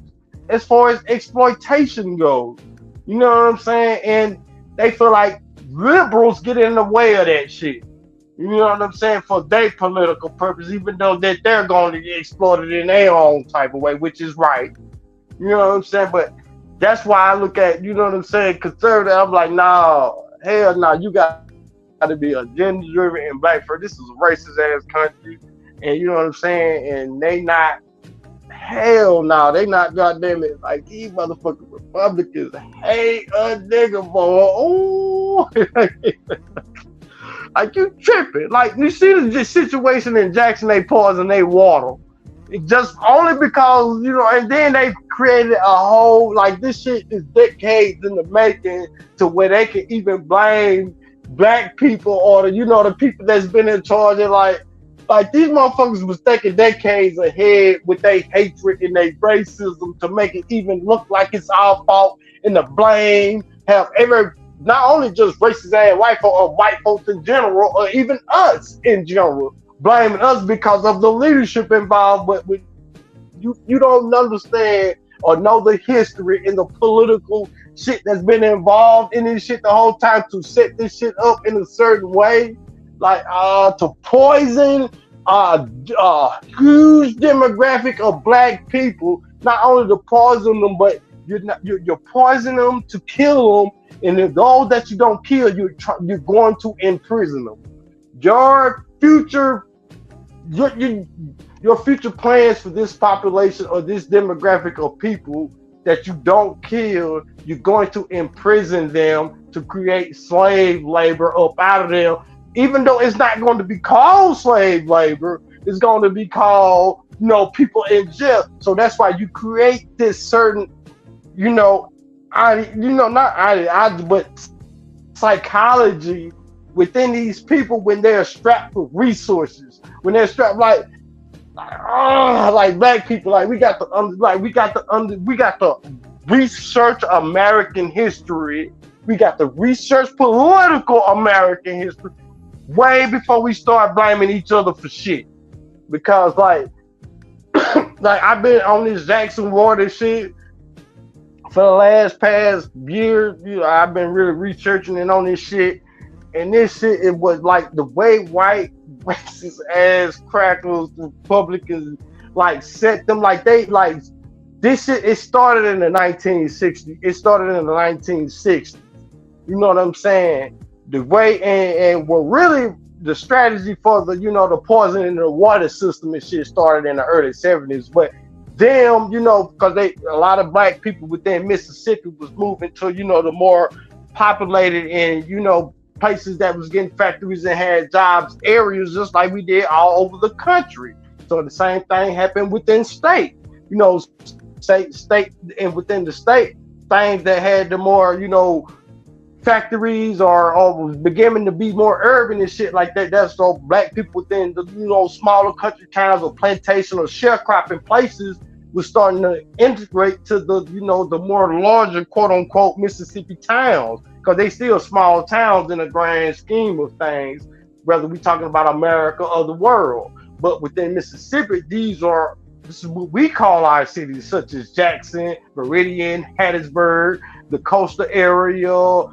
As far as exploitation goes. You know what I'm saying? And they feel like liberals get in the way of that shit. You know what I'm saying? For their political purpose, even though that they're going to get exploited in their own type of way, which is right. You know what I'm saying? But that's why I look at, you know what I'm saying, conservative. I'm like, nah, hell nah, you got to be agenda-driven and black first. This is a racist-ass country. And you know what I'm saying? And they not, hell no, they not goddamn it. Like these motherfucking Republicans hate a nigga, boy. Ooh. Like you tripping. Like you see the situation in Jackson, they poison their water. It just only because, you know, and then they created a whole, like this shit is decades in the making to where they can even blame black people or the, you know, the people that's been in charge of like these motherfuckers was thinking decades ahead with their hatred and their racism to make it even look like it's our fault and the blame have not only just racist ass white folk or white folks in general or even us in general blaming us because of the leadership involved, but you don't understand or know the history and the political shit that's been involved in this shit the whole time to set this shit up in a certain way. Like to poison a huge demographic of black people, not only to poison them, but you're poisoning them to kill them, and if those that you don't kill, you're going to imprison them. Your future plans for this population or this demographic of people that you don't kill, you're going to imprison them to create slave labor up out of them. Even though it's not going to be called slave labor, it's going to be called, you know, people in jail. So that's why you create this certain, but psychology within these people when they're strapped with resources, when they're strapped like black people, like we got to research American history, we got to research political American history way before we start blaming each other for shit. Because like I've been on this Jackson Water shit for the past year, I've been really researching it on this shit. And this shit, it was like the way white racist ass crackers, Republicans, like set them like they like this shit. It started in the 1960s. It started in the 1960s. You know what I'm saying? The way and what really the strategy for the the poison in the water system and shit started in the early 70s. But them, because a lot of black people within Mississippi was moving to the more populated and places that was getting factories and had jobs areas, just like we did all over the country. So the same thing happened within state, state and within the state, things that had the more factories or was beginning to be more urban and shit like that. That's so black people within the smaller country towns or plantation or sharecropping places was starting to integrate to the the more larger quote unquote Mississippi towns, because they still small towns in the grand scheme of things, whether we talking about America or the world. But within Mississippi, this is what we call our cities, such as Jackson, Meridian, Hattiesburg, the coastal area,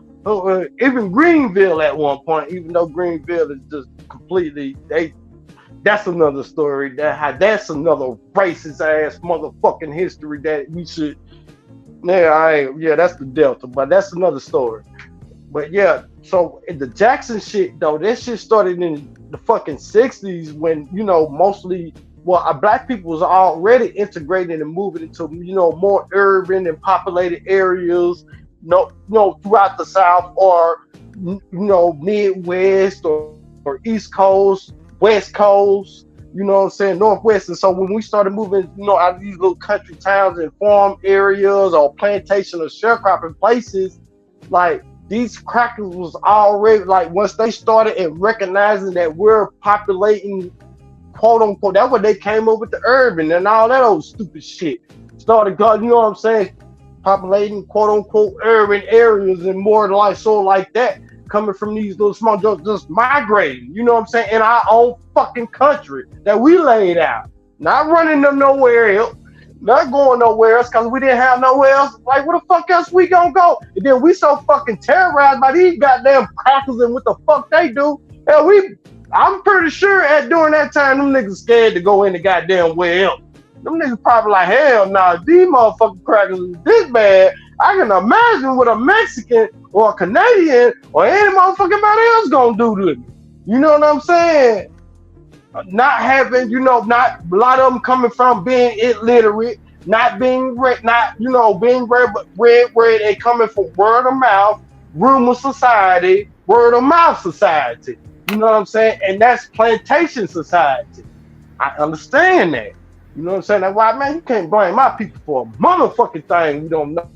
even Greenville at one point, even though Greenville is just completely, that's another story. That's another racist ass motherfucking history that we should, that's the Delta, but that's another story. But yeah, so in the Jackson shit though, that shit started in the fucking 60s when, mostly, black people was already integrated and moving into, more urban and populated areas, throughout the South or, Midwest or East Coast, West Coast, Northwest. And so when we started moving, out of these little country towns and farm areas or plantation or sharecropping places, like these crackers was already, like once they started and recognizing that we're populating, quote unquote, that's what they came up with the urban and all that old stupid shit. Started, populating quote unquote urban areas and more like that, coming from these little small, just migrating, in our own fucking country that we laid out, not running them nowhere else, not going nowhere else because we didn't have nowhere else. Like, where the fuck else we gonna go? And then we so fucking terrorized by these goddamn crackers and what the fuck they do. And I'm pretty sure during that time, them niggas scared to go in the goddamn way else. Them niggas probably like, hell nah, these motherfucking crackers is this bad. I can imagine what a Mexican or a Canadian or any motherfucking body else gonna do to me. You know what I'm saying? Not having, not a lot of them coming from being illiterate, not being read, being read where they coming from word of mouth, rumor society, word of mouth society. You know what I'm saying? And that's plantation society. I understand that. You know what I'm saying? That's why, man, you can't blame my people for a motherfucking thing we don't know.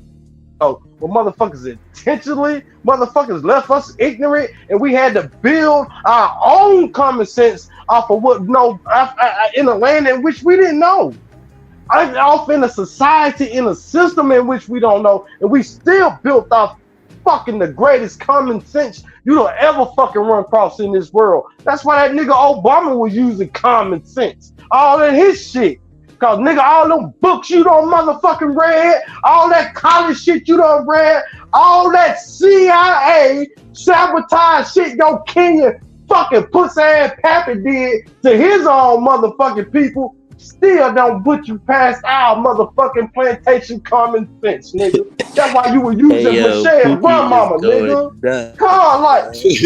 But motherfuckers intentionally, motherfuckers left us ignorant, and we had to build our own common sense off of in a land in which we didn't know. Off in a society, in a system in which we don't know, and we still built off fucking the greatest common sense you'll ever fucking run across in this world. That's why that nigga Obama was using common sense. All in his shit. Cause nigga, all them books you don't motherfucking read, all that college shit you don't read, all that CIA sabotage shit your Kenya fucking pussy ass pappy did to his own motherfucking people, still don't put you past our motherfucking plantation common sense, nigga. That's why you were using Michelle grandmama, nigga. Come on,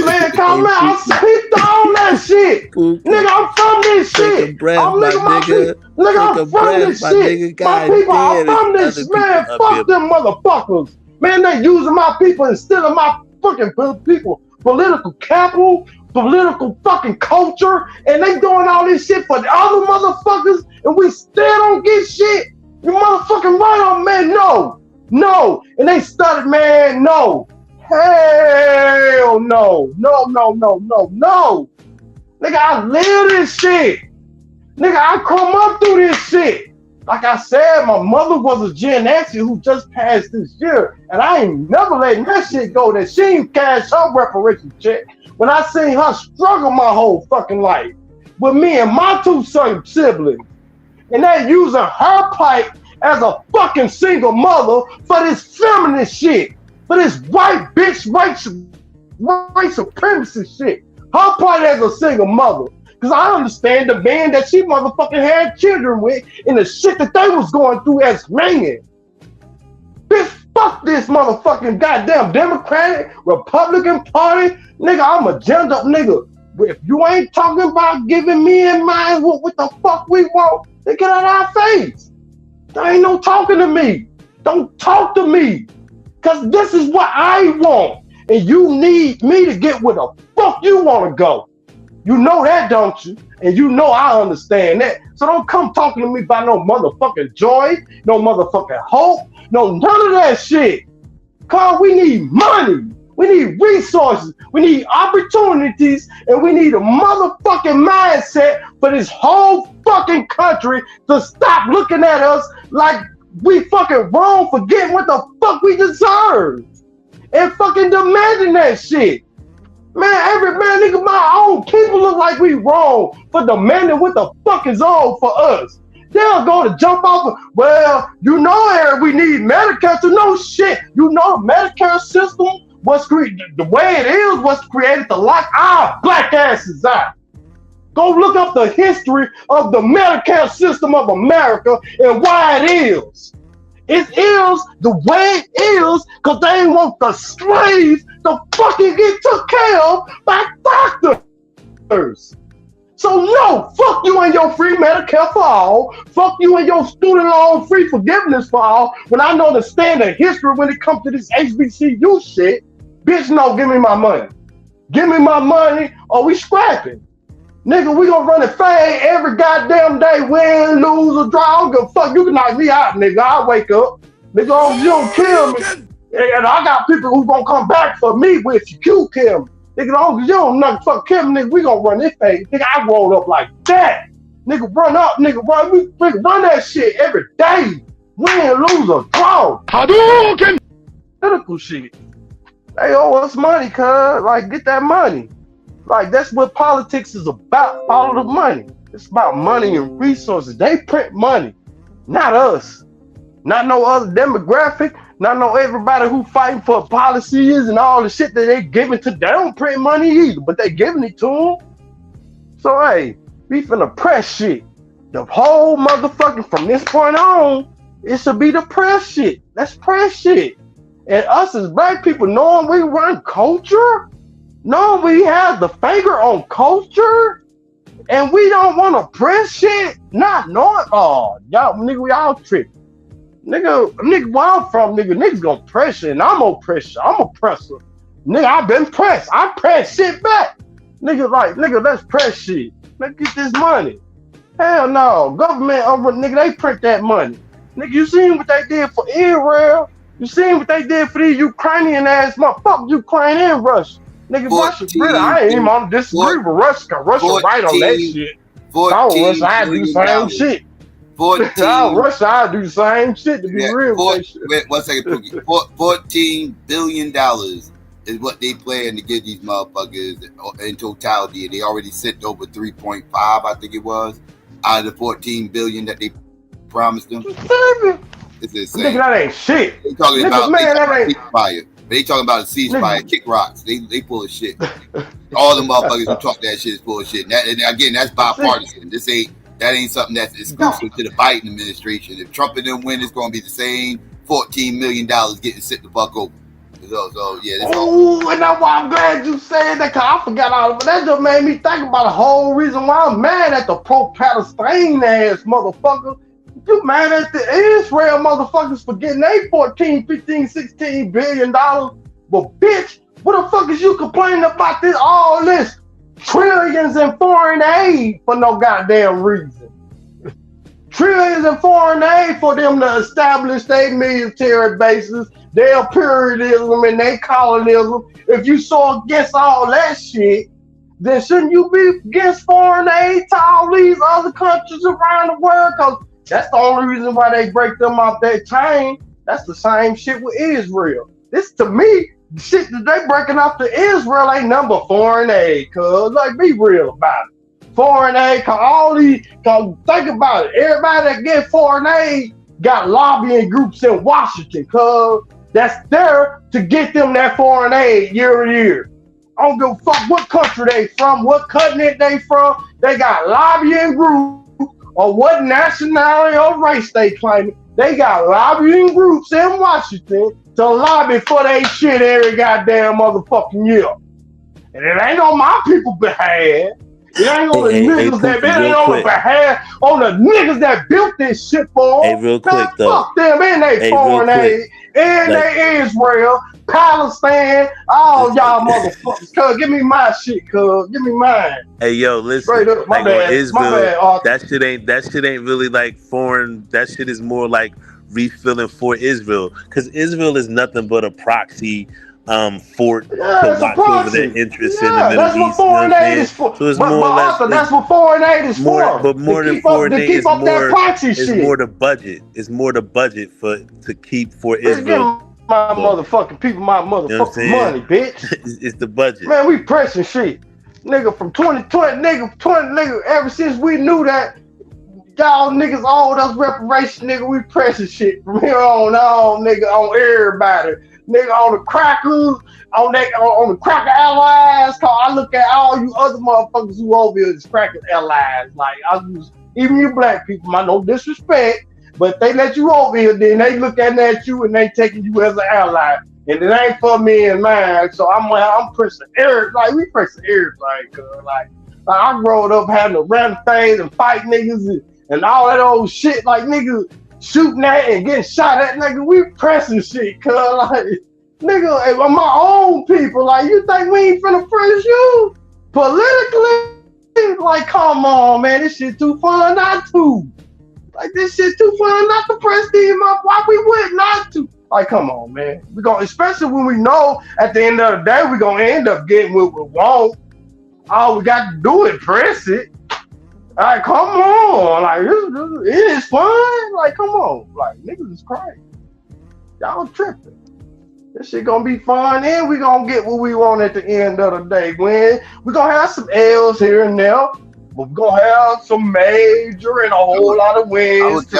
man, come on, I speak on that shit. Nigga, I'm from this shit. I'm from this shit. My people are from this, man. Fuck them motherfuckers. Man, they using my people instead of my fucking people. Political capital, political fucking culture, and they doing all this shit for the other motherfuckers, and we still don't get shit. You motherfucking right on, man. No. And they started, man, no. Hell no. No. Nigga, I live this shit. Nigga, I come up through this shit. Like I said, my mother was a Gen X who just passed this year, and I ain't never letting that shit go, that she ain't cash her reparation check when I seen her struggle my whole fucking life with me and my two siblings. And they using her plight as a fucking single mother for this feminist shit, for this white bitch white supremacy shit. Her part as a single mother. Because I understand the man that she motherfucking had children with and the shit that they was going through as men. Bitch, fuck this motherfucking goddamn Democratic, Republican Party. Nigga, I'm a gender nigga. If you ain't talking about giving me and mine what the fuck we want, then get out of our face. There ain't no talking to me. Don't talk to me. Because this is what I want. And you need me to get where the fuck you want to go. You know that, don't you? And you know I understand that. So don't come talking to me about no motherfucking joy, no motherfucking hope, no none of that shit. Cause we need money. We need resources. We need opportunities. And we need a motherfucking mindset for this whole fucking country to stop looking at us like we fucking wrong for getting what the fuck we deserve. And fucking demanding that shit. Man, nigga, my own people look like we wrong for demanding what the fuck is on for us. They'll go to jump off of, well, you know, we need Medicare to know shit. You know, the Medicare system was created, the way it is was created to lock our black asses out. Go look up the history of the Medicare system of America and why it is. It is the way it is because they want the slaves to fucking get took care of by doctors. So no, fuck you and your free Medicare for all. Fuck you and your student loan free forgiveness for all. When I know the standard history when it comes to this HBCU shit, bitch, no, give me my money. Give me my money or we scrapping. Nigga, we gonna run it fade every goddamn day, win, lose, or draw. I don't give a fuck. You can knock me out, nigga. I'll wake up. Nigga, you don't kill me. And I got people who gonna come back for me if you kill me. Nigga, you don't knock fuck kill me, nigga. We gonna run this fade. Nigga, I roll up like that. Nigga, run up, nigga, run that shit every day. Win, lose, or draw. Hadouken! Political shit. They owe us money, cuz. Like, get that money. Like, that's what politics is about. Follow the money. It's about money and resources. They print money, not us. Not no other demographic. Not no everybody who fighting for policies and all the shit that they giving to. They don't print money either, but they giving it to them. So, hey, we finna press shit. The whole motherfucking, from this point on, it should be the press shit. Let's press shit. And us as black people, knowing we run culture, knowing we have the finger on culture, and we don't want to press shit, not knowing, oh, y'all, nigga, we all tripping. Nigga, where I'm from, niggas gonna press it, and I'm gonna press it. I'm a presser. Nigga, I've been pressed. I press shit back. Nigga, let's press shit. Let's get this money. Hell no. Government, nigga, they print that money. Nigga, you seen what they did for Israel? You seen what they did for these Ukrainian ass motherfuckers, Ukraine and Russia. Nigga, Russia, really, I ain't even on disagree with Russia, cause Russia right on that shit. Russia, I do the same shit. Russia, I do the same shit to be real with that shit. Wait, 1 second, Pookie. $14 billion is what they plan to give these motherfuckers in totality. And they already sent over 3.5, I think it was, out of the 14 billion that they promised them. It's insane. Nigga, that ain't shit. They talking about ceasefire. They talking about a ceasefire, kick rocks. They full of shit. All the motherfuckers who talk that shit is full of shit. And again, that's bipartisan. That ain't something that's exclusive to the Biden administration. If Trump and them win, it's gonna be the same $14 million getting sent the fuck over. So yeah. Oh, and that's why I'm glad you said that, cause I forgot all of it. That just made me think about the whole reason why I'm mad at the pro-Palestine ass motherfucker. You mad at the Israel motherfuckers for getting they 14, 15, 16 billion dollars. But bitch, what the fuck is you complaining about all this trillions in foreign aid for no goddamn reason? Trillions in foreign aid for them to establish their military bases, their imperialism and their colonialism. If you so against all that shit, then shouldn't you be against foreign aid to all these other countries around the world? Cause that's the only reason why they break them off that chain. That's the same shit with Israel. This, to me, the shit that they breaking off to Israel ain't nothing but foreign aid, cuz. Like, be real about it. Foreign aid, cause think about it. Everybody that get foreign aid got lobbying groups in Washington, cuz that's there to get them that foreign aid year to year. I don't give a fuck what country they from, what continent they from. They got lobbying groups or what nationality or race they claim. They got lobbying groups in Washington to lobby for their shit every goddamn motherfucking year. And it ain't on my people behalf. It ain't on the niggas that ain't on the behalf on the niggas that built this shit for them. Hey, real quick though. Fuck them and they foreign aid and they Israel, Palestine, all y'all motherfuckers. Cuz give me my shit, cuz give me mine. Hey yo, listen. Straight up, my bad, Israel, my bad, that shit ain't really like foreign. That shit is more like refilling for Israel, because Israel is nothing but a proxy fort to watch over their interests in the Middle that's East. What foreign aid is for. So it's but, more or less. That's what foreign aid is for. But more than foreign aid, it's more the budget. It's more the budget to keep for Israel. My motherfucking people, my motherfucking money, bitch. It's the budget. Man, we pressing shit. Nigga, from 2020, nigga, ever since we knew that y'all niggas owed us reparations, nigga, we pressing shit from here on, nigga, on everybody. Nigga, on the crackers, on the cracker allies, cause I look at all you other motherfuckers who over here is cracker allies. Like, even you black people, no disrespect, but they let you over here, then they looking at you and they taking you as an ally. And it ain't for me and mine, so I'm pressing everything. Like, we pressing everything, cuz. Like I growed up having to run things and fight niggas and all that old shit. Like, niggas shooting at and getting shot at, nigga. We pressing shit, cuz. Like, nigga, my own people. Like, you think we ain't finna press you politically? Like, come on, man. This shit too fun not to. Like, this shit too fun not to press these up. Why we would not to? Like, come on, man. We gonna, especially when we know at the end of the day we gonna end up getting what we want. All we got to do is press it. Like, come on. Like, it is fun. Like, come on. Like, niggas is crazy. Y'all tripping. This shit gonna be fun, and we gonna get what we want at the end of the day. When we gonna have some L's here and there, but we gonna have some major and a whole lot of wins.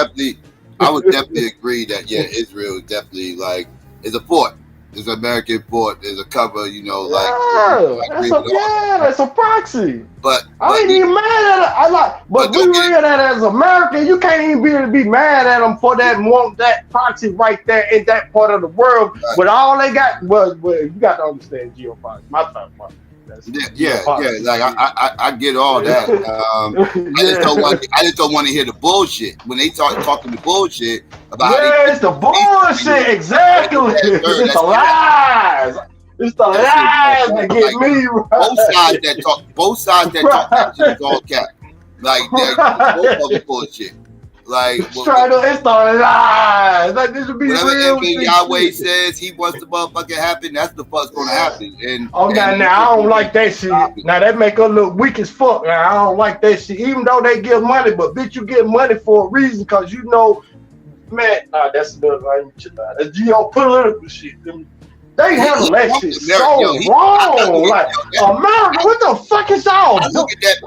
I would definitely agree that Israel is definitely like is a port. It's an American port. There's a cover, that's a proxy. But I ain't even mad at it. But we read that as American, you can't even be mad at them for that proxy right there in that part of the world. Right. But all they got was you got to understand geopolitics. My thought part. Like I get all that. I just don't want to hear the bullshit when they talking the bullshit about. It's the bullshit. Exactly. It's the lies. It's the lies that get me. Right. Both sides that talk that shit is all cap. Like they're both of bullshit. Like it's the lies. Like, this would be whatever Yahweh says he wants the motherfucker happen, that's the fuck's gonna happen. And now I don't like that shit. Now that make us look weak as fuck. Now I don't like that shit. Even though they give money, but bitch, you get money for a reason, cause man, that's another that's geopolitical shit. They handle that shit so wrong. Like, America, what the fuck is y'all? I look at that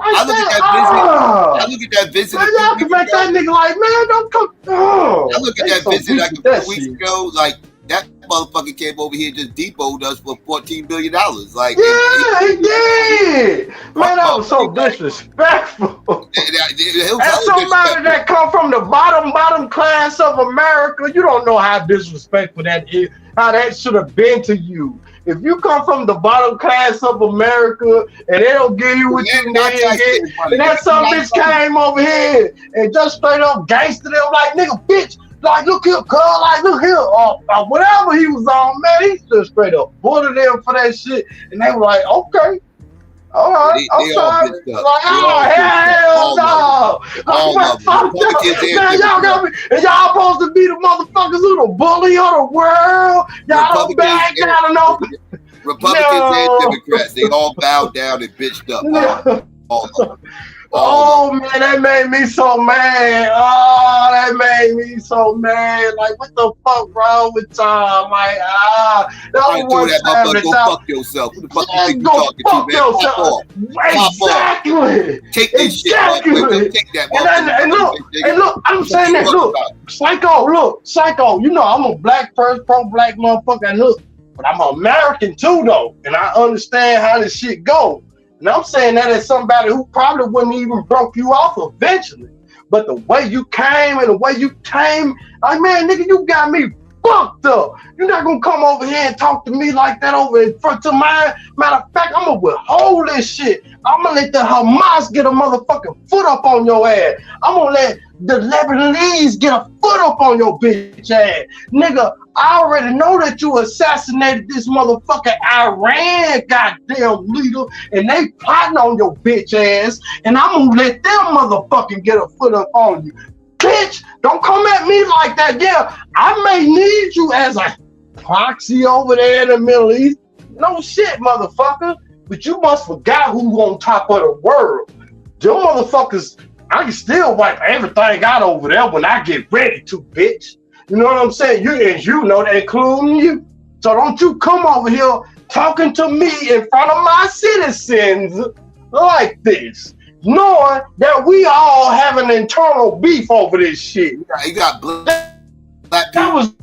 visit. Man, y'all can make that nigga like, man, don't come. I look at that visit like a few weeks ago. Like, that motherfucker came over here and just depoted us for $14 billion. Like, he did. Man, that was so disrespectful. As somebody that come from the bottom class of America, you don't know how disrespectful that is. How that should have been to you. If you come from the bottom class of America and they don't give you what you need, and that some bitch came over here and just straight up gangster them like, nigga, bitch, like, look here, girl, like, look here, or whatever he was on, man, he just straight up bullied them for that shit, and they were like, okay. All right, I'm sorry. Like, hell no. Man, y'all got me. And y'all supposed to be the motherfuckers who the bully of the world. Y'all don't back down no. Republicans and Democrats, they all bowed down and bitched up. All of them. Oh man, that made me so mad. Oh, that made me so mad. Like, what the fuck wrong with y'all? Like, that was one time that go fuck yourself. Who the fuck you think you go talking fuck to, man? yourself. Pop off. Exactly. Take this shit, motherfucker. Take that, And look, I'm saying that. Look, Psycho. You know, I'm a black person, pro-black motherfucker. And look, but I'm an American too, though, and I understand how this shit goes. And I'm saying that as somebody who probably wouldn't even broke you off eventually. But the way you came and the way you came, like, man, nigga, you got me fucked up. You're not gonna come over here and talk to me like that over in front of mine. Matter of fact, I'm gonna withhold this shit. I'm gonna let the Hamas get a motherfucking foot up on your ass. I'm gonna let the Lebanese get a foot up on your bitch ass. Nigga, I already know that you assassinated this motherfucking Iran goddamn leader, and they plotting on your bitch ass, and I'm gonna let them motherfucking get a foot up on you. Bitch, don't come at me like that. Yeah, I may need you as a proxy over there in the Middle East. No shit, motherfucker. But you must forgot who's on top of the world. Them motherfuckers, I can still wipe everything out over there when I get ready to, bitch. You know what I'm saying? You know that, including you. So don't you come over here talking to me in front of my citizens like this, knowing that we all have an internal beef over this shit. You got black that was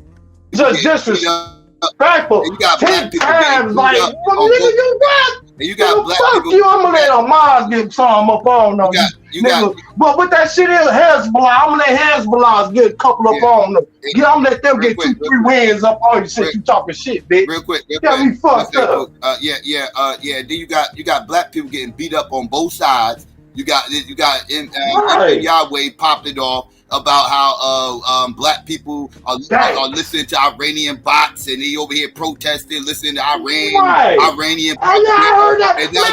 just disrespectful. You got 10 times, like, well, nigga, you what? And you got black fuck people. You, I'm gonna let Hamas get some up on them. But what that shit is, Hezbollah, I'm gonna let Hezbollah get a couple up on them. Yeah, I'm gonna let them get 2-3 wins up on you since you talking shit, bitch. Real quick. Got me fucked up. Then you got black people getting beat up on both sides. You got Yahweh popped it off about how black people are listening to Iranian bots, and he over here protesting, listening to Iranian bots. And now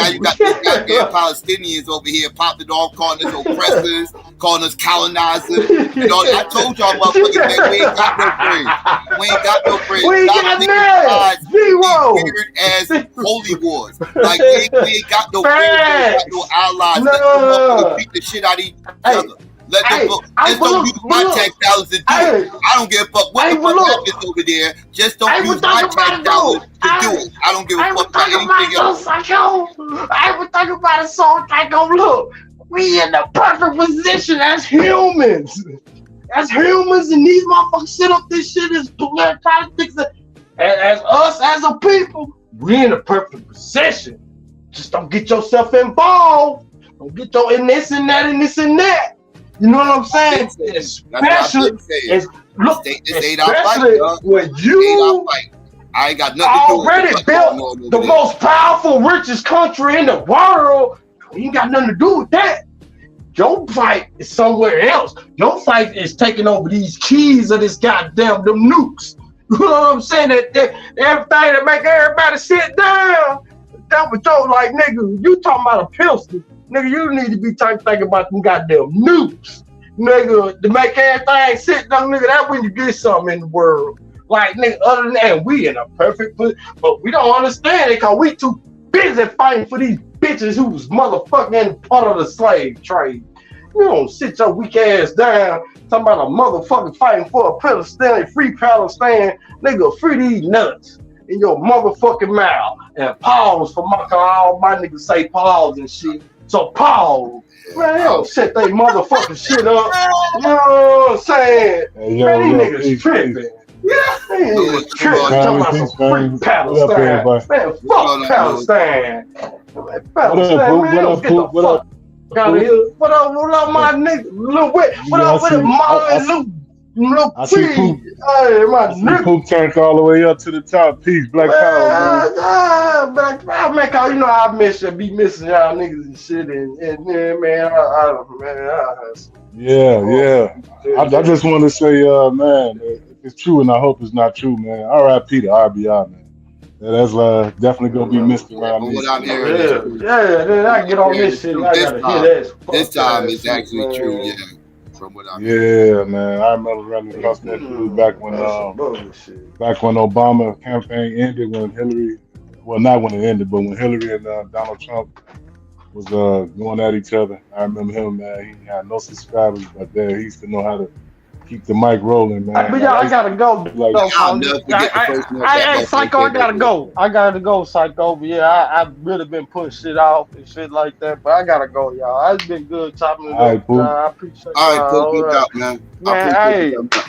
you got these goddamn Palestinians over here popping off, calling us oppressors, calling us colonizers. You know, I told y'all motherfuckers, man, we ain't got no brains. We ain't got no brains. We ain't got none. Zero. Weird ass holy wars. Like we ain't got no friends, we ain't got no allies. Let them motherfuckers beat the shit out of each other. Let them just don't use my tax dollars to do it. I don't give a fuck what the fuck happens over there. Just don't use my tax dollars to do it. I don't give a fuck about anything else. I ever think about it, so Psycho, look, we in the perfect position as humans. As humans, and these motherfuckers sit up this shit as politics. As us, as a people, we in a perfect position. Just don't get yourself involved. Don't get your in this and that and this and that. You know what I'm saying? Especially when you I ain't got nothing to do with already built the most powerful, richest country in the world. You ain't got nothing to do with that. Your fight is somewhere else. Your fight is taking over these keys of this goddamn them nukes. You know what I'm saying? That everything to make everybody sit down. That was your, like, nigga, you talking about a pistol. Nigga, you need to be thinking about them goddamn nukes. Nigga, to make everything sit down, nigga, that's when you get something in the world. Like, nigga, other than that, we in a perfect place. But we don't understand it because we too busy fighting for these bitches who was motherfucking part of the slave trade. You don't sit your weak ass down talking about a motherfucker fighting for a Palestinian, free Palestine. Nigga, free these nuts in your motherfucking mouth. And pause for my, all my niggas say pause and shit. So pause. Man, they don't set they motherfucking shit up. You know what I'm saying? Hey, man, these niggas tripping. Yeah, these niggas tripping. Talking about some free Palestine. Man, fuck Palestine. What up? Out of here. What up, my nigga? What up with it, Molly? I see Poop. Hey, my nigga. Poop turned all the way up to the top. Peace, Black Power. Black Power, man. Cause you know I be missing y'all niggas and shit, and man, I just want to say, man, it's true, and I hope it's not true, man. R.I.P. to RBI, man. That's definitely gonna be missed around this. Then I get on this shit. I gotta hear this. This time it's actually true, yeah. From what I'm man. I remember running across that dude back when Obama campaign ended, when Hillary, well, not when it ended, but when Hillary and Donald Trump was going at each other. I remember him, man. He had no subscribers, but he used to know how to keep the mic rolling, man. But y'all, I gotta go. Like, I'll never forget the first one Hey, Psycho, I gotta go. I gotta go, Psycho. But yeah, I've really been putting shit off and shit like that. But I gotta go, y'all. It's been good chopping it up. I appreciate all right, y'all. Pook, no doubt, man. Man, I appreciate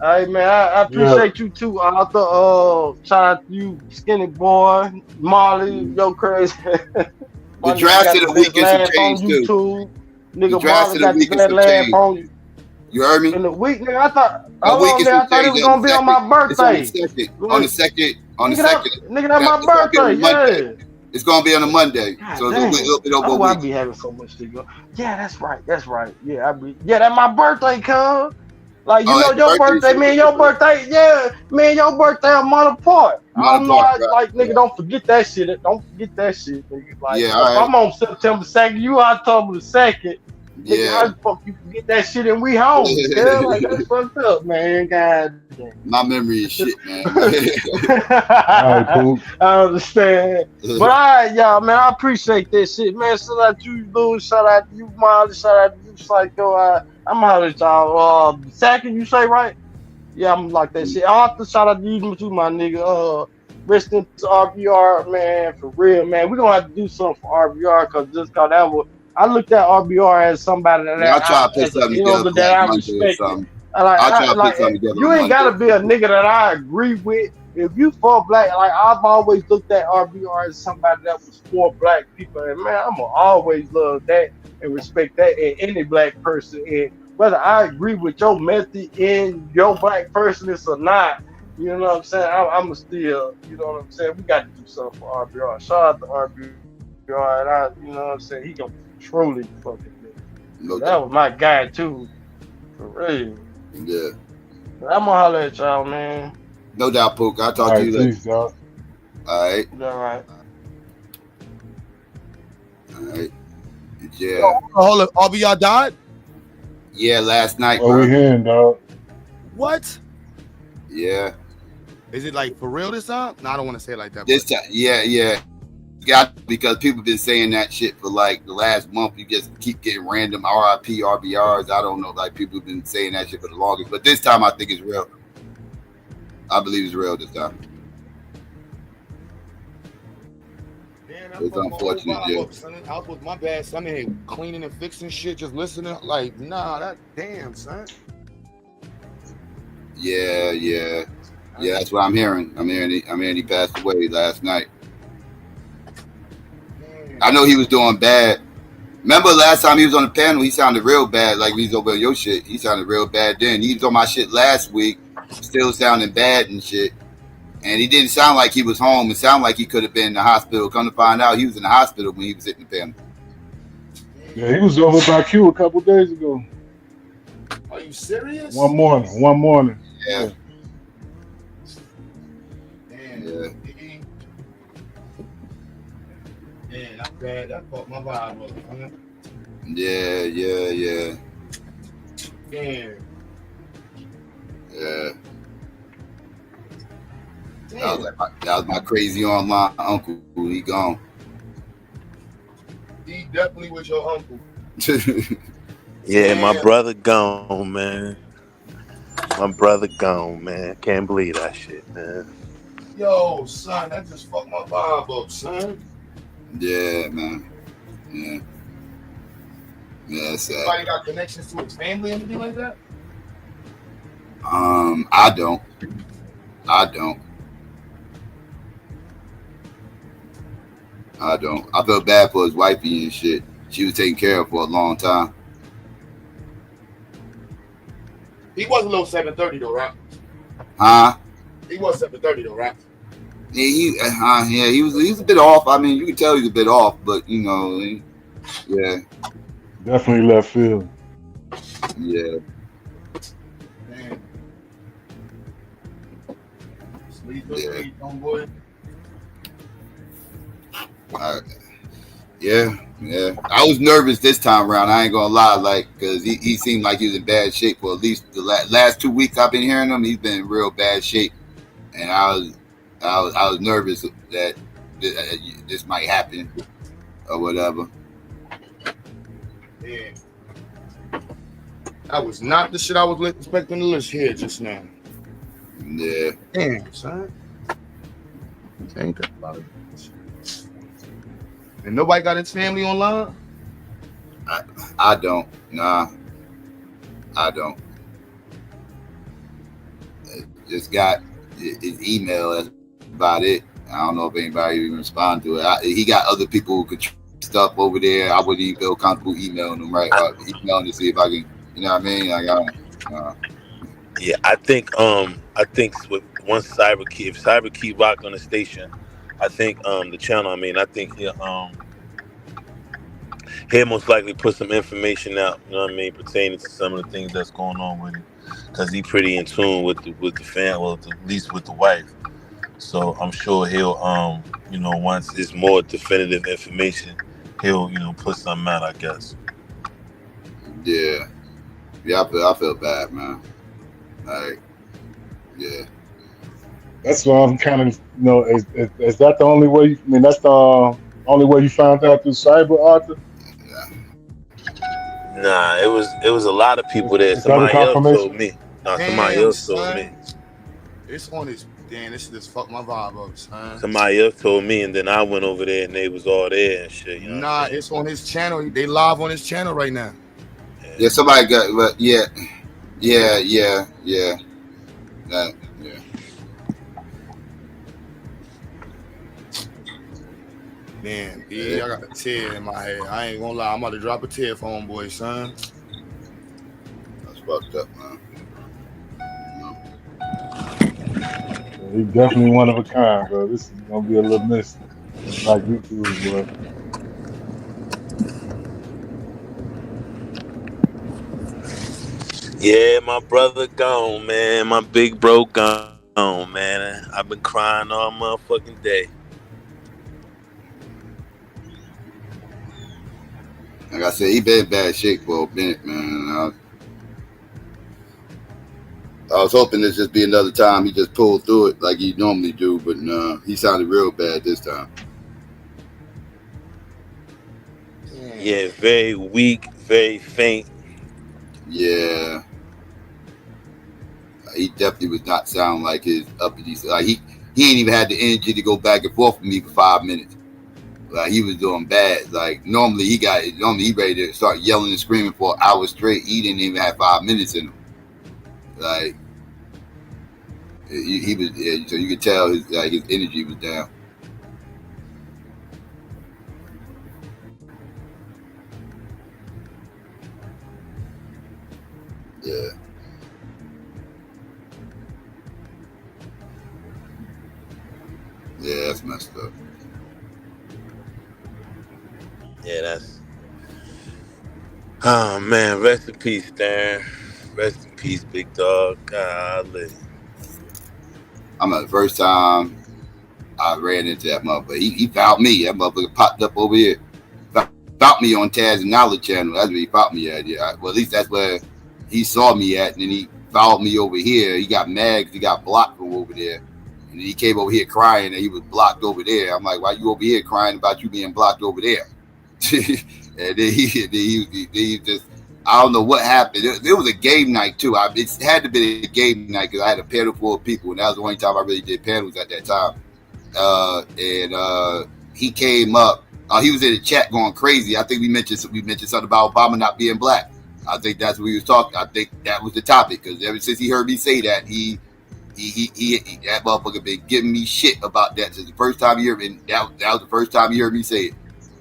hey, man, I appreciate you too, Arthur. Shout out to you, Skinny Boy, Marley, yo crazy. The draft of the week is some change too. YouTube. Nigga, The draft of the week is some change. On you. You heard me? In the week, nigga, I thought it was gonna be on my birthday. It's on the second. Nigga, that's my birthday. Yeah. It's gonna be on a Monday, so it's a little bit over a week. I be having so much to go. Yeah, that's right. Yeah, that's my birthday, cuz. Like, you know, your birthday, man, your birthday, your birthday a month apart. I don't know, nigga, don't forget that shit. Don't forget that shit, nigga. Like, if I'm on September 2nd, you October the 2nd. Nigga, how the fuck you forget that shit and we home? Yeah, like, that's fucked up, man. God damn. My memory is shit, man. I understand. But all right, y'all, man, I appreciate that shit, man. Shout out to you, Lou. Shout out to you, Molly. Shout out to you, Psycho. I'm out of y'all. Second, you say right? Yeah, I'm like that shit. Arthur, shout out to you too, my nigga. Rest in peace, RBR, man, for real, man. We're gonna have to do something for RBR because that was. I looked at RBR as somebody that I'll try to put something together that I respect. You ain't gotta be a nigga that I agree with. If you for black, like I've always looked at RBR as somebody that was for black people, and man, I'm gonna always love that and respect that in any black person. And whether I agree with your method in your black personness or not, you know what I'm saying? I'm still, you know what I'm saying? We got to do something for RBR. Shout out to RBR, and you know what I'm saying? He gonna truly fucking nigga. That was my guy too, for real. Yeah. I'm gonna holler at y'all, man. No doubt, Pook. I'll talk to you later. All right. All right. All right. Yeah. Hold up. RBR died? Yeah, last night. Oh, we hearing, dog. What? Yeah. Is it like for real this time? No, I don't want to say it like that. This time, yeah. Because people been saying that shit for like the last month. You just keep getting random RIP RBRs. I don't know, like people have been saying that shit for the longest. But this time I think it's real. I believe it's real this time. Man, it's unfortunate, yeah. I was with my bad son in here cleaning and fixing shit, just listening. Like, nah, that damn son. Yeah. That's what I'm hearing. I'm hearing he passed away last night. I know he was doing bad. Remember last time he was on the panel, he sounded real bad, like he's over your shit. He sounded real bad then. He was on my shit last week, still sounding bad and shit. And he didn't sound like he was home. It sounded like he could have been in the hospital. Come to find out, he was in the hospital when he was hitting the panel. Yeah, he was over by Q a couple days ago. Are you serious? One morning. Yeah. Damn. Yeah, that's bad. That fucked my vibe up, huh? Yeah. Damn. Yeah. That was my crazy online uncle. He gone. He definitely was your uncle. Yeah, my brother gone, man. Can't believe that shit, man. Yo, son, that just fucked my vibe up, son. Yeah, man. Yeah. Yeah, it's sad. Anybody got connections to his family or anything like that? I don't. I felt bad for his wifey and shit. She was taken care of for a long time. He was a little 730 though, right? Huh? He was 730 though, right? Yeah, he was a bit off. I mean, you can tell he's a bit off, but you know, yeah. Definitely left field. Yeah. Man. Sleep, homeboy. Yeah. I was nervous this time around. I ain't gonna lie, like, cause he seemed like he was in bad shape for at least the last 2 weeks I've been hearing him. He's been in real bad shape, and I was nervous that this might happen. or whatever. Yeah. That was not the shit I was expecting to list here just now. Yeah. Damn, son. Ain't that about it? And nobody got his family online? I don't. Nah. I don't. Just got his email. That's about it. I don't know if anybody even respond to it. He got other people who could stuff over there. I wouldn't even feel comfortable emailing them, right? Emailing to see if I can, you know what I mean? Like, Yeah, I think with once if Cyber rock on the station, I think the channel. I mean, I think he'll most likely put some information out. You know what I mean, pertaining to some of the things that's going on with him, because he's pretty in tune with the fan, well, at least with the wife. So I'm sure he'll once it's more definitive information, he'll put something out, I guess. Yeah. I feel bad, man. Like, yeah. That's why I'm kind of, is that the only way? I mean, that's the only way you found out through Cyber, Arthur? Nah, it was a lot of people there. Somebody else told me. Somebody else told me. It's on his. Damn, this shit just fucked my vibe up, son. Somebody else told me, and then I went over there, and they was all there and shit. You know nah, it's on his channel. They live on his channel right now. Yeah, somebody got, but yeah. Yeah. Man, I got a tear in my head. I ain't gonna lie. I'm about to drop a tear for homeboy, son. That's fucked up, man. He's definitely one of a kind, bro. This is gonna be a little missed. Like you too, boy. Yeah, my brother gone, man. My big bro gone, man. I've been crying all motherfucking day. Like I said, he been in bad shape for a minute, man. I was hoping this just be another time he just pulled through it like he normally do, but nah, he sounded real bad this time. Yeah, very weak, very faint. Yeah. He definitely was not sound like his uppity. Like he ain't even had the energy to go back and forth with me for 5 minutes. Like he was doing bad. Like normally he ready to start yelling and screaming for an hour straight. He didn't even have 5 minutes in him. Like he was, so you could tell his energy was down. Yeah. Yeah, that's messed up. Yeah, that's. Oh man, rest in peace, Darren. Rest in peace, big dog. Golly. I'm the first time I ran into that motherfucker. He found me. That motherfucker popped up over here. Found me on Taz and Knowledge channel. That's where he found me at. Yeah. Well, at least that's where he saw me at. And then he followed me over here. He got mad because he got blocked from over there. And then he came over here crying and he was blocked over there. I'm like, why you over here crying about you being blocked over there? And then he just, I don't know what happened. It was a game night too. It had to be a game night because I had a panel full of people, and that was the only time I really did panels at that time. And he came up. He was in the chat going crazy. I think we mentioned something about Obama not being black. I think that's what he was talking. I think that was the topic because ever since he heard me say that, he that motherfucker been giving me shit about that since the first time he heard me. That was the first time he heard me say it.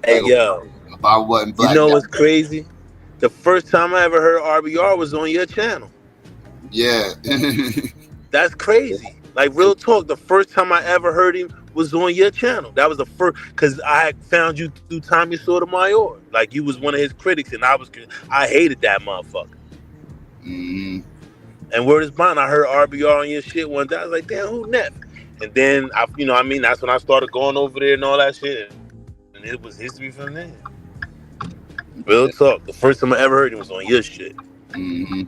Hey, yo. Obama wasn't black. You know what's crazy? The first time I ever heard RBR was on your channel. Yeah. That's crazy. Like, real talk, the first time I ever heard him was on your channel. That was the first, because I had found you through Tommy Sotomayor. Like, you was one of his critics, and I hated that motherfucker. Mm-hmm. And word is bond, I heard RBR on your shit one day. I was like, damn, who Neff? And then, that's when I started going over there and all that shit. And it was history from there. Real talk. The first time I ever heard him was on your shit. Mm-hmm.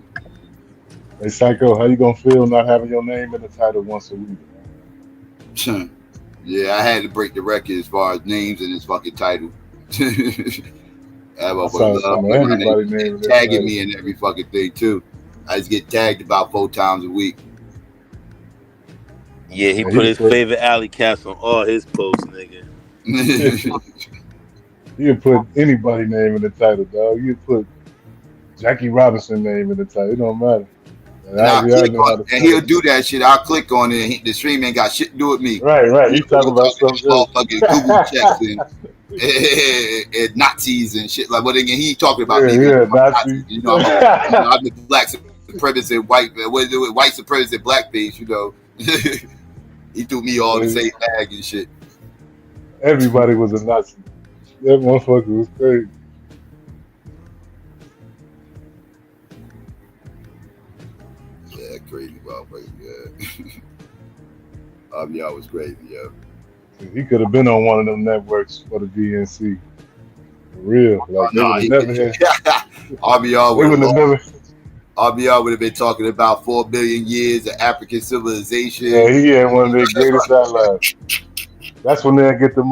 Hey, Psycho, how you gonna feel not having your name in the title once a week? Yeah, I had to break the record as far as names in this fucking title. That I saw motherfucker some love of putting my name, everybody name in their tagging title. me in every fucking thing too. I just get tagged about 4 times a week. Yeah, he Yeah, put he his put favorite alley cats on all his posts, nigga. you can put anybody name in the title, dog. You can put Jackie Robinson name in the title. It don't matter. And And I'll I click know how on to and spell he'll it. do that shit. I'll click on it and the stream ain't got shit to do with me. Right. He's talking We're about talking something else. about motherfucking Google checks and Nazis and shit. Like, well, again, he ain't talking about me. Yeah, Nazi. You know, I'm the black supremacist, white supremacist, blackface. You know, he threw me all in the same bag and shit. Everybody was a Nazi. That motherfucker was crazy. Yeah, crazy motherfucker. Yeah, y'all was crazy, yo. He could have been on one of them networks for the DNC. For real. Like they would have never had. RBR They wouldn't have never. RBR would have been talking about 4 billion years of African civilization. Yeah, he had one of their greatest allies. That's when they get the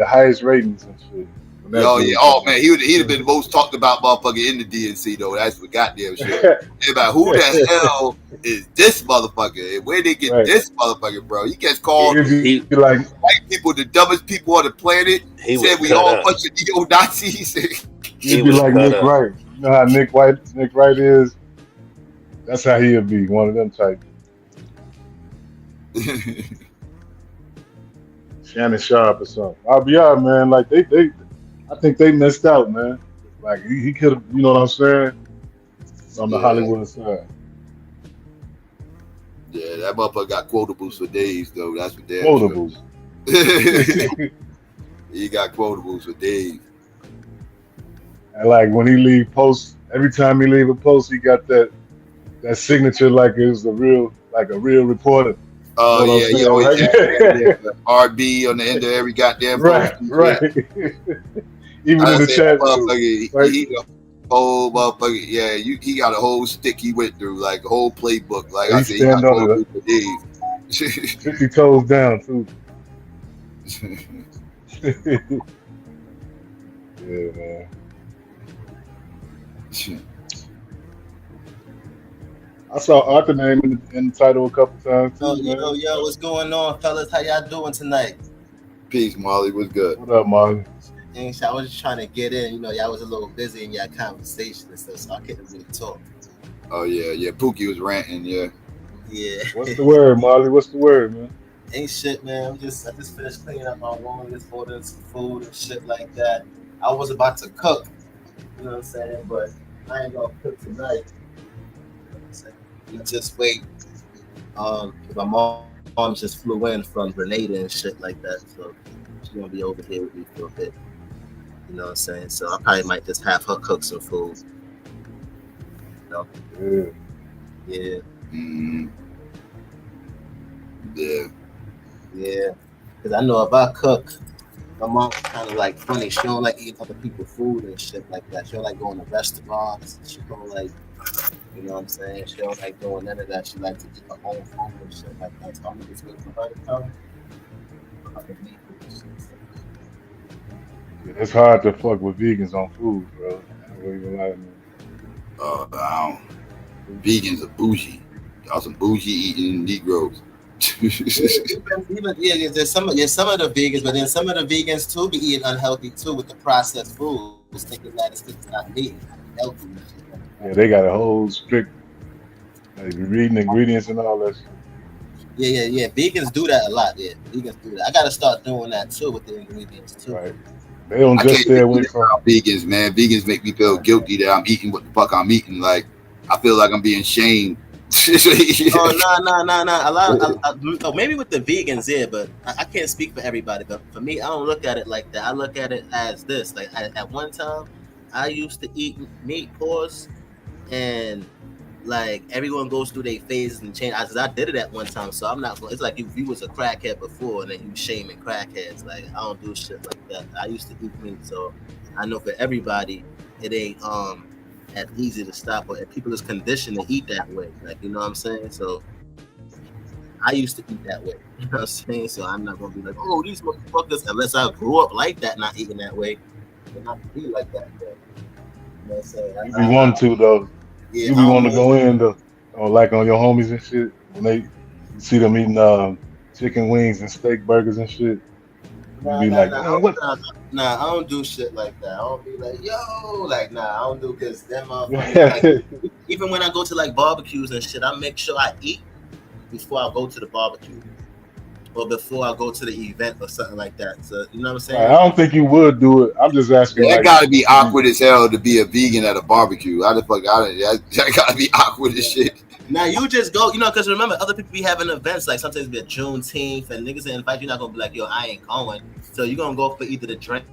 highest ratings and shit. Oh yeah, oh man, he'd have been the most talked about motherfucker in the DNC though. That's for goddamn sure. About who the hell is this motherfucker? And where they get this motherfucker, bro? He gets called like white people the dumbest people on the planet. He said we all a bunch of neo-Nazis. He'd be like Nick Wright. You know how Nick Wright is? That's how he'll be, one of them type. Shannon Sharp or something. RBR, man, like they I think they missed out, man. Like he could have, you know what I'm saying? On the Hollywood side. Yeah, that motherfucker got quotables for days though. That's for damn Quotables. Sure. He got quotables for days. And like when he leave posts, every time he leave a post, he got that signature like it was a real reporter. Oh you know yeah, he always had RB on the end of every goddamn post. Right. Even in the chat room. He a whole motherfucker. Yeah, he got a whole stick he went through, like a whole playbook. Like I said, he got quotables for days. 50 toes down too. Yeah, man. I saw Arthur name in the title a couple times too. Yo, what's going on, fellas? How y'all doing tonight? Peace, Molly. What's good? What up, Molly? I was just trying to get in. Y'all was a little busy in your conversation and stuff, so I couldn't really talk. Oh yeah. Pookie was ranting. Yeah. What's the word, Molly? What's the word, man? Ain't shit, man. I just finished cleaning up my room, just ordering some food and shit like that. I was about to cook, you know what I'm saying, but I ain't gonna cook tonight. You just wait. My mom just flew in from Grenada and shit like that, so she's gonna be over here with me for a bit. You know what I'm saying? So I probably might just have her cook some food. You know? Yeah. Mm-hmm. Yeah. Because I know if I cook, my mom's kind of like funny. She don't like eating other people's food and shit like that. She don't like going to restaurants. She don't like, you know what I'm saying? She don't like doing none of that. She likes to eat her own food and shit like that. So I'm just waiting for her to come. It's hard to fuck with vegans on food, bro. I don't even lie to me. Vegans are bougie. Y'all some bougie eating Negroes. There's some of the vegans, but then some of the vegans too be eating unhealthy too with the processed foods, thinking that it's not meat, healthy. Yeah, they got a whole strict reading ingredients and all that shit. Yeah. Vegans do that a lot. Yeah, vegans do that. I gotta start doing that too with the ingredients too. Right. They don't just stay away from vegans, man. Vegans make me feel guilty that I'm eating what the fuck I'm eating. Like I feel like I'm being shamed. No. Maybe with the vegans, yeah, but I can't speak for everybody. But for me, I don't look at it like that. I look at it as this. Like at one time, I used to eat meat, pause, and like everyone goes through their phases and change. I did it at one time, so I'm not. It's like if you was a crackhead before, and then you shaming crackheads. Like I don't do shit like that. I used to eat meat, so I know for everybody, it ain't as easy to stop, or if people is conditioned to eat that way, like, you know what I'm saying? So I used to eat that way. You know what I'm saying? So I'm not gonna be like, oh, these motherfuckers, unless I grew up like that, not eating that way. They're not gonna be like that. But, you know what I'm saying? You be wanting to though. Yeah, You be wanting to go in though, or like on your homies and shit when you see them eating chicken wings and steak burgers and shit. You be like, man, what? Nah, I don't do shit like that. I don't be like, yo, like, nah, I don't do because them motherfuckers, like, even when I go to like barbecues and shit, I make sure I eat before I go to the barbecue or before I go to the event or something like that. So, you know what I'm saying? I don't think you would do it. I'm just asking. That like, gotta be awkward as hell to be a vegan at a barbecue. That gotta be awkward as shit. Now you just go, you know, because remember, other people be having events, like sometimes be a Juneteenth, and niggas invite you, not gonna be like, yo, I ain't going. So you're gonna go for either the drinks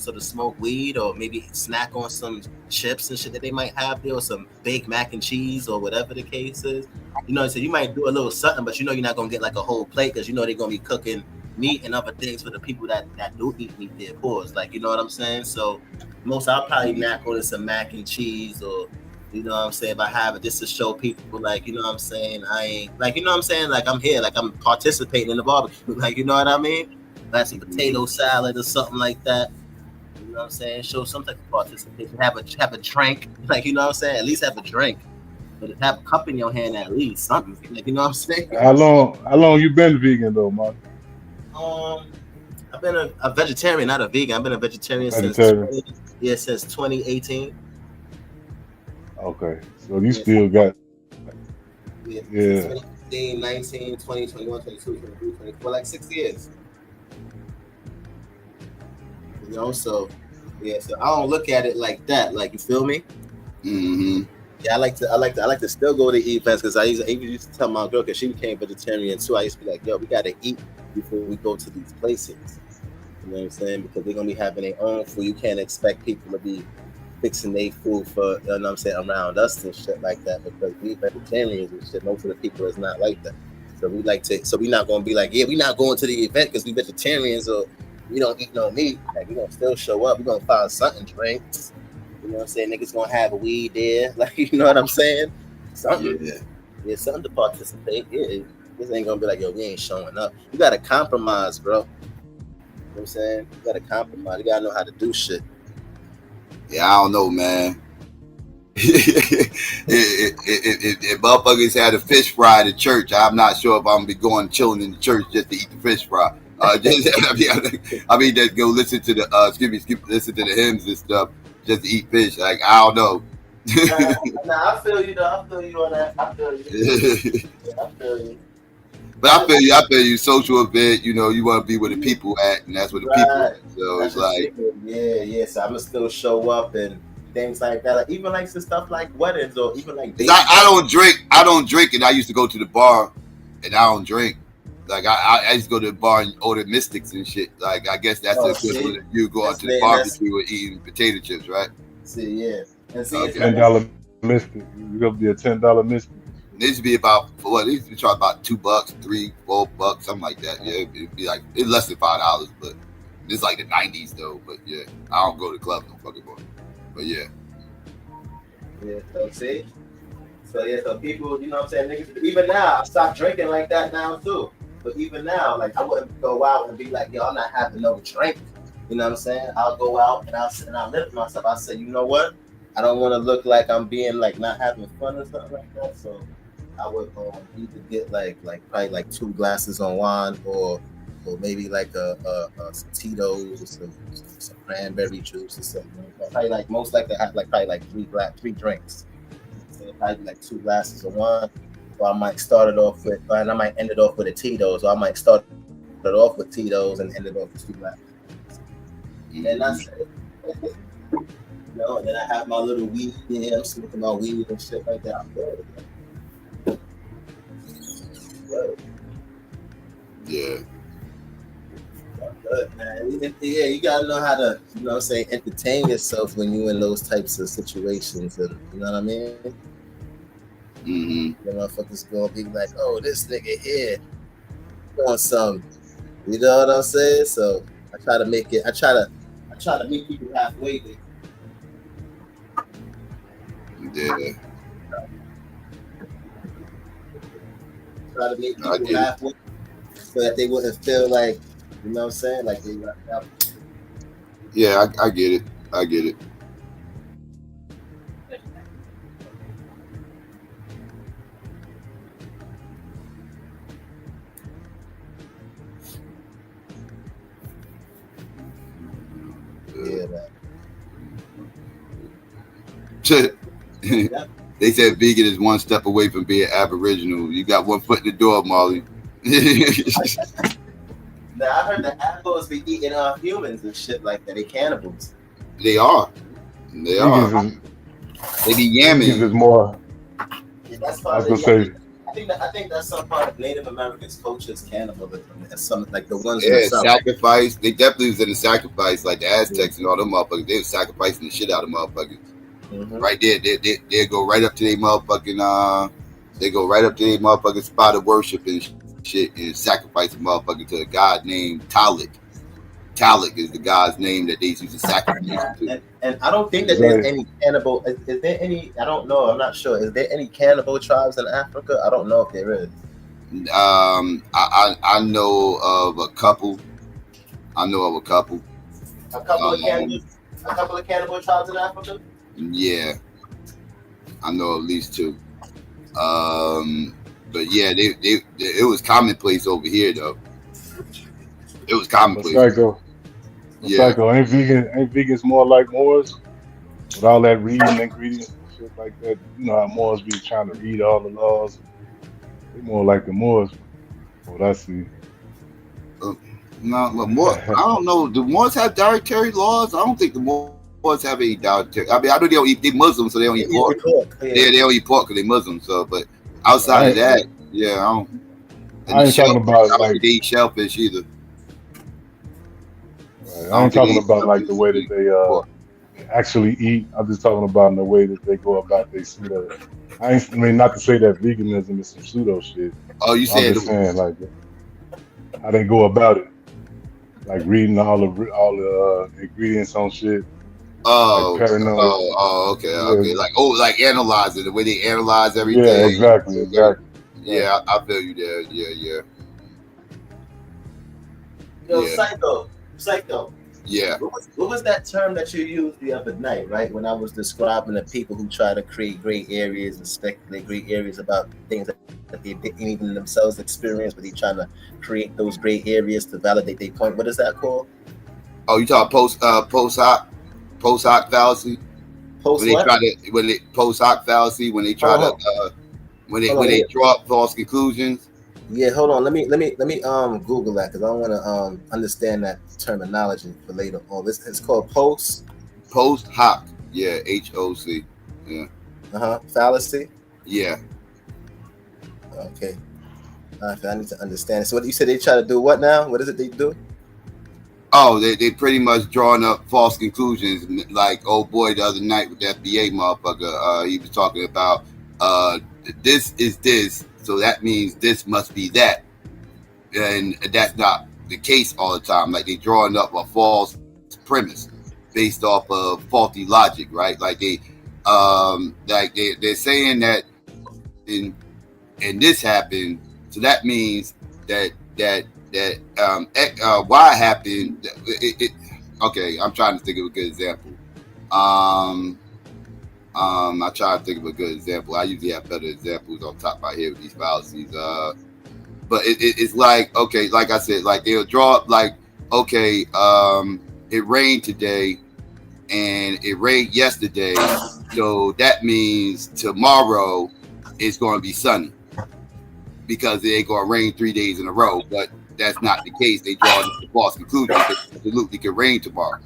or the smoke weed, or maybe snack on some chips and shit that they might have there, or some baked mac and cheese, or whatever the case is. You know, so you might do a little something, but you know you're not gonna get like a whole plate because you know they're gonna be cooking meat and other things for the people that do eat meat there, pause. Like, you know what I'm saying? So I'll probably snack on some mac and cheese, or you know what I'm saying, if I have it just to show people, like, you know what I'm saying, I ain't, like, you know what I'm saying, like, I'm here, like, I'm participating in the barbecue, like, you know what I mean? Like some potato salad or something like that. You know what I'm saying? Show some type of participation. Have a drink, like, you know what I'm saying? At least have a drink, but have a cup in your hand at least, something. Like, you know what I'm saying? How long you been vegan though, Mark? I've been a vegetarian, not a vegan. I've been a vegetarian since 2018. Okay, so you still got. Yeah. 2018, 19, 20, 21, 22, 23, 24, like 6 years. You know, so yeah, so I don't look at it like that. Like, you feel me? Mm-hmm. Yeah, I like to still go to events because I used to tell my girl, because she became vegetarian too. I used to be like, yo, we gotta eat before we go to these places. You know what I'm saying? Because they're gonna be having their own food. You can't expect people to be fixing their food for, you know what I'm saying, around us and shit like that, because we vegetarians and shit, most of the people is not like that. So we're not gonna be like, yeah, we're not going to the event because we vegetarians or we don't eat no meat. Like, we're gonna still show up, we're gonna find something, drinks. You know what I'm saying? Niggas gonna have a weed there, like, you know what I'm saying? Something. Yeah, something to participate. Yeah, this ain't gonna be like, yo, we ain't showing up. You gotta compromise, bro. You know what I'm saying? You gotta compromise. You gotta know how to do shit. Yeah, I don't know, man. If motherfuckers had a fish fry at church, I'm not sure if I'm gonna be going chilling in the church just to eat the fish fry. I mean, just go listen to the listen to the hymns and stuff just to eat fish. Like, I don't know. Nah, I feel you though. I feel you on that. I feel you. Yeah, I feel you. But I feel you. Social event, you know, you want to be where the people at, and that's where the people at. So that's it's like, yeah. So I'm gonna still show up and things like that. Like, even like some stuff like weddings or even like. I don't drink. I don't drink, and I used to go to the bar, and I don't drink. Like, I used to go to the bar and order Mystics and shit. Like, I guess that's the equivalent of you going to the barbecue and eating potato chips, right? See, yeah. And see, $10 Mystic. You're gonna be a $10 Mystic. It used to be about it used to be charged about $2, $3, $4, something like that. Yeah, it'd be like it's less than $5, but it's like the '90s though. But yeah, I don't go to clubs no fucking more. But yeah. Yeah, so see. So yeah, so people, you know what I'm saying, niggas, even now, I stopped drinking like that now too. But even now, like, I wouldn't go out and be like, yo, I'm not having no drink. You know what I'm saying? I'll go out and I'll live myself. I say, you know what? I don't want to look like I'm being like not having fun or something like that. So I would either get like probably like 2 glasses on wine or maybe like some Tito's or some cranberry juice or something. Probably like most likely I have like probably like 3 drinks. So probably like 2 glasses of wine. Or I might start it off with, and I might end it off with a Tito's, or I might start it off with Tito's and end it off with 2 glasses. And that's it. You know, and then I have my little weed there. I'm smoking my weed and shit like that. I'm good. Yeah. I'm good, man. Yeah, you gotta know how to, you know what I'm saying, entertain yourself when you're in those types of situations, and you know what I mean? Mm-hmm. The motherfuckers gonna be like, oh, this nigga here doing something. You know what I'm saying? So I try to make it. I try to meet people halfway there. Yeah. try to meet I people get it. halfway so that they wouldn't feel like, you know what I'm saying, like they left out. Yeah, I get it. I get it. Yeah, man. They said vegan is one step away from being Aboriginal. You got one foot in the door, Molly. Now I heard the apples be eating humans and shit like that. They cannibals. They are. They are. They be Vegans yamming. is more. Yeah, that's I was part gonna of say. I think that's some part of Native Americans' culture is cannibalism. That's some like the ones in Yeah, the South. sacrifice. They definitely was in the sacrifice, like the Aztecs and all them motherfuckers. They was sacrificing the shit out of motherfuckers. Mm-hmm. Right there, they go right up to their motherfucking they go right up to their motherfucking spot of worship and shit and sacrifice a motherfucker to a god named Talik. Talik is the god's name that they used to sacrifice to. And I don't think that there's any cannibal. Is there any? I don't know. I'm not sure. Is there any cannibal tribes in Africa? I don't know if there is. I know of a couple. A couple of cannibals. A couple of cannibal tribes in Africa. Yeah, I know at least two. But yeah, it was commonplace over here though. It was commonplace. Psycho. Yeah. Psycho. Ain't vegans more like Moors? With all that reading ingredients and shit like that. You know how Moors be trying to read all the laws. They more like the Moors. What I see. No, Moors. I don't know. Do Moors have dietary laws? I don't think the Moors have any dietary. I mean, I know they don't eat. They Muslims, so they don't eat pork. Yeah, they don't eat pork because they Muslims. So, but outside of that, yeah, I don't. I ain't talking about like they eat shellfish either. I ain't talking about like the way that they actually eat. I'm just talking about the way that they go about their pseudo. I mean, not to say that veganism is some pseudo shit. Oh, you said I'm just saying like how they go about it, like reading all the ingredients on shit. Oh, like paranoid. Okay. Like analyzing the way they analyze everything. Yeah, exactly. Yeah, I feel you there. Yeah. Yo, Psycho. Yeah. What was that term that you used the other night, right? When I was describing the people who try to create gray areas and speculate gray areas about things that they didn't even themselves experience, but they trying to create those gray areas to validate their point. What is that called? Oh, you talk post hoc fallacy? Post hoc fallacy when they try to when they draw up false conclusions. Yeah, hold on. Let me Google that because I want to understand that terminology for later on. This it's called post hoc. Yeah, HOC. Yeah. Fallacy. Yeah. Okay. I need to understand. So what you said they try to do what now? What is it they do? Oh, they pretty much drawing up false conclusions. Like old boy the other night with the FBA motherfucker, he was talking about this is this, so that means this must be that, and that's not the case all the time. Like they drawing up a false premise based off of faulty logic, right? Like they're saying that in this happened, so that means that why happened. Okay, I'm trying to think of a good example. I try to think of a good example. I usually have better examples on top of my head with these fallacies. But it's like, okay, like I said, like they'll draw up like, okay, it rained today and it rained yesterday, so that means tomorrow it's going to be sunny because it ain't going to rain 3 days in a row. But that's not the case. They draw the false conclusion that it absolutely can rain tomorrow.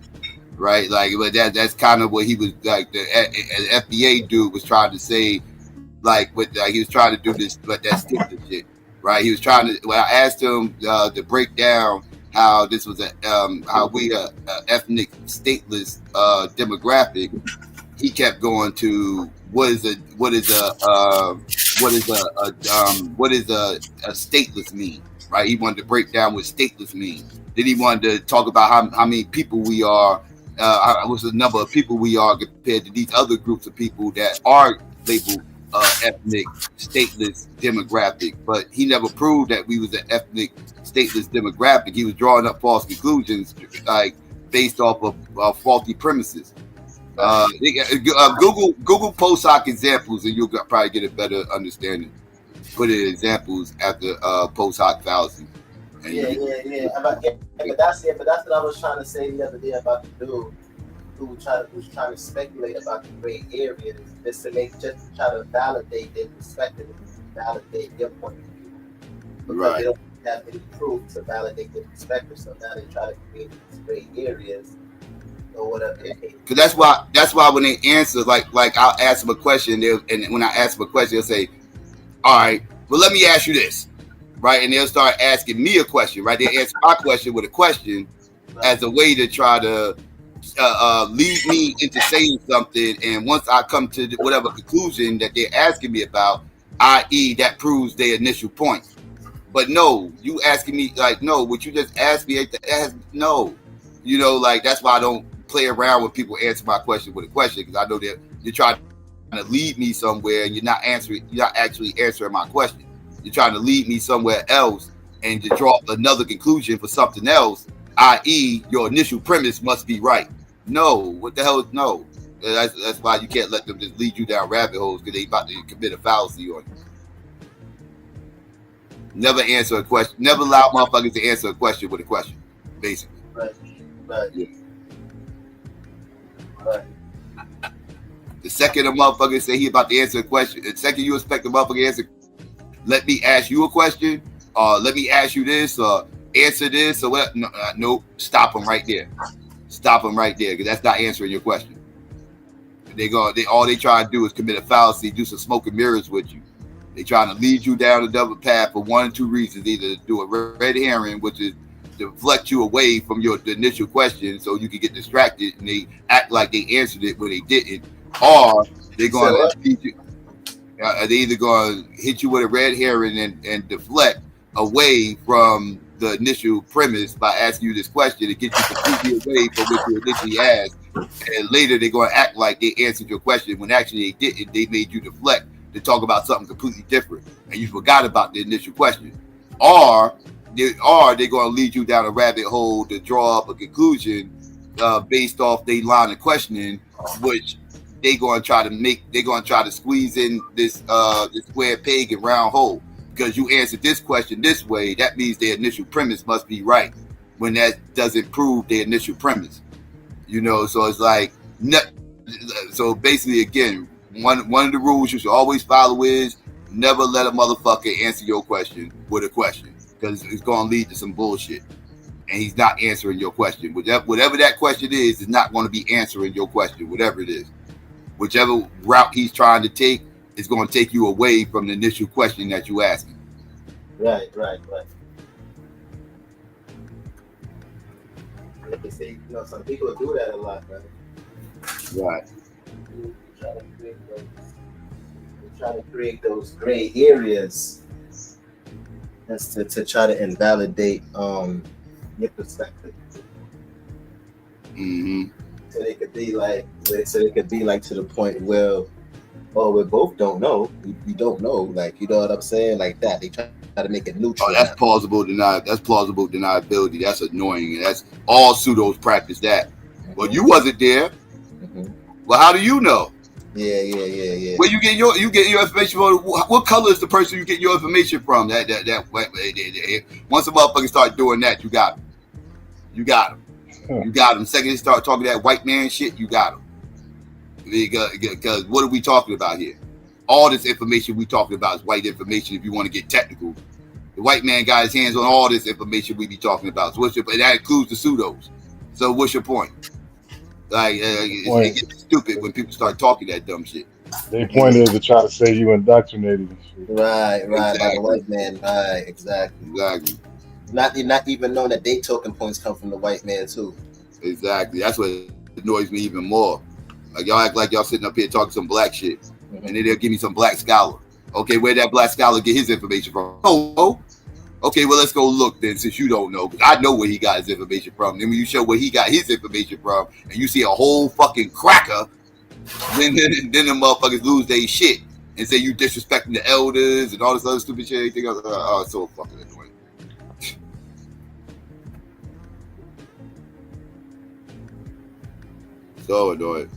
Right, like, but that's kind of what he was like. The FBA dude was trying to say, like, he was trying to do this, but that's stupid shit, right? He was trying to. When I asked him to break down how this was how we ethnic stateless demographic, he kept going to what is a stateless mean, right? He wanted to break down what stateless means. Then he wanted to talk about how many people we are. What's the number of people we are compared to these other groups of people that are labeled ethnic stateless demographic, but he never proved that we was an ethnic stateless demographic. He was drawing up false conclusions, like based off of faulty premises. Google post hoc examples, and you'll probably get a better understanding. Put in examples after post hoc fallacy. Yeah. But that's what I was trying to say the other day about the dude who was trying to speculate about the gray areas, just to try to validate their perspective, validate their point of view, because they don't have any proof to validate their perspective. So now they try to create these gray areas or whatever. Because that's why when they answer, like I'll ask them a question, and when I ask them a question, they'll say, "All right, well, let me ask you this." Right, and they'll start asking me a question. Right, they answer my question with a question as a way to try to lead me into saying something. And once I come to whatever conclusion that they're asking me about, i.e., that proves their initial point. But no, you asking me like, no, what you just asked me, no, like that's why I don't play around when people answer my question with a question, because I know that you're trying to lead me somewhere and you're not actually answering my question. You're trying to lead me somewhere else and to draw another conclusion for something else, i.e., your initial premise must be right. No, what the hell? No. That's why you can't let them just lead you down rabbit holes, because they about to commit a fallacy on you. Never answer a question. Never allow motherfuckers to answer a question with a question, basically. Right. Yeah. Right. The second a motherfucker say he about to answer a question, the second you expect the motherfucker to answer, let me ask you a question, or let me ask you this, or answer this, or what? No, stop them right there. Stop them right there, because that's not answering your question. All they try to do is commit a fallacy, do some smoke and mirrors with you. They trying to lead you down a double path for one or two reasons: either to do a red herring, which is to deflect you away from the initial question, so you can get distracted, and they act like they answered it when they didn't, or they're going to lead you. They're either going to hit you with a red herring and deflect away from the initial premise by asking you this question to get you completely away from what you initially asked. And later they're going to act like they answered your question when actually they didn't. They made you deflect to talk about something completely different, and you forgot about the initial question. Or they're going to lead you down a rabbit hole to draw up a conclusion based off their line of questioning, which they're going to try to squeeze in this square peg and round hole. Because you answered this question this way, that means their initial premise must be right, when that doesn't prove their initial premise. So it's like, so basically, again, one of the rules you should always follow is never let a motherfucker answer your question with a question, because it's going to lead to some bullshit, and he's not answering your question. Whatever that question is not going to be answering your question, whatever it is. Whichever route he's trying to take is going to take you away from the initial question that you asked him. Right. Like they say, some people do that a lot, man. Right. They try to create those gray areas as to try to invalidate your perspective. Mm-hmm. So they could be like to the point where, we both don't know. We don't know, like, you know what I'm saying, like that. They try to make it neutral. Oh, that's plausible deniability. That's annoying, and that's all pseudos practice that. Mm-hmm. Well, you wasn't there. Mm-hmm. Well, how do you know? Yeah. Where you get your information from? What color is the person you get your information from? That once a motherfucker start doing that, you got him. You got him. Second, they start talking that white man shit, you got him. Because what are we talking about here? All this information we talking about is white information. If you want to get technical, the white man got his hands on all this information we be talking about. So that includes the pseudos. So what's your point? Like, it gets stupid when people start talking that dumb shit. Their point is to try to say you indoctrinated and shit. Right, exactly. By the white man. Right, exactly. Not even knowing that they talking points come from the white man too. Exactly. That's what annoys me even more. Like, y'all act like y'all sitting up here talking some black shit, and then they'll give me some black scholar. Okay, where'd that black scholar get his information from? Oh, okay, well, let's go look then, since you don't know. Because I know where he got his information from. Then when you show where he got his information from, and you see a whole fucking cracker, then the motherfuckers lose their shit. and say you disrespecting the elders and all this other stupid shit. Everything else, it's so fucking annoying. So annoying.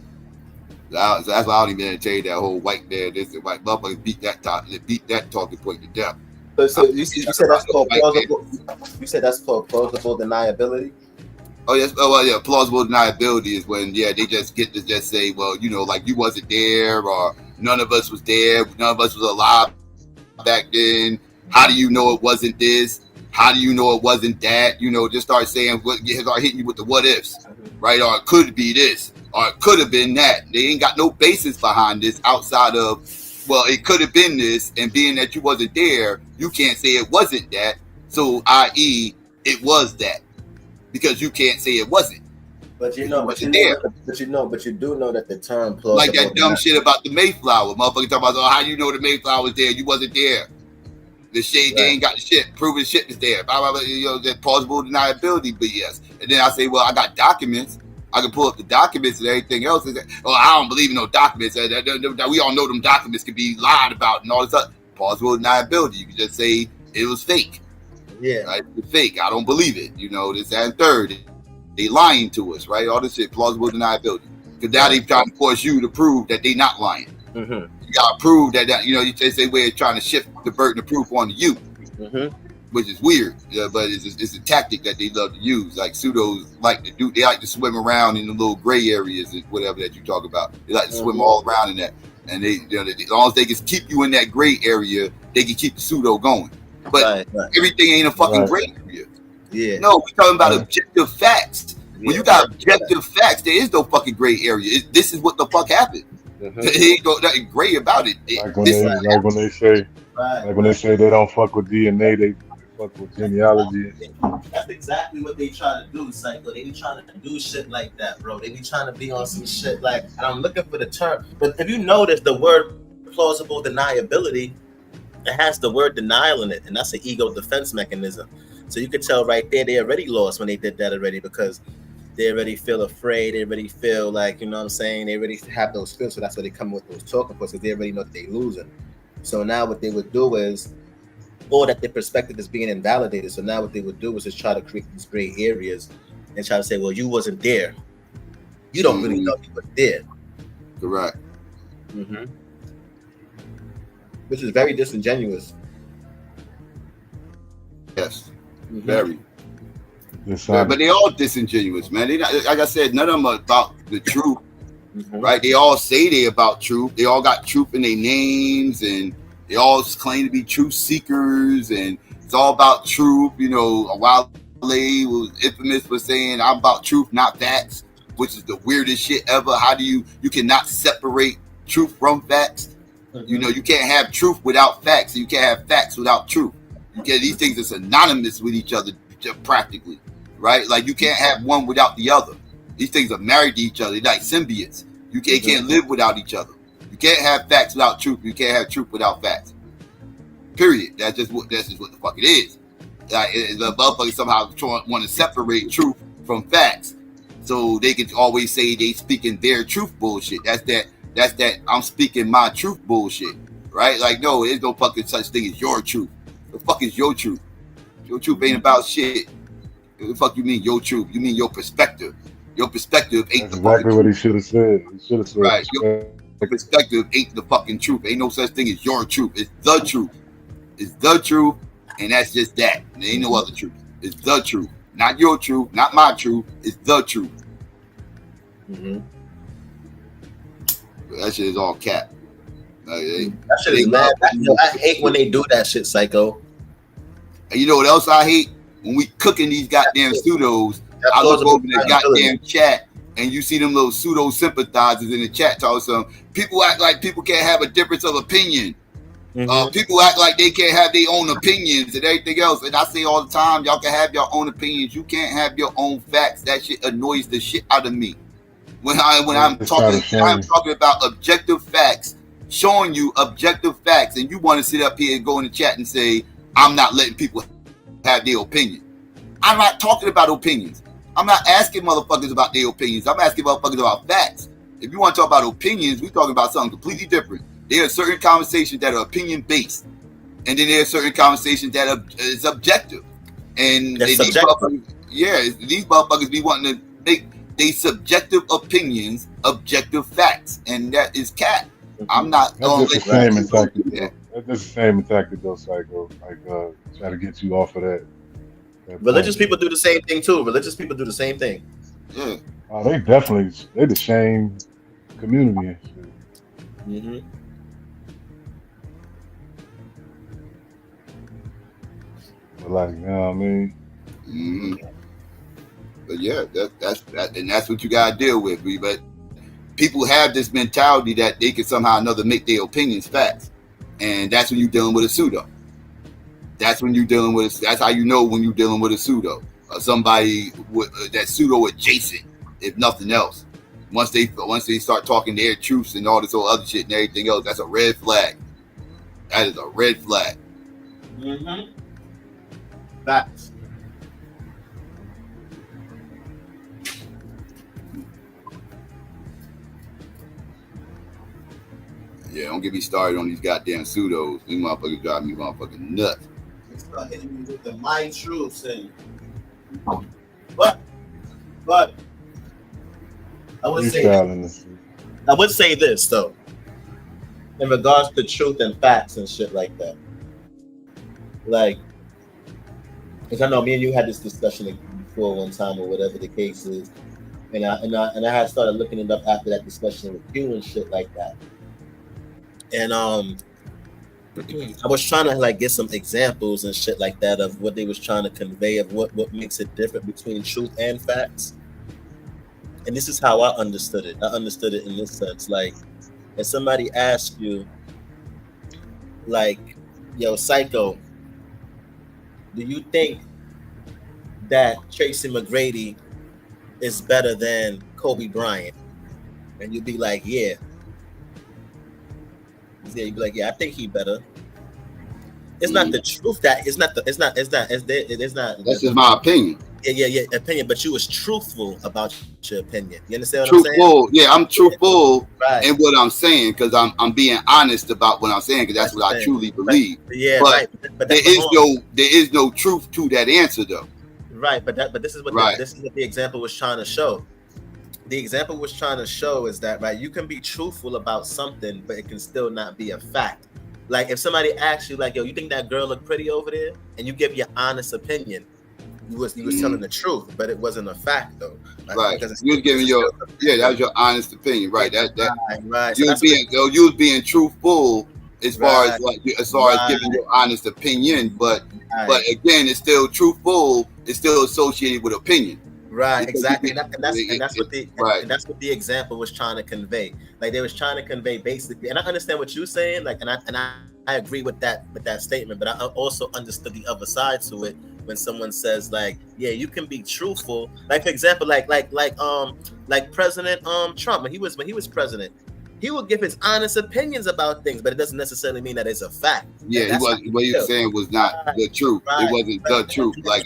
So that's why I don't even entertain that whole white man. This and white motherfuckers beat that talking point to death. So you said that's called plausible. You said that's called plausible deniability. Oh yes, yeah. Plausible deniability is when they just get to just say, well, like you wasn't there, or none of us was there, none of us was alive back then. How do you know it wasn't this? How do you know it wasn't that? Just start saying start hitting you with the what ifs, right? Or it could be this, or it could have been that. They ain't got no basis behind this outside of, well, it could have been this, and being that you wasn't there, you can't say it wasn't that. So, i.e., it was that. Because you can't say it wasn't. But you do know that the term plausible, like that dumb shit about the Mayflower. Motherfucker talking about, how you know the Mayflower was there? You wasn't there. The shit, they ain't got the shit. Proving shit is there. Blah, blah, blah, that plausible deniability BS. And then I say, well, I got documents. I can pull up the documents and everything else. I don't believe in no documents. We all know them documents can be lied about and all this other. Plausible deniability. You can just say it was fake. Yeah. Right? It's fake. I don't believe it. This, that, and third. They lying to us, right? All this shit, plausible deniability. Because now they trying to force you to prove that they not lying. Mm-hmm. You gotta prove that they say we're trying to shift the burden of proof onto you. Mm-hmm. Which is weird, but it's a tactic that they love to use. Like pseudos like to do. They like to swim around in the little gray areas and whatever that you talk about. They like to swim all around in that. And they, as long as they can keep you in that gray area, they can keep the pseudo going. But everything ain't a fucking gray area. Yeah. No, we're talking about objective facts. When you got objective facts, there is no fucking gray area. This is what the fuck happened. Mm-hmm. There ain't nothing gray about it. Like when they say they don't fuck with DNA, they fuck with genealogy. That's exactly what they try to do, Psycho. They be trying to do shit like that, bro. They be trying to be on some shit like, and I'm looking for the term. But if you notice the word plausible deniability, it has the word denial in it, and that's an ego defense mechanism. So you can tell right there they already lost when they did that already, because they already feel afraid. They already feel like, you know what I'm saying? They already have those feels. So that's why they come with those talking points, because they already know that they're losing. So now what they would do is, or that their perspective is being invalidated. So now what they would do is just try to create these gray areas and try to say, well, you wasn't there. You don't really know you were there. Correct. Mm-hmm. Which is very disingenuous. Yes. Very. Yes, but they all disingenuous, man. They not, like I said, none of them are about the truth, right? They all say they about truth. They all got truth in their names, and they all claim to be truth seekers, and it's all about truth. Wale was infamous for saying, "I'm about truth, not facts," which is the weirdest shit ever. How do you cannot separate truth from facts? You can't have truth without facts, and you can't have facts without truth. These things are synonymous with each other, practically. Right? Like you can't have one without the other. These things are married to each other. They're like symbiotes. You can't live without each other. You can't have facts without truth. You can't have truth without facts. Period. That's just what the fuck it is. Like the motherfuckers somehow want to separate truth from facts, so they can always say they speaking their truth bullshit. That's that I'm speaking my truth bullshit. Right? Like no, there's no fucking such thing as your truth. The fuck is your truth? Your truth ain't about shit. What the fuck you mean your truth? You mean your perspective. Your perspective ain't That's exactly what he should have said. He should have said. Right. Your perspective ain't the fucking truth. Ain't no such thing as your truth. It's the truth. It's the truth, and that's just that. There ain't no other truth. It's the truth. Not your truth, not my truth. It's the truth. Mm-hmm. That shit is all cap. That shit is mad. I hate when they do that shit, Psycho. And you know what else I hate? When we cooking these goddamn pseudos, I look over the goddamn chat and you see them little pseudo sympathizers in the chat talking some. People act like people can't have a difference of opinion. People act like they can't have their own opinions and everything else. And I say all the time, y'all can have your own opinions. You can't have your own facts. That shit annoys the shit out of me. When I'm talking about objective facts, showing you objective facts, and you want to sit up here and go in the chat and say, I'm not letting people have their opinion. I'm not talking about opinions. I'm not asking motherfuckers about their opinions. I'm asking motherfuckers about facts. If you want to talk about opinions, we're talking about something completely different. There are certain conversations that are opinion based, and then there are certain conversations that is objective. And these motherfuckers be wanting to make they subjective opinions objective facts, and that is cat. I'm not. That's just the same tactic, though. That's just the same tactic, though, Psycho. Like, try to get you off of that Religious point. people do the same thing too. Religious people do the same thing. Yeah. Oh, they the same community and shit. Mm-hmm. But like, you know what I mean? Mm-hmm. But yeah, that's what you gotta deal with. But people have this mentality that they can somehow or another make their opinions facts, and that's when you're dealing with a pseudo. That's when you're dealing with. That's how you know when you're dealing with a pseudo, somebody that's pseudo adjacent, if nothing else. Once they start talking their truths and all this whole other shit and everything else, that's a red flag. That is a red flag. Mm-hmm. Facts. Yeah, don't get me started on these goddamn pseudos. These motherfuckers drive me motherfucking nuts. They start hitting me with the my truths and but I would say this though, in regards to truth and facts and shit like that. Like, because I know me and you had this discussion before one time or whatever the case is, and I had started looking it up after that discussion with you and shit like that. And I was trying to like get some examples and shit like that of what they was trying to convey of what makes it different between truth and facts. And this is how I understood it. I understood it in this sense. Like, if somebody asks you, like, yo, Psycho, do you think that Tracy McGrady is better than Kobe Bryant? And you'd be like, yeah. Yeah, you'd be like, yeah, I think he better. It's not the truth that it's not. That's just my opinion. Yeah, opinion. But you was truthful about your opinion. You understand what I'm saying? Truthful, yeah, I'm truthful in what I'm saying because I'm being honest about what I'm saying because that's what I truly believe. But there is no truth to that answer though. Right, but this is what the example was trying to show. The example was trying to show is that right, you can be truthful about something, but it can still not be a fact. Like if somebody asks you, like, yo, you think that girl look pretty over there, and you give your honest opinion, you was telling the truth, but it wasn't a fact though. Right. You was giving that was your honest opinion, right? Right. You was being truthful as far as giving your honest opinion, but again, it's still truthful. It's still associated with opinion. Right, exactly, and that's what the example was trying to convey. Like they was trying to convey basically, and I understand what you're saying. Like, and I agree with that statement, but I also understood the other side to it when someone says like, yeah, you can be truthful. Like for example, like President Trump when he was president, he would give his honest opinions about things, but it doesn't necessarily mean that it's a fact. Yeah, what he was saying was not the truth. It wasn't the truth. Like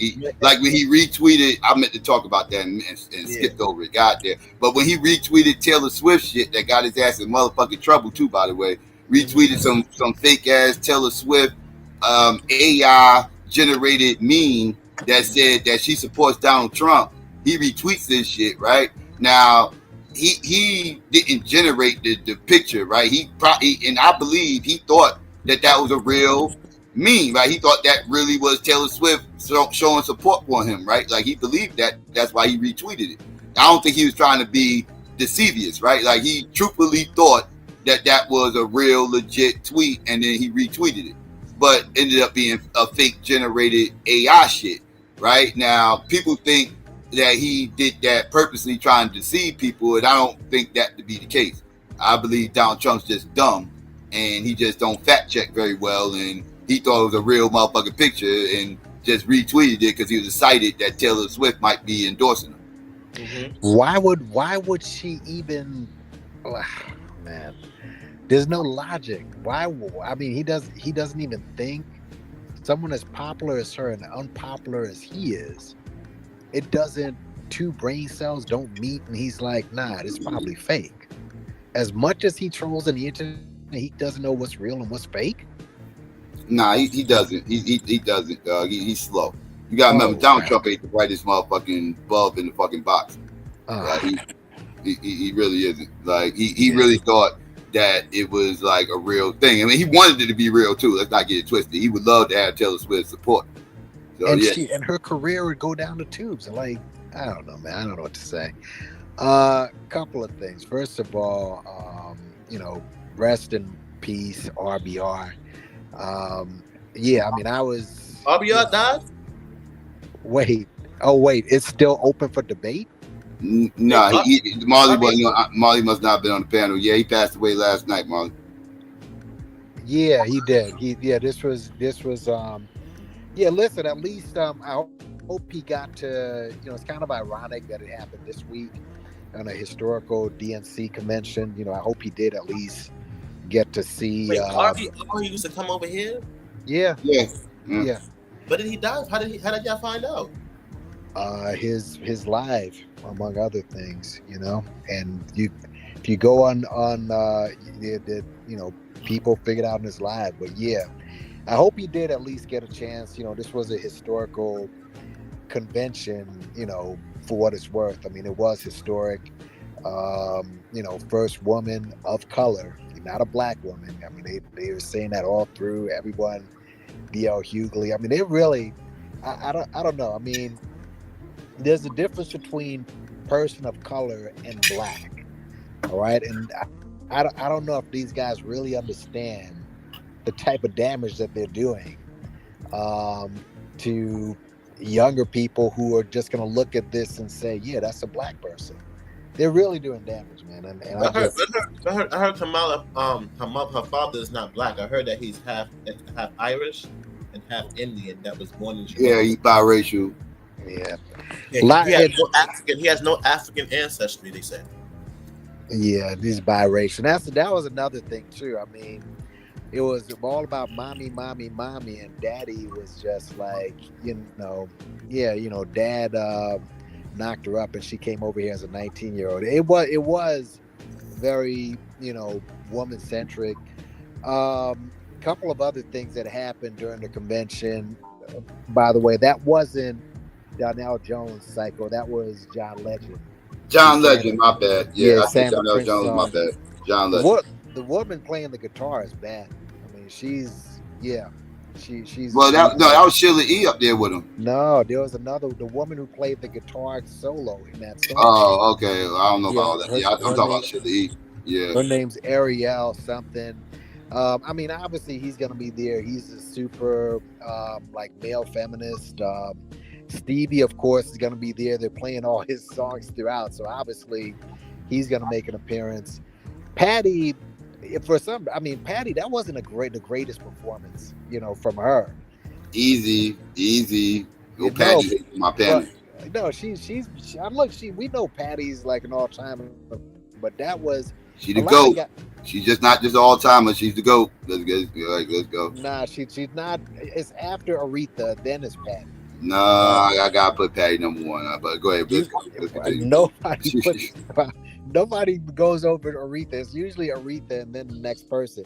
when he retweeted, I meant to talk about that and skipped over it. Got there, but when he retweeted Taylor Swift shit, that got his ass in motherfucking trouble too. By the way, retweeted some fake ass Taylor Swift AI generated meme that said that she supports Donald Trump. He retweets this shit right now. He didn't generate the picture, right? He probably, and I believe he thought that was a real meme, right? He thought that really was Taylor Swift showing support for him, right? Like he believed that. That's why he retweeted it. I don't think he was trying to be deceivious, right? Like he truthfully thought that was a real legit tweet, and then he retweeted it, but ended up being a fake generated AI shit, right? Now people think that he did that purposely trying to deceive people, and I don't think that to be the case. I believe Donald Trump's just dumb, and he just don't fact check very well, and he thought it was a real motherfucking picture and just retweeted it because he was excited that Taylor Swift might be endorsing him. Mm-hmm. Why would she even? Man, there's no logic. Why? I mean, he doesn't even think. Someone as popular as her and unpopular as he is. It doesn't, two brain cells don't meet, and he's like, nah, it's probably fake. As much as he trolls on the internet he doesn't know what's real and what's fake? Nah, he doesn't. He doesn't, dog. He's slow. You gotta remember, Donald Trump ain't the brightest motherfucking bulb in the fucking box. Like, he really isn't. Like, he really thought that it was like a real thing. I mean, he wanted it to be real too. Let's not get it twisted. He would love to have Taylor Swift support. So And yeah, and her career would go down the tubes. And like, I don't know, man. I don't know what to say. Couple of things. First of all, rest in peace, RBR. Yeah, I mean, I was. RBR died? Wait, it's still open for debate? nah, Marley wasn't. Marley must not have been on the panel. Yeah, he passed away last night, Marley. Yeah, he did. This was listen, at least I hope he got to, it's kind of ironic that it happened this week on a historical DNC convention. I hope he did at least get to see. Wait, RBR used to come over here? Yeah. But did he die? How did y'all find out? His live, among other things, and if you go on people figured out in his live. But yeah, I hope he did at least get a chance. This was a historical convention, for what it's worth. I mean, it was historic. First woman of color, not a black woman. I mean, they were saying that all through. Everyone, D.L. Hughley. I mean, they really. I don't know. I mean, there's a difference between person of color and black. All right, and I don't know if these guys really understand the type of damage that they're doing to younger people who are just going to look at this and say, yeah, that's a black person. They're really doing damage, man. And I heard Kamala, her father is not black. I heard that he's half Irish and half Indian that was born in Jamaica. Yeah, he's biracial. Yeah. He has no African ancestry, they said. Yeah, these biracial. That was another thing too. I mean, it was all about mommy, and daddy was just like, dad knocked her up and she came over here as a 19-year-old. It was very, woman centric. Couple of other things that happened during the convention. By the way, that wasn't Donnell Jones psycho. That was John Legend. John Legend, my bad. Yeah, I think Sandra Donnell Jones, my bad. John Legend. The woman playing the guitar is bad. I mean, she's. Well, that was Sheila E. up there with him. No, there was the woman who played the guitar solo in that song. Oh, okay. I don't know about all that. I'm talking about Sheila E. Yeah. Her name's Ariel something. I mean, obviously he's gonna be there. He's a super male feminist. Stevie, of course, is gonna be there. They're playing all his songs throughout, so obviously he's gonna make an appearance. Patty, Patty, that wasn't the greatest performance, from her. Easy. Go Patty, my Patty. No, we know Patty's like an all-timer, but that was. She the GOAT. She's just not just all timer. She's the GOAT. Let's go. Nah, she's not. It's after Aretha, then it's Patty. No, I gotta put Patty number one. But go ahead. Nobody goes over to Aretha. It's usually Aretha and then the next person.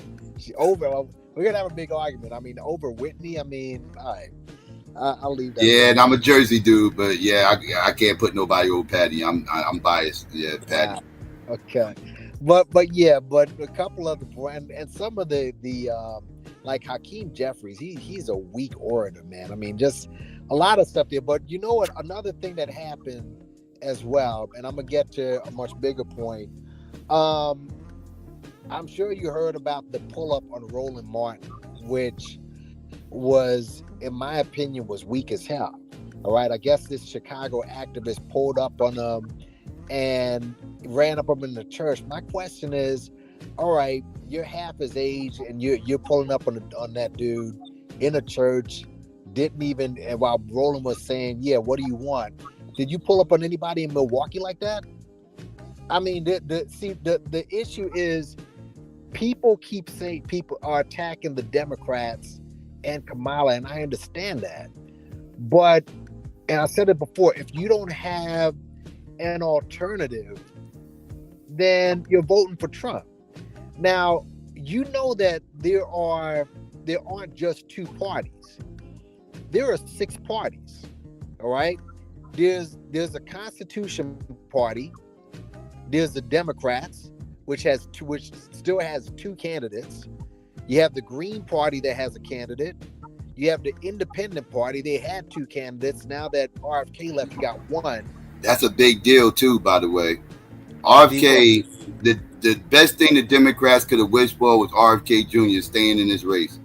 We're gonna have a big argument. I mean, over Whitney. I mean, all right. I'll leave that. Yeah, and I'm a Jersey dude, but yeah, I can't put nobody over Patty. I'm biased. Yeah, Patty. Okay. But a couple of and some of the like Hakeem Jeffries, he's a weak orator, man. I mean, just a lot of stuff there. But you know what? Another thing that happened as well, and I'm gonna get to a much bigger point. I'm sure you heard about the pull-up on Roland Martin, which was, in my opinion, was weak as hell. All right, I guess this Chicago activist pulled up on him and ran up him in the church. My question is, all right, you're half his age and you're pulling up on that dude in a church, and while Roland was saying, yeah, what do you want? Did you pull up on anybody in Milwaukee like that? I mean, the issue is people keep saying people are attacking the Democrats and Kamala, and I understand that. But, and I said it before, if you don't have an alternative, then you're voting for Trump. Now, you know that there aren't just two parties. There are 6 parties. All right. There's a Constitution Party. There's the Democrats, which still has 2 candidates. You have the Green Party that has a candidate. You have the Independent Party. They had 2 candidates. Now that RFK left, you got 1. That's a big deal too, by the way. RFK, the best thing the Democrats could have wished for was RFK Jr. staying in this race.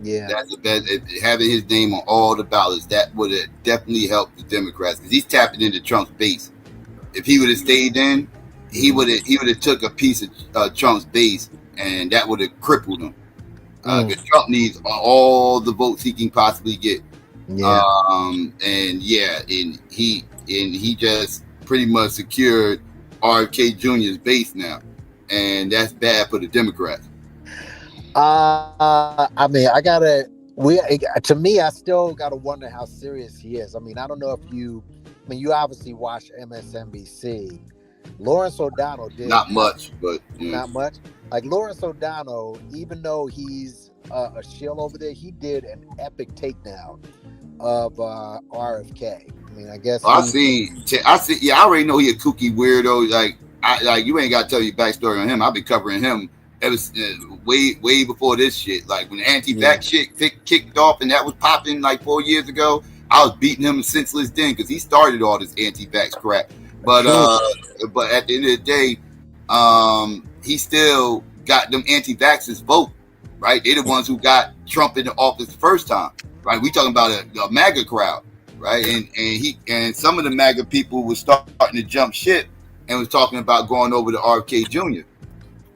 Yeah, that's the best. Having his name on all the ballots, that would have definitely helped the Democrats because he's tapping into Trump's base. If he would have stayed in, he would have took a piece of Trump's base, and that would have crippled him. Because Trump needs all the votes he can possibly get. Yeah. And he just pretty much secured RFK Jr.'s base now, and that's bad for the Democrats. I mean, to me, I still gotta wonder how serious he is. I mean, I don't know if you obviously watch MSNBC. Lawrence O'Donnell did not much, but not much. Like Lawrence O'Donnell, even though he's a shill over there, he did an epic takedown of RFK. I mean, I guess I see. Yeah, I already know he a kooky weirdo. Like you ain't got to tell you backstory on him. I've been covering him ever way before this shit. Like when the anti-vax shit kicked off and that was popping like 4 years ago, I was beating him senseless then because he started all this anti-vax crap. But at the end of the day, he still got them anti-vaxxers vote, right? They're the ones who got Trump in the office the first time, right? We talking about a MAGA crowd, right? And some of the MAGA people were starting to jump ship and was talking about going over to RFK Jr.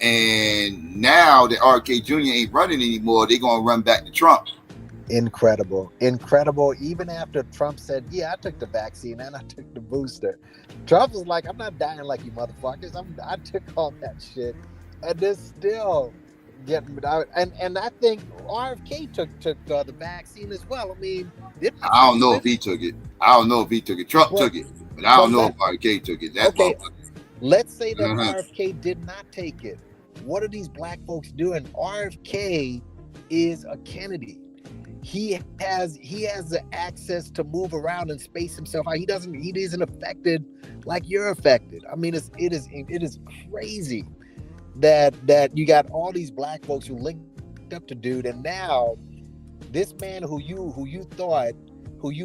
And now that RFK Jr. ain't running anymore, they're gonna run back to Trump. Incredible. Even after Trump said, "Yeah, I took the vaccine and I took the booster," Trump was like, "I'm not dying like you motherfuckers. I took all that shit," and they're still getting out. And I think RFK took the vaccine as well. I mean, I don't know if he took it. Trump took it, but I don't know if RFK took it. That's okay. Let's say that RFK did not take it. What are these black folks doing? RFK is a Kennedy. He has the access to move around and space himself out. He isn't affected like you're affected. I mean, it is crazy that you got all these black folks who linked up to dude, and now this man who you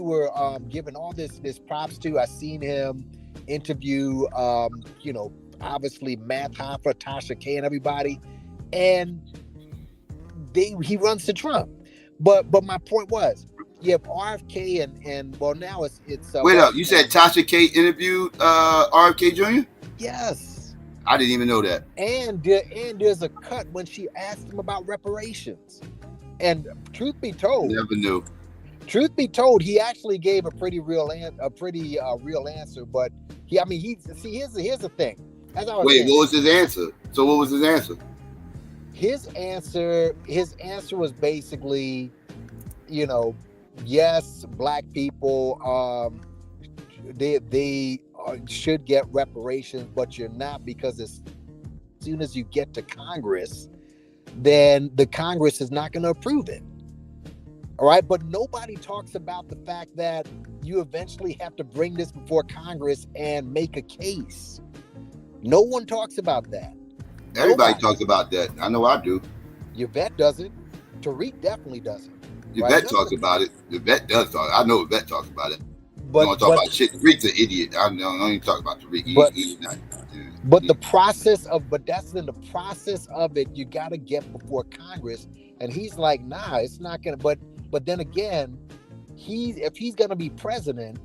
were giving all this props to. I seen him interview obviously Matt Hoffa, Tasha K, and everybody, and he runs to Trump. But my point was, you have RFK and well now it's wait up, you said Tasha K interviewed RFK Jr.? Yes. I didn't even know that. And there's a cut when she asked him about reparations. And truth be told, never knew. Truth be told, he actually gave a pretty real answer. But here's the thing. Wait, what was his answer? So what was his answer? His answer was basically, yes, black people, they should get reparations, but you're not, because as soon as you get to Congress, then the Congress is not going to approve it. All right, but nobody talks about the fact that you eventually have to bring this before Congress and make a case. No one talks about that. Everybody talks about that. I know I do. Yvette doesn't. Tariq definitely doesn't. Yvette talks about it. Yvette does talk. I know Yvette talks about it. But don't talk about shit. Tariq's an idiot. I don't even talk about Tariq. He's not. But the process of it, you got to get before Congress, and he's like, nah, it's not gonna. But then again, if he's gonna be president,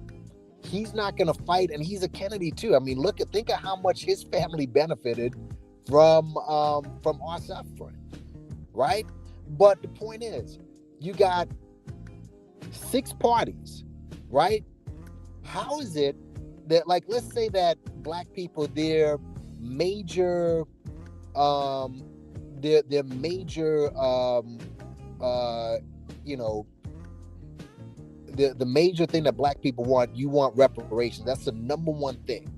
he's not gonna fight, and he's a Kennedy too. I mean, think of how much his family benefited from our suffering, right? But the point is, you got 6 parties, right? How is it that, like, let's say that black people, their major the major thing that black people want, you want reparations. That's the number one thing,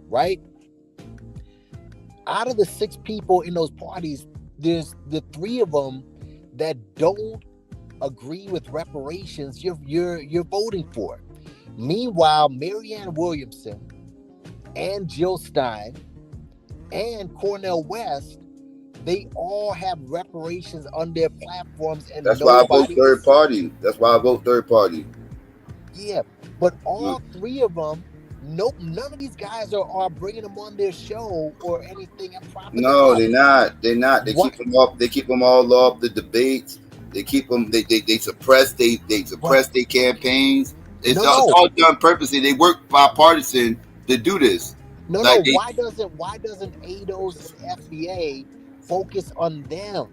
right? out of the 6 people in those parties, there's the 3 of them that don't agree with reparations. You're voting for. Meanwhile, Marianne Williamson and Jill Stein and Cornel West, they all have reparations on their platforms, and That's why I vote nobody third is. party. That's why I vote third party. Yeah, but all 3 of them, none of these guys are bringing them on their show or anything and propping them No, up. they're not. They're not. They What? keep them off. They keep them all off the debates. They keep them. They suppress. They suppress their campaigns. It's all done purposely. They work bipartisan to do this. No, Like why doesn't ADOS and FBA focus on them?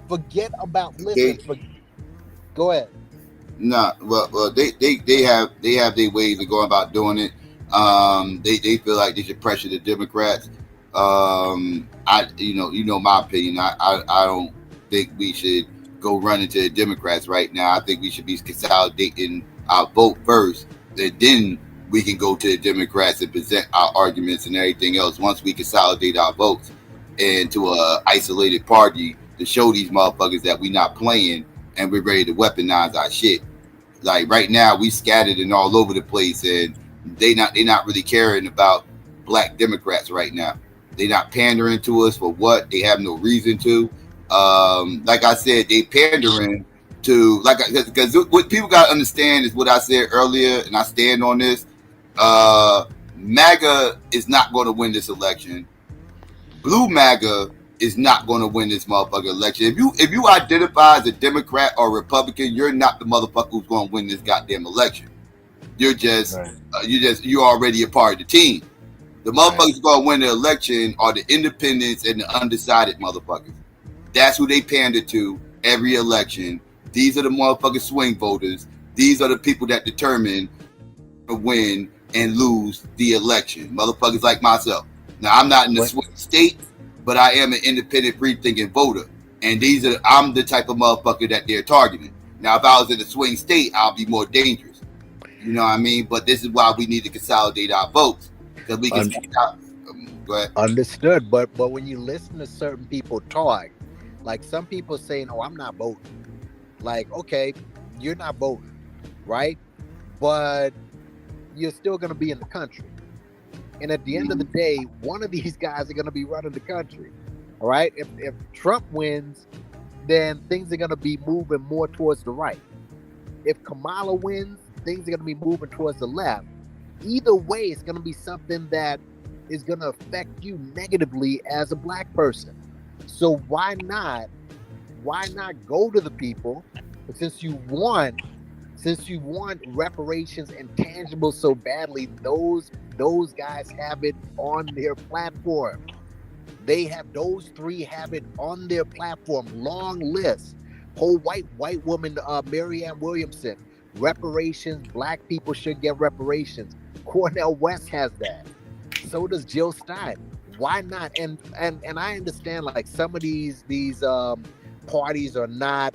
Forget about go ahead. Nah, well, they have their ways of going about doing it. They feel like they should pressure the Democrats. You know my opinion. I don't think we should go running to the Democrats right now. I think we should be consolidating our vote first, and then we can go to the Democrats and present our arguments and everything else. Once we consolidate our votes into a isolated party to show these motherfuckers that we not playing and we're ready to weaponize our shit. Like right now, we scattered and all over the place, and they not really caring about black Democrats right now. They not pandering to us for what they have no reason to. Like I said, they pandering to because what people got to understand is what I said earlier, and I stand on this. MAGA is not going to win this election. Blue MAGA is not going to win this motherfucking election. If you identify as a Democrat or Republican, you're not the motherfucker who's going to win this goddamn election. You're just you're already a part of the team. The motherfuckers going to win the election are the independents and the undecided motherfuckers. That's who they pander to every election. These are the motherfucking swing voters. These are the people that determine to win and lose the election. Motherfuckers like myself. Now, I'm not in the swing state, but I am an independent, free-thinking voter. And I'm the type of motherfucker that they're targeting. Now, if I was in the swing state, I'll be more dangerous. You know what I mean? But this is why we need to consolidate our votes. Because we can go ahead. Understood. But when you listen to certain people talk, like some people saying, "Oh, I'm not voting." Like, okay, you're not voting, right? But you're still going to be in the country. And at the end of the day, one of these guys are going to be running the country. All right. If Trump wins, then things are going to be moving more towards the right. If Kamala wins, things are going to be moving towards the left. Either way, it's going to be something that is going to affect you negatively as a black person. So why not go to the people? But since you want reparations and tangibles so badly, those guys have it on their platform. Those 3 have it on their platform. Long list. Whole white woman, Marianne Williamson. Reparations. Black people should get reparations. Cornel West has that. So does Jill Stein. Why not? And I understand like some of these parties are not,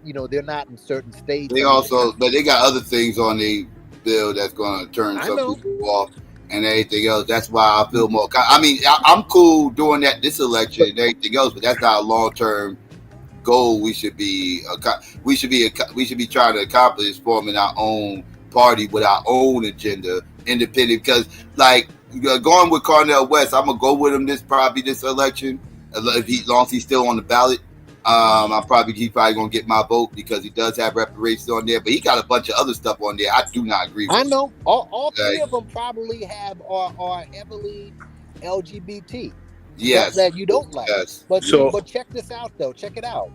they're not in certain states. But they got other things on the bill that's going to turn some people off and everything else. That's why I feel more. I mean, I'm cool doing that this election and everything else, but that's not a long-term goal. We should be trying to accomplish forming our own party with our own agenda, independent. Because like going with Cornel West, I'm gonna go with him this election. As long as he's still on the ballot. He's probably gonna get my vote because he does have reparations on there, but he got a bunch of other stuff on there I do not agree with. I know all 3 of them probably are heavily LGBT. Yes, that you don't like. Yes. But check this out though. Check it out.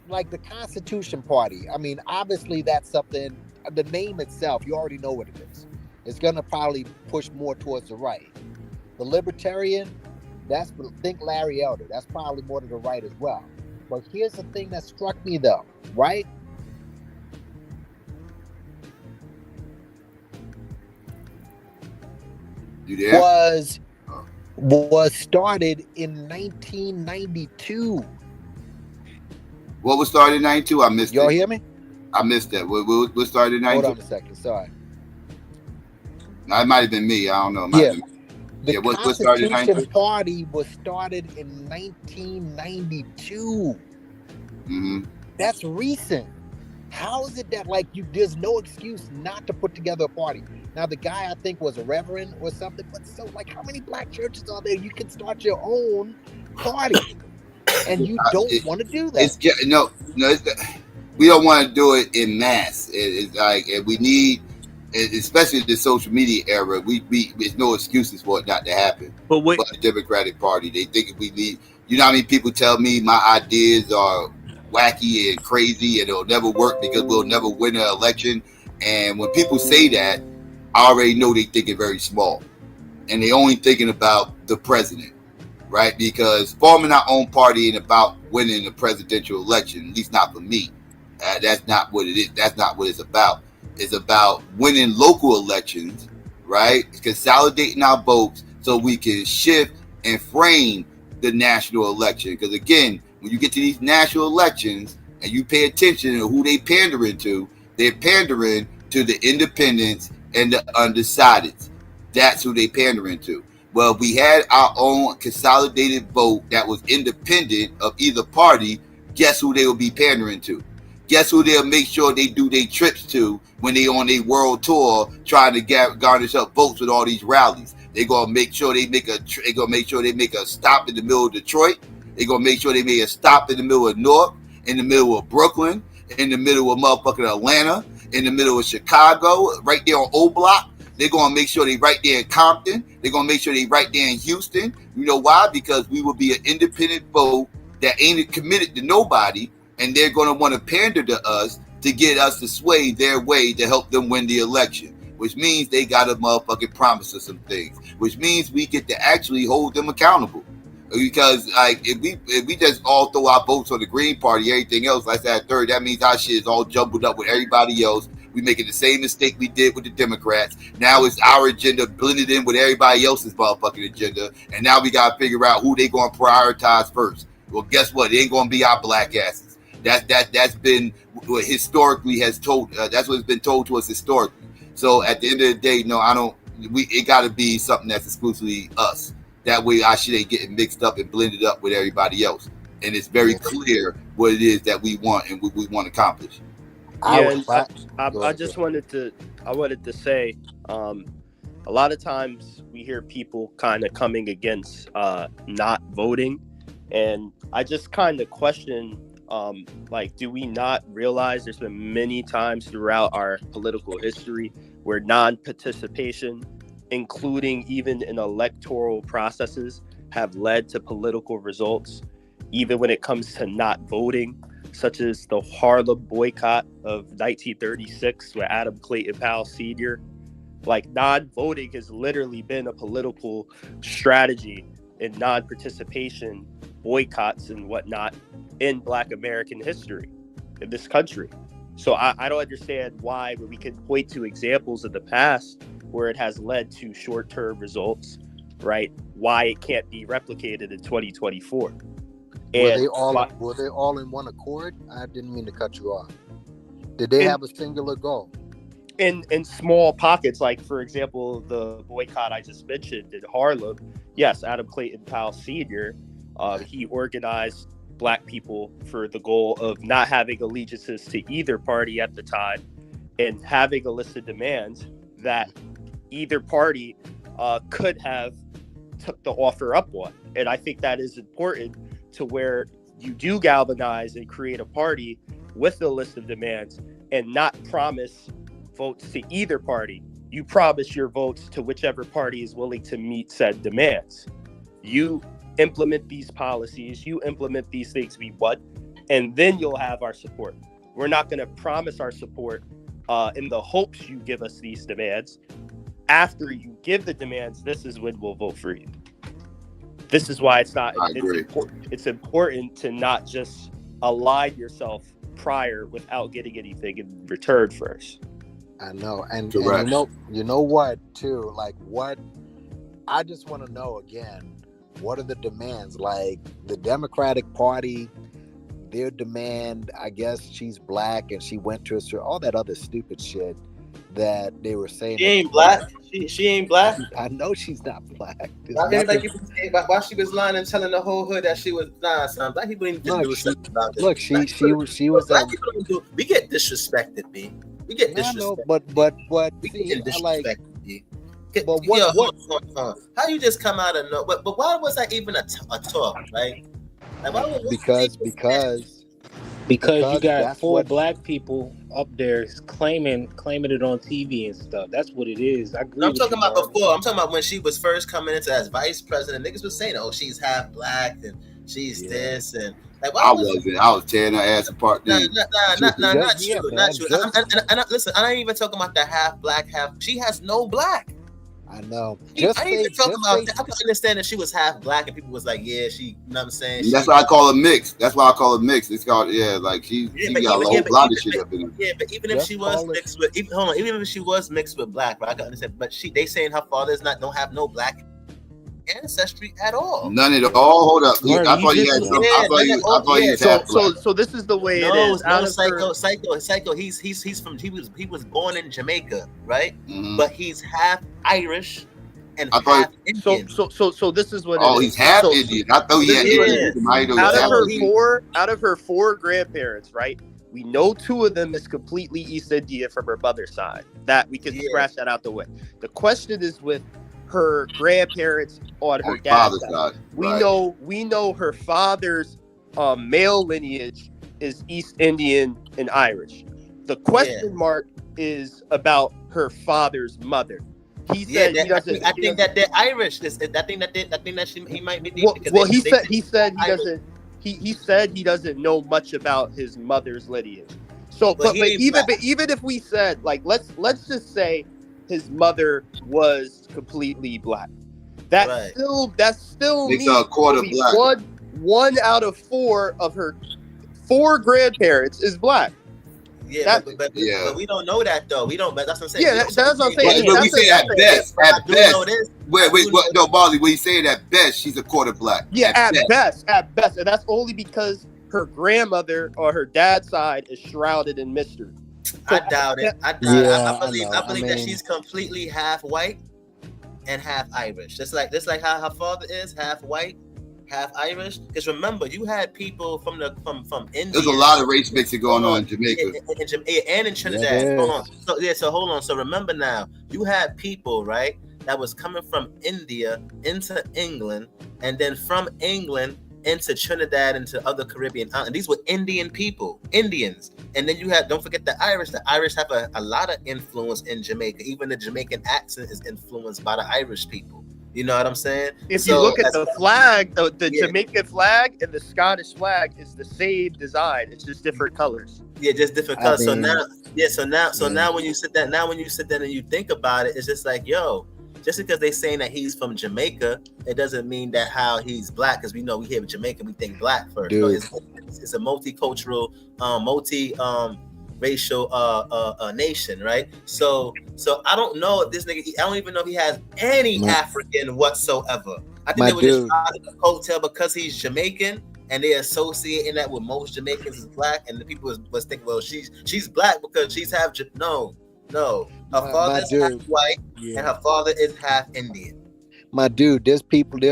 Like the Constitution Party. I mean, obviously that's something. The name itself, you already know what it is. It's gonna probably push more towards the right. The Libertarian. Think Larry Elder. That's probably more to the right as well. But here's the thing that struck me though, right? You there? Was started in 1992. What was started in 92? I missed it. Y'all hear me? I missed that. What started in 92? Hold on a second. Sorry. No, it might have been me. I don't know. The what started in Constitution 92? Party was started in 1992. Mm-hmm. That's recent. How is it that like there's no excuse not to put together a party? Now the guy I think was a reverend or something, but so like how many black churches are there? You can start your own party, and you don't want to do that. It's just, no. We don't want to do it in mass. It's like we need, especially in the social media era. We there's no excuses for it not to happen. But the Democratic Party, they think we need. You know how many people tell me my ideas are wacky and crazy and it'll never work because we'll never win an election. And when people say that, I already know they thinking very small, and they only thinking about the president, right? Because forming our own party ain't about winning the presidential election, at least not for me. That's not what it is. That's not what it's about. It's about winning local elections, right? Consolidating our votes so we can shift and frame the national election. Because again, when you get to these national elections and you pay attention to who they pandering to, they're pandering to the independents and the undecideds. That's who they pandering to. Well, if we had our own consolidated vote that was independent of either party, guess who they will be pandering to? Guess who they'll make sure they do their trips to when they on their world tour trying to garnish up votes with all these rallies? They're gonna make sure they make a stop in the middle of Detroit. They're gonna make sure they make a stop in the middle of Newark, in the middle of Brooklyn, in the middle of motherfucking Atlanta, in the middle of Chicago, right there on O Block. They're going to make sure they right there in Compton. They're going to make sure they right there in Houston. You know why? Because we will be an independent vote that ain't committed to nobody, and they're going to want to pander to us to get us to sway their way to help them win the election, which means they got to motherfucking promise us some things, which means we get to actually hold them accountable. Because like if we just all throw our votes on the Green Party, everything else, like that third, that means our shit is all jumbled up with everybody else. We making the same mistake we did with the Democrats. Now it's our agenda blended in with everybody else's motherfucking agenda, and now we gotta figure out who they gonna prioritize first. Well, guess what? It ain't gonna be our black asses. That's been what historically has told. That's what's been told to us historically. So at the end of the day, no, I don't. It got to be something that's exclusively us. That way, our shit ain't getting mixed up and blended up with everybody else, and it's very clear what it is that we want and what we want to accomplish. Yeah, I just wanted to say, a lot of times we hear people kind of coming against not voting, and I just kind of question, like, do we not realize there's been many times throughout our political history where non-participation, including even in electoral processes, have led to political results, even when it comes to not voting, such as the Harlem boycott of 1936 with Adam Clayton Powell Sr. Like, non-voting has literally been a political strategy in non-participation, boycotts and whatnot in Black American history in this country. So I don't understand why, but we can point to examples of the past where it has led to short-term results, right? Why it can't be replicated in 2024. Were they all in one accord? I didn't mean to cut you off. Did they have a singular goal? In small pockets, like, for example, the boycott I just mentioned in Harlem, yes, Adam Clayton Powell Sr., he organized Black people for the goal of not having allegiances to either party at the time and having a list of demands that either party could have took the offer up on. And I think that is important, to where you do galvanize and create a party with a list of demands and not promise votes to either party. You promise your votes to whichever party is willing to meet said demands. You implement these policies, you implement these things we want, and then you'll have our support. We're not going to promise our support in the hopes you give us these demands. After you give the demands, this is when we'll vote for you. This is why it's important to not just align yourself prior without getting anything in return first. I know, and you know what too? Like, what I just want to know again, what are the demands? Like, the Democratic Party, their demand, I guess she's Black and she went to all that other stupid shit that they were saying. She ain't Black. She She ain't black. I know she's not black. There's Why nothing- people say why she was lying and telling the whole hood that she was son? Black people need to Look, do something about this. Look, she was Black people don't do. We get disrespected, B. We get disrespected. No, but we see, get disrespected, B. But Yo, hold on. How you just come out of no? But why was that even a talk, right? Like, why was Because you got that's four what- black people up there claiming it on TV and stuff. That's what it is. I agree. I'm with talking you, about Mark. before. I'm talking about when she was first coming into as vice president. Niggas was saying, "Oh, she's half black and she's this and." Like, why I was wasn't. I was tearing her ass apart. Nah, Then. not true. And listen, I ain't even talking about the half black, half. She has no black. I know. I ain't even talking about that. I can understand that she was half black and people was like, yeah, she, you know what I'm saying? That's why I call it mixed. That's why I call it mixed. It's called like she got a whole lot of shit up in her. Yeah, but even if she was mixed with, even if she was mixed with black, right? I can understand. But they saying her father's don't have no black ancestry at all. None at all. Hold up. I thought you had some. I thought you was half black. So this is the way it is. Psycho. He was born in Jamaica, right? Mm-hmm. But he's half Irish and I thought- half Indian. So this is what. Oh, it is. he's half Indian. I thought he had Indian. Out of her four grandparents, right? We know two of them is completely East India from her mother's side. That we can scratch that out the way. The question is with her grandparents on her dad's side. We know her father's male lineage is East Indian and Irish. The question mark is about her father's mother. He said he doesn't. I think that they're Irish. I think that he might be. He said he doesn't know much about his mother's lineage. So, but even if we said, like, let's just say his mother was completely black, that still Makes means her a quarter black. One out of four of her four grandparents is black. Yeah, but we don't know that though. We don't. But that's what I'm saying. Yeah, that's what I'm saying. But we say at best. At best. Wait. What? No, Barley. When you say it at best, she's a quarter black. Yeah, at best, and that's only because her grandmother or her dad's side is shrouded in mystery. I doubt it. I believe that she's completely half white and half Irish. Just like how her father is half white, half Irish. Because remember, you had people from India. There's a lot of race mixing going on in Jamaica and in Trinidad. Yeah, hold on. So hold on. So remember now, you had people, right, that was coming from India into England, and then from England into Trinidad, into other Caribbean islands. These were Indian people, Indians. And then you have, don't forget the Irish. The Irish have a lot of influence in Jamaica. Even the Jamaican accent is influenced by the Irish people. You know what I'm saying? If you look at the flag, the Jamaican flag and the Scottish flag is the same design. It's just different colors. Yeah, just different colors. So now when you sit down and you think about it, it's just like, yo, just because they saying that he's from Jamaica, it doesn't mean that how he's black. Because we know we hear Jamaica, we think black first. No, it's a multicultural, racial nation, right? So I don't know if this nigga. I don't even know if he has any African whatsoever. I think they were just riding the coattail because he's Jamaican, and they associating that with most Jamaicans is black, and the people was thinking, well, she's black because she's half. No. Her father is half white, and her father is half Indian. My dude, there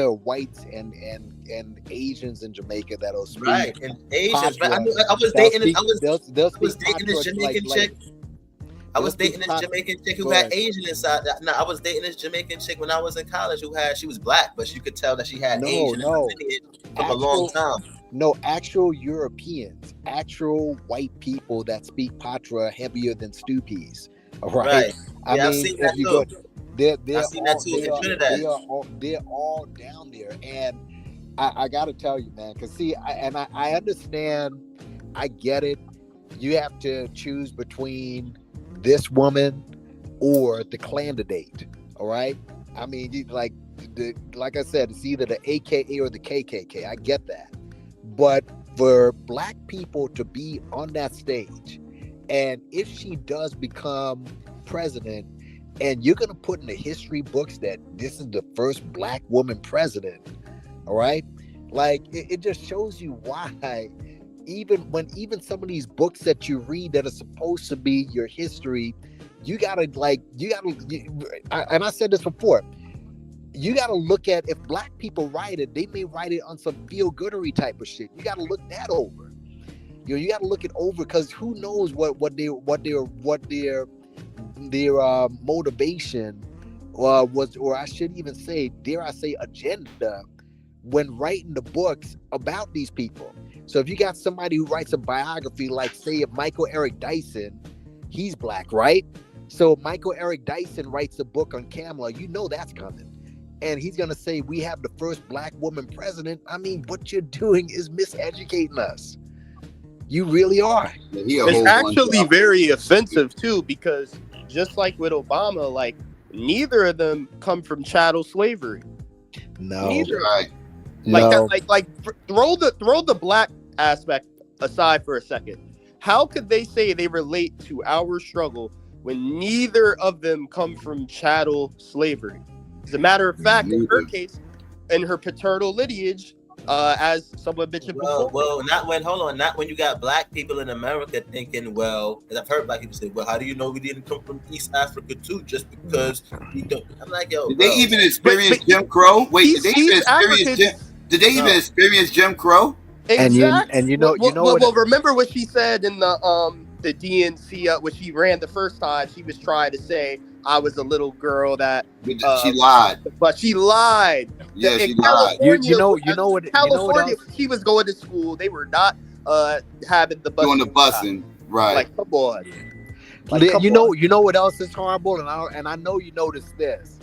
are whites and Asians in Jamaica that'll speak. Right, and Asians. Right? I was dating this Jamaican chick. I was dating this Jamaican chick who had Asian inside. No, I was dating this Jamaican chick when I was in college she was black, but you could tell that she had Asian from a long time. No, actual Europeans, actual white people that speak patois heavier than stew peas. Right. I mean, I've seen that too. I've seen that too in Trinidad. They're all down there, and I got to tell you, man, because see, I understand, I get it. You have to choose between this woman or the candidate. All right. I mean, like I said, it's either the AKA or the KKK. I get that, but for black people to be on that stage, and if she does become president, and you're going to put in the history books that this is the first black woman president, all right? Like, it just shows you why, even some of these books that you read that are supposed to be your history, you gotta and I said this before, you gotta look at, if black people write it, they may write it on some feel-goodery type of shit. You gotta look that over. You gotta look it over, because who knows what their motivation was, or I should even say, dare I say, agenda, when writing the books about these people. So if you got somebody who writes a biography, like say if Michael Eric Dyson, he's black, right? So Michael Eric Dyson writes a book on Kamala, you know that's coming. And he's gonna say, we have the first black woman president. I mean, what you're doing is miseducating us. You really are. It's actually very offensive too, because just like with Obama, like neither of them come from chattel slavery. No. Neither. Right. Like No. throw the black aspect aside for a second. How could they say they relate to our struggle when neither of them come from chattel slavery? As a matter of fact, in her case, in her paternal lineage, as someone mentioned before. Well, not when you got black people in America thinking, well, and I've heard black people say, well, how do you know we didn't come from East Africa too? Just because we don't. I'm like, yo, did they even experience Jim Crow? Wait, did they even experience Jim Crow? Exactly. And you know well, remember what she said in the DNC when she ran the first time. She was trying to say I was a little girl that she lied, but she lied. Yeah, In she lied. California, she was going to school. They were not having the bus doing the busing, right? Like, come on. You know what else is horrible, and I know you noticed this,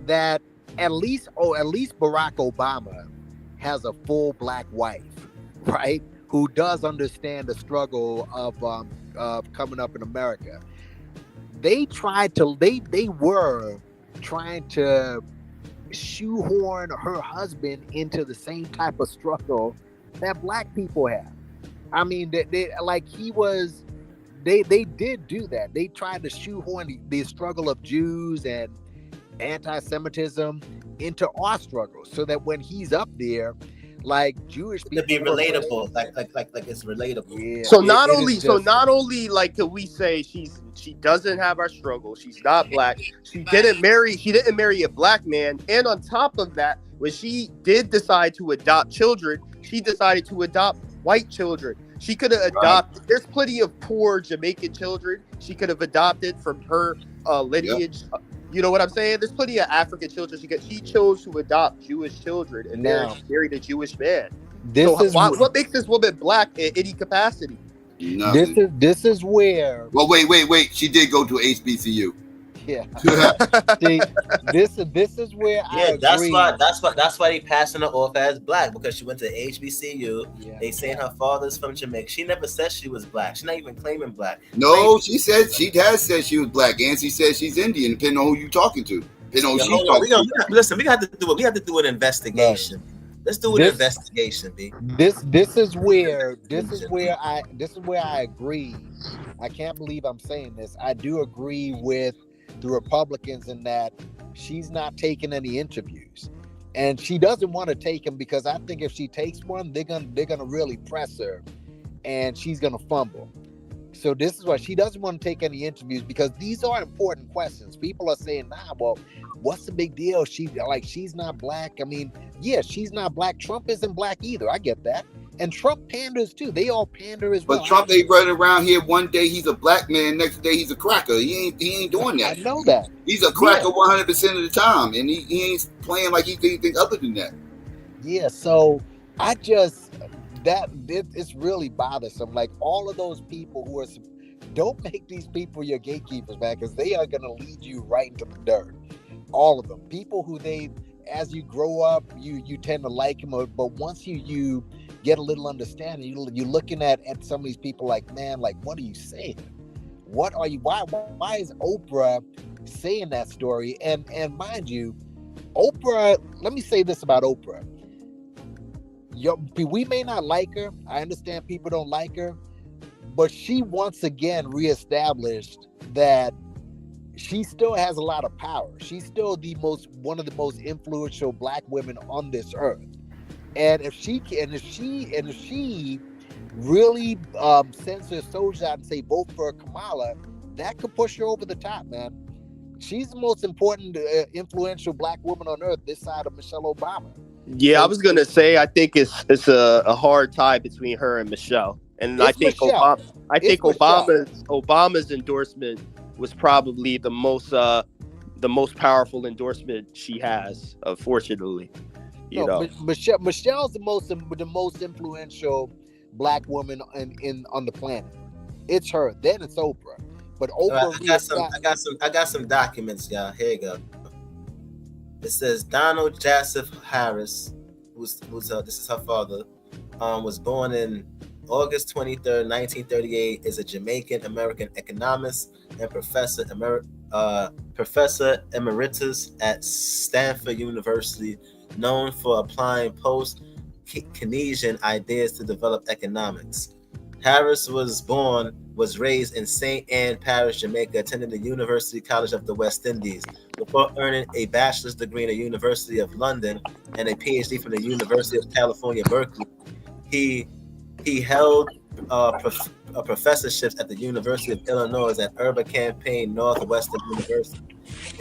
that at least Barack Obama has a full black wife, right? Who does understand the struggle of coming up in America. They were trying to shoehorn her husband into the same type of struggle that black people have. I mean, they did do that. They tried to shoehorn the struggle of Jews and anti-Semitism into our struggle, so that when he's up there, like Jewish people, to be relatable, like it's relatable. Yeah. So not only like could we say she doesn't have our struggle, she's not black, she didn't marry a black man, and on top of that, when she did decide to adopt children, she decided to adopt white children. She could have adopted. There's plenty of poor Jamaican children she could have adopted from her lineage. Yep. You know what I'm saying? There's plenty of African children she chose to adopt Jewish children, and then she married a Jewish man. What makes this woman black in any capacity? Nothing. This is where. Well, wait. She did go to HBCU. Yeah. See, this is where I agree. That's why they passing her off as black, because she went to HBCU. Yeah. They saying her father's from Jamaica. She never said she was black. She's not even claiming black. No, she has said she was black, and she said she's Indian. Depending on who you talking to. Listen, we have to do an investigation. Right. Let's do an investigation, B. This is where I agree. I can't believe I'm saying this. I do agree with the Republicans in that she's not taking any interviews, and she doesn't want to take them, because I think if she takes one, they're gonna really press her, and she's gonna fumble. So this is why she doesn't want to take any interviews, because these are important questions. People are saying, nah, well, what's the big deal? She's not black. I mean, yeah, she's not black. Trump isn't black either. I get that. And Trump panders too. They all pander as well. But Trump ain't running around here. One day he's a black man, next day he's a cracker. He ain't doing that. I know that. He's a cracker 100% of the time, and he ain't playing like he's anything other than that. Yeah. So I just it's really bothersome. Like, all of those people who are, don't make these people your gatekeepers, man, because they are gonna lead you right into the dirt. All of them. People who as you grow up, you tend to like them, but once you get a little understanding, you're looking at some of these people like, man, like, what are you saying? What are you? Why is Oprah saying that story? And mind you, Oprah. Let me say this about Oprah. We may not like her. I understand people don't like her, but she once again reestablished that she still has a lot of power. She's still one of the most influential black women on this earth. And if she really sends her soldiers out and say vote for Kamala, that could push her over the top, man. She's the most important, influential black woman on earth this side of Michelle Obama. Yeah, I was gonna say I think it's a hard tie between her and Michelle, and I think Michelle. Obama's endorsement was probably the most powerful endorsement she has. Unfortunately, you know, Michelle's the most influential black woman on the planet. It's her. Then it's Oprah. But Oprah. I got some documents, y'all. Here you go. It says Donald Joseph Harris, who's this is her father, was born in August 23rd, 1938, is a Jamaican American economist and professor emeritus at Stanford University, known for applying post-Keynesian ideas to develop economics. Harris was raised in St. Anne Parish, Jamaica, attending the University College of the West Indies. Before earning a bachelor's degree in the University of London and a PhD from the University of California, Berkeley, he held professorships at the University of Illinois at Urbana-Champaign Northwestern University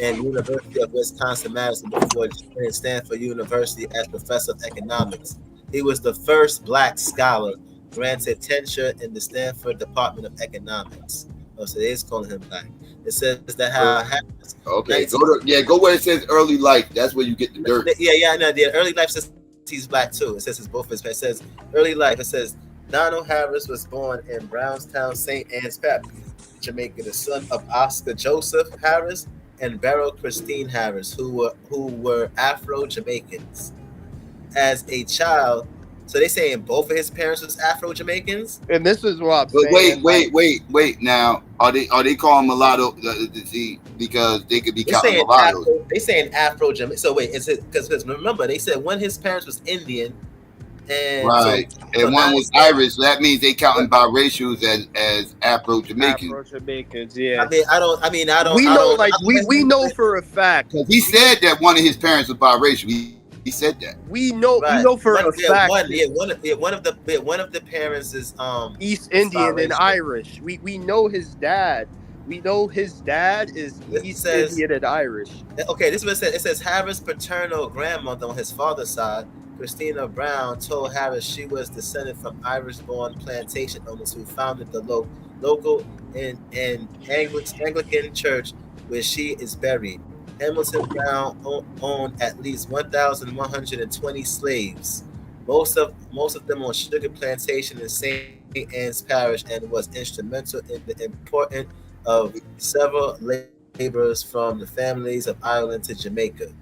and University of Wisconsin-Madison before joining Stanford University as professor of economics. He was the first black scholar granted tenure in the Stanford Department of Economics. Oh, so they is calling him black. It says that how Harris. Okay, go where it says early life. That's where you get the dirt. Yeah, I know. The early life says he's black too. It says it says early life. It says Donald Harris was born in Brownstown, St. Anne's Parish, Jamaica, the son of Oscar Joseph Harris and Beryl Christine Harris, who were Afro-Jamaicans. As a child, so they saying both of his parents was Afro-Jamaicans? And this is what I'm saying. Wait. Now, are they calling mulatto because they could be counting mulattoes? They saying Afro-Jamaican. So wait, is it because remember they said one of his parents was Indian, and right, and one was Irish. So that means they counting biracials as Afro-Jamaicans. Afro-Jamaicans, yeah. We know for a fact. He said that one of his parents was biracial. He said that. We know for a fact. One of the parents is East Indian and Irish. We know his dad. We know his dad is East Indian and Irish. Okay, this is what it says. It says Harris' paternal grandmother on his father's side, Christina Brown, told Harris she was descended from Irish-born plantation owners who founded the local and Anglican church where she is buried. Hamilton Brown owned at least 1,120 slaves, most of them on sugar plantation in St. Anne's Parish, and was instrumental in the import of several laborers from the families of Ireland to Jamaica.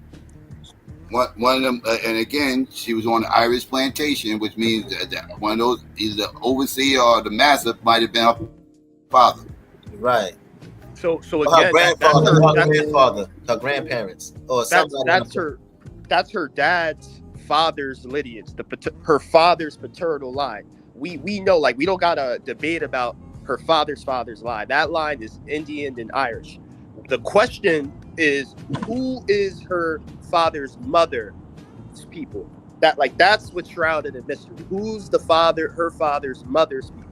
One of them, and again, she was on the Irish plantation, which means that one of those, either the overseer or the master, might have been her father. Right. So her again, grandfather, her grandparents, or that's her dad's father's lineage, her father's paternal line. We know, like, we don't gotta debate about her father's line. That line is Indian and Irish. The question is, who is her father's mother's people? That's what's shrouded in mystery. Who's her father's mother's people?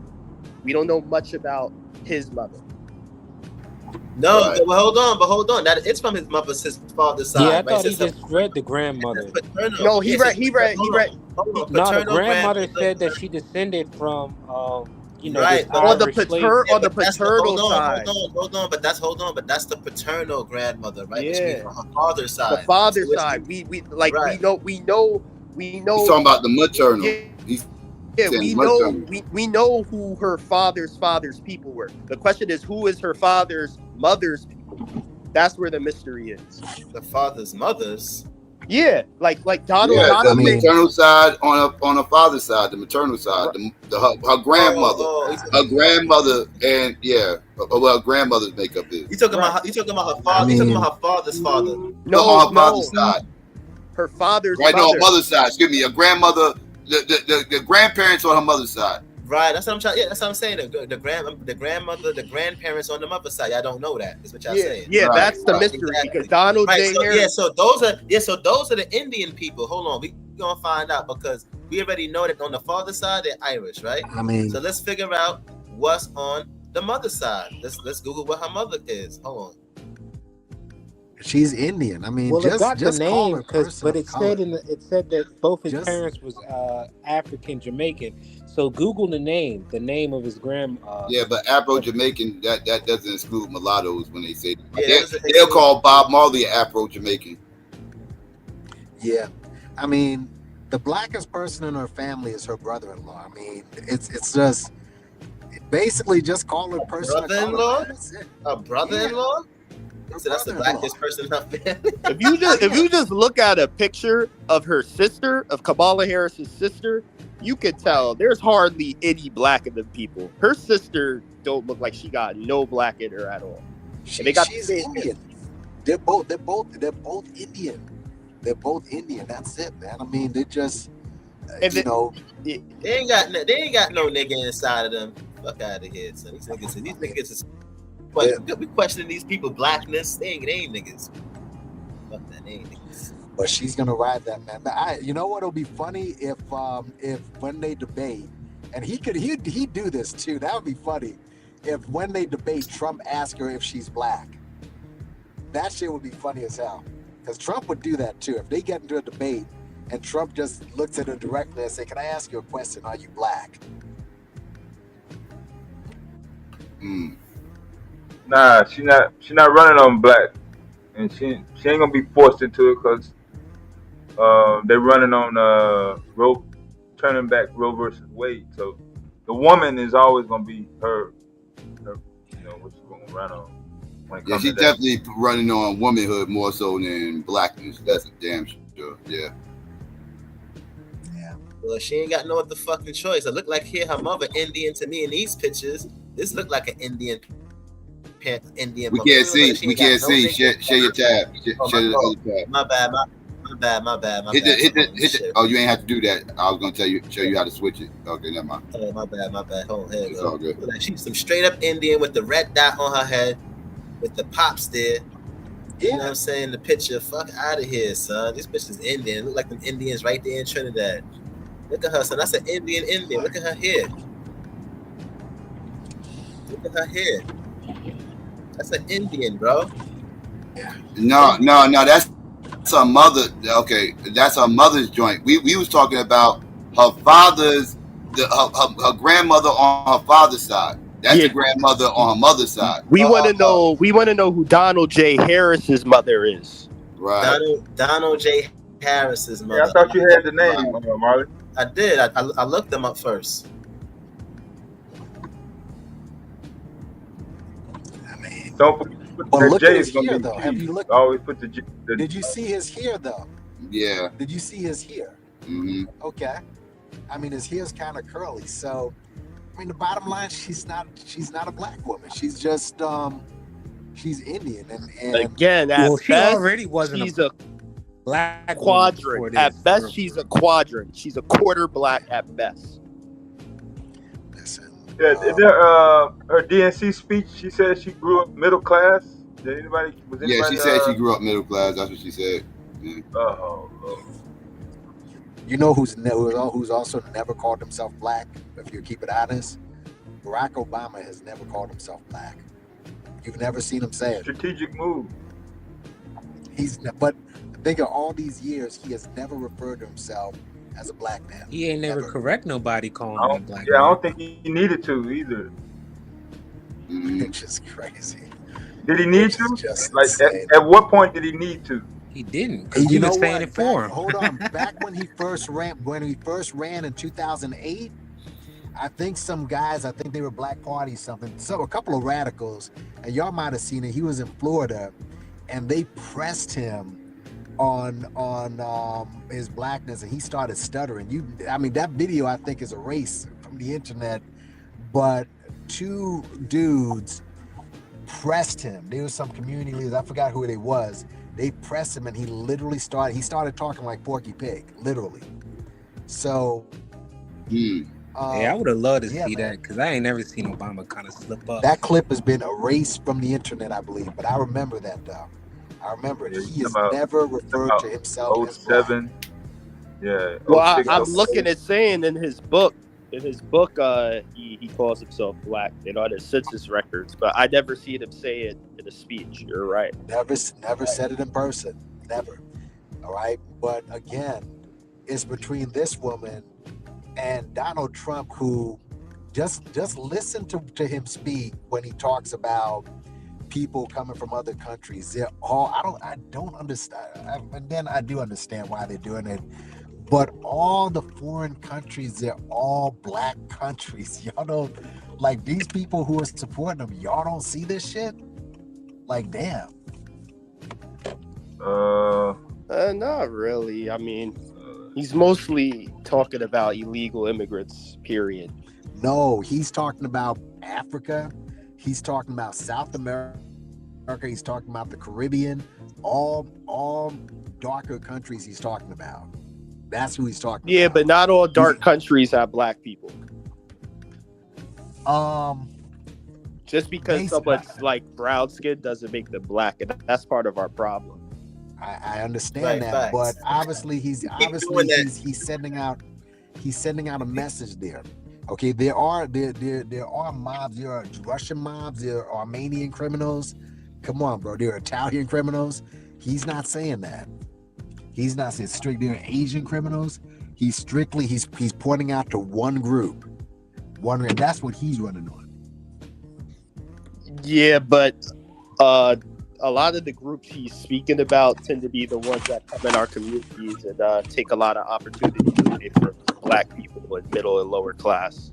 We don't know much about his mother. No, right. But hold on. That it's from his father's side. Yeah, I thought he just read the grandmother. No, he read. No, the grandmother said that she descended from, right, on the paternal side. Hold on, but that's the paternal grandmother, right? Yeah, from her father's side. The father's side. We know. He's talking about the maternal. Yeah, we know who her father's people were. The question is, who is her father's mother's people? That's where the mystery is. The father's mothers. Yeah, like Donald. Yeah, the maternal side on her father's side, the maternal side, her grandmother, her grandmother, and her grandmother's makeup is. You talking about her father? You talking about her father's father? No, on her father's side. Her father's right, no, her mother's side. Excuse me, her grandmother. The grandparents on her mother's side. Right, that's what I'm trying. Yeah, that's what I'm saying. The grandmother, the grandparents on the mother's side. I don't know that. Is what y'all saying. Yeah, right, that's the mystery because Donald J. Harris. So those are the Indian people. Hold on, we gonna find out because we already know that on the father's side they're Irish, right? I mean, so let's figure out what's on the mother side. Let's Google what her mother is. Hold on. She's Indian. I mean, Well, it got the just call name her person but of it color. said that both his Just parents was African Jamaican. So Google the name of his Yeah, but Afro-Jamaican, that doesn't exclude mulattoes when they say that. Yeah, that doesn't They'll exclude- call Bob Marley an Afro-Jamaican. Yeah, I mean, the blackest person in her family is her brother-in-law. I mean, it's just basically just call her person of color. Brother-in-law? Man. That's it. A brother-in-law? So that's the blackest person in her family. If you just look at a picture of her sister, of Kamala Harris's sister, you could tell there's hardly any black in them people. Her sister don't look like she got no black in her at all. And they got She's Indian. They're both Indian. They're both Indian. That's it, man. I mean, they just And you know. They ain't got no nigga inside of them. Fuck out of here. So these niggas is we questioning these people blackness. They ain't niggas. Fuck that, they ain't niggas. But she's gonna ride that, man. But you know what'll be funny if when they debate, and he'd do this too. That would be funny if when they debate, Trump asks her if she's black. That shit would be funny as hell. Because Trump would do that too. If they get into a debate and Trump just looks at her directly and say, "Can I ask you a question? Are you black?" Nah, she not running on black, and she ain't gonna be forced into it because they're running on turning back Roe versus Wade. So the woman is always gonna be her what she's gonna run on. Yeah, she's definitely running on womanhood more so than blackness. That's a damn sure. Yeah. Well, she ain't got no other fucking choice. I look like her mother Indian to me in these pictures. This look like an Indian We mother. can't see. We can't see. Share your tab. Share the other tab. My bad. Hit the. Oh, you ain't have to do that. I was gonna show you how to switch it. Okay, never mind. Oh, my bad. Hold on, here It's all good. Like she's some straight up Indian with the red dot on her head, with the pops there. You know what I'm saying? The picture. Fuck out of here, son. This bitch is Indian. Look like them Indians right there in Trinidad. Look at her, son. That's an Indian. Look at her hair. Look at her hair. That's an Indian, bro. No. That's her mother. Okay, that's her mother's joint. We was talking about her father's, her grandmother on her father's side. That's the grandmother on her mother's side. We want to know who Donald J. Harris's mother is. Right. Donald J. Harris's mother. Yeah, I thought you had the name, Marley. I did. I looked them up first. Don't put But that look J at his is gonna hair, be though. G. Have you looked? Always put the J. Did you see his hair though? Yeah. Did you see his hair? Mm-hmm. Okay. I mean, his hair's kind of curly. So, I mean, the bottom line, she's not a black woman. She's just she's Indian, and Again, at Well, she best, already wasn't she's a a black quadrant. At best, she's a quadrant. She's a quarter black at best. Yeah, her DNC speech, she said she grew up middle class. Did anybody? Yeah, she said she grew up middle class. That's what she said. Yeah. Oh, Lord. you know who's also never called himself black. If you keep it honest, Barack Obama has never called himself black. You've never seen him say it. Strategic move. But think of all these years, he has never referred to himself as a black man. He ain't never correct nobody calling him a black Yeah, I man. don't think he needed to either. It's just crazy. Did he need to? Like, at what point did he need to? He didn't. And He was saying it for him. Hold on. Back when he first ran in 2008, I think some guys, they were Black Party something. So a couple of radicals, and y'all might have seen it. He was in Florida, and they pressed him on his blackness, and he started stuttering. That video I think is erased from the internet, but two dudes pressed him. There was some community leaders, I forgot who they was. They pressed him, and he literally started talking like Porky Pig, literally. So Yeah, I would have loved to see man. that because I ain't never seen Obama kind of slip up. That clip has been erased from the internet, I believe, but I remember that though. I remember it. He has never referred to himself as black. 07. Yeah. Well, 06, I'm looking at saying in his book, in his book, he calls himself black. They know the census records, but I never seen him say it in a speech. You're right. Never said it in person. Never. All right. But again, it's between this woman and Donald Trump, who just listen to him speak when he talks about people coming from other countries. They're all I don't understand. And then I do understand why they're doing it. But all the foreign countries, they're all black countries. Y'all don't, like, these people who are supporting them, y'all don't see this shit? Like, damn. Not really. I mean, he's mostly talking about illegal immigrants, period. No, he's talking about Africa. He's talking about South America. He's talking about the Caribbean. All darker countries he's talking about. That's who he's talking Yeah, about. but not all dark countries have black people. Just because someone's like brown skin doesn't make them black, and that's part of our problem. I understand that, but obviously he's sending out a message there. Okay, there are mobs, there are Russian mobs, there are Armenian criminals. Come on, bro, there are Italian criminals. He's not saying that. He's not saying there are Asian criminals. He's pointing out to one group. And that's what he's running on. Yeah, but a lot of the groups he's speaking about tend to be the ones that come in our communities and take a lot of opportunities away from black people in middle and lower class.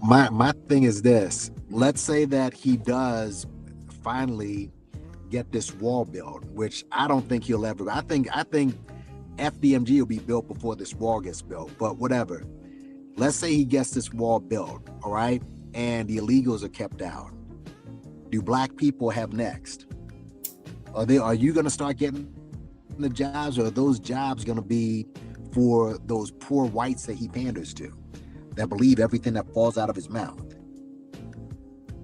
My thing is this. Let's say that he does finally get this wall built, which I don't think he'll ever. I think FDMG will be built before this wall gets built, but whatever. Let's say he gets this wall built, all right, and the illegals are kept out. Do black people have next? Are you going to start getting the jobs, or are those jobs going to be for those poor whites that he panders to, that believe everything that falls out of his mouth?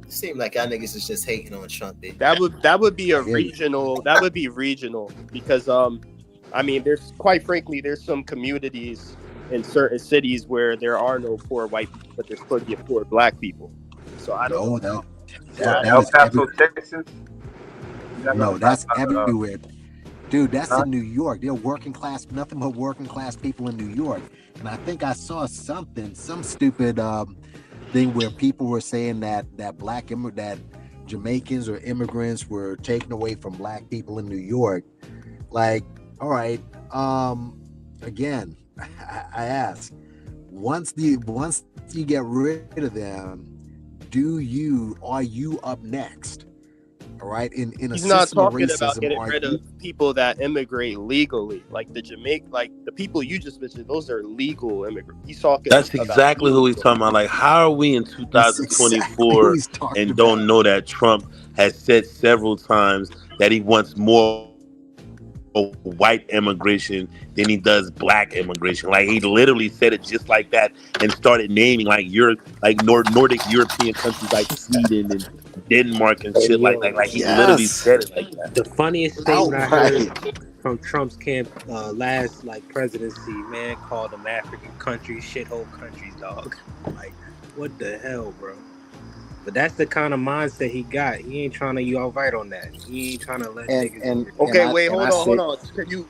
It seems like y'all niggas is just hating on Trump. Baby. That would be regional. That would be regional because I mean, there's some communities in certain cities where there are no poor white people, but there's plenty of poor black people. So I don't know. El Paso, Texas. No, that's everywhere. Dude, that's in New York. They're working class, nothing but working class people in New York. And I think I saw some stupid thing where people were saying that Jamaicans or immigrants were taken away from black people in New York. Like, all right, again, I ask, once you get rid of them, are you up next? All right, in a he's not talking racism, about getting rid of people that immigrate legally, like the people you just mentioned. Those are legal immigrants. He's talking. That's exactly who he's talking about. Like, how are we in 2024 and don't know that Trump has said several times that he wants more white immigration than he does black immigration? Like, he literally said it just like that and started naming like Nordic European countries like Sweden and Denmark and shit like that. Like, he literally said it like that. The funniest statement I heard from Trump's camp last presidency, man, called them African countries, shithole countries, dog. Like, what the hell, bro? But that's the kind of mindset he got. He ain't trying to, you all right on that. He ain't trying to let niggas. Hold on. Can you?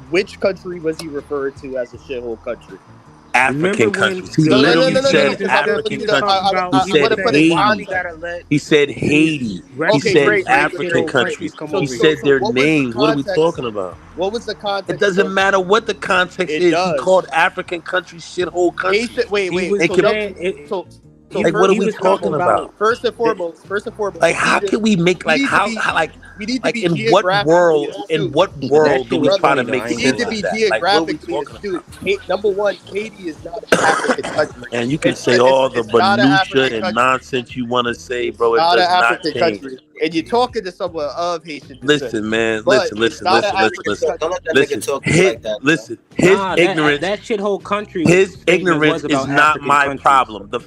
Which country was he referred to as a shithole country? African countries. He literally said African countries. He said Haiti. He said Haiti. He said African countries. He said their names. What are we talking about? What was the context? It doesn't matter what the context is. He called African countries shithole countries. Like, what are we talking about? First and foremost. Like, how can we make in what world do we try to make sense of that? Like, what are we talking about? Number one, Haiti is not an African country. And you can say all the minutia and nonsense you want to say, bro. It does not change. Country. And you're talking to someone of Haitian descent. Listen, man. Listen. His ignorance. That shithole country. His ignorance is not my problem. The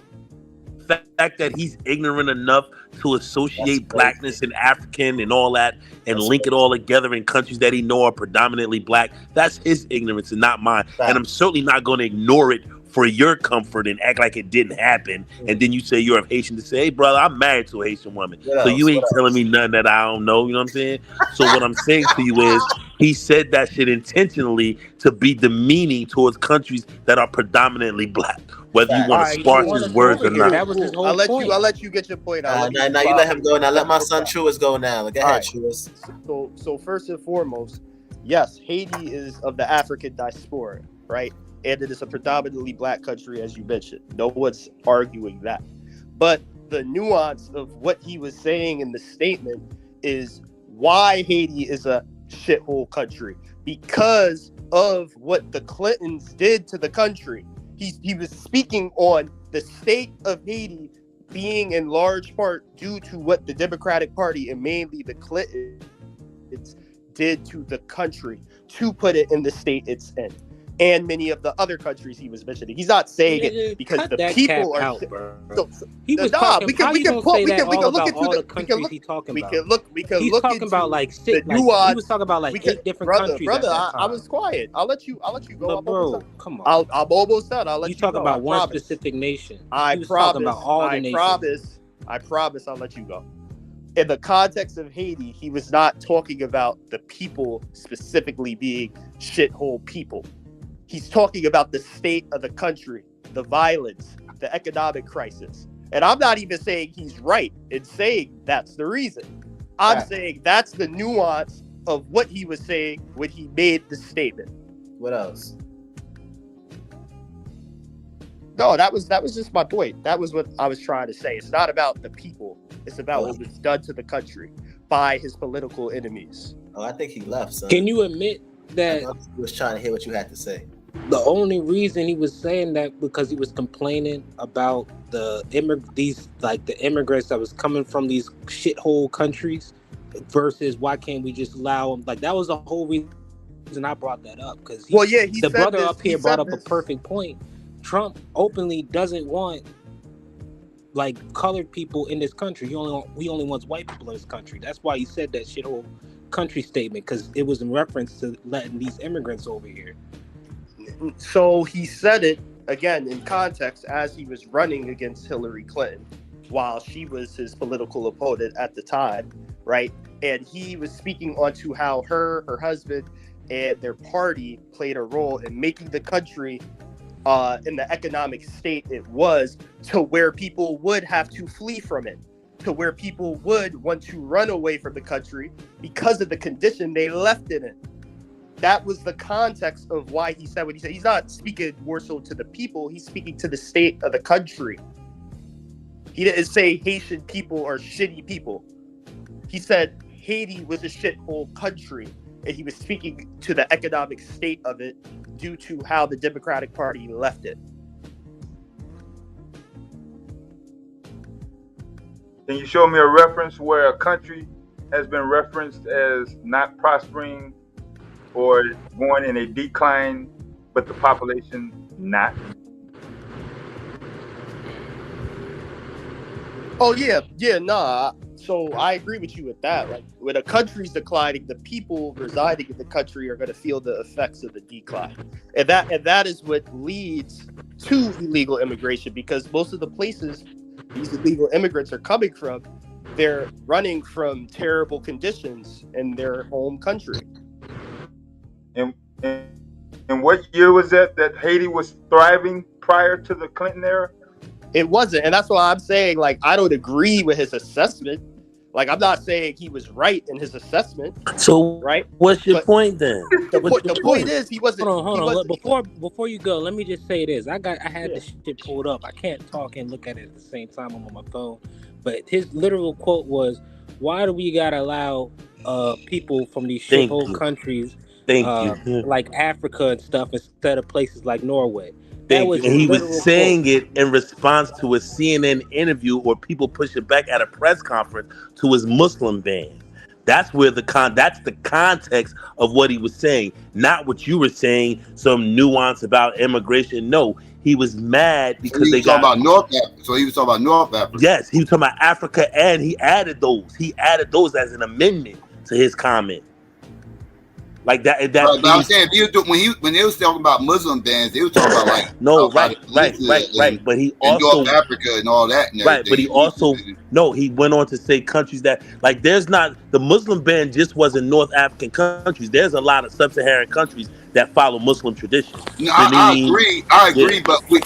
fact that he's ignorant enough to associate blackness and African and all that and link it all together in countries that he know are predominantly black, that's his ignorance and not mine. And I'm certainly not going to ignore it for your comfort and act like it didn't happen, and then you say you're a Haitian to say, hey, brother, I'm married to a Haitian woman. So you ain't telling me nothing that I don't know, you know what I'm saying? So what I'm saying to you is, he said that shit intentionally to be demeaning towards countries that are predominantly black, whether you want to sparse his words or not. That was his whole point. I'll let you get your point out. Now you let him go. Now let my son Truist go now. Go ahead, Truist. So first and foremost, yes, Haiti is of the African diaspora, right? And it is a predominantly black country, as you mentioned. No one's arguing that. But the nuance of what he was saying in the statement is why Haiti is a shithole country. Because of what the Clintons did to the country. He was speaking on the state of Haiti being in large part due to what the Democratic Party and mainly the Clintons did to the country to put it in the state it's in. And many of the other countries he was mentioning. He's not saying it because the people are out, bro. He was talking. We can look into the countries he's talking about. We can he's look talking into about like the six. Like, nuance. he was talking about like 8 different countries. Brother, at that time. I was quiet. I'll let you go. But bro, come on. I'm almost done. I'll let you go. You talking about one specific nation. I was promise. Talking about all the nations. I promise. I'll let you go. In the context of Haiti, he was not talking about the people specifically being shithole people. He's talking about the state of the country, the violence, the economic crisis. And I'm not even saying he's right in saying that's the reason. I'm saying that's the nuance of what he was saying when he made the statement. What else? No, that was just my point. That was what I was trying to say. It's not about the people. It's about what was done to the country by his political enemies. Oh, I think he left, son. Can you admit that he was trying to hear what you had to say? The only reason he was saying that because he was complaining about the immigrants that was coming from these shithole countries versus why can't we just allow them? Like that was the whole reason I brought that up because the brother up here brought up a perfect point. Trump openly doesn't want like colored people in this country. He only wants white people in this country. That's why he said that shithole country statement because it was in reference to letting these immigrants over here. So he said it again in context as he was running against Hillary Clinton while she was his political opponent at the time, right? And he was speaking onto how her husband, and their party played a role in making the country in the economic state it was to where people would have to flee from it, to where people would want to run away from the country because of the condition they left it in. That was the context of why he said what he said. He's not speaking more so to the people. He's speaking to the state of the country. He didn't say Haitian people are shitty people. He said Haiti was a shithole country, and he was speaking to the economic state of it due to how the Democratic Party left it. Can you show me a reference where a country has been referenced as not prospering or going in a decline, but the population not? Oh yeah, nah. So I agree with you with that. Like when a country's declining, the people residing in the country are going to feel the effects of the decline, and that is what leads to illegal immigration. Because most of the places these illegal immigrants are coming from, they're running from terrible conditions in their home country. And what year was that Haiti was thriving prior to the Clinton era? It wasn't, and that's why I'm saying, like, I don't agree with his assessment. Like, I'm not saying he was right in his assessment. So, right? What's your point then? The point is, he wasn't. Hold on. Before you go, let me just say this. I had this shit pulled up. I can't talk and look at it at the same time. I'm on my phone. But his literal quote was, "Why do we gotta allow people from these shithole countries, like Africa and stuff, instead of places like Norway?" And he was saying it in response to a CNN interview or people pushing back at a press conference to his Muslim ban. That's where that's the context of what he was saying, not what you were saying, some nuance about immigration. No, he was mad because they got about North Africa. So he was talking about North Africa. Yes, he was talking about Africa, and he added those. He added those as an amendment to his comment. Like that. Right, but I'm saying when they was talking about Muslim bans, they was talking about like no, right. But he and also North Africa and all that and right. But he everything. also he went on to say countries that like there's not the Muslim ban just wasn't North African countries. There's a lot of sub-Saharan countries that follow Muslim tradition. No, I agree. Yeah. But when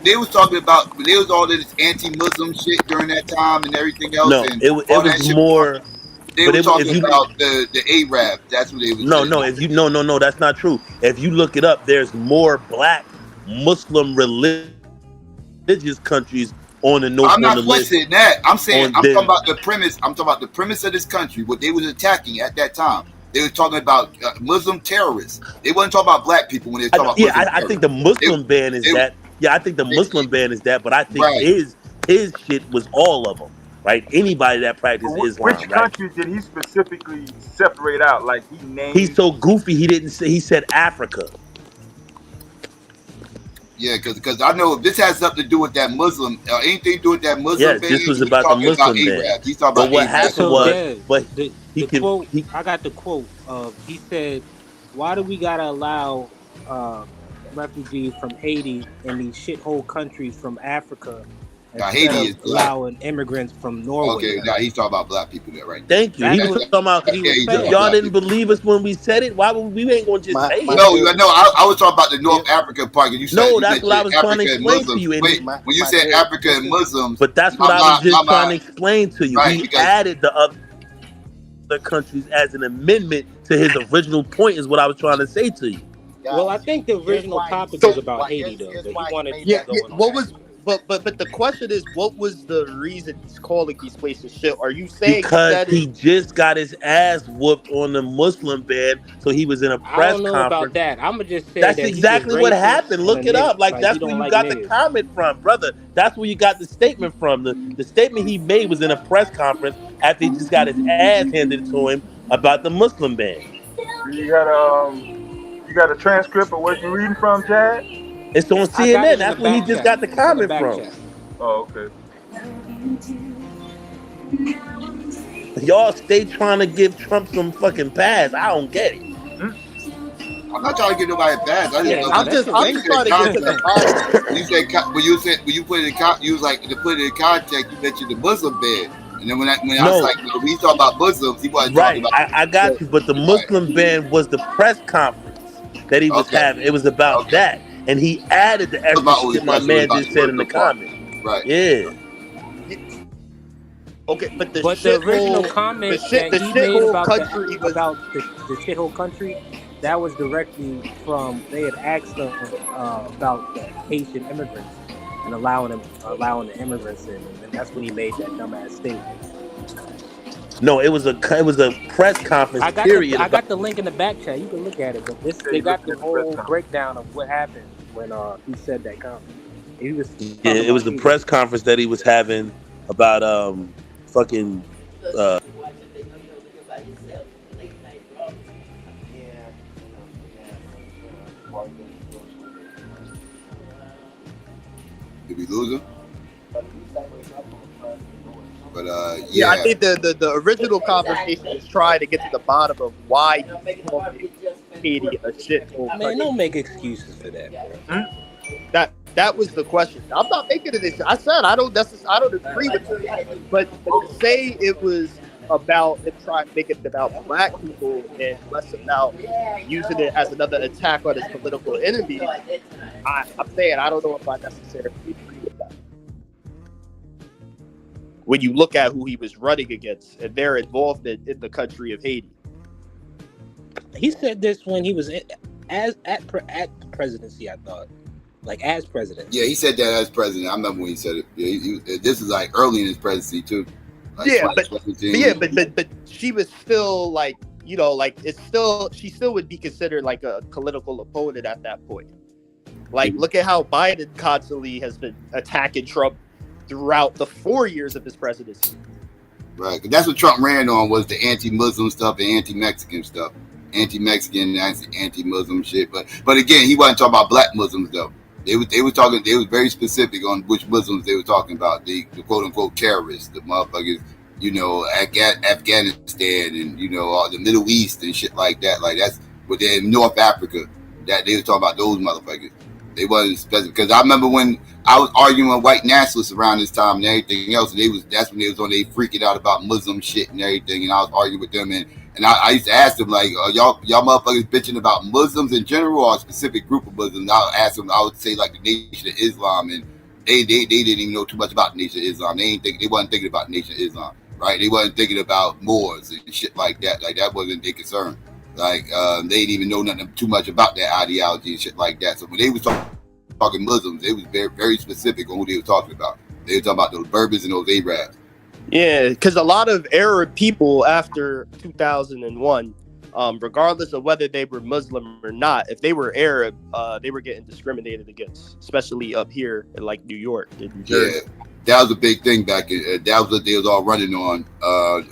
they was talking about when there was all this anti-Muslim shit during that time and everything else No, and it all that was shit, more. they But were if talking you about the Arab. That's what they was saying. no, that's not true. If you look it up, there's more black Muslim religious countries on the I'm not list. questioning that. I'm saying I'm talking Then about the premise. I'm talking about the premise of this country. What they was attacking at that time. They were talking about Muslim terrorists. They wasn't talking about black people when they were talking about Muslim I think the Muslim ban is that. Yeah, I think the Muslim ban is that. But I think his shit was all of them, right? Anybody that practiced Islam, Which right? countries did he specifically separate out? Like he named. He's so goofy. He didn't say. He said Africa. Yeah, because I know this has something to do with that Muslim, anything to do with that Muslim. Yes, this was about the Muslim ban. He's talking But about what Arab. happened was, but the quote. I got the quote of he said, "Why do we gotta allow refugees from Haiti and these shithole countries from Africa instead of allowing immigrants from Norway?" Okay, now he's talking about black people there, right? Thank you. He was talking about y'all didn't believe us when we said it. Why would we ain't gonna just say it? No, I was talking about the North Africa part. You said no, that's what I was trying to explain to you. Wait, when you said Africa and Muslims, but that's what I was just trying to explain to you. He added the other countries as an amendment to his original point. Is what I was trying to say to you. Well, I think the original topic was about Haiti, though. But he wanted what was but the question is, what was the reason he's calling these places shit? Are you saying because he just got his ass whooped on the Muslim ban, so he was in a press I don't know conference. about that. I'm gonna just say that's that exactly what happened. Look it up. Like that's where you got the comment from, brother. That's where you got the statement from. The statement he made was in a press conference after he just got his ass handed to him about the Muslim ban. You got a transcript of what you're reading from, Chad? It's on CNN. That's where he just got the comment from. Oh, okay. Y'all stay trying to give Trump some fucking pass. I don't get it. I'm not trying to get nobody a pass. I'm just trying to get to the bottom. You said when you put it in you was like to put it in context. You mentioned the Muslim ban, and then when I was like, when we talk about Muslims, he wasn't talking about. I got you, but the Muslim ban was the press conference that he was having. It was about that. And he added the extra shit my man just said in the comment. Right. Yeah. Okay, but the original comment that he made about the shithole country, that was directly from, they had asked him about the Haitian immigrants and allowing the immigrants in, and that's when he made that dumbass statement. No, it was a press conference. I got the link in the back chat. You can look at it, but they got the whole breakdown of what happened when he said that comment. It was the press conference that he was having about fucking. Did we lose him? But yeah, I think the original conversation is trying to get to the bottom of why Haiti a shithole country. Man, don't make excuses for that, bro. That was the question. I'm not making it. I said I don't agree with you, but to say it was about it trying to make it about black people and less about using it as another attack on his political enemy, I'm saying I don't know if I necessarily agree with that. When you look at who he was running against and their involvement in the country of Haiti. He said this when he was at the presidency, I thought. Like as president. Yeah, he said that as president. I remember when he said it. Yeah, this is like early in his presidency too. Like but she was still like, like she still would be considered like a political opponent at that point. Like, look at how Biden constantly has been attacking Trump throughout the 4 years of his presidency. Right, because that's what Trump ran on, was the anti-Muslim stuff and anti-Mexican stuff. Anti-Mexican, anti-Muslim shit. But again, he wasn't talking about black Muslims though. They was very specific on which Muslims they were talking about. The quote unquote terrorists, the motherfuckers, you know, Afghanistan and, you know, all the Middle East and shit like that. Like that's what they're in North Africa. That they were talking about those motherfuckers. They wasn't specific because I remember when I was arguing with white nationalists around this time and everything else, and that's when they was on they freaking out about Muslim shit and everything, and I was arguing with them and I used to ask them like, y'all motherfuckers bitching about Muslims in general or a specific group of Muslims? I would ask them, I would say like the Nation of Islam, and they didn't even know too much about the Nation of Islam. They wasn't thinking about the Nation of Islam, right? They wasn't thinking about Moors and shit like that. Like that wasn't their concern. Like they didn't even know nothing too much about that ideology and shit like that. So when they was talking Muslims, they was very, very specific on who they were talking about. They were talking about those Berbers and those Arabs. Yeah, because a lot of Arab people after 2001, regardless of whether they were Muslim or not, if they were Arab, they were getting discriminated against, especially up here in like New York and New Jersey. Yeah, that was a big thing back in. That was what they was all running on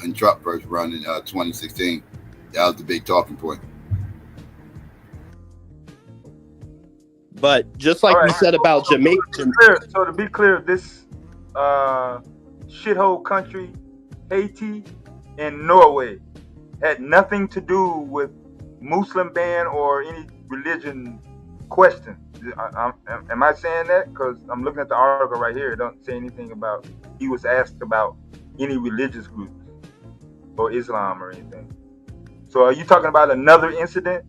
in Trump first run in 2016. That was the big talking point. But just like we said about Jamaica. So to be clear, this shithole country, Haiti and Norway, had nothing to do with Muslim ban or any religion question. Am I saying that? Because I'm looking at the article right here. It don't say anything about he was asked about any religious groups or Islam or anything. So are you talking about another incident?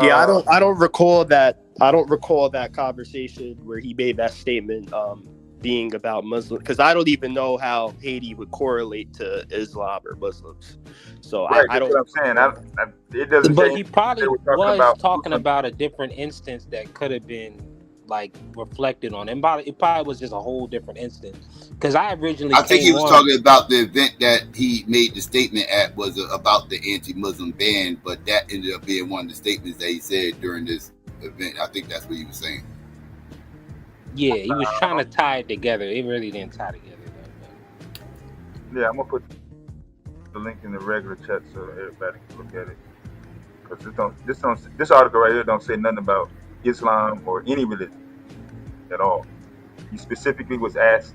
Yeah, I don't recall that. I don't recall that conversation where he made that statement being about Muslims, because I don't even know how Haiti would correlate to Islam or Muslims. So right, I don't. That's what I'm saying. It doesn't. But he probably was talking Muslims. about a different instance that could have been like reflected on. And it probably was just a whole different instance. Because I originally I think he was talking about the event that he made the statement at was about the anti-Muslim ban, but that ended up being one of the statements that he said during this event. I think that's what he was saying. Yeah, he was trying to tie it together. It really didn't tie together. Yeah, I'm gonna put the link in the regular chat so everybody can look at it. Because this article right here don't say nothing about Islam or any religion at all. He specifically was asked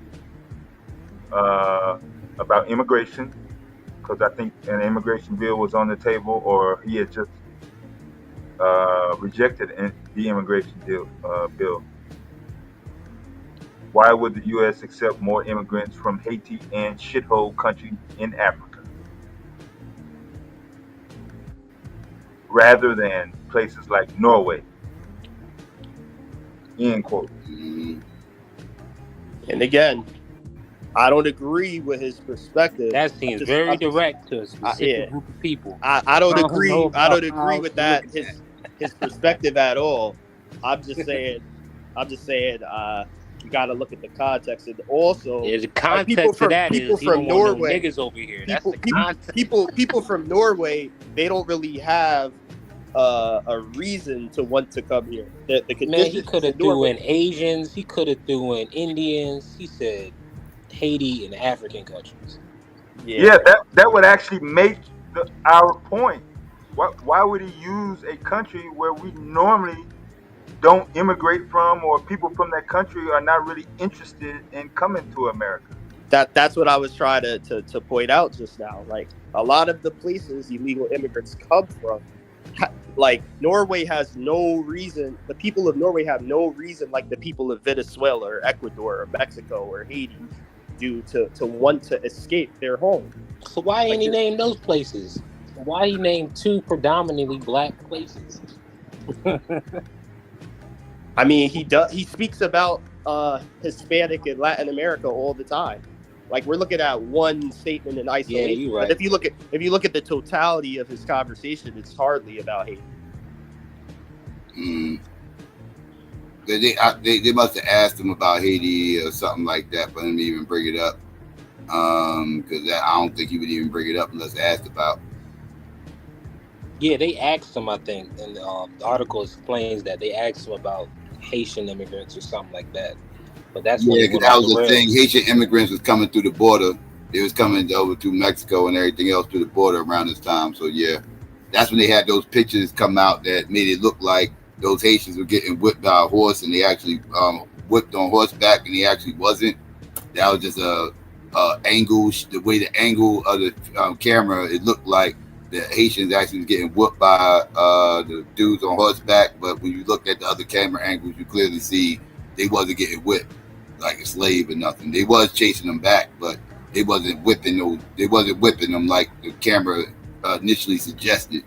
about immigration, because I think an immigration bill was on the table, or he had just rejected the immigration bill. Why would the U.S. accept more immigrants from Haiti and shithole countries in Africa rather than places like Norway? End quote. And again, I don't agree with his perspective. That seems very direct to a specific group of people. I don't agree. I don't agree with that. His perspective at all. I'm just saying. You got to look at the context, and also the context to that is from Norway. Niggas over here. People from Norway, they don't really have a reason to want to come here. The Man, he could have threw in Asians. He could have threw in Indians. He said Haiti and African countries. Yeah, that would actually make our point. Why would he use a country where we normally don't immigrate from, or people from that country are not really interested in coming to America? That's what I was trying to point out just now. Like, a lot of the places illegal immigrants come from, like Norway has no reason. The people of Norway have no reason, like the people of Venezuela or Ecuador or Mexico or Haiti, do to want to escape their home. So why ain't he named those places? Why he named two predominantly black places? I mean, he speaks about Hispanic and Latin America all the time. Like, we're looking at one statement in isolation. Yeah, you're right. But if you look at the totality of his conversation, it's hardly about Haiti. They must have asked him about Haiti or something like that for him to even bring it up. Because I don't think he would even bring it up unless asked about. Yeah, they asked him, I think, and the article explains that they asked him about Haitian immigrants or something like that. But that's because that was the thing. Haitian immigrants was coming through the border. They was coming over to Mexico and everything else through the border around this time. So yeah, that's when they had those pictures come out that made it look like those Haitians were getting whipped by a horse, and they actually whipped on horseback, and he actually wasn't. That was just angles, the way the angle of the camera, it looked like the Haitians actually getting whooped by the dudes on horseback. But when you look at the other camera angles, you clearly see they wasn't getting whipped like a slave or nothing. They was chasing them back, but they wasn't whipping them like the camera initially suggested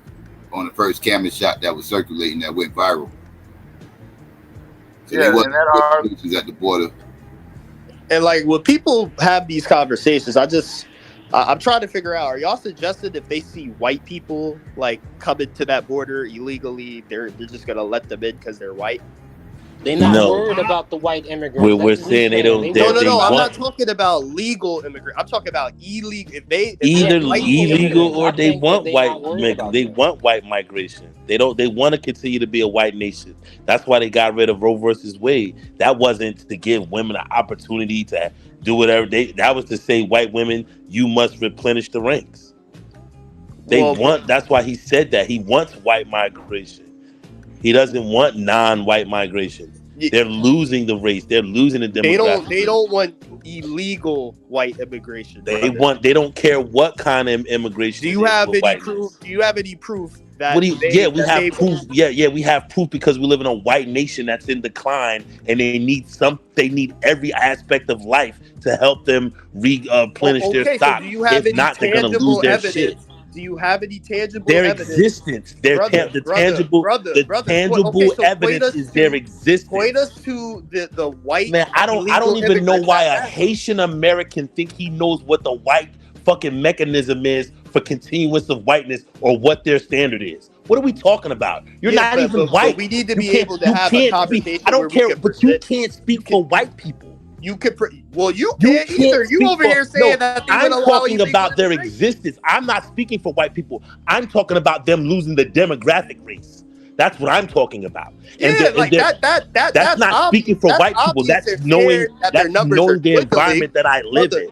on the first camera shot that was circulating that went viral. So Yeah, they wasn't and that whipping at the border. And like when people have these conversations, I'm trying to figure out, are y'all suggesting if they see white people like coming to that border illegally, they're just gonna let them in because they're white? They're not No. worried about the white immigrants. We're saying they don't. No. I'm not talking about legal immigrants. I'm talking about illegal. If Either white illegal or I they think that want they white. not worried about They want white migration. They don't. They want to continue to be a white nation. That's why they got rid of Roe versus Wade. That wasn't to give women an opportunity to do whatever that was to say, white women, you must replenish the ranks. That's why he said that. He wants white migration. He doesn't want non-white migration. They're losing the race. They're losing the demographic. They don't want illegal white immigration. They don't care what kind of immigration. Do you have any proof? Do you have any proof that? We have proof. Yeah, we have proof because we live in a white nation that's in decline, and they need every aspect of life to help them replenish their stock. So do you have if not, they're going to lose their shit. Do you have any tangible their evidence? Existence, the tangible evidence is their existence. Point us to the white. Man, I don't even know why a Haitian American think he knows what the white fucking mechanism is for continuance of whiteness or what their standard is. What are we talking about? You're not even white. But we need to be able to have a conversation. I don't care, but you can't speak for white people. You could, you can't either. You over here saying that I'm talking about their existence. I'm not speaking for white people. I'm talking about them losing the demographic race. That's what I'm talking about. That's not speaking for white people. That's knowing the environment that I live in.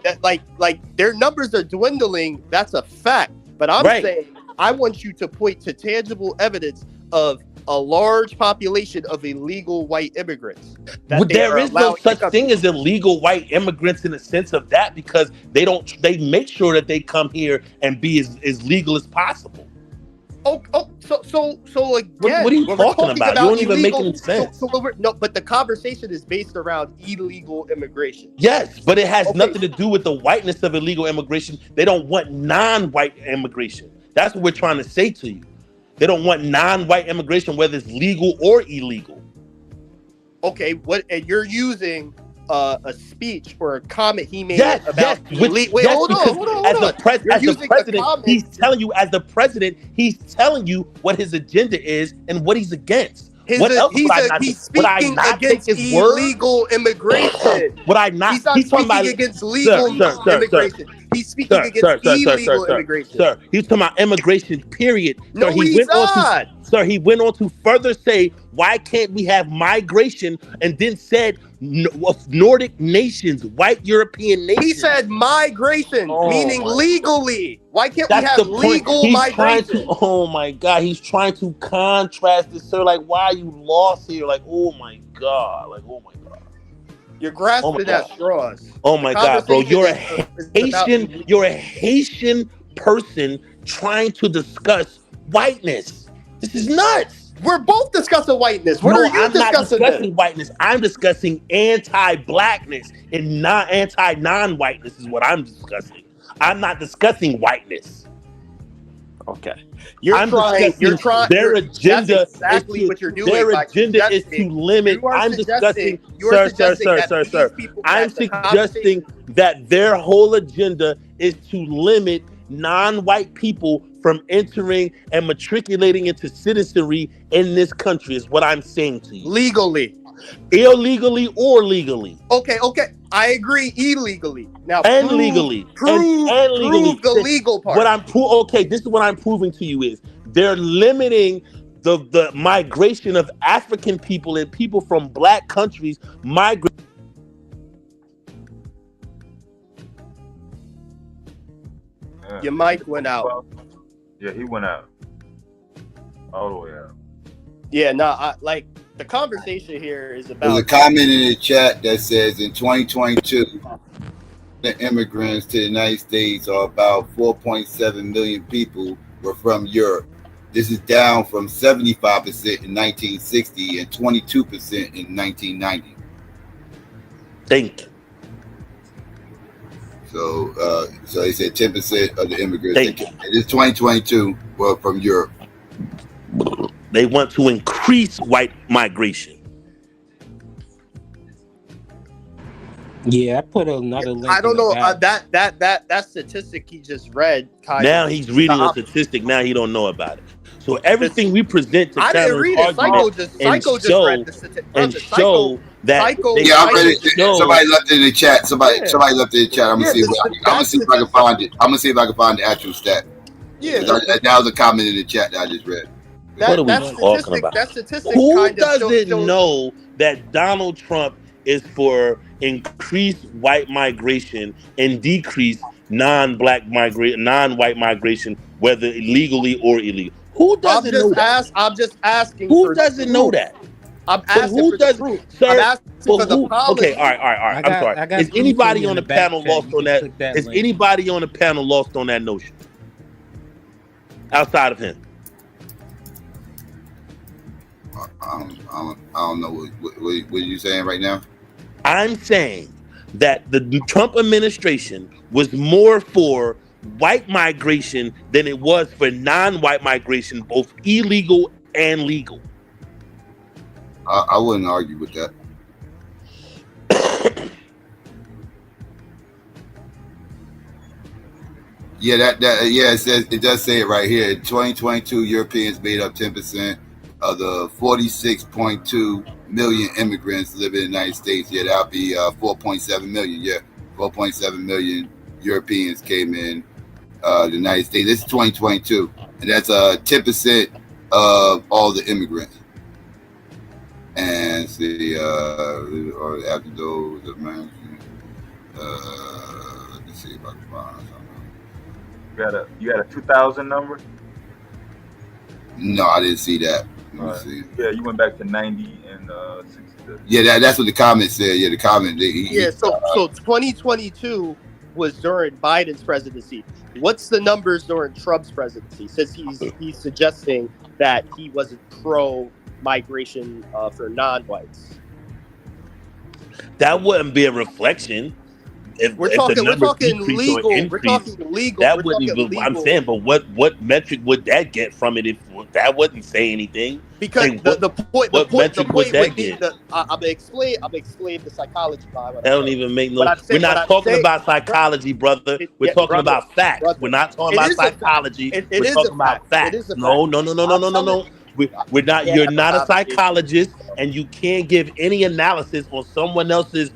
Like their numbers are dwindling. That's a fact. But I'm saying I want you to point to tangible evidence of a large population of illegal white immigrants. There is no such thing as illegal white immigrants in the sense of that, because they make sure that they come here and be as legal as possible. So again, what are you talking about? You don't even make any sense. No, but the conversation is based around illegal immigration. Yes, but it has nothing to do with the whiteness of illegal immigration. They don't want non-white immigration. That's what we're trying to say to you. They don't want non-white immigration, whether it's legal or illegal. Okay, and you're using a speech or a comment he made about hold on. As the president, he's telling you what his agenda is and what he's against. What else would I not? He's speaking against illegal immigration. Would I not? He's not speaking against legal immigration. He's speaking against illegal immigration. Sir, he's talking about immigration, period. No, he's not. Sir, he went on to further say, why can't we have migration? And then said Nordic nations, white European nations. He said migration, meaning legally. Why can't we have legal migration? Oh my God, he's trying to contrast this, sir. Like, why are you lost here? Like, oh my God. Like, oh my God. You're grasping at straws. Oh my God, bro. You're a Haitian person trying to discuss whiteness. This is nuts. We're both discussing whiteness. What are you discussing? I'm not discussing whiteness. I'm discussing anti-blackness and anti-non-whiteness is what I'm discussing. I'm not discussing whiteness. Okay. You're trying. Their agenda. That's exactly what you're doing. Their agenda is to limit. I'm discussing, sir. I'm suggesting that their whole agenda is to limit non-white people from entering and matriculating into citizenry in this country is what I'm saying to you. Legally. Illegally or legally. Okay. I agree illegally. Now legally. Prove the legal part. This is what I'm proving to you is they're limiting the migration of African people and people from black countries migrate. Your mic went out. Yeah, he went out. All the way out. Yeah, like the conversation here is about. There's a comment in the chat that says in 2022, the immigrants to the United States, or about 4.7 million people, were from Europe. This is down from 75% in 1960 and 22% in 1990. Thank you. So they said 10% of the immigrants. Thank you. This 2022 were from Europe. They want to increase white migration. Yeah, I put another link. I don't in the know back. that statistic he just read. Kind Now of he's reading a statistic. Now he don't know about it. So everything we present to I didn't counter read his it. Psycho argument just and read show the statistic. and show that Psycho, they Yeah, I read it. show. Somebody left it in the chat. Somebody left it in the chat. I'm gonna Yeah, see. I'm gonna see if I can find it. I'm gonna see if I can find the actual stat. Yeah, that was a comment in the chat that I just read. What are we talking about? That statistic Who kind of doesn't shows, know that Donald Trump is for increased white migration and decrease non-white migration, whether legally or illegal? Who doesn't know that? I'm just asking. Who doesn't know that? I'm But asking who for does, the proof. sir? I'm asking But for the who? policy. Okay, all right. I'm sorry. I got Is proof anybody in on the the back panel chat. lost You on can that? click that Is link. anybody on the panel lost on that notion? Outside of him. I don't know what are you saying right now. I'm saying that the Trump administration was more for white migration than it was for non-white migration, both illegal and legal. I wouldn't argue with that. Yeah, it does say it right here. In 2022, Europeans made up 10% of the 46.2 million immigrants living in the United States. Yeah, that'll be 4.7 million. Yeah, 4.7 million Europeans came in the United States. This is 2022, and that's 10% of all the immigrants. And see, or after those, let me see if I can find something. You got a 2000 number? No, I didn't see that. Let me see. Yeah, you went back to 90 and 60. Yeah, that's what the comment said. Yeah, the comment. So 2022 was during Biden's presidency. What's the numbers during Trump's presidency? Since he's suggesting that he wasn't pro migration for non-whites. That wouldn't be a reflection. If We're the talking numbers decrease legal. or increase, We're talking legal. that wouldn't. I'm saying, but what metric would that get from it if that wouldn't say anything? Because Like, the point would that would be get? I'm gonna explain the psychology behind what That don't even make no. We're not talking about psychology, brother. We're talking about facts. brother. We're not talking It about is a fact. psychology. It We're is talking a about fact. It facts. is a No. fact. We're not. Yeah, You're not a I'm- psychologist, and you can't give any analysis on someone else's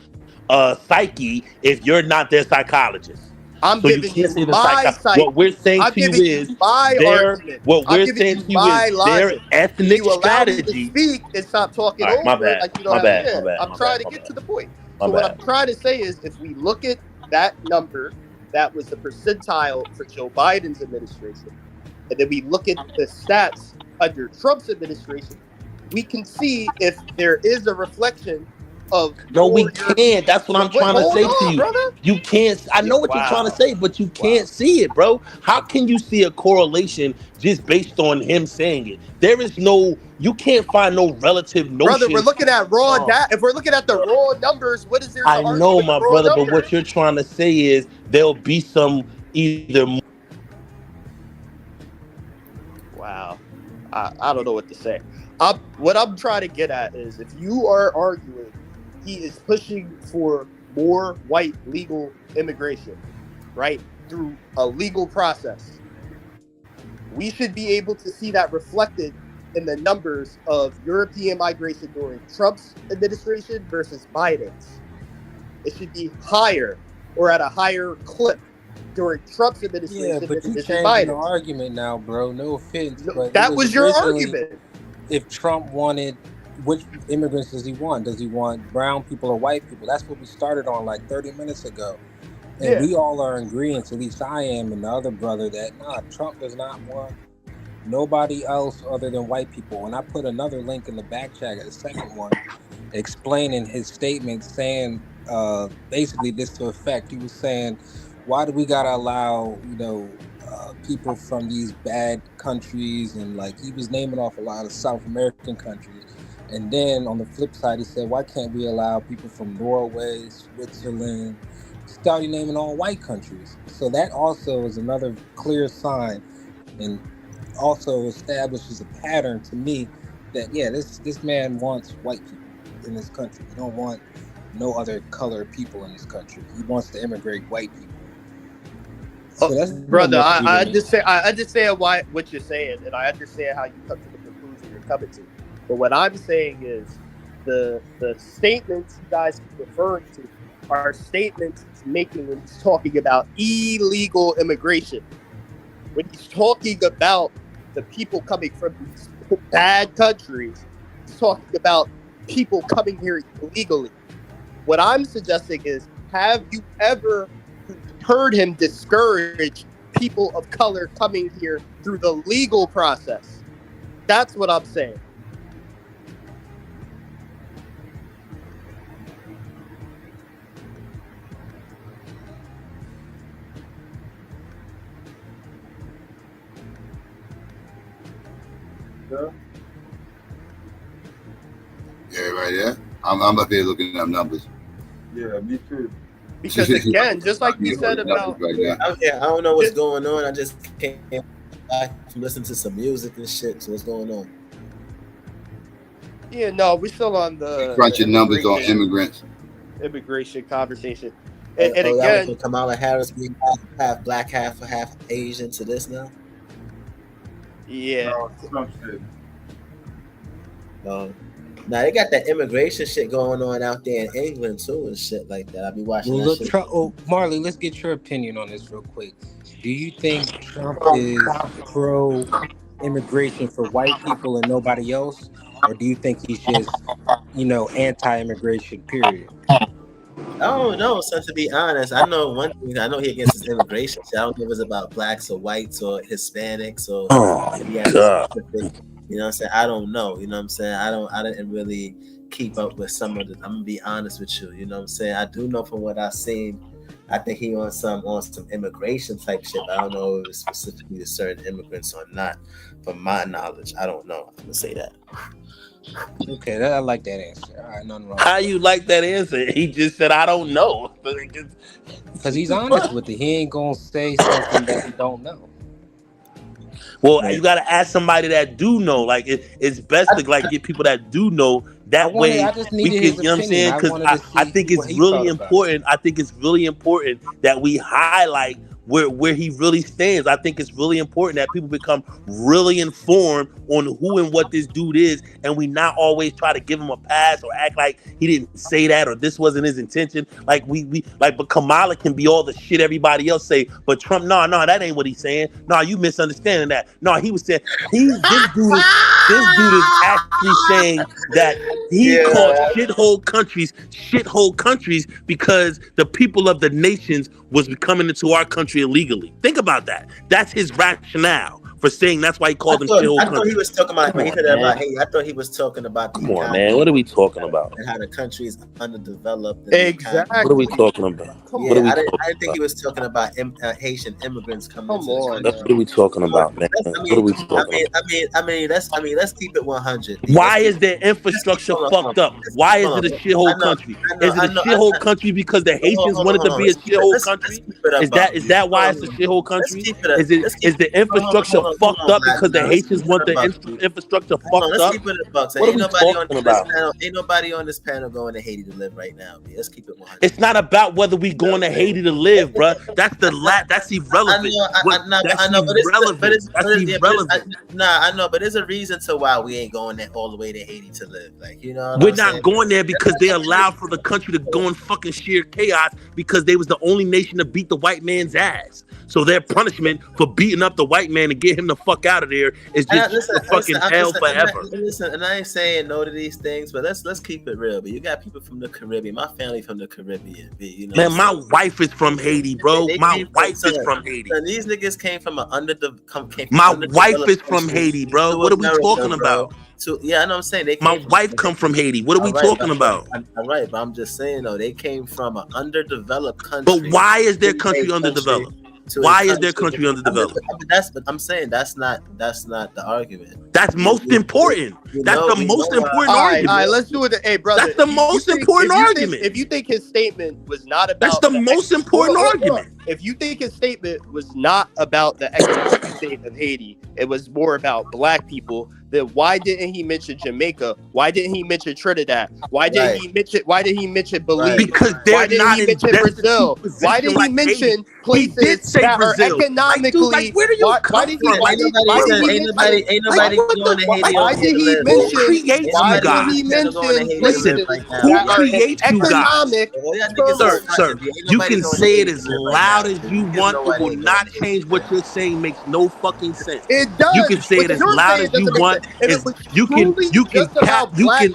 psyche if you're not their psychologist. I'm So giving you can't you say the my psyche. What we're saying I'm to you giving is my argument. what I'm we're giving saying you to you my is their logic. ethnic You allow strategy. me to speak and stop talking All right, my over bad. like you My don't bad. have. My bad. I'm My trying bad. to get to the point. My So what bad. I'm trying to say is, if we look at that number, that was the percentile for Joe Biden's administration, and then we look at the stats under Trump's administration, we can see if there is a reflection of. No, we can't. That's what I'm trying to say to you. brother. You can't. I know what you're trying to say, but you can't see it, bro. How can you see a correlation just based on him saying it? There is no. You can't find no relative notion. Brother, we're looking at raw data. If we're looking at the raw numbers, what is there to I argue know, with my the raw brother, but numbers? what you're trying to say is there'll be some either. Wow, I don't know what to say. What I'm trying to get at is, if you are arguing he is pushing for more white legal immigration, right, through a legal process, we should be able to see that reflected in the numbers of European migration during Trump's administration versus Biden's. It should be higher or at a higher clip during Trump's administration Yeah, but than you it is changing Biden's. the argument now, bro. No offense, but That it was your originally, argument. If Trump wanted, which immigrants does he want? Does he want brown people or white people? That's what we started on like 30 minutes ago. And Yeah. we all are in agreement, at least I am and the other brother, that Trump does not want nobody else other than white people. And I put another link in the back chat, a second one, explaining his statement saying basically this to effect. He was saying, why do we gotta allow, people from these bad countries, and like he was naming off a lot of South American countries. And then on the flip side, he said, why can't we allow people from Norway, Switzerland? Started naming all white countries. So that also is another clear sign, and also establishes a pattern to me that this man wants white people in this country. He don't want no other colored people in this country. He wants to immigrate white people. So that's Brother, I understand why what you're saying, and I understand how you come to the conclusion you're coming to. But what I'm saying is the statements you guys keep referring to are statements he's making when he's talking about illegal immigration. When he's talking about the people coming from these bad countries, he's talking about people coming here illegally. What I'm suggesting is, have you ever heard him discourage people of color coming here through the legal process? That's what I'm saying. Yeah, right there. I'm up here looking up numbers. Yeah, me too. Because again, just like you said about, I don't know what's going on. I just came back from listening to some music and shit. So what's going on? Yeah, no, we're still on the crunching numbers on immigrants. Immigration conversation. And again, Kamala Harris being half black, half Asian to this now. Yeah. Now they got that immigration shit going on out there in England too and shit like that. I be watching that shit. Marley, let's get your opinion on this real quick. Do you think Trump is pro immigration for white people and nobody else, or do you think he's just, anti-immigration? Period. I don't know. So to be honest, I know one thing. I know he against his immigration shit. I don't know if it's about blacks or whites or Hispanics or. Oh my God. You know what I'm saying? I don't know. You know what I'm saying? I didn't really keep up with some of the. I'm gonna be honest with you. You know what I'm saying? I do know from what I've seen. I think he on some immigration type shit. But I don't know if it was specifically to certain immigrants or not. From my knowledge, I don't know. I'm gonna say that. Okay, I like that answer. All right, nothing wrong. How you like that answer? He just said, I don't know. Because he's honest with it. He ain't gonna say something that he don't know. Well, you gotta ask somebody that do know. Like it's best to get people that do know. That way, I just we needed can. his You know what I'm saying? opinion. Because I think it's really important. I think it's really important that we highlight where he really stands. I think it's really important that people become really informed on who and what this dude is, and we not always try to give him a pass or act like he didn't say that or this wasn't his intention. Like but Kamala can be all the shit everybody else say, but Trump, no, that ain't what he's saying. No, you misunderstanding that. No, he was saying this dude is actually saying that he called shithole countries because the people of the nations was coming into our country illegally. Think about that. That's his rationale for saying that's why he called them shithole countries. I thought he was talking about. I thought he was talking about. Come on, man. What are we talking about? And how the country is underdeveloped. Exactly. What are we talking about? I didn't think he was talking about Haitian immigrants coming. Come on. What are we talking about, man? What are we talking about? Let's keep it 100. Why is their infrastructure fucked up? Why is it a shithole country? Is it a shithole country because the Haitians wanted to be a shithole country? Is that why it's a shithole country? Is the infrastructure fucked up because the Haitians want the infrastructure fucked up? What are we talking about? Ain't nobody on this panel going to Haiti to live right now. Let's keep it 100. It's not about whether we going to Haiti to live, bro. That's irrelevant. I know, but there's a reason to why we ain't going there all the way to Haiti to live. Like, you know, we're not going there because they allowed for the country to go in fucking sheer chaos because they was the only nation to beat the white man's ass. So their punishment for beating up the white man and get get him the fuck out of there is just fucking hell forever. Listen, and I ain't saying no to these things, but let's keep it real. But you got people from the Caribbean. My family from the Caribbean. You know, man, my wife is from Haiti, bro. My wife is from Haiti. And these niggas came from an My wife is from Haiti, bro. What are we talking about? Yeah, I know what I'm saying. My wife come from Haiti. What are we talking about? All right, but I'm just saying though, they came from an underdeveloped country. But why is their country underdeveloped? Why is their country underdeveloped? But I'm saying that's not the argument. That's most important. That's the most important argument. All right, let's do it. Hey, brother. That's the most important argument. If you think his statement was not about... That's the most important argument. If you think his statement was not about the economic state of Haiti, it was more about black people, then why didn't he mention Jamaica? Why didn't he mention Trinidad? Why didn't he mention Belize? Because they're not in Brazil. Why didn't he mention places that are economically... Where do you come from? Ain't nobody going to Haiti. Why did he mention... Why did he mention... Listen, who creates you guys? Sir, you can say it as loud as you want. It will not change what you're saying. Makes no fucking sense. It does. You can say it as loud as you want. You can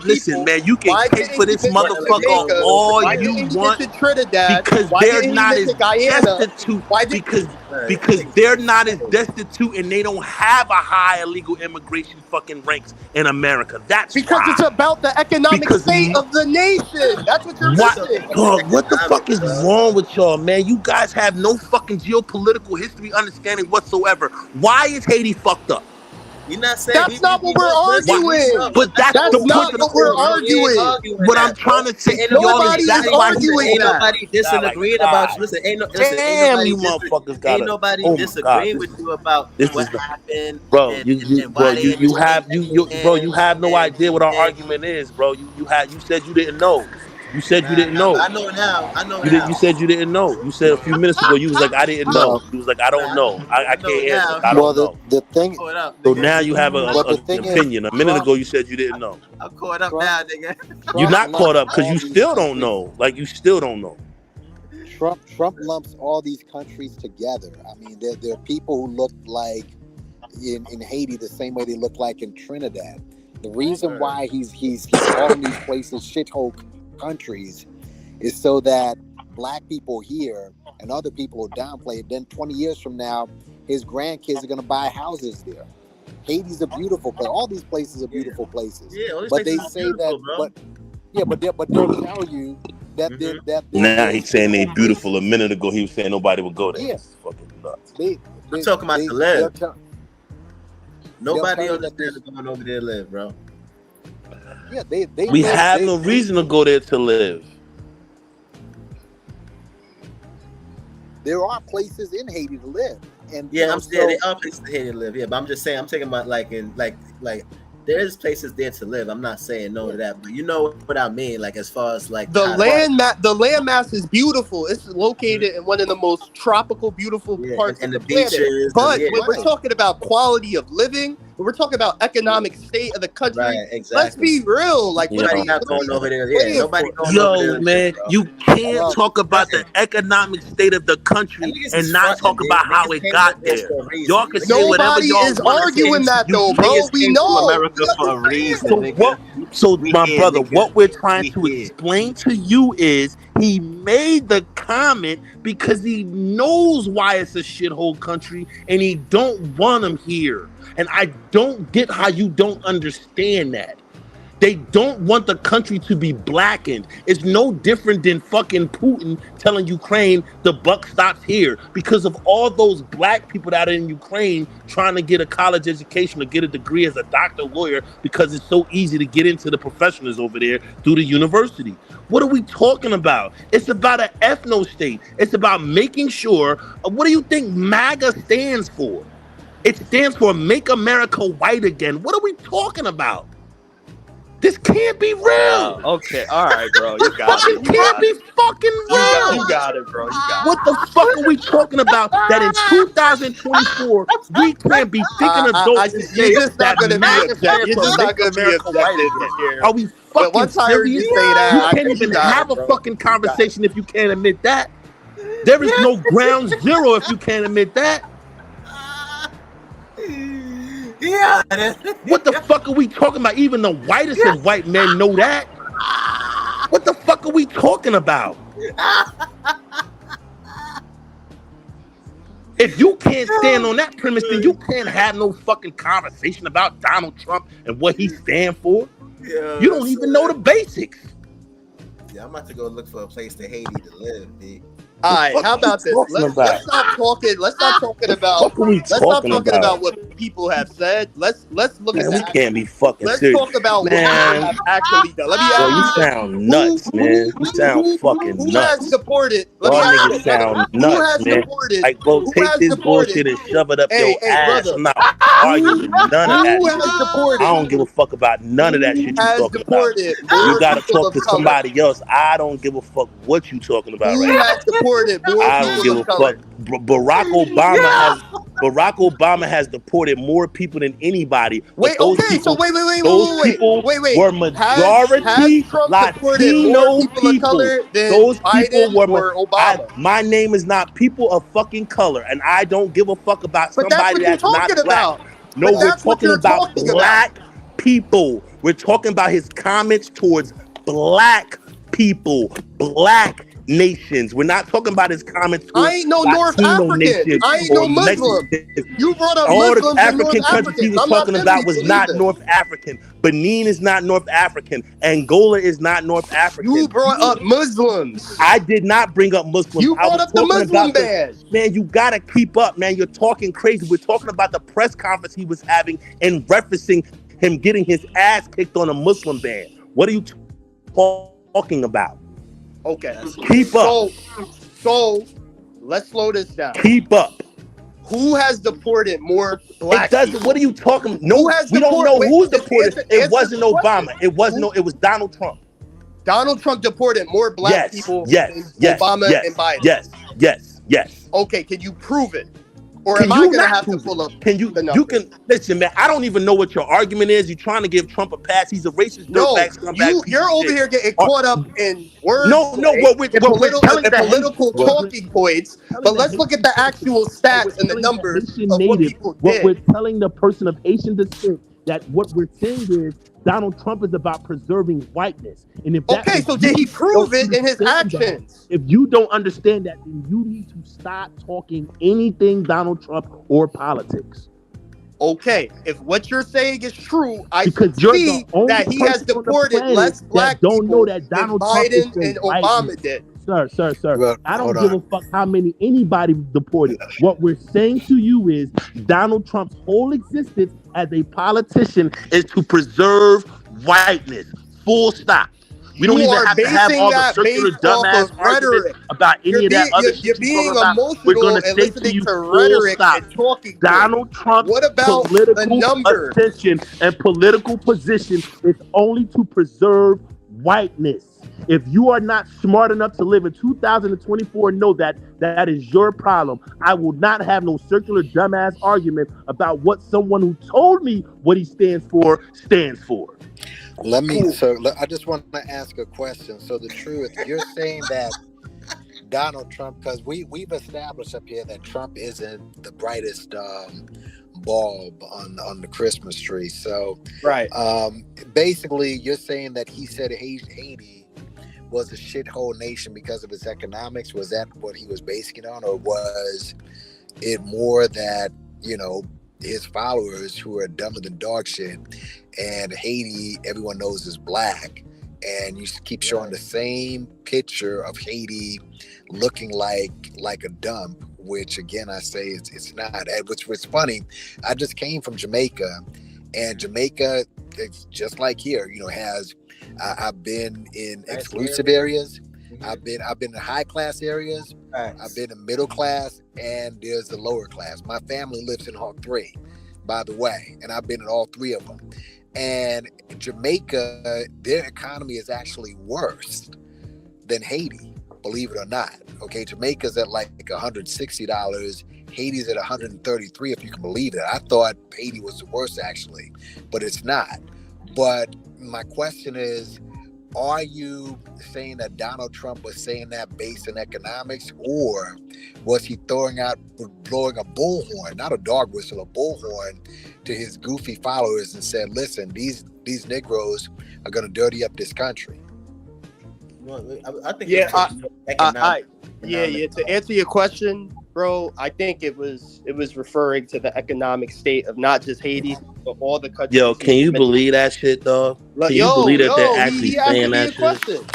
listen, man. You can kick for this motherfucker all you want because they're not as destitute. Because they're not as destitute and they don't have a high illegal immigration fucking ranks in America. That's because why. It's about the economic state of the nation. That's what you're missing. What the fuck is wrong with y'all, man? You guys have no fucking geopolitical history understanding whatsoever. Why is Haiti fucked up? You're not saying that's not what we're arguing. But that's not what we're arguing. What I'm trying to say, nobody is arguing. Ain't nobody disagreeing about you. Listen, damn, you motherfuckers got ain't nobody disagreeing with you about what happened. Bro, you have no idea what our argument is, bro. You said you didn't know. You said you didn't know. I know now. You said you didn't know. You said a few minutes ago you was like, I didn't know. You was like, I don't know. I can't answer. I don't know. The thing. So now you have an opinion. A minute ago you said you didn't know. I'm caught up now, nigga. You're not caught up because you still don't know. Like you still don't know. Trump lumps all these countries together. I mean, there are people who look like in Haiti the same way they look like in Trinidad. The reason why he's calling these places shithole countries is so that black people here and other people will downplay it. Then 20 years from now, his grandkids are going to buy houses there. Haiti's a beautiful place. All these places are beautiful places. Yeah, but they say that. But they'll tell you that. Now he's saying they're beautiful. A minute ago he was saying nobody would go there. Yeah, it's fucking nuts. I'm talking about to live. Nobody understands going over there to live, bro. Yeah, we have no reason to go there to live. There are places in Haiti to live, and there are places in Haiti to live. Yeah, but I'm just saying, I'm talking about like there is places there to live. I'm not saying no to that, but you know what I mean. Like as far as like the landmass is beautiful. It's located in one of the most tropical, beautiful parts of the planet. But when we're talking about quality of living, when we're talking about economic state of the country, let's be real. Like nobody not going over there. Yeah, nobody going over there. Man, you can't talk about the economic state of the country and not talk about how it got there. Y'all can say whatever y'all is arguing that though, bro. We know America for a reason. So my brother, what we're trying to explain to you is he made the comment because he knows why it's a shithole country and he don't want him here. And I don't get how you don't understand that. They don't want the country to be blackened. It's no different than fucking Putin telling Ukraine the buck stops here because of all those black people that are in Ukraine trying to get a college education or get a degree as a doctor, lawyer, because it's so easy to get into the professionals over there through the university. What are we talking about? It's about an ethno state. It's about making sure. What do you think MAGA stands for? It stands for Make America White Again. What are we talking about? This can't be real. Okay, all right, bro. You got it. It can't be fucking real. You got it, bro. You got it. What the fuck are we talking about? That in 2024 we can't be thinking adults and say that MAGA stands for Make America White Again. Are we fucking serious? You can't even have a fucking conversation if you can't admit that. There is no ground zero if you can't admit that. Yeah. What the fuck are we talking about? Even the whitest of white men know that. What the fuck are we talking about? If you can't stand on that premise, then you can't have no fucking conversation about Donald Trump and what he stands for. You don't even know the basics. Yeah, I'm about to go look for a place to Haiti to live, B. All right, how about this? Let's stop talking. Let's stop talking about. Let's stop talking about what people have said. Let's look at Man, we the. can't be fucking Let's serious. talk about what people Man, have actually done. Let me bro, you ask you sound nuts, man. You sound fucking who has nuts. supported. Let me Y'all ask you niggas this, brother. sound Who nuts, has man. supported? Like, bro, Who take has this supported? bullshit and shove it up Hey, your ass. brother. I'm not arguing with none of that Who shit. has supported? I don't give a fuck about none of that shit you Has talking about. supported You more gotta people talk of to color? somebody else. I don't give a fuck what you talking about Who right now. has supported more I don't people give of a color? fuck. Barack Obama has deported more people than anybody. But Wait, those okay, so people, wait. were Has majority Trump supported more Latino people of people. color than Those people Biden were. or Obama? My name is not people of fucking color, and I don't give a fuck about But that's somebody what you're that's not talking black. about. No, But we're that's what talking you're about talking about. black people. We're talking about his comments towards black people, black nations. We're not talking about his comments I towards ain't no North Latino African. nations I ain't or no Muslim. Mexicans. You brought up All the Muslims and North African countries he Africans. was I'm not talking them about was people not either. North African. Benin is not North African. Angola is not North African. You brought up Muslims. I did not bring up Muslims. You I brought was up the talking Muslim about the ban. man. You gotta keep up, man. You're talking crazy. We're talking about the press conference he was having and referencing him getting his ass kicked on a Muslim ban. What are you talking about? Okay. Keep up. So let's slow this down. Keep up. Who has deported more It black doesn't. people? What are you talking? No, Who has we don't know who's just deported. It answer wasn't the question. Obama. It wasn't. It was Donald Trump. Donald Trump deported more black people than Obama and Biden. Yes. Okay, can you prove it? Or Can am I you gonna not have to prove pull it? up Can you? the numbers? You can listen, man. I don't even know what your argument is. You're trying to give Trump a pass. He's a racist dirtbag, scumbag. You're over here getting caught up in words. No. What we're telling the political talking points. But let's look at the actual stats and the numbers of what people did. We're telling the person of Haitian descent that what we're saying is Donald Trump is about preserving whiteness. And if that, so did he prove it in his actions? If you don't understand that, then you need to stop talking anything Donald Trump or politics. Okay, if what you're saying is true, I because should you're see the only that he has deported less black that don't people know that Donald than Trump is Biden for and whiteness. Obama did. Sir. Well, I don't hold give a fuck how many anybody deported. What we're saying to you is Donald Trump's whole existence as a politician is to preserve whiteness. Full stop. We don't even have to have all the circular dumbass arguments about any of that other shit You're you're being talking about. We're emotional going to and say to listening you, to full rhetoric stop. and talking. Donald Trump's What about political the numbers? ascension and political position is only to preserve whiteness. If you are not smart enough to live in 2024, know that that is your problem. I will not have no circular dumbass argument about what someone who told me what he stands for stands for. I just want to ask a question. So the truth, you're saying that Donald Trump, because we've established up here that Trump isn't the brightest bulb on the Christmas tree. So right. Basically, you're saying that he said Haiti was a shithole nation because of its economics. Was that what he was basing it on, or was it more that his followers who are dumber than dog shit, and Haiti everyone knows is black, and you keep showing the same picture of Haiti looking like a dump, which again I say it's not. Which was funny. I just came from Jamaica, and Jamaica, it's just like here, has I've been in exclusive areas. I've been in high class areas. I've been in middle class, and there's the lower class. My family lives in all three, by the way, and I've been in all three of them. And Jamaica, their economy is actually worse than Haiti, believe it or not. Okay, Jamaica's at like $160. Haiti's at $133, if you can believe it. I thought Haiti was the worst actually, but it's not. But my question is, are you saying that Donald Trump was saying that based in economics, or was he blowing a bullhorn, not a dog whistle, a bullhorn to his goofy followers and said, listen, these Negroes are going to dirty up this country? Well, I think Yeah, it's economic. yeah. To answer your question, bro, I think it was referring to the economic state of not just Haiti, but all the countries. Yo, can you believe that shit, dog? Can you believe that they're actually He asking saying me that a shit? question.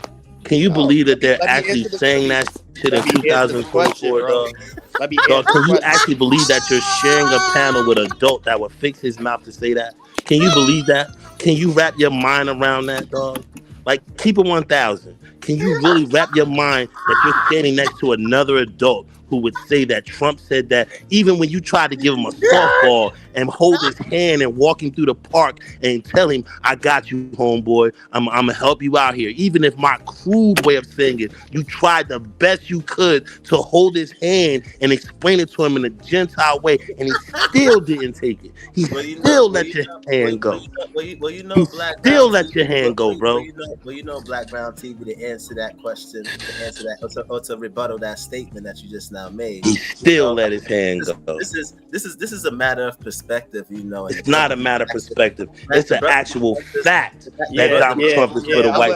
Can you believe that they're Let me actually answer saying that shit in Let me answer the question, 2024, bro. dog? Let me Dog, answer can the you question. actually believe that you're sharing a panel with an adult that would fix his mouth to say that? Can you believe that? Can you wrap your mind around that, dog? Like, keep it 1,000. Can you really wrap your mind that you're standing next to another adult who would say that Trump said that, even when you tried to give him a softball and hold his hand and walk him through the park and tell him, I got you, homeboy. I'm going to help you out here. Even if my crude way of saying it, you tried the best you could to hold his hand and explain it to him in a Gentile way, and he still didn't take it. He still let your hand go. You know, Black Still Brown let your hand go, bro. you know, Black Brown TV to answer that question, to answer that, or to rebuttal that statement that you just now made. He still let his hand go. This is a matter of perspective, you know. And It's not a matter of perspective. It's an actual fact that Donald Trump has put a white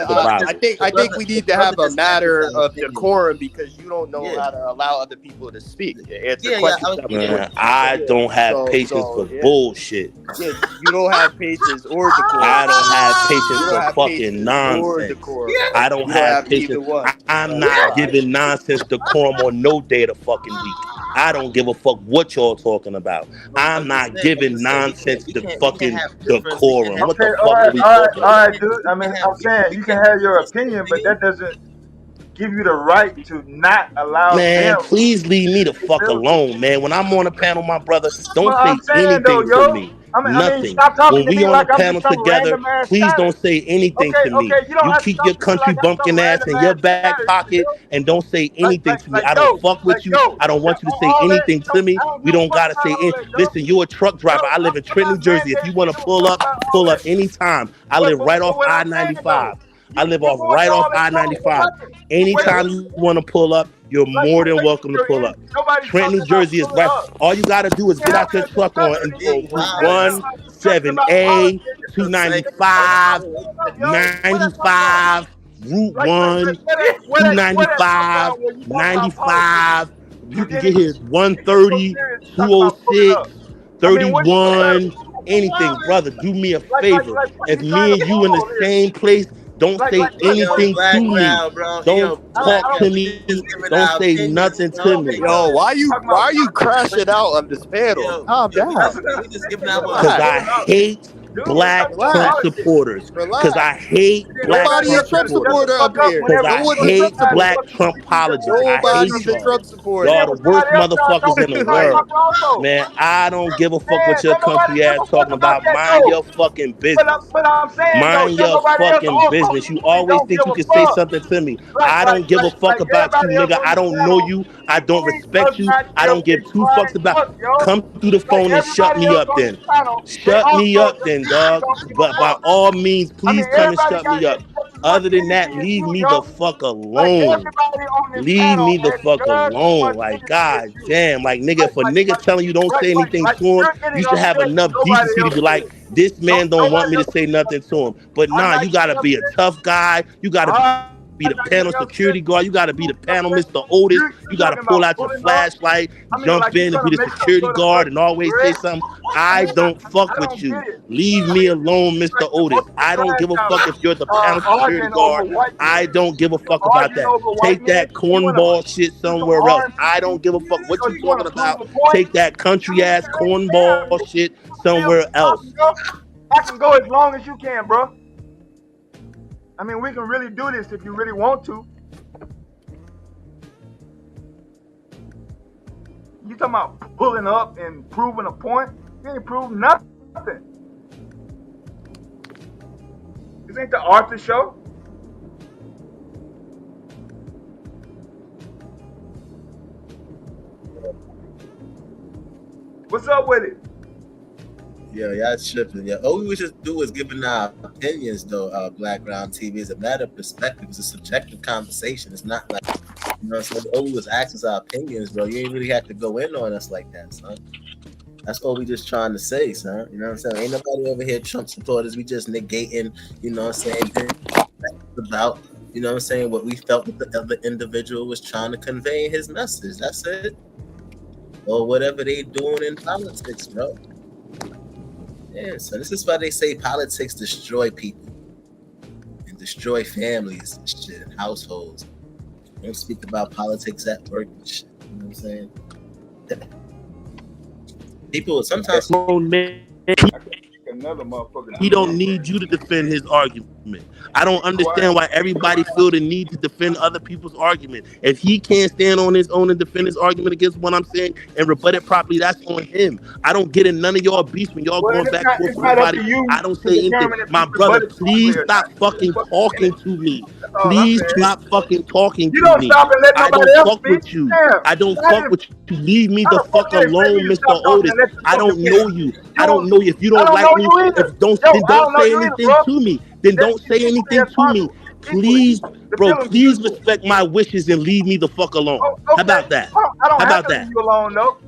I think we need to have a matter of decorum, because you don't know how to allow other people to speak and answer questions. Man, I don't have patience for bullshit. Yeah, you don't have patience or decorum. I don't have patience You don't for have fucking patience or nonsense. decorum. I don't You have neither patience. one. I'm not giving nonsense decorum on no day of the fucking week. I don't give a fuck what y'all talking about. I'm not giving nonsense the fucking decorum. What the fuck are we talking all about? right, dude. I mean, I'm saying you can have your opinion, but that doesn't give you the right to not allow Man, them. please leave me the fuck alone, man. When I'm on a panel, my brother, don't But I'm say saying though, anything to yo, me. I mean, Nothing. stop talking When to we me on a like I'm panel just some together, random ass please status. don't say anything to me. Okay, you don't You have to keep your talk to me country like I'm bumpkin some ass random in your ass back status, pocket yo. and don't say anything to me. I don't fuck with you. I don't want you to say all that. anything to me. I don't We give a don't fuck gotta about say all it. that, yo. Listen, you're a truck driver. I live in Trent, New Jersey. If you want to pull up anytime. I live right off What I'm saying though, I-95. I live you're off going right through off all this talking for I-95. nothing. You Anytime wasting, you want to pull up, you're like more you than wasting welcome to your pull up. energy. Nobody's Trent, New talking about Jersey is pulling right. up. All you got to do is You get have out your that truck on and discussion. go Route Instead of having a discussion about 178, politics. Instead of 295, pulling up, yo. Where that fuck at? 95, Route Like 1, where that fuck 295, at when you talk about politics? 95. You And can then get it here get so 130, serious talking about pulling 206, up. I mean, what you 31, anything. Brother, do me a favor. what If you trying me to and you in the pull here? same place, don't say Yo, anything Black to me. Brown, bro. Don't Yo, Black talk Brown, to we me. just giving Don't our say opinions, nothing to bro. me. Yo, why are you crashing out on this panel? Yo, Calm yo, down. we just giving our Because I Relax. hate black Trump Relax. supporters. Because I Relax. hate black Nobody a Trump Trump supporters. supporter up here. Because No I one's a Trump hate supporter. black Trump apologists. I hate Nobody's a y'all. Trump supporter. Y'all the worst motherfuckers in the world. Man, I don't give a fuck what your country ass talking about. Mind your fucking business. But I'm saying though, Mind don't your nobody else fucking also business. You really always don't think give you a can say fuck. something to me. I don't give a fuck Like about you, everybody else nigga. on I this don't know panel, you. I don't please respect does you. not I give don't a give two flying fucks about. fuck, yo. Come through the Like phone and shut everybody me else up on this then. panel, they Shut me also up then, really dog. don't give a But by fuck. all means, I mean, please come and everybody shut got me it up. just as much Other than that, energy as leave you, me the yo. fuck Like alone. everybody on this Leave panel me the has fuck just as alone. much Like, energy as god you. damn. Like, nigga, for niggas telling you don't say anything Like to him, you're you getting should have upset. enough Nobody decency to else be like, is. this man don't want Nobody me to else say is. nothing to him. But I'm nah, not you gotta getting be a upset. tough guy. You gotta be I'm the not panel getting upset. security guard. You gotta be You the panel upset. Mr. Otis. You You gotta talking pull about out your pulling up? flashlight, I mean, jump like you in and trying be to the make some security sort of guard and always say threat. something. I I mean, don't fuck I with don't you. get it. Leave me alone, Mr. Otis. I don't give a fuck if you're the panel security Arguing over guard. white I men. don't give a You fuck about arguing that. over white Take men. that You want to cornball shit do some somewhere else. R&B I don't give a fuck what because you you want talking to prove about. a point. Take that I country mean, ass damn, cornball you shit still somewhere talking, else. bro. I can go as long as you can, bro. I mean, we can really do this if you really want to. You talking about pulling up and proving a point? You ain't proved nothing. This ain't the Arthur show. What's up with it? Yeah, y'all tripping. Yeah, all we just do is giving our opinions, though. Black Ground TV is a matter of perspective. It's a subjective conversation. It's not like, you know what I'm saying? All we was asking us our opinions, bro. You ain't really have to go in on us like that, son. That's all we just trying to say, son. You know what I'm saying? Ain't nobody over here Trump supporters. We just negating, you know what I'm saying, about, you know what I'm saying, what we felt that the other individual was trying to convey his message. That's it. Or whatever they doing in politics, bro. Yeah, so this is why they say politics destroy people and destroy families and shit and households. Don't speak about politics at work and shit. You know what I'm saying? People sometimes Another motherfucker. He don't need you to defend his argument. I don't understand why everybody feel the need to defend other people's argument. If he can't stand on his own and defend his argument against what I'm saying and rebut it properly, that's on him. I don't get in none of y'all beefs when y'all going back and forth with somebody. I don't say anything. My brother, please stop fucking talking to me. Please stop fucking talking to me. I don't fuck with you. I don't fuck with you. Leave me the fuck alone, Mr. Otis. I don't know you. I don't know you. If you don't like me, if don't say anything to me. Then don't say anything to me. Please, bro, please respect my wishes and leave me the fuck alone. How about that? How about that? You alone, though.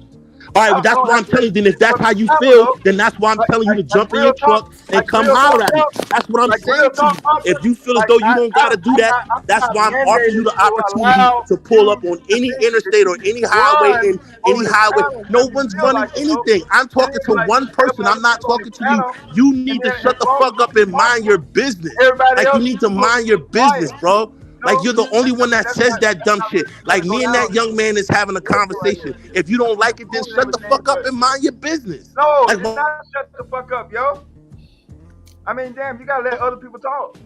All right, well, that's why I'm telling you. Then if that's how you feel, then that's why I'm telling you to jump in your truck and come holler at me. That's what I'm saying to you. If you feel as though you don't got to do that, that's why I'm offering you the opportunity to pull up on any interstate or any highway in any highway. No one's running anything. I'm talking to one person. I'm not talking to you. You need to shut the fuck up and mind your business. Like, you need to mind your business, bro. Like, you're the only one that says that dumb shit. Like, me and that young man is having a conversation. If you don't like it, then shut the fuck up and mind your business. No, Like, it's not shut the fuck up, yo. I mean, damn, you gotta let other people talk.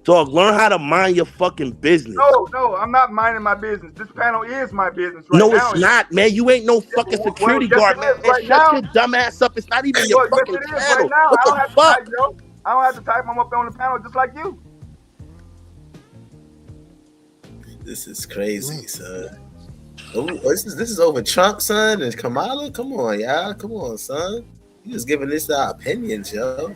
dog, learn how to mind your fucking business. No, I'm not minding my business. This panel is my business right No, now. it's not, man. You ain't no fucking security guard, man. Shut your dumb ass up. It's not even your fucking channel. Right now. What I don't the have fuck? to type, yo. I don't have to type. I'm up on the panel just like you. This is crazy, son. Oh, this is over Trump, son, and Kamala. Come on, y'all. Come on, son. You just giving this our opinions, yo.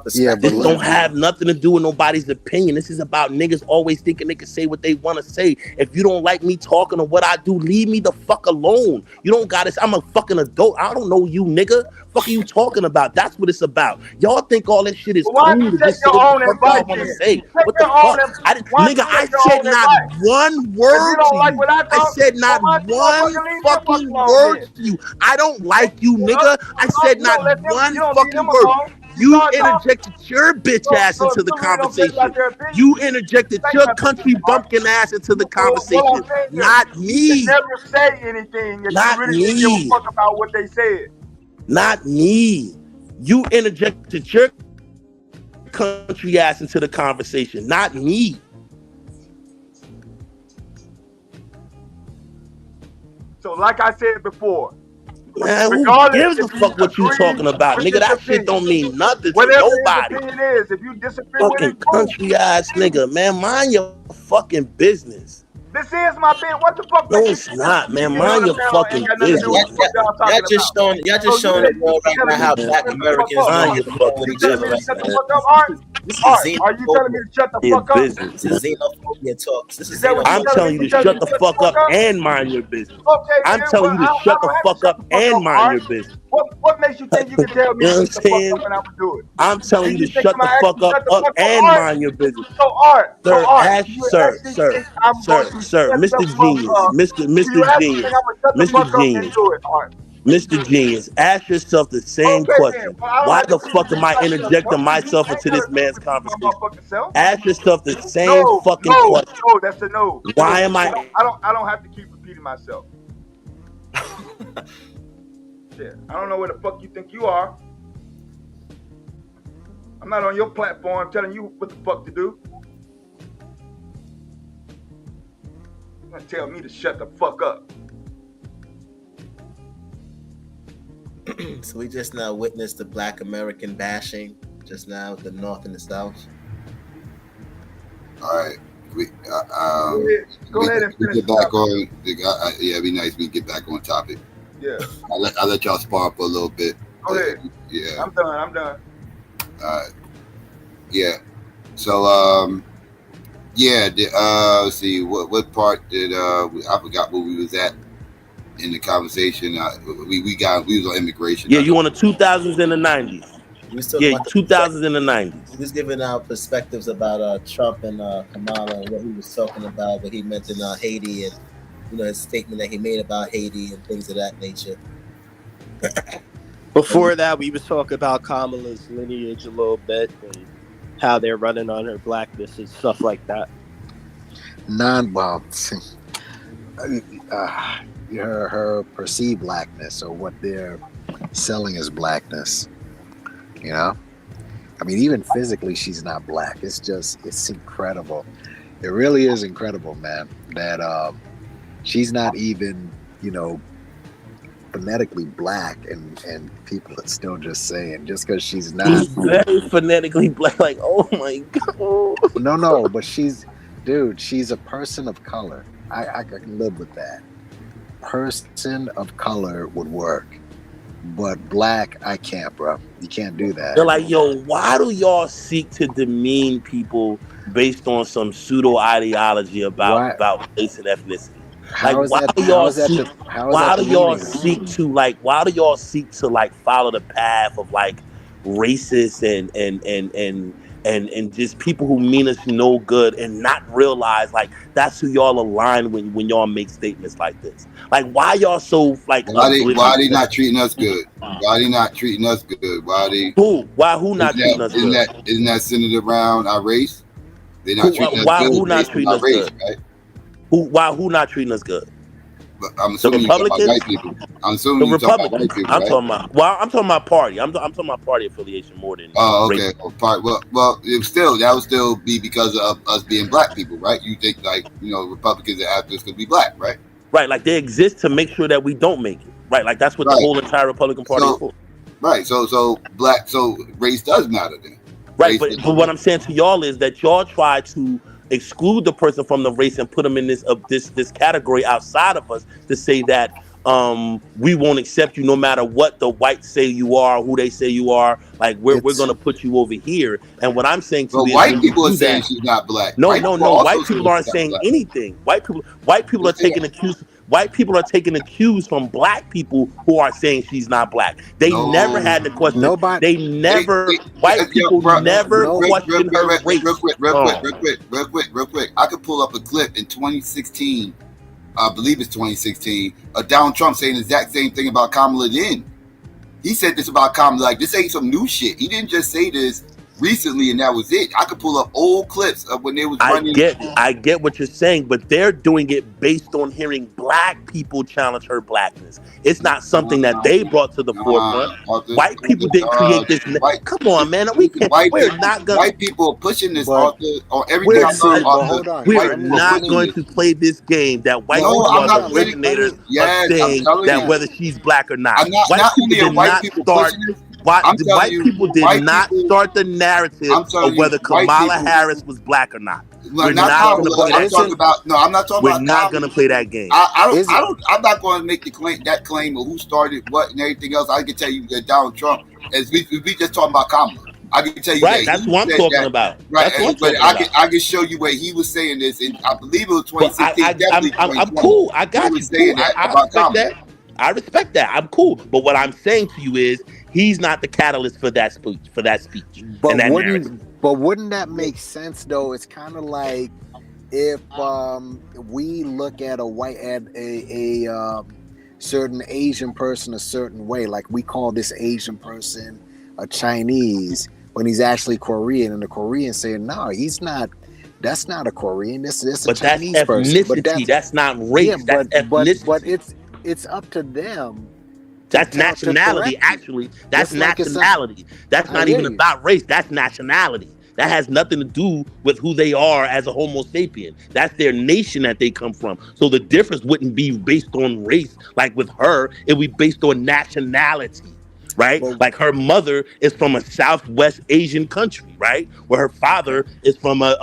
This don't have nothing to do with nobody's opinion. This is about niggas always thinking they can say what they want to say. If you don't like me talking or what I do, leave me the fuck alone. You don't got this. I'm a fucking adult. I don't know you, nigga. Fuck are you talking about? That's what it's about. Y'all think all this shit is cool to just say what the fuck y'all want to say. What the fuck? I said not one word to you. I said not one fucking word to you. I don't like you, nigga. I said not one fucking word. You interjected your bitch ass into the conversation. You interjected your country bumpkin ass into the conversation. Not me. You never say anything if Not you really didn't give me. a fuck about what they said. Not me. You interjected your country ass into the conversation. Not me. So like I said before, Man, who gives a fuck what you talking about, nigga? That shit don't mean nothing to nobody. Whatever his opinion is, if you disagree with Fucking it, cool. country ass nigga, man. Mind your fucking business. This is my bit. What the fuck? No, it's not, man. Mind your fucking business. Y'all just showing the world right now how Black Americans Mind your fucking with each other right Shut the now. fuck up, Art. This Art, is are you telling me to shut the Your fuck up? business. This is xenophobia talks. This is I'm telling you to shut the fuck up and mind your business. I'm telling you to shut the fuck up and mind your business. What makes you think you can tell me You know to what shut the I'm fuck saying? up and I would do it? I'm telling you to think shut I'm the gonna fuck actually up shut the fuck up, and Art? mind your business. So Art, Sir, Mr. Genius, Mr. Genius, Mr. Genius, Mr. Genius, ask yourself the same question. Why the fuck am I interjecting myself into this man's conversation? Ask yourself the same fucking question. No, that's a no. Why No, am I? I don't have to keep repeating myself. Shit, I don't know where the fuck you think you are. I'm not on your platform telling you what the fuck to do. You're gonna tell me to shut the fuck up. So we just now witnessed the Black American bashing. Just now, the North and the South. All right. Go ahead and finish. Get back on. Yeah, it'd be nice. We get back on topic. Yeah. I'll let y'all spar up a little bit. Go ahead. Yeah. I'm done. Yeah. So yeah. Let's see. What part did I forgot where we was at in the conversation. We was on immigration. Yeah, you on the 2000s and the 90s. We was talking Yeah, about the 2000s and the 90s. He was giving our perspectives about Trump and Kamala and what he was talking about, but he mentioned Haiti and his statement that he made about Haiti and things of that nature. Before that, we was talking about Kamala's lineage a little bit and how they're running on her blackness and stuff like that. Her perceived blackness or what they're selling as blackness. I mean, even physically, she's not black. It's incredible. It really is incredible, man, that she's not even, phonetically black, and people are still just saying just because she's not. She's very phonetically black. Like, oh my god. No, but she's a person of color. I can live with that. Person of color would work. But black, I can't, bro. You can't do that. They're like, yo, why do y'all seek to demean people based on some pseudo ideology about race and ethnicity? Why do y'all seek to follow the path of like racists and just people who mean us no good and not realize like that's who y'all align when y'all make statements like this? Like, why y'all so like? Why they not treating us good? Why they not treating us good? Who not treating us good? Isn't that centered around our race? They not treating us good. Who not treating us good? Right? Who not treating us good? But I'm assuming the Republicans. White people. I'm assuming the talking about Republicans. white people, I'm right? talking about party. I'm talking about party affiliation more than. Oh, okay. race. Well, that would still be because of us being black people, right? You think Republicans are after us to be black, right? Right, like they exist to make sure that we don't make it. Right, like that's what the whole entire Republican Party is for. Right. So race does matter then. Right, but what I'm saying to y'all is that y'all try to exclude the person from the race and put them in this category outside of us to say that we won't accept you no matter what the whites say you are, who they say you are. Like we're gonna put you over here. And what I'm saying to you is white people are saying she's not black. No. White people aren't saying anything. White people are taking accuse. White people are taking the cues from black people who are saying she's not black. They never had the question. White people never questioned her race. Real quick. I could pull up a clip in 2016. I believe it's 2016. Donald Trump saying the exact same thing about Kamala then. He said this about Kamala. Like, this ain't some new shit. He didn't just say this recently and that was it. I could pull up old clips of when they was running. I get what you're saying, but they're doing it based on hearing black people challenge her blackness. It's not something that they brought to the forefront. White people didn't create this. Come on, man. We're not gonna. White people are pushing this on everything. We are not going to play this game that white people are the originators of saying that whether she's black or not. White people did not start the narrative of whether Kamala Harris was black or not. We're not going to play that game. We're not going to play that game. I'm not going to make that claim of who started what and everything else. I can tell you that Donald Trump, as we just talking about Kamala. I can tell you that's what I'm talking about. Right, I can show you where he was saying this, and I believe it was 2016. I'm cool. I got you. I respect that. I'm cool. But what I'm saying to you is he's not the catalyst for that speech. But wouldn't that make sense though? It's kind of like if we look at a certain Asian person a certain way, like we call this Asian person a Chinese when he's actually Korean, and the Koreans say, no, he's not. That's not a Korean. This is a Chinese person. But that's not race. Yeah, that's ethnicity. But it's up to them. That's nationality, actually. That's nationality. That's not even about race. That's nationality. That has nothing to do with who they are as a Homo sapien. That's their nation that they come from. So the difference wouldn't be based on race. Like with her, it would be based on nationality. right? Like her mother is from a Southwest Asian country, right? Where her father is from the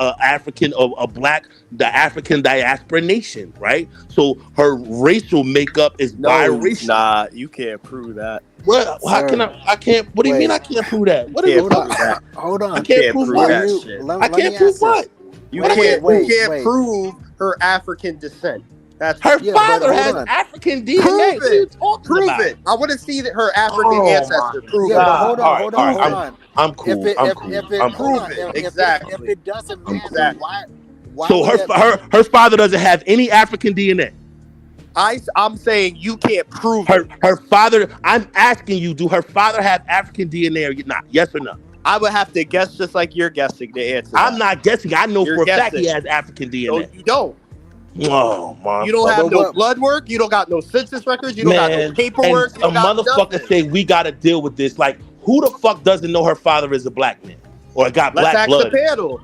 African diaspora nation, right? So her racial makeup is No, biracial. nah, you can't prove that. What? How can I can't. What do you mean I can't prove that? What is Can't the prove fuck? that. Hold on. I can't prove what? that shit. I can't prove what? You What do can't. mean? You can't prove her African descent. That's Her yeah, father but has hold on. African DNA. Prove What are you it. talking Prove about? it. I want to see that her African Oh ancestor. my Prove Yeah, it. but hold on, hold on, hold on. I'm cool. If I'm cool. I'm hold on, cool. if it doesn't matter, why So would her father doesn't have any African DNA. I'm saying you can't prove her father. I'm asking you, do her father have African DNA or not? Yes or no? I would have to guess just like you're guessing the answer. I'm not guessing. I know You're for a fact he guessing. has African DNA. No, you don't. Oh my! You don't have no blood work. You don't got no census records. You don't got no paperwork. And You don't a got motherfucker nothing. say we got to deal with this. Like, who the fuck doesn't know her father is a black man or got Let's black ask blood? the panel.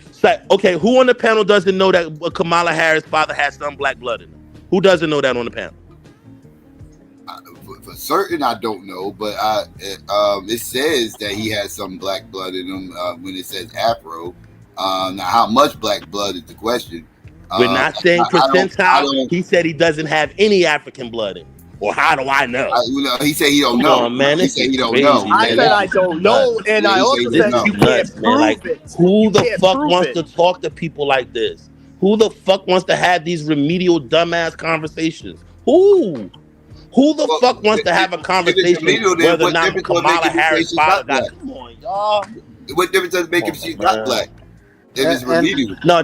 It's like, okay, who on the panel doesn't know that Kamala Harris' father has some black blood in him? Who doesn't know that on the panel? For certain, I don't know, but it says that he has some black blood in him when it says Afro. Now, how much black blood is the question? We're not saying percentile. I don't, He said he doesn't have any African blood in him. Or how do I know? He said he don't Come know. on, man, He this said is he don't crazy, know. man. I said I don't know, and I also said you can't prove Like, it. who You the can't fuck prove wants it. to talk to people like this? Who the fuck wants to have these remedial dumbass conversations? Who? Who the fuck wants to have a conversation whether or not Kamala Harris' father got? Come on, y'all. What difference does it make if she's not black? If it's remedial. No.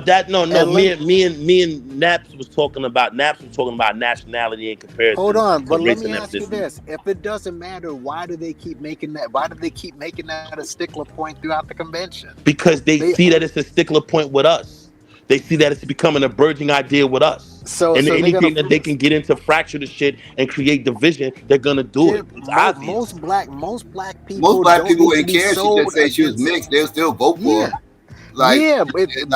Me and Naps was talking about nationality in comparison. Hold on, but to let race me and ask you ethnicity. this: if it doesn't matter, why do they keep making that? Why do they keep making that a stickler point throughout the convention? Because they see that it's a stickler point with us. They see that it's becoming a burgeoning idea with us. So Anything that they can get into fracture the shit and create division, they're gonna do it. It's obvious. Most black people. Most black don't people need to wouldn't be care. She sold just say she was against- mixed. They'll still vote for her. It's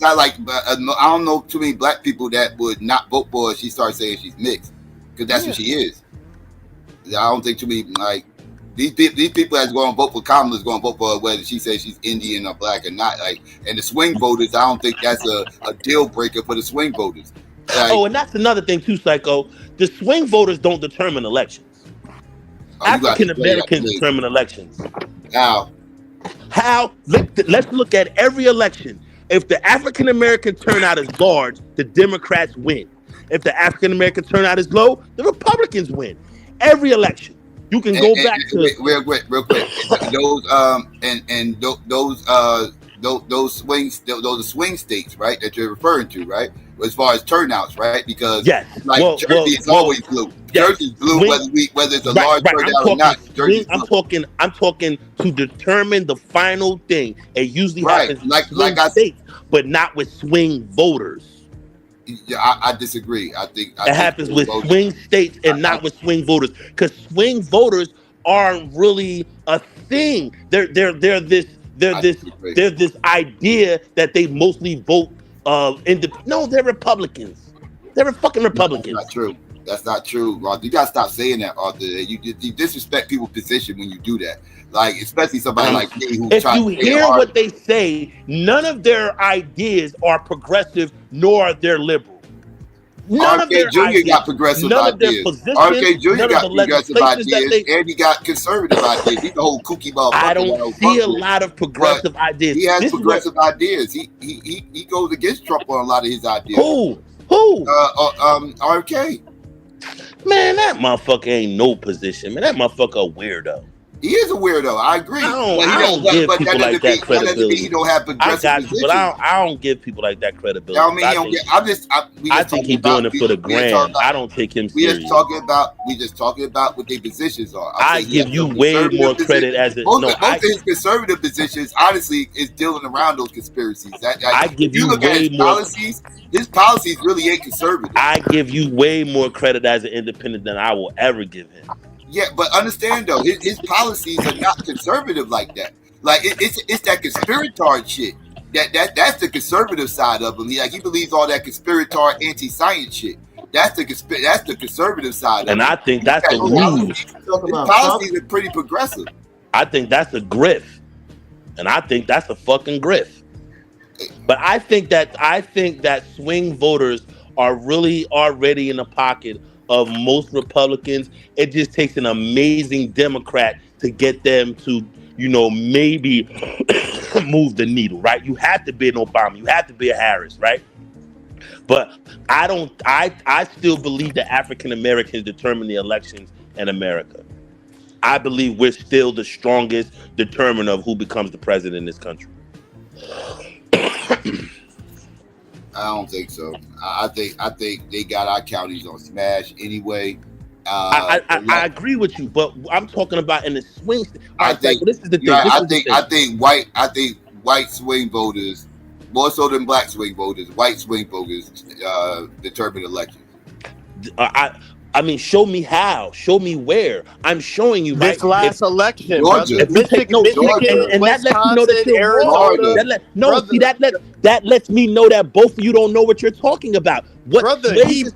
not like I don't know too many black people that would not vote for her. She starts saying she's mixed because that's who she is. I don't think too many like these people that's going to vote for Kamala is going to vote for her whether she says she's Indian or black or not. Like, and the swing voters, I don't think that's a deal breaker for the swing voters. Like, And that's another thing too, Psycho. The swing voters don't determine elections. African Americans determine elections. How? Let's look at every election. If the African American turnout is large, the Democrats win. If the African American turnout is low, the Republicans win. Every election. You can go back to real quick. Those swing states, right? That you're referring to, right? As far as turnouts, right? Because Jersey is always blue. Jersey's blue, whether it's a large turnout or not. I'm talking to determine the final thing. It usually happens in swing states, but not with swing voters. Yeah, I disagree. I think it happens with swing states and not with swing voters, because swing voters aren't really a thing. They're this idea that they mostly vote no, they're Republicans. They're fucking Republicans. That's not true. That's not true, Arthur. You gotta stop saying that, Arthur. You disrespect people's position when you do that. Like, especially somebody like me who's if trying you to hear what they say, none of their ideas are progressive, nor they're liberal. None of their Jr. ideas, got progressive none ideas. of their RFK Jr. none got of the progressive legislations ideas, and he got conservative ideas. He's the whole kooky motherfucker. I don't see a lot of progressive ideas. He has progressive ideas. He goes against Trump on a lot of his ideas. Who? RFK. Man, that motherfucker ain't no position. Man, that motherfucker a weirdo. He is a weirdo. I agree. I don't give people like that credibility. He don't have progressive I got you, but positions. I don't give people like that credibility. I mean, he don't get. I think he's doing it for the gram. I don't take him We serious. just talking about what their positions are. I give you way more credit as a most of his conservative positions, honestly, is dealing around those conspiracies. I give you look at way his more. policies. His policies really ain't conservative. I give you way more credit as an independent than I will ever give him. Yeah, but understand though, his policies are not conservative like that. Like it's that conspiratorial shit. That's the conservative side of him. He believes all that conspiratorial anti-science shit. That's the conservative side of And it. I think that's a His ruse. policies are pretty progressive. I think that's a grift. And I think that's a fucking grift. But I think that swing voters are really already in the pocket of most Republicans. It just takes an amazing Democrat to get them to, maybe move the needle, right? You have to be an Obama, you have to be a Harris, right? But I still believe that African Americans determine the elections in America. I believe we're still the strongest determiner of who becomes the president in this country. I don't think so. I think they got our counties on smash anyway. I agree with you, but I'm talking about in the swing state. All right, think this is the thing. right, I think white swing voters, more so than black swing voters, white swing voters determine elections. I mean, show me how. Show me where. I'm showing you this last election, Georgia, brother. Michigan, and that lets you know that you're wrong. Arizona. That lets me know that both of you don't know what you're talking about. Brother, let me say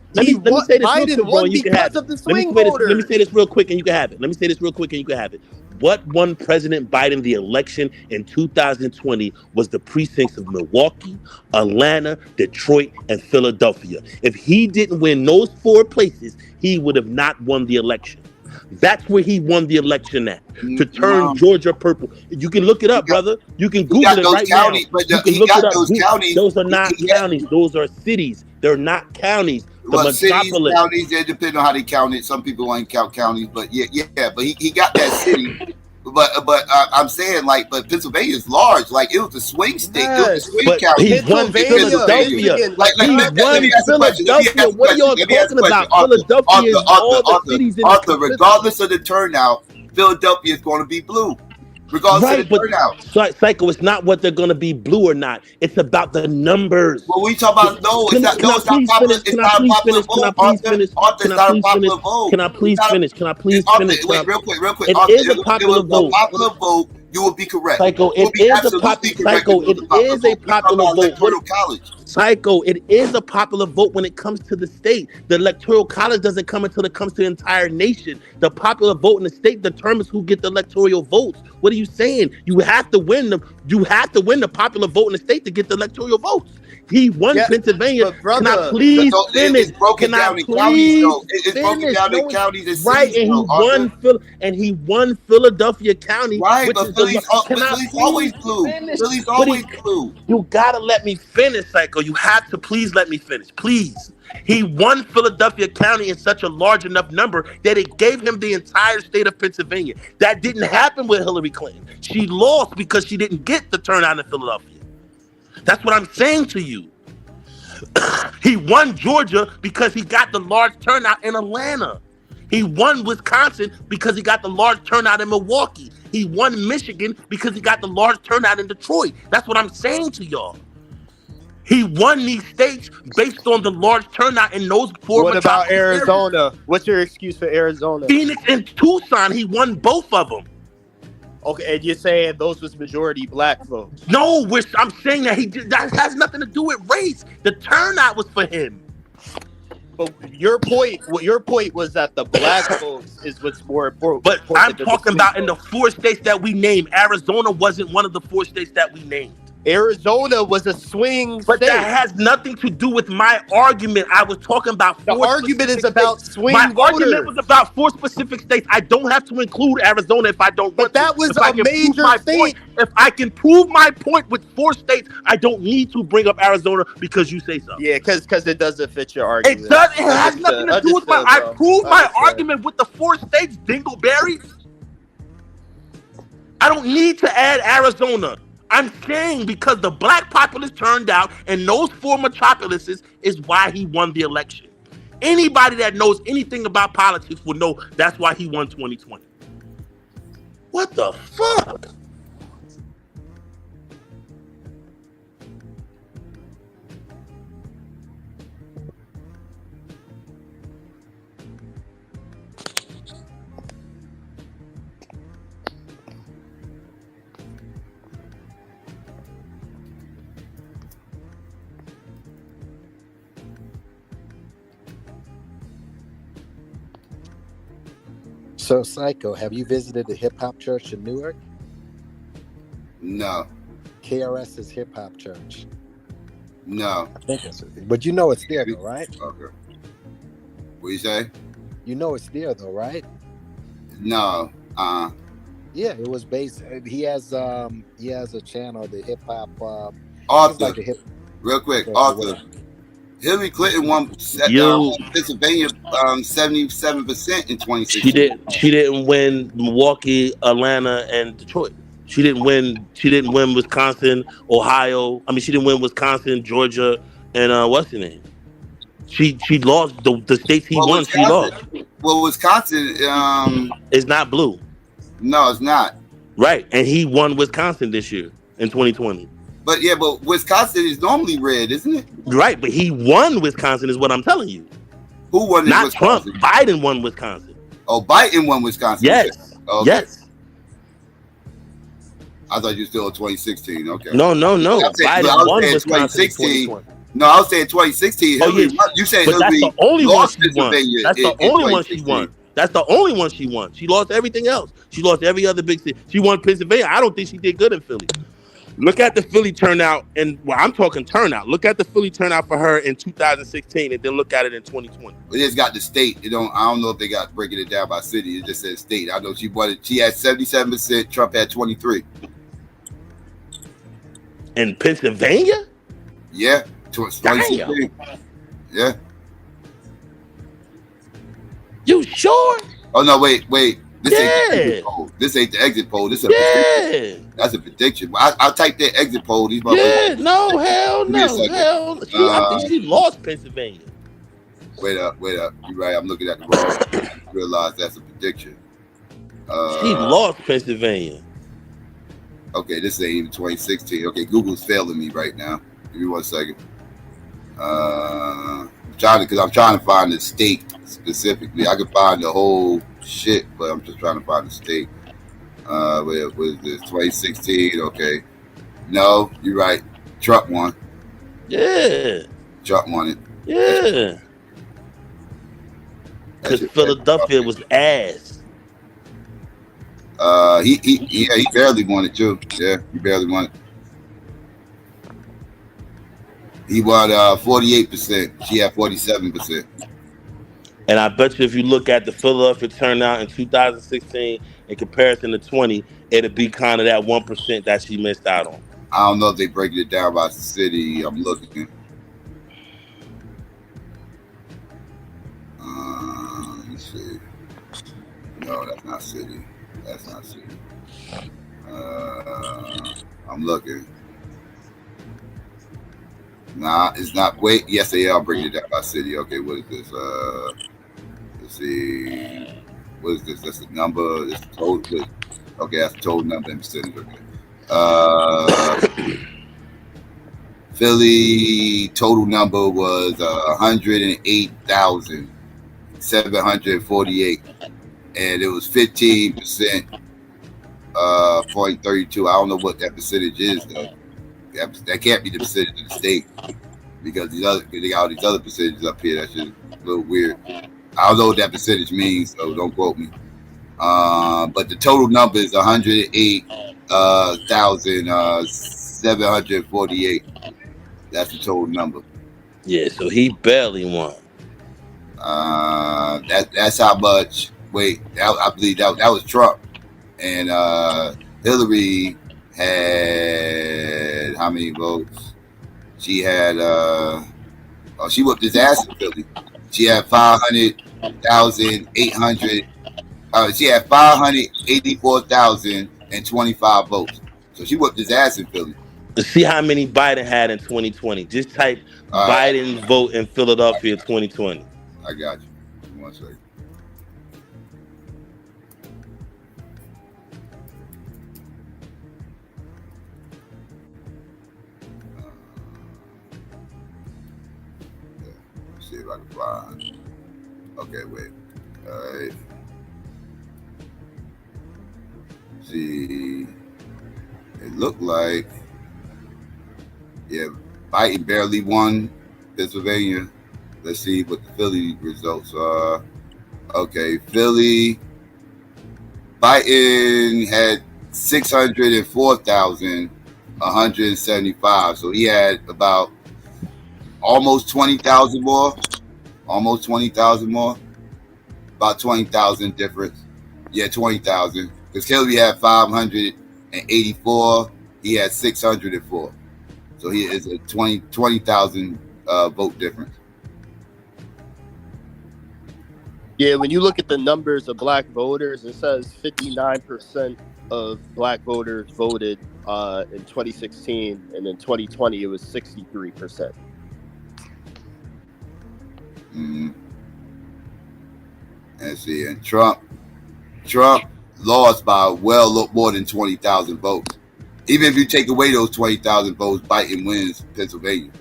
this real quick, bro, and you can have it. Let me say this real quick, and you can have it. What won President Biden the election in 2020 was the precincts of Milwaukee, Atlanta, Detroit, and Philadelphia. If he didn't win those 4 places, he would have not won the election. That's where he won the election at, to turn Georgia purple. You can look it up, brother. You can Google it right now. You can look it up. Those are not counties. Those are cities. They're not counties. The cities, counties, it depends on how they count it. Some people ain't count counties, but yeah. But he got that city. But I'm saying, but Pennsylvania is large. Like, it was a swing state. It was a swing county. He won Philadelphia. He won Philadelphia. What are y'all talking about? Philadelphia is all the cities in Arthur, regardless of the turnout, Philadelphia is going to be blue. Regardless of the turnout. Psycho, it's not what they're going to be blue or not. It's about the numbers. Well, we talk about it's not popular. It's not a popular vote. Arthur, it's not a popular vote. Can I please finish? Wait, real quick. It is a popular vote. Popular vote. You will be correct. Psycho, it is a popular vote. Psycho, it is a popular vote when it comes to the state. The electoral college doesn't come until it comes to the entire nation. The popular vote in the state determines who get the electoral votes. What are you saying? You have to win the popular vote in the state to get the electoral votes. He won Pennsylvania. Can I please finish? Can I please It's broken down in counties and cities. Right, and he won Philadelphia County. Right, but Philly's always blue. Philly's always blue. You gotta let me finish, Psycho. You have to please let me finish, please. He won Philadelphia County in such a large enough number that it gave him the entire state of Pennsylvania. That didn't happen with Hillary Clinton. She lost because she didn't get the turnout in Philadelphia. That's what I'm saying to you. He won Georgia because he got the large turnout in Atlanta. He won Wisconsin because he got the large turnout in Milwaukee. He won Michigan because he got the large turnout in Detroit. That's what I'm saying to y'all. He won these states based on the large turnout in those 4. What about Arizona? Areas. What's your excuse for Arizona? Phoenix and Tucson, he won both of them. Okay, and you're saying those was majority black votes? No, I'm saying that has nothing to do with race. The turnout was for him. But your point was that the black votes is what's more important. But I'm talking about in the 4 states that we named. Arizona wasn't one of the 4 states that we named. Arizona was a swing but state. That has nothing to do with my argument. I was talking about the argument is about swing my voters. Argument was about 4 specific states. I don't have to include Arizona if I don't want to. But that was a major state. If I can prove my point with 4 states, I don't need to bring up Arizona because you say so. Yeah, because it doesn't fit your argument. It does. It has nothing to do with my. I proved my argument with the 4 states, Dingleberry. I don't need to add Arizona. I'm saying because the black populace turned out in those 4 metropolises is why he won the election. Anybody that knows anything about politics will know that's why he won 2020. What the fuck? So, Psycho, have you visited the hip hop church in Newark? No. KRS's hip hop church. No. I think it's, but you know it's there though, right? Okay. What you say? You know it's there though, right? No. Yeah, it was based. He has a channel, the hip hop. Arthur, like a hip. real quick, Okay, Arthur. Hillary Clinton won Pennsylvania 77% in 2016. She didn't win Milwaukee, Atlanta, and Detroit. She didn't win Wisconsin, Ohio. I mean, she didn't win Wisconsin, Georgia, and what's her name? She lost the states he won. She lost. Well, Wisconsin it's not blue. No, it's not. Right, and he won Wisconsin this year in 2020. But Wisconsin is normally red, isn't it? Right, but he won Wisconsin, is what I'm telling you. Who won? Not Wisconsin? Trump. Biden won Wisconsin. Oh, Biden won Wisconsin. Yes. Okay. Yes. I thought you were still in 2016. Okay. No. Biden won Wisconsin in 2020. No, I was saying 2016. Hillary, you said but Hillary that's the only one lost she won. Pennsylvania. That's the only one she won. That's the only one she won. She lost everything else. She lost every other big city. She won Pennsylvania. I don't think she did good in Philly. Look at the Philly turnout, and I'm talking turnout. Look at the Philly turnout for her in 2016, and then look at it in 2020. It just got the state. I don't know if they got breaking it down by city. It just says state. I know she won it. She had 77%. Trump had 23%. In Pennsylvania? Yeah, 2016. Yeah. You sure? Oh no! Wait. This ain't the exit poll. This ain't the exit poll. This is a prediction. That's a prediction. I typed that exit poll. These hell no. I think she lost Pennsylvania. Wait up. You're right. I'm looking at the wrong. I realize that's a prediction. She lost Pennsylvania. Okay, this ain't even 2016. Okay, Google's failing me right now. Give me 1 second. I'm trying to find the state specifically. I can find the whole shit, but I'm just trying to find the state. What is this? 2016. Okay. No, you're right. Trump won. Yeah. Trump won it. Yeah. Because Philadelphia was ass. He barely won it too. Yeah, he barely won it. He won 48%. She had 47%. And I bet you if you look at the Philadelphia turnout in 2016 in comparison to 20, it'd be kind of that 1% that she missed out on. I don't know if they break it down by city. I'm looking. Let's see. No, that's not city. I'm looking. Nah, it's not. Wait, yes, they are breaking it down by city. Okay, what is this? Let's see. What is this? That's the number. This total. Okay, that's the total number in percentage. Okay. Philly total number was 108,748, and it was 15%. 0.32. I don't know what that percentage is though. That can't be the percentage of the state because they got all these other percentages up here. That's just a little weird. I don't know what that percentage means, so don't quote me. But the total number is 108,748. That's the total number. Yeah, so he barely won. That's how much. Wait, I believe that was Trump, and Hillary had how many votes? She had she whooped his ass in Philly. She had 500,800. She had 584,025 votes. So she whooped his ass in Philly. To see how many Biden had in 2020. Just type Biden vote in Philadelphia 2020. I got you. 1 second. Let's see if I can find. Okay, wait. All right. See, it looked like Biden barely won Pennsylvania. Let's see what the Philly results are. Okay, Philly Biden had 604,175. So he had about almost 20,000 more. Almost 20,000 more. About 20,000 difference. Yeah, 20,000. Because Hillary had 584. He had 604. So he is a 20,000 vote difference. Yeah, when you look at the numbers of black voters, it says 59% of black voters voted in 2016, and in 2020 it was 63%. Let's see, and Trump lost by well more than 20,000 votes. Even if you take away those 20,000 votes, Biden wins Pennsylvania.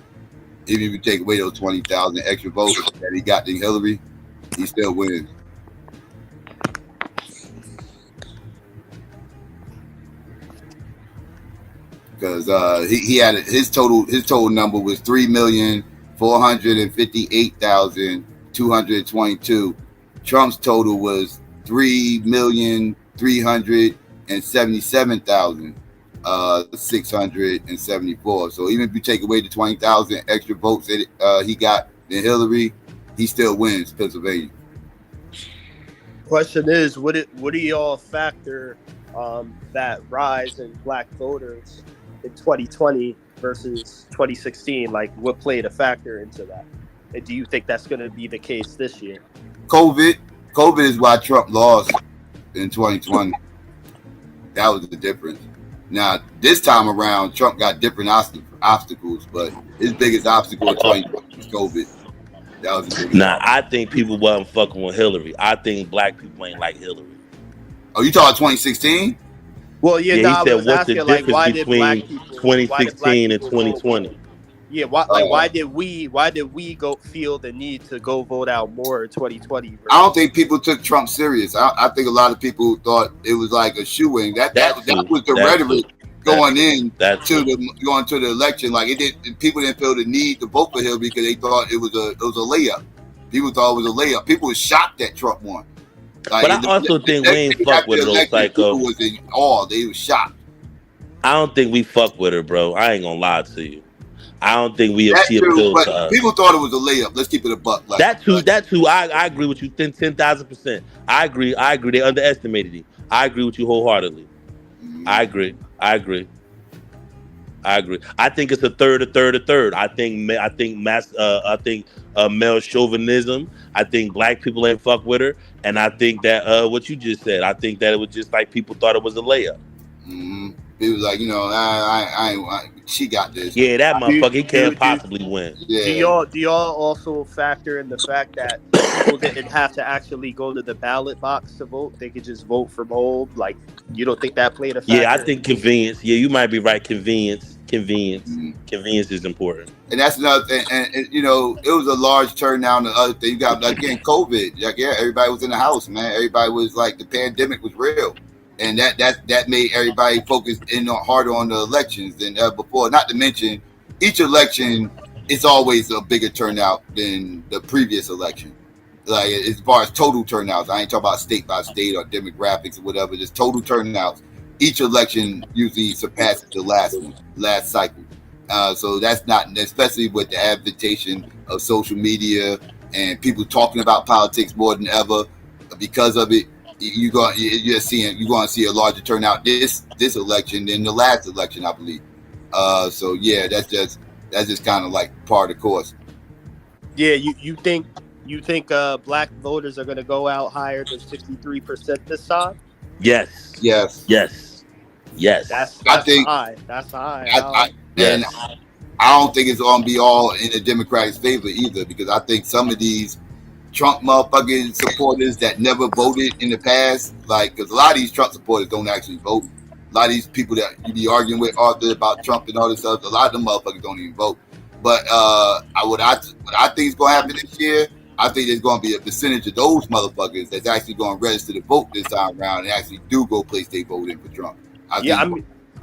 Even if you take away those 20,000 extra votes that he got to Hillary, he still wins. Because he had his total number was 3,458,222. Trump's total was 3,377,674. So even if you take away the 20,000 extra votes that he got in Hillary, he still wins Pennsylvania. Question is, what do y'all factor that rise in black voters in 2020 versus 2016? Like, what played a factor into that? And do you think that's going to be the case this year? COVID is why Trump lost in 2020. That was the difference. Now, this time around, Trump got different obstacles, but his biggest obstacle in 2020 was COVID. That was the biggest. Nah, I think people wasn't fucking with Hillary. I think black people ain't like Hillary. Oh, you talking 2016? Well, yeah, he I said, was what's the asking, like, difference why did black between people, 2016 and 2020? Yeah, why did we go feel the need to go vote out more in 2020? I don't think people took Trump serious. I think a lot of people thought it was like a shoe-in. That was the rhetoric going to the election. Like, people didn't feel the need to vote for him because they thought it was a layup. People thought it was a layup. People were shocked that Trump won. Like, but I also think we ain't fuck with her, though, Psycho. People was in awe. They were shocked. I don't think we fuck with her, bro. I ain't gonna lie to you. I don't think she appealed to us. People thought it was a layup. Let's keep it a buck. Like, that too. I agree with you 10,000%. I agree. They underestimated him. I agree with you wholeheartedly. I agree. I think it's a third. I think male chauvinism. I think black people ain't fuck with her, and I think that what you just said. I think that it was just like people thought it was a layup. It was like, she got this. Yeah, that motherfucker, he can't possibly win. Yeah. Do y'all also factor in the fact that people didn't have to actually go to the ballot box to vote? They could just vote from home. Like, you don't think that played a factor? Yeah, I think convenience. Yeah, you might be right. Convenience is important. And that's another thing. And it was a large turnout. And the other thing, you got, again, COVID. Like, yeah, everybody was in the house, man. Everybody was like, the pandemic was real. And that made everybody focus harder on the elections than ever before. Not to mention, each election is always a bigger turnout than the previous election. Like, as far as total turnouts, I ain't talking about state by state or demographics or whatever. Just total turnouts. Each election usually surpasses the last cycle. So that's not, especially with the adaptation of social media and people talking about politics more than ever. Because of it, you're going to see a larger turnout this election than the last election, I believe. So yeah, that's just kind of like part of the course. Yeah, you think black voters are going to go out higher than 63% this time? Yes. That's high. That's high. And I don't think it's going to be all in the Democrats' favor either, because I think some of these Trump motherfucking supporters that never voted in the past, like, because a lot of these Trump supporters don't actually vote. A lot of these people that you be arguing with, Arthur, about Trump and all this stuff, a lot of them motherfuckers don't even vote. But what I think is going to happen this year, I think there's going to be a percentage of those motherfuckers that's actually going to register to vote this time around and actually do go place they vote in for Trump. I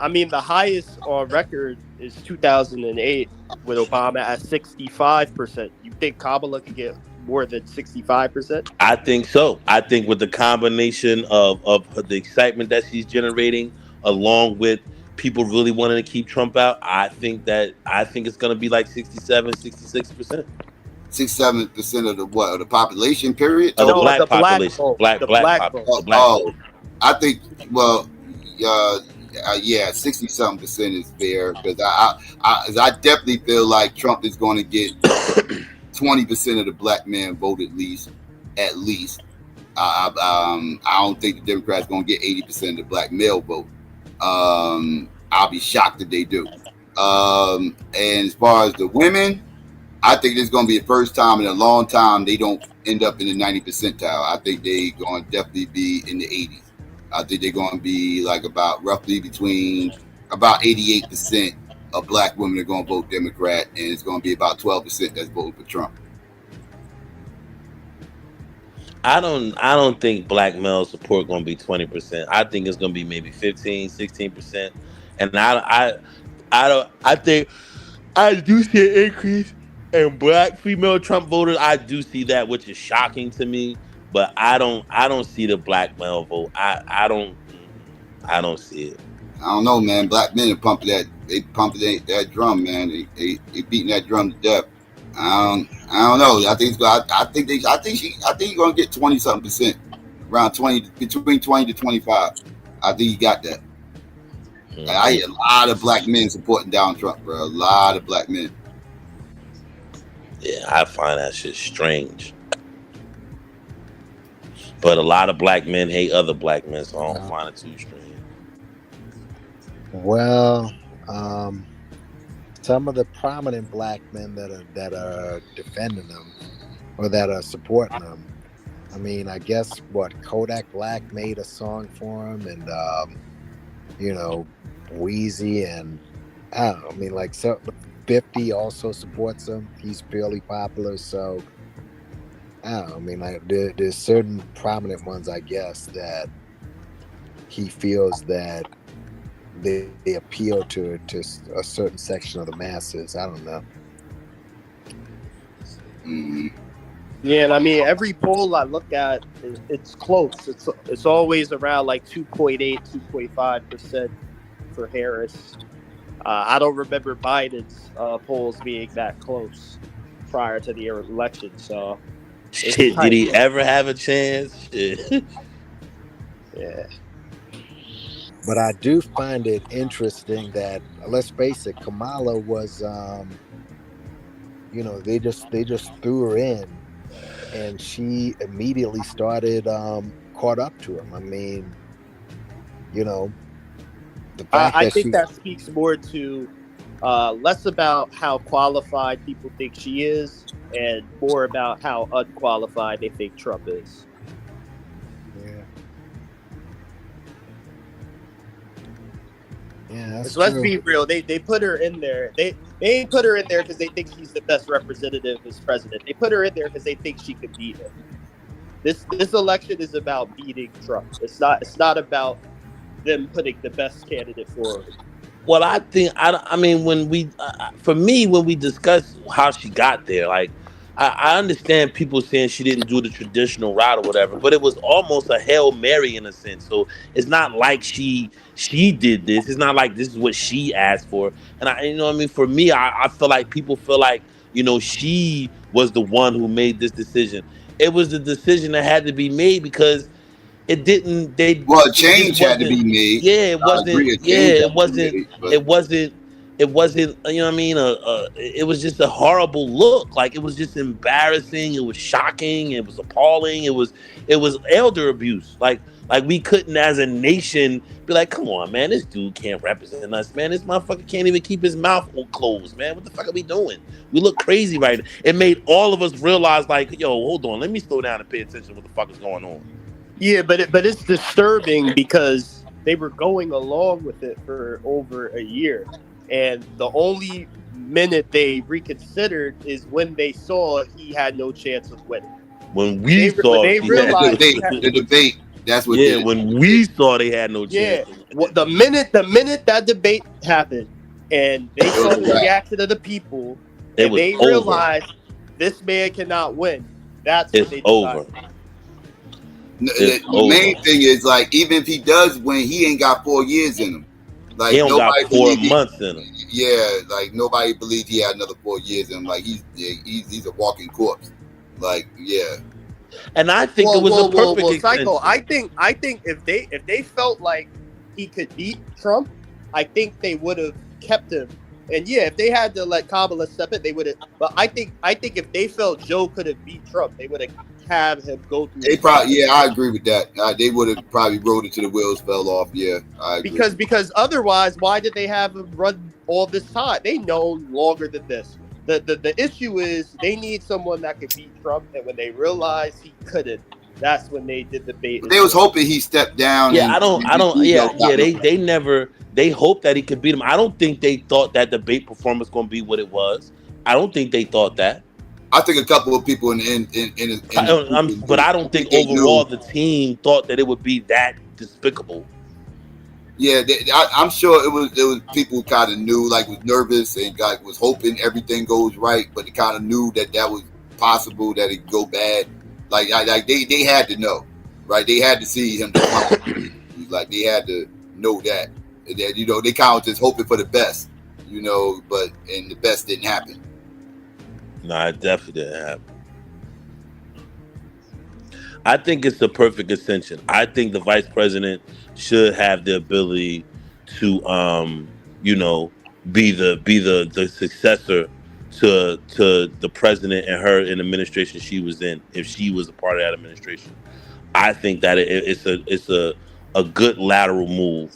mean, the highest on record is 2008 with Obama at 65%. You think Kamala could get more than 65%? I think so. I think with the combination of the excitement that she's generating, along with people really wanting to keep Trump out, I think it's going to be like 67, 66%. 67% of the what? Of the population? Period. Of the Total. No, black the black population, vote. The black black pop, vote. the black vote. I think. Well, uh, yeah, 60-something% is fair because I definitely feel like Trump is going to get 20% of the black man vote at least. I don't think the Democrats going to get 80% of the black male vote. I'll be shocked if they do. And as far as the women, I think this is going to be the first time in a long time they don't end up in the 90 percentile. I think they're going to definitely be in the 80s. I think they're going to be like about roughly between about 88% of black women are going to vote Democrat, and it's going to be about 12% that's voting for Trump. I don't think black male support going to be 20%. I think it's going to be maybe 15, 16%. And I think I do see an increase in black female Trump voters. I do see that, which is shocking to me. But I don't see the black male vote. I don't see it. I don't know, man. Black men are pumping that drum, man. They beating that drum to death. I don't know. I think he's gonna get 20-something%, around 20, between 20 to 25. I think he got that. Mm-hmm. I hear a lot of black men supporting Donald Trump, bro. A lot of black men. Yeah, I find that shit strange. But a lot of black men hate other black men, so I don't find it too strange. Well, some of the prominent black men that are defending them or that are supporting them. I mean, I guess Kodak Black made a song for him, and Wheezy, and I don't know. I mean, like, so 50 also supports him. He's fairly popular, so I don't know. I mean, like, there's certain prominent ones, I guess, that he feels that they appeal to a certain section of the masses. I don't know. Yeah, and I mean, every poll I look at, it's close. It's always around like 2.8, 2.5% for Harris. I don't remember Biden's polls being that close prior to the election. So, shit, did he ever have a chance? Shit. Yeah. But I do find it interesting that, let's face it, Kamala was, they just threw her in, and she immediately started caught up to him. I mean, the fact I that think that speaks more to less about how qualified people think she is, and more about how unqualified they think Trump is. Yeah, that's let's true. be real. They put her in there. They ain't put her in there because they think she's the best representative as president. They put her in there because they think she could beat him. This election is about beating Trump. It's not about them putting the best candidate forward. Well, I think I mean when we discuss how she got there, like I understand people saying she didn't do the traditional route or whatever, but it was almost a Hail Mary in a sense. So it's not like she did this. It's not like this is what she asked for. And for me, I feel like people feel like, she was the one who made this decision. It was the decision that had to be made because it didn't. Change had to be made. Yeah, it wasn't. It wasn't. It wasn't. It was just a horrible look. Like, it was just embarrassing. It was shocking. It was appalling. It was elder abuse. Like we couldn't, as a nation, be like, come on, man, this dude can't represent us, man. This motherfucker can't even keep his mouth closed, man. What the fuck are we doing? We look crazy right now. It made all of us realize, like, yo, hold on, let me slow down and pay attention to what the fuck is going on. Yeah, but it's disturbing because they were going along with it for over a year, and the only minute they reconsidered is when they saw he had no chance of winning. When we saw the debate, that's what. Yeah, when we saw they had no chance. Yeah, the minute that debate happened, and they saw the reaction of the people, and they realized this man cannot win. That's what It's they over. decided. It's The main over. thing is like, even if he does win, he ain't got 4 years in him. He Like don't got nobody 4 believed it. months in him. Yeah, like nobody believed he had another 4 years in him. Like he's a walking corpse. Like yeah. And I think it was a perfect Psycho. extension. I think if they felt like he could beat Trump, I think they would have kept him. And yeah, if they had to let Kamala step in, they would have. But I think if they felt Joe could have beat Trump, they would have him go through. They probably, yeah, I agree with that. They would have probably rode it till the wheels fell off. Yeah, I agree. Because otherwise, why did they have him run all this time? They know longer than this. The issue is they need someone that could beat Trump, and when they realized he couldn't, that's when they did the debate. They was hoping he stepped down. Yeah, they hoped that he could beat him. I don't think they thought that debate performance going to be what it was. I don't think they thought that. I think a couple of people but I don't think overall the team thought that it would be that despicable. Yeah, I'm sure it was people kind of knew, like was nervous and was hoping everything goes right, but they kind of knew that was possible, that it go bad. Like they had to know, right? They had to see him decline. Like they had to know that they kind of just hoping for the best, but the best didn't happen. No, it definitely didn't happen. I think it's the perfect ascension. I think the vice president should have the ability to, be the successor to the president and her in the administration she was in, if she was a part of that administration. I think that it's a good lateral move.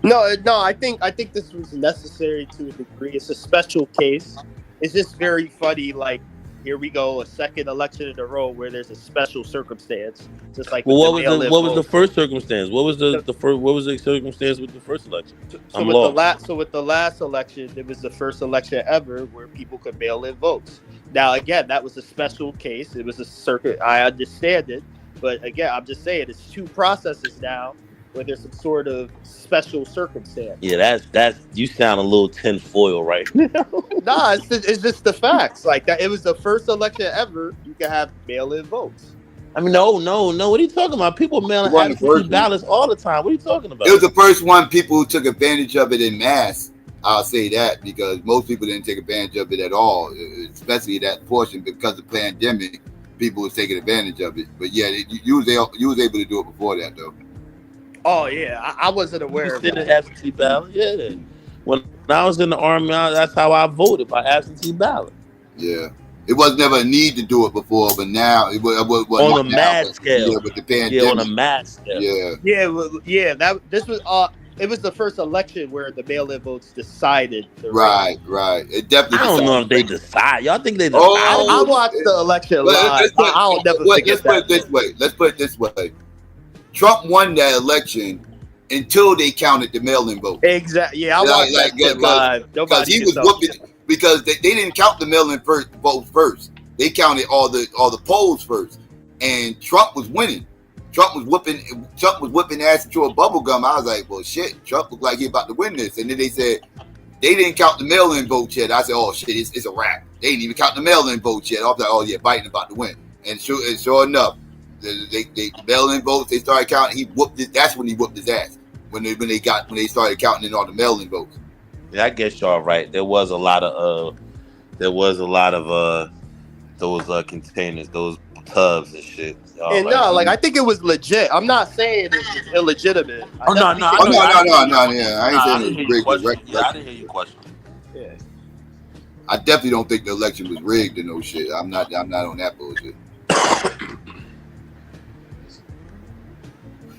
No, I think this was necessary to a degree. It's a special case. It's just very funny. Like, here we go, a second election in a row where there's a special circumstance. Just like what was the first circumstance? What was the circumstance with the first election? With the last election, it was the first election ever where people could mail in votes. Now, again, that was a special case. It was a circuit. I understand it, but again, I'm just saying it's two processes now where there's some sort of special circumstance. Yeah, that's you sound a little tinfoil right now. Nah, it's just the facts. Like that, it was the first election ever you could have mail-in votes. I mean, no. What are you talking about? People mailing absentee ballots all the time. What are you talking about? It was the first one people who took advantage of it in mass. I'll say that because most people didn't take advantage of it at all, especially that portion because of the pandemic. People was taking advantage of it. But yeah, you was able to do it before that though. Oh yeah, I wasn't aware of that. Absentee ballot. Yeah, when I was in the army, that's how I voted, by absentee ballot. Yeah, it was never a need to do it before, but now it was on a mass scale. Yeah, with the pandemic. Yeah, on a mass scale. Yeah. This was it was the first election where the mail-in votes decided. Right. It definitely. I don't know if they decide. Y'all think they decide? I watched the election live. I'll never forget that. Let's put it this way. Trump won that election until they counted the mail-in vote. Exactly. Yeah, I watched that live. Because he was whooping because they didn't count the mail-in votes first. They counted all the polls first, and Trump was winning. Trump was whipping ass into a bubble gum. I was like, well, shit. Trump looked like he about to win this, and then they said they didn't count the mail-in votes yet. I said, oh shit, it's a wrap. They didn't even count the mail-in votes yet. I was like, oh yeah, Biden about to win, and sure enough. They mail-in votes. They started counting. He whooped it. That's when he whooped his ass. When they started counting in all the mail-in votes. Yeah, I guess y'all right. There was a lot of those containers, those tubs and shit. And I think it was legit. I'm not saying it was illegitimate. No. Yeah, I ain't saying it was rigged. I didn't hear your question. Yeah. I definitely don't think the election was rigged and no shit. I'm not on that bullshit.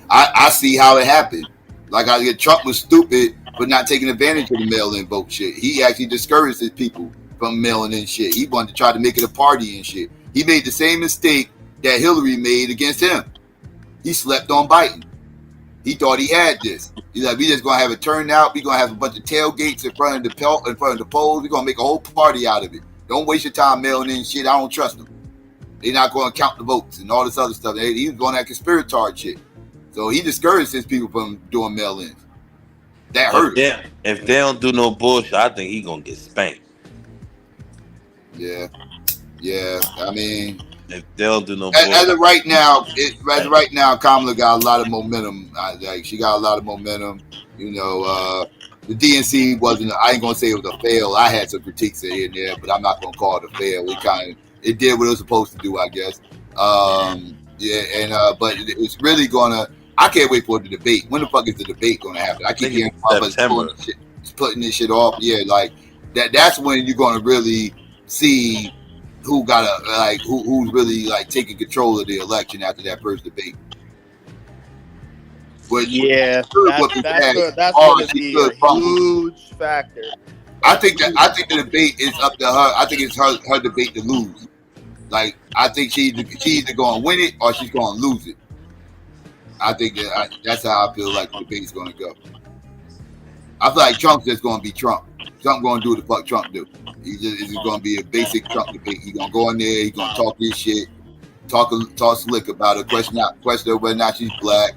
I see how it happened. Trump was stupid for not taking advantage of the mail-in vote shit. He actually discouraged his people from mailing in shit. He wanted to try to make it a party and shit. He made the same mistake that Hillary made against him. He slept on Biden. He thought he had this. He's like, we just gonna have a turnout. We gonna have a bunch of tailgates in front of the polls. We gonna make a whole party out of it. Don't waste your time mailing in shit. I don't trust them. They're not gonna count the votes and all this other stuff. He was going that conspiratorial shit. So he discouraged his people from doing mail-ins. That hurt. Yeah, if they don't do no bullshit, I think he gonna get spanked. Yeah, Yeah, I mean, If they don't do no as of right now, Right. Kamala got a lot of momentum. Like she got a lot of momentum. You know, the DNC wasn't. I ain't gonna say it was a fail. I had some critiques here and there, but I'm not gonna call it a fail. It did what it was supposed to do, I guess. Yeah, and but it's really gonna. I can't wait for the debate. When the fuck is the debate gonna happen? I keep hearing September. putting this shit off. Yeah, like that's when you're gonna really see who who's really like taking control of the election after that first debate. Yeah, that's going to be a huge factor. I think the debate is up to her. I think it's her debate to lose. Like I think she's either going to win it or she's going to lose it. I think that's how I feel like the debate's going to go. I feel like Trump's just going to be Trump. Trump going to do what the fuck Trump do. It's going to be a basic Trump debate. He's going to go in there. He's going to talk this shit. Talk slick about it. Question her whether or not she's black.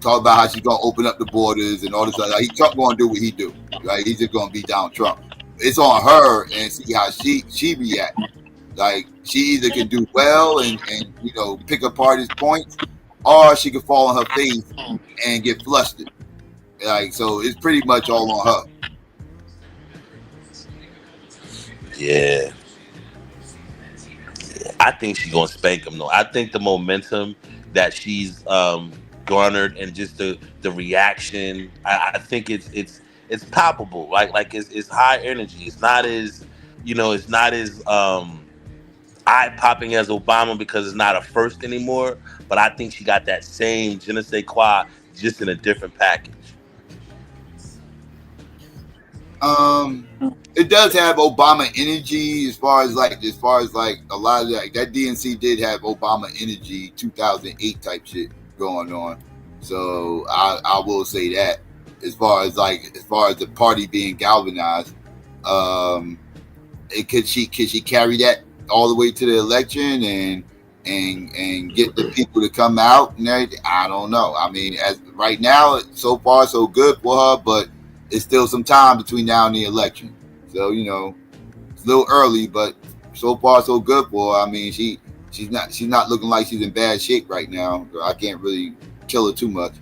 Talk about how she's gonna open up the borders and all this other. Like, Trump gonna do what he do. Right? He's just gonna be down Trump. It's on her and see how she reacts. Like she either can do well and pick apart his points, or she can fall on her face and get flustered. Like so, it's pretty much all on her. Yeah. I think she's gonna spank him though. I think the momentum that she's garnered and just the reaction, I think it's palpable. Like it's high energy. It's not as eye popping as Obama because it's not a first anymore. But I think she got that same je ne sais quoi, just in a different package. It does have Obama energy as far as like a lot of that DNC did have Obama energy 2008 type shit going on. So I will say that as far as the party being galvanized, could she carry that all the way to the election and get the people to come out and everything? I don't know. I mean, as right now, so far so good for her, but it's still some time between now and the election. So, it's a little early, but so far so good for her. I mean, she's not looking like she's in bad shape right now. So I can't really kill her too much.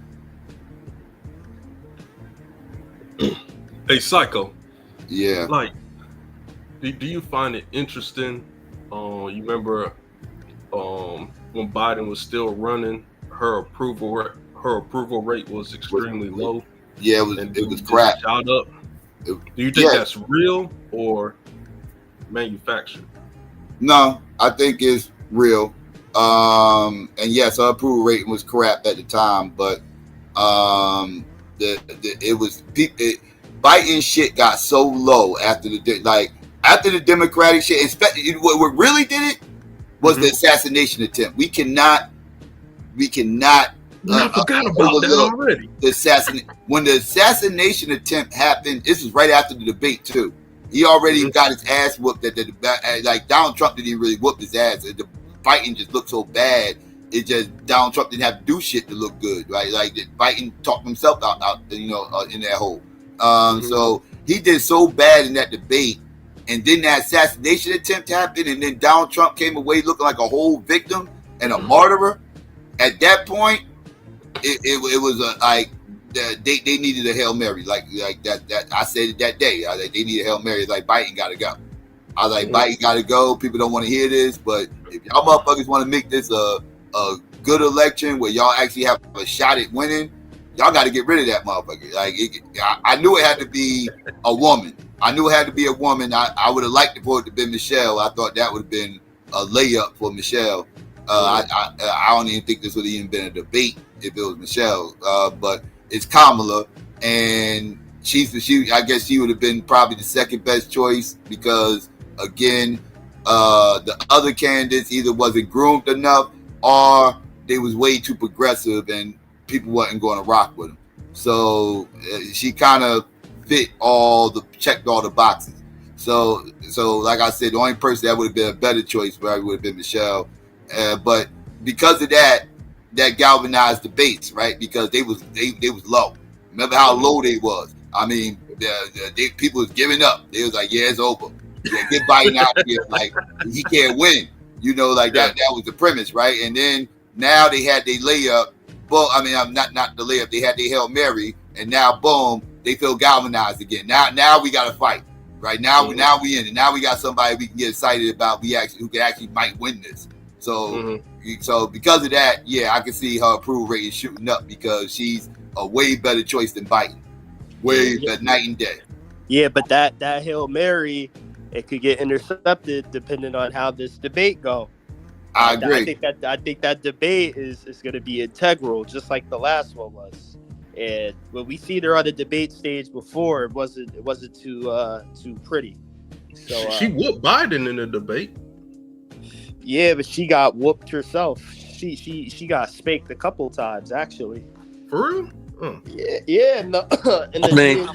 Hey, Psycho. Yeah. Like, do you find it interesting? You remember when Biden was still running, her approval rate was extremely low. Yeah, it was crap. Shot up. Do you think that's real or manufactured? No, I think it's real. And yes, her approval rating was crap at the time, but Biden shit got so low after the Democratic shit. Especially what really did it was the assassination attempt. We cannot. I forgot about that already. When the assassination attempt happened, this was right after the debate too. He already got his ass whooped at the debate. Like Donald Trump didn't even really whoop his ass. The fighting just looked so bad. It just Donald Trump didn't have to do shit to look good, right? Like the fighting talked himself out in that hole. So he did so bad in that debate, and then that assassination attempt happened, and then Donald Trump came away looking like a whole victim and a martyr. At that point, it was they needed a Hail Mary, like that. I said it that day. They needed a Hail Mary. Like Biden got to go. I was like, Biden got to go. People don't want to hear this, but if y'all motherfuckers want to make this a good election where y'all actually have a shot at winning, y'all got to get rid of that motherfucker. Like I knew it had to be a woman. I would have liked for it to be Michelle. I thought that would have been a layup for Michelle. I don't even think this would have even been a debate if it was Michelle. But it's Kamala, and I guess she would have been probably the second best choice because again, the other candidates either wasn't groomed enough or they was way too progressive and people wasn't going to rock with them. So she kind of checked all the boxes. So like I said, the only person that would have been a better choice probably would have been Michelle. But because of that galvanized the base, right? Because they was low. Remember how low they was? I mean, people was giving up. They was like, yeah, it's over. Yeah, get Biden out here. Like he can't win. You know, like that was the premise, right? And then now they had their layup. Well, I mean, not the layup. They had their Hail Mary, and now boom, they feel galvanized again. Now we got to fight. Right now, now we in it. Now we got somebody we can get excited about. Who can actually might win this. So, so because of that, yeah, I can see her approval rate is shooting up because she's a way better choice than Biden. Way better, night and day. Yeah, but that Hail Mary, it could get intercepted depending on how this debate go. I agree. I think that debate is going to be integral, just like the last one was. And when we seen her on the debate stage before, it wasn't too pretty. So she whooped Biden in the debate. Yeah, but she got whooped herself. She got spanked a couple times actually. For real? Yeah. No, I mean,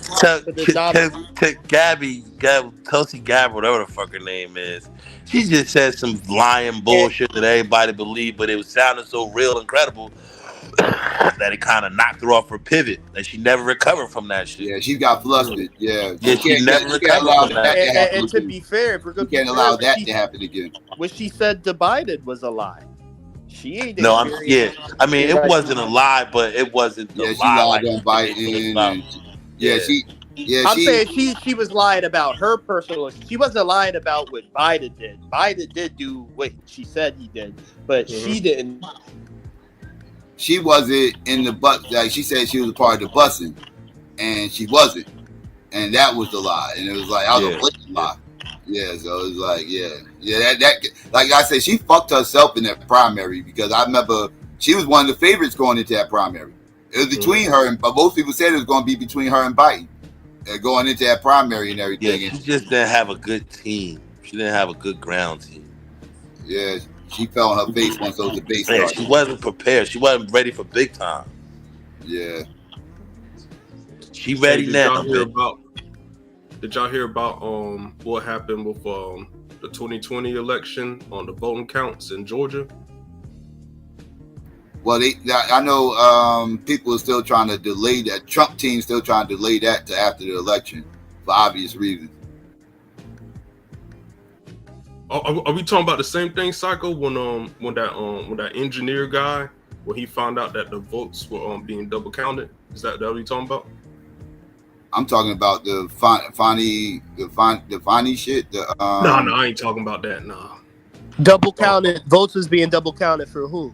Tulsi Gabbard, whatever the fuck her name is, she just said some lying bullshit that everybody believed, but it was sounding so real and credible that it kind of knocked her off her pivot, and she never recovered from that shit. Yeah, she got flustered. Yeah, she never recovered from that. And to be fair, if we're going to allow that to happen again. What she said to Biden was a lie. She ain't. No, I mean, it wasn't a lie, but it wasn't the lie. She lied on Biden. I'm saying she was lying about her personal. She wasn't lying about what Biden did. Biden did do what she said he did, but she didn't. She wasn't in the bus. Like she said, she was a part of the busing, and she wasn't, and that was the lie. And it was like I was a blatant lie. Yeah, so it was like that like I said, she fucked herself in that primary because I remember she was one of the favorites going into that primary. It was between her and, but most people said it was going to be between her and Biden going into that primary and everything. Yeah, she just didn't have a good team. She didn't have a good ground team. Yeah, she fell on her face once those debates started. She wasn't prepared. She wasn't ready for big time. Yeah. She ready now. Did y'all hear about what happened with the 2020 election on the voting counts in Georgia? Well, I know people are still trying to delay that. Trump team still trying to delay that to after the election for obvious reasons. Are we talking about the same thing, Psycho? When that engineer guy, when he found out that the votes were being double counted, is that what you talking about? I'm talking about the funny shit. No, I ain't talking about that. Nah. Double counted votes was being double counted for who?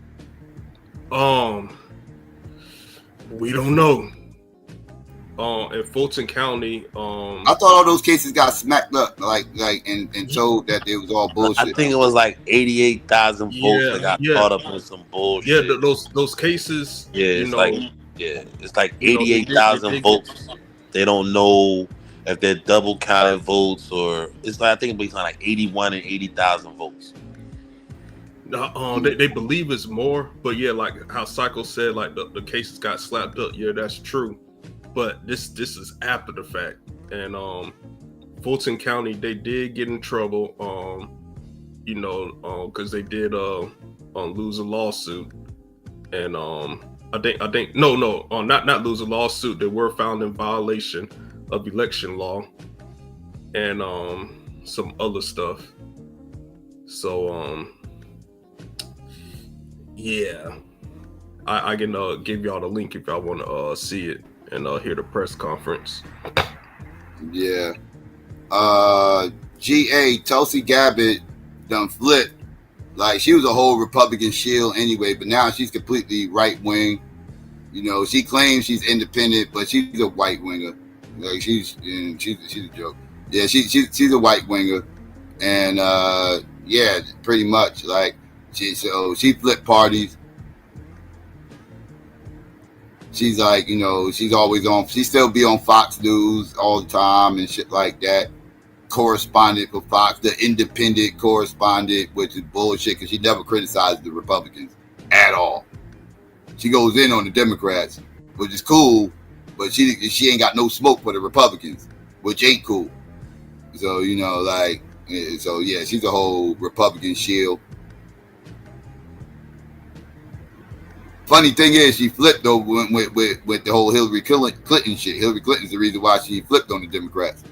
We don't know. In Fulton County, I thought all those cases got smacked up, like and told that it was all bullshit. I think it was like 88,000 votes that got caught up in some bullshit. Yeah, those cases. Yeah, it's like 88,000 votes. They don't know if they're double counted votes or it's like I think it's like 81 and 80,000 votes. They believe it's more, but yeah, like how Psycho said, like the cases got slapped up. Yeah, that's true. But this is after the fact, and Fulton County, they did get in trouble, because they did lose a lawsuit, and I think not lose a lawsuit. They were found in violation of election law and some other stuff. So yeah, I can give y'all the link if y'all want to see it and hear the press conference. Yeah. Tulsi Gabbard done flipped. Like she was a whole Republican shield anyway, but now she's completely right wing. You know, she claims she's independent, but she's a white winger. Like she's a joke. Yeah, she's a white winger, and yeah, pretty much like she flipped parties. She's like, she's always on. She still be on Fox News all the time and shit like that. Correspondent for Fox, the independent correspondent, which is bullshit because she never criticizes the Republicans at all. She goes in on the Democrats, which is cool, but she ain't got no smoke for the Republicans, which ain't cool. So yeah, she's a whole Republican shield. Funny thing is, she flipped though with the whole Hillary Clinton shit. Hillary Clinton's the reason why she flipped on the Democrats.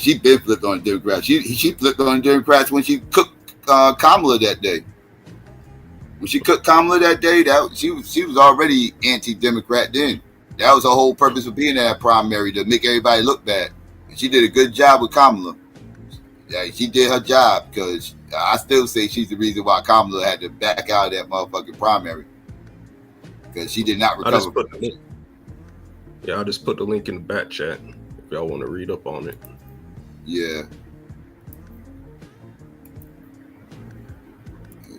she been flipped on the Democrats. She flipped on the Democrats when she cooked Kamala that day. When she cooked Kamala that day, she was already anti-Democrat then. That was her whole purpose of being in that primary, to make everybody look bad. And she did a good job with Kamala. Yeah, she did her job, because I still say she's the reason why Kamala had to back out of that motherfucking primary, because she did not recover. I just put the link in the back chat if y'all want to read up on it. Yeah.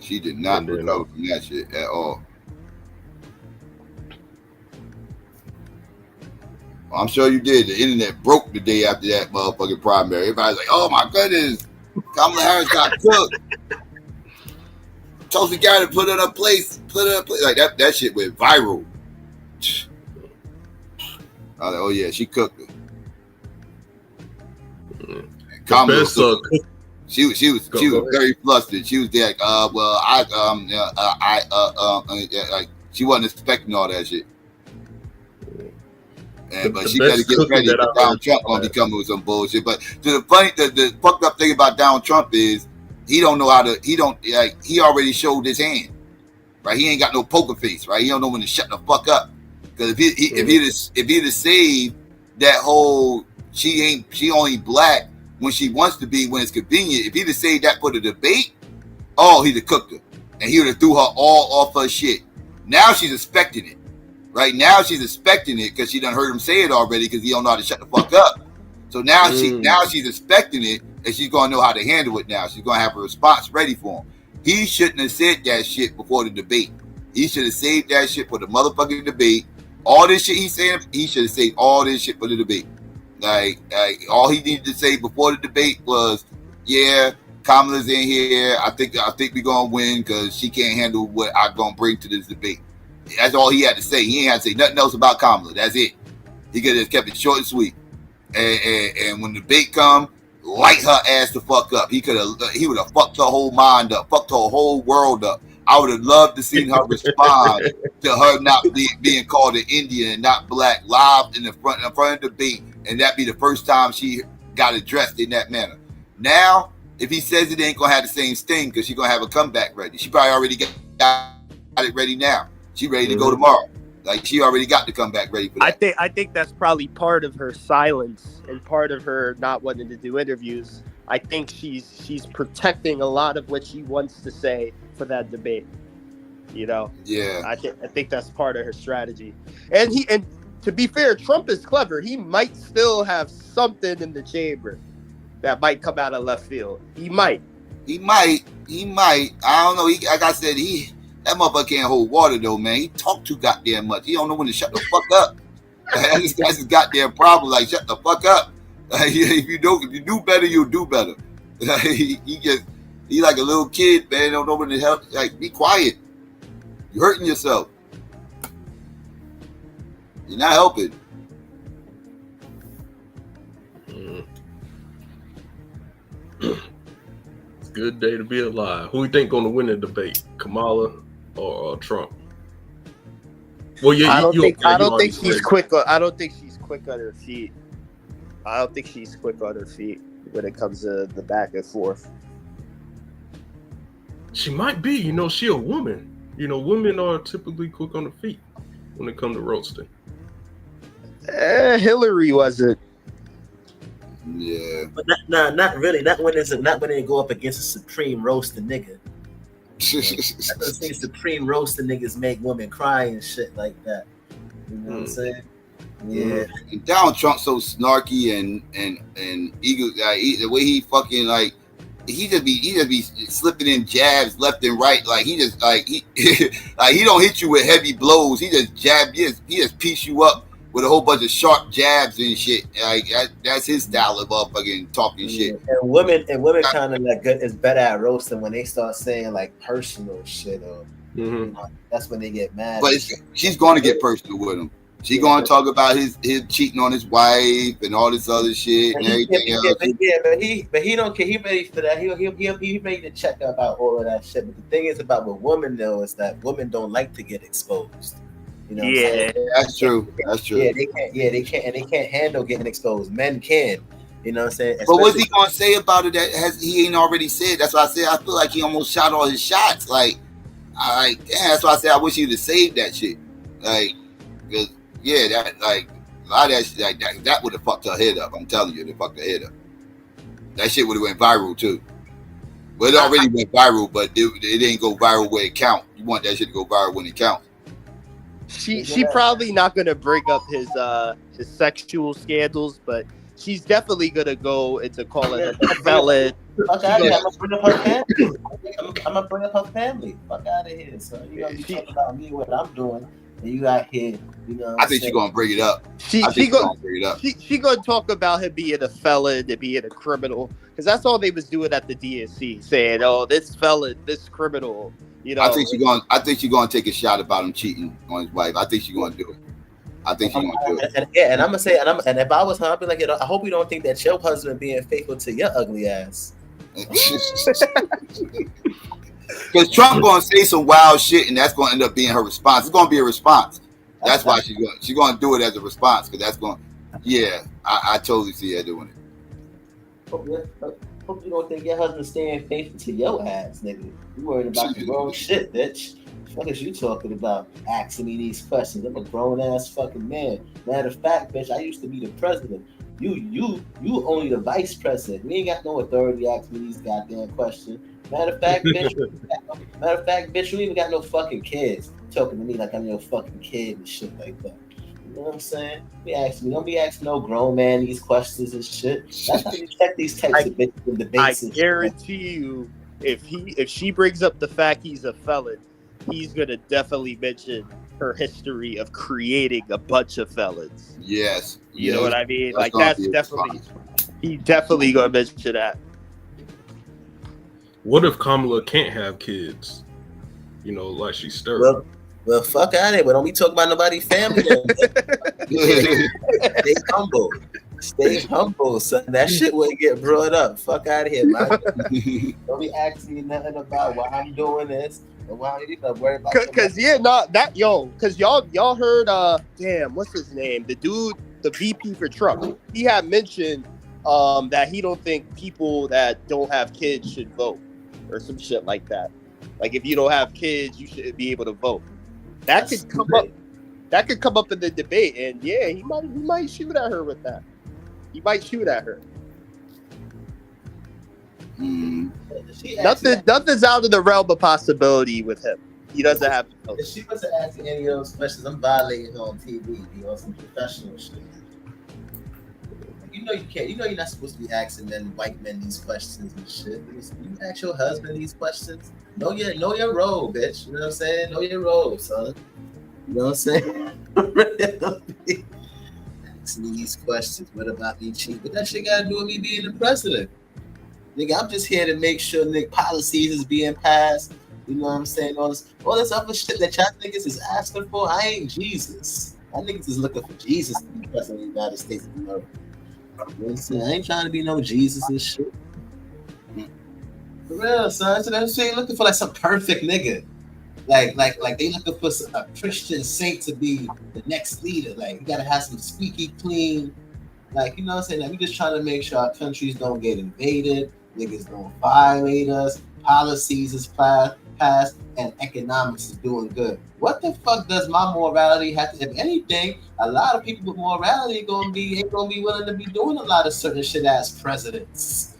She did not recover from that shit at all. I'm sure you did. The internet broke the day after that motherfucking primary. Everybody's like, oh my goodness, Kamala Harris got cooked. Tulsi Gabbard put it in a place. Like that shit went viral. I was like, oh yeah, she cooked it. Kamala she was very flustered. She was like, like she wasn't expecting all that shit. But she better get ready. Donald Trump gonna be coming with some bullshit. But the fucked up thing about Donald Trump is he don't know how to. He already showed his hand, right? He ain't got no poker face, right? He don't know when to shut the fuck up. Because if he'd have saved that whole she only black when she wants to be when it's convenient. If he'd have saved that for the debate, he'd have cooked her, and he would have threw her all off her shit. Now she's expecting it. Right now she's expecting it because she done heard him say it already, because he don't know how to shut the fuck up. So now she's expecting it, and she's gonna know how to handle it now. She's gonna have a response ready for him. He shouldn't have said that shit before the debate. He should have saved that shit for the motherfucking debate. All this shit he's saying, he should have saved all this shit for the debate. Like all he needed to say before the debate was, yeah, Kamala's in here. I think we're gonna win because she can't handle what I'm gonna bring to this debate. That's all he had to say. He ain't had to say nothing else about Kamala. That's it. He could have kept it short and sweet. And when the debate come, light her ass the fuck up. He would have fucked her whole mind up, fucked her whole world up. I would have loved to see her respond to her not being called an Indian and not black live in front of the debate, and that be the first time she got addressed in that manner. Now, if he says it, ain't gonna have the same sting because she's gonna have a comeback ready. She probably already got it ready now. She ready to go tomorrow. Like she already got the comeback ready for that. I think that's probably part of her silence and part of her not wanting to do interviews. I think she's protecting a lot of what she wants to say for that debate. You know? Yeah. I think that's part of her strategy. And to be fair, Trump is clever. He might still have something in the chamber that might come out of left field. He might. I don't know. Like I said, that motherfucker can't hold water though, man. He talk too goddamn much. He don't know when to shut the fuck up. That's his goddamn problem. Like, shut the fuck up. If you do better, you'll do better. He like a little kid, man. Don't know when to help. Like, be quiet. You're hurting yourself. You're not helping. It's a good day to be alive. Who you think gonna win the debate, Kamala or Trump? Well, yeah, I don't think she's quick on her feet. I don't think she's quick on her feet when it comes to the back and forth. She might be. You know, she a woman. You know, women are typically quick on the feet when it comes to roasting. Hillary wasn't. Yeah. But not really. Not when they go up against a supreme roasting nigga. I don't think supreme roasting niggas make women cry and shit like that. You know what I'm saying? Yeah. And Donald Trump's so snarky and ego. The way he fucking like, he just be slipping in jabs left and right. Like he just like he don't hit you with heavy blows. He just jab. He just piece you up with a whole bunch of sharp jabs and shit. Like that's his style of fucking talking shit. And women kind of like is better at roasting when they start saying like personal shit. Or that's when they get mad. But she's going to get personal with him. She's going to talk about his cheating on his wife and all this other shit and everything else. But he don't care. He ready for that. He ready to check about all of that shit. But the thing is about with women though is that women don't like to get exposed. You know what I'm saying? That's true. That's true. Yeah, they can't handle getting exposed. Men can. You know what I'm saying? But what's he gonna say about it that he ain't already said? That's why I said I feel like he almost shot all his shots. Like, damn, that's why I said I wish he'd have saved that shit. Like, cause yeah, that like a lot of that shit, like that would have fucked her head up. I'm telling you, it fucked her head up. That shit would have went viral too. Well, it already went viral, but it didn't go viral where it count. You want that shit to go viral when it counts. She probably not gonna bring up his sexual scandals, but she's definitely gonna go into calling him a felon. Fuck out of here! I'm gonna bring up her family. I'm gonna bring up her family. Fuck out of here! So you gonna be talking about me what I'm doing, and you out here, you know. I think she's gonna bring it up. She gonna talk about him being a felon and being a criminal, because that's all they was doing at the DNC, saying, "Oh, this felon, this criminal." You know, I think she's gonna take a shot about him cheating on his wife. I think she's gonna do it. I think she's gonna do it. And I'm gonna say, and if I was her, I'd be like, I hope you don't think that your husband being faithful to your ugly ass. Because Trump gonna say some wild shit, and that's gonna end up being her response. It's gonna be a response. That's why she's gonna do it as a response. Because that's going. Yeah, I totally see her doing it. Hope you don't think your husband staying faithful to your ass, nigga. You worried about the wrong shit, bitch. What is you talking about? Asking me these questions. I'm a grown ass fucking man. Matter of fact, bitch, I used to be the president. You only the vice president. We ain't got no authority to ask me these goddamn questions. Matter of fact, bitch, you even got no fucking kids. Talking to me like I'm your fucking kid and shit like that. You know what I'm saying? Don't be asking no grown man these questions and shit. That's how you check these types of bitches in debates. I guarantee you, if she brings up the fact he's a felon, he's gonna definitely mention her history of creating a bunch of felons. Yes. You know what I mean? Like that's definitely he definitely gonna mention that. What if Kamala can't have kids? You know, like she's stirred. Well, fuck out of it. But don't be talking about nobody's family. Stay humble. Stay humble, son. That shit wouldn't get brought up. Fuck out of here, man. Don't be asking me nothing about why I'm doing this and why you not worry about. Because y'all heard damn, what's his name? The dude, the VP for Trump. He had mentioned that he don't think people that don't have kids should vote or some shit like that. Like if you don't have kids, you should be able to vote. That could come up. That could come up in the debate, and yeah, he might shoot at her with that. He might shoot at her. Nothing's out of the realm of possibility with him. He doesn't have. If she wasn't asking any of those questions, I'm violating her on TV. You know, some professional shit. You know you can't. You know you're not supposed to be asking white men these questions and shit. You ask your husband these questions. Know your role, bitch. You know what I'm saying? Know your role, son. You know what I'm saying? Ask me these questions. What about me cheating? But that shit got to do with me being the president. Nigga, I'm just here to make sure policies is being passed. You know what I'm saying? All this other shit that y'all niggas is asking for. I ain't Jesus. I niggas is looking for Jesus to be president of the United States of America. You know what I'm saying? I ain't trying to be no Jesus and shit. For real, son. So that's they looking for like some perfect nigga. Like they looking for a Christian saint to be the next leader. Like you gotta have some squeaky clean. Like, you know what I'm saying? Like we just trying to make sure our countries don't get invaded, niggas don't violate us, policies is passed, and economics is doing good. What the fuck does my morality have to? If anything, a lot of people with morality ain't gonna be willing to be doing a lot of certain shit as presidents.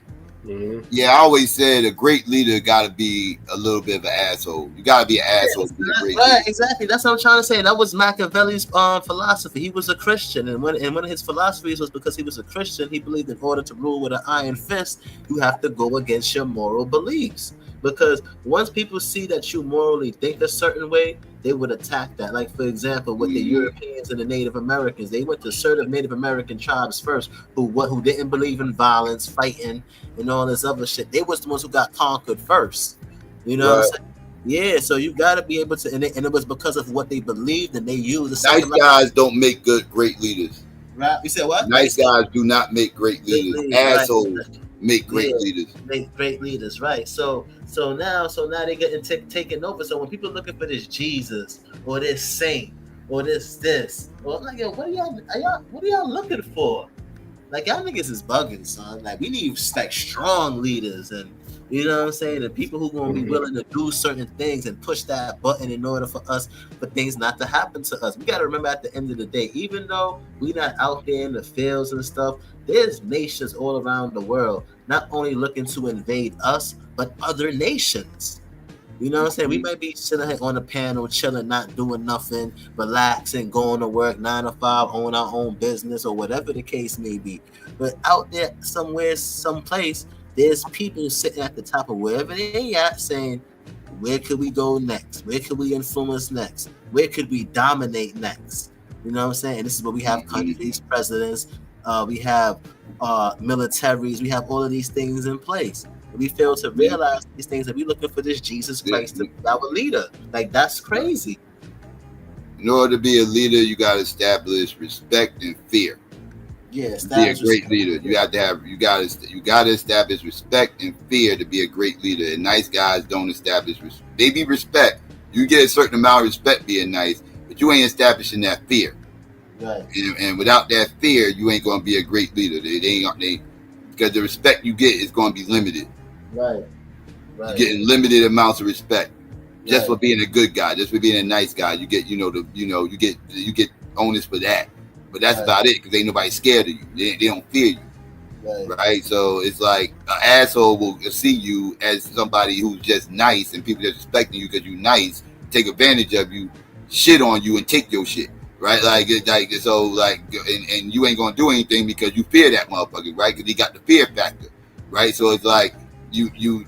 Mm-hmm. Yeah, I always said a great leader got to be a little bit of an asshole. You got to be an asshole to be a great leader. Exactly. That's what I'm trying to say. That was Machiavelli's philosophy. He was a Christian, and one of his philosophies was because he was a Christian, he believed in order to rule with an iron fist, you have to go against your moral beliefs. Because once people see that you morally think a certain way, they would attack that. Like, for example, with the Europeans and the Native Americans, they went to certain Native American tribes first who didn't believe in violence, fighting, and all this other shit. They was the ones who got conquered first. You know what I'm saying? Yeah, so you got to be able to, and it was because of what they believed, and they used. Nice guys don't make great leaders. Right? You said what? Nice guys do not make great leaders. Assholes make great leaders. Make great leaders, right? So now they getting taken over. So when people looking for this Jesus or this saint or this, well, I'm like, yo, what are y'all looking for? Like y'all niggas is bugging, son. Like we need like strong leaders, and you know what I'm saying, and people who gonna be willing to do certain things and push that button in order for things not to happen to us. We gotta remember at the end of the day, even though we not out there in the fields and stuff, there's nations all around the world not only looking to invade us, but other nations. You know what I'm saying? We might be sitting here on a panel, chilling, not doing nothing, relaxing, going to work 9 to 5, own our own business, or whatever the case may be. But out there, somewhere, someplace, there's people sitting at the top of wherever they at, saying, "Where could we go next? Where could we influence next? Where could we dominate next?" You know what I'm saying? And this is where we have countries, presidents, we have militaries, we have all of these things in place. We fail to realize these things, and we looking for this Jesus Christ to be our leader. Like that's crazy. In order to be a leader, you got to establish respect and fear. Yeah, to be a great leader, you got to establish respect and fear to be a great leader. And nice guys don't establish maybe respect. You get a certain amount of respect being nice, but you ain't establishing that fear. Right. And without that fear, you ain't going to be a great leader. Because the respect you get is going to be limited. Right. You're getting limited amounts of respect just for being a good guy, just for being a nice guy. You get, you get onus for that. But that's about it, because ain't nobody scared of you. They don't fear you. Right? So it's like an asshole will see you as somebody who's just nice, and people just respecting you because you're nice, take advantage of you, shit on you, and take your shit. Right? And you ain't gonna do anything because you fear that motherfucker, right? Because he got the fear factor. Right? So it's like you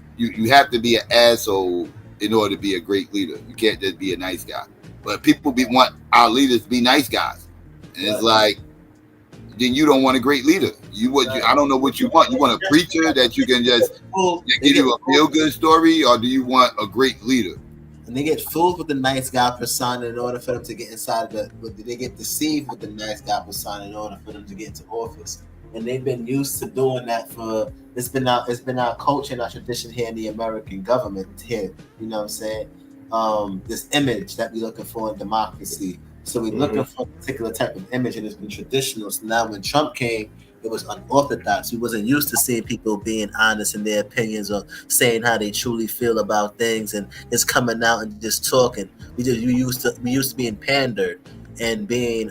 have to be an asshole in order to be a great leader. You can't just be a nice guy. But people want our leaders to be nice guys. And it's like, then you don't want a great leader. I don't know what you want. You want a preacher that you can just give you a feel good story, or do you want a great leader? And they get fooled with the nice guy persona in order for them to get inside they get deceived with the nice guy persona in order for them to get into office. And they've been used to doing that for it's been our culture and our tradition here in the American government here. You know what I'm saying? This image that we're looking for in democracy. So we're looking for a particular type of image, and it's been traditional. So now when Trump came, it was unorthodox. We wasn't used to seeing people being honest in their opinions or saying how they truly feel about things, and it's coming out and just talking. We used to being pandered and being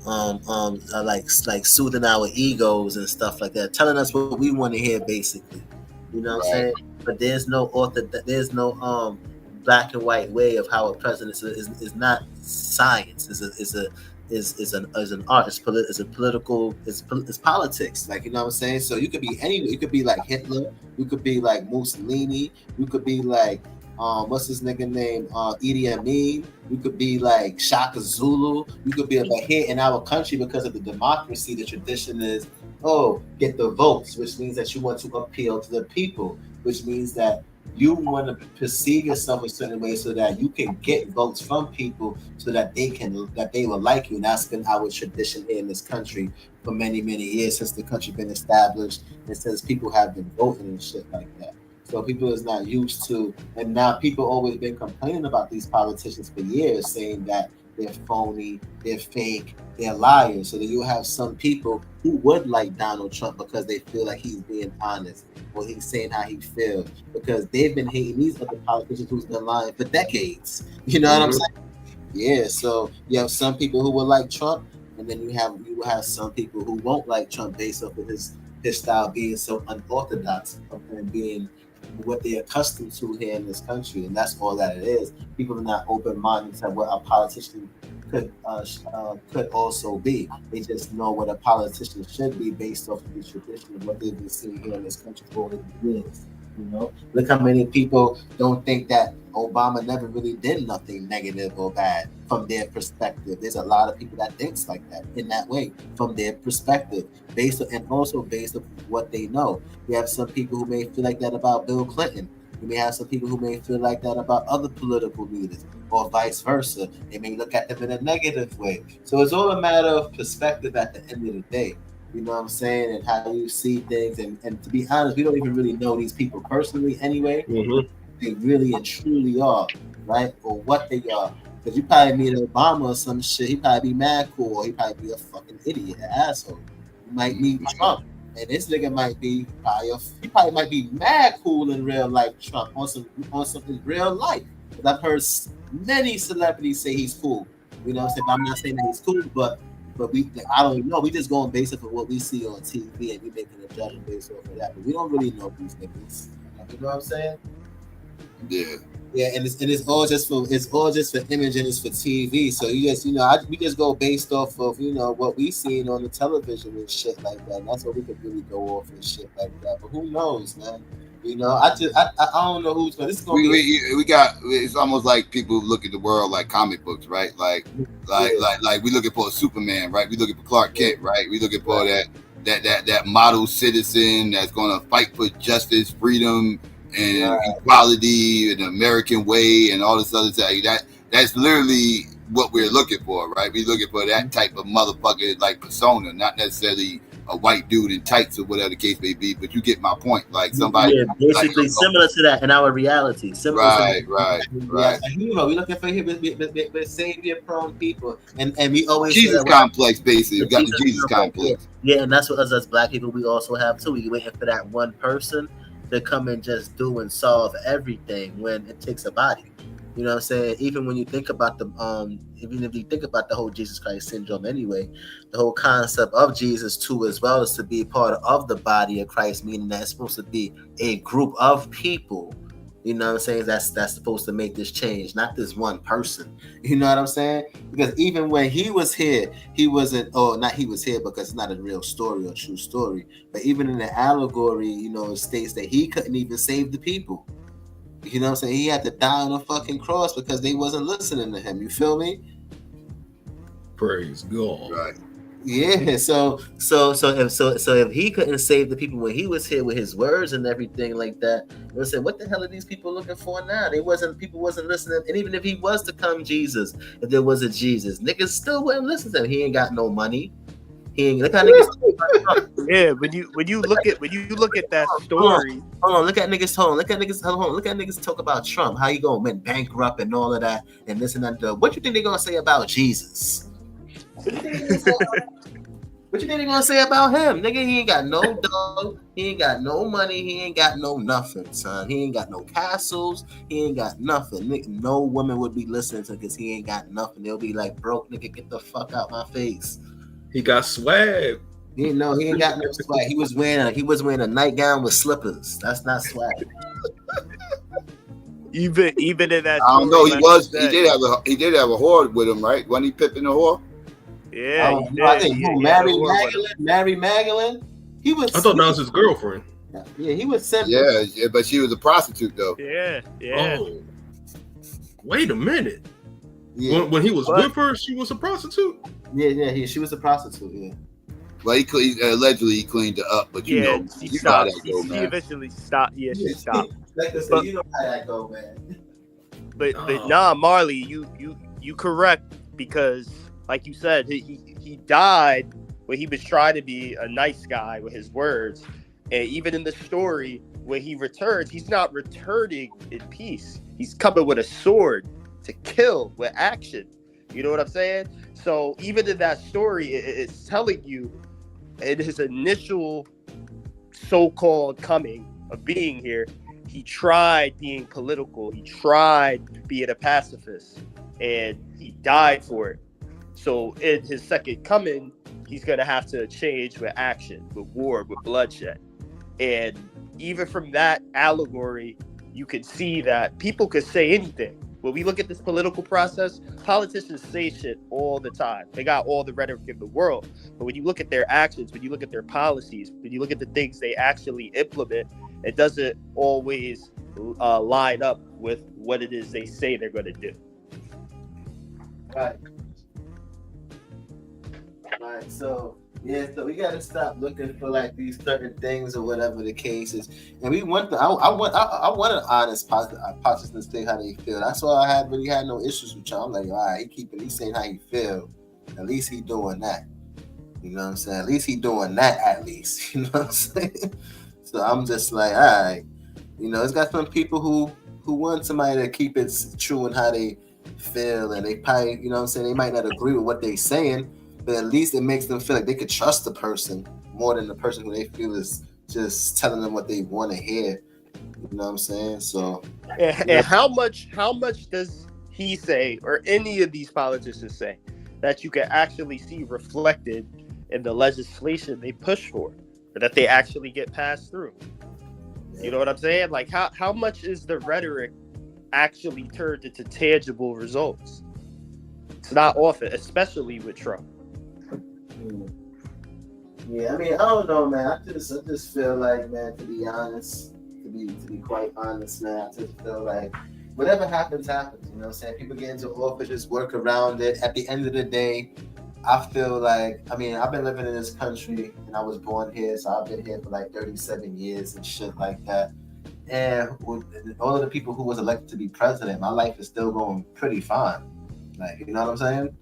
like soothing our egos and stuff like that, telling us what we want to hear, basically. You know what I'm saying? But there's no black and white way of how a president is not science. Is an art. It's politics. Like, you know what I'm saying? So you could be anywhere. You could be like Hitler. You could be like Mussolini. You could be like what's his nigga name? Idi Amin. You could be like Shaka Zulu. You could be about here in our country, because of the democracy. The tradition is, get the votes, which means that you want to appeal to the people, which means that you want to perceive yourself a certain way so that you can get votes from people so that they will like you. And that's been our tradition here in this country for many, many years, since the country been established, and since people have been voting and shit like that. So people is not used to, and now people always been complaining about these politicians for years, saying that they're phony, they're fake, they're liars. So that you have some people who would like Donald Trump because they feel like he's being honest, or he's saying how he feels, because they've been hating these other politicians who's been lying for decades. You know what I'm saying? Yeah. So you have some people who will like Trump, and then you will have some people who won't like Trump based off of his style being so unorthodox and being what they're accustomed to here in this country, and that's all that it is. People are not open-minded to what a politician could also be. They just know what a politician should be based off of the tradition of what they've been seeing here in this country for over the years. You know, look how many people don't think that Obama never really did nothing negative or bad from their perspective. There's a lot of people that thinks like that, in that way, from their perspective, based on what they know. We have some people who may feel like that about Bill Clinton. You may have some people who may feel like that about other political leaders, or vice versa. They may look at them in a negative way. So it's all a matter of perspective at the end of the day. You know what I'm saying? And how you see things. And to be honest, we don't even really know these people personally anyway. They really and truly are, right? Or what they are. Because you probably meet Obama or some shit, he probably be mad cool, or he probably be a fucking idiot, an asshole. might be Trump, and this nigga might be he probably might be mad cool in real life Trump on some in real life. But I've heard many celebrities say he's cool. You know what I'm saying? But I'm not saying that he's cool, but I don't know. We just going based off of what we see on TV, and we making a judgment based off of that. But we don't really know these niggas. You know what I'm saying? Yeah. Yeah, and it's all just for image and it's for TV. So you just we just go based off of what we seen on the television and shit like that. And that's what we could really go off and shit like that. But who knows, man? I don't know who's gonna. This is gonna we got. It's almost like people look at the world like comic books, right? Like we looking for a Superman, right? We looking for Clark Kent, right? We looking for that model citizen that's gonna fight for justice, freedom, and equality, and the American way, and all this other stuff. That's literally what we're looking for, right? We're looking for that type of motherfucker, like persona, not necessarily a white dude in tights or whatever the case may be. But you get my point. Like somebody, basically similar to that in our reality. Right. We looking for him with savior-prone people, and we always Jesus complex, basically. We got the Jesus complex. Yeah, and that's what us as black people we also have too. We waiting for that one person to come and just do and solve everything when it takes a body. You know what I'm saying? Even when you think about even if you think about the whole Jesus Christ syndrome anyway, the whole concept of Jesus too, as well as to be part of the body of Christ, meaning that it's supposed to be a group of people. You know what I'm saying? That's supposed to make this change, not this one person. You know what I'm saying? Because even when he was here, he wasn't, not he was here because it's not a real story or true story. But even in the allegory, it states that he couldn't even save the people. You know what I'm saying? He had to die on a fucking cross because they wasn't listening to him. You feel me? Praise God. Right. Yeah. So if he couldn't save the people when he was here with his words and everything like that, you say, what the hell are these people looking for now? People wasn't listening. And even if he was to come Jesus, if there was a Jesus, niggas still wouldn't listen to him. He ain't got no money. He ain't. Look how niggas. Yeah, when you look at that story. Hold on, look at niggas talk about Trump, how he gonna went bankrupt and all of that, and this and that. What you think they gonna say about Jesus? What you think they gonna say about him? Nigga, he ain't got no dog, he ain't got no money, he ain't got no nothing, son. He ain't got no castles, he ain't got nothing. Nigga, no woman would be listening to because he ain't got nothing. They'll be like, broke nigga, get the fuck out my face. He got swag. He ain't got no swag. He was wearing a nightgown with slippers. That's not swag. Even in that, I don't know. He did have a whore with him, right? Wasn't he pimping the whore? Yeah, I think Mary Magdalene. He was. I thought that was his girlfriend. Yeah, he was simple. Yeah, but she was a prostitute though. Yeah. Oh, wait a minute. Yeah. When he was with her, she was a prostitute. Yeah. She was a prostitute. Yeah. Well, he allegedly cleaned her up, but you know how that go, man. She eventually stopped. Yeah, she stopped. Like I said, you know how that go, man. But nah, Marley, you correct, because like you said, he died when he was trying to be a nice guy with his words, and even in the story when he returns, he's not returning in peace. He's coming with a sword to kill with action. You know what I'm saying? So even in that story, it's telling you in his initial so-called coming of being here, he tried being political. He tried being a pacifist, and he died for it. So in his second coming, he's going to have to change with action, with war, with bloodshed. And even from that allegory, you can see that people could say anything. When we look at this political process, politicians say shit all the time. They got all the rhetoric in the world. But when you look at their actions, when you look at their policies, when you look at the things they actually implement, it doesn't always line up with what it is they say they're going to do. Right. So we got to stop looking for like these certain things or whatever the case is. And I want an honest positiveness thing, how they feel. That's why I really had no issues with y'all. I'm like, all right, he's saying how he feel. At least he doing that. You know what I'm saying? At least he doing that. At least, you know what I'm saying? So I'm just like, all right. It's got some people who want somebody to keep it true in how they feel, and they probably, they might not agree with what they saying. But at least it makes them feel like they could trust the person more than the person who they feel is just telling them what they want to hear. You know what I'm saying? So, and how much does he say, or any of these politicians say, that you can actually see reflected in the legislation they push for, or that they actually get passed through? You know what I'm saying? Like, how much is the rhetoric actually turned into tangible results? It's not often, especially with Trump. Yeah, I mean, I don't know, man. I just feel like, man, to be honest, to be quite honest, man, I just feel like whatever happens, happens. You know what I'm saying? People get into office, just work around it. At the end of the day, I feel like, I mean, I've been living in this country and I was born here, so I've been here for like 37 years and shit like that. And with all of the people who was elected to be president, my life is still going pretty fine. Like, you know what I'm saying?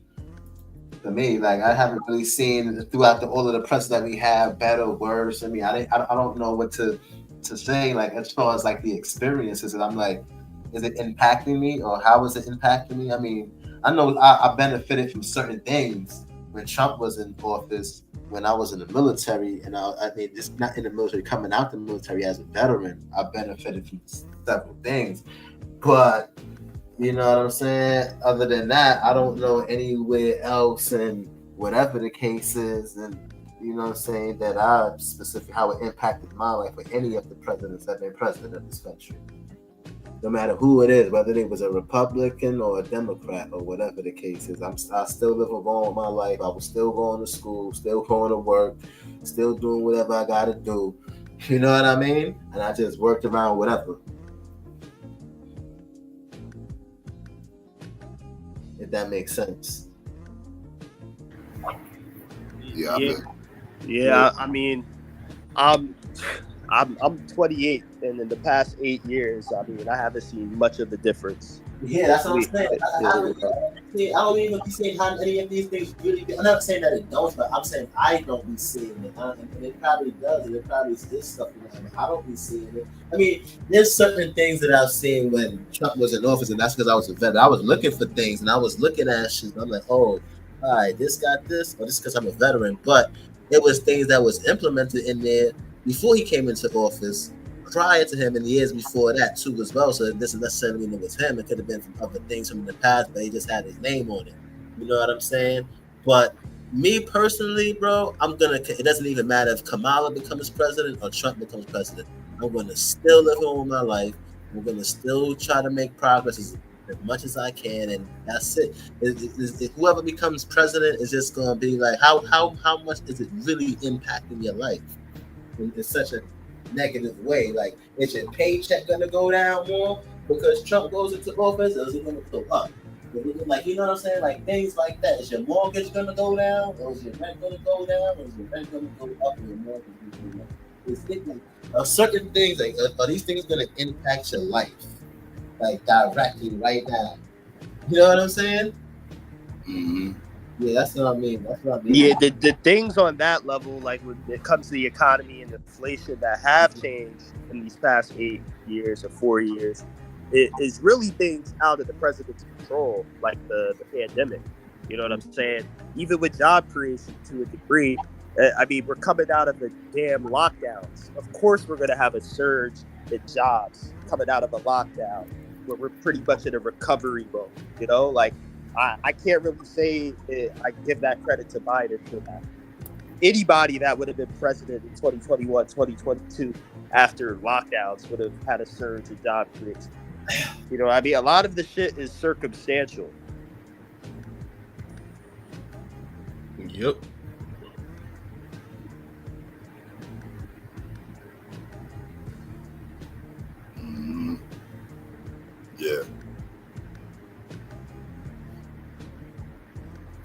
For me, like, I haven't really seen throughout all of the presidents that we have better or worse. I mean, I don't know what to say, like, as far as like the experiences. And I'm like, is it impacting me, or how is it impacting me? I mean, I know I benefited from certain things when Trump was in office, when I was in the military, and I mean, just not in the military, coming out the military as a veteran, I benefited from several things. But you know what I'm saying? Other than that, I don't know anywhere else, and whatever the case is, and you know what I'm saying, that I specifically how it impacted my life with any of the presidents that have been president of this country. No matter who it is, whether it was a Republican or a Democrat or whatever the case is, I still live along with my life. I was still going to school, still going to work, still doing whatever I got to do. You know what I mean? And I just worked around whatever. If that makes sense. Yeah. I mean, I'm 28, and in the past 8 years, I mean, I haven't seen much of the difference. Yeah, that's what I'm saying. I don't even be seeing how any of these things really. I'm not saying that it don't, but I'm saying I don't be seeing it. And it probably does. And it probably is stuff around. I don't be seeing it. I mean, there's certain things that I've seen when Trump was in office, and that's because I was a vet. I was looking for things, and I was looking at shit. And I'm like, oh, all right, this got this, or this because I'm a veteran. But it was things that was implemented in there before he came into office, prior to him, and the years before that too as well. So it doesn't necessarily mean it was him. It could have been from other things from the past, but he just had his name on it. You know what I'm saying? But me personally, bro, it doesn't even matter if Kamala becomes president or Trump becomes president. I'm gonna still live on with my life. I'm gonna still try to make progress as much as I can, and that's it. If whoever becomes president is just gonna be like, how much is it really impacting your life in such a negative way? Like, is your paycheck gonna go down more because Trump goes into office, or is it gonna go up? Like, you know what I'm saying? Like, things like that. Is your mortgage gonna go down, or is your rent gonna go down, or is your rent gonna go up, or your mortgage gonna go down? It's like, certain things, like, are these things gonna impact your life, like, directly right now? You know what I'm saying? Mm-hmm. Yeah, that's what I mean. Yeah, the things on that level, like when it comes to the economy and inflation that have changed in these past 8 years or 4 years, it is really things out of the president's control, like the pandemic. You know what I'm saying? Even with job creation to a degree, I mean, we're coming out of the damn lockdowns. Of course, we're going to have a surge in jobs coming out of a lockdown where we're pretty much in a recovery mode, you know? Like, I can't really say I give that credit to Biden for that. Anybody that would have been president in 2021, 2022, after lockdowns would have had a surge in job creation. You know, I mean, a lot of the shit is circumstantial. Yep. Yeah.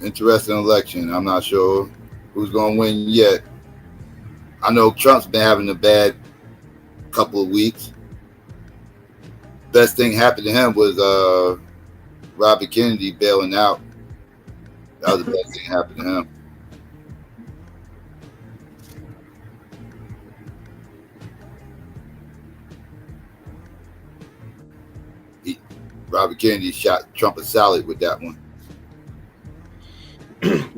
Interesting election. I'm not sure who's going to win yet. I know Trump's been having a bad couple of weeks. Best thing happened to him was Robert Kennedy bailing out. That was the best thing happened to him. Robert Kennedy shot Trump a salad with that one.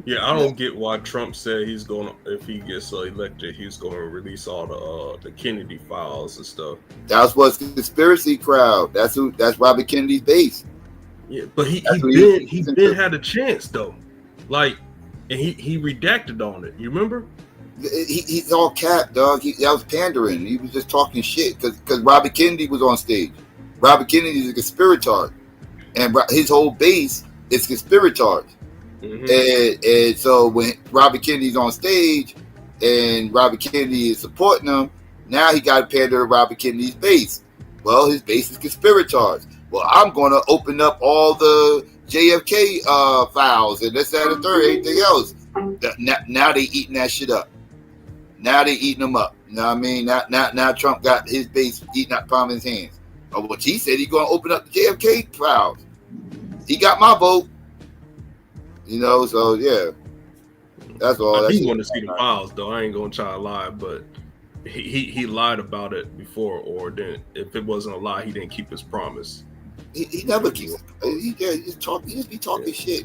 Yeah, I don't get why Trump said he's going to, if he gets elected, he's going to release all the Kennedy files and stuff. That's what's conspiracy crowd. That's Robert Kennedy's base. Yeah, but he been had a chance though, like, and he redacted on it. You remember? He's all cap, dog. That was pandering. He was just talking shit because Robert Kennedy was on stage. Robert Kennedy is a conspirator, and his whole base is conspirators. And so when Robert Kennedy's on stage and Robert Kennedy is supporting him, now he got to pander to Robert Kennedy's base. Well, his base is conspirators. Well, I'm going to open up all the JFK files and this, that, and the third, everything else. Now they eating that shit up. Now they eating them up. You know what I mean? Now Trump got his base eating up palm in his hands. But what he said, he's going to open up the JFK files. He got my vote. You know, so yeah, that's all. I do want to see the files, though. I ain't gonna try to lie, but he lied about it before, or then if it wasn't a lie, he didn't keep his promise. He never keeps. He just be talking shit.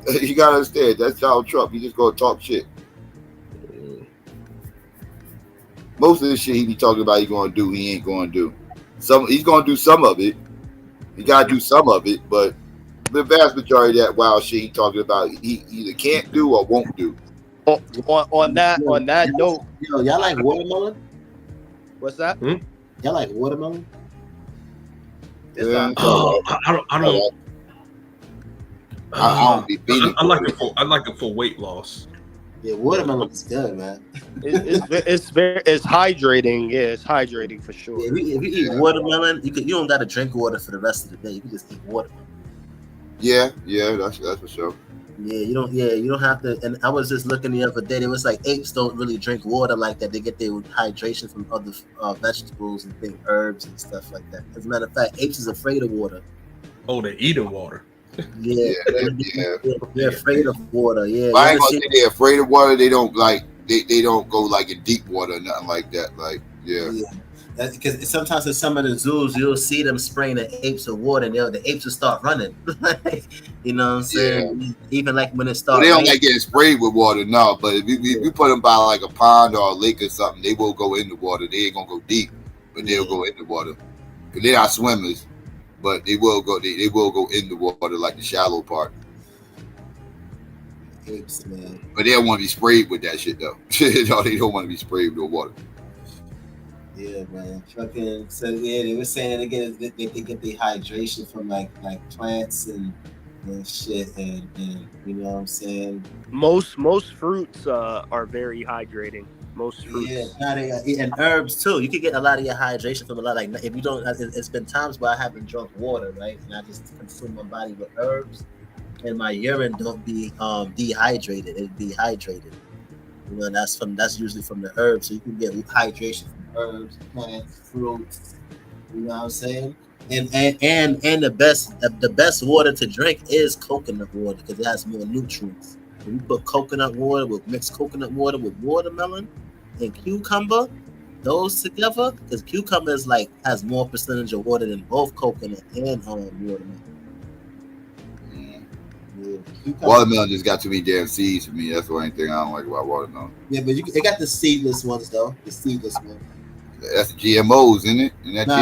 You gotta understand, that's Donald Trump. He just gonna talk shit. Most of the shit he be talking about, he gonna do. He ain't gonna do. He's gonna do some of it. He gotta do some of it, but the vast majority of that wild shit he talking about, he either can't do or won't do. On that note, y'all like watermelon? What's that? Y'all like watermelon? I like it for weight loss. Yeah, watermelon is good, man. It's hydrating. Yeah, it's hydrating for sure. Yeah, if you eat watermelon, you don't gotta drink water for the rest of the day. You can just eat watermelon. Yeah, that's for sure. Yeah, you don't have to. And I was just looking the other day. It was like apes don't really drink water like that. They get their hydration from other vegetables and things, herbs and stuff like that. As a matter of fact, apes is afraid of water. Oh, they're eating water. Yeah, they're afraid of water. Yeah, I ain't gonna say they're afraid of water. They don't like they don't go like in deep water or nothing like that. Like yeah. That's because sometimes in some of the zoos you'll see them spraying the apes with water, and the apes will start running. You know what I'm saying? Yeah. Even like when it starts. They don't like getting sprayed with water, no. But if you put them by like a pond or a lake or something, they will go in the water. They ain't gonna go deep, but they'll go in the water. Cause they're not swimmers, but they will go. They will go in the water like the shallow part. Apes, man. But they don't want to be sprayed with that shit though. No, they don't want to be sprayed with water. Yeah, man. Fucking. So yeah, they were saying again they get their hydration from like plants and shit, and you know what I'm saying. Most fruits are very hydrating. Most fruits. Yeah, and herbs too. You can get a lot of your hydration from a lot. Like if you don't, it's been times where I haven't drunk water, right, and I just consume my body with herbs, and my urine don't be dehydrated. It's dehydrated. You know, that's usually from the herbs. So you can get hydration from herbs, plants, fruits. You know what I'm saying? And the best water to drink is coconut water because it has more nutrients. When you put mixed coconut water with watermelon and cucumber, those together, because cucumber has more percentage of water than both coconut and watermelon. Yeah, watermelon just got too many damn seeds for me. That's the only thing I don't like about watermelon. Yeah, but they got the seedless ones though. The seedless ones. That's GMOs, isn't it? And that